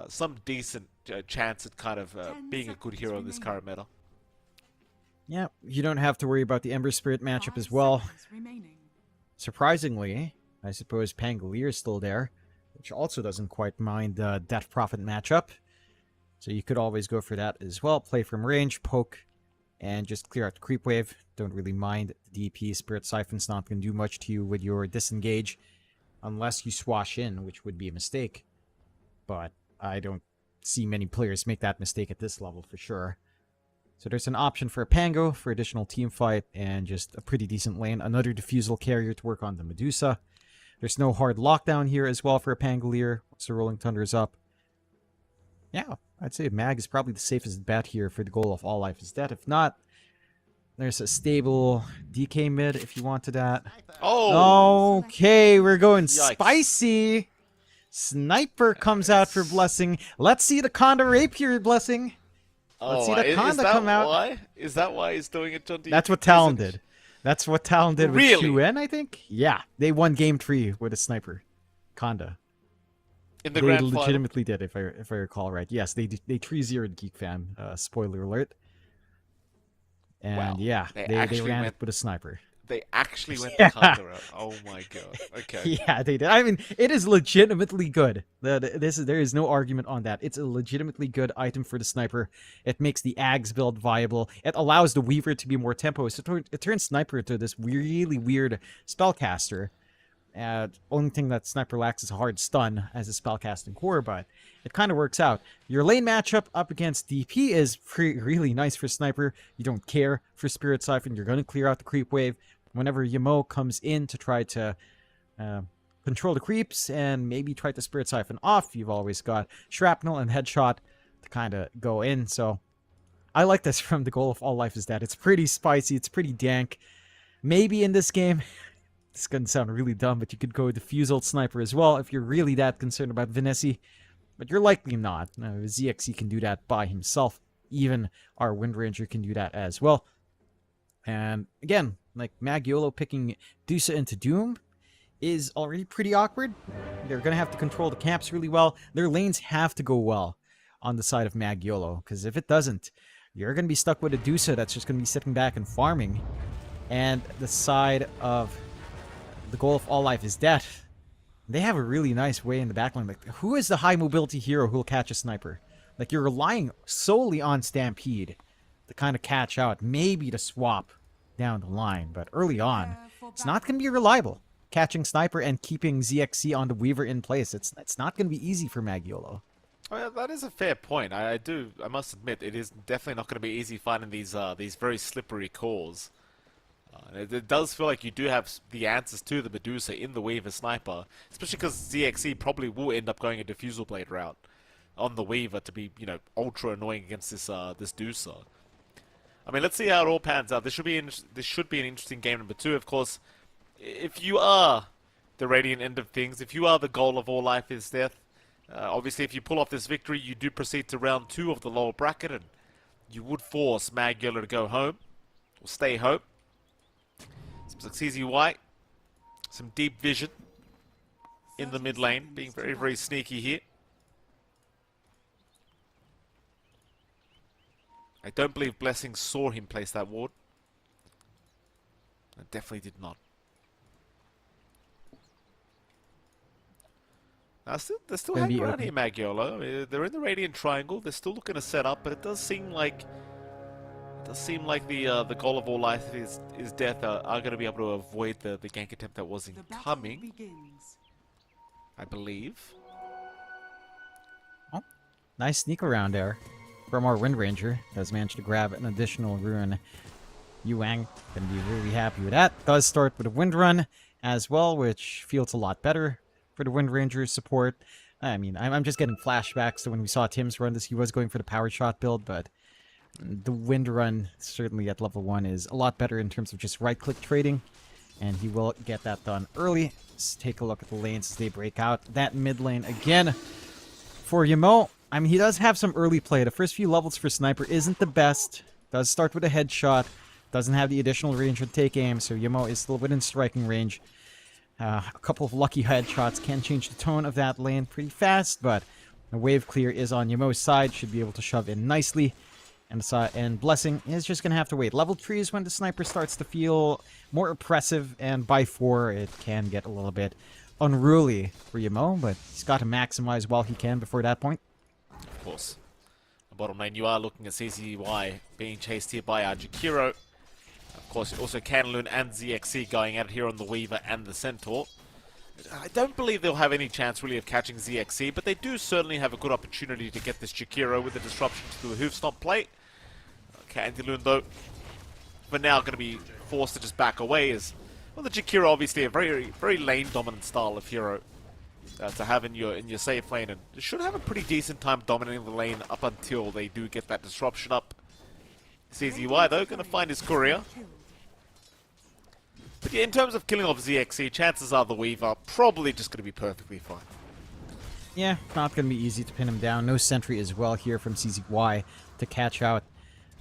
some decent chance at kind of being a good hero in this current meta. Yeah, you don't have to worry about the Ember Spirit matchup as well. Surprisingly, I suppose Pangolier is still there, which also doesn't quite mind the Death Prophet matchup. So you could always go for that as well. Play from range, poke, and just clear out the creep wave. Don't really mind the DP. Spirit Siphon's not going to do much to you with your disengage, unless you swash in, which would be a mistake. But I don't see many players make that mistake at this level for sure. So there's an option for a Pango for additional team fight and just a pretty decent lane. Another diffusal carrier to work on the Medusa. There's no hard lockdown here as well for a Pangolier. So Rolling Thunder is up. Yeah, I'd say Mag is probably the safest bet here for the goal of All Life is Dead. If not, there's a stable DK mid if you wanted that. Oh! Okay, we're going Yikes. spicy. Sniper comes out for Blessing. Let's see the Conda Rapier Blessing. Let's see the Conda come out. Why? Is that why he's doing it, John? That's what Talon did. That's what Talon did with Really? QN, I think. Yeah, they won game 3 with a sniper, Conda. In the They grand final. legitimately did, if I recall right. Yes, they 3-0'd Geek Fam. Spoiler alert. And Wow. yeah, They they actually ran went it with a sniper. They actually went Yeah. the counter route. Oh my god. Okay. Yeah, they did. I mean, it is legitimately good. There is no argument on that. It's a legitimately good item for the sniper. It makes the Ags build viable. It allows the Weaver to be more tempo. So it turns Sniper into this really weird spellcaster. Only thing that Sniper lacks is a hard stun as a spellcasting core, but it kind of works out. Your lane matchup up against DP is really nice for Sniper. You don't care for Spirit Siphon. You're going to clear out the creep wave. Whenever Yamo comes in to try to control the creeps and maybe try to Spirit Siphon off, you've always got Shrapnel and Headshot to kind of go in. So I like this from the goal of all life is that it's pretty spicy, it's pretty dank. Maybe in this game, this is going to sound really dumb, but you could go Diffuse Ult Sniper as well if you're really that concerned about Vinesi. But you're likely not. ZXC can do that by himself. Even our Wind Ranger can do that as well. And again, like Magiolo picking Dusa into Doom is already pretty awkward. They're going to have to control the camps really well. Their lanes have to go well on the side of Magiolo, because if it doesn't, you're going to be stuck with a Dusa that's just going to be sitting back and farming. And the side of the goal of all life is death. They have a really nice way in the backline. Like, who is the high mobility hero who will catch a sniper? Like, you're relying solely on Stampede to kind of catch out, maybe to swap down the line, but early on, it's not going to be reliable. Catching Sniper and keeping ZXC on the Weaver in place, it's not going to be easy for Magiolo. Well, that is a fair point. I must admit, it is definitely not going to be easy finding these very slippery cores. It does feel like you do have the answers to the Medusa in the Weaver Sniper, especially because ZXC probably will end up going a Diffusal Blade route on the Weaver to be, ultra annoying against this Dusa. I mean, let's see how it all pans out. This should be an interesting game number 2. Of course, if you are the Radiant end of things, if you are the goal of all life is death, obviously if you pull off this victory, you do proceed to round 2 of the lower bracket, and you would force Magiolo to go home, or stay home. Seems like CZY, some deep vision in the mid lane, being very, very sneaky here. I don't believe Blessing saw him place that ward. I definitely did not. Now, they're still hanging around here, Magiolo. I mean, they're in the Radiant Triangle. They're still looking to set up, but it does seem like the goal of all life is death are going to be able to avoid the gank attempt that was incoming. I believe. Oh, nice sneak around there from our Wind Ranger. Does manage to grab an additional rune. Yuang gonna be really happy with that. Does start with a Wind Run as well, which feels a lot better for the Wind Ranger support. I mean, I'm just getting flashbacks to when we saw Tim's run this. He was going for the power shot build, but the Wind Run, certainly at level 1, is a lot better in terms of just right-click trading, and he will get that done early. Let's take a look at the lanes as they break out. That mid lane again for Yamo. I mean, he does have some early play. The first few levels for Sniper isn't the best. Does start with a headshot. Doesn't have the additional range to take aim, so Yamo is still within striking range. A couple of lucky headshots can change the tone of that lane pretty fast, but the wave clear is on Yamo's side. Should be able to shove in nicely. And Blessing is just going to have to wait. Level 3 is when the Sniper starts to feel more oppressive, and by 4 it can get a little bit unruly for Yamo, but he's got to maximize while he can before that point. Of course. Bottom lane, you are looking at CCY being chased here by Jakiro. Of course, also Canaloon and ZXC going at it here on the Weaver and the Centaur. I don't believe they'll have any chance really of catching ZXC, but they do certainly have a good opportunity to get this Jakiro with the disruption to the Hoofstomp plate. Canaloon, though, for now going to be forced to just back away as, well, the Jakiro obviously a very, very lane-dominant style of hero to have in your safe lane, and should have a pretty decent time dominating the lane up until they do get that disruption up. CZY, though, going to find his courier. But yeah, in terms of killing off ZXC, chances are the Weaver probably just going to be perfectly fine. Yeah, not going to be easy to pin him down. No sentry as well here from CZY to catch out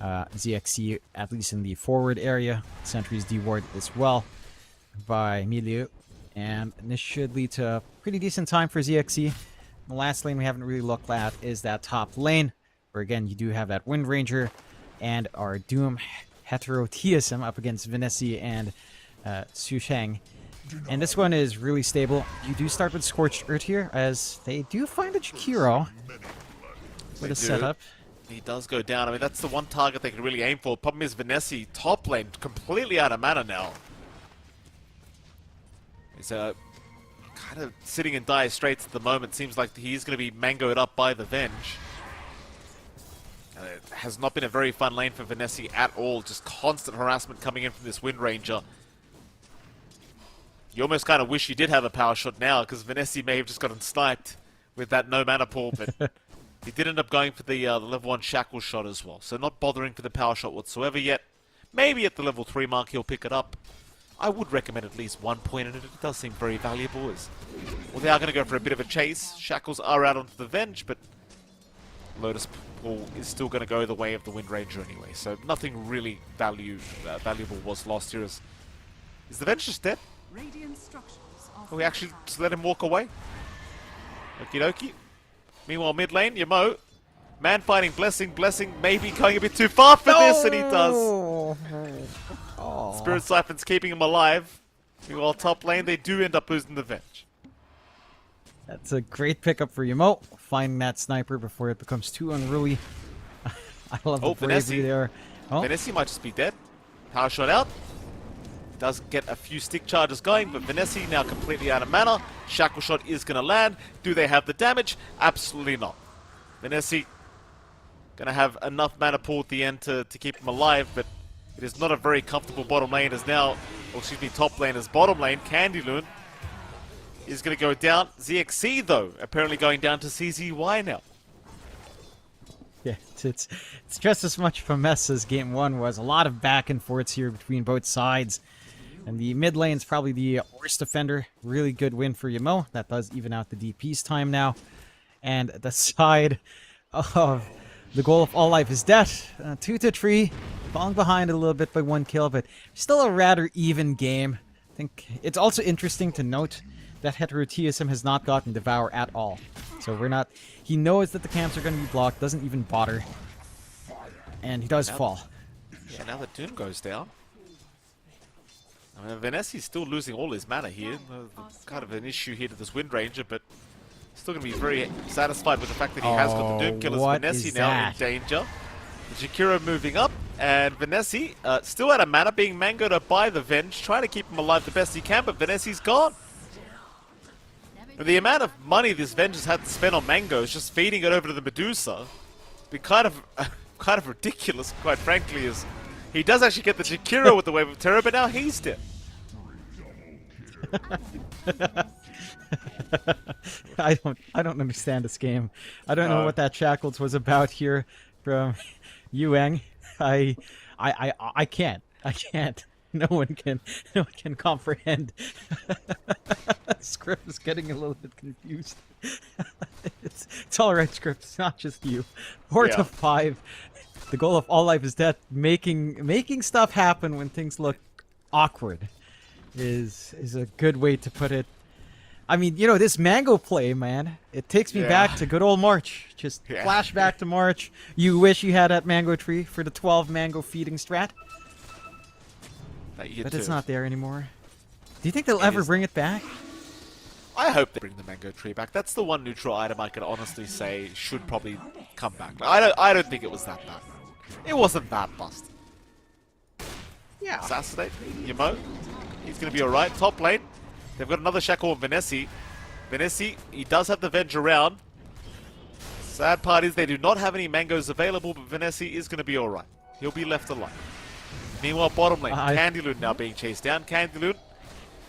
ZXC, at least in the forward area. Sentry's dewarded as well by Milieu. And this should lead to a pretty decent time for ZXC. The last lane we haven't really looked at is that top lane, where again you do have that Wind Ranger and our Doom heterotheism up against Vinesi and Xu Sheng. And this one is really stable. You do start with Scorched Earth here, as they do find a Jakiro with a setup. He does go down. I mean, that's the one target they can really aim for. Problem is, Vanessa top lane completely out of mana now. He's kind of sitting in dire straits at the moment. Seems like he's going to be mangoed up by the Venge. It has not been a very fun lane for Vanessa at all. Just constant harassment coming in from this Wind Ranger. You almost kind of wish you did have a power shot now, because Vanessa may have just gotten sniped with that no mana pool, but he did end up going for the level 1 shackle shot as well. So not bothering for the power shot whatsoever yet. Maybe at the level 3 mark he'll pick it up. I would recommend at least 1 point in it. It does seem very valuable. Well, they are going to go for a bit of a chase. Shackles are out onto the Venge, but Lotus Pool is still going to go the way of the Wind Ranger anyway. So nothing really valuable was lost here. Is the Venge just dead? Radiant structures are Can we actually just let him walk away? Okie dokie. Meanwhile, mid lane, Yamo. Man fighting Blessing. Blessing maybe going a bit too far for this, and he does. Spirit Siphon's keeping him alive. Meanwhile, top lane, they do end up losing the Venge. That's a great pickup for Yamo. Finding that sniper before it becomes too unruly. I love the bravery there. Vanessa might just be dead. Power shot out. Does get a few stick charges going, but Vanessa now completely out of mana. Shackle shot is going to land. Do they have the damage? Absolutely not. Vanessa going to have enough mana pool at the end to keep him alive, but it is not a very comfortable bottom lane as now, or excuse me, top lane as bottom lane. Candyloon is going to go down. ZXC, though, apparently going down to CZY now. Yeah, it's just as much of a mess as Game 1 was. A lot of back and forths here between both sides. And the mid lane's probably the worst defender. Really good win for Yamo. That does even out the DP's time now. And the side of the goal of all life is death. 2-3. Falling behind a little bit by 1 kill, but still a rather even game. I think it's also interesting to note that Heteroteism has not gotten Devour at all. So we're not... He knows that the camps are going to be blocked, doesn't even bother. And he does fall. Yeah, now the Doom goes down. I mean, Vanessa's still losing all his mana here. Kind of an issue here to this Wind Ranger, but still going to be very satisfied with the fact that he has got the Doom kill as Vanessa now in danger. The Jakiro moving up, and Vanessa still out of mana, being mangoed up by the Venge, trying to keep him alive the best he can, but Vanessa's gone. The amount of money this Venge has had to spend on mangoes, just feeding it over to the Medusa, be kind of ridiculous, quite frankly, is he does actually get the Jakiro with the Wave of Terror, but now he's dead. I don't understand this game. I don't know what that Shackles was about here from Yuang. I can't. No one can comprehend. Script is getting a little bit confused. It's all right, Script. It's not just you. 4 to 5. The goal of all life is death. Making stuff happen when things look awkward is a good way to put it. I mean, you know, this mango play, man, it takes me back to good old March. Just flash back to March. You wish you had that mango tree for the 12 mango feeding strat. But it's not there anymore. Do you think they'll ever bring it back? I hope they bring the mango tree back. That's the one neutral item I can honestly say should probably come back. I don't think it was that bad. It wasn't that busted. Yeah. Assassinate Yamo. He's going to be alright. Top lane. They've got another Shackle on Vanessa. Vanessa, he does have the Venge around. Sad part is they do not have any mangoes available, but Vanessa is going to be alright. He'll be left alive. Meanwhile, bottom lane, Candyloon now being chased down. Candyloon,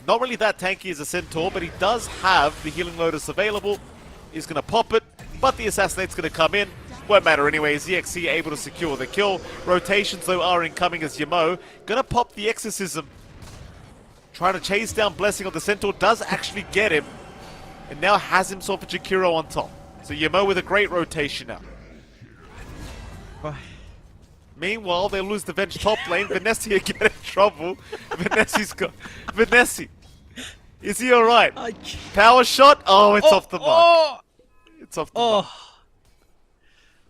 not really that tanky as a Centaur, but he does have the Healing Lotus available. He's going to pop it, but the Assassinate's going to come in. Won't matter anyway, ZXC able to secure the kill. Rotations, though, are incoming as Yamo. Going to pop the Exorcism. Trying to chase down Blessing on the Centaur, does actually get him. And now has himself a Jakiro on top. So Yamo with a great rotation now. Meanwhile, they lose the Venge top lane. Vanessa again in trouble. Vanessa's got... Vanessa! Is he alright? Power shot? Oh, it's off the mark. It's off the mark.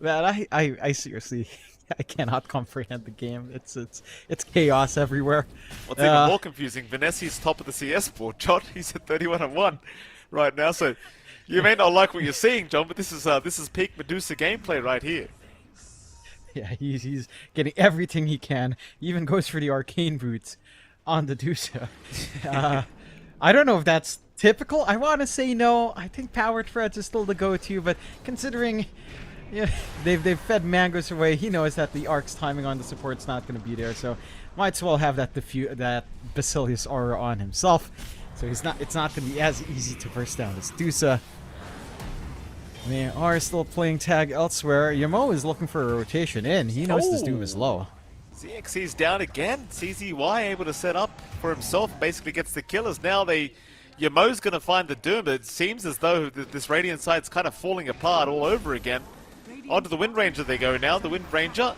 Man, I seriously I cannot comprehend the game. It's chaos everywhere. What's even more confusing, Vanessi's top of the CS board, John. He's at 31-1 right now, so you may not like what you're seeing, John, but this is peak Medusa gameplay right here. Yeah, he's getting everything he can. He even goes for the arcane boots on the Dusa. I don't know if that's typical. I want to say no. I think power threads is still the go-to, but considering they've fed Mangos away, he knows that the Ark's timing on the support's not going to be there, so might as well have that Basilius aura on himself. So it's not going to be as easy to burst down this Dusa. They are still playing tag elsewhere. Yamo is looking for a rotation in. He knows this Doom is low. ZXC's down again. CZY able to set up for himself, basically gets the killers. Now Yamo's going to find the Doom, but it seems as though this Radiant side's kind of falling apart all over again. Onto the Wind Ranger they go now. The Wind Ranger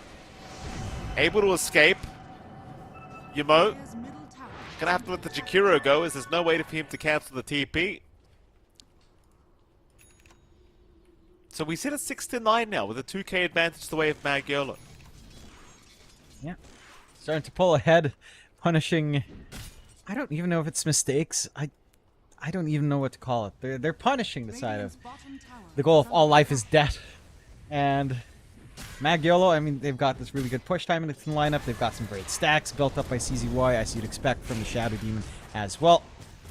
able to escape. Yamo gonna have to let the Jakiro go as there's no way for him to cancel the TP. So we sit at 6-9 now with a 2k advantage the way of Magiolo. Yeah. Starting to pull ahead, punishing... I don't even know if it's mistakes. I don't even know what to call it. They're punishing the side of the goal of all life is death. And Magiolo, I mean, they've got this really good push time in the lineup. They've got some great stacks built up by CZY, as you'd expect from the Shadow Demon as well.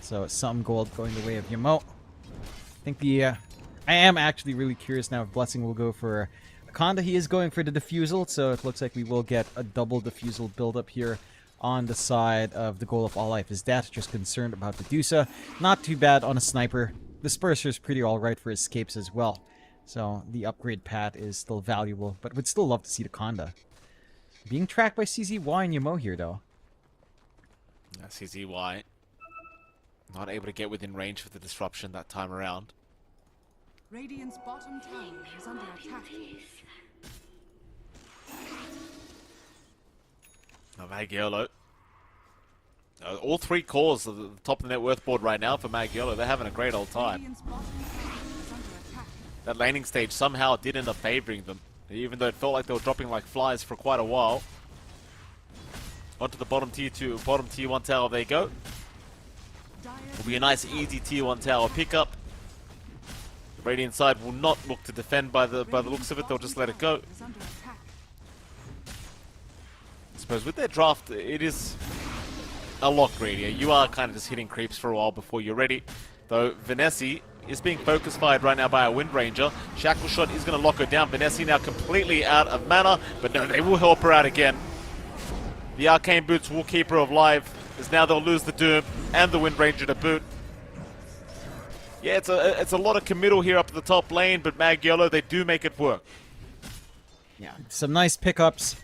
So some gold going the way of Yamo. I think I am actually really curious now if Blessing will go for Conda. He is going for the Diffusal, so it looks like we will get a double Diffusal build-up here on the side of the goal of all life is death. Just concerned about the Dusa. Not too bad on a sniper. The Disperser's pretty alright for escapes as well. So the upgrade pad is still valuable, but would still love to see the Conda. Being tracked by CZY and Yamo here, though. CZY not able to get within range for the disruption that time around. Radiant's bottom tower is under attack. Now Magiolo. All three cores at the top of the net worth board right now for Magiolo. They're having a great old time. Radiant's bottom tower is under attack. That laning stage somehow did end up favoring them, even though it felt like they were dropping like flies for quite a while. Onto the bottom tier 1 tower they go. Will be a nice easy tier 1 tower pickup. The Radiant side will not look to defend by the looks of it. They'll just let it go. I suppose with their draft, it is a lot greedier. You are kind of just hitting creeps for a while before you're ready. Though Vanessi is being focused fired right now by a Wind Ranger. Shackle Shot is going to lock her down. Vanessi now completely out of mana, but no, they will help her out again. The Arcane Boots will keep her alive, as now they'll lose the Doom and the Wind Ranger to boot. Yeah, it's a lot of committal here up at the top lane, but Magiolo, they do make it work. Yeah, some nice pickups,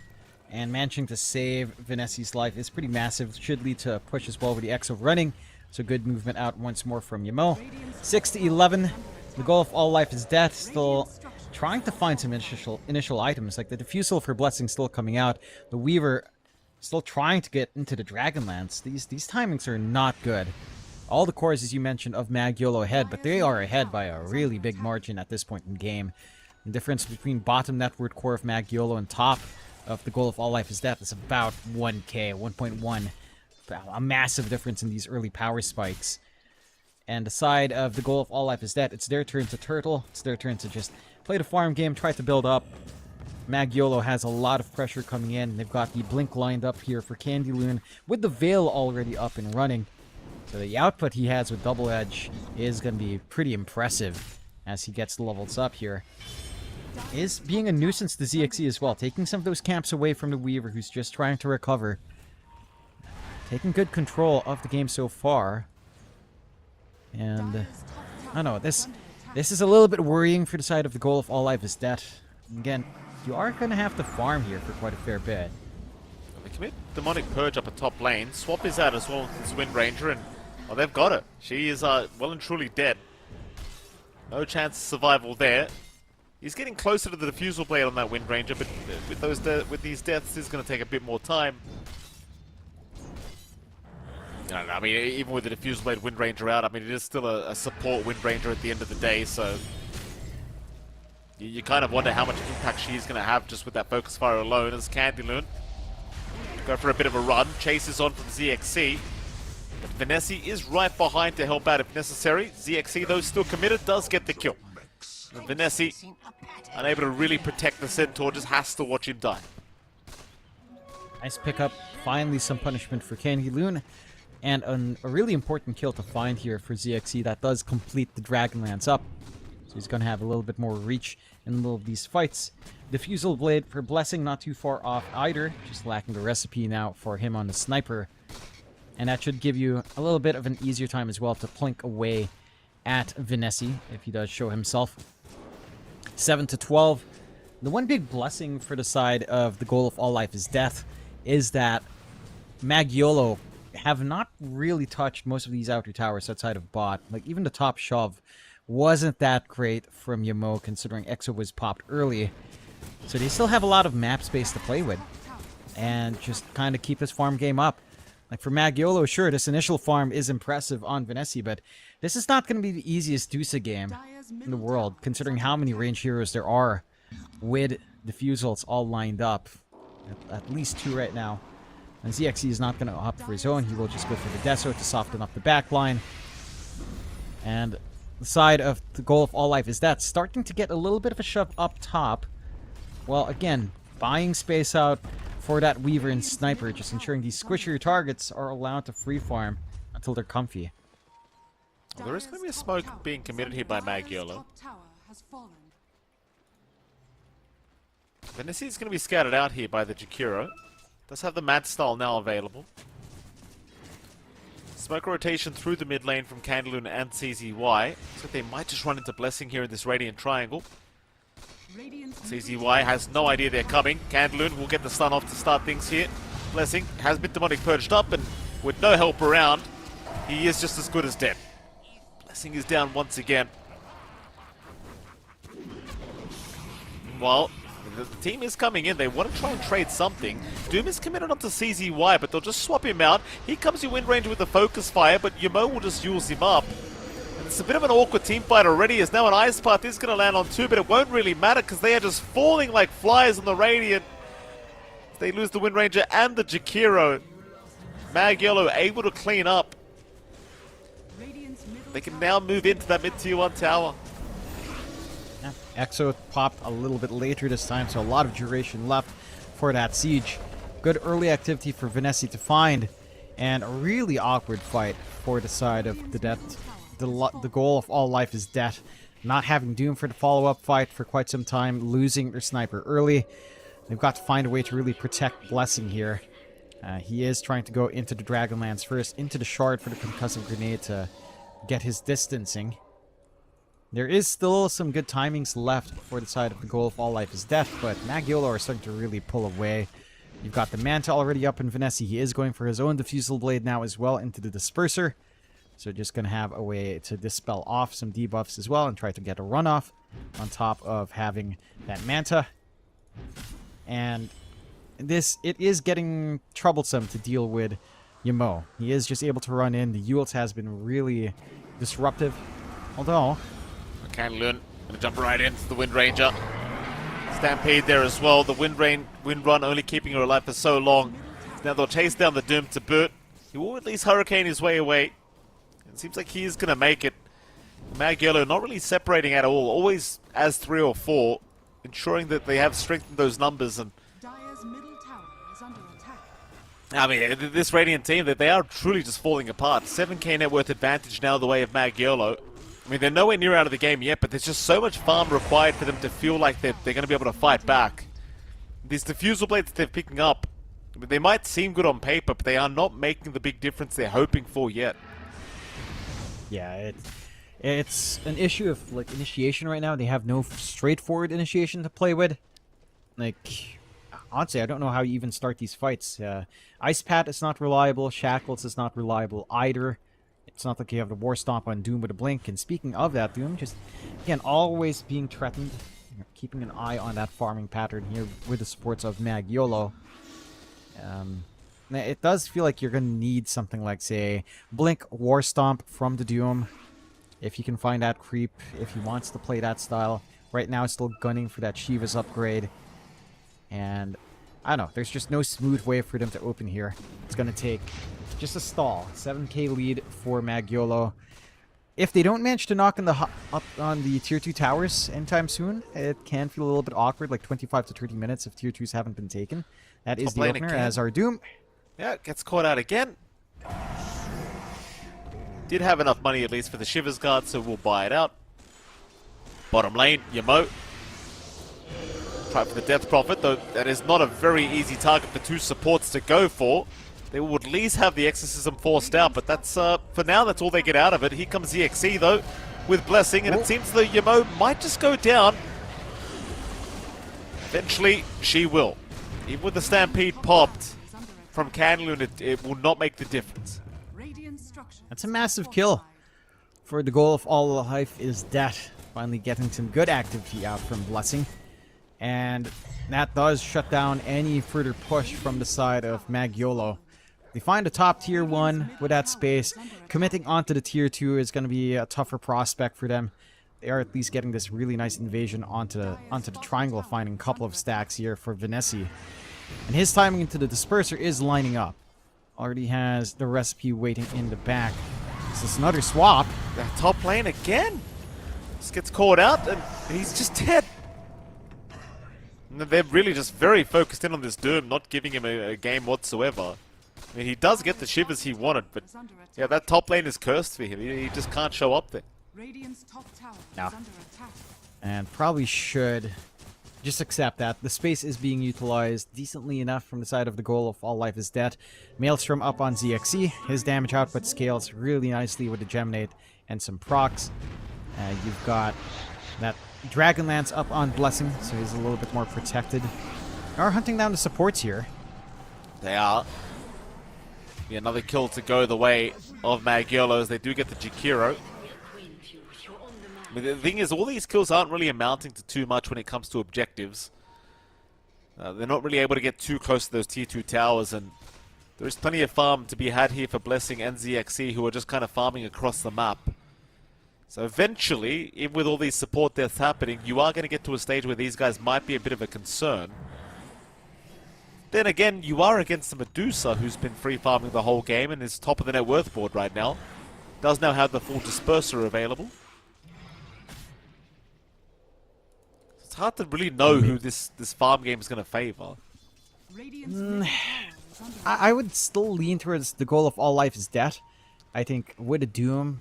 and managing to save Vanessi's life is pretty massive. Should lead to a push as well with the Exo running. So good movement out once more from Yamo. 6-11. The goal of all life is death. Still trying to find some initial items, like the Diffusal for Blessing still coming out. The Weaver still trying to get into the Dragonlance. These timings are not good. All the cores, as you mentioned, of Magiolo ahead, but they are ahead by a really big margin at this point in the game. The difference between bottom network core of Magiolo and top of the goal of all life is death is about 1k, 1.1. A massive difference in these early power spikes. And the side of the goal of all life is death, it's their turn to turtle. It's their turn to just play the farm game, try to build up. Magiolo has a lot of pressure coming in. They've got the Blink lined up here for Candy Loon, with the Veil already up and running. So the output he has with Double Edge is going to be pretty impressive as he gets the levels up here. Is being a nuisance to ZXE as well, taking some of those camps away from the Weaver, who's just trying to recover. Taking good control of the game so far. And I don't know, this is a little bit worrying for the side of the goal of all life is death. Again, you are going to have to farm here for quite a fair bit. They commit Demonic Purge up at top lane. Swap is out as well as Wind Ranger, and well, they've got her. She is well and truly dead. No chance of survival there. He's getting closer to the Diffusal Blade on that Wind Ranger, but with these deaths, it's going to take a bit more time. I mean, even with the Diffusal Blade Wind Ranger out, I mean, it is still a support Wind Ranger at the end of the day, so You kind of wonder how much impact she's going to have just with that focus fire alone as Candyloon go for a bit of a run, chases on from ZXC. But Vanessa is right behind to help out if necessary. ZXC, though still committed, does get the kill. And Vanessa, unable to really protect the Centaur, just has to watch him die. Nice pickup. Finally some punishment for Candyloon. And a really important kill to find here for ZXC that does complete the Dragonlance up. So he's going to have a little bit more reach in the middle of these fights. Diffusal Blade for Blessing, not too far off either. Just lacking the recipe now for him on the Sniper. And that should give you a little bit of an easier time as well to plink away at Vanessa if he does show himself. 7-12. The one big blessing for the side of the goal of all life is death is that Magiolo have not really touched most of these outer towers outside of bot. Like, even the top shove wasn't that great from Yamo, considering Exo was popped early. So they still have a lot of map space to play with. And just kind of keep his farm game up. Like, for Magiolo, sure, this initial farm is impressive on Vanessa, but this is not going to be the easiest Dusa game in the world, considering how many range heroes there are with Diffusals all lined up. At least 2 right now. And ZXC is not going to opt for his own. He will just go for the Deso to soften up the backline. And the side of the goal of all life is that starting to get a little bit of a shove up top. Well, again, buying space out for that Weaver and Sniper, just ensuring these squishier targets are allowed to free farm until they're comfy. Well, there is going to be a smoke being committed here by Magiolo. Vanessa is going to be scouted out here by the Jakiro. Does have the Mad Style now available. Smoke rotation through the mid lane from Candyloon and CZY. So they might just run into Blessing here in this Radiant Triangle. CZY has no idea they're coming. Candyloon will get the stun off to start things here. Blessing has been demonic purged up, and with no help around, he is just as good as dead. Blessing is down once again. Well, the team is coming in. They want to try and trade something. Doom is committed onto CZY, but they'll just swap him out. He comes to win range with the focus fire, but Yamo will just use him up. And it's a bit of an awkward team fight already, as now an Ice Path is going to land on 2, but it won't really matter because they are just falling like flies on the Radiant. They lose the Wind Ranger and the Jakiro. Magiolo able to clean up. They can now move into that mid-tier 1 tower. Exo popped a little bit later this time, so a lot of duration left for that siege. Good early activity for Vanessa to find, and a really awkward fight for the side of the death. The goal of all life is death. Not having Doom for the follow-up fight for quite some time, losing their sniper early. They've got to find a way to really protect Blessing here. He is trying to go into the Dragonlance first, into the Shard for the concussive grenade to get his distancing. There is still some good timings left for the side of the goal of all life is death, but Magiolo are starting to really pull away. You've got the Manta already up in Vanessa. He is going for his own Diffusal Blade now as well into the Disperser. So just going to have a way to dispel off some debuffs as well and try to get a runoff on top of having that Manta. And it is getting troublesome to deal with Yamo. He is just able to run in. The Yules has been really disruptive. Although Candyloon gonna jump right into the Wind Ranger. Stampede there as well. The Wind Run only keeping her alive for so long. Now they'll chase down the Doom to boot. He will at least hurricane his way away. It seems like he is gonna make it. Magiolo not really separating at all. Always as 3 or 4, ensuring that they have strengthened those numbers. And I mean, this Radiant team, that they are truly just falling apart. 7k net worth advantage now the way of Magiolo. I mean, they're nowhere near out of the game yet, but there's just so much farm required for them to feel like they're going to be able to fight back. These Diffusal Blades that they're picking up, I mean, they might seem good on paper, but they are not making the big difference they're hoping for yet. Yeah, it's an issue of like initiation right now. They have no straightforward initiation to play with. Like, honestly, I don't know how you even start these fights. Ice Pat is not reliable. Shackles is not reliable either. It's not like you have the War Stomp on Doom with a blink. And speaking of that, Doom just, again, always being threatened. Keeping an eye on that farming pattern here with the supports of Magiolo. It does feel like you're going to need something like, say, Blink War Stomp from the Doom. If you can find that creep, if he wants to play that style. right now still gunning for that Shiva's upgrade. And I don't know, there's just no smooth way for them to open here. It's going to take just a stall. 7k lead for Magyolo. If they don't manage to knock in the up on the tier 2 towers anytime soon, it can feel a little bit awkward, like 25 to 30 minutes if tier 2s haven't been taken. That is the opener as our Doom. Yeah, gets caught out again. Did have enough money at least for the Shivers guard, so we'll buy it out. Bottom lane, Yamo. Try for the Death Prophet, though that is not a very easy target for two supports to go for. They will at least have the Exorcism forced out, but that's, for now, that's all they get out of it. Here comes the EXE, though, with Blessing, and it seems the Yamo might just go down. Eventually, she will. Even with the Stampede popped from Candlewood, it will not make the difference. That's a massive kill. For the goal of all life is death. Finally getting some good activity out from Blessing. And that does shut down any further push from the side of Magyolo. They find a top tier 1 with that space. Committing onto the tier 2 is going to be a tougher prospect for them. They are at least getting this really nice invasion onto the triangle, finding a couple of stacks here for Vanessa. And his timing into the disperser is lining up. Already has the recipe waiting in the back. This is another swap. That top lane again. Just gets caught out and he's just dead. They're really just very focused in on this Doom, not giving him a game whatsoever. I mean, he does get the Shivers he wanted, but yeah, that top lane is cursed for him. He just can't show up there. No. And probably should just accept that. The space is being utilized decently enough from the side of the goal of All Life is Dead. Maelstrom up on ZXE. His damage output scales really nicely with the Geminate and some procs. You've got that Dragonlance up on Blessing, so he's a little bit more protected. They are hunting down the supports here. They are. Yeah, another kill to go the way of Magyolo as they do get the Jakiro. I mean, the thing is, all these kills aren't really amounting to too much when it comes to objectives. They're not really able to get too close to those tier 2 towers, and there's plenty of farm to be had here for Blessing and ZXE, who are just kind of farming across the map. So eventually, even with all these support deaths happening, you are going to get to a stage where these guys might be a bit of a concern. Then again, you are against the Medusa, who's been free farming the whole game and is top of the net worth board right now. Does now have the full disperser available. It's hard to really know who this farm game is going to favor. I would still lean towards the goal of All Life is Death. I think with a Doom,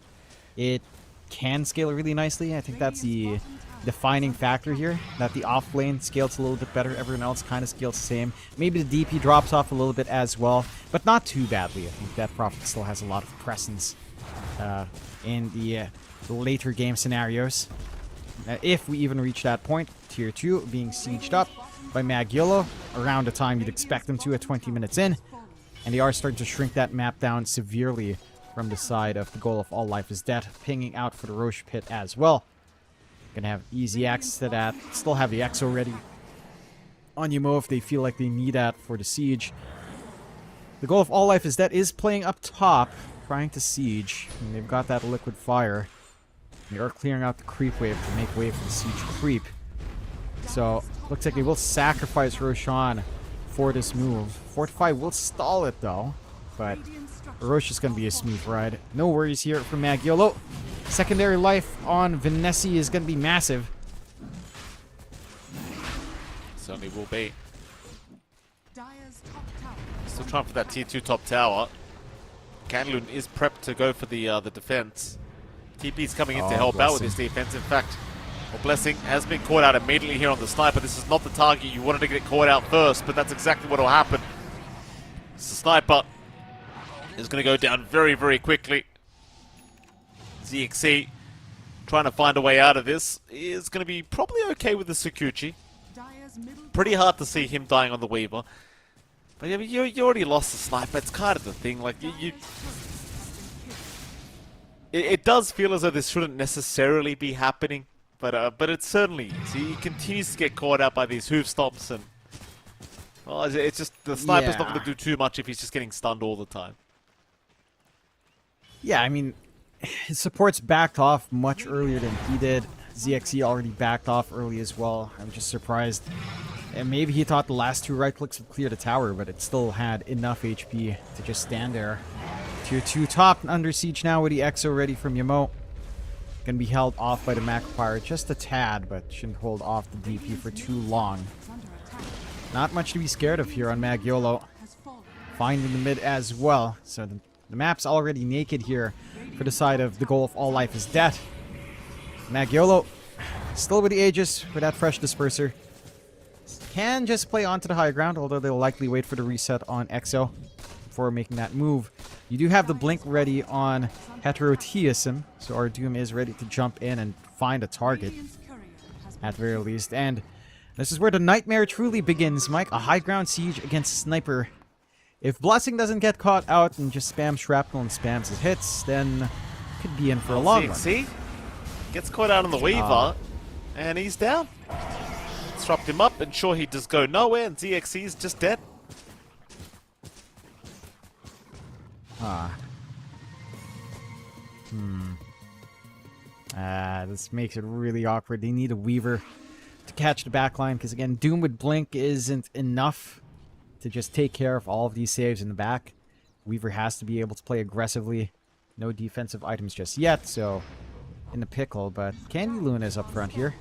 it can scale really nicely. I think that's the defining factor here, that the off lane scales a little bit better. Everyone else kind of scales the same. Maybe the DP drops off a little bit as well, but not too badly. I think that Prophet still has a lot of presence in the later game scenarios. If we even reach that point, tier 2 being sieged up by Magyolo around the time you'd expect them to at 20 minutes in, and they are starting to shrink that map down severely from the side of the goal of All Life is Dead, pinging out for the Roche Pit as well. Gonna have easy access to that. Still have the Exo ready on Yamo if they feel like they need that for the siege. The goal of All Life is Dead is playing up top, trying to siege. And they've got that liquid fire. They are clearing out the creep wave to make way for the siege creep. So, looks like they will sacrifice Roshan for this move. Fortify will stall it though, but Roche is going to be a smooth ride. No worries here for Magyolo. Secondary life on Vanessa is going to be massive. Certainly will be. Still trying for that tier 2 top tower. Candlewood is prepped to go for the defense. TP's coming in to help out with this defense. In fact, Blessing has been caught out immediately here on the sniper. This is not the target you wanted to get caught out first, but that's exactly what will happen. The sniper is going to go down very, very quickly. ZXE trying to find a way out of this is going to be probably okay with the Sakuchi. Pretty hard to see him dying on the Weaver. But yeah, you already lost the sniper. It's kind of the thing. Like it does feel as though this shouldn't necessarily be happening, but it certainly is. He continues to get caught out by these hoof stomps, and well, it's just the sniper's not going to do too much if he's just getting stunned all the time. Yeah, I mean, his supports backed off much earlier than he did. ZXE already backed off early as well. I'm just surprised. And maybe he thought the last 2 right clicks would clear the tower, but it still had enough HP to just stand there. Tier 2 top and under siege now with the EXO ready from Yamo. Gonna be held off by the Macropyre just a tad, but shouldn't hold off the DP for too long. Not much to be scared of here on Magyolo. Fine in the mid as well. So the map's already naked here for the side of the goal of all life is death. Magyolo still with the Aegis with that fresh disperser. Can just play onto the high ground, although they'll likely wait for the reset on EXO before making that move. You do have the blink ready on Heterotheism, so our Doom is ready to jump in and find a target at very least. And this is where the nightmare truly begins, Mike. A high ground siege against Sniper. If Blessing doesn't get caught out and just spams shrapnel and spams his hits, then could be in for a long run. See? Gets caught out on the Weaver, and he's down. Disrupt him up, and sure he does go nowhere, and ZXE is just dead. This makes it really awkward. They need a Weaver to catch the backline, because again, Doom with Blink isn't enough to just take care of all of these saves in the back. Weaver has to be able to play aggressively. No defensive items just yet, so in the pickle, but Candy Luna is up front here.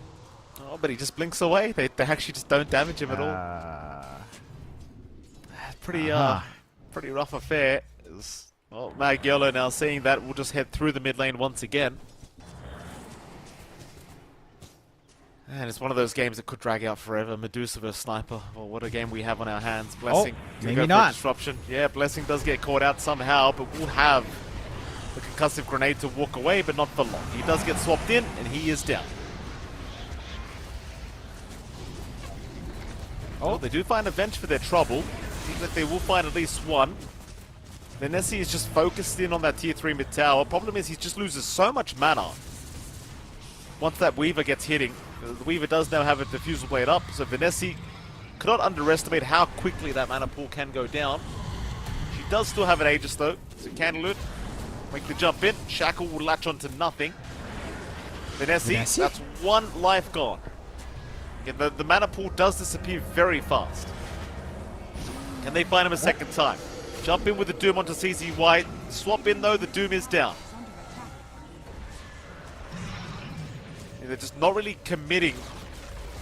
Oh, but he just blinks away. They actually just don't damage him at all. Pretty rough affair. Well, Magyolo now seeing that will just head through the mid lane once again. And it's one of those games that could drag out forever. Medusa versus Sniper. Well, what a game we have on our hands. Blessing. Maybe not. Disruption. Yeah, Blessing does get caught out somehow, but will have the concussive grenade to walk away, but not for long. He does get swapped in, and he is down. Oh, they do find a venge for their trouble. Seems like they will find at least one. Then Nessie is just focused in on that tier 3 mid tower. Problem is he just loses so much mana once that Weaver gets hitting. The Weaver does now have a diffusal blade up, so Vanessa cannot underestimate how quickly that mana pool can go down. She does still have an Aegis though, so Candlewood make the jump in. Shackle will latch onto nothing. Vanessa, that's 1 life gone. Again, the mana pool does disappear very fast. Can they find him a second time? Jump in with the Doom onto CZY. Swap in though, the Doom is down. They're just not really committing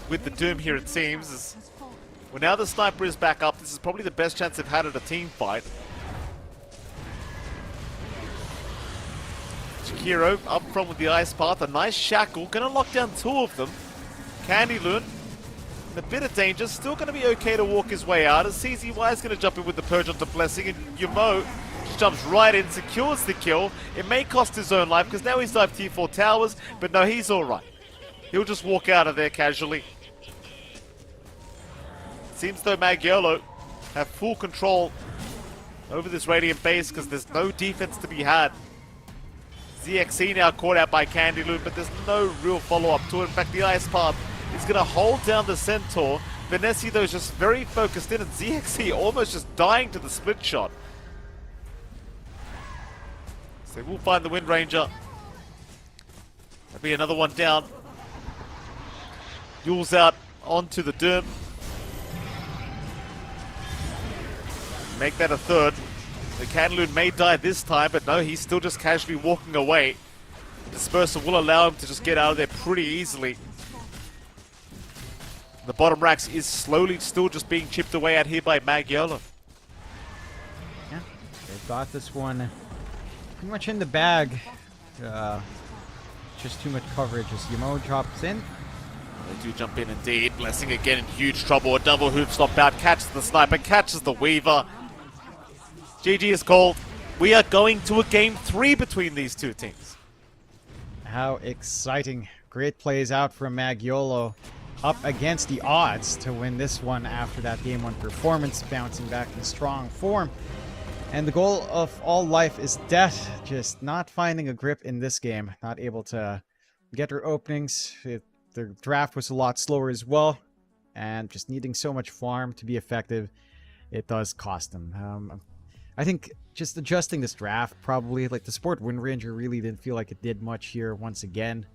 with the Doom here, it seems. Well, now the Sniper is back up. This is probably the best chance they've had at a team fight. Shakiro up front with the Ice Path. A nice Shackle. Going to lock down 2 of them. Candy Loon in a bit of danger. Still going to be okay to walk his way out. As CZY is going to jump in with the Purge onto Blessing. And Yumo just jumps right in, secures the kill. It may cost his own life because now he's dived tier 4 towers. But no, he's alright. He'll just walk out of there casually. Seems though Magyolo have full control over this Radiant base because there's no defense to be had. ZXE now caught out by Candy Loon, but there's no real follow-up to it. In fact, the Ice Path is going to hold down the Centaur. Vanessa though is just very focused in, and ZXE almost just dying to the split shot. So they will find the Wind Ranger. There'll be another one down. Yule's out onto the Doom. Make that a 3rd. The Candlewood may die this time, but no, he's still just casually walking away. Disperser will allow him to just get out of there pretty easily. The bottom racks is slowly still just being chipped away at here by Magyolo. Yeah, they've got this one pretty much in the bag. Just too much coverage as Yamo drops in. They do jump in indeed. Blessing again in huge trouble. A double hoof stop out. Catches the Sniper. Catches the Weaver. GG is called. We are going to a game 3 between these two teams. How exciting. Great plays out from Magyolo. Up against the odds to win this one after that game 1 performance. Bouncing back in strong form. And the goal of all life is death. Just not finding a grip in this game. Not able to get their openings. Their draft was a lot slower as well, and just needing so much farm to be effective, it does cost them. I think just adjusting this draft, probably, like the Sport Wind Ranger really didn't feel like it did much here once again.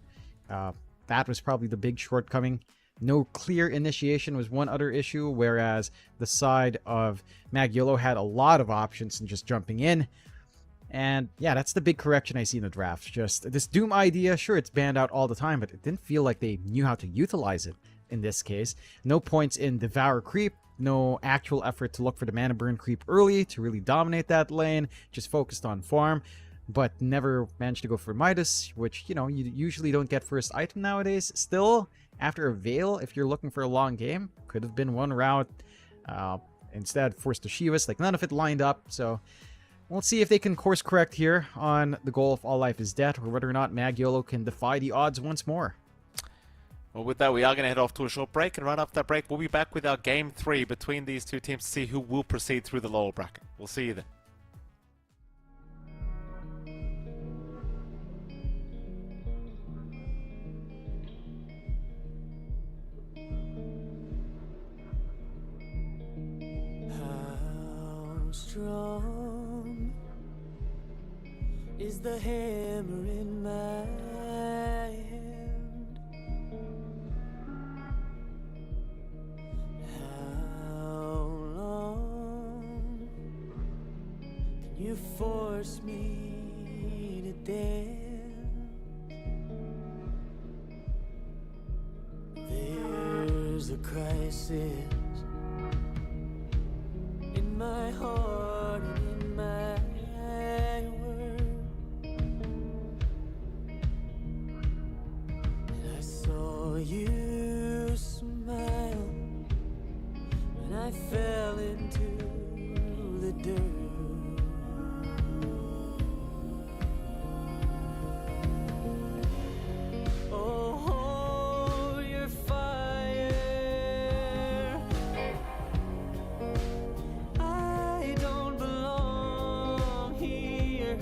that was probably the big shortcoming. No clear initiation was one other issue, whereas the side of Magyolo had a lot of options in just jumping in. And yeah, that's the big correction I see in the draft. Just this Doom idea, sure, it's banned out all the time, but it didn't feel like they knew how to utilize it in this case. No points in Devour Creep, no actual effort to look for the mana burn creep early to really dominate that lane, just focused on farm, but never managed to go for Midas, which, you know, you usually don't get first item nowadays. Still, after a Veil, if you're looking for a long game, could have been one route. Instead, forced to Shivas, like none of it lined up, so we'll see if they can course correct here on the goal of All Life is Dead, or whether or not Magyolo can defy the odds once more. Well, with that, we are going to head off to a short break, and right after that break, we'll be back with our Game 3 between these two teams to see who will proceed through the lower bracket. We'll see you then. How strong is the hammer in my hand? How long can you force me to dance? There's a crisis in my heart and in my world, and I saw you smile when I fell into the dirt. Oh, your fire, I don't belong here.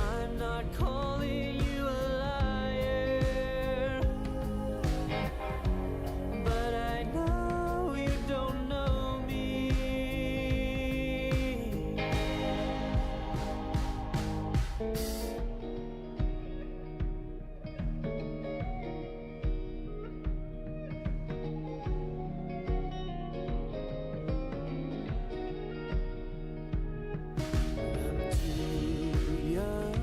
I'm not calling you a liar, but I know you don't know me. I'm too young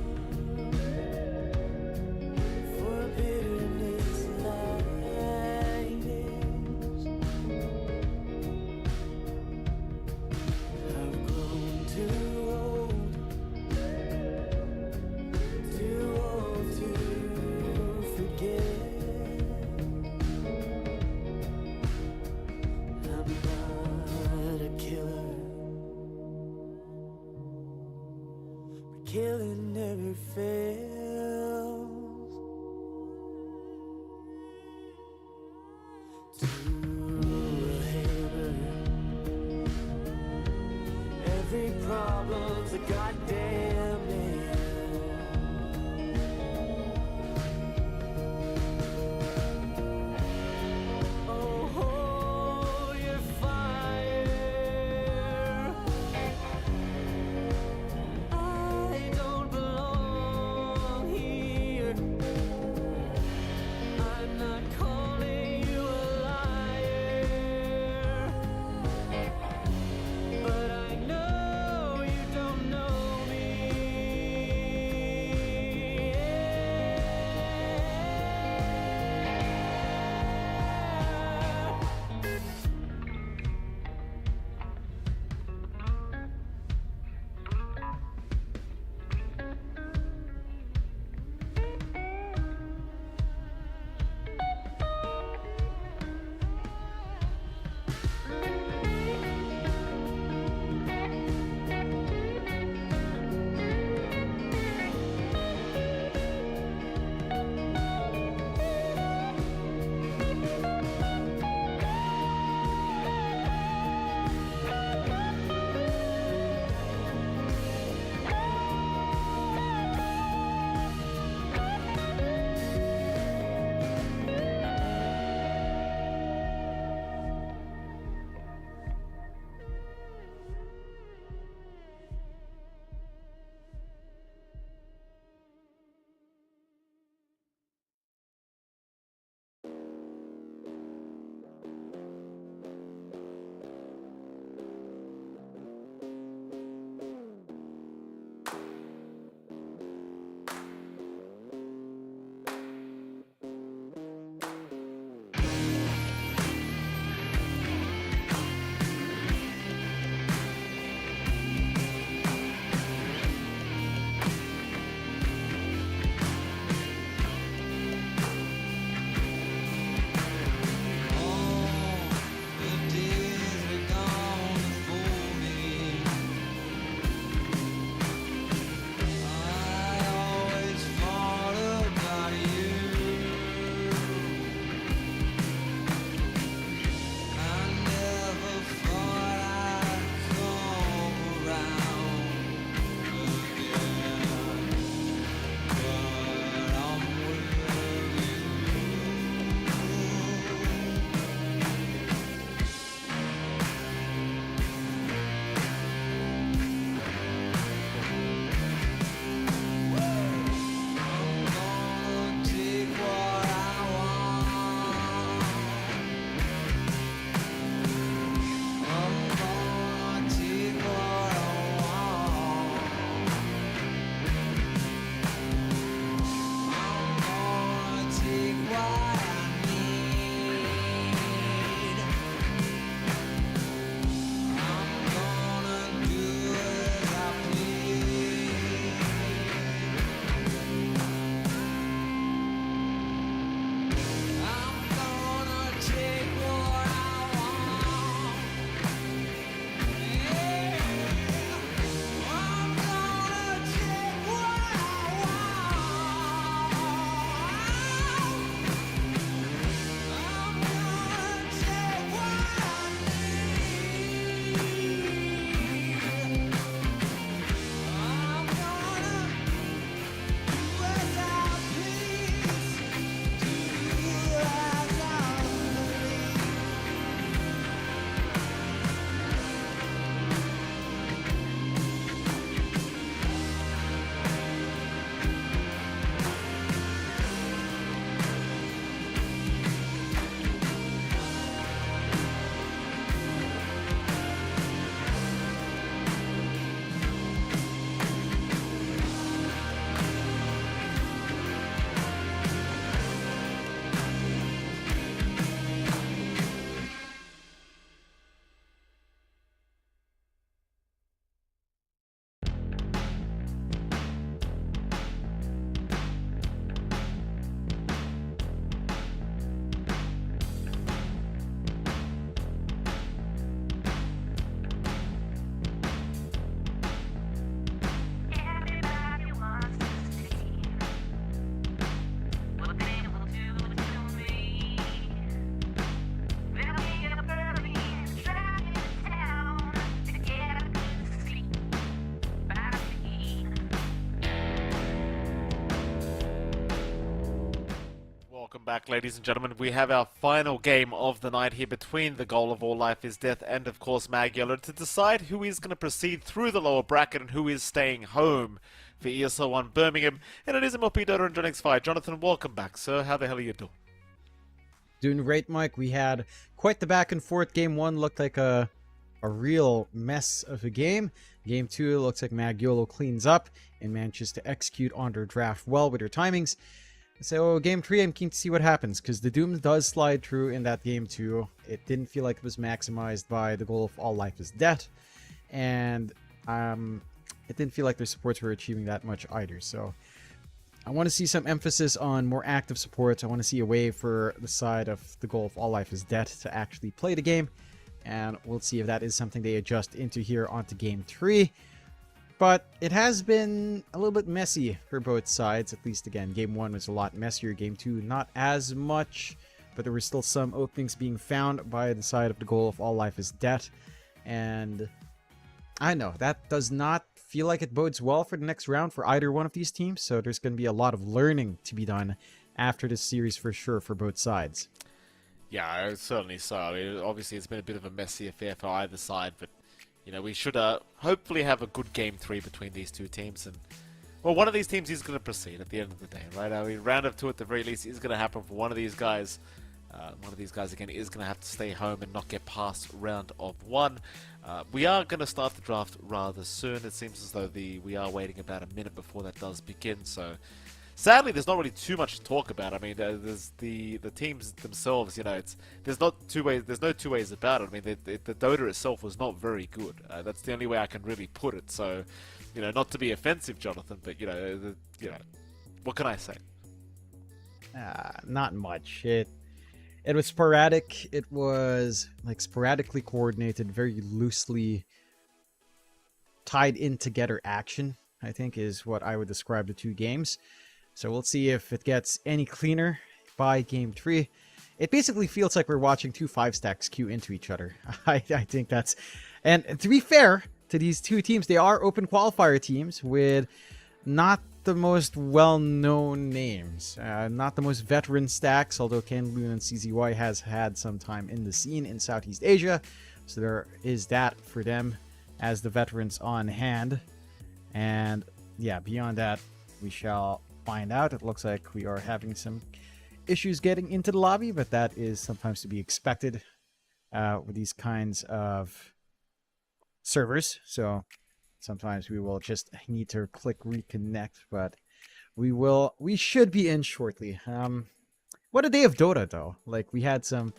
for bitterness like this. I've grown too old to forget. I'm not a killer, but killing never fails. To a hammer, every problem's a goddamn nail. Oh, your fire, I don't belong here. I'm not calling you a liar, but I know you don't know back, ladies and gentlemen. We have our final game of the night here between the goal of all life is death and, of course, Mag Yellow to decide who is going to proceed through the lower bracket and who is staying home for ESL 1 Birmingham. And it is MLP Dota and John X5. Jonathan, welcome back, sir. How the hell are you doing? Doing great, Mike. We had quite the back and forth. Game 1 looked like a real mess of a game. Game 2 looks like Mag Yellow cleans up and manages to execute on their draft well with their timings. So game 3, I'm keen to see what happens, because the Doom does slide through in that game 2. It didn't feel like it was maximized by the goal of all life is death, and it didn't feel like their supports were achieving that much either. So I want to see some emphasis on more active supports. I want to see a way for the side of the goal of all life is death to actually play the game, and we'll see if that is something they adjust into here onto game 3. But it has been a little bit messy for both sides, at least again. Game 1 was a lot messier. Game 2, not as much, but there were still some openings being found by the side of the goal of all life is death. And I know, that does not feel like it bodes well for the next round for either one of these teams. So there's going to be a lot of learning to be done after this series for sure for both sides. Yeah, certainly so. I mean, obviously, it's been a bit of a messy affair for either side, but you know, we should hopefully have a good game 3 between these two teams. And, well, one of these teams is going to proceed at the end of the day, right? I mean, round of 2 at the very least is going to happen for one of these guys. One of these guys, again, is going to have to stay home and not get past round of 1. We are going to start the draft rather soon. It seems as though we are waiting about a minute before that does begin, so sadly, there's not really too much to talk about. I mean, there's the teams themselves. You know, there's no two ways about it. I mean, the Dota itself was not very good. That's the only way I can really put it. So, you know, not to be offensive, Jonathan, but you know, what can I say? Not much. It was sporadic. It was like sporadically coordinated, very loosely tied in together action, I think is what I would describe the two games. So we'll see if it gets any cleaner by game 3. It basically feels like we're watching two 5-stacks queue into each other. I think that's... And to be fair to these two teams, they are open qualifier teams with not the most well-known names. Not the most veteran stacks, although Kenloon and CZY has had some time in the scene in Southeast Asia. So there is that for them as the veterans on hand. And yeah, beyond that, we shall find out. It looks like we are having some issues getting into the lobby, but that is sometimes to be expected with these kinds of servers. So sometimes we will just need to click reconnect, but we should be in shortly. What a day of Dota though. Like, we had some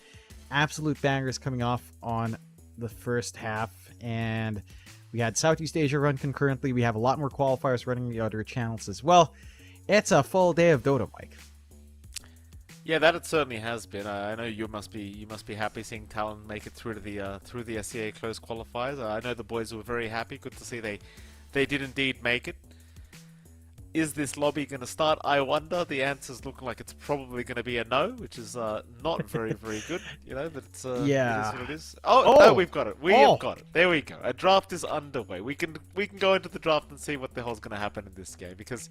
absolute bangers coming off on the first half, and we had Southeast Asia run concurrently. We have a lot more qualifiers running the other channels as well. It's a full day of Dota, Mike. Yeah, that it certainly has been. I know you must be happy seeing Talon make it through to the SCA close qualifiers. I know the boys were very happy. Good to see they did indeed make it. Is this lobby going to start? I wonder. The answers look like it's probably going to be a no, which is not very good. You know, but it's yeah. It is what it is. Oh, no, we've got it. We have got it. There we go. A draft is underway. We can go into the draft and see what the hell's going to happen in this game, because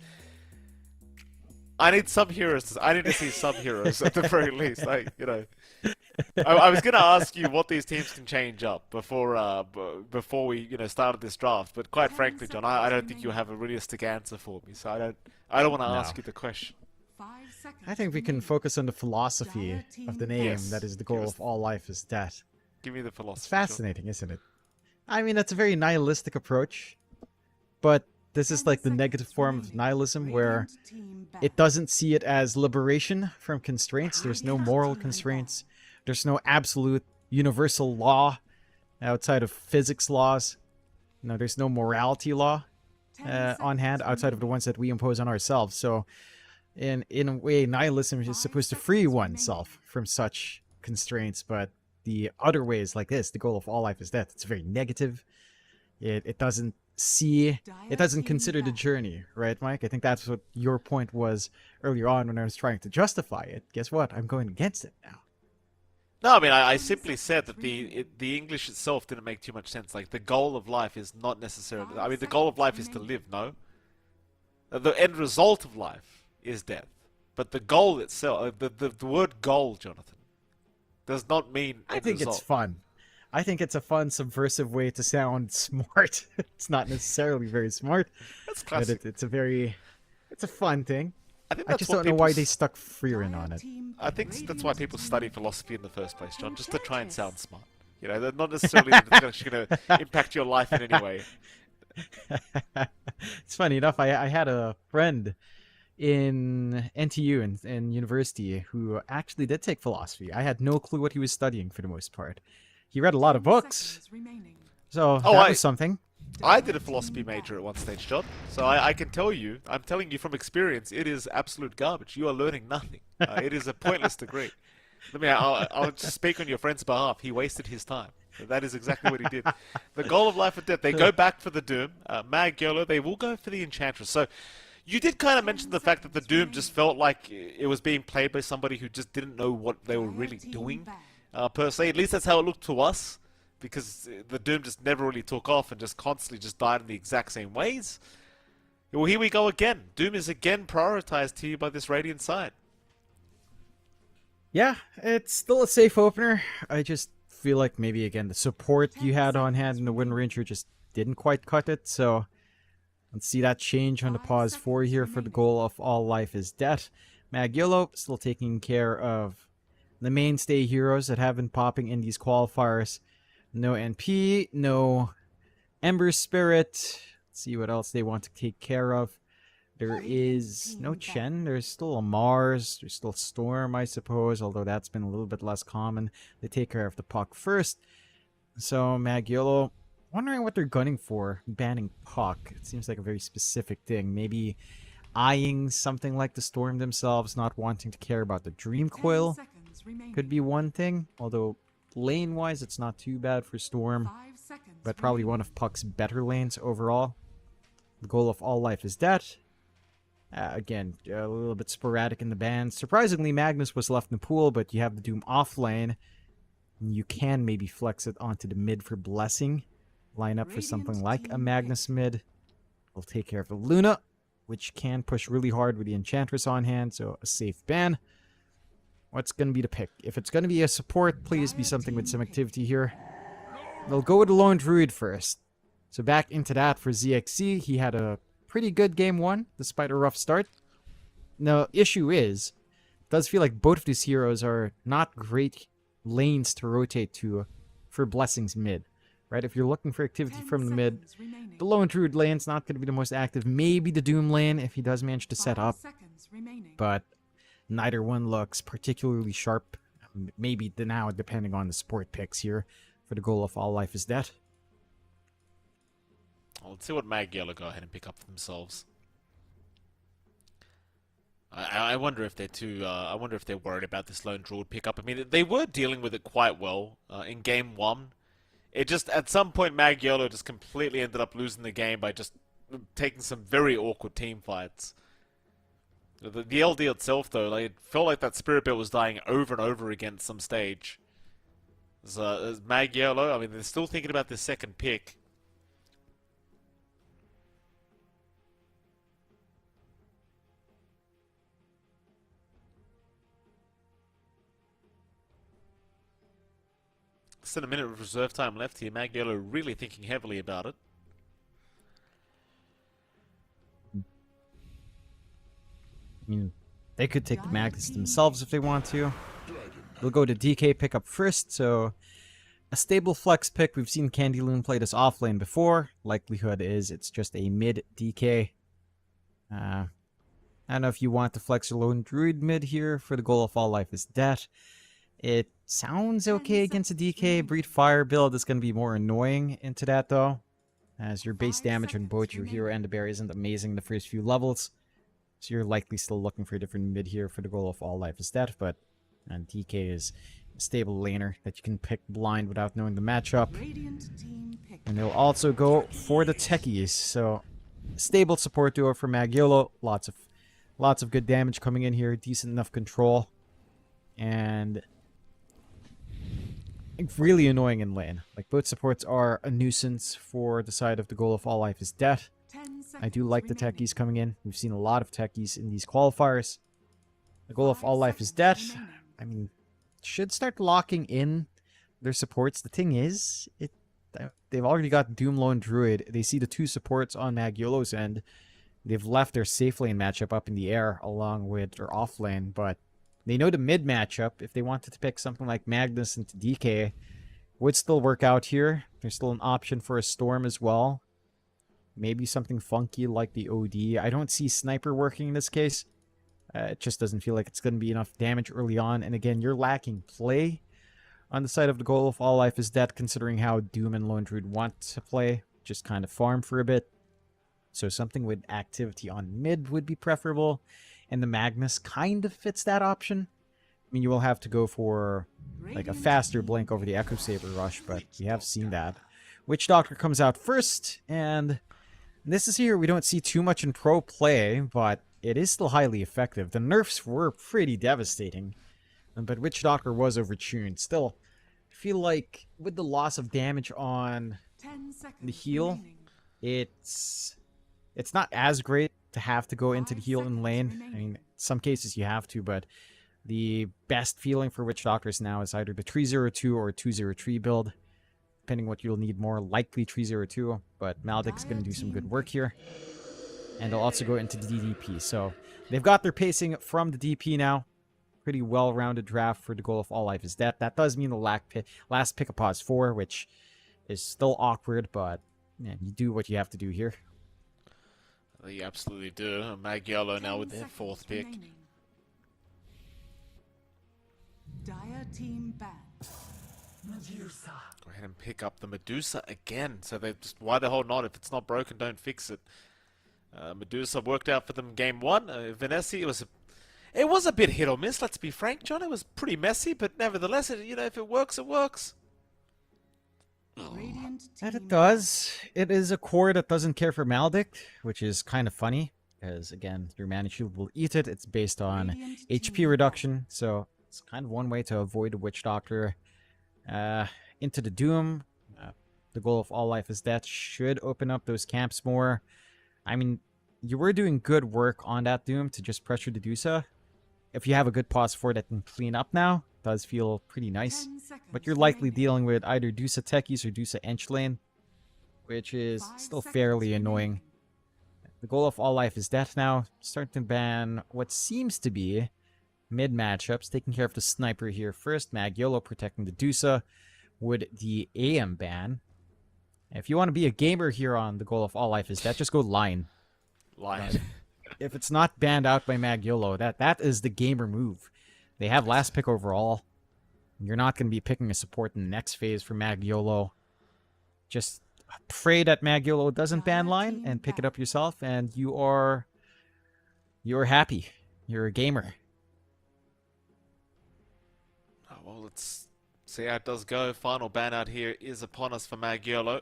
I need some heroes. I need to see some heroes at the very least. Like, you know, I was going to ask you what these teams can change up before we started this draft. But quite frankly, John, I don't think you have a realistic answer for me. So I don't want to ask you the question. I think we can focus on the philosophy of the name. Yes. That is the goal of all life is death. Give me the philosophy. It's fascinating, isn't it? I mean, that's a very nihilistic approach, but this is like the negative form of nihilism, where it doesn't see it as liberation from constraints. There's no moral constraints. There's no absolute universal law outside of physics laws. No, there's no morality law on hand outside of the ones that we impose on ourselves. So in a way, nihilism is supposed to free oneself from such constraints, but the other way is like this. The goal of all life is death. It's very negative. It doesn't consider the journey, right, Mike? I think that's what your point was earlier on when I was trying to justify it. Guess what? I'm going against it now. No, I mean, I simply said that the English itself didn't make too much sense. Like, the goal of life is not necessarily... I mean, the goal of life is to live, no? The end result of life is death. But the goal itself, the word goal, Jonathan, does not mean I think result. it's fun. I think it's a fun, subversive way to sound smart. It's not necessarily very smart. That's But classic. it's a fun thing. I think I that's just what don't know people why they stuck Freerin on it. I think that's why people study philosophy in the first place, John, just to try and sound smart. You know, they're not necessarily that it's actually going to impact your life in any way. It's funny enough, I had a friend in NTU in university who actually did take philosophy. I had no clue what he was studying for the most part. He read a lot of books, so that was something. I did a philosophy major at one stage, John, so I can tell you, I'm telling you from experience, it is absolute garbage. You are learning nothing. It is a pointless degree. I'll just speak on your friend's behalf. He wasted his time. That is exactly what he did. The goal of life or death, they go back for the Doom. Mag Yolo, they will go for the Enchantress. So you did kind of mention the fact that the Doom just felt like it was being played by somebody who just didn't know what they were really doing, per se. At least that's how it looked to us, because the Doom just never really took off and just constantly just died in the exact same ways. Well, here we go again. Doom is again prioritized to you by this Radiant side. Yeah, it's still a safe opener. I just feel like maybe, again, the support you had on hand in the Wind Ranger just didn't quite cut it, so let's see that change on the pause 4 here for the goal of all life is death. Magyolo still taking care of the mainstay heroes that have been popping in these qualifiers. No NP, no Ember Spirit. Let's see what else they want to take care of. There is no Chen. There's still a Mars. There's still Storm, I suppose, although that's been a little bit less common. They take care of the Puck first. So, Magyolo, wondering what they're gunning for, banning Puck. It seems like a very specific thing. Maybe eyeing something like the Storm themselves, not wanting to care about the Dream Coil. Could be one thing, although lane-wise, it's not too bad for Storm, but probably one of Puck's better lanes overall. The goal of all life is death. Again, a little bit sporadic in the ban. Surprisingly, Magnus was left in the pool, but you have the Doom off lane. You can maybe flex it onto the mid for Blessing. Line up for something like a Magnus mid. We'll take care of the Luna, which can push really hard with the Enchantress on hand, so a safe ban. What's going to be the pick? If it's going to be a support, please be something with some activity here. They'll go with the Lone Druid first. So back into that for ZXC. He had a pretty good game 1, despite a rough start. Now, issue is, it does feel like both of these heroes are not great lanes to rotate to for Blessing's mid. Right? If you're looking for activity from the mid, the Lone Druid lane's not going to be the most active. Maybe the Doom lane if he does manage to set up. But neither one looks particularly sharp. Maybe now, depending on the support picks here, for the goal of all life is death. Well, let's see what Mag Yellow go ahead and pick up for themselves. I wonder if they're too. I wonder if they're worried about this Lone Druid pickup. I mean, they were dealing with it quite well in game 1. It just at some point Mag Yellow just completely ended up losing the game by just taking some very awkward team fights. The LD itself, though, like, it felt like that Spirit Build was dying over and over again at some stage. As Mag Yellow, I mean, they're still thinking about this second pick. Still a minute of reserve time left here. Mag Yellow really thinking heavily about it. I mean, they could take the Magnus themselves if they want to. They'll go to DK pick up first, so a stable flex pick. We've seen Candy Loon play this off lane before. Likelihood is it's just a mid DK. I don't know if you want to flex your Lone Druid mid here for the goal of all life is death. It sounds okay against a DK. Breed Fire build is going to be more annoying into that, though, as your base damage on both your hero and the bear isn't amazing the first few levels. So you're likely still looking for a different mid here for the goal of all life is death, but DK is a stable laner that you can pick blind without knowing the matchup. And they'll also go for the techies, so stable support duo for Magyolo. Lots of good damage coming in here, decent enough control, and really annoying in lane. Like, both supports are a nuisance for the side of the goal of all life is death. I do like the techies coming in. We've seen a lot of techies in these qualifiers. The goal of all life is dead. I mean, should start locking in their supports. The thing is, they've already got Doom Lone Druid. They see the 2 supports on Magiolo's end. They've left their safe lane matchup up in the air along with their off lane, but they know the mid matchup. If they wanted to pick something like Magnus into DK, would still work out here. There's still an option for a Storm as well. Maybe something funky like the OD. I don't see Sniper working in this case. It just doesn't feel like it's going to be enough damage early on. And again, you're lacking play on the side of the goal of all life is dead, considering how Doom and Lone Druid want to play. Just kind of farm for a bit. So something with activity on mid would be preferable. And the Magnus kind of fits that option. I mean, you will have to go for like a faster blink over the Echo Saber rush, but we have seen that. Witch Doctor comes out first, and this is here we don't see too much in pro play, but it is still highly effective. The nerfs were pretty devastating, but Witch Doctor was overtuned. Still, I feel like with the loss of damage on the heal, it's not as great to have to go into the heal in lane. I mean, in some cases you have to, but the best feeling for Witch Doctors now is either the 302 or 203 build, depending what you'll need more. Likely 302, but Maldek's going to do some good work here. And they'll also go into the DDP. So they've got their pacing from the DP now. Pretty well-rounded draft for the goal of all life is dead. That does mean the last pick of pause 4, which is still awkward, but man, you do what you have to do here. They absolutely do. Magiolo now with their 4th pick. Dire team ban. Go ahead and pick up the Medusa again. So they just, why the hell not? If it's not broken, don't fix it. Medusa worked out for them game 1. Vanessa, it was a bit hit or miss. Let's be frank, John. It was pretty messy, but nevertheless, if it works, it works. And it does. It is a core that doesn't care for Maledict, which is kind of funny, because again, your Mana Shield will eat it. It's based on HP reduction, so it's kind of one way to avoid a Witch Doctor. Into the Doom, the goal of all life is death should open up those camps more. I mean, you were doing good work on that Doom to just pressure the Dusa. If you have a good pause for that can clean up now, it does feel pretty nice. But you're likely dealing with either Dusa Techies or Dusa Ench lane, which is still fairly annoying. The goal of all life is death now. Starting to ban what seems to be mid matchups, taking care of the Sniper here first. Magiolo protecting the Dusa with the AM ban. If you want to be a gamer here on the goal of all life is death, just go Lion. Lion. If it's not banned out by Magiolo, that is the gamer move. They have last pick overall. You're not going to be picking a support in the next phase for Magiolo. Just pray that Magiolo doesn't ban Lion and pick it up yourself, and you're happy. You're a gamer. Oh, well, let's see how it does go. Final ban out here is upon us for Magiolo.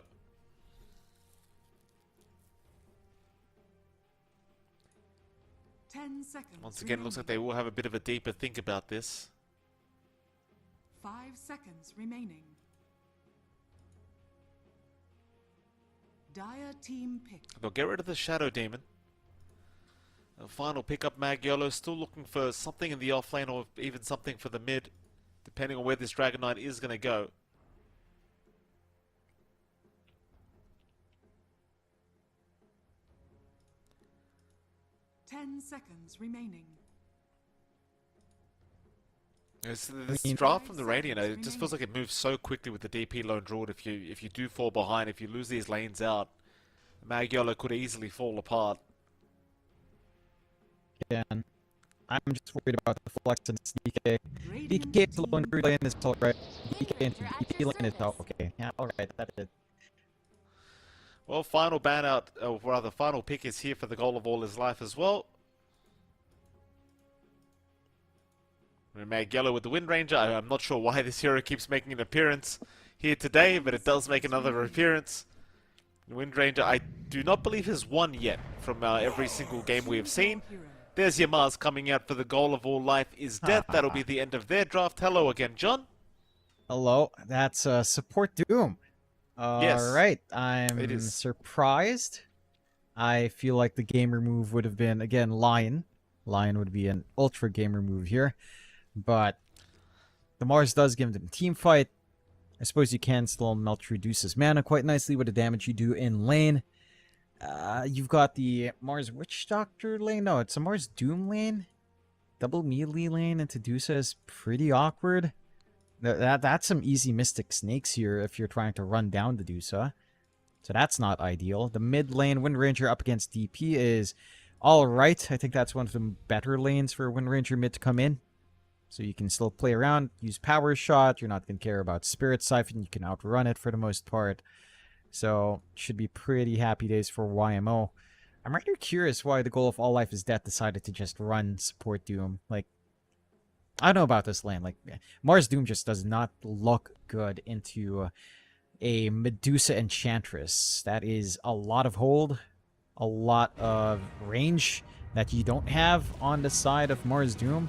Once again, it looks like they will have a bit of a deeper think about this. 5 seconds remaining. Dire team pick. They'll get rid of the Shadow Demon. A final pickup, Magiolo still looking for something in the offlane or even something for the mid, depending on where this Dragon Knight is going to go. Seconds remaining. This draft from the Radiant, it just feels like it moves so quickly with the DP Lone Druid. If you do fall behind, if you lose these lanes out, Magiolo could easily fall apart. Yeah, I'm just worried about the flex and DK. DK to Lone Druid lane is alright. DK into DP lane is okay. Yeah, alright, that's it. Well, final ban out, or rather, final pick is here for the goal of all his life as well. Magiolo with the Wind Ranger. I'm not sure why this hero keeps making an appearance here today, but it does make another appearance. The Wind Ranger, I do not believe has won yet from every single game we have seen. There's Yamaz coming out for the goal of all life is death. That'll be the end of their draft. Hello again, John. Hello, that's support Doom. Yes, Alright, I'm surprised. I feel like the gamer move would have been, again, Lion. Lion would be an ultra gamer move here. But the Mars does give them team fight. I suppose you can still melt through Deuce's mana quite nicely with the damage you do in lane. You've got the Mars Witch Doctor lane. No, it's a Mars Doom lane. Double melee lane into Deuce is pretty awkward. That's some easy Mystic Snakes here if you're trying to run down the Dusa. So that's not ideal. The mid lane, Wind Ranger up against DP is alright. I think that's one of the better lanes for Wind Ranger mid to come in. So you can still play around, use Power Shot. You're not going to care about Spirit Siphon. You can outrun it for the most part. So should be pretty happy days for YMO. I'm rather curious why the goal of All Life is Death decided to just run support Doom. Like, I don't know about this lane. Like, Mars Doom just does not look good into a Medusa Enchantress. That is a lot of hold, a lot of range that you don't have on the side of Mars Doom.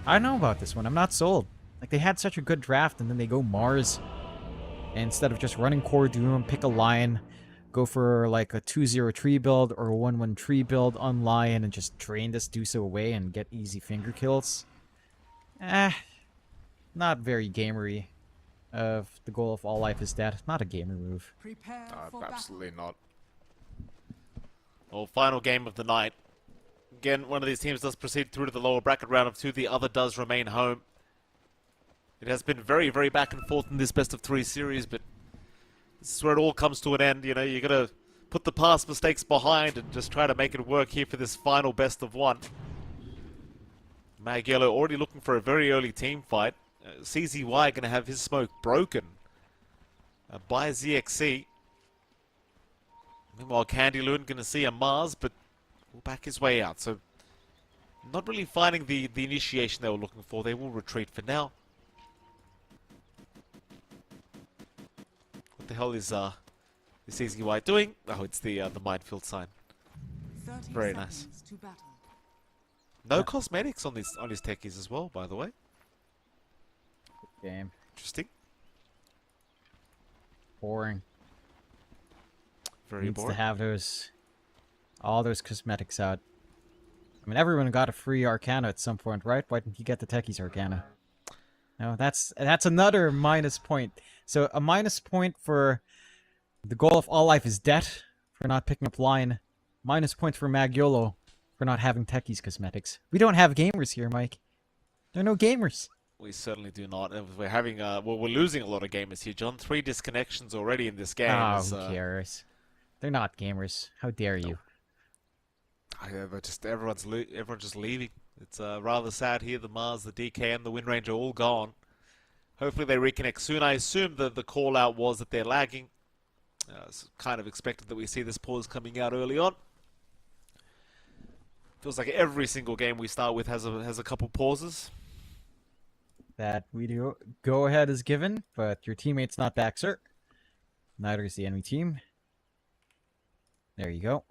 I don't know about this one. I'm not sold. Like, they had such a good draft, and then they go Mars. And instead of just running core Doom, pick a Lion, go for like a 2-0 tree build or a 1-1 tree build on Lion and just drain this Dusa away and get easy finger kills. Not very gamery. Of the goal of All Life is Dead. Not a gamer move. Absolutely not. Well, final game of the night. Again, one of these teams does proceed through to the lower bracket round of 2. The other does remain home. It has been very, very back and forth in this best of 3 series, but this is where it all comes to an end. You know, you got to put the past mistakes behind and just try to make it work here for this final best of 1. Mag Yellow already looking for a very early team fight. CZY going to have his smoke broken by ZXC. Meanwhile, Candy Loon going to see a Mars, but will back his way out. So, not really finding the initiation they were looking for. They will retreat for now. What the hell is CZY doing? Oh, it's the minefield sign. Very nice. No cosmetics on his techies as well, by the way. Game. Interesting. Boring. Very Needs boring. to have all those cosmetics out. I mean, everyone got a free Arcana at some point, right? Why didn't you get the Techies Arcana? No, that's another minus point. So a minus point for the goal of All Life is Dead for not picking up Lion. Minus points for Magyolo for not having Techies cosmetics. We don't have gamers here, Mike. There are no gamers. We certainly do not. And we're having well, we're losing a lot of gamers here, John. 3 disconnections already in this game. Oh, who cares? They're not gamers. How dare you? But just everyone's just leaving. It's rather sad here. The Mars, the DK, and the Wind Ranger all gone. Hopefully they reconnect soon. I assume that the call out was that they're lagging. It's kind of expected that we see this pause coming out early on. Feels like every single game we start with has a couple pauses. That we do go ahead is given, but your teammate's not back, sir. Neither is the enemy team. There you go.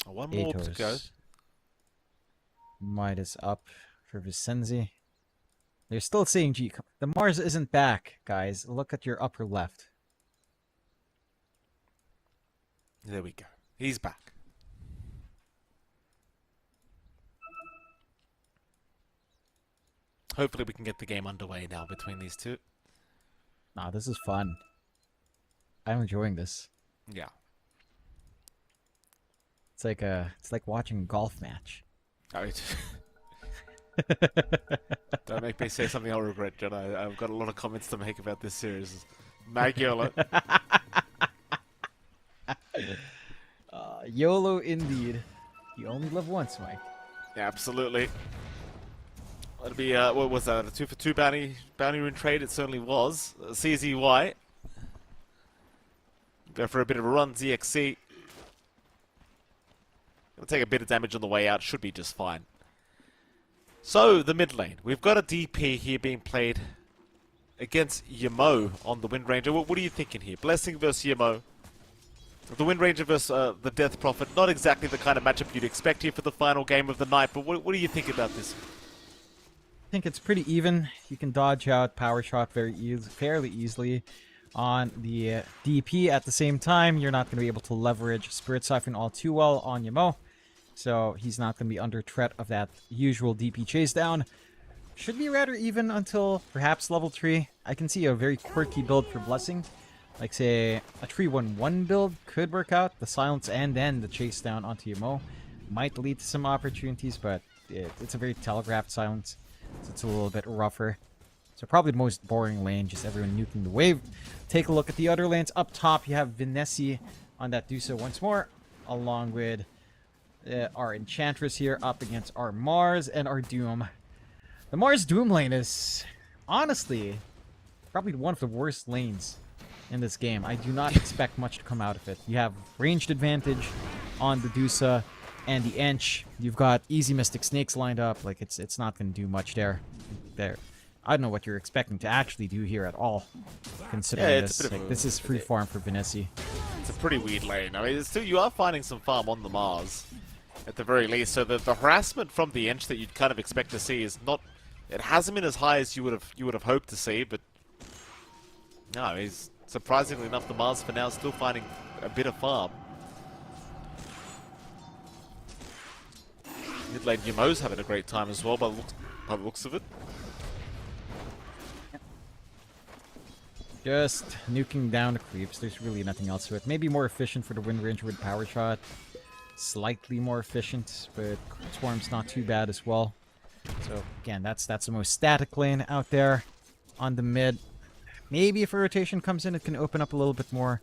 One more to go. Midas up for Vicenzi. They're still seeing G. The Mars isn't back, guys. Look at your upper left. There we go. He's back. Hopefully we can get the game underway now between these two. Nah, this is fun. I'm enjoying this. Yeah. It's like watching a golf match. Oh, don't make me say something I'll regret, John. I've got a lot of comments to make about this series. Magyolo. YOLO indeed. You only live once, Mike. Yeah, absolutely. That'd be, what was that, a 2-for-2 bounty rune trade? It certainly was. CZY. Go for a bit of a run, ZXC. Gonna take a bit of damage on the way out, should be just fine. So, the mid lane. We've got a DP here being played against Yamo on the Wind Ranger. What are you thinking here? Blessing versus Yamo. The Wind Ranger versus the Death Prophet. Not exactly the kind of matchup you'd expect here for the final game of the night, but what do you think about this? think it's pretty even. You can dodge out Power Shot fairly easily on the DP. At the same time, you're not going to be able to leverage Spirit Siphon all too well on Yamo. So he's not going to be under threat of that usual DP chase down. Should be rather even until perhaps level 3. I can see a very quirky build for Blessing. Like, say, a 3-1-1 build could work out. The silence and then the chase down onto Yamo might lead to some opportunities, but it's a very telegraphed silence. So it's a little bit rougher. So probably the most boring lane, just everyone nuking the wave. Take a look at the other lanes. Up top, you have Vinessi on that Dusa once more, along with our Enchantress here up against our Mars and our Doom. The Mars Doom lane is, honestly, probably one of the worst lanes in this game. I do not expect much to come out of it. You have ranged advantage on the Dusa and the Ench. You've got easy Mystic Snakes lined up. Like, it's not going to do much there. I don't know what you're expecting to actually do here at all, considering this. Like, this is free farm for Vinessi. It's a pretty weird lane. I mean, still, you are finding some farm on the Mars, at the very least. So the harassment from the Ench that you'd kind of expect to see is not... It hasn't been as high as you would have hoped to see, but... No, he's... Surprisingly enough, the Mars for now still finding a bit of farm. Mid lane Yamo's having a great time as well by the looks of it. Just nuking down the creeps. There's really nothing else to it. Maybe more efficient for the Wind Ranger with Power Shot. Slightly more efficient, but Swarm's not too bad as well. So again, that's the most static lane out there on the mid. Maybe if a rotation comes in, it can open up a little bit more.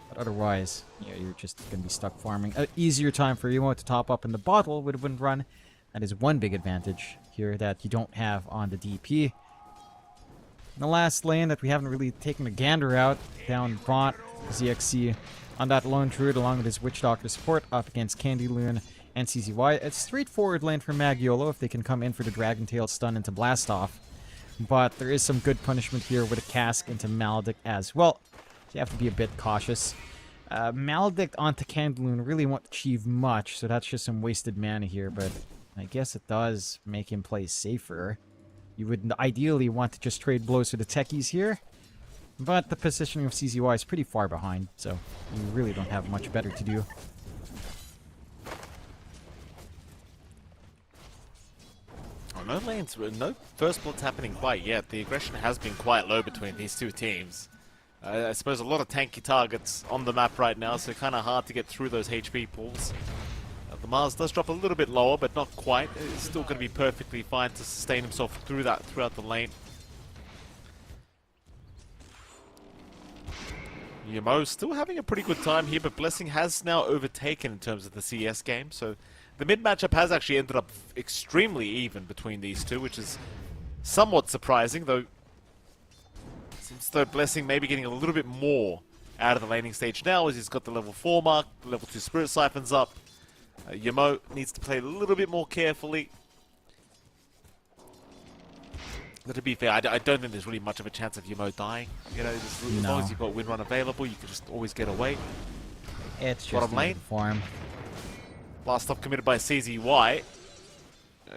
But otherwise, yeah, you're just going to be stuck farming. An easier time for Emo to top up in the bottle with a Wind Run. That is one big advantage here that you don't have on the DP. In the last lane that we haven't really taken a gander out, down bot, ZXC on that lone druid along with his Witch Doctor support up against Candy Loon and CZY. It's a straightforward lane for Magiolo if they can come in for the Dragon Tail stun into Blast Off. But there is some good punishment here with a cask into Maledict as well. So you have to be a bit cautious. Maledict onto Candaloon really won't achieve much, so that's just some wasted mana here, but I guess it does make him play safer. You would ideally want to just trade blows for the techies here, but the positioning of CZY is pretty far behind, so you really don't have much better to do. No first blood's happening quite yet. The aggression has been quite low between these two teams. I suppose a lot of tanky targets on the map right now, so kind of hard to get through those HP pools. The Mars does drop a little bit lower, but not quite. It's still going to be perfectly fine to sustain himself throughout the lane. Yamo still having a pretty good time here, but Blessing has now overtaken in terms of the CS game, so the mid matchup has actually ended up extremely even between these two, which is somewhat surprising, though. Seems though Blessing may be getting a little bit more out of the laning stage now, as he's got the level 4 mark, the level 2 Spirit Siphons up. Yamo needs to play a little bit more carefully. But to be fair, I don't think there's really much of a chance of Yamo dying. You know, as long as you've got Wind Run available, you can just always get away. It's just bottom lane form. Last stop committed by CZY.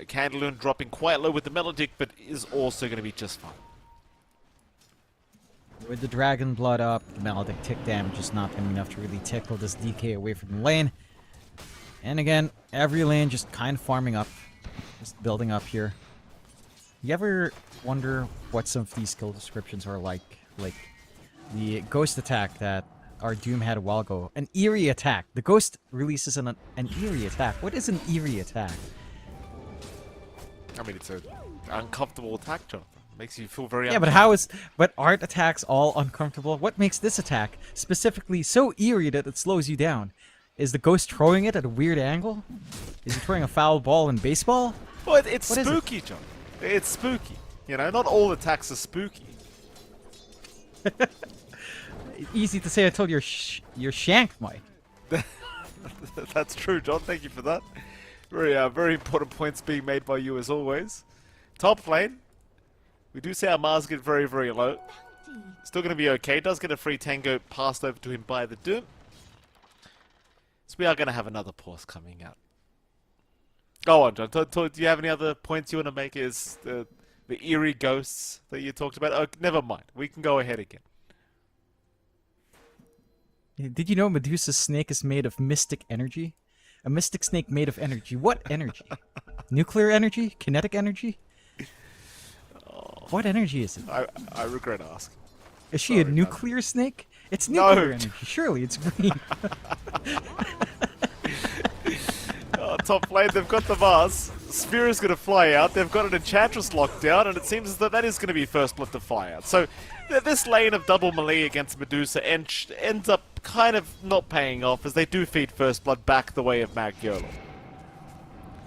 Candaloon dropping quite low with the Melodic, but is also going to be just fine. With the Dragon Blood up, the Melodic tick damage is not going to be enough to really tickle this DK away from the lane. And again, every lane just kind of farming up. Just building up here. You ever wonder what some of these skill descriptions are like? Like the Ghost attack that our Doom had a while ago. An eerie attack. The Ghost releases an eerie attack. What is an eerie attack? I mean, it's an uncomfortable attack, Jonathan. Makes you feel very but aren't attacks all uncomfortable? What makes this attack specifically so eerie that it slows you down? Is the Ghost throwing it at a weird angle? Is he throwing a foul ball in baseball? Well, it's spooky, John. It's spooky. You know, not all attacks are spooky. Easy to say until you're shanked, Mike. That's true, John. Thank you for that. Very important points being made by you as always. Top lane. We do see our Mars get very, very low. Still going to be okay. Does get a free tango passed over to him by the Doom. So we are going to have another pause coming out. Go on, John. Do you have any other points you want to make? Is the the eerie ghosts that you talked about. Oh, never mind. We can go ahead again. Did you know Medusa's snake is made of mystic energy? A mystic snake made of energy. What energy? Nuclear energy? Kinetic energy? What energy is it? I regret asking. Is she Sorry, a man. nuclear snake? It's No. nuclear energy. Surely it's green. Oh, top lane, they've got the Mars. Spear is going to fly out. They've got an Enchantress locked down, and it seems as though that is going to be first blood to fly out. So this lane of double melee against Medusa ends up kind of not paying off, as they do feed first blood back the way of Magyola.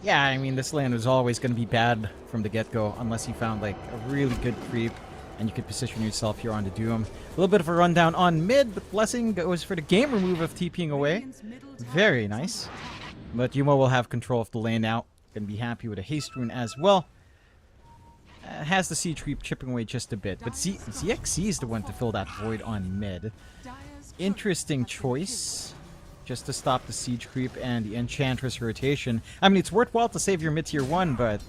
Yeah, I mean, this lane was always going to be bad from the get-go, unless you found, like, a really good creep, and you could position yourself here on the Doom. A little bit of a rundown on mid, but Blessing goes for the game remove of TPing away. Very nice. But Yumo will have control of the lane now. Gonna be happy with a haste rune as well. Has the siege creep chipping away just a bit, but ZXC is the one to fill that void on mid. Interesting choice. Just to stop the siege creep and the Enchantress rotation. I mean, it's worthwhile to save your mid-tier 1, but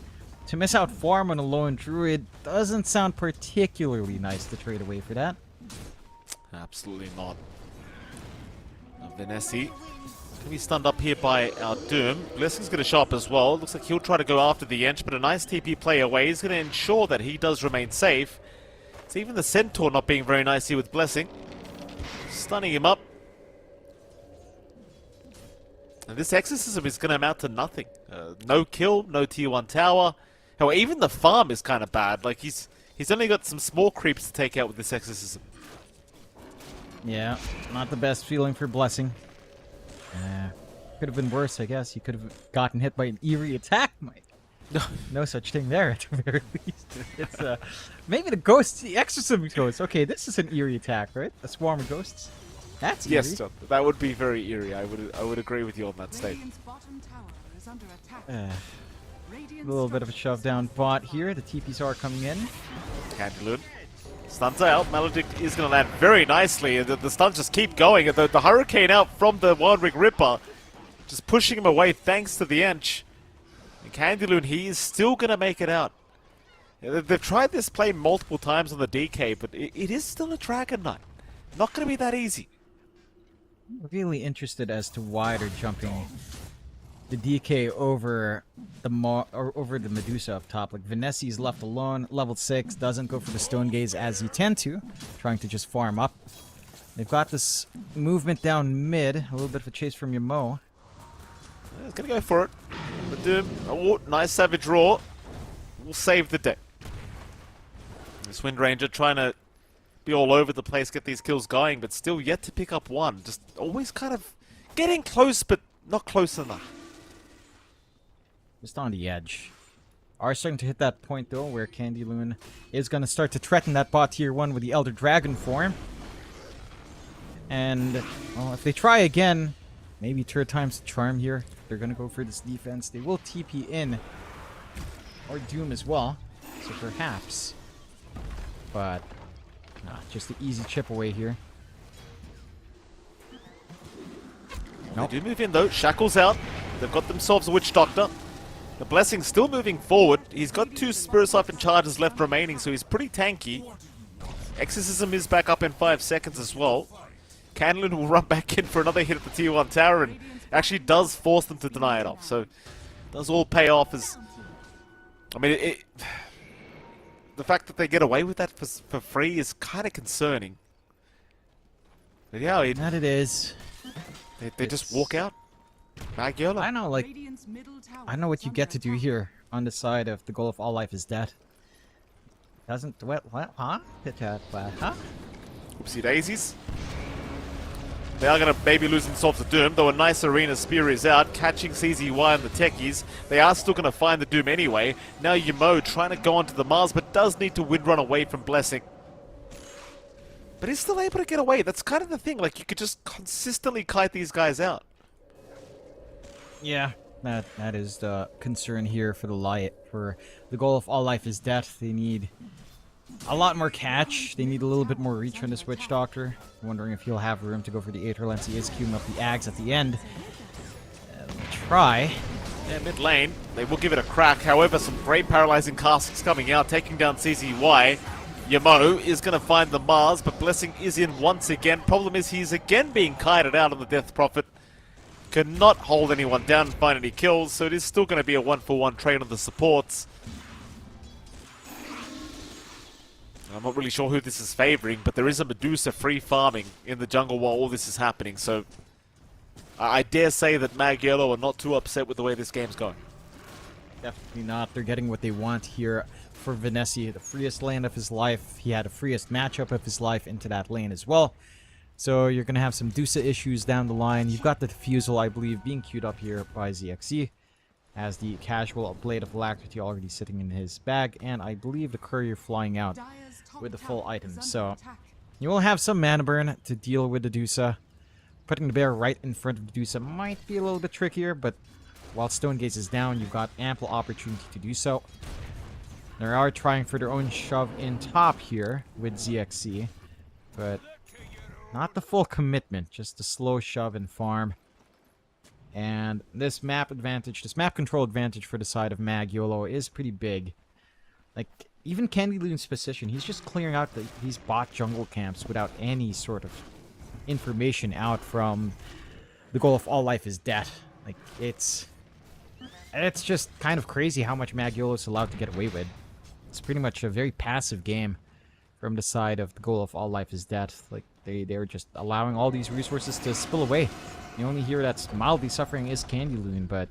to miss out farm on a lone druid doesn't sound particularly nice to trade away for that. Absolutely not. Venessi going to be stunned up here by our Doom. Blessing's going to show up as well. Looks like he'll try to go after the Ench, but a nice TP play away is going to ensure that he does remain safe. It's even the Centaur not being very nice here with Blessing. Stunning him up. And this exorcism is going to amount to nothing. No kill, no tier 1 tower. Hell, even the farm is kind of bad. Like, he's only got some small creeps to take out with this exorcism. Yeah, not the best feeling for Blessing. Could have been worse, I guess. He could have gotten hit by an eerie attack, Mike. No such thing there, at the very least. It's maybe the ghosts, the exorcism ghosts. Okay, this is an eerie attack, right? A swarm of ghosts. That's eerie. Yes, John, that would be very eerie. I would agree with you on that statement. A little bit of a shove down bot here. The TPs are coming in. Candyloon stuns out. Maledict is going to land very nicely. The stuns just keep going. The Hurricane out from the Wild Rig Ripper, just pushing him away thanks to the Ench. And Candyloon, he is still going to make it out. They've tried this play multiple times on the DK, but it is still a Dragon Knight. Not going to be that easy. Really interested as to why they're jumping the DK over the Medusa up top. Like, Venessi's left alone, level 6, doesn't go for the Stone Gaze as you tend to, trying to just farm up. They've got this movement down mid, a little bit of a chase from Yamo. He's going to go for it. The Doom, oh, nice Savage Roar. Will save the day. This Wind Ranger trying to be all over the place, get these kills going, but still yet to pick up one. Just always kind of getting close, but not close enough. Just on the edge. Are starting to hit that point, though, where Candyloon is going to start to threaten that bot tier 1 with the Elder Dragon form. And, well, if they try again, maybe third time's the charm here. They're going to go for this defense. They will TP in. Or Doom as well. So perhaps. But, nah, just the easy chip away here. Nope. They do move in, though. Shackles out. They've got themselves a Witch Doctor. The Blessing's still moving forward. He's got 2 Spirit Siphon charges left remaining, so he's pretty tanky. Exorcism is back up in 5 seconds as well. Canlin will run back in for another hit at the tier 1 tower and actually does force them to deny it off. So it does all pay off as... I mean, the fact that they get away with that for free is kind of concerning. But yeah, that it is. They just walk out. Magyola. I know, like, I know what you get to do here on the side of the goal of all life is dead. Doesn't what? Huh? Huh? Oopsie daisies. They are going to maybe lose themselves to Doom, though a nice arena spear is out, catching CZY and the techies. They are still going to find the Doom anyway. Now Yamo trying to go onto the Mars, but does need to wind run away from Blessing. But he's still able to get away. That's kind of the thing. Like, you could just consistently kite these guys out. Yeah, that is the concern here for the goal of all life is death. They need a lot more catch. They need a little bit more reach on this Witch Doctor. I'm wondering if he'll have room to go for the Aether Lens. He is queuing up the Ags at the end. Try. Yeah, mid lane, they will give it a crack. However, some great paralyzing casts coming out, taking down CZY. Yamo is going to find the Mars, but Blessing is in once again. Problem is he's again being kited out on the Death Prophet. Cannot hold anyone down and find any kills, so it is still going to be a 1-for-1 trade on the supports. I'm not really sure who this is favoring, but there is a Medusa free farming in the jungle while all this is happening, so I dare say that Mag Yellow are not too upset with the way this game's going. Definitely not. They're getting what they want here for Venesi, the freest lane of his life. He had the freest matchup of his life into that lane as well. So you're going to have some Dusa issues down the line. You've got the Diffusal, I believe, being queued up here by ZXC. Has the casual Blade of Alacrity already sitting in his bag. And I believe the Courier flying out with the full item. So you will have some mana burn to deal with the Dusa. Putting the bear right in front of the Dusa might be a little bit trickier, but while Stone Gaze is down, you've got ample opportunity to do so. They are trying for their own shove in top here with ZXC, but not the full commitment, just the slow shove and farm. And this map advantage, this map control advantage for the side of Mag YOLO is pretty big. Like, even Candy Loon's position, he's just clearing out these bot jungle camps without any sort of information out from the goal of all life is death. Like, it's just kind of crazy how much Mag YOLO is allowed to get away with. It's pretty much a very passive game from the side of the goal of all life is death. Like, they're just allowing all these resources to spill away. The only hero that's mildly suffering is Candy Loon, but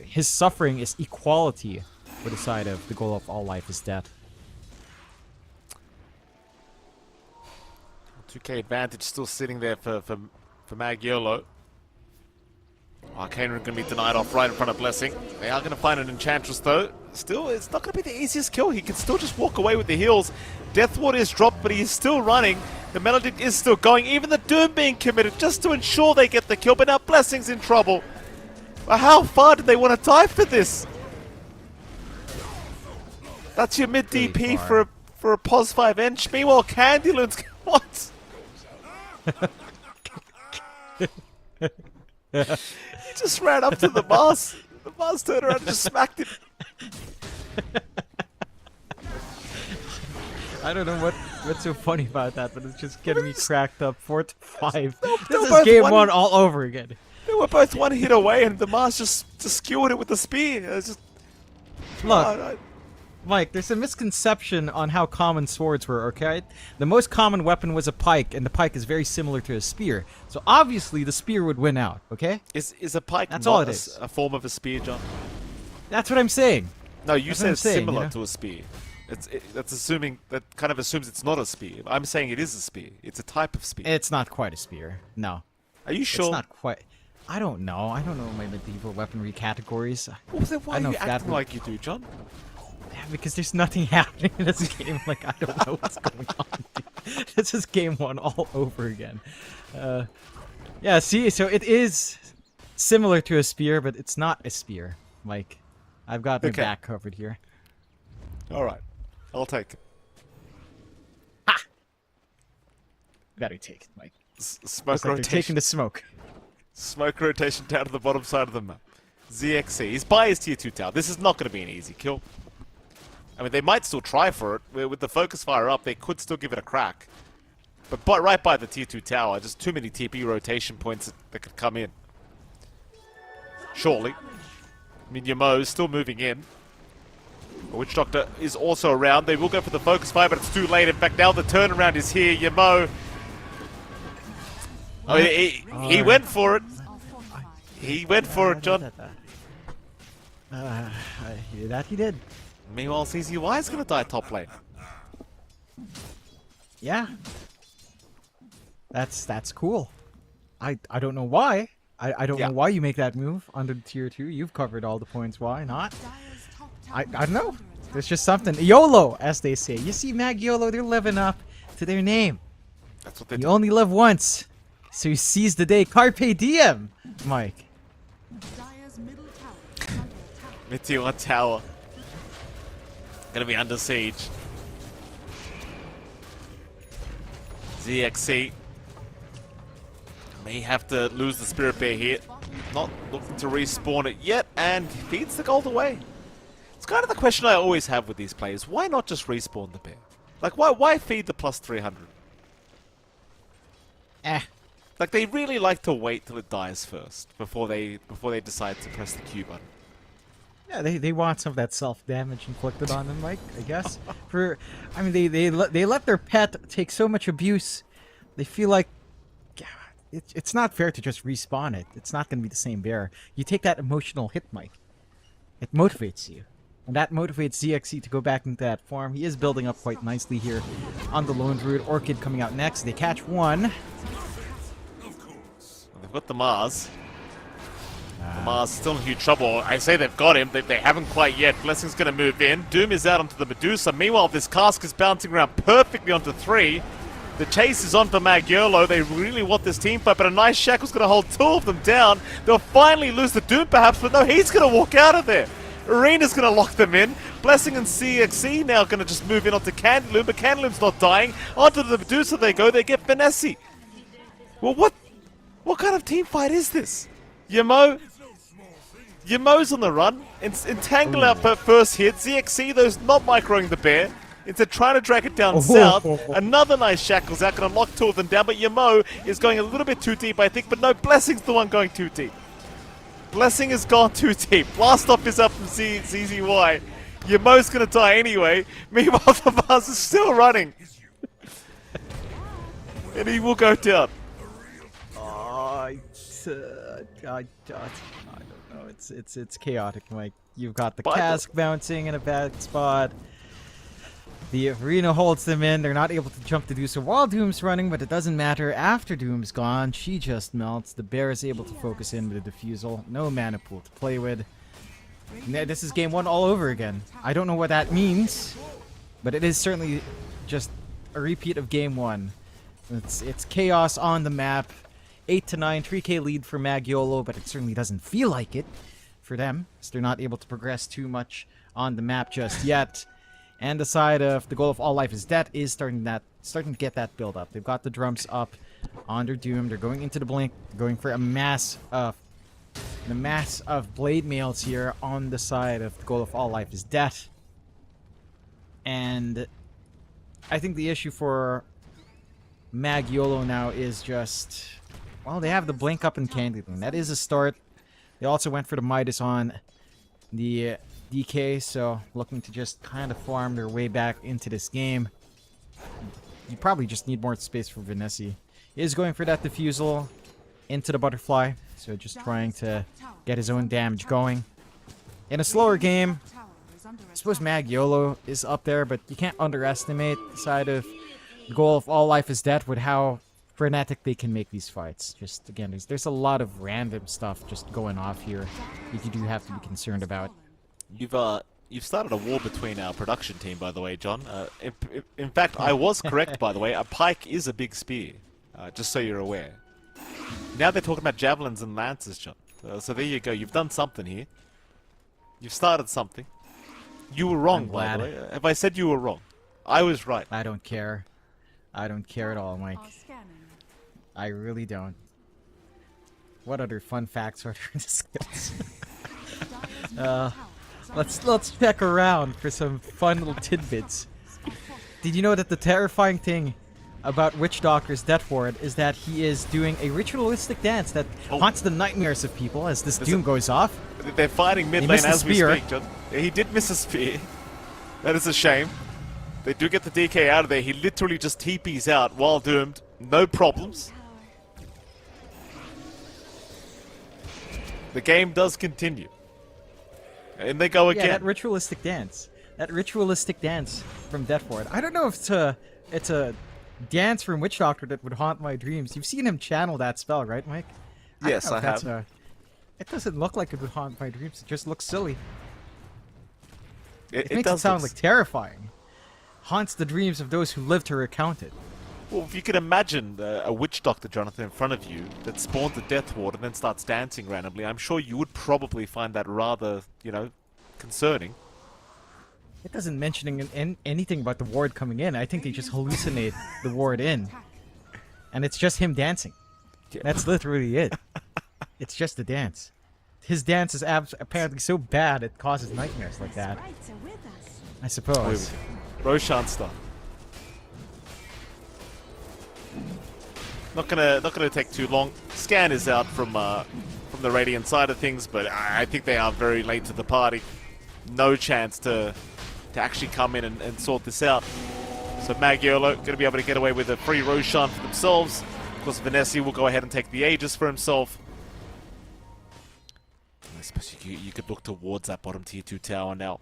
his suffering is equality for the side of the goal of all life is death. 2k advantage still sitting there for Mag YOLO. Arcane are going to be denied off right in front of Blessing. They are going to find an Enchantress though. Still, it's not going to be the easiest kill. He can still just walk away with the heals. Deathwater is dropped, but he is still running. The Melodic is still going. Even the Doom being committed just to ensure they get the kill. But now Blessing's in trouble. But how far did they want to dive for this? That's your mid DP for a pos 5 ench. Meanwhile, Candyloon's what? He just ran up to the Mars. The Mars turned around and just smacked him. I don't know what's so funny about that, but it's just getting me cracked up. 4-5. They This were is game both one all over again. They were both one hit away, and the Mars just skewered it with the spear. It's just, Look, Mike, there's a misconception on how common swords were, okay? The most common weapon was a pike, and the pike is very similar to a spear. So obviously the spear would win out, okay? Is a pike That's not all it is. a form of a spear, John? That's what I'm saying. No, you That's said what I'm it's saying, similar you know? to a spear. That's assuming, that kind of assumes it's not a spear. I'm saying it is a spear. It's a type of spear. It's not quite a spear. No. Are you sure? It's not quite. I don't know. I don't know my medieval weaponry categories. Well, then why I are know you if that acting would- like you do, John? Yeah, because there's nothing happening in this game. Like, I don't know what's going on, dude. This is game one all over again. Yeah, see? So it is similar to a spear, but it's not a spear. Like, I've got my Okay. back covered here. Alright. I'll take it. Better take it, Mike. Smoke Looks like they're rotation. taking the smoke. Smoke rotation down to the bottom side of the map. ZXC. He's by his tier 2 tower. This is not going to be an easy kill. I mean, they might still try for it. With the focus fire up, they could still give it a crack. But right by the tier 2 tower, just too many TP rotation points that could come in. Surely. I mean, Yamo is still moving in. The Witch Doctor is also around. They will go for the focus fire, but it's too late. In fact, now the turnaround is here. Yamo. Oh, he went for it. He went for it, John. That he did. Meanwhile, CZY is going to die top lane. Yeah. That's cool. I don't know why. I don't know why you make that move under the tier 2. You've covered all the points. Why not? I don't know. There's just something. YOLO, as they say. You see, Mag YOLO, they're living up to their name. That's what they You do. only live once. So you seize the day. Carpe diem, Mike. Dire's middle tower is under attack. Mid tier 1 tower. Gonna be under siege. ZXC may have to lose the Spirit Bear here. Not looking to respawn it yet, and feeds the gold away. It's kind of the question I always have with these players. Why not just respawn the bear? Like, why feed the plus 300? Like, they really like to wait till it dies first before they decide to press the Q button. Yeah, they want some of that self-damage inflicted on them, Mike, I guess. I mean, they let their pet take so much abuse. They feel like it's not fair to just respawn it. It's not going to be the same bear. You take that emotional hit, Mike. It motivates you. And that motivates ZXC to go back into that form. He is building up quite nicely here on the Lone Druid. Orchid coming out next. They catch one. They've got the Mars. The Mars still in huge trouble. I say they've got him. They haven't quite yet. Blessing's going to move in. Doom is out onto the Medusa. Meanwhile, this cask is bouncing around perfectly onto 3. The chase is on for Magyolo. They really want this team fight, but a nice Shackle's going to hold 2 of them down. They'll finally lose the Doom perhaps, but no, he's going to walk out of there. Arena's going to lock them in. Blessing and CXC now going to just move in onto Candyloom, but Candyloom's not dying. Onto the Medusa they go. They get Finesse. Well, what kind of team fight is this? Yamo's on the run. Entangle out for first hit. ZXC, those not microing the bear. Instead trying to drag it down south. Another nice Shackles out. Going to lock 2 of them down. But Yamo is going a little bit too deep, I think. But no, Blessing's the one going too deep. Blessing has gone too deep. Blast off is up from ZZY. Yamo's going to die anyway. Meanwhile, the Mars is still running. And he will go down. I don't know. It's chaotic, Mike. You've got the cask bouncing in a bad spot. The arena holds them in. They're not able to jump to do so while Doom's running, but it doesn't matter. After Doom's gone, she just melts. The bear is able to focus in with a defusal. No mana pool to play with. This is game 1 all over again. I don't know what that means, but it is certainly just a repeat of game 1. It's chaos on the map. 8-9, 3k lead for Magyolo, but it certainly doesn't feel like it for them, so they're not able to progress too much on the map just yet. And the side of the goal of All Life is Dead is starting to get that build up. They've got the drums up on their Doom. They're going into the blink, going for a mass of blade mails here on the side of the goal of All Life is Dead. And I think the issue for Magyolo now is just, well, they have the blink up in Candyloom. That is a start. They also went for the Midas on the DK, so looking to just kind of farm their way back into this game. You probably just need more space for Vinesse. He is going for that defusal into the butterfly, so just trying to get his own damage going. In a slower game, I suppose Magyolo is up there, but you can't underestimate the side of the goal of All Life is Dead with how frenetic they can make these fights. Just again, there's a lot of random stuff just going off here that you do have to be concerned about. You've started a war between our production team, by the way, John. In fact, I was correct, by the way. A pike is a big spear, just so you're aware. Now they're talking about javelins and lances, John. So there you go. You've done something here. You've started something. You were wrong, by the way. If I said you were wrong, I was right. I don't care. I don't care at all, Mike. I really don't. What other fun facts are there in the skills? Let's check around for some fun little tidbits. Did you know that the terrifying thing about Witch Doctor's Death Ward is that he is doing a ritualistic dance that haunts the nightmares of people as this Doom goes off? They're fighting mid lane as we speak, John. He did miss a spear. That is a shame. They do get the DK out of there. He literally just TPs out while doomed. No problems. The game does continue. And they go again. Yeah, that ritualistic dance. That ritualistic dance from Death Ward. I don't know if it's a dance from Witch Doctor that would haunt my dreams. You've seen him channel that spell, right, Mike? Yes, I have. It doesn't look like it would haunt my dreams. It just looks silly. It makes it sound like terrifying. Haunts the dreams of those who live to recount it. Well, if you could imagine a Witch Doctor, Jonathan, in front of you that spawns a Death Ward and then starts dancing randomly, I'm sure you would probably find that rather, concerning. It doesn't mention anything about the ward coming in. I think they just hallucinate the ward in. And it's just him dancing. Yeah. That's literally it. It's just a dance. His dance is apparently so bad it causes nightmares like that. I suppose. Roshan stuff. Not gonna take too long. Scan is out from the Radiant side of things, but I think they are very late to the party. No chance to actually come in and sort this out. So Magiolo going to be able to get away with a free Roshan for themselves. Of course, Vanessa will go ahead and take the Aegis for himself. I suppose you could look towards that bottom tier 2 tower now.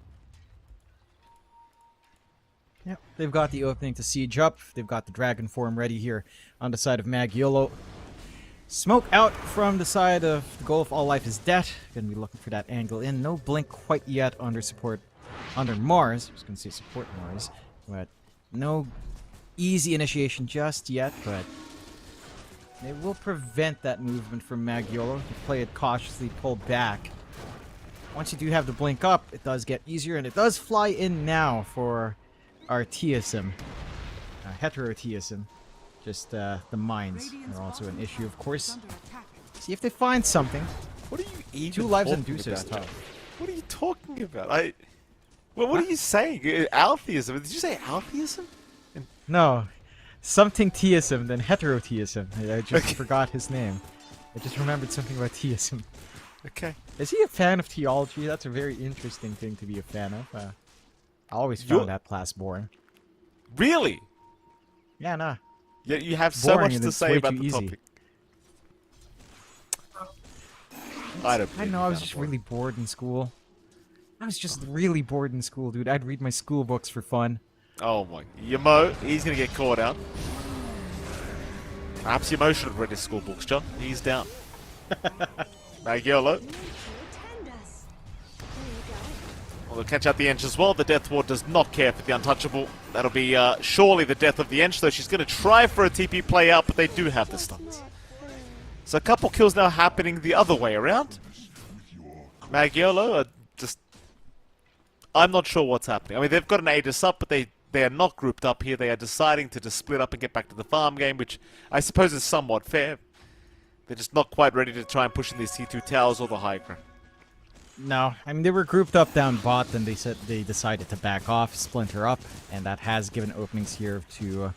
Yep, they've got the opening to siege up. They've got the dragon form ready here on the side of Magiolo. Smoke out from the side of the goal of all life is dead. Gonna be looking for that angle in. No blink quite yet under support, under Mars. I was gonna say support Mars, but no easy initiation just yet. But they will prevent that movement from Magiolo. You play it cautiously, pull back. Once you do have the blink up, it does get easier, and it does fly in now for our TSM, hetero TSM. Just the mines are also an issue, of course. See if they find something. What are you even 2 lives and talking deuces about, tough. What are you talking about? What are you saying? Altheism? Did you say altheism? No, something TSM, then hetero TSM. I just forgot his name. I just remembered something about TSM. Okay. Is he a fan of theology? That's a very interesting thing to be a fan of. I always found that class boring. Really? Yeah, nah. Yeah, you have so Boring much and to it's say way about too the easy. topic. I don't know, I was just really bored in school. I was just really bored in school, dude. I'd read my school books for fun. Oh my. Yamo, he's going to get caught out. Perhaps Yamo should have read his school books, John. He's down. Magiolo. Well, they'll catch out the Ench as well. The Death Ward does not care for the Untouchable. That'll be surely the death of the Ench, though she's going to try for a TP play out, but they do have the stuns. So a couple kills now happening the other way around. Magiolo I'm not sure what's happening. I mean, they've got an Aegis up, but they are not grouped up here. They are deciding to just split up and get back to the farm game, which I suppose is somewhat fair. They're just not quite ready to try and push in these T2 towers or the high ground. No, I mean, they were grouped up down bot, then they decided to back off, splinter up, and that has given openings here to,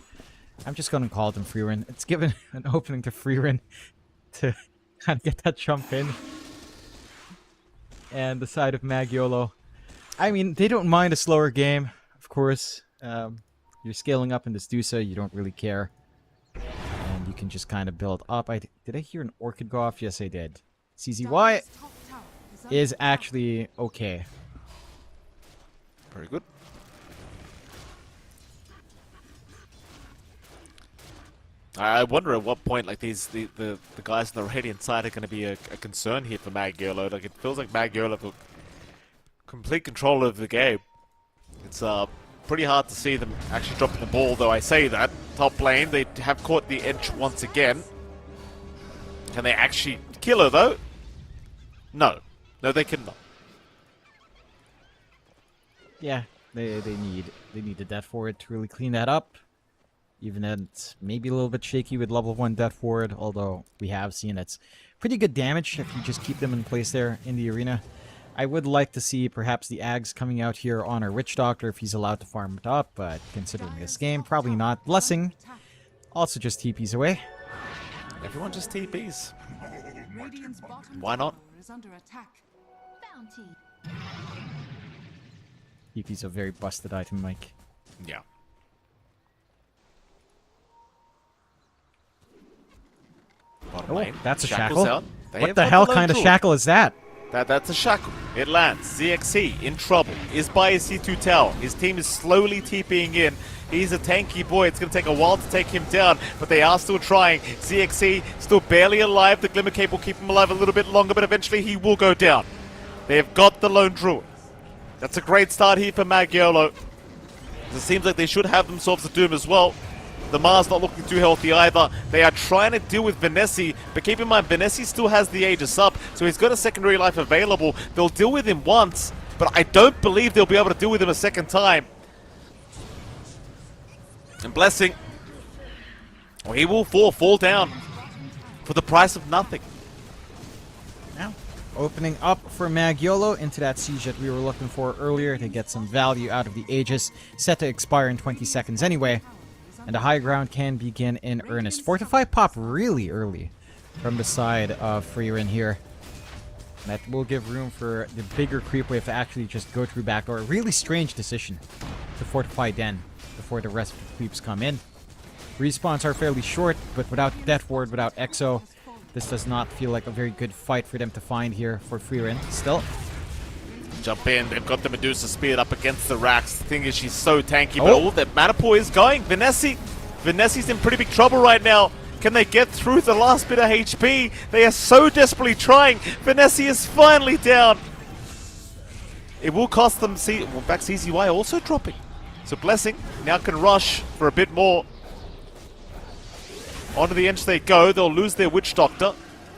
I'm just going to call them Freerin. It's given an opening to Freerin to kind of get that jump in. And the side of Magiolo, I mean, they don't mind a slower game, of course. You're scaling up in this Dusa, you don't really care. And you can just kind of build up. Did I hear an Orchid go off? Yes, I did. CZY is actually okay. Very good. I wonder at what point, like, the guys on the Radiant side are going to be a concern here for Magiolo. Like, it feels like Magiolo have got complete control of the game. It's pretty hard to see them actually dropping the ball, though I say that. Top lane, they have caught the Ench once again. Can they actually kill her, though? No. No, they cannot. Yeah, they need the Death Forward to really clean that up. Even though it's maybe a little bit shaky with level 1 Death Forward, although we have seen it's pretty good damage if you just keep them in place there in the arena. I would like to see perhaps the Ags coming out here on our Witch Doctor if he's allowed to farm it up, but considering this game, probably not. Blessing also just TPs away. Everyone just TPs. Why not? TP's a very busted item, Mike. Yeah. Bottom lane. That's a Shackle's shackle? out. They What have the got hell lone kind of druid. shackle is that? That's a shackle. It lands. ZXC in trouble. Is by his C2 tower. His team is slowly TPing in. He's a tanky boy. It's going to take a while to take him down, but they are still trying. ZXC still barely alive. The Glimmer Cape will keep him alive a little bit longer, but eventually he will go down. They've got the lone druid. That's a great start here for Magiolo. It seems like they should have themselves a Doom as well. The Mars not looking too healthy either. They are trying to deal with Vanessa, but keep in mind, Vanessa still has the Aegis up, so he's got a secondary life available. They'll deal with him once, but I don't believe they'll be able to deal with him a second time. And Blessing, well, he will fall down for the price of nothing. Opening up for Magyolo into that siege that we were looking for earlier to get some value out of the Aegis. Set to expire in 20 seconds anyway. And the high ground can begin in earnest. Fortify pop really early from the side of Freerin here. That will give room for the bigger creep wave to actually just go through backdoor. A really strange decision to fortify Den before the rest of the creeps come in. Respawns are fairly short, but without Death Ward, without Exo, this does not feel like a very good fight for them to find here for Freerin. Still. Jump in, they've got the Medusa speared up against the Rax. The thing is, she's so tanky, but all that Manapur is going. Vinessi's in pretty big trouble right now. Can they get through the last bit of HP? They are so desperately trying. Vinessi is finally down. It will cost them, back CZY also dropping. So Blessing now can rush for a bit more. Onto the edge they go. They'll lose their Witch Doctor.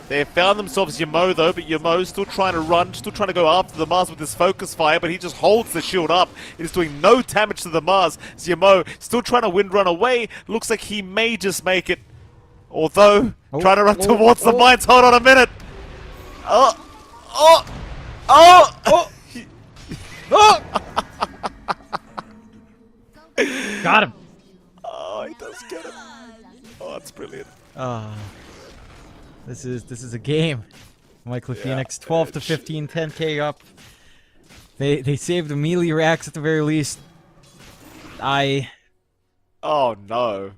They have found themselves Yamo though, but Yamo's still trying to run, still trying to go after the Mars with his focus fire, but he just holds the shield up. It is doing no damage to the Mars. Yamo still trying to wind run away. Looks like he may just make it. Although, trying to run towards the mines. Hold on a minute. Got him. Oh, he does get him. Oh, it's brilliant. This is a game. Michael Phoenix, 12 to 15, 10k up. They saved the melee racks at the very least. Oh no.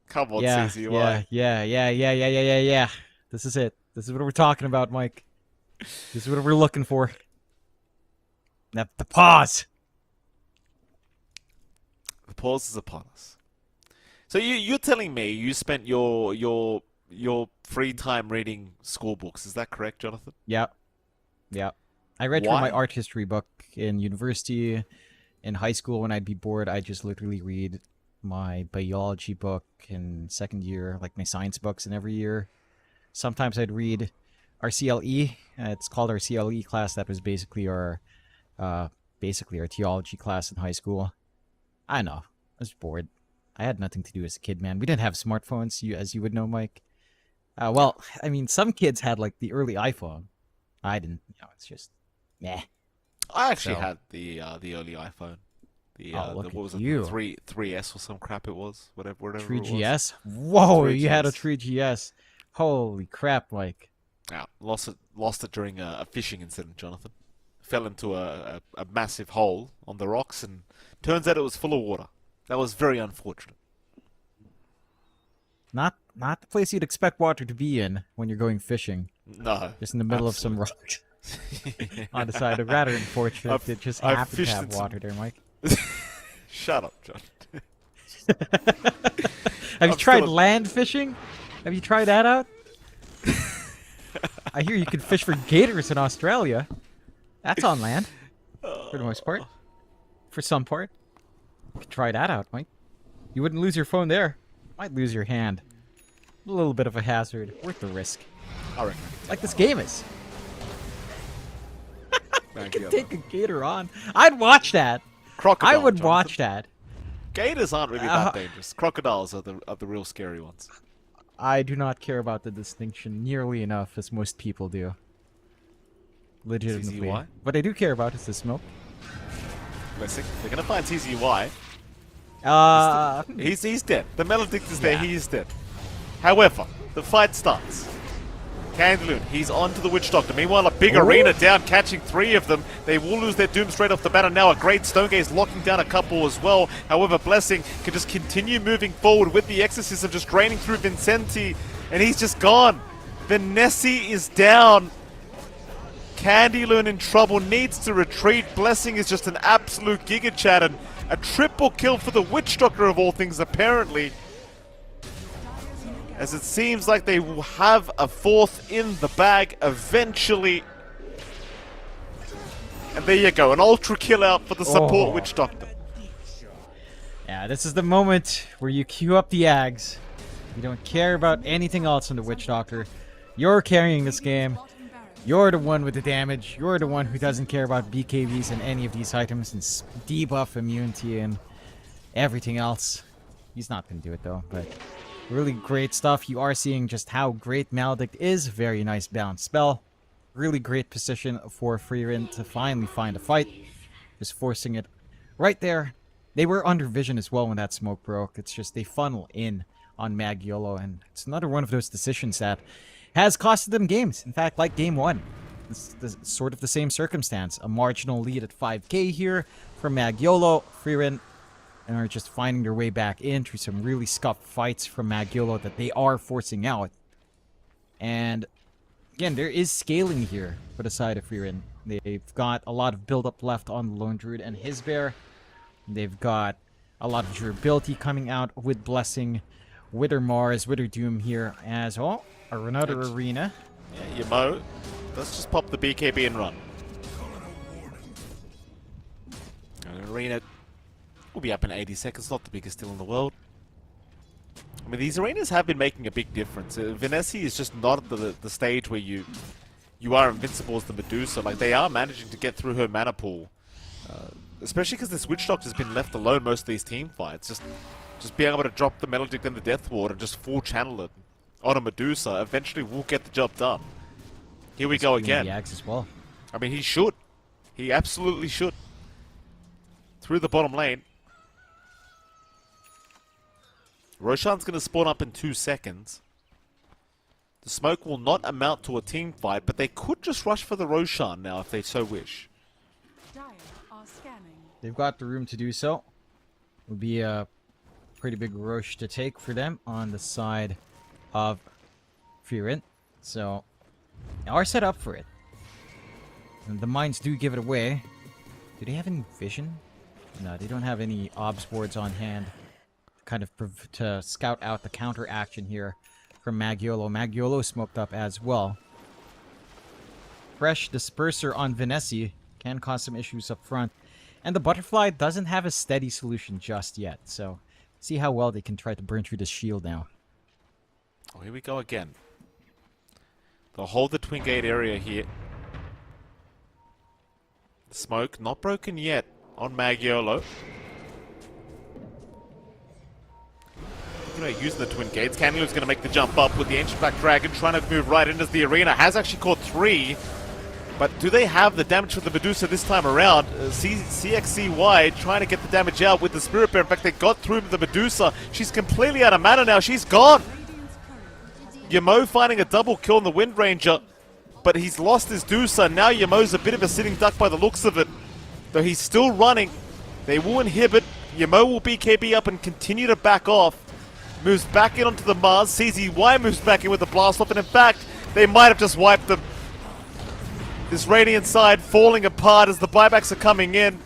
Come on, CZY. Yeah. This is it. This is what we're talking about, Mike. This is what we're looking for. Now, the pause. The pause is upon us. So you're telling me you spent your free time reading school books? Is that correct, Jonathan? Yeah. I read through my art history book in university. In high school, when I'd be bored, I'd just literally read my biology book in second year, like my science books in every year. Sometimes I'd read our CLE. It's called our CLE class. That was basically our theology class in high school. I know. I was bored. I had nothing to do as a kid, man. We didn't have smartphones, as you would know, Mike. Well, I mean, some kids had like the early iPhone. I didn't. It's just, meh. I actually had the early iPhone. What was it? You. 3S or some crap it was. Whatever 3GS? it was. Whoa, 3GS. You had a 3GS. Holy crap, Mike. Yeah, lost it during a fishing incident, Jonathan. Fell into a massive hole on the rocks, and turns out it was full of water. That was very unfortunate. Not the place you'd expect water to be in when you're going fishing. No. Just in the middle of some rocks. On the side. Rather unfortunate. It just happened to have water there, Mike. Shut up, John. Have you tried land fishing? Have you tried that out? I hear you can fish for gators in Australia. That's on land. For the most part. For some part. You could try that out, Mike. You wouldn't lose your phone there. Might lose your hand. A little bit of a hazard. Worth the risk. I reckon. Like this game is. You Thank can you. take a gator on. I'd watch that. Crocodile, I would Jonathan. watch that. Gators aren't really that dangerous. Crocodiles are the real scary ones. I do not care about the distinction nearly enough as most people do. Legitimately. CZY? What I do care about is the smoke. Listen, they're gonna find CZY. He's dead. The Maledict is there. Yeah. He is dead. However, the fight starts. Candaloon, he's on to the Witch Doctor. Meanwhile, a big arena down, catching 3 of them. They will lose their Doom straight off the bat, and now a great Stone Gaze locking down a couple as well. However, Blessing can just continue moving forward with the Exorcism, just draining through Vincenti, and he's just gone. Vinessi is down. Candyloon in trouble, needs to retreat. Blessing is just an absolute giga chat, and a triple kill for the Witch Doctor of all things, apparently. As it seems like they will have a 4th in the bag eventually. And there you go, an ultra kill out for the support Witch Doctor. Yeah, this is the moment where you queue up the Ags. You don't care about anything else on the Witch Doctor. You're carrying this game. You're the one with the damage. You're the one who doesn't care about BKBs and any of these items and debuff immunity and everything else. He's not going to do it though, but really great stuff. You are seeing just how great Maledict is. Very nice balanced spell. Really great position for Freerin to finally find a fight. Just forcing it right there. They were under vision as well when that smoke broke. It's just they funnel in on Magiolo, and it's another one of those decisions that has costed them games. In fact, like game 1. It's sort of the same circumstance. A marginal lead at 5k here for Magiolo. Freerin and are just finding their way back in through some really scuffed fights from Magiolo that they are forcing out. And again, there is scaling here for the side of Freerin. They've got a lot of build-up left on the Lone Druid and his bear. They've got a lot of durability coming out with Blessing, Wither Mars, Wither Doom here as well. Another arena. Yeah, Yamo. Let's just pop the BKB and run. An arena will be up in 80 seconds, not the biggest deal in the world. I mean, these arenas have been making a big difference. Venesi is just not at the stage where you are invincible as the Medusa. Like, they are managing to get through her mana pool. Especially because this Witch Doctor's been left alone most of these team fights. Just being able to drop the Melodic and the Death Ward and just full channel it on a Medusa eventually will get the job done. Here we go again. The axe as well. I mean, he should. He absolutely should. Through the bottom lane. Roshan's going to spawn up in 2 seconds. The smoke will not amount to a team fight, but they could just rush for the Roshan now if they so wish. Dire are scanning. They've got the room to do so. It would be a pretty big rush to take for them on the side of Freerin. So, they are set up for it. And the mines do give it away. Do they have any vision? No, they don't have any obs boards on hand. Kind of to scout out the counter action here from Magiolo. Magiolo smoked up as well. Fresh disperser on Venesi can cause some issues up front. And the butterfly doesn't have a steady solution just yet. So, see how well they can try to burn through the shield now. Oh, here we go again. They'll hold the Twin Gate area here. Smoke not broken yet on Magiolo. Using the Twin Gates. Canilu's going to make the jump up with the Ancient Black Dragon, trying to move right into the arena. Has actually caught 3. But do they have the damage with the Medusa this time around? CXCY trying to get the damage out with the Spirit Bear. In fact, they got through the Medusa. She's completely out of mana now. She's gone. Yamo finding a double kill on the Wind Ranger. But he's lost his Dusa. Now Yamo's a bit of a sitting duck by the looks of it. Though he's still running. They will inhibit. Yamo will BKB up and continue to back off. Moves back in onto the Mars. CZY moves back in with the blast off. And in fact, they might have just wiped them. This Radiant side falling apart as the buybacks are coming in.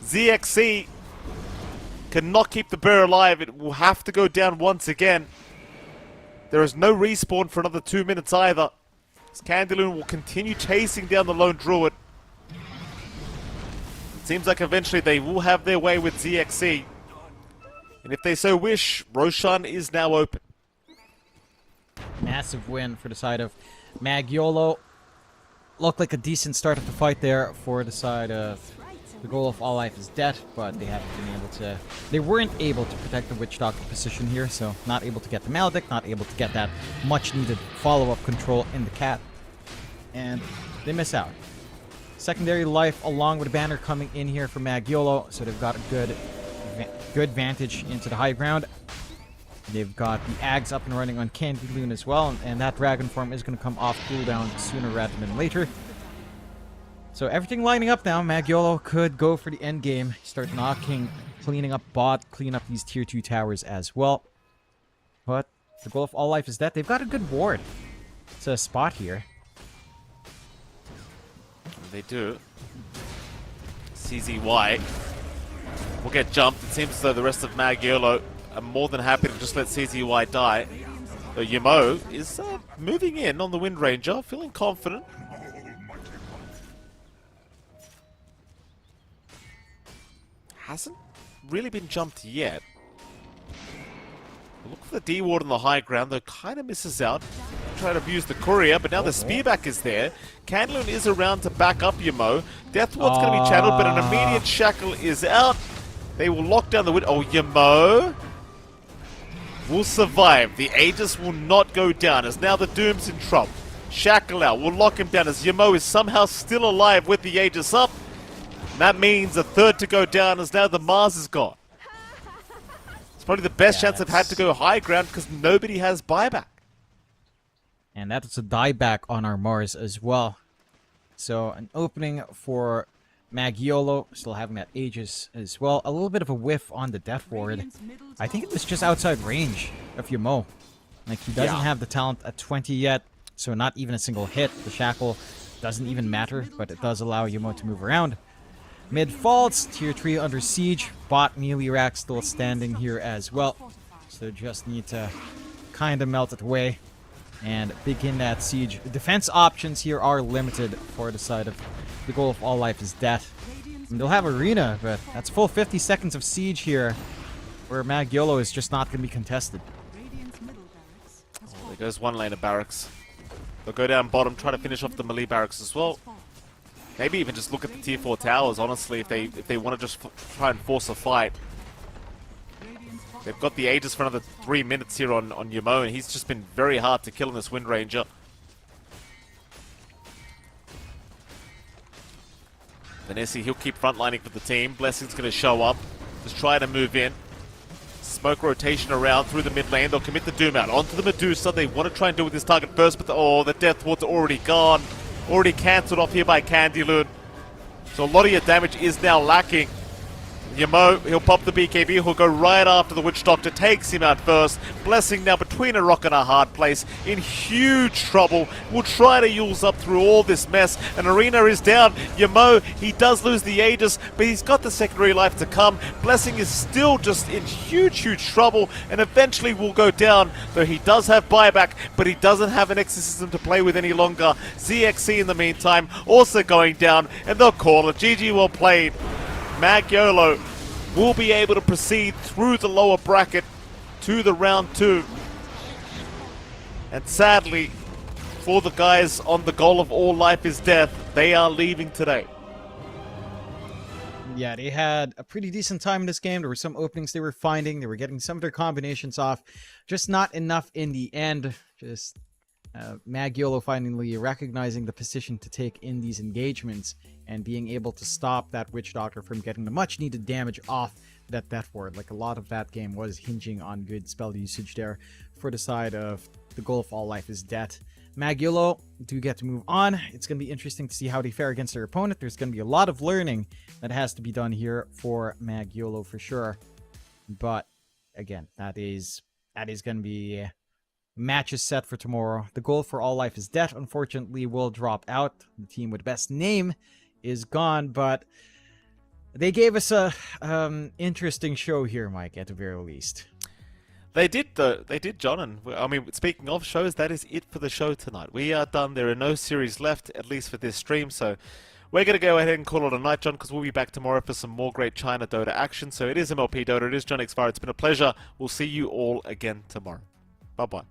ZXC cannot keep the bear alive. It will have to go down once again. There is no respawn for another 2 minutes either. Candaloon will continue chasing down the Lone Druid. It seems like eventually they will have their way with ZXC. And if they so wish, Roshan is now open. Massive win for the side of Magiolo. Looked like a decent start of the fight there for the side of the goal of All Life is Dead, but they haven't been able to... They weren't able to protect the Witch Doctor position here, so not able to get the Maledict, not able to get that much-needed follow-up control in the cat. And they miss out. Secondary life along with a banner coming in here for Magiolo, so they've got a good vantage into the high ground. They've got the Ags up and running on Candaloon as well, and that Dragon form is going to come off cooldown sooner rather than later. So everything lining up now. Magiolo could go for the end game, start knocking, cleaning up bot, clean up these tier 2 towers as well. But the goal of All Life is Dead. They've got a good ward. It's a spot here. They do. CZY will get jumped. It seems as though the rest of Magiolo are more than happy to just let CZY die. So Yamo is moving in on the Wind Ranger, feeling confident. Hasn't really been jumped yet. Look for the D-Ward on the high ground, though kind of misses out. Trying to abuse the courier, but now the Spearback is there. Candaloon is around to back up Yamo. Deathward's going to be channeled, but an immediate shackle is out. They will lock down the wind. Oh, Yamo will survive. The Aegis will not go down, as now the Doom's in trouble. Shackle out. We'll lock him down as Yamo is somehow still alive with the Aegis up. And that means a third to go down as now the Mars is gone. It's probably the best chance they've had to go high ground because nobody has buyback. And that's a dieback on our Mars as well. So an opening for Magiolo, still having that Aegis as well. A little bit of a whiff on the Death Ward. I think it was just outside range of Yamo. Like, he doesn't have the talent at 20 yet, so not even a single hit. The Shackle doesn't even matter, but it does allow Yamo to move around. Mid faults, tier 3 under siege. Bot melee rack still standing here as well. So just need to kind of melt it away and begin that siege. Defense options here are limited for the side of the goal of all life is death. And they'll have arena, but that's full 50 seconds of siege here, where Magiolo is just not going to be contested. There goes one lane of barracks. They'll go down bottom, try to finish off the melee barracks as well. Maybe even just look at the tier 4 towers, honestly, if they want to just try and force a fight. They've got the Aegis for another 3 minutes here on Yamo, and he's just been very hard to kill in this Wind Ranger. Vanessa, he'll keep frontlining for the team. Blessing's going to show up. Just try to move in. Smoke rotation around through the mid lane. They'll commit the Doom out onto the Medusa. They want to try and deal with this target first, but the Death Ward's already gone. Already cancelled off here by Candyloon. So a lot of your damage is now lacking. Yamo, he'll pop the BKB, he'll go right after the Witch Doctor, takes him out first. Blessing now between a rock and a hard place, in huge trouble. Will try to use up through all this mess, and Arena is down. Yamo, he does lose the Aegis, but he's got the secondary life to come. Blessing is still just in huge trouble, and eventually will go down, though he does have buyback, but he doesn't have an exorcism to play with any longer. ZXC in the meantime, also going down, and they'll call it. GG, well played. Magiolo will be able to proceed through the lower bracket to the round 2. And sadly, for the guys on the goal of all life is death, they are leaving today. Yeah, they had a pretty decent time in this game. There were some openings they were finding. They were getting some of their combinations off. Just not enough in the end. Just Magiolo finally recognizing the position to take in these engagements and being able to stop that Witch Doctor from getting the much needed damage off that Death Ward. Like, a lot of that game was hinging on good spell usage there for the side of the goal of all life is death. Magiolo do get to move on. It's going to be interesting to see how they fare against their opponent. There's going to be a lot of learning that has to be done here for Magiolo for sure. But again, that is going to be matches set for tomorrow. The goal for all life is death, unfortunately, will drop out. The team with best name is gone, but they gave us a interesting show here, Mike, at the very least. They did, though. They did, John. And I mean, speaking of shows, that is it for the show tonight. We are done. There are no series left, at least for this stream. So we're going to go ahead and call it a night, John, because we'll be back tomorrow for some more great China Dota action. So it is MLP Dota. It is John Xfire. It's been a pleasure. We'll see you all again tomorrow. Bye-bye.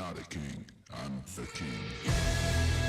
not a king, I'm the king.